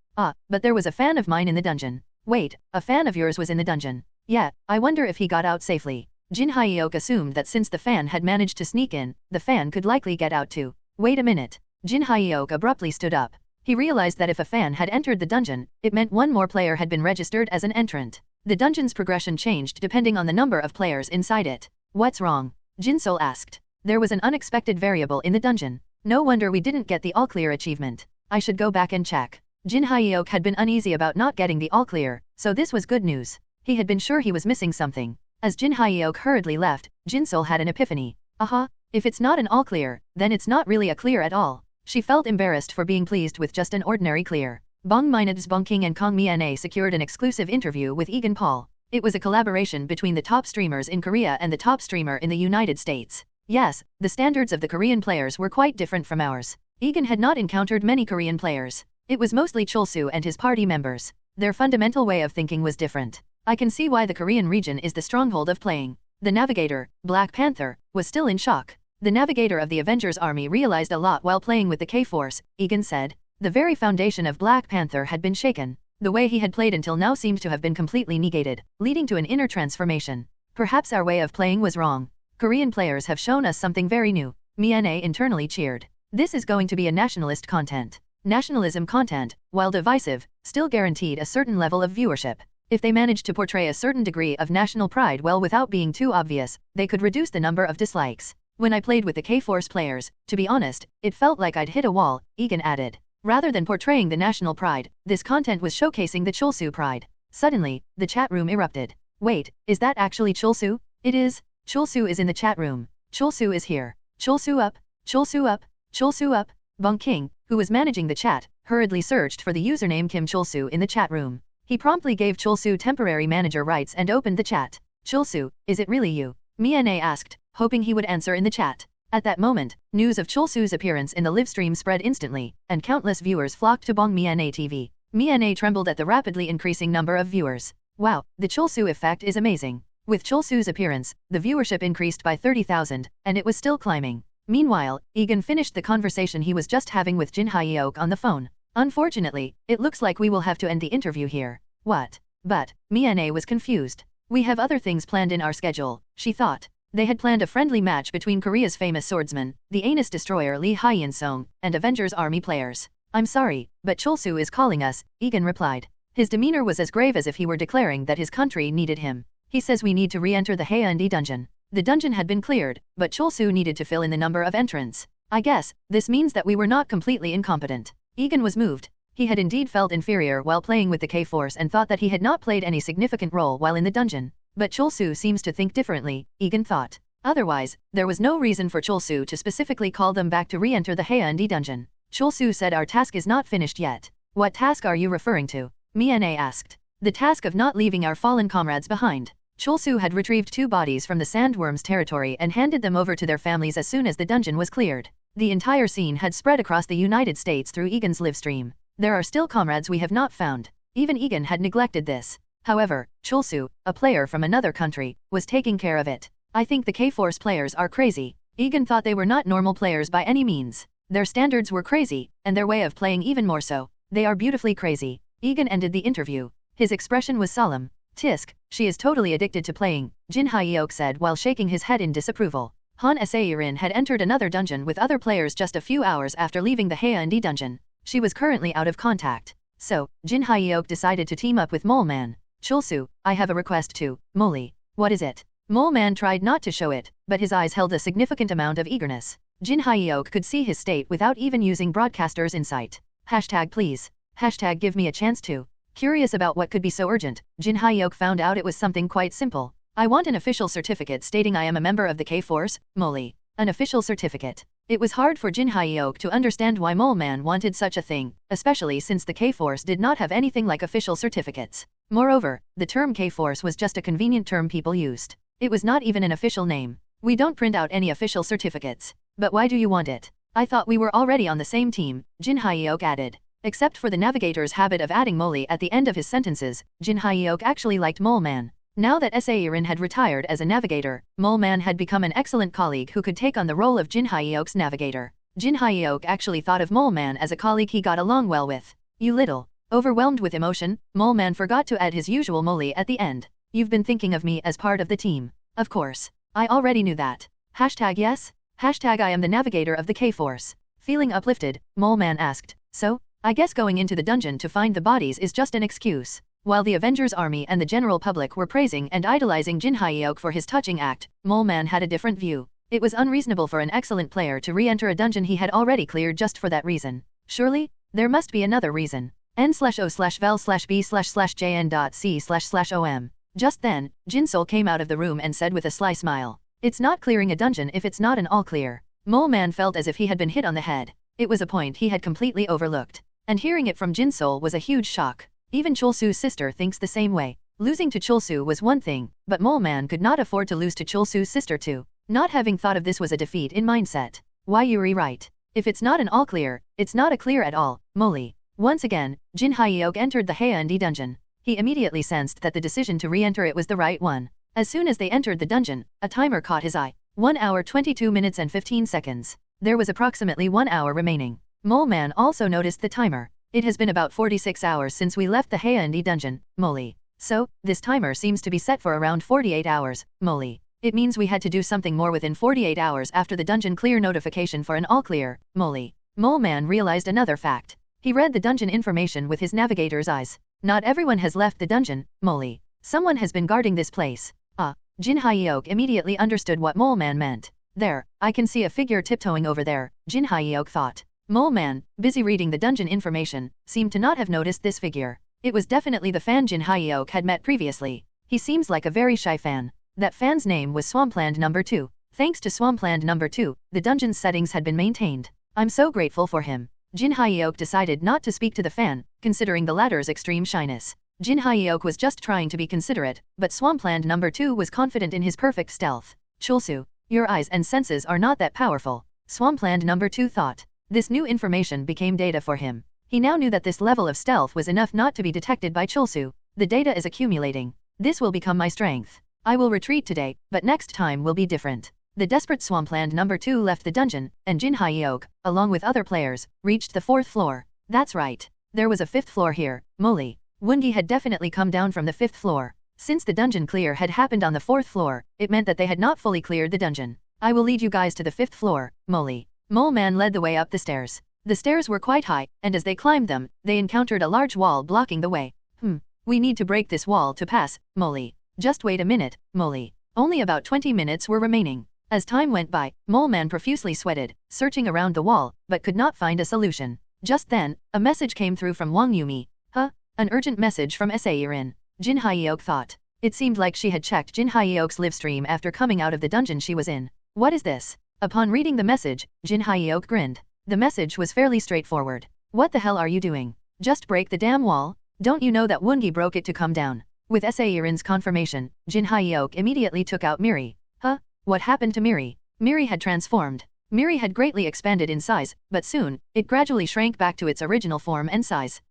But there was a fan of mine in the dungeon." "Wait, a fan of yours was in the dungeon?" "Yeah, I wonder if he got out safely." Jin Hyeok assumed that since the fan had managed to sneak in, the fan could likely get out too. "Wait a minute. Jin Hyeok abruptly stood up. He realized that if a fan had entered the dungeon, it meant one more player had been registered as an entrant. The dungeon's progression changed depending on the number of players inside it. What's wrong? Jin-sol asked. There was an unexpected variable in the dungeon. No wonder we didn't get the all-clear achievement. I should go back and check. Jin Hyeok had been uneasy about not getting the all-clear, so this was good news. He had been sure he was missing something. As Jin Hyeok hurriedly left, Jin-sol had an epiphany. Aha! If it's not an all-clear, then it's not really a clear at all. She felt embarrassed for being pleased with just an ordinary clear. Bong Minad's Bong King and Kong Mi-na secured an exclusive interview with Egan Paul. It was a collaboration between the top streamers in Korea and the top streamer in the United States. Yes, the standards of the Korean players were quite different from ours. Egan had not encountered many Korean players. It was mostly Cholsu and his party members. Their fundamental way of thinking was different. I can see why the Korean region is the stronghold of playing. The Navigator, Black Panther, was still in shock. The Navigator of the Avengers army realized a lot while playing with the K-Force, Egan said. The very foundation of Black Panther had been shaken. The way he had played until now seemed to have been completely negated, leading to an inner transformation. Perhaps our way of playing was wrong. Korean players have shown us something very new. Mi-na internally cheered. This is going to be a nationalist content. Nationalism content, while divisive, still guaranteed a certain level of viewership. If they managed to portray a certain degree of national pride well without being too obvious, they could reduce the number of dislikes. When I played with the K-Force players, to be honest, it felt like I'd hit a wall, Egan added. Rather than portraying the national pride, this content was showcasing the Cholsu pride. Suddenly, the chat room erupted. Wait, is that actually Cholsu? It is. Cholsu is in the chat room. Cholsu is here. Cholsu up, Cholsu up, Cholsu up. Bong King, who was managing the chat, hurriedly searched for the username Kim Cholsu in the chat room. He promptly gave Cholsu temporary manager rights and opened the chat. Cholsu, is it really you? Mi-na asked, hoping he would answer in the chat. At that moment, news of Cholsu's appearance in the livestream spread instantly, and countless viewers flocked to Bong Mi-na TV. Mi-na trembled at the rapidly increasing number of viewers. Wow, the Cholsu effect is amazing. With Cholsu's appearance, the viewership increased by 30,000, and it was still climbing. Meanwhile, Egan finished the conversation he was just having with Jin Hyeok on the phone. Unfortunately, it looks like we will have to end the interview here. What? But, Mi-na was confused. We have other things planned in our schedule, she thought. They had planned a friendly match between Korea's famous swordsman, the Anus Destroyer Lee Hyun-sung, and Avengers Army players. I'm sorry, but Cholsu is calling us, Egan replied. His demeanor was as grave as if he were declaring that his country needed him. He says we need to re-enter the Haeundae dungeon. The dungeon had been cleared, but Cholsu needed to fill in the number of entrants. I guess, this means that we were not completely incompetent. Egan was moved. He had indeed felt inferior while playing with the K-Force and thought that he had not played any significant role while in the dungeon. But Cholsu seems to think differently, Egan thought. Otherwise, there was no reason for Cholsu to specifically call them back to re-enter the Haeundae dungeon. Cholsu said our task is not finished yet. What task are you referring to? Mi-na asked. The task of not leaving our fallen comrades behind. Cholsu had retrieved 2 bodies from the sandworms' territory and handed them over to their families as soon as the dungeon was cleared. The entire scene had spread across the United States through Egan's livestream. There are still comrades we have not found. Even Egan had neglected this. However, Cholsu, a player from another country, was taking care of it. I think the K-Force players are crazy. Egan thought they were not normal players by any means. Their standards were crazy, and their way of playing even more so. They are beautifully crazy. Egan ended the interview. His expression was solemn. Tisk, she is totally addicted to playing, Jin Hyeok said while shaking his head in disapproval. Han Saerin had entered another dungeon with other players just a few hours after leaving the Haeundae dungeon. She was currently out of contact. So, Jin Hyeok decided to team up with Mole Man. Cholsu, I have a request too, Molly. What is it? Mole Man tried not to show it, but his eyes held a significant amount of eagerness. Jin Hyeok could see his state without even using broadcaster's insight. Hashtag please. Hashtag give me a chance to. Curious about what could be so urgent, Jin Hyeok found out it was something quite simple. I want an official certificate stating I am a member of the K-Force, Molly. An official certificate. It was hard for Jin Hyeok to understand why Mole Man wanted such a thing, especially since the K-Force did not have anything like official certificates. Moreover, the term K-Force was just a convenient term people used. It was not even an official name. We don't print out any official certificates. But why do you want it? I thought we were already on the same team, Jin Hyeok added. Except for the navigator's habit of adding Molly at the end of his sentences, Jin Hyeok actually liked Mole Man. Now that Saerin had retired as a navigator, Mole Man had become an excellent colleague who could take on the role of Jin Hyeok's navigator. Jin Hyeok actually thought of Mole Man as a colleague he got along well with. You little. Overwhelmed with emotion, Mole Man forgot to add his usual Molly at the end. You've been thinking of me as part of the team. Of course. I already knew that. Hashtag yes. Hashtag I am the navigator of the K-Force. Feeling uplifted, Mole Man asked, "So, I guess going into the dungeon to find the bodies is just an excuse." While the Avengers army and the general public were praising and idolizing Jin Hyeok for his touching act, Mole Man had a different view. It was unreasonable for an excellent player to re-enter a dungeon he had already cleared just for that reason. Surely, there must be another reason. n/o/vel/b/jn.c//om. Just then, Jinsol came out of the room and said with a sly smile, "It's not clearing a dungeon if it's not an all clear." Mole Man felt as if he had been hit on the head. It was a point he had completely overlooked. And hearing it from Jinsol was a huge shock. Even Cholsu's sister thinks the same way. Losing to Cholsu was one thing, but Mole Man could not afford to lose to Cholsu's sister too. Not having thought of this was a defeat in mindset. Why Yuri right? If it's not an all clear, it's not a clear at all, Mole. Once again, Jin Hyeok entered the Haeundae dungeon. He immediately sensed that the decision to re-enter it was the right one. As soon as they entered the dungeon, a timer caught his eye. 1 hour 22 minutes and 15 seconds. There was approximately 1 hour remaining. Mole Man also noticed the timer. It has been about 46 hours since we left the Haeundae dungeon, Mole. So, this timer seems to be set for around 48 hours, Mole. It means we had to do something more within 48 hours after the dungeon clear notification for an all clear, Mole. Mole Man realized another fact. He read the dungeon information with his navigator's eyes. Not everyone has left the dungeon, Mole. Someone has been guarding this place. Jin Hyeok immediately understood what Mole Man meant. There, I can see a figure tiptoeing over there, Jin Hyeok thought. Mole Man, busy reading the dungeon information, seemed to not have noticed this figure. It was definitely the fan Jin Hyeok had met previously. He seems like a very shy fan. That fan's name was Swampland No. 2. Thanks to Swampland No. 2, the dungeon's settings had been maintained. I'm so grateful for him. Jin Hyeok decided not to speak to the fan, considering the latter's extreme shyness. Jin Hyeok was just trying to be considerate, but Swampland No. 2 was confident in his perfect stealth. Cholsu, your eyes and senses are not that powerful, Swampland No. 2 thought. This new information became data for him. He now knew that this level of stealth was enough not to be detected by Cholsu. The data is accumulating. This will become my strength. I will retreat today, but next time will be different. The desperate Swampland No. 2 left the dungeon, and Jin Hyeok, along with other players, reached the 4th floor. That's right. There was a 5th floor here, Mole. Woongi had definitely come down from the 5th floor. Since the dungeon clear had happened on the 4th floor, it meant that they had not fully cleared the dungeon. I will lead you guys to the 5th floor, Mole. Mole Man led the way up the stairs. The stairs were quite high, and as they climbed them, they encountered a large wall blocking the way. We need to break this wall to pass, Mole. Just wait a minute, Mole. Only about 20 minutes were remaining. As time went by, Mole Man profusely sweated, searching around the wall, but could not find a solution. Just then, a message came through from Wang Yumi. An urgent message from Sairin. Jin Hyeok thought. It seemed like she had checked Jin Hyeok's livestream after coming out of the dungeon she was in. What is this? Upon reading the message, Jin Hyeok grinned. The message was fairly straightforward. What the hell are you doing? Just break the damn wall? Don't you know that Woongi broke it to come down? With Sairin's confirmation, Jin Hyeok immediately took out Miri. What happened to Miri? Miri had transformed. Miri had greatly expanded in size, but soon, it gradually shrank back to its original form and size.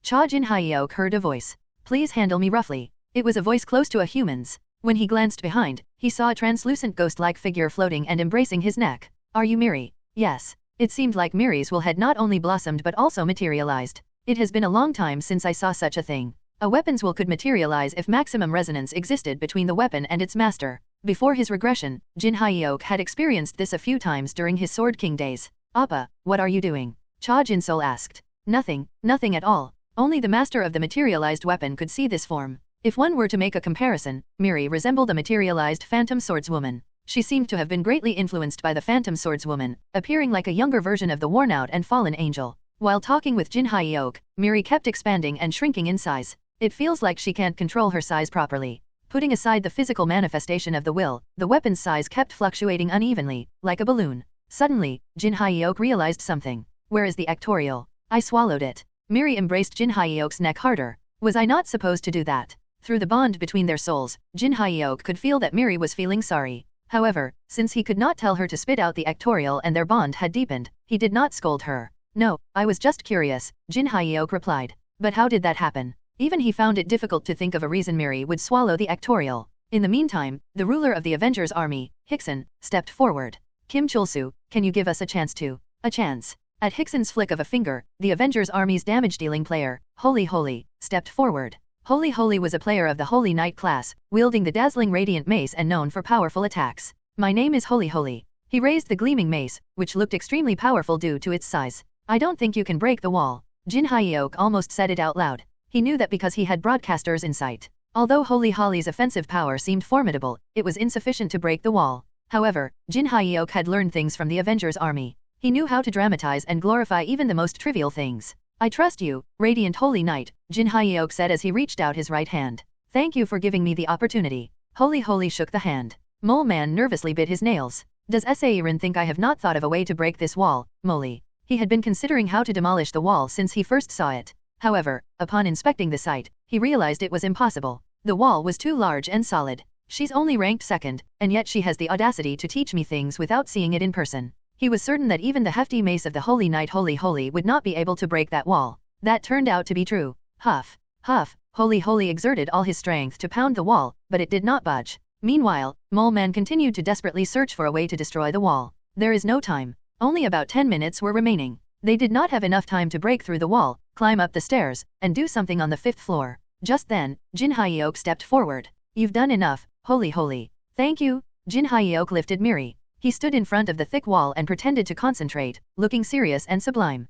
Jin Hyeok heard a voice. Please handle me roughly. It was a voice close to a human's. When he glanced behind, he saw a translucent ghost-like figure floating and embracing his neck. Are you Miri? Yes. It seemed like Miri's will had not only blossomed but also materialized. It has been a long time since I saw such a thing. A weapon's will could materialize if maximum resonance existed between the weapon and its master. Before his regression, Jin Hyeok had experienced this a few times during his Sword King days. Appa, what are you doing? Cha Jinsol asked. Nothing at all. Only the master of the materialized weapon could see this form. If one were to make a comparison, Miri resembled a materialized phantom swordswoman. She seemed to have been greatly influenced by the phantom swordswoman, appearing like a younger version of the worn-out and fallen angel. While talking with Jin Hyeok, Miri kept expanding and shrinking in size. It feels like she can't control her size properly. Putting aside the physical manifestation of the will, the weapon's size kept fluctuating unevenly, like a balloon. Suddenly, Jin Hyeok realized something. Where is the actorial? I swallowed it. Miri embraced Jin Hyeok's neck harder. Was I not supposed to do that? Through the bond between their souls, Jin Hyeok could feel that Miri was feeling sorry. However, since he could not tell her to spit out the actorial and their bond had deepened, he did not scold her. No, I was just curious, Jin Hyeok replied. But how did that happen? Even he found it difficult to think of a reason Miri would swallow the actorial. In the meantime, the ruler of the Avengers army, Hickson, stepped forward. Kim Cholsu, can you give us a chance to? A chance. At Hickson's flick of a finger, the Avengers army's damage-dealing player, Holy, stepped forward. Holy was a player of the Holy Knight class, wielding the dazzling radiant mace and known for powerful attacks. My name is Holy. He raised the gleaming mace, which looked extremely powerful due to its size. I don't think you can break the wall. Jin Hyuk almost said it out loud. He knew that because he had broadcasters in sight. Although Holy Holly's offensive power seemed formidable, it was insufficient to break the wall. However, Jin Hyuk had learned things from the Avengers army. He knew how to dramatize and glorify even the most trivial things. I trust you, Radiant Holy Knight, Jin Hyuk said as he reached out his right hand. Thank you for giving me the opportunity. Holy shook the hand. Mole Man nervously bit his nails. Does Sairin think I have not thought of a way to break this wall, Molly? He had been considering how to demolish the wall since he first saw it. However, upon inspecting the site, he realized it was impossible. The wall was too large and solid. She's only ranked second, and yet she has the audacity to teach me things without seeing it in person. He was certain that even the hefty mace of the Holy Knight Holy would not be able to break that wall. That turned out to be true. Huff. Huff. Holy exerted all his strength to pound the wall, but it did not budge. Meanwhile, Mole Man continued to desperately search for a way to destroy the wall. There is no time. Only about 10 minutes were remaining. They did not have enough time to break through the wall, climb up the stairs, and do something on the 5th floor. Just then, Jin Hyuk stepped forward. You've done enough, Holy. Thank you. Jin Hyuk lifted Miri. He stood in front of the thick wall and pretended to concentrate, looking serious and sublime.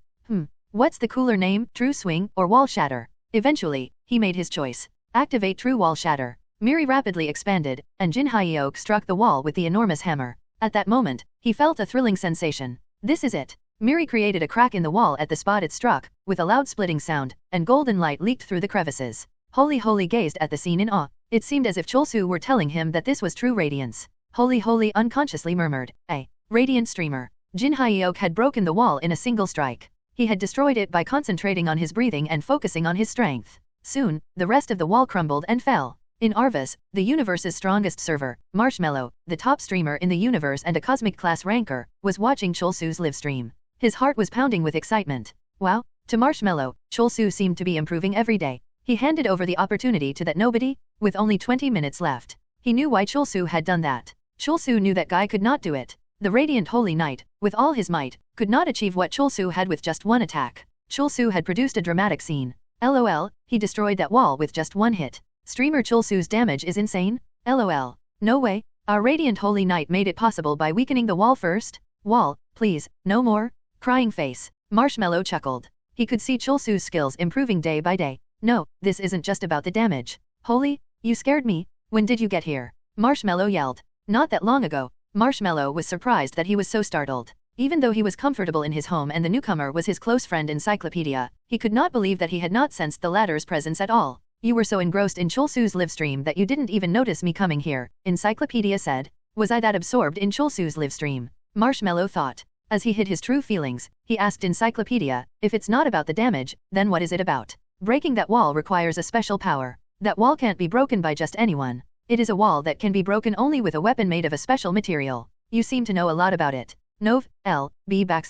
What's the cooler name, True Swing or Wall Shatter? Eventually, he made his choice. Activate True Wall Shatter. Miri rapidly expanded, and Jin Hyuk struck the wall with the enormous hammer. At that moment, he felt a thrilling sensation. This is it. Miri created a crack in the wall at the spot it struck, with a loud splitting sound, and golden light leaked through the crevices. Holy gazed at the scene in awe. It seemed as if Cholsu were telling him that this was true radiance. Holy unconsciously murmured, "A radiant streamer." Jin Hyuk had broken the wall in a single strike. He had destroyed it by concentrating on his breathing and focusing on his strength. Soon, the rest of the wall crumbled and fell. In Arvis, the universe's strongest server, Marshmallow, the top streamer in the universe and a cosmic class ranker, was watching Cholsu's livestream. His heart was pounding with excitement. Wow! To Marshmallow, Cholsu seemed to be improving every day. He handed over the opportunity to that nobody, with only 20 minutes left. He knew why Cholsu had done that. Cholsu knew that guy could not do it. The Radiant Holy Knight, with all his might, could not achieve what Cholsu had with just one attack. Cholsu had produced a dramatic scene. LOL, he destroyed that wall with just one hit. Streamer Cholsu's damage is insane? LOL. No way. Our Radiant Holy Knight made it possible by weakening the wall first? Wall, please, no more? Crying face. Marshmallow chuckled. He could see Cholsu's skills improving day by day. No, this isn't just about the damage. Holy, you scared me. When did you get here? Marshmallow yelled. Not that long ago. Marshmallow was surprised that he was so startled. Even though he was comfortable in his home and the newcomer was his close friend Encyclopedia, he could not believe that he had not sensed the latter's presence at all. You were so engrossed in Cholsu's livestream that you didn't even notice me coming here, Encyclopedia said. Was I that absorbed in Cholsu's livestream? Marshmallow thought. As he hid his true feelings, he asked Encyclopedia, if it's not about the damage, then what is it about? Breaking that wall requires a special power. That wall can't be broken by just anyone. It is a wall that can be broken only with a weapon made of a special material. You seem to know a lot about it. Nov. L.B//JNN.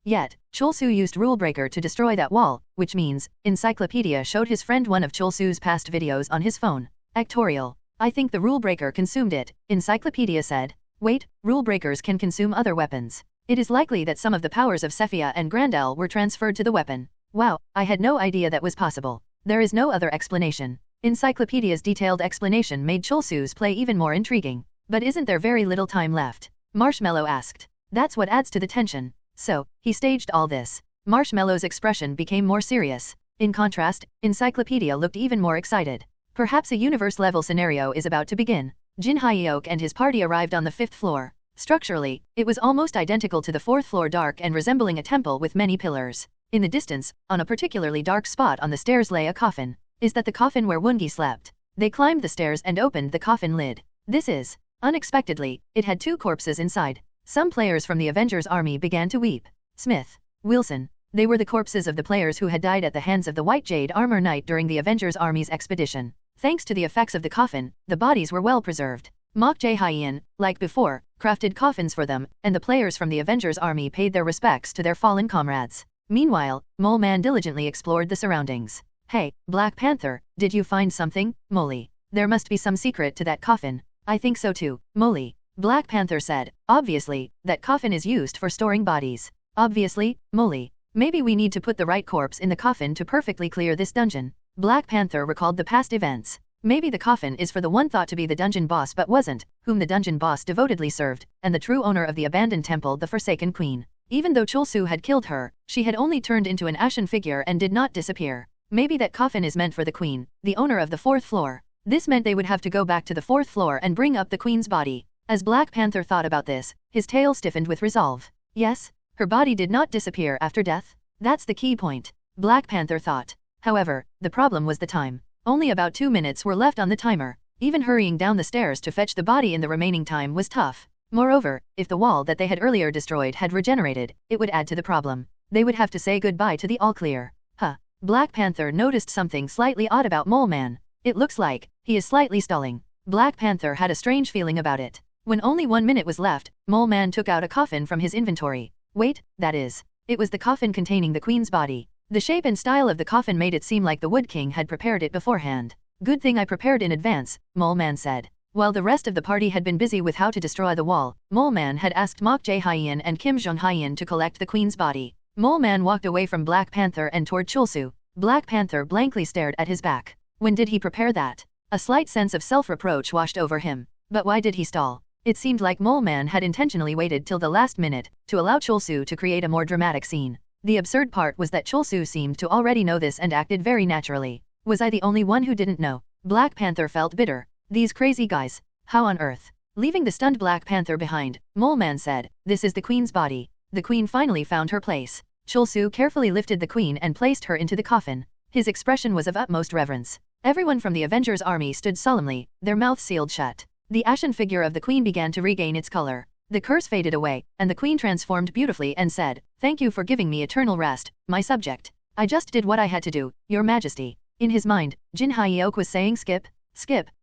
Yet, Cholsu used Rule Breaker to destroy that wall, which means, Encyclopedia showed his friend one of Cholsu's past videos on his phone. Actorial. I think the Rule Breaker consumed it, Encyclopedia said. Wait, Rule Breakers can consume other weapons. It is likely that some of the powers of Cephia and Grandel were transferred to the weapon. Wow, I had no idea that was possible. There is no other explanation. Encyclopedia's detailed explanation made Cholsu's play even more intriguing. But isn't there very little time left? Marshmallow asked. That's what adds to the tension. So, he staged all this. Marshmallow's expression became more serious. In contrast, Encyclopedia looked even more excited. Perhaps a universe-level scenario is about to begin. Jin Hyuk and his party arrived on the 5th floor. Structurally, it was almost identical to the 4th floor, dark and resembling a temple with many pillars. In the distance, on a particularly dark spot on the stairs lay a coffin. Is that the coffin where Woongi slept? They climbed the stairs and opened the coffin lid. This is. Unexpectedly, it had 2 corpses inside. Some players from the Avengers army began to weep. Smith. Wilson. They were the corpses of the players who had died at the hands of the White Jade Armor Knight during the Avengers army's expedition. Thanks to the effects of the coffin, the bodies were well preserved. Mok Jae-hyen, like before, crafted coffins for them, and the players from the Avengers army paid their respects to their fallen comrades. Meanwhile, Mole Man diligently explored the surroundings. Hey, Black Panther, did you find something, Molly? There must be some secret to that coffin. I think so too, Molly. Black Panther said. Obviously, that coffin is used for storing bodies. Obviously, Molly. Maybe we need to put the right corpse in the coffin to perfectly clear this dungeon. Black Panther recalled the past events. Maybe the coffin is for the one thought to be the dungeon boss but wasn't, whom the dungeon boss devotedly served, and the true owner of the abandoned temple, the Forsaken Queen. Even though Chulsu had killed her, she had only turned into an ashen figure and did not disappear. Maybe that coffin is meant for the queen, the owner of the 4th floor. This meant they would have to go back to the 4th floor and bring up the queen's body. As Black Panther thought about this, his tail stiffened with resolve. Yes, her body did not disappear after death. That's the key point, Black Panther thought. However, the problem was the time. Only about 2 minutes were left on the timer. Even hurrying down the stairs to fetch the body in the remaining time was tough. Moreover, if the wall that they had earlier destroyed had regenerated, it would add to the problem. They would have to say goodbye to the all-clear. Black Panther noticed something slightly odd about Mole Man. It looks like he is slightly stalling. Black Panther had a strange feeling about it. When only 1 minute was left, Mole Man took out a coffin from his inventory. Wait, that is. It was the coffin containing the queen's body. The shape and style of the coffin made it seem like the Wood King had prepared it beforehand. Good thing I prepared in advance, Mole Man said. While the rest of the party had been busy with how to destroy the wall, Mole Man had asked Mok Jae-hyen and Kim Jong-hyen to collect the queen's body. Mole Man walked away from Black Panther and toward Chulsu. Black Panther blankly stared at his back. When did he prepare that? A slight sense of self-reproach washed over him. But why did he stall? It seemed like Mole Man had intentionally waited till the last minute to allow Chulsu to create a more dramatic scene. The absurd part was that Chulsu seemed to already know this and acted very naturally. Was I the only one who didn't know? Black Panther felt bitter. These crazy guys. How on earth? Leaving the stunned Black Panther behind, Mole Man said, "This is the queen's body." The queen finally found her place. Chulsu carefully lifted the queen and placed her into the coffin. His expression was of utmost reverence. Everyone from the Avengers army stood solemnly, their mouths sealed shut. The ashen figure of the queen began to regain its color. The curse faded away, and the queen transformed beautifully and said, "Thank you for giving me eternal rest, my subject. I just did what I had to do, your majesty." In his mind, Jin Hyeok was saying skip,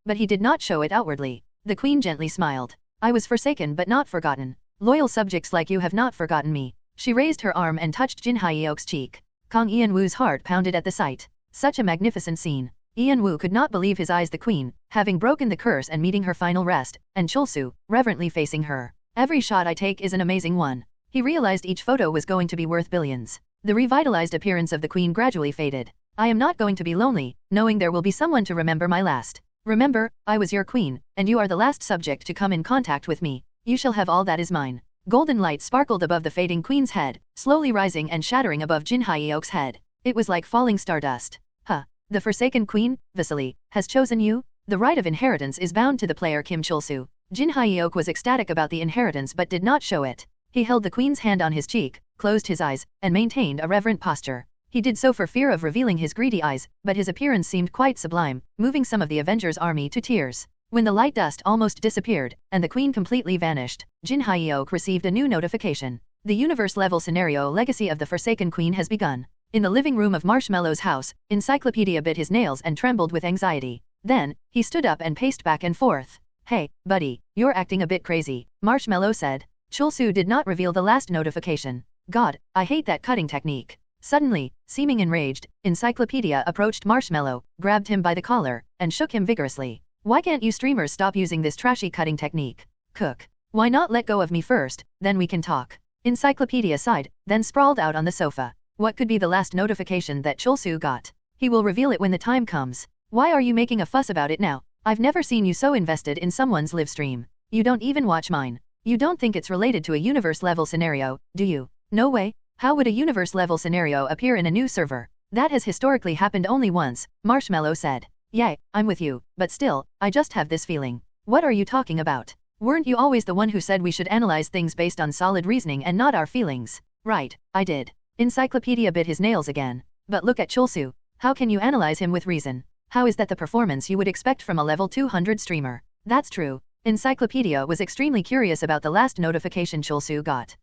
but he did not show it outwardly. The queen gently smiled. "I was forsaken but not forgotten. Loyal subjects like you have not forgotten me." She raised her arm and touched Jin Hyeok's cheek. Kang Ian-woo's heart pounded at the sight. Such a magnificent scene. Ian-woo could not believe his eyes. The queen, having broken the curse and meeting her final rest, and Chulsu, reverently facing her. "Every shot I take is an amazing one." He realized each photo was going to be worth billions. The revitalized appearance of the queen gradually faded. "I am not going to be lonely, knowing there will be someone to remember my last. Remember, I was your queen, and you are the last subject to come in contact with me. You shall have all that is mine." Golden light sparkled above the fading queen's head, slowly rising and shattering above Jin Hyeok's head. It was like falling stardust. The Forsaken Queen, Vasily, has chosen you? The right of inheritance is bound to the player Kim Chulsu. Jin Hyeok was ecstatic about the inheritance but did not show it. He held the queen's hand on his cheek, closed his eyes, and maintained a reverent posture. He did so for fear of revealing his greedy eyes, but his appearance seemed quite sublime, moving some of the Avengers' army to tears. When the light dust almost disappeared, and the queen completely vanished, Jin Hyeok received a new notification. The universe-level scenario Legacy of the Forsaken Queen has begun. In the living room of Marshmallow's house, Encyclopedia bit his nails and trembled with anxiety. Then, he stood up and paced back and forth. "Hey, buddy, you're acting a bit crazy," Marshmallow said. Chulsu did not reveal the last notification. "God, I hate that cutting technique." Suddenly, seeming enraged, Encyclopedia approached Marshmallow, grabbed him by the collar, and shook him vigorously. "Why can't you streamers stop using this trashy cutting technique? Cook. Why not let go of me first, then we can talk." Encyclopedia sighed, then sprawled out on the sofa. What could be the last notification that Chulsu got? He will reveal it when the time comes. "Why are you making a fuss about it now? I've never seen you so invested in someone's live stream. You don't even watch mine. You don't think it's related to a universe-level scenario, do you?" "No way. How would a universe-level scenario appear in a new server? That has historically happened only once," Marshmallow said. "Yeah, I'm with you, but still, I just have this feeling." "What are you talking about? Weren't you always the one who said we should analyze things based on solid reasoning and not our feelings?" "Right, I did." Encyclopedia bit his nails again. "But look at Chulsu. How can you analyze him with reason? How is that the performance you would expect from a level 200 streamer?" "That's true." Encyclopedia was extremely curious about the last notification Chulsu got.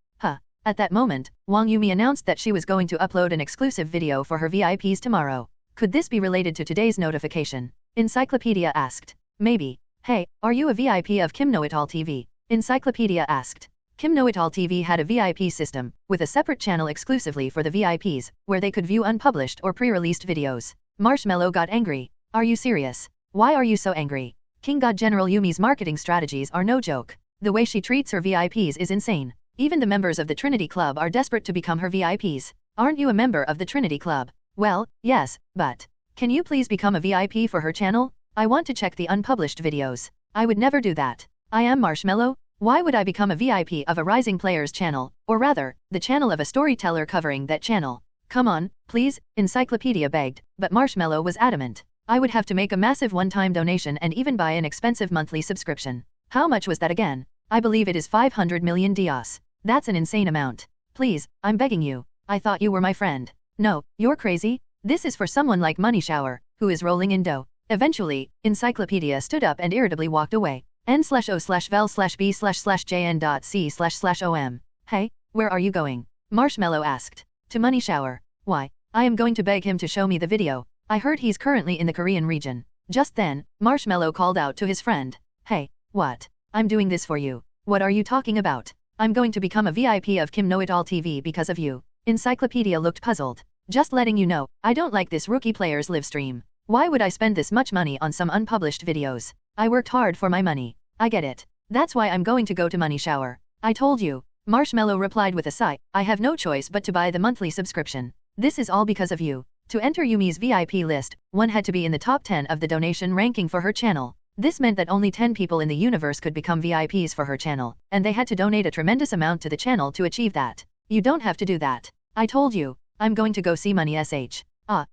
At that moment, Wang Yumi announced that she was going to upload an exclusive video for her VIPs tomorrow. Could this be related to today's notification? Encyclopedia asked. "Maybe." "Hey, are you a VIP of Kim Know-It-All TV?" Encyclopedia asked. Kim Know-It-All TV had a VIP system, with a separate channel exclusively for the VIPs, where they could view unpublished or pre-released videos. Marshmallow got angry. "Are you serious? Why are you so angry? King God General Yumi's marketing strategies are no joke. The way she treats her VIPs is insane. Even the members of the Trinity Club are desperate to become her VIPs. Aren't you a member of the Trinity Club?" "Well, yes, but can you please become a VIP for her channel?" I want to check the unpublished videos. I would never do that. I am Marshmallow. Why would I become a VIP of a rising player's channel, or rather, the channel of a storyteller covering that channel? Come on, please, Encyclopedia begged, but Marshmallow was adamant. I would have to make a massive one-time donation and even buy an expensive monthly subscription. How much was that again? I believe it is 500 million dias. That's an insane amount. Please, I'm begging you. I thought you were my friend. No, you're crazy? This is for someone like Money Shower, who is rolling in dough. Eventually, Encyclopedia stood up and irritably walked away. n/o/vel/b/jn.c//om. Hey, where are you going? Marshmallow asked. To Money Shower. Why? I am going to beg him to show me the video. I heard he's currently in the Korean region. Just then, Marshmallow called out to his friend. Hey, what? I'm doing this for you. What are you talking about? I'm going to become a VIP of Kim Know-It-All TV because of you. Encyclopedia looked puzzled. Just letting you know, I don't like this rookie player's live stream. Why would I spend this much money on some unpublished videos? I worked hard for my money. I get it. That's why I'm going to go to Money Shower. I told you. Marshmallow replied with a sigh. I have no choice but to buy the monthly subscription. This is all because of you. To enter Yumi's VIP list, one had to be in the top 10 of the donation ranking for her channel. This meant that only 10 people in the universe could become VIPs for her channel, and they had to donate a tremendous amount to the channel to achieve that. You don't have to do that. I told you. I'm going to go see Money SH.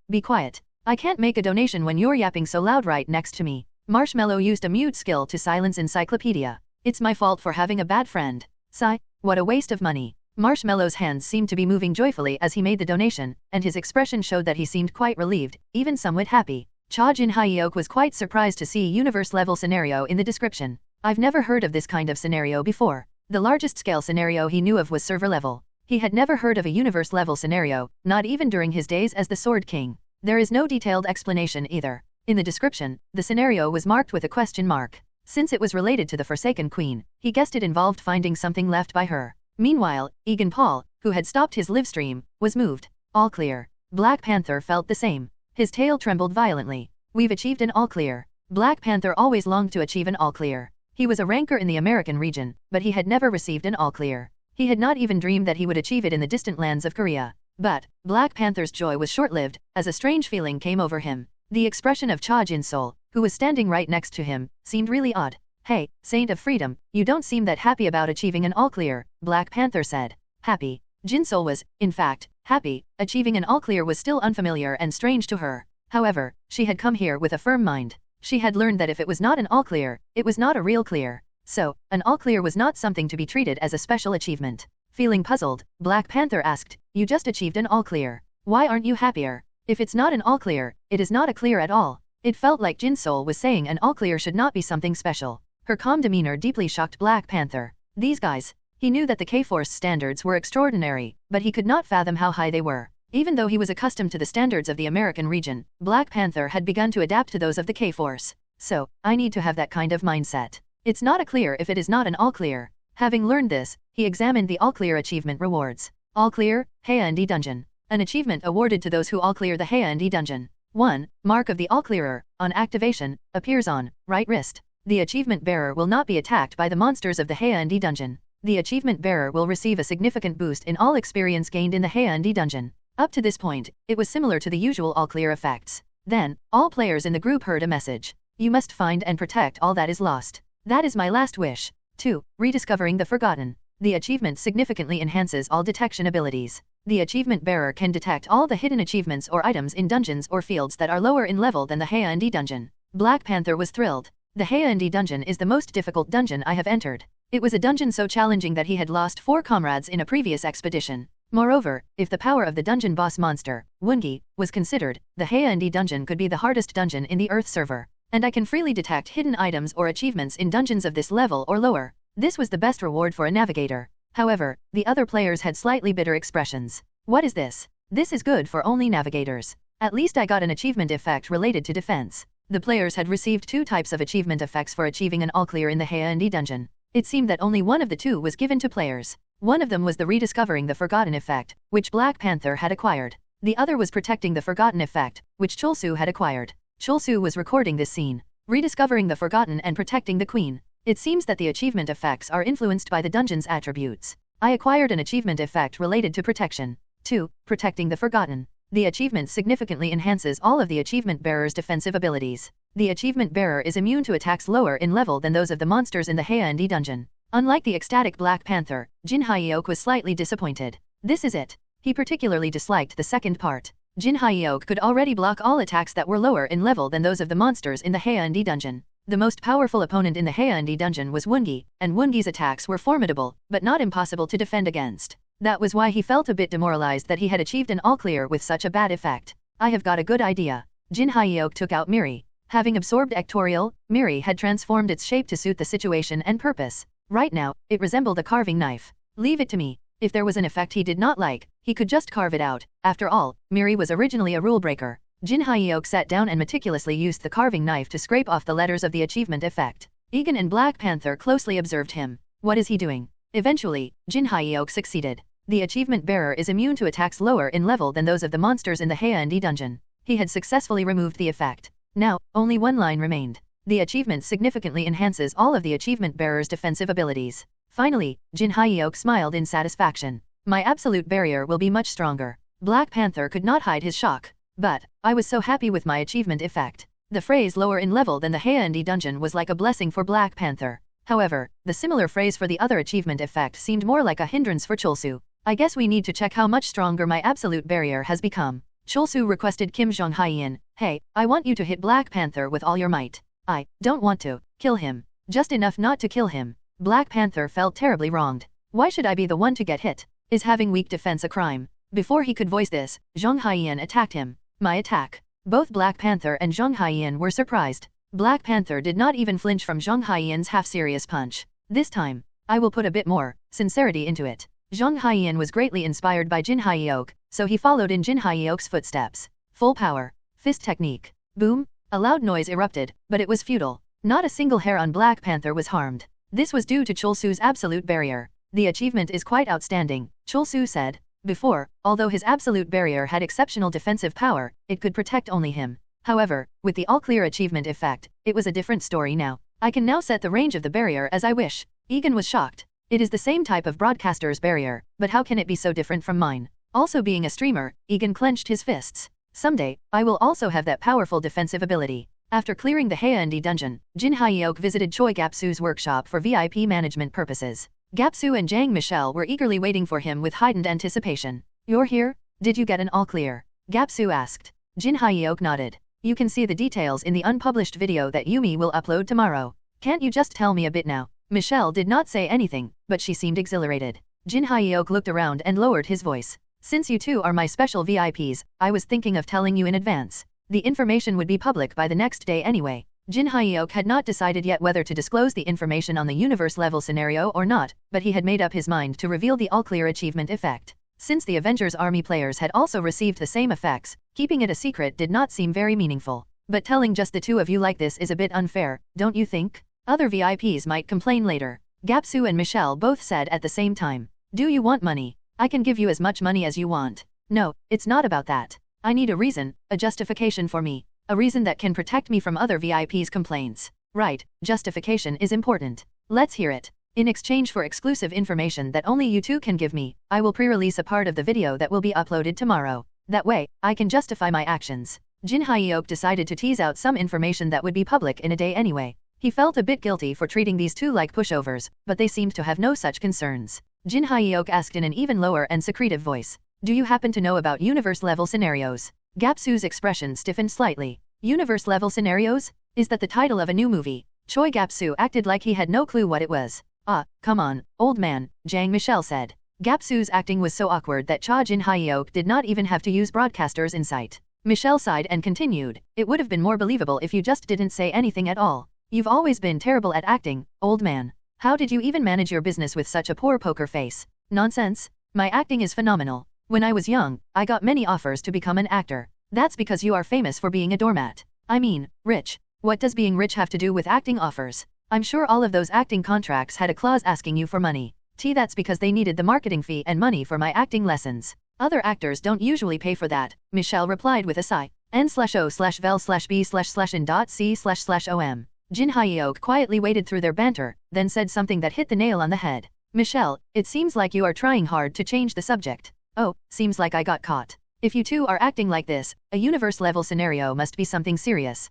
Be quiet. I can't make a donation when you're yapping so loud right next to me. Marshmallow used a mute skill to silence Encyclopedia. It's my fault for having a bad friend. Sigh, what a waste of money. Marshmallow's hands seemed to be moving joyfully as he made the donation, and his expression showed that he seemed quite relieved, even somewhat happy. Cha Jin Hyuk was quite surprised to see universe-level scenario in the description. I've never heard of this kind of scenario before. The largest scale scenario he knew of was server level. He had never heard of a universe-level scenario, not even during his days as the Sword King. There is no detailed explanation either. In the description, the scenario was marked with a question mark. Since it was related to the Forsaken Queen, he guessed it involved finding something left by her. Meanwhile, Egan Paul, who had stopped his live stream, was moved. All clear. Black Panther felt the same. His tail trembled violently. We've achieved an all clear. Black Panther always longed to achieve an all clear. He was a ranker in the American region, but he had never received an all clear. He had not even dreamed that he would achieve it in the distant lands of Korea. But, Black Panther's joy was short-lived, as a strange feeling came over him. The expression of Cha Jin-sol, who was standing right next to him, seemed really odd. Hey, Saint of Freedom, you don't seem that happy about achieving an all-clear, Black Panther said. Happy. Jin-sol was, in fact, happy. Achieving an all-clear was still unfamiliar and strange to her. However, she had come here with a firm mind. She had learned that if it was not an all-clear, it was not a real clear. So, an all-clear was not something to be treated as a special achievement. Feeling puzzled, Black Panther asked, you just achieved an all-clear. Why aren't you happier? If it's not an all-clear, it is not a clear at all. It felt like Jin-sol was saying an all-clear should not be something special. Her calm demeanor deeply shocked Black Panther. These guys. He knew that the K-Force standards were extraordinary, but he could not fathom how high they were. Even though he was accustomed to the standards of the American region, Black Panther had begun to adapt to those of the K-Force. So, I need to have that kind of mindset. It's not a clear if it is not an all-clear. Having learned this, he examined the all-clear achievement rewards. All-clear, Haeundae Dungeon. An achievement awarded to those who all-clear the Haeundae Dungeon. 1. Mark of the all-clearer, on activation, appears on right wrist. The achievement bearer will not be attacked by the monsters of the Haeundae Dungeon. The achievement bearer will receive a significant boost in all experience gained in the Haeundae Dungeon. Up to this point, it was similar to the usual all-clear effects. Then, all players in the group heard a message. You must find and protect all that is lost. That is my last wish. 2. Rediscovering the Forgotten. The achievement significantly enhances all detection abilities. The achievement bearer can detect all the hidden achievements or items in dungeons or fields that are lower in level than the Haeundae Dungeon. Black Panther was thrilled. The Haeundae Dungeon is the most difficult dungeon I have entered. It was a dungeon so challenging that he had lost 4 comrades in a previous expedition. Moreover, if the power of the dungeon boss monster, Wungi, was considered, the Haeundae Dungeon could be the hardest dungeon in the Earth server. And I can freely detect hidden items or achievements in dungeons of this level or lower. This was the best reward for a navigator. However, the other players had slightly bitter expressions. What is this? This is good for only navigators. At least I got an achievement effect related to defense. The players had received 2 types of achievement effects for achieving an all-clear in the Haeundae Dungeon. It seemed that only one of the 2 was given to players. One of them was the Rediscovering the Forgotten effect, which Black Panther had acquired. The other was Protecting the Forgotten effect, which Chulsu had acquired. Chulsu was recording this scene. Rediscovering the Forgotten and Protecting the Queen. It seems that the achievement effects are influenced by the dungeon's attributes. I acquired an achievement effect related to protection. 2. Protecting the Forgotten. The achievement significantly enhances all of the achievement bearer's defensive abilities. The achievement bearer is immune to attacks lower in level than those of the monsters in the Haeundae dungeon. Unlike the ecstatic Black Panther, Jin Hyeok was slightly disappointed. This is it. He particularly disliked the second part. Jin Hyeok could already block all attacks that were lower in level than those of the monsters in the Haeundae dungeon. The most powerful opponent in the Haeundae dungeon was Woongi, and Woongi's attacks were formidable, but not impossible to defend against. That was why he felt a bit demoralized that he had achieved an all-clear with such a bad effect. I have got a good idea. Jin Hyeok took out Miri. Having absorbed Ectorial, Miri had transformed its shape to suit the situation and purpose. Right now, it resembled a carving knife. Leave it to me. If there was an effect he did not like, he could just carve it out. After all, Miri was originally a rule breaker. Jin Hyeok sat down and meticulously used the carving knife to scrape off the letters of the achievement effect. Egan and Black Panther closely observed him. What is he doing? Eventually, Jin Hyeok succeeded. The achievement bearer is immune to attacks lower in level than those of the monsters in the Haeundae dungeon. He had successfully removed the effect. Now, only one line remained. The achievement significantly enhances all of the achievement bearer's defensive abilities. Finally, Jin Hyeok smiled in satisfaction. My absolute barrier will be much stronger. Black Panther could not hide his shock. But, I was so happy with my achievement effect. The phrase lower in level than the Haeundae dungeon was like a blessing for Black Panther. However, the similar phrase for the other achievement effect seemed more like a hindrance for Cholsu. I guess we need to check how much stronger my absolute barrier has become. Cholsu requested Kim Jong-hyeon, hey, I want you to hit Black Panther with all your might. I don't want to kill him. Just enough not to kill him. Black Panther felt terribly wronged. Why should I be the one to get hit? Is having weak defense a crime? Before he could voice this, Jong-hyeon attacked him. My attack. Both Black Panther and Jong-hyeon were surprised. Black Panther did not even flinch from Jong-hyeon's half-serious punch. This time, I will put a bit more sincerity into it. Jong-hyeon was greatly inspired by Jin Hyeok, so he followed in Jin Hyeok's footsteps. Full power. Fist technique. Boom. A loud noise erupted, but it was futile. Not a single hair on Black Panther was harmed. This was due to Cholsu's absolute barrier. The achievement is quite outstanding, Cholsu said. Before, although his absolute barrier had exceptional defensive power, it could protect only him. However, with the all-clear achievement effect, it was a different story now. I can now set the range of the barrier as I wish. Egan was shocked. It is the same type of broadcaster's barrier, but how can it be so different from mine? Also being a streamer, Egan clenched his fists. Someday, I will also have that powerful defensive ability. After clearing the Haeundae dungeon, Jin Hyeok visited Choi Gapsu's workshop for VIP management purposes. Gapsu and Jang Michelle were eagerly waiting for him with heightened anticipation. You're here? Did you get an all clear? Gapsu asked. Jin Hyeok nodded. You can see the details in the unpublished video that Yumi will upload tomorrow. Can't you just tell me a bit now? Michelle did not say anything, but she seemed exhilarated. Jin Hyeok looked around and lowered his voice. Since you two are my special VIPs, I was thinking of telling you in advance. The information would be public by the next day anyway. Jin Hyeok had not decided yet whether to disclose the information on the universe level scenario or not, but he had made up his mind to reveal the all-clear achievement effect. Since the Avengers Army players had also received the same effects, keeping it a secret did not seem very meaningful. But telling just the two of you like this is a bit unfair, don't you think? Other VIPs might complain later. Gapsu and Michelle both said at the same time. Do you want money? I can give you as much money as you want. No, it's not about that. I need a reason, a justification for me. A reason that can protect me from other VIPs' complaints. Right, justification is important. Let's hear it. In exchange for exclusive information that only you two can give me, I will pre-release a part of the video that will be uploaded tomorrow. That way, I can justify my actions. Jin Hyeok decided to tease out some information that would be public in a day anyway. He felt a bit guilty for treating these two like pushovers, but they seemed to have no such concerns. Jin Hyeok asked in an even lower and secretive voice. Do you happen to know about universe-level scenarios? Gapsu's expression stiffened slightly. Universe-level scenarios? Is that the title of a new movie? Choi Gapsu acted like he had no clue what it was. Ah, come on, old man, Jang Michelle said. Gapsu's acting was so awkward that Jin Hyeok did not even have to use broadcaster's insight. Michelle sighed and continued. It would have been more believable if you just didn't say anything at all. You've always been terrible at acting, old man. How did you even manage your business with such a poor poker face? Nonsense. My acting is phenomenal. When I was young, I got many offers to become an actor. That's because you are famous for being a doormat. I mean, rich. What does being rich have to do with acting offers? I'm sure all of those acting contracts had a clause asking you for money. That's because they needed the marketing fee and money for my acting lessons. Other actors don't usually pay for that, Michelle replied with a sigh. n/o/vel/b/n.c//om. Jin Hyeok quietly waded through their banter, then said something that hit the nail on the head. Michelle, it seems like you are trying hard to change the subject. Oh, seems like I got caught. If you two are acting like this, a universe-level scenario must be something serious.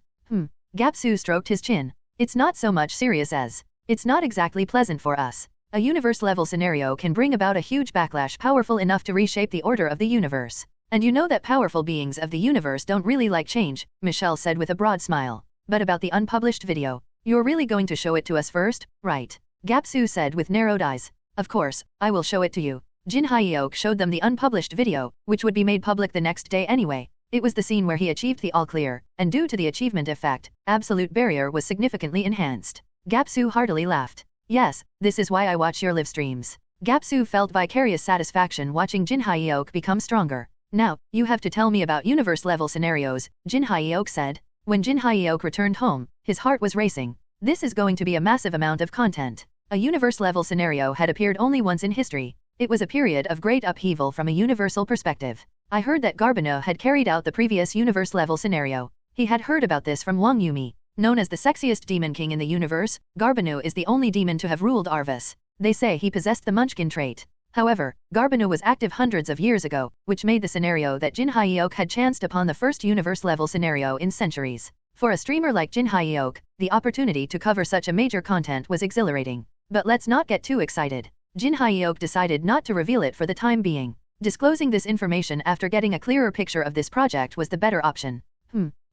Gapsu stroked his chin. It's not so much serious as. It's not exactly pleasant for us. A universe-level scenario can bring about a huge backlash powerful enough to reshape the order of the universe. And you know that powerful beings of the universe don't really like change, Michelle said with a broad smile. But about the unpublished video, you're really going to show it to us first, right? Gapsu said with narrowed eyes. Of course, I will show it to you. Jin Hyuk showed them the unpublished video, which would be made public the next day anyway. It was the scene where he achieved the all-clear, and due to the achievement effect, absolute barrier was significantly enhanced. Gapsu heartily laughed. Yes, this is why I watch your live streams. Gapsu felt vicarious satisfaction watching Jin Hyuk become stronger. Now, you have to tell me about universe-level scenarios, Jin Hyuk said. When Jin Hyuk returned home, his heart was racing. This is going to be a massive amount of content. A universe-level scenario had appeared only once in history. It was a period of great upheaval from a universal perspective. I heard that Garbino had carried out the previous universe-level scenario. He had heard about this from Wang Yumi. Known as the sexiest demon king in the universe, Garbino is the only demon to have ruled Arvis. They say he possessed the Munchkin trait. However, Garbino was active hundreds of years ago, which made the scenario that Jin Hyuk had chanced upon the first universe-level scenario in centuries. For a streamer like Jin Hyuk, the opportunity to cover such a major content was exhilarating. But let's not get too excited. Jin Hyuk decided not to reveal it for the time being. Disclosing this information after getting a clearer picture of this project was the better option.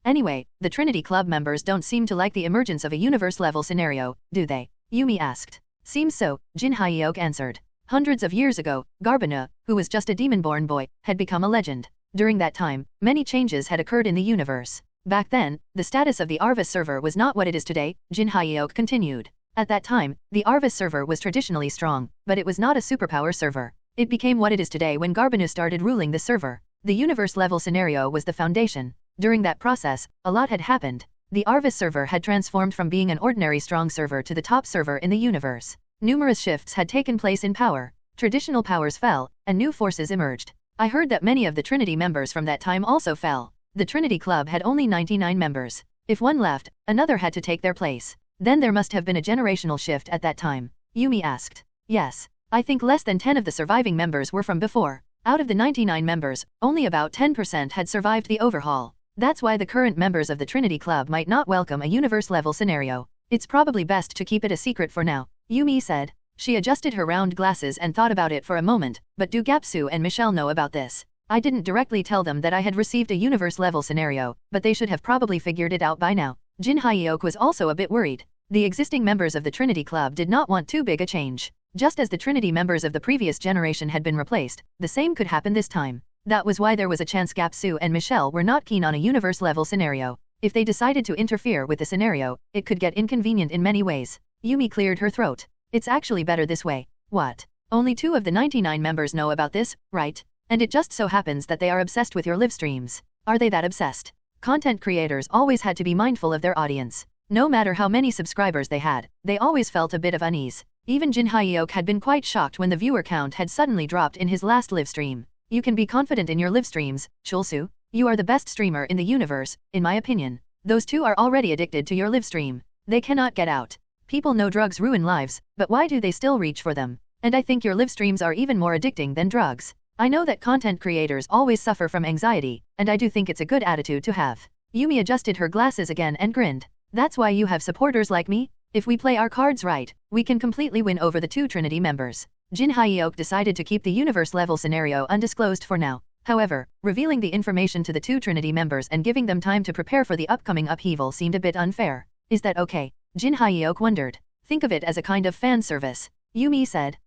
Anyway, the Trinity Club members don't seem to like the emergence of a universe-level scenario, do they? Yumi asked. Seems so, Jin Hyuk answered. Hundreds of years ago, Garbina, who was just a demon-born boy, had become a legend. During that time, many changes had occurred in the universe. Back then, the status of the Arvis server was not what it is today, Jin Hyuk continued. At that time, the Arvis server was traditionally strong, but it was not a superpower server. It became what it is today when Garbinu started ruling the server. The universe-level scenario was the foundation. During that process, a lot had happened. The Arvis server had transformed from being an ordinary strong server to the top server in the universe. Numerous shifts had taken place in power. Traditional powers fell, and new forces emerged. I heard that many of the Trinity members from that time also fell. The Trinity Club had only 99 members. If one left, another had to take their place. Then there must have been a generational shift at that time. Yumi asked. Yes. I think less than 10 of the surviving members were from before. Out of the 99 members, only about 10% had survived the overhaul. That's why the current members of the Trinity Club might not welcome a universe-level scenario. It's probably best to keep it a secret for now, Yumi said. She adjusted her round glasses and thought about it for a moment, but do Gapsu and Michelle know about this? I didn't directly tell them that I had received a universe-level scenario, but they should have probably figured it out by now. Jin Hyuk was also a bit worried. The existing members of the Trinity Club did not want too big a change. Just as the Trinity members of the previous generation had been replaced, the same could happen this time. That was why there was a chance Gapsu and Michelle were not keen on a universe-level scenario. If they decided to interfere with the scenario, it could get inconvenient in many ways. Yumi cleared her throat. It's actually better this way. What? Only 2 of the 99 members know about this, right? And it just so happens that they are obsessed with your live streams. Are they that obsessed? Content creators always had to be mindful of their audience. No matter how many subscribers they had, they always felt a bit of unease. Even Jin Hyuk had been quite shocked when the viewer count had suddenly dropped in his last live stream. You can be confident in your live streams, Chulsu. You are the best streamer in the universe, in my opinion. Those 2 are already addicted to your live stream. They cannot get out. People know drugs ruin lives, but why do they still reach for them? And I think your live streams are even more addicting than drugs. I know that content creators always suffer from anxiety, and I do think it's a good attitude to have. Yumi adjusted her glasses again and grinned. That's why you have supporters like me? If we play our cards right, we can completely win over the 2 Trinity members. Jin Hyuk decided to keep the universe-level scenario undisclosed for now. However, revealing the information to the 2 Trinity members and giving them time to prepare for the upcoming upheaval seemed a bit unfair. Is that okay? Jin Hyuk wondered. Think of it as a kind of fan service. Yumi said.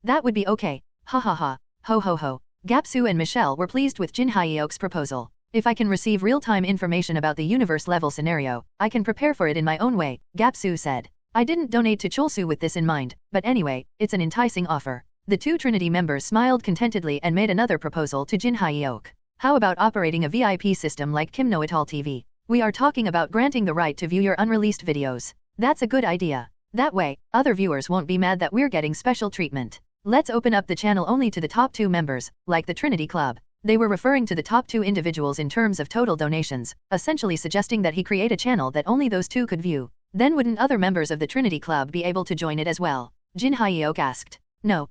That would be okay. Ha ha ha. Ho ho ho. Gapsu and Michelle were pleased with Jin Hyuk's proposal. If I can receive real-time information about the universe-level scenario, I can prepare for it in my own way, Gapsu said. I didn't donate to Chulsu with this in mind, but anyway, it's an enticing offer. The 2 Trinity members smiled contentedly and made another proposal to Jin Hyuk. How about operating a VIP system like Kim Know It All TV? We are talking about granting the right to view your unreleased videos. That's a good idea. That way, other viewers won't be mad that we're getting special treatment. Let's open up the channel only to the top 2 members, like the Trinity Club. They were referring to the top 2 individuals in terms of total donations, essentially suggesting that he create a channel that only those 2 could view. Then wouldn't other members of the Trinity Club be able to join it as well? Jin Hyuk asked. No.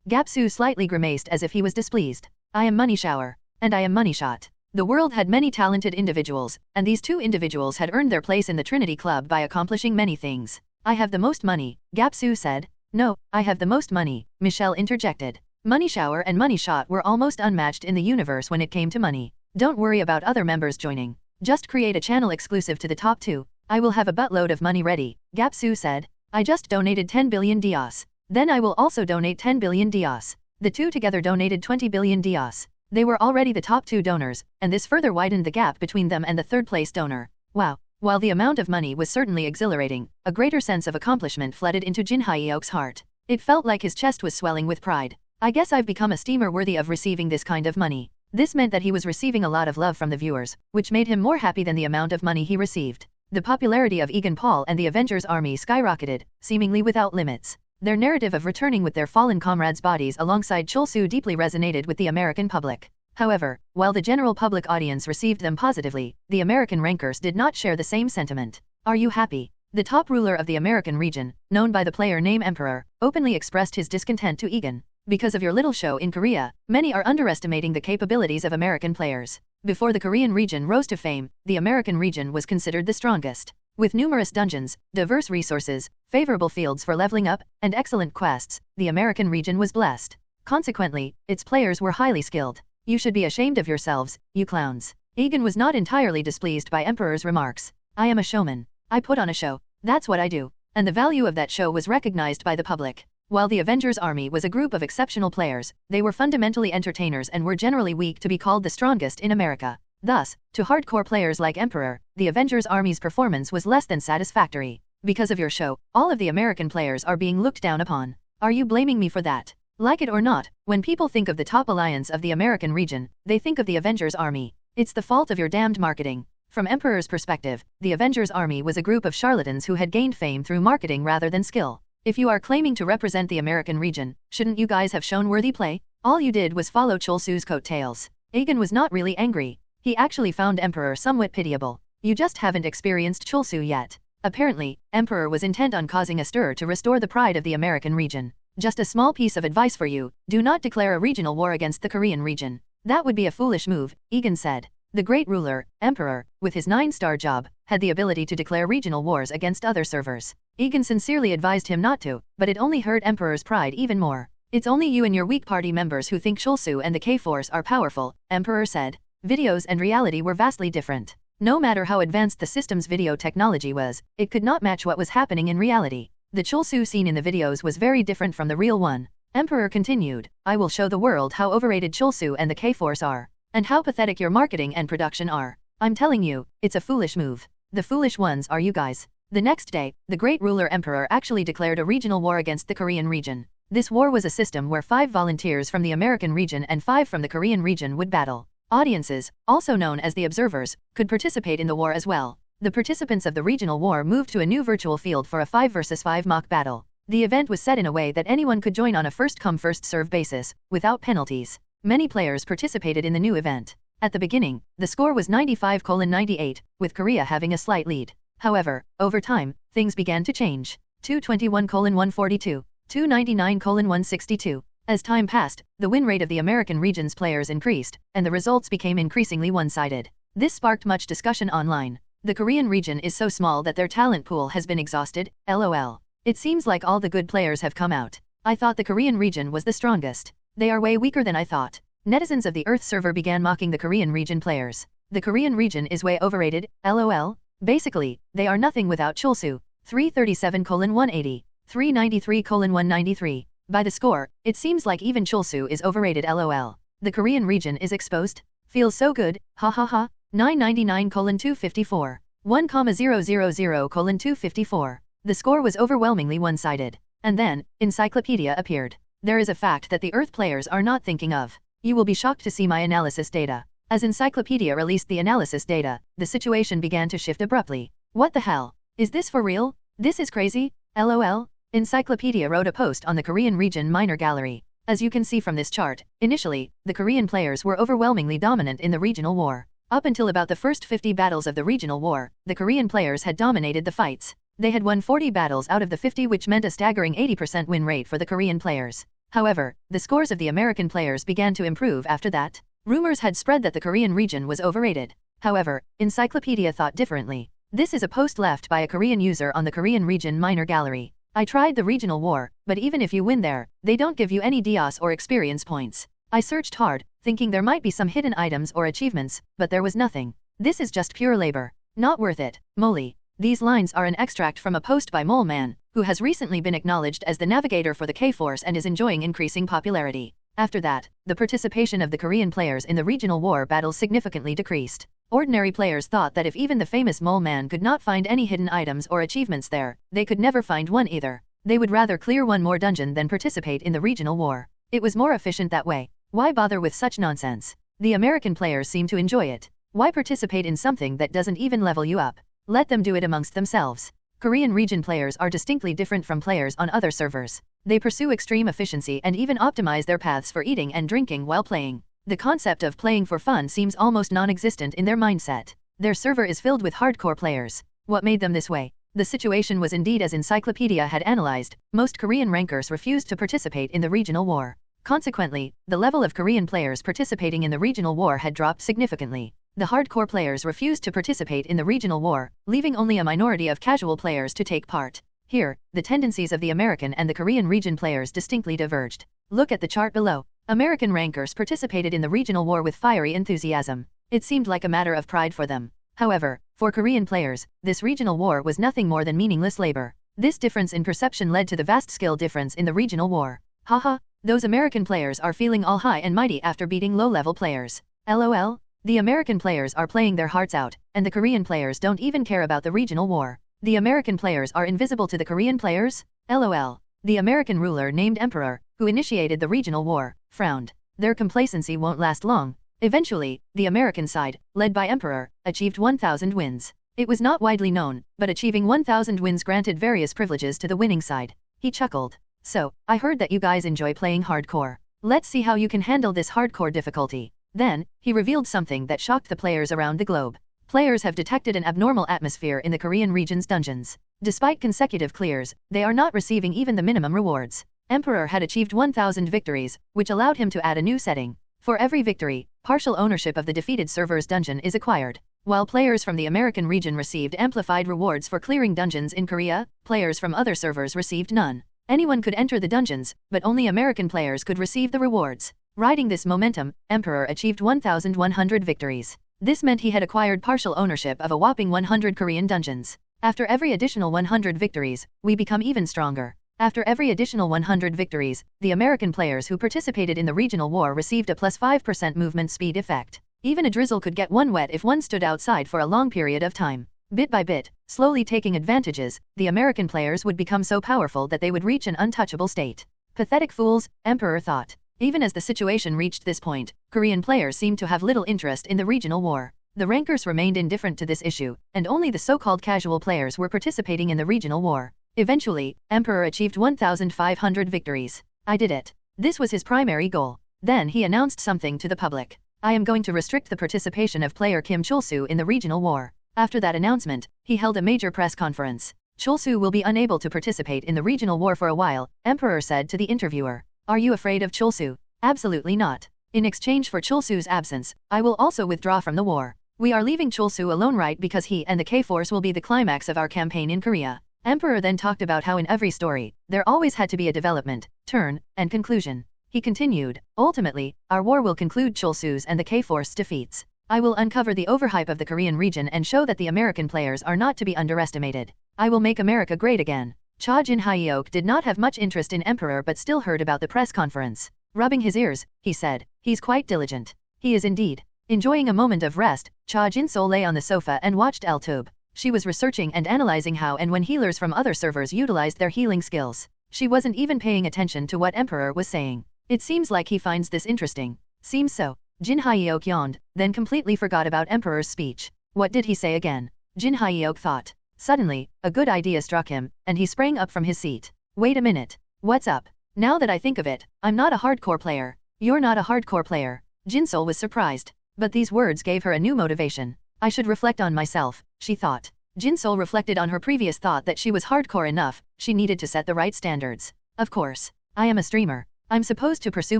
Gapsu slightly grimaced as if he was displeased. I am Money Shower. And I am Money Shot. The world had many talented individuals, and these two individuals had earned their place in the Trinity Club by accomplishing many things. I have the most money, Gapsu said. No, I have the most money, Michelle interjected. Money Shower and Money Shot were almost unmatched in the universe when it came to money. Don't worry about other members joining. Just create a channel exclusive to the top 2. I will have a buttload of money ready, Gapsu said. I just donated 10 billion dios. Then I will also donate 10 billion dios. The two together donated 20 billion dios. They were already the top 2 donors, and this further widened the gap between them and the third-place donor. Wow. While the amount of money was certainly exhilarating, a greater sense of accomplishment flooded into Jin Hyeok's heart. It felt like his chest was swelling with pride. I guess I've become a steamer worthy of receiving this kind of money. This meant that he was receiving a lot of love from the viewers, which made him more happy than the amount of money he received. The popularity of Egan Paul and the Avengers army skyrocketed, seemingly without limits. Their narrative of returning with their fallen comrades' bodies alongside Chol-soo deeply resonated with the American public. However, while the general public audience received them positively, the American rankers did not share the same sentiment. Are you happy? The top ruler of the American region, known by the player name Emperor, openly expressed his discontent to Egan. Because of your little show in Korea, many are underestimating the capabilities of American players. Before the Korean region rose to fame, the American region was considered the strongest. With numerous dungeons, diverse resources, favorable fields for leveling up, and excellent quests, the American region was blessed. Consequently, its players were highly skilled. You should be ashamed of yourselves, you clowns. Egan was not entirely displeased by Emperor's remarks. I am a showman. I put on a show. That's what I do. And the value of that show was recognized by the public. While the Avengers Army was a group of exceptional players, they were fundamentally entertainers and were generally weak to be called the strongest in America. Thus, to hardcore players like Emperor, the Avengers Army's performance was less than satisfactory. Because of your show, all of the American players are being looked down upon. Are you blaming me for that? Like it or not, when people think of the top alliance of the American region, they think of the Avengers Army. It's the fault of your damned marketing. From Emperor's perspective, the Avengers Army was a group of charlatans who had gained fame through marketing rather than skill. If you are claiming to represent the American region, shouldn't you guys have shown worthy play? All you did was follow Chol-soo's coattails. Egan was not really angry. He actually found Emperor somewhat pitiable. You just haven't experienced Chol-soo yet. Apparently, Emperor was intent on causing a stir to restore the pride of the American region. Just a small piece of advice for you, do not declare a regional war against the Korean region. That would be a foolish move, Egan said. The great ruler, Emperor, with his 9-star job, had the ability to declare regional wars against other servers. Egan sincerely advised him not to, but it only hurt Emperor's pride even more. It's only you and your weak party members who think Chol-soo and the K-Force are powerful, Emperor said. Videos and reality were vastly different. No matter how advanced the system's video technology was, it could not match what was happening in reality. The Chol-soo scene in the videos was very different from the real one. Emperor continued, I will show the world how overrated Chol-soo and the K-Force are. And how pathetic your marketing and production are. I'm telling you, it's a foolish move. The foolish ones are you guys. The next day, the great ruler Emperor actually declared a regional war against the Korean region. This war was a system where 5 volunteers from the American region and 5 from the Korean region would battle. Audiences, also known as the observers, could participate in the war as well. The participants of the regional war moved to a new virtual field for a 5 versus 5 mock battle. The event was set in a way that anyone could join on a first-come first-serve basis, without penalties. Many players participated in the new event. At the beginning, the score was 95-98, with Korea having a slight lead. However, over time, things began to change. 221-142, 299-162. As time passed, the win rate of the American region's players increased, and the results became increasingly one-sided. This sparked much discussion online. The Korean region is so small that their talent pool has been exhausted, lol. It seems like all the good players have come out. I thought the Korean region was the strongest. They are way weaker than I thought. Netizens of the Earth server began mocking the Korean region players. The Korean region is way overrated, lol. Basically, they are nothing without Chol-soo. 337-180, 393-193. By the score, it seems like even Chol-soo is overrated lol. The Korean region is exposed? Feels so good, ha ha ha. 999-254, 1,000-254. The score was overwhelmingly one-sided. And then, Encyclopedia appeared. There is a fact that the Earth players are not thinking of. You will be shocked to see my analysis data. As Encyclopedia released the analysis data, the situation began to shift abruptly. What the hell? Is this for real? This is crazy, lol. Encyclopedia wrote a post on the Korean region minor gallery. As you can see from this chart, initially, the Korean players were overwhelmingly dominant in the regional war. Up until about the first 50 battles of the regional war, the Korean players had dominated the fights. They had won 40 battles out of the 50, which meant a staggering 80% win rate for the Korean players. However, the scores of the American players began to improve after that. Rumors had spread that the Korean region was overrated. However, Encyclopedia thought differently. This is a post left by a Korean user on the Korean region minor gallery. I tried the regional war, but even if you win there, they don't give you any DOS or experience points. I searched hard, thinking there might be some hidden items or achievements, but there was nothing. This is just pure labor. Not worth it. Moly. These lines are an extract from a post by Mole Man, who has recently been acknowledged as the navigator for the K-Force and is enjoying increasing popularity. After that, the participation of the Korean players in the regional war battles significantly decreased. Ordinary players thought that if even the famous Mole Man could not find any hidden items or achievements there, they could never find one either. They would rather clear one more dungeon than participate in the regional war. It was more efficient that way. Why bother with such nonsense? The American players seem to enjoy it. Why participate in something that doesn't even level you up? Let them do it amongst themselves. Korean region players are distinctly different from players on other servers. They pursue extreme efficiency and even optimize their paths for eating and drinking while playing. The concept of playing for fun seems almost non-existent in their mindset. Their server is filled with hardcore players. What made them this way? The situation was indeed as Encyclopedia had analyzed. Most Korean rankers refused to participate in the regional war. Consequently, the level of Korean players participating in the regional war had dropped significantly. The hardcore players refused to participate in the regional war, leaving only a minority of casual players to take part. Here, the tendencies of the American and the Korean region players distinctly diverged. Look at the chart below. American rankers participated in the regional war with fiery enthusiasm. It seemed like a matter of pride for them. However, for Korean players, this regional war was nothing more than meaningless labor. This difference in perception led to the vast skill difference in the regional war. Haha, those American players are feeling all high and mighty after beating low-level players. LOL. The American players are playing their hearts out, and the Korean players don't even care about the regional war. The American players are invisible to the Korean players? LOL. The American ruler named Emperor, who initiated the regional war, frowned. Their complacency won't last long. Eventually, the American side, led by Emperor, achieved 1,000 wins. It was not widely known, but achieving 1,000 wins granted various privileges to the winning side. He chuckled. So, I heard that you guys enjoy playing hardcore. Let's see how you can handle this hardcore difficulty. Then, he revealed something that shocked the players around the globe. Players have detected an abnormal atmosphere in the Korean region's dungeons. Despite consecutive clears, they are not receiving even the minimum rewards. Emperor had achieved 1,000 victories, which allowed him to add a new setting. For every victory, partial ownership of the defeated server's dungeon is acquired. While players from the American region received amplified rewards for clearing dungeons in Korea, players from other servers received none. Anyone could enter the dungeons, but only American players could receive the rewards. Riding this momentum, Emperor achieved 1,100 victories. This meant he had acquired partial ownership of a whopping 100 Korean dungeons. After every additional 100 victories, we become even stronger. After every additional 100 victories, the American players who participated in the regional war received a plus 5% movement speed effect. Even a drizzle could get one wet if one stood outside for a long period of time. Bit by bit, slowly taking advantages, the American players would become so powerful that they would reach an untouchable state. Pathetic fools, Emperor thought. Even as the situation reached this point, Korean players seemed to have little interest in the regional war. The rankers remained indifferent to this issue, and only the so-called casual players were participating in the regional war. Eventually, Emperor achieved 1,500 victories. I did it. This was his primary goal. Then he announced something to the public. I am going to restrict the participation of player Kim Chul-soo in the regional war. After that announcement, he held a major press conference. Chul-soo will be unable to participate in the regional war for a while, Emperor said to the interviewer. Are you afraid of Chul-soo? Absolutely not. In exchange for Chul-soo's absence, I will also withdraw from the war. We are leaving Chul-soo alone right because he and the K-Force will be the climax of our campaign in Korea. Emperor then talked about how in every story, there always had to be a development, turn, and conclusion. He continued, ultimately, our war will conclude Chul-soo's and the K-Force defeats. I will uncover the overhype of the Korean region and show that the American players are not to be underestimated. I will make America great again. Cha Jin-hyuk did not have much interest in Emperor but still heard about the press conference. Rubbing his ears, he said, he's quite diligent. He is indeed. Enjoying a moment of rest, Cha Jin-sol lay on the sofa and watched El-Tube. She was researching and analyzing how and when healers from other servers utilized their healing skills. She wasn't even paying attention to what Emperor was saying. It seems like he finds this interesting. Seems so. Jin-hyuk yawned, then completely forgot about Emperor's speech. What did he say again? Jin-hyuk thought. Suddenly, a good idea struck him, and he sprang up from his seat. Wait a minute. What's up? Now that I think of it, I'm not a hardcore player. You're not a hardcore player. Jin-sol was surprised. But these words gave her a new motivation. I should reflect on myself, she thought. Jin-sol reflected on her previous thought that she was hardcore enough, she needed to set the right standards. Of course. I am a streamer. I'm supposed to pursue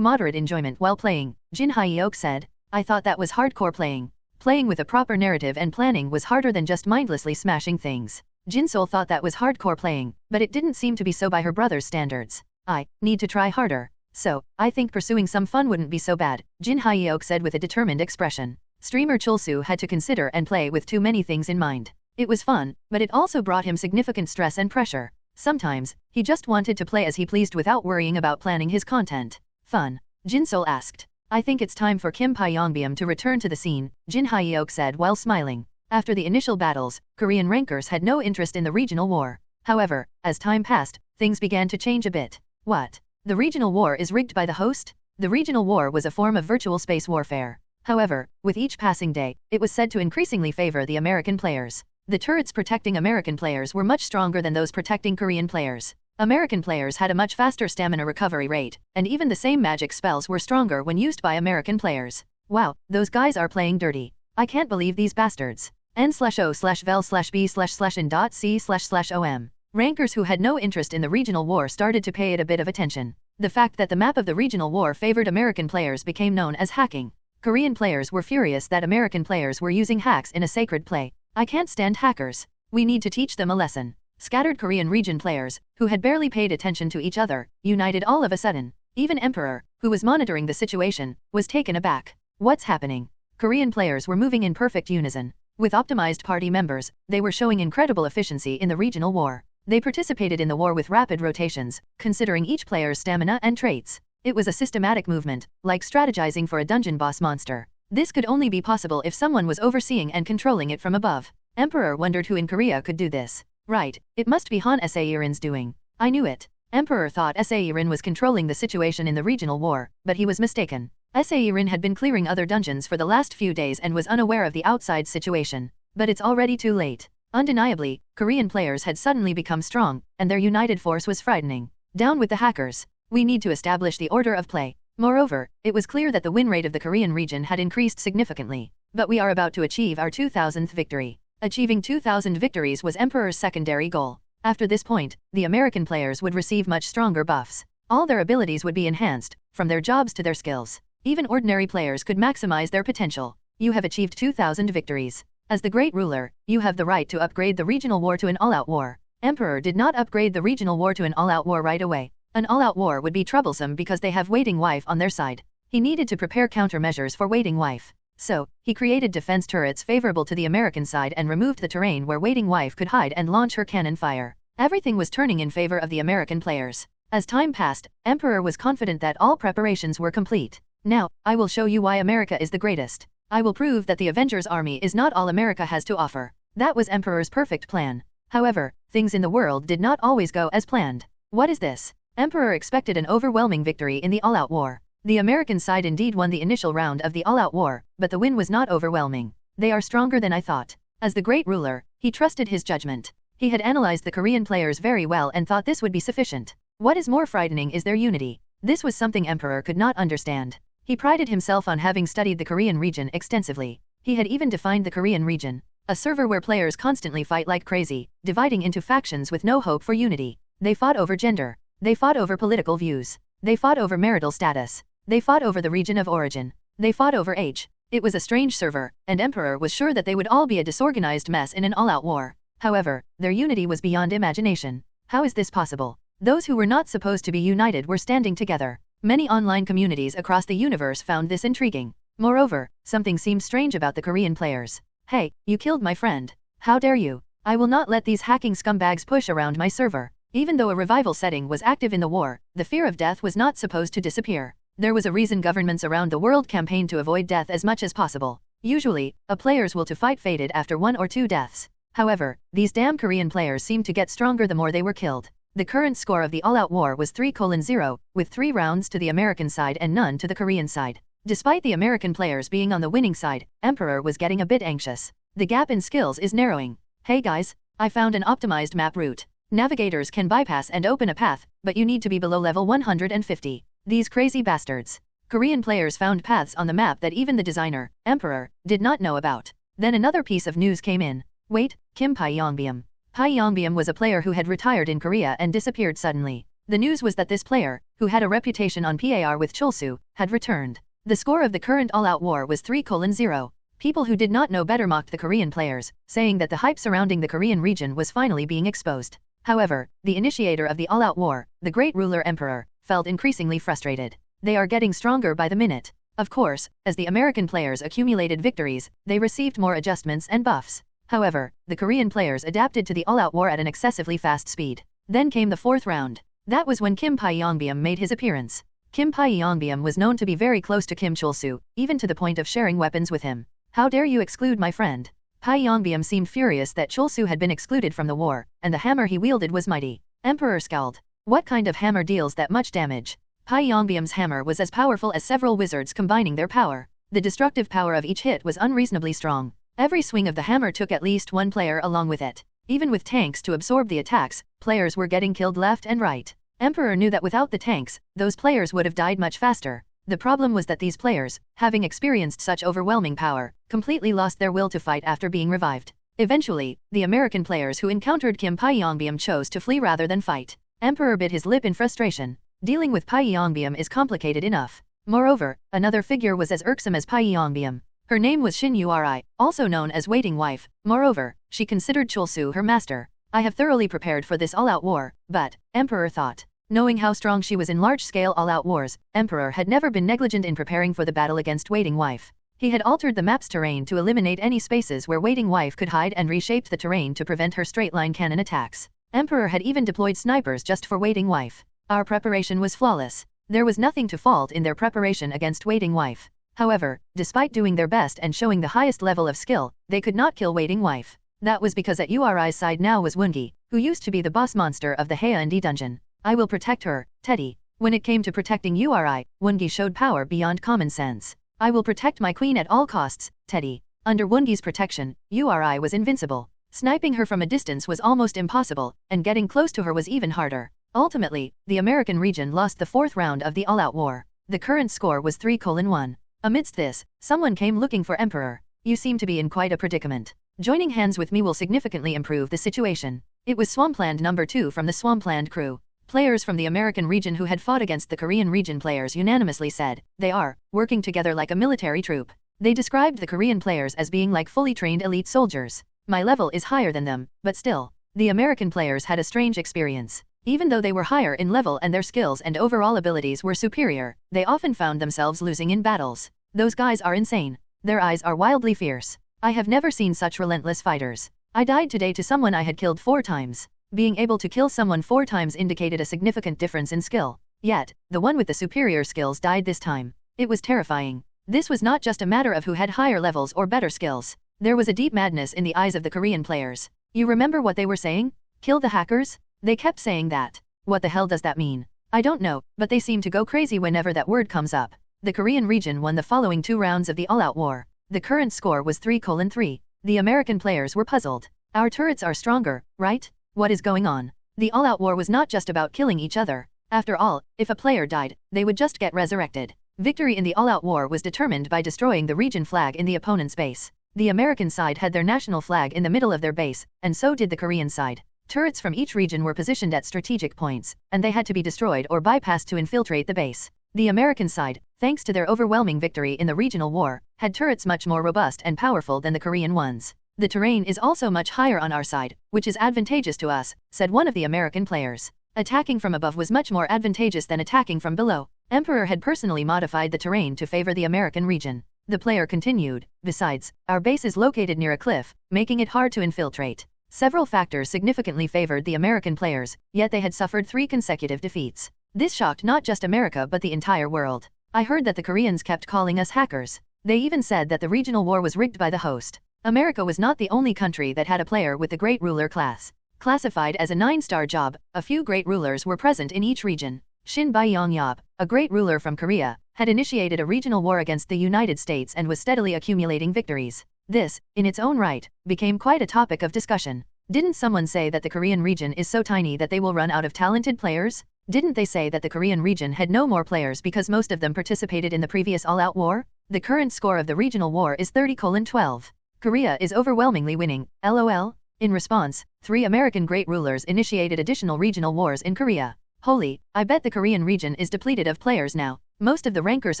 moderate enjoyment while playing, Jin-hyuk said. I thought that was hardcore playing. Playing with a proper narrative and planning was harder than just mindlessly smashing things. Jinsol thought that was hardcore playing, but it didn't seem to be so by her brother's standards. I need to try harder. So, I think pursuing some fun wouldn't be so bad, Jin Hyeok said with a determined expression. Streamer Chulsu had to consider and play with too many things in mind. It was fun, but it also brought him significant stress and pressure. Sometimes, he just wanted to play as he pleased without worrying about planning his content. Fun? Jinsol asked. I think it's time for Kim Pyongbyeom to return to the scene, Jin Hyeok said while smiling. After the initial battles, Korean rankers had no interest in the regional war. However, as time passed, things began to change a bit. What? The regional war is rigged by the host? The regional war was a form of virtual space warfare. However, with each passing day, it was said to increasingly favor the American players. The turrets protecting American players were much stronger than those protecting Korean players. American players had a much faster stamina recovery rate, and even the same magic spells were stronger when used by American players. Wow, those guys are playing dirty. I can't believe these bastards. n/o/vel/b/in.c//om. Rankers who had no interest in the regional war started to pay it a bit of attention. The fact that the map of the regional war favored American players became known as hacking. Korean players were furious that American players were using hacks in a sacred play. I can't stand hackers. We need to teach them a lesson. Scattered Korean region players, who had barely paid attention to each other, united all of a sudden. Even Emperor, who was monitoring the situation, was taken aback. What's happening? Korean players were moving in perfect unison. With optimized party members, they were showing incredible efficiency in the regional war. They participated in the war with rapid rotations, considering each player's stamina and traits. It was a systematic movement, like strategizing for a dungeon boss monster. This could only be possible if someone was overseeing and controlling it from above. Emperor wondered who in Korea could do this. Right, it must be Han Seirin's doing. I knew it. Emperor thought Seirin was controlling the situation in the regional war, but he was mistaken. Seirin had been clearing other dungeons for the last few days and was unaware of the outside situation. But it's already too late. Undeniably, Korean players had suddenly become strong, and their united force was frightening. Down with the hackers. We need to establish the order of play. Moreover, it was clear that the win rate of the Korean region had increased significantly. But we are about to achieve our 2000th victory. Achieving 2000 victories was Emperor's secondary goal. After this point, the American players would receive much stronger buffs. All their abilities would be enhanced, from their jobs to their skills. Even ordinary players could maximize their potential. You have achieved 2000 victories. As the great ruler, you have the right to upgrade the regional war to an all-out war. Emperor did not upgrade the regional war to an all-out war right away. An all-out war would be troublesome because they have waiting wife on their side. He needed to prepare countermeasures for waiting wife. So, he created defense turrets favorable to the American side and removed the terrain where waiting wife could hide and launch her cannon fire. Everything was turning in favor of the American players. As time passed, Emperor was confident that all preparations were complete. Now, I will show you why America is the greatest. I will prove that the Avengers army is not all America has to offer. That was Emperor's perfect plan. However, things in the world did not always go as planned. What is this? Emperor expected an overwhelming victory in the all-out war. The American side indeed won the initial round of the all-out war, but the win was not overwhelming. They are stronger than I thought. As the great ruler, he trusted his judgment. He had analyzed the Korean players very well and thought this would be sufficient. What is more frightening is their unity. This was something Emperor could not understand. He prided himself on having studied the Korean region extensively. He had even defined the Korean region, a server where players constantly fight like crazy, dividing into factions with no hope for unity. They fought over gender. They fought over political views. They fought over marital status. They fought over the region of origin. They fought over age. It was a strange server, and Emperor was sure that they would all be a disorganized mess in an all-out war. However, their unity was beyond imagination. How is this possible? Those who were not supposed to be united were standing together. Many online communities across the universe found this intriguing. Moreover, something seemed strange about the Korean players. Hey, you killed my friend. How dare you? I will not let these hacking scumbags push around my server. Even though a revival setting was active in the war, the fear of death was not supposed to disappear. There was a reason governments around the world campaigned to avoid death as much as possible. Usually, a player's will to fight faded after 1 or 2 deaths. However, these damn Korean players seemed to get stronger the more they were killed. The current score of the all-out war was 3-0, with 3 rounds to the American side and none to the Korean side. Despite the American players being on the winning side, Emperor was getting a bit anxious. The gap in skills is narrowing. Hey guys, I found an optimized map route. Navigators can bypass and open a path, but you need to be below level 150. These crazy bastards. Korean players found paths on the map that even the designer, Emperor, did not know about. Then another piece of news came in. Wait, Kim Pyongbyeom. Pyongbyeom was a player who had retired in Korea and disappeared suddenly. The news was that this player, who had a reputation on PAR with Chulsu, had returned. The score of the current all-out war was 3:0. People who did not know better mocked the Korean players, saying that the hype surrounding the Korean region was finally being exposed. However, the initiator of the all-out war, the great ruler emperor, felt increasingly frustrated. They are getting stronger by the minute. Of course, as the American players accumulated victories, they received more adjustments and buffs. However, the Korean players adapted to the all-out war at an excessively fast speed. Then came the fourth round. That was when Kim Pyongbyeom made his appearance. Kim Pyongbyeom was known to be very close to Kim Chul-soo, even to the point of sharing weapons with him. How dare you exclude my friend? Pyongbyeom seemed furious that Chul-soo had been excluded from the war, and the hammer he wielded was mighty. Emperor scowled. What kind of hammer deals that much damage? Pyongbyeom's hammer was as powerful as several wizards combining their power. The destructive power of each hit was unreasonably strong. Every swing of the hammer took at least one player along with it. Even with tanks to absorb the attacks, players were getting killed left and right. Emperor knew that without the tanks, those players would have died much faster. The problem was that these players, having experienced such overwhelming power, completely lost their will to fight after being revived. Eventually, the American players who encountered Kim Pyongbyeom chose to flee rather than fight. Emperor bit his lip in frustration. Dealing with Pyongbyeom is complicated enough. Moreover, another figure was as irksome as Pyongbyeom. Her name was Shin Uri, also known as Waiting Wife. Moreover, she considered Chul-soo her master. I have thoroughly prepared for this all-out war, but, Emperor thought. Knowing how strong she was in large-scale all-out wars, Emperor had never been negligent in preparing for the battle against Waiting Wife. He had altered the map's terrain to eliminate any spaces where Waiting Wife could hide and reshaped the terrain to prevent her straight-line cannon attacks. Emperor had even deployed snipers just for Waiting Wife. Our preparation was flawless. There was nothing to fault in their preparation against Waiting Wife. However, despite doing their best and showing the highest level of skill, they could not kill Waiting Wife. That was because at Uri's side now was Woongi, who used to be the boss monster of the Haeundae dungeon. I will protect her, Teddy. When it came to protecting Uri, Woongi showed power beyond common sense. I will protect my queen at all costs, Teddy. Under Woongi's protection, Uri was invincible. Sniping her from a distance was almost impossible, and getting close to her was even harder. Ultimately, the American region lost the fourth round of the all-out war. The current score was 3:1. Amidst this, someone came looking for Emperor. You seem to be in quite a predicament. Joining hands with me will significantly improve the situation. It was Swampland No. 2 from the Swampland crew. Players from the American region who had fought against the Korean region players unanimously said, they are working together like a military troop. They described the Korean players as being like fully trained elite soldiers. My level is higher than them, but still. The American players had a strange experience. Even though they were higher in level and their skills and overall abilities were superior, they often found themselves losing in battles. Those guys are insane. Their eyes are wildly fierce. I have never seen such relentless fighters. I died today to someone I had killed 4 times. Being able to kill someone 4 times indicated a significant difference in skill. Yet, the one with the superior skills died this time. It was terrifying. This was not just a matter of who had higher levels or better skills. There was a deep madness in the eyes of the Korean players. You remember what they were saying? Kill the hackers? They kept saying that. What the hell does that mean? I don't know, but they seem to go crazy whenever that word comes up. The Korean region won the following 2 rounds of the all-out war. The current score was 3:3. The American players were puzzled. Our turrets are stronger, right? What is going on? The all-out war was not just about killing each other. After all, if a player died, they would just get resurrected. Victory in the all-out war was determined by destroying the region flag in the opponent's base. The American side had their national flag in the middle of their base, and so did the Korean side. Turrets from each region were positioned at strategic points, and they had to be destroyed or bypassed to infiltrate the base. The American side, thanks to their overwhelming victory in the regional war, had turrets much more robust and powerful than the Korean ones. The terrain is also much higher on our side, which is advantageous to us, said one of the American players. Attacking from above was much more advantageous than attacking from below. Emperor had personally modified the terrain to favor the American region. The player continued, besides, our base is located near a cliff, making it hard to infiltrate. Several factors significantly favored the American players, yet they had suffered 3 consecutive defeats. This shocked not just America but the entire world. I heard that the Koreans kept calling us hackers. They even said that the regional war was rigged by the host. America was not the only country that had a player with the Great Ruler class. Classified as a 9-star job, a few great rulers were present in each region. Shin Byong-yeop, a great ruler from Korea, had initiated a regional war against the United States and was steadily accumulating victories. This, in its own right, became quite a topic of discussion. Didn't someone say that the Korean region is so tiny that they will run out of talented players? Didn't they say that the Korean region had no more players because most of them participated in the previous all-out war? The current score of the regional war is 30:12. Korea is overwhelmingly winning, LOL. In response, 3 American great rulers initiated additional regional wars in Korea. Holy, I bet the Korean region is depleted of players now. Most of the rankers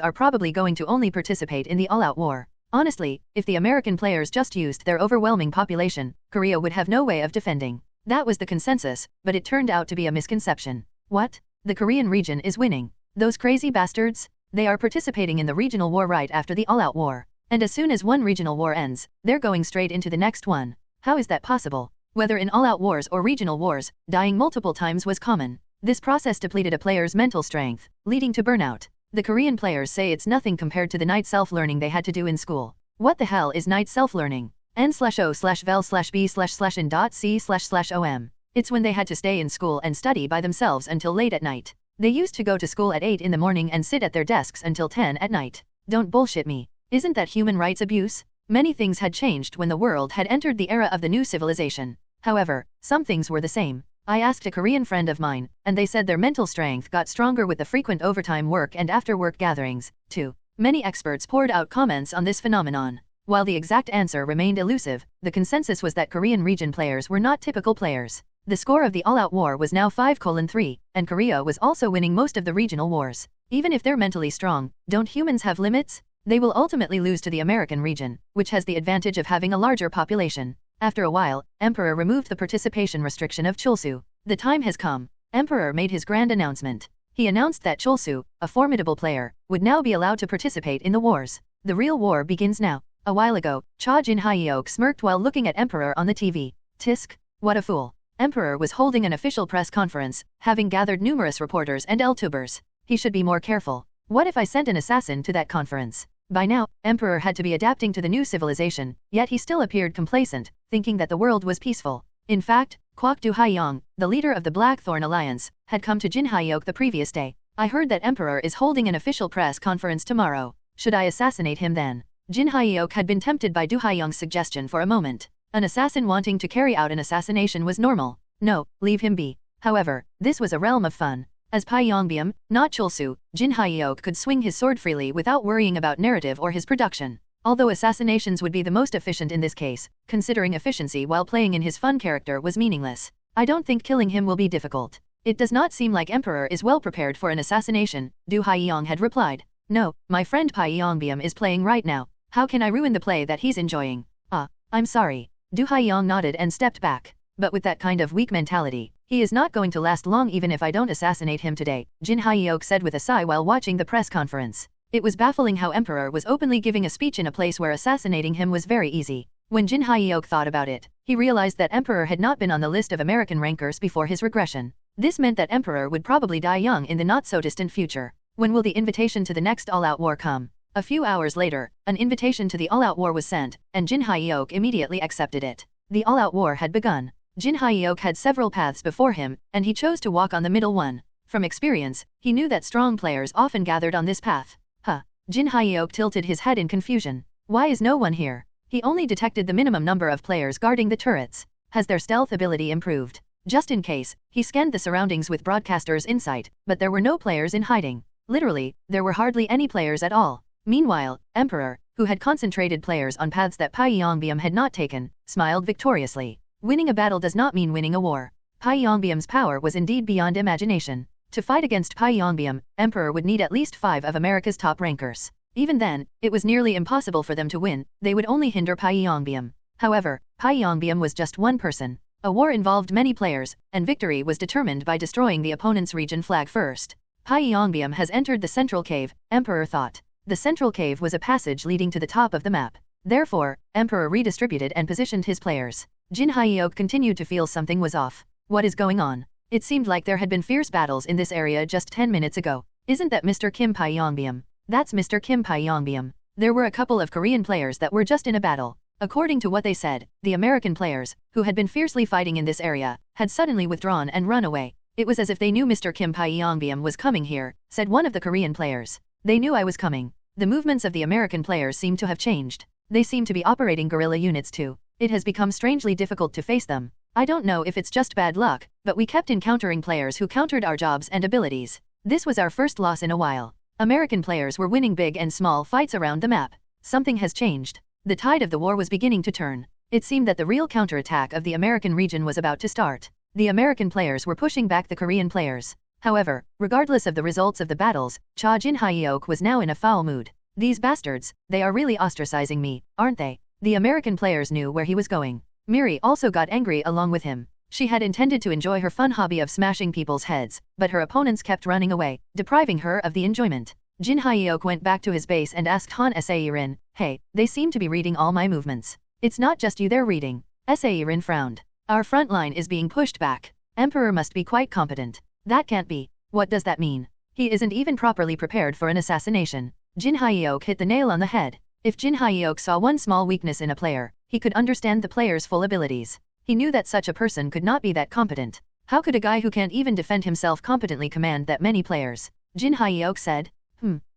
are probably going to only participate in the all-out war. Honestly, if the American players just used their overwhelming population, Korea would have no way of defending. That was the consensus, but it turned out to be a misconception. What? The Korean region is winning. Those crazy bastards? They are participating in the regional war right after the all-out war. And as soon as one regional war ends, they're going straight into the next one. How is that possible? Whether in all-out wars or regional wars, dying multiple times was common. This process depleted a player's mental strength, leading to burnout. The Korean players say it's nothing compared to the night self-learning they had to do in school. What the hell is night self-learning? n/o/vel/b/in.c//om. It's when they had to stay in school and study by themselves until late at night. They used to go to school at 8 in the morning and sit at their desks until 10 at night. Don't bullshit me. Isn't that human rights abuse? Many things had changed when the world had entered the era of the new civilization. However, some things were the same. I asked a Korean friend of mine, and they said their mental strength got stronger with the frequent overtime work and after-work gatherings, too. Many experts poured out comments on this phenomenon. While the exact answer remained elusive, the consensus was that Korean region players were not typical players. The score of the all-out war was now 5-3, and Korea was also winning most of the regional wars. Even if they're mentally strong, don't humans have limits? They will ultimately lose to the American region, which has the advantage of having a larger population. After a while, Emperor removed the participation restriction of Chulsu. The time has come. Emperor made his grand announcement. He announced that Chulsu, a formidable player, would now be allowed to participate in the wars. The real war begins now. A while ago, Cha Jin-hyuk smirked while looking at Emperor on the TV. Tisk, what a fool. Emperor was holding an official press conference, having gathered numerous reporters and YouTubers. He should be more careful. What if I sent an assassin to that conference? By now, Emperor had to be adapting to the new civilization, yet he still appeared complacent, thinking that the world was peaceful. In fact, Kwak Do-hyung, the leader of the Blackthorn Alliance, had come to Jin-hyuk the previous day. I heard that Emperor is holding an official press conference tomorrow. Should I assassinate him then? Jin-hyuk had been tempted by Do-hyung's suggestion for a moment. An assassin wanting to carry out an assassination was normal. No, leave him be. However, this was a realm of fun. As Pyongyang, not Chulsu, Jin-hyuk could swing his sword freely without worrying about narrative or his production. Although assassinations would be the most efficient in this case, considering efficiency while playing in his fun character was meaningless. I don't think killing him will be difficult. It does not seem like Emperor is well prepared for an assassination, Do-hyung had replied. No, my friend Pyongyang is playing right now. How can I ruin the play that he's enjoying? I'm sorry. Do-hyung nodded and stepped back. But with that kind of weak mentality, he is not going to last long even if I don't assassinate him today, Jin-hyuk said with a sigh while watching the press conference. It was baffling how Emperor was openly giving a speech in a place where assassinating him was very easy. When Jin-hyuk thought about it, he realized that Emperor had not been on the list of American rankers before his regression. This meant that Emperor would probably die young in the not-so-distant future. When will the invitation to the next all-out war come? A few hours later, an invitation to the all-out war was sent, and Jin-hyuk immediately accepted it. The all-out war had begun. Jin-hyuk had several paths before him, and he chose to walk on the middle one. From experience, he knew that strong players often gathered on this path. Jin-hyuk tilted his head in confusion. Why is no one here? He only detected the minimum number of players guarding the turrets. Has their stealth ability improved? Just in case, he scanned the surroundings with broadcaster's insight, but there were no players in hiding. Literally, there were hardly any players at all. Meanwhile, Emperor, who had concentrated players on paths that Pyongyang had not taken, smiled victoriously. Winning a battle does not mean winning a war. Pyongyang's power was indeed beyond imagination. To fight against Pyongyang, Emperor would need at least 5 of America's top rankers. Even then, it was nearly impossible for them to win, they would only hinder Pyongyang. However, Pyongyang was just one person. A war involved many players, and victory was determined by destroying the opponent's region flag first. Pyongyang has entered the central cave, Emperor thought. The central cave was a passage leading to the top of the map. Therefore, Emperor redistributed and positioned his players. Jin-hyuk continued to feel something was off. What is going on? It seemed like there had been fierce battles in this area just 10 minutes ago. Isn't that Mr. Kim Pyongyang? That's Mr. Kim Pyongyang. There were a couple of Korean players that were just in a battle. According to what they said, the American players, who had been fiercely fighting in this area, had suddenly withdrawn and run away. It was as if they knew Mr. Kim Pyongyang was coming here, said one of the Korean players. They knew I was coming. The movements of the American players seem to have changed. They seem to be operating guerrilla units too. It has become strangely difficult to face them. I don't know if it's just bad luck, but we kept encountering players who countered our jobs and abilities. This was our first loss in a while. American players were winning big and small fights around the map. Something has changed. The tide of the war was beginning to turn. It seemed that the real counterattack of the American region was about to start. The American players were pushing back the Korean players. However, regardless of the results of the battles, Cha Jin-hyuk was now in a foul mood. These bastards, they are really ostracizing me, aren't they? The American players knew where he was going. Miri also got angry along with him. She had intended to enjoy her fun hobby of smashing people's heads, but her opponents kept running away, depriving her of the enjoyment. Jin-hyuk went back to his base and asked Han Saerin, "Hey, they seem to be reading all my movements. It's not just you they're reading." Saerin frowned. "Our front line is being pushed back. Emperor must be quite competent." "That can't be." "What does that mean? He isn't even properly prepared for an assassination." Jin-hyuk hit the nail on the head. If Jin-hyuk saw one small weakness in a player, he could understand the player's full abilities. He knew that such a person could not be that competent. How could a guy who can't even defend himself competently command that many players? Jin-hyuk said.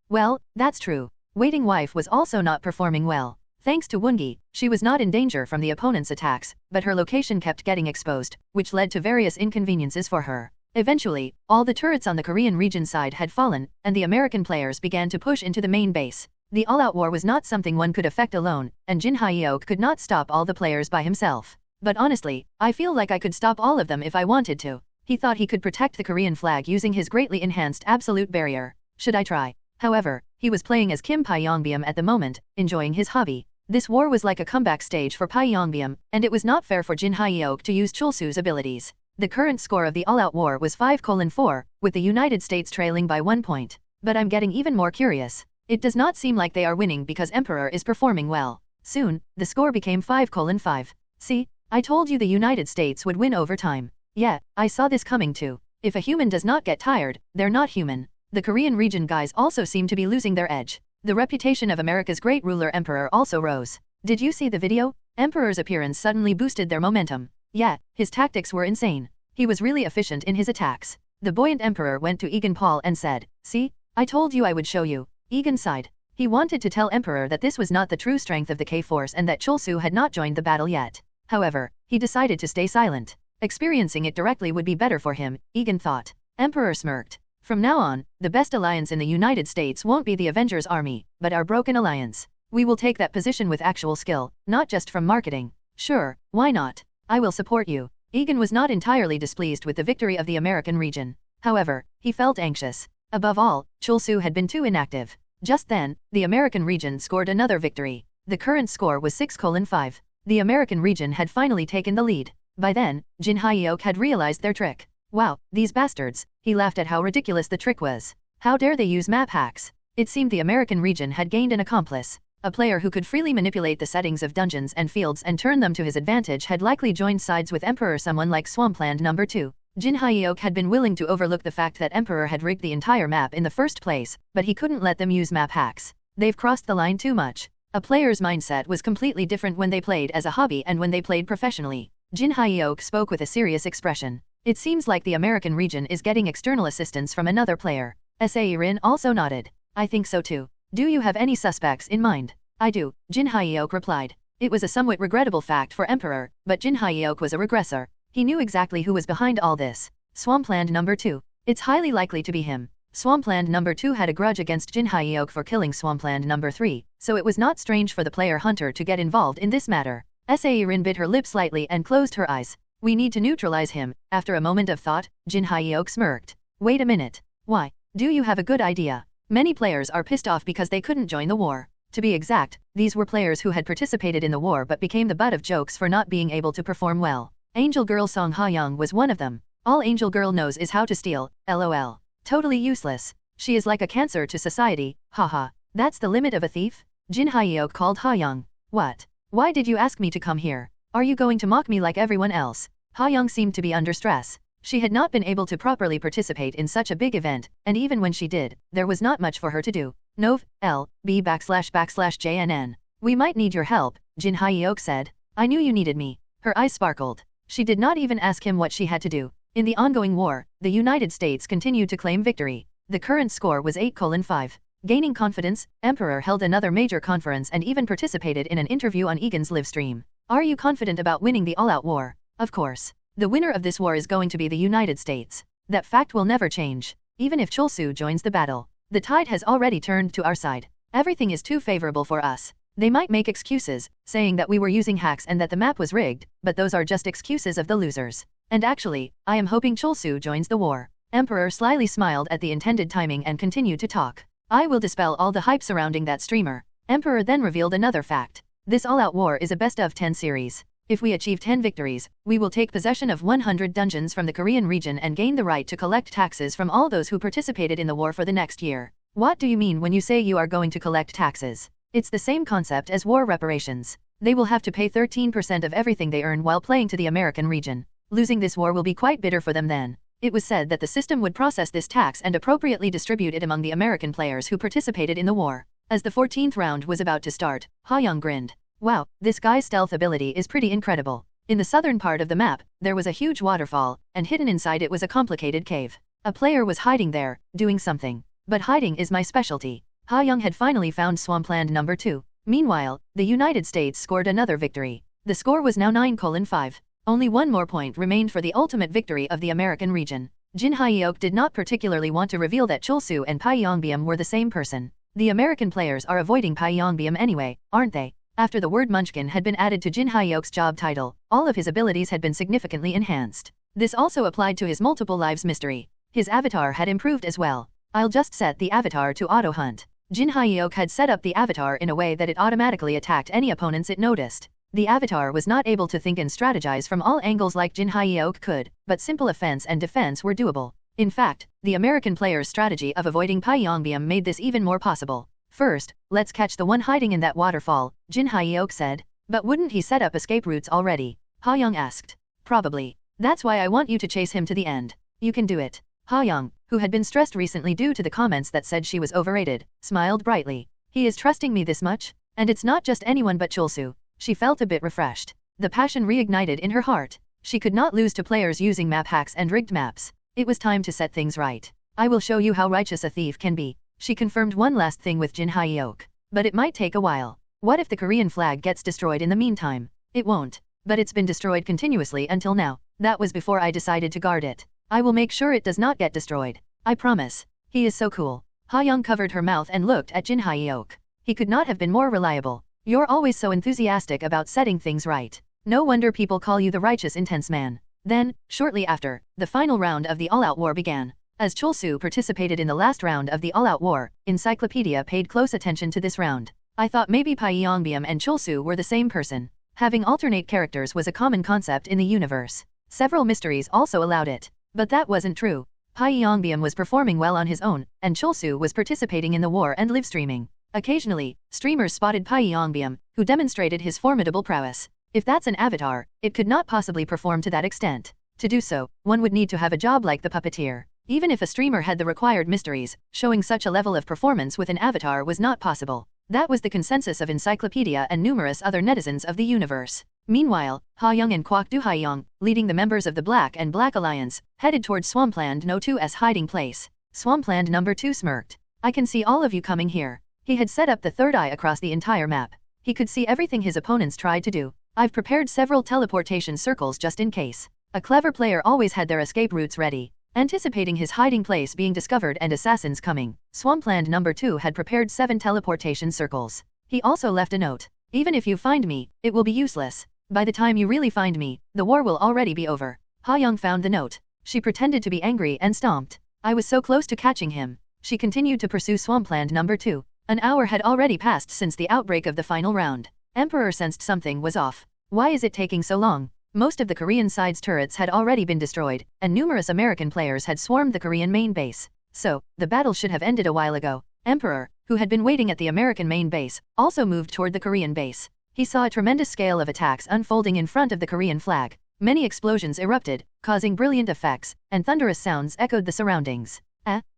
Well, that's true. Waiting wife was also not performing well. Thanks to Woongi, she was not in danger from the opponent's attacks, but her location kept getting exposed, which led to various inconveniences for her. Eventually, all the turrets on the Korean region side had fallen, and the American players began to push into the main base. The all-out war was not something one could effect alone, and Jin-hyuk could not stop all the players by himself. But honestly, I feel like I could stop all of them if I wanted to. He thought he could protect the Korean flag using his greatly enhanced absolute barrier. Should I try? However, he was playing as Kim Pyongbyeom at the moment, enjoying his hobby. This war was like a comeback stage for Pyongbyeom, and it was not fair for Jin-hyuk to use Chulsu's abilities. The current score of the all-out war was 5-4, with the United States trailing by 1 point. But I'm getting even more curious. It does not seem like they are winning because Emperor is performing well. Soon, the score became 5-5. See, I told you the United States would win over time. Yeah, I saw this coming too. If a human does not get tired, they're not human. The Korean region guys also seem to be losing their edge. The reputation of America's great ruler Emperor also rose. Did you see the video? Emperor's appearance suddenly boosted their momentum. Yeah, his tactics were insane. He was really efficient in his attacks. The buoyant Emperor went to Egan Paul and said, "See? I told you I would show you." Egan sighed. He wanted to tell Emperor that this was not the true strength of the K-Force and that Chulsu had not joined the battle yet. However, he decided to stay silent. Experiencing it directly would be better for him, Egan thought. Emperor smirked. From now on, the best alliance in the United States won't be the Avengers army, but our broken alliance. We will take that position with actual skill, not just from marketing. Sure, why not? I will support you. Egan was not entirely displeased with the victory of the American region. However, he felt anxious. Above all, Chulsu had been too inactive. Just then, the American region scored another victory. The current score was 6-5. The American region had finally taken the lead. By then, Jin-hyuk had realized their trick. Wow, these bastards, he laughed at how ridiculous the trick was. How dare they use map hacks? It seemed the American region had gained an accomplice. A player who could freely manipulate the settings of dungeons and fields and turn them to his advantage had likely joined sides with Emperor, someone like Swampland No. 2. Jin-hyuk had been willing to overlook the fact that Emperor had rigged the entire map in the first place, but he couldn't let them use map hacks. They've crossed the line too much. A player's mindset was completely different when they played as a hobby and when they played professionally. Jin-hyuk spoke with a serious expression. It seems like the American region is getting external assistance from another player. Saerin also nodded. I think so too. Do you have any suspects in mind? I do, Jin-hyuk replied. It was a somewhat regrettable fact for Emperor, but Jin-hyuk was a regressor. He knew exactly who was behind all this. Swampland No. 2. It's highly likely to be him. Swampland No. 2 had a grudge against Jin-hyuk for killing Swampland No. 3, so it was not strange for the player Hunter to get involved in this matter. Saerin bit her lip slightly and closed her eyes. We need to neutralize him. After a moment of thought, Jin-hyuk smirked. Wait a minute. Why? Do you have a good idea? Many players are pissed off because they couldn't join the war. To be exact, these were players who had participated in the war but became the butt of jokes for not being able to perform well. Angel Girl Song Ha-young was one of them. All Angel Girl knows is how to steal, lol. Totally useless. She is like a cancer to society, haha. That's the limit of a thief? Jin-hyuk called Ha-young. What? Why did you ask me to come here? Are you going to mock me like everyone else? Ha-young seemed to be under stress. She had not been able to properly participate in such a big event, and even when she did, there was not much for her to do. Nov, L.B//JNN. We might need your help, Jin-hyuk said. I knew you needed me. Her eyes sparkled. She did not even ask him what she had to do. In the ongoing war, the United States continued to claim victory. The current score was 8-5. Gaining confidence, Emperor held another major conference and even participated in an interview on Egan's live stream. Are you confident about winning the all-out war? Of course. The winner of this war is going to be the United States. That fact will never change. Even if Chulsu joins the battle, the tide has already turned to our side. Everything is too favorable for us. They might make excuses, saying that we were using hacks and that the map was rigged, but those are just excuses of the losers. And actually, I am hoping Chulsu joins the war. Emperor slyly smiled at the intended timing and continued to talk. I will dispel all the hype surrounding that streamer. Emperor then revealed another fact. This all-out war is a best of 10 series. If we achieve 10 victories, we will take possession of 100 dungeons from the Korean region and gain the right to collect taxes from all those who participated in the war for the next year. What do you mean when you say you are going to collect taxes? It's the same concept as war reparations. They will have to pay 13% of everything they earn while playing to the American region. Losing this war will be quite bitter for them then. It was said that the system would process this tax and appropriately distribute it among the American players who participated in the war. As the 14th round was about to start, Ha-young grinned. Wow, this guy's stealth ability is pretty incredible. In the southern part of the map, there was a huge waterfall, and hidden inside it was a complicated cave. A player was hiding there, doing something. But hiding is my specialty. Ha-young had finally found Swampland number 2. Meanwhile, the United States scored another victory. The score was now 9-5. Only one more point remained for the ultimate victory of the American region. Jin Hyuk did not particularly want to reveal that Chulsu and Pyongyang were the same person. The American players are avoiding Pyongyang anyway, aren't they? After the word Munchkin had been added to Jin Hyuk's job title, all of his abilities had been significantly enhanced. This also applied to his multiple lives mystery. His avatar had improved as well. I'll just set the avatar to auto hunt. Jin Hyuk had set up the avatar in a way that it automatically attacked any opponents it noticed. The avatar was not able to think and strategize from all angles like Jin Hyuk could, but simple offense and defense were doable. In fact, the American player's strategy of avoiding Pyongyang made this even more possible. First, let's catch the one hiding in that waterfall, Jin Hyuk said. But wouldn't he set up escape routes already? Ha-young asked. Probably. That's why I want you to chase him to the end. You can do it. Ha-young, who had been stressed recently due to the comments that said she was overrated, smiled brightly. He is trusting me this much? And it's not just anyone but Chulsu. She felt a bit refreshed. The passion reignited in her heart. She could not lose to players using map hacks and rigged maps. It was time to set things right. I will show you how righteous a thief can be. She confirmed one last thing with Jin Hyuk. But it might take a while. What if the Korean flag gets destroyed in the meantime? It won't. But it's been destroyed continuously until now. That was before I decided to guard it. I will make sure it does not get destroyed. I promise. He is so cool. Ha-young covered her mouth and looked at Jin Hyuk. He could not have been more reliable. You're always so enthusiastic about setting things right. No wonder people call you the righteous intense man. Then, shortly after, the final round of the all-out war began. As Chulsu participated in the last round of the all-out war, Encyclopedia paid close attention to this round. I thought maybe Pyongyang and Chulsu were the same person. Having alternate characters was a common concept in the universe. Several mysteries also allowed it. But that wasn't true. Pyongyang was performing well on his own, and Chulsu was participating in the war and live streaming. Occasionally, streamers spotted Pyongyang, who demonstrated his formidable prowess. If that's an avatar, it could not possibly perform to that extent. To do so, one would need to have a job like the puppeteer. Even if a streamer had the required mysteries, showing such a level of performance with an avatar was not possible. That was the consensus of Encyclopedia and numerous other netizens of the universe. Meanwhile, Ha-young and Kwak Do-hyung, leading the members of the Black and Black Alliance, headed towards Swampland No. 2's hiding place. Swampland No. 2 smirked. I can see all of you coming here. He had set up the third eye across the entire map. He could see everything his opponents tried to do. I've prepared several teleportation circles just in case. A clever player always had their escape routes ready. Anticipating his hiding place being discovered and assassins coming, Swampland No. 2 had prepared 7 teleportation circles. He also left a note. Even if you find me, it will be useless. By the time you really find me, the war will already be over. Ha-young found the note. She pretended to be angry and stomped. I was so close to catching him. She continued to pursue Swampland No. 2. An hour had already passed since the outbreak of the final round. Emperor sensed something was off. Why is it taking so long? Most of the Korean side's turrets had already been destroyed, and numerous American players had swarmed the Korean main base. So, the battle should have ended a while ago. Emperor, who had been waiting at the American main base, also moved toward the Korean base. He saw a tremendous scale of attacks unfolding in front of the Korean flag. Many explosions erupted, causing brilliant effects, and thunderous sounds echoed the surroundings.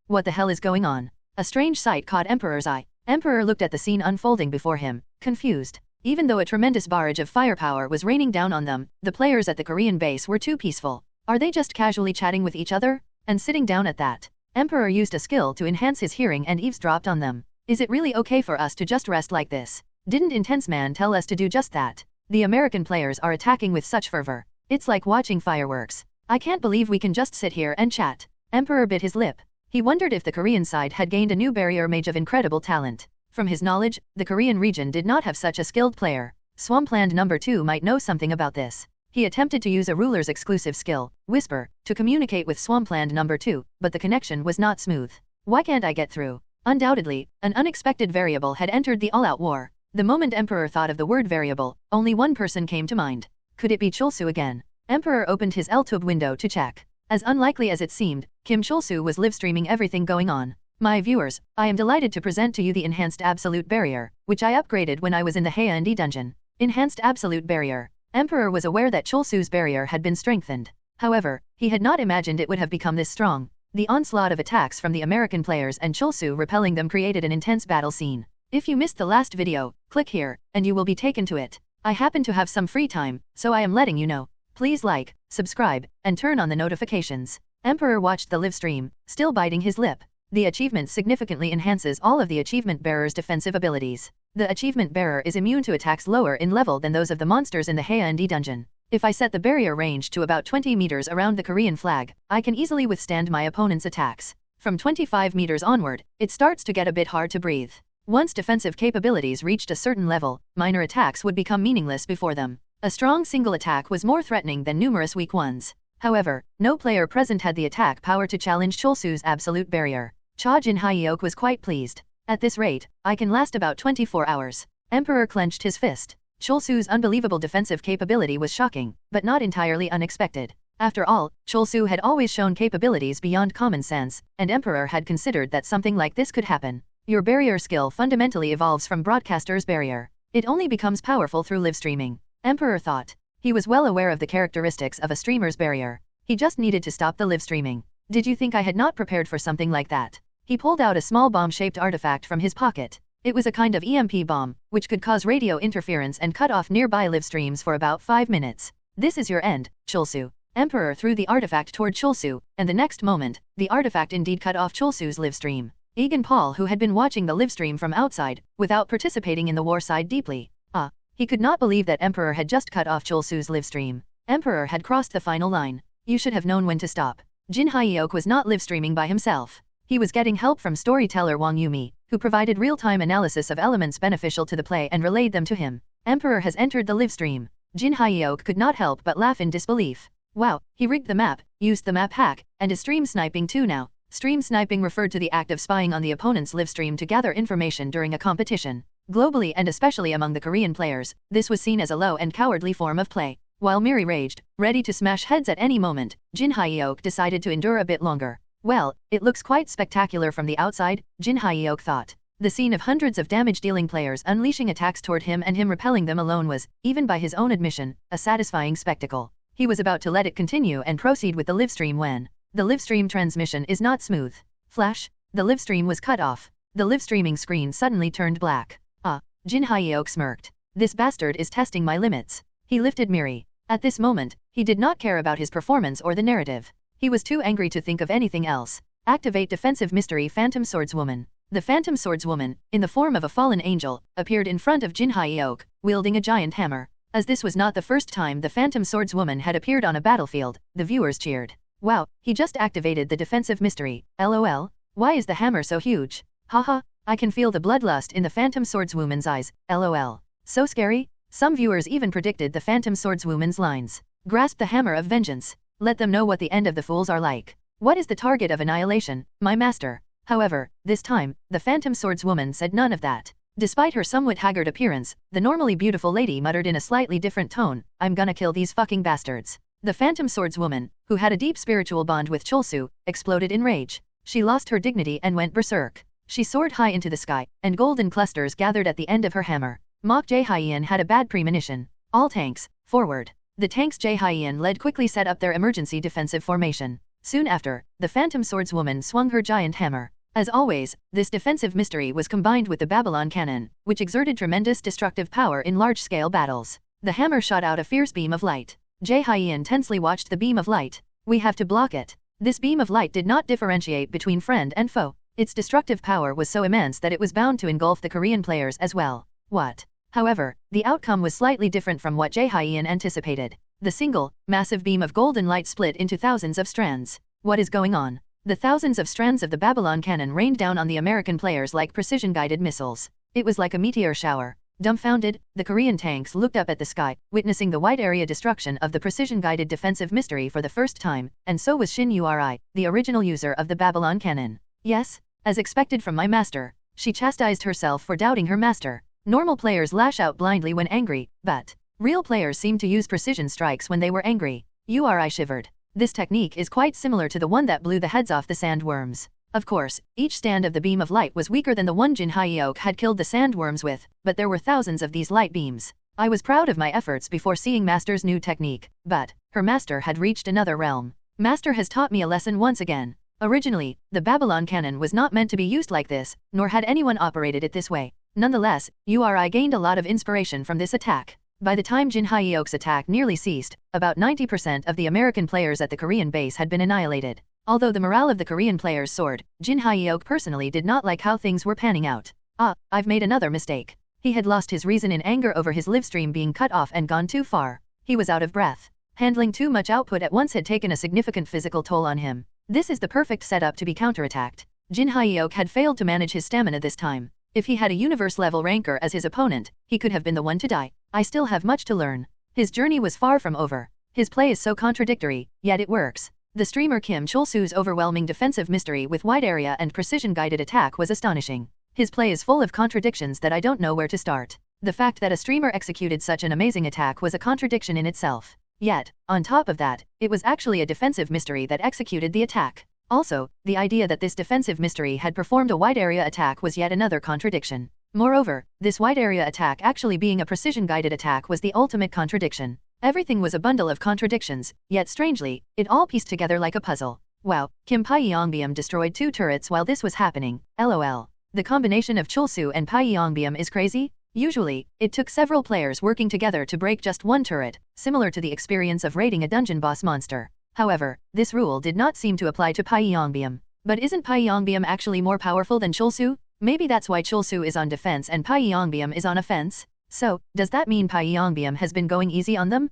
What the hell is going on? A strange sight caught Emperor's eye. Emperor looked at the scene unfolding before him, confused. Even though a tremendous barrage of firepower was raining down on them, the players at the Korean base were too peaceful. Are they just casually chatting with each other? And sitting down at that? Emperor used a skill to enhance his hearing and eavesdropped on them. Is it really okay for us to just rest like this? Didn't Intense Man tell us to do just that? The American players are attacking with such fervor. It's like watching fireworks. I can't believe we can just sit here and chat. Emperor bit his lip. He wondered if the Korean side had gained a new barrier mage of incredible talent. From his knowledge, the Korean region did not have such a skilled player. Swampland No. 2 might know something about this. He attempted to use a ruler's exclusive skill, Whisper, to communicate with Swampland number 2, but the connection was not smooth. Why can't I get through? Undoubtedly, an unexpected variable had entered the all-out war. The moment Emperor thought of the word variable, only one person came to mind. Could it be Cholsu again? Emperor opened his LTube window to check. As unlikely as it seemed, Kim Cholsu was live-streaming everything going on. My viewers, I am delighted to present to you the Enhanced Absolute Barrier, which I upgraded when I was in the Haeundae dungeon. Enhanced Absolute Barrier. Emperor was aware that Cholsu's barrier had been strengthened. However, he had not imagined it would have become this strong. The onslaught of attacks from the American players and Cholsu repelling them created an intense battle scene. If you missed the last video, click here, and you will be taken to it. I happen to have some free time, so I am letting you know. Please like, subscribe, and turn on the notifications. Emperor watched the live stream, still biting his lip. The achievement significantly enhances all of the achievement bearer's defensive abilities. The achievement bearer is immune to attacks lower in level than those of the monsters in the Haeundae dungeon. If I set the barrier range to about 20 meters around the Korean flag, I can easily withstand my opponent's attacks. From 25 meters onward, it starts to get a bit hard to breathe. Once defensive capabilities reached a certain level, minor attacks would become meaningless before them. A strong single attack was more threatening than numerous weak ones. However, no player present had the attack power to challenge Cholsu's absolute barrier. Cha Jin Hyeok was quite pleased. At this rate, I can last about 24 hours. Emperor clenched his fist. Cholsu's unbelievable defensive capability was shocking, but not entirely unexpected. After all, Cholsu had always shown capabilities beyond common sense, and Emperor had considered that something like this could happen. Your barrier skill fundamentally evolves from Broadcaster's barrier. It only becomes powerful through live streaming. Emperor thought. He was well aware of the characteristics of a streamer's barrier. He just needed to stop the live streaming. Did you think I had not prepared for something like that? He pulled out a small bomb-shaped artifact from his pocket. It was a kind of EMP bomb, which could cause radio interference and cut off nearby live streams for about 5 minutes. This is your end, Cholsu. Emperor threw the artifact toward Cholsu, and the next moment, the artifact indeed cut off Cholsu's live stream. Egan Paul, who had been watching the live stream from outside, without participating in the war, sighed deeply. He could not believe that Emperor had just cut off Cholsu's live stream. Emperor had crossed the final line. You should have known when to stop. Jin Hyeok was not live streaming by himself. He was getting help from storyteller Wang Yumi, who provided real-time analysis of elements beneficial to the play and relayed them to him. Emperor has entered the live stream. Jin Hyeok could not help but laugh in disbelief. Wow, he rigged the map, used the map hack, and is stream sniping too now. Stream sniping referred to the act of spying on the opponent's live stream to gather information during a competition. Globally and especially among the Korean players, this was seen as a low and cowardly form of play. While Miri raged, ready to smash heads at any moment, Jin Hyeok decided to endure a bit longer. Well, it looks quite spectacular from the outside, Jin Hyeok thought. The scene of hundreds of damage-dealing players unleashing attacks toward him and him repelling them alone was, even by his own admission, a satisfying spectacle. He was about to let it continue and proceed with the live stream when the live stream transmission is not smooth. Flash, the live stream was cut off. The live streaming screen suddenly turned black. Jin Hyeok smirked. This bastard is testing my limits. He lifted Miri. At this moment, he did not care about his performance or the narrative. He was too angry to think of anything else. Activate Defensive Mystery Phantom Swordswoman. The Phantom Swordswoman, in the form of a fallen angel, appeared in front of Jin Hyeok, wielding a giant hammer. As this was not the first time the Phantom Swordswoman had appeared on a battlefield, the viewers cheered. Wow, he just activated the Defensive Mystery, lol. Why is the hammer so huge? Haha, I can feel the bloodlust in the Phantom Swordswoman's eyes, lol. So scary? Some viewers even predicted the Phantom Swordswoman's lines. Grasp the hammer of vengeance. Let them know what the end of the fools are like. What is the target of annihilation, my master? However, this time, the Phantom Swordswoman said none of that. Despite her somewhat haggard appearance, the normally beautiful lady muttered in a slightly different tone, I'm gonna kill these fucking bastards. The Phantom Swordswoman, who had a deep spiritual bond with Cholsu, exploded in rage. She lost her dignity and went berserk. She soared high into the sky, and golden clusters gathered at the end of her hammer. Mok Jae-hyeon had a bad premonition. All tanks, forward. The tanks Jae-hyeon led quickly set up their emergency defensive formation. Soon after, the Phantom Swordswoman swung her giant hammer. As always, this defensive mystery was combined with the Babylon cannon, which exerted tremendous destructive power in large-scale battles. The hammer shot out a fierce beam of light. Jae-hyeon tensely watched the beam of light. We have to block it. This beam of light did not differentiate between friend and foe. Its destructive power was so immense that it was bound to engulf the Korean players as well. What? However, the outcome was slightly different from what Jae-hyeon anticipated. The single, massive beam of golden light split into thousands of strands. What is going on? The thousands of strands of the Babylon cannon rained down on the American players like precision-guided missiles. It was like a meteor shower. Dumbfounded, the Korean tanks looked up at the sky, witnessing the wide area destruction of the precision-guided defensive mystery for the first time, and so was Shin Uri, the original user of the Babylon cannon. Yes, as expected from my master. She chastised herself for doubting her master. Normal players lash out blindly when angry, but real players seem to use precision strikes when they were angry. Uri shivered. This technique is quite similar to the one that blew the heads off the sandworms. Of course, each stand of the beam of light was weaker than the one Jin Hyuk had killed the sandworms with, but there were thousands of these light beams. I was proud of my efforts before seeing Master's new technique, but her master had reached another realm. Master has taught me a lesson once again. Originally, the Babylon cannon was not meant to be used like this, nor had anyone operated it this way. Nonetheless, Uri gained a lot of inspiration from this attack. By the time Jin Hyuk's attack nearly ceased, about 90% of the American players at the Korean base had been annihilated. Although the morale of the Korean players soared, Jin Hyuk personally did not like how things were panning out. I've made another mistake. He had lost his reason in anger over his livestream being cut off and gone too far. He was out of breath. Handling too much output at once had taken a significant physical toll on him. This is the perfect setup to be counterattacked. Jin Hyuk had failed to manage his stamina this time. If he had a universe-level ranker as his opponent, he could have been the one to die. I still have much to learn. His journey was far from over. His play is so contradictory, yet it works. The streamer Kim Chul-soo's overwhelming defensive mystery with wide area and precision-guided attack was astonishing. His play is full of contradictions that I don't know where to start. The fact that a streamer executed such an amazing attack was a contradiction in itself. Yet, on top of that, it was actually a defensive mystery that executed the attack. Also, the idea that this defensive mystery had performed a wide area attack was yet another contradiction. Moreover, this wide area attack actually being a precision-guided attack was the ultimate contradiction. Everything was a bundle of contradictions, yet strangely, it all pieced together like a puzzle. Wow, Kim Pyongbyeom destroyed 2 turrets while this was happening, lol. The combination of Chul-soo and Pyongbyeom is crazy? Usually, it took several players working together to break just one turret, similar to the experience of raiding a dungeon boss monster. However, this rule did not seem to apply to Pyongbyeom. But isn't Pyongbyeom actually more powerful than Chul-soo? Maybe that's why Chul-soo is on defense and Pyongbyeom is on offense? So, does that mean Pyongbyeom has been going easy on them?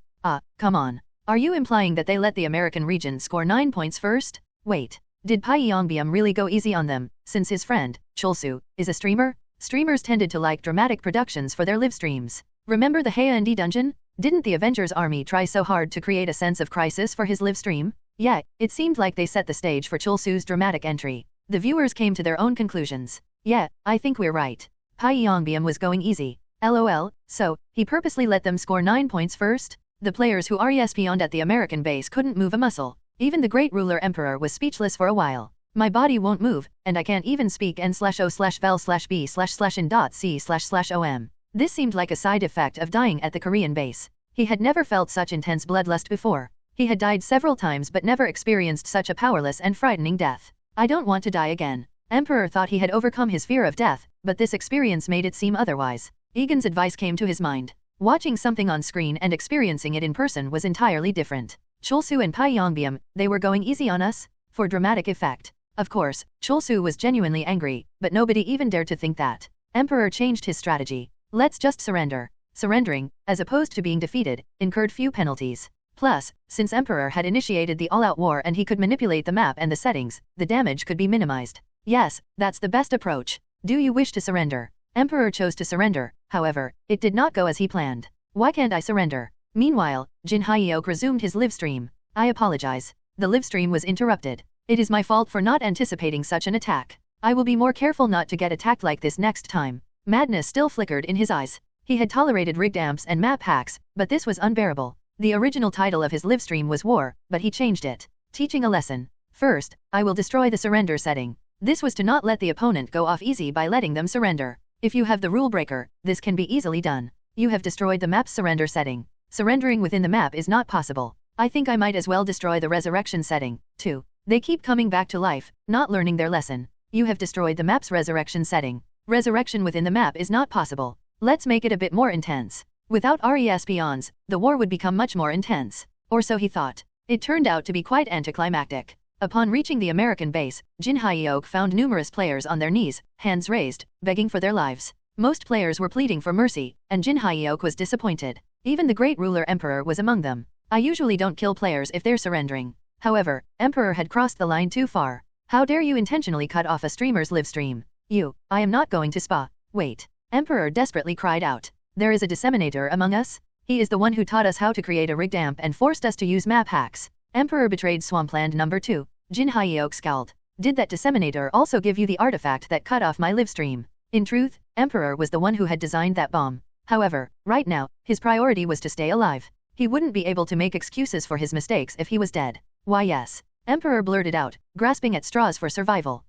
Come on. Are you implying that they let the American region score 9 points first? Wait, did Pyongbyeom really go easy on them, since his friend, Chul-soo, is a streamer? Streamers tended to like dramatic productions for their live streams. Remember the Haeundae dungeon? Didn't the Avengers army try so hard to create a sense of crisis for his live stream? Yeah, it seemed like they set the stage for Chul-soo's dramatic entry. The viewers came to their own conclusions. Yeah, I think we're right. Pyongbyeom was going easy. LOL, so, he purposely let them score 9 points first? The players who RESP'd at the American base couldn't move a muscle. Even the great ruler emperor was speechless for a while. My body won't move, and I can't even speak n/o/vel/b//in.c//om. This seemed like a side effect of dying at the Korean base. He had never felt such intense bloodlust before. He had died several times but never experienced such a powerless and frightening death. I don't want to die again. Emperor thought he had overcome his fear of death, but this experience made it seem otherwise. Egan's advice came to his mind. Watching something on screen and experiencing it in person was entirely different. Chul-soo and Pyongbyeom, they were going easy on us? For dramatic effect. Of course, Chul-soo was genuinely angry, but nobody even dared to think that. Emperor changed his strategy. Let's just surrender. Surrendering, as opposed to being defeated, incurred few penalties. Plus, since Emperor had initiated the all-out war and he could manipulate the map and the settings, the damage could be minimized. Yes, that's the best approach. Do you wish to surrender? Emperor chose to surrender, however, it did not go as he planned. Why can't I surrender? Meanwhile, Jin Hyuk resumed his live stream. I apologize. The live stream was interrupted. It is my fault for not anticipating such an attack. I will be more careful not to get attacked like this next time. Madness still flickered in his eyes. He had tolerated rigged amps and map hacks, but this was unbearable. The original title of his live stream was War, but he changed it. Teaching a lesson. First, I will destroy the surrender setting. This was to not let the opponent go off easy by letting them surrender. If you have the rule breaker, this can be easily done. You have destroyed the map's surrender setting. Surrendering within the map is not possible. I think I might as well destroy the resurrection setting, too. They keep coming back to life, not learning their lesson. You have destroyed the map's resurrection setting. Resurrection within the map is not possible. Let's make it a bit more intense. Without RESP'ons, the war would become much more intense. Or so he thought. It turned out to be quite anticlimactic. Upon reaching the American base, Jin Hyuk found numerous players on their knees, hands raised, begging for their lives. Most players were pleading for mercy, and Jin Hyuk was disappointed. Even the great ruler emperor was among them. I usually don't kill players if they're surrendering. However, Emperor had crossed the line too far. How dare you intentionally cut off a streamer's live stream? I am not going to spa. Wait. Emperor desperately cried out. There is a disseminator among us? He is the one who taught us how to create a rigged amp and forced us to use map hacks. Emperor betrayed Swampland number 2. Jin Hyeok scowled. Did that disseminator also give you the artifact that cut off my live stream? In truth, Emperor was the one who had designed that bomb. However, right now, his priority was to stay alive. He wouldn't be able to make excuses for his mistakes if he was dead. Why yes. Emperor blurted out, grasping at straws for survival.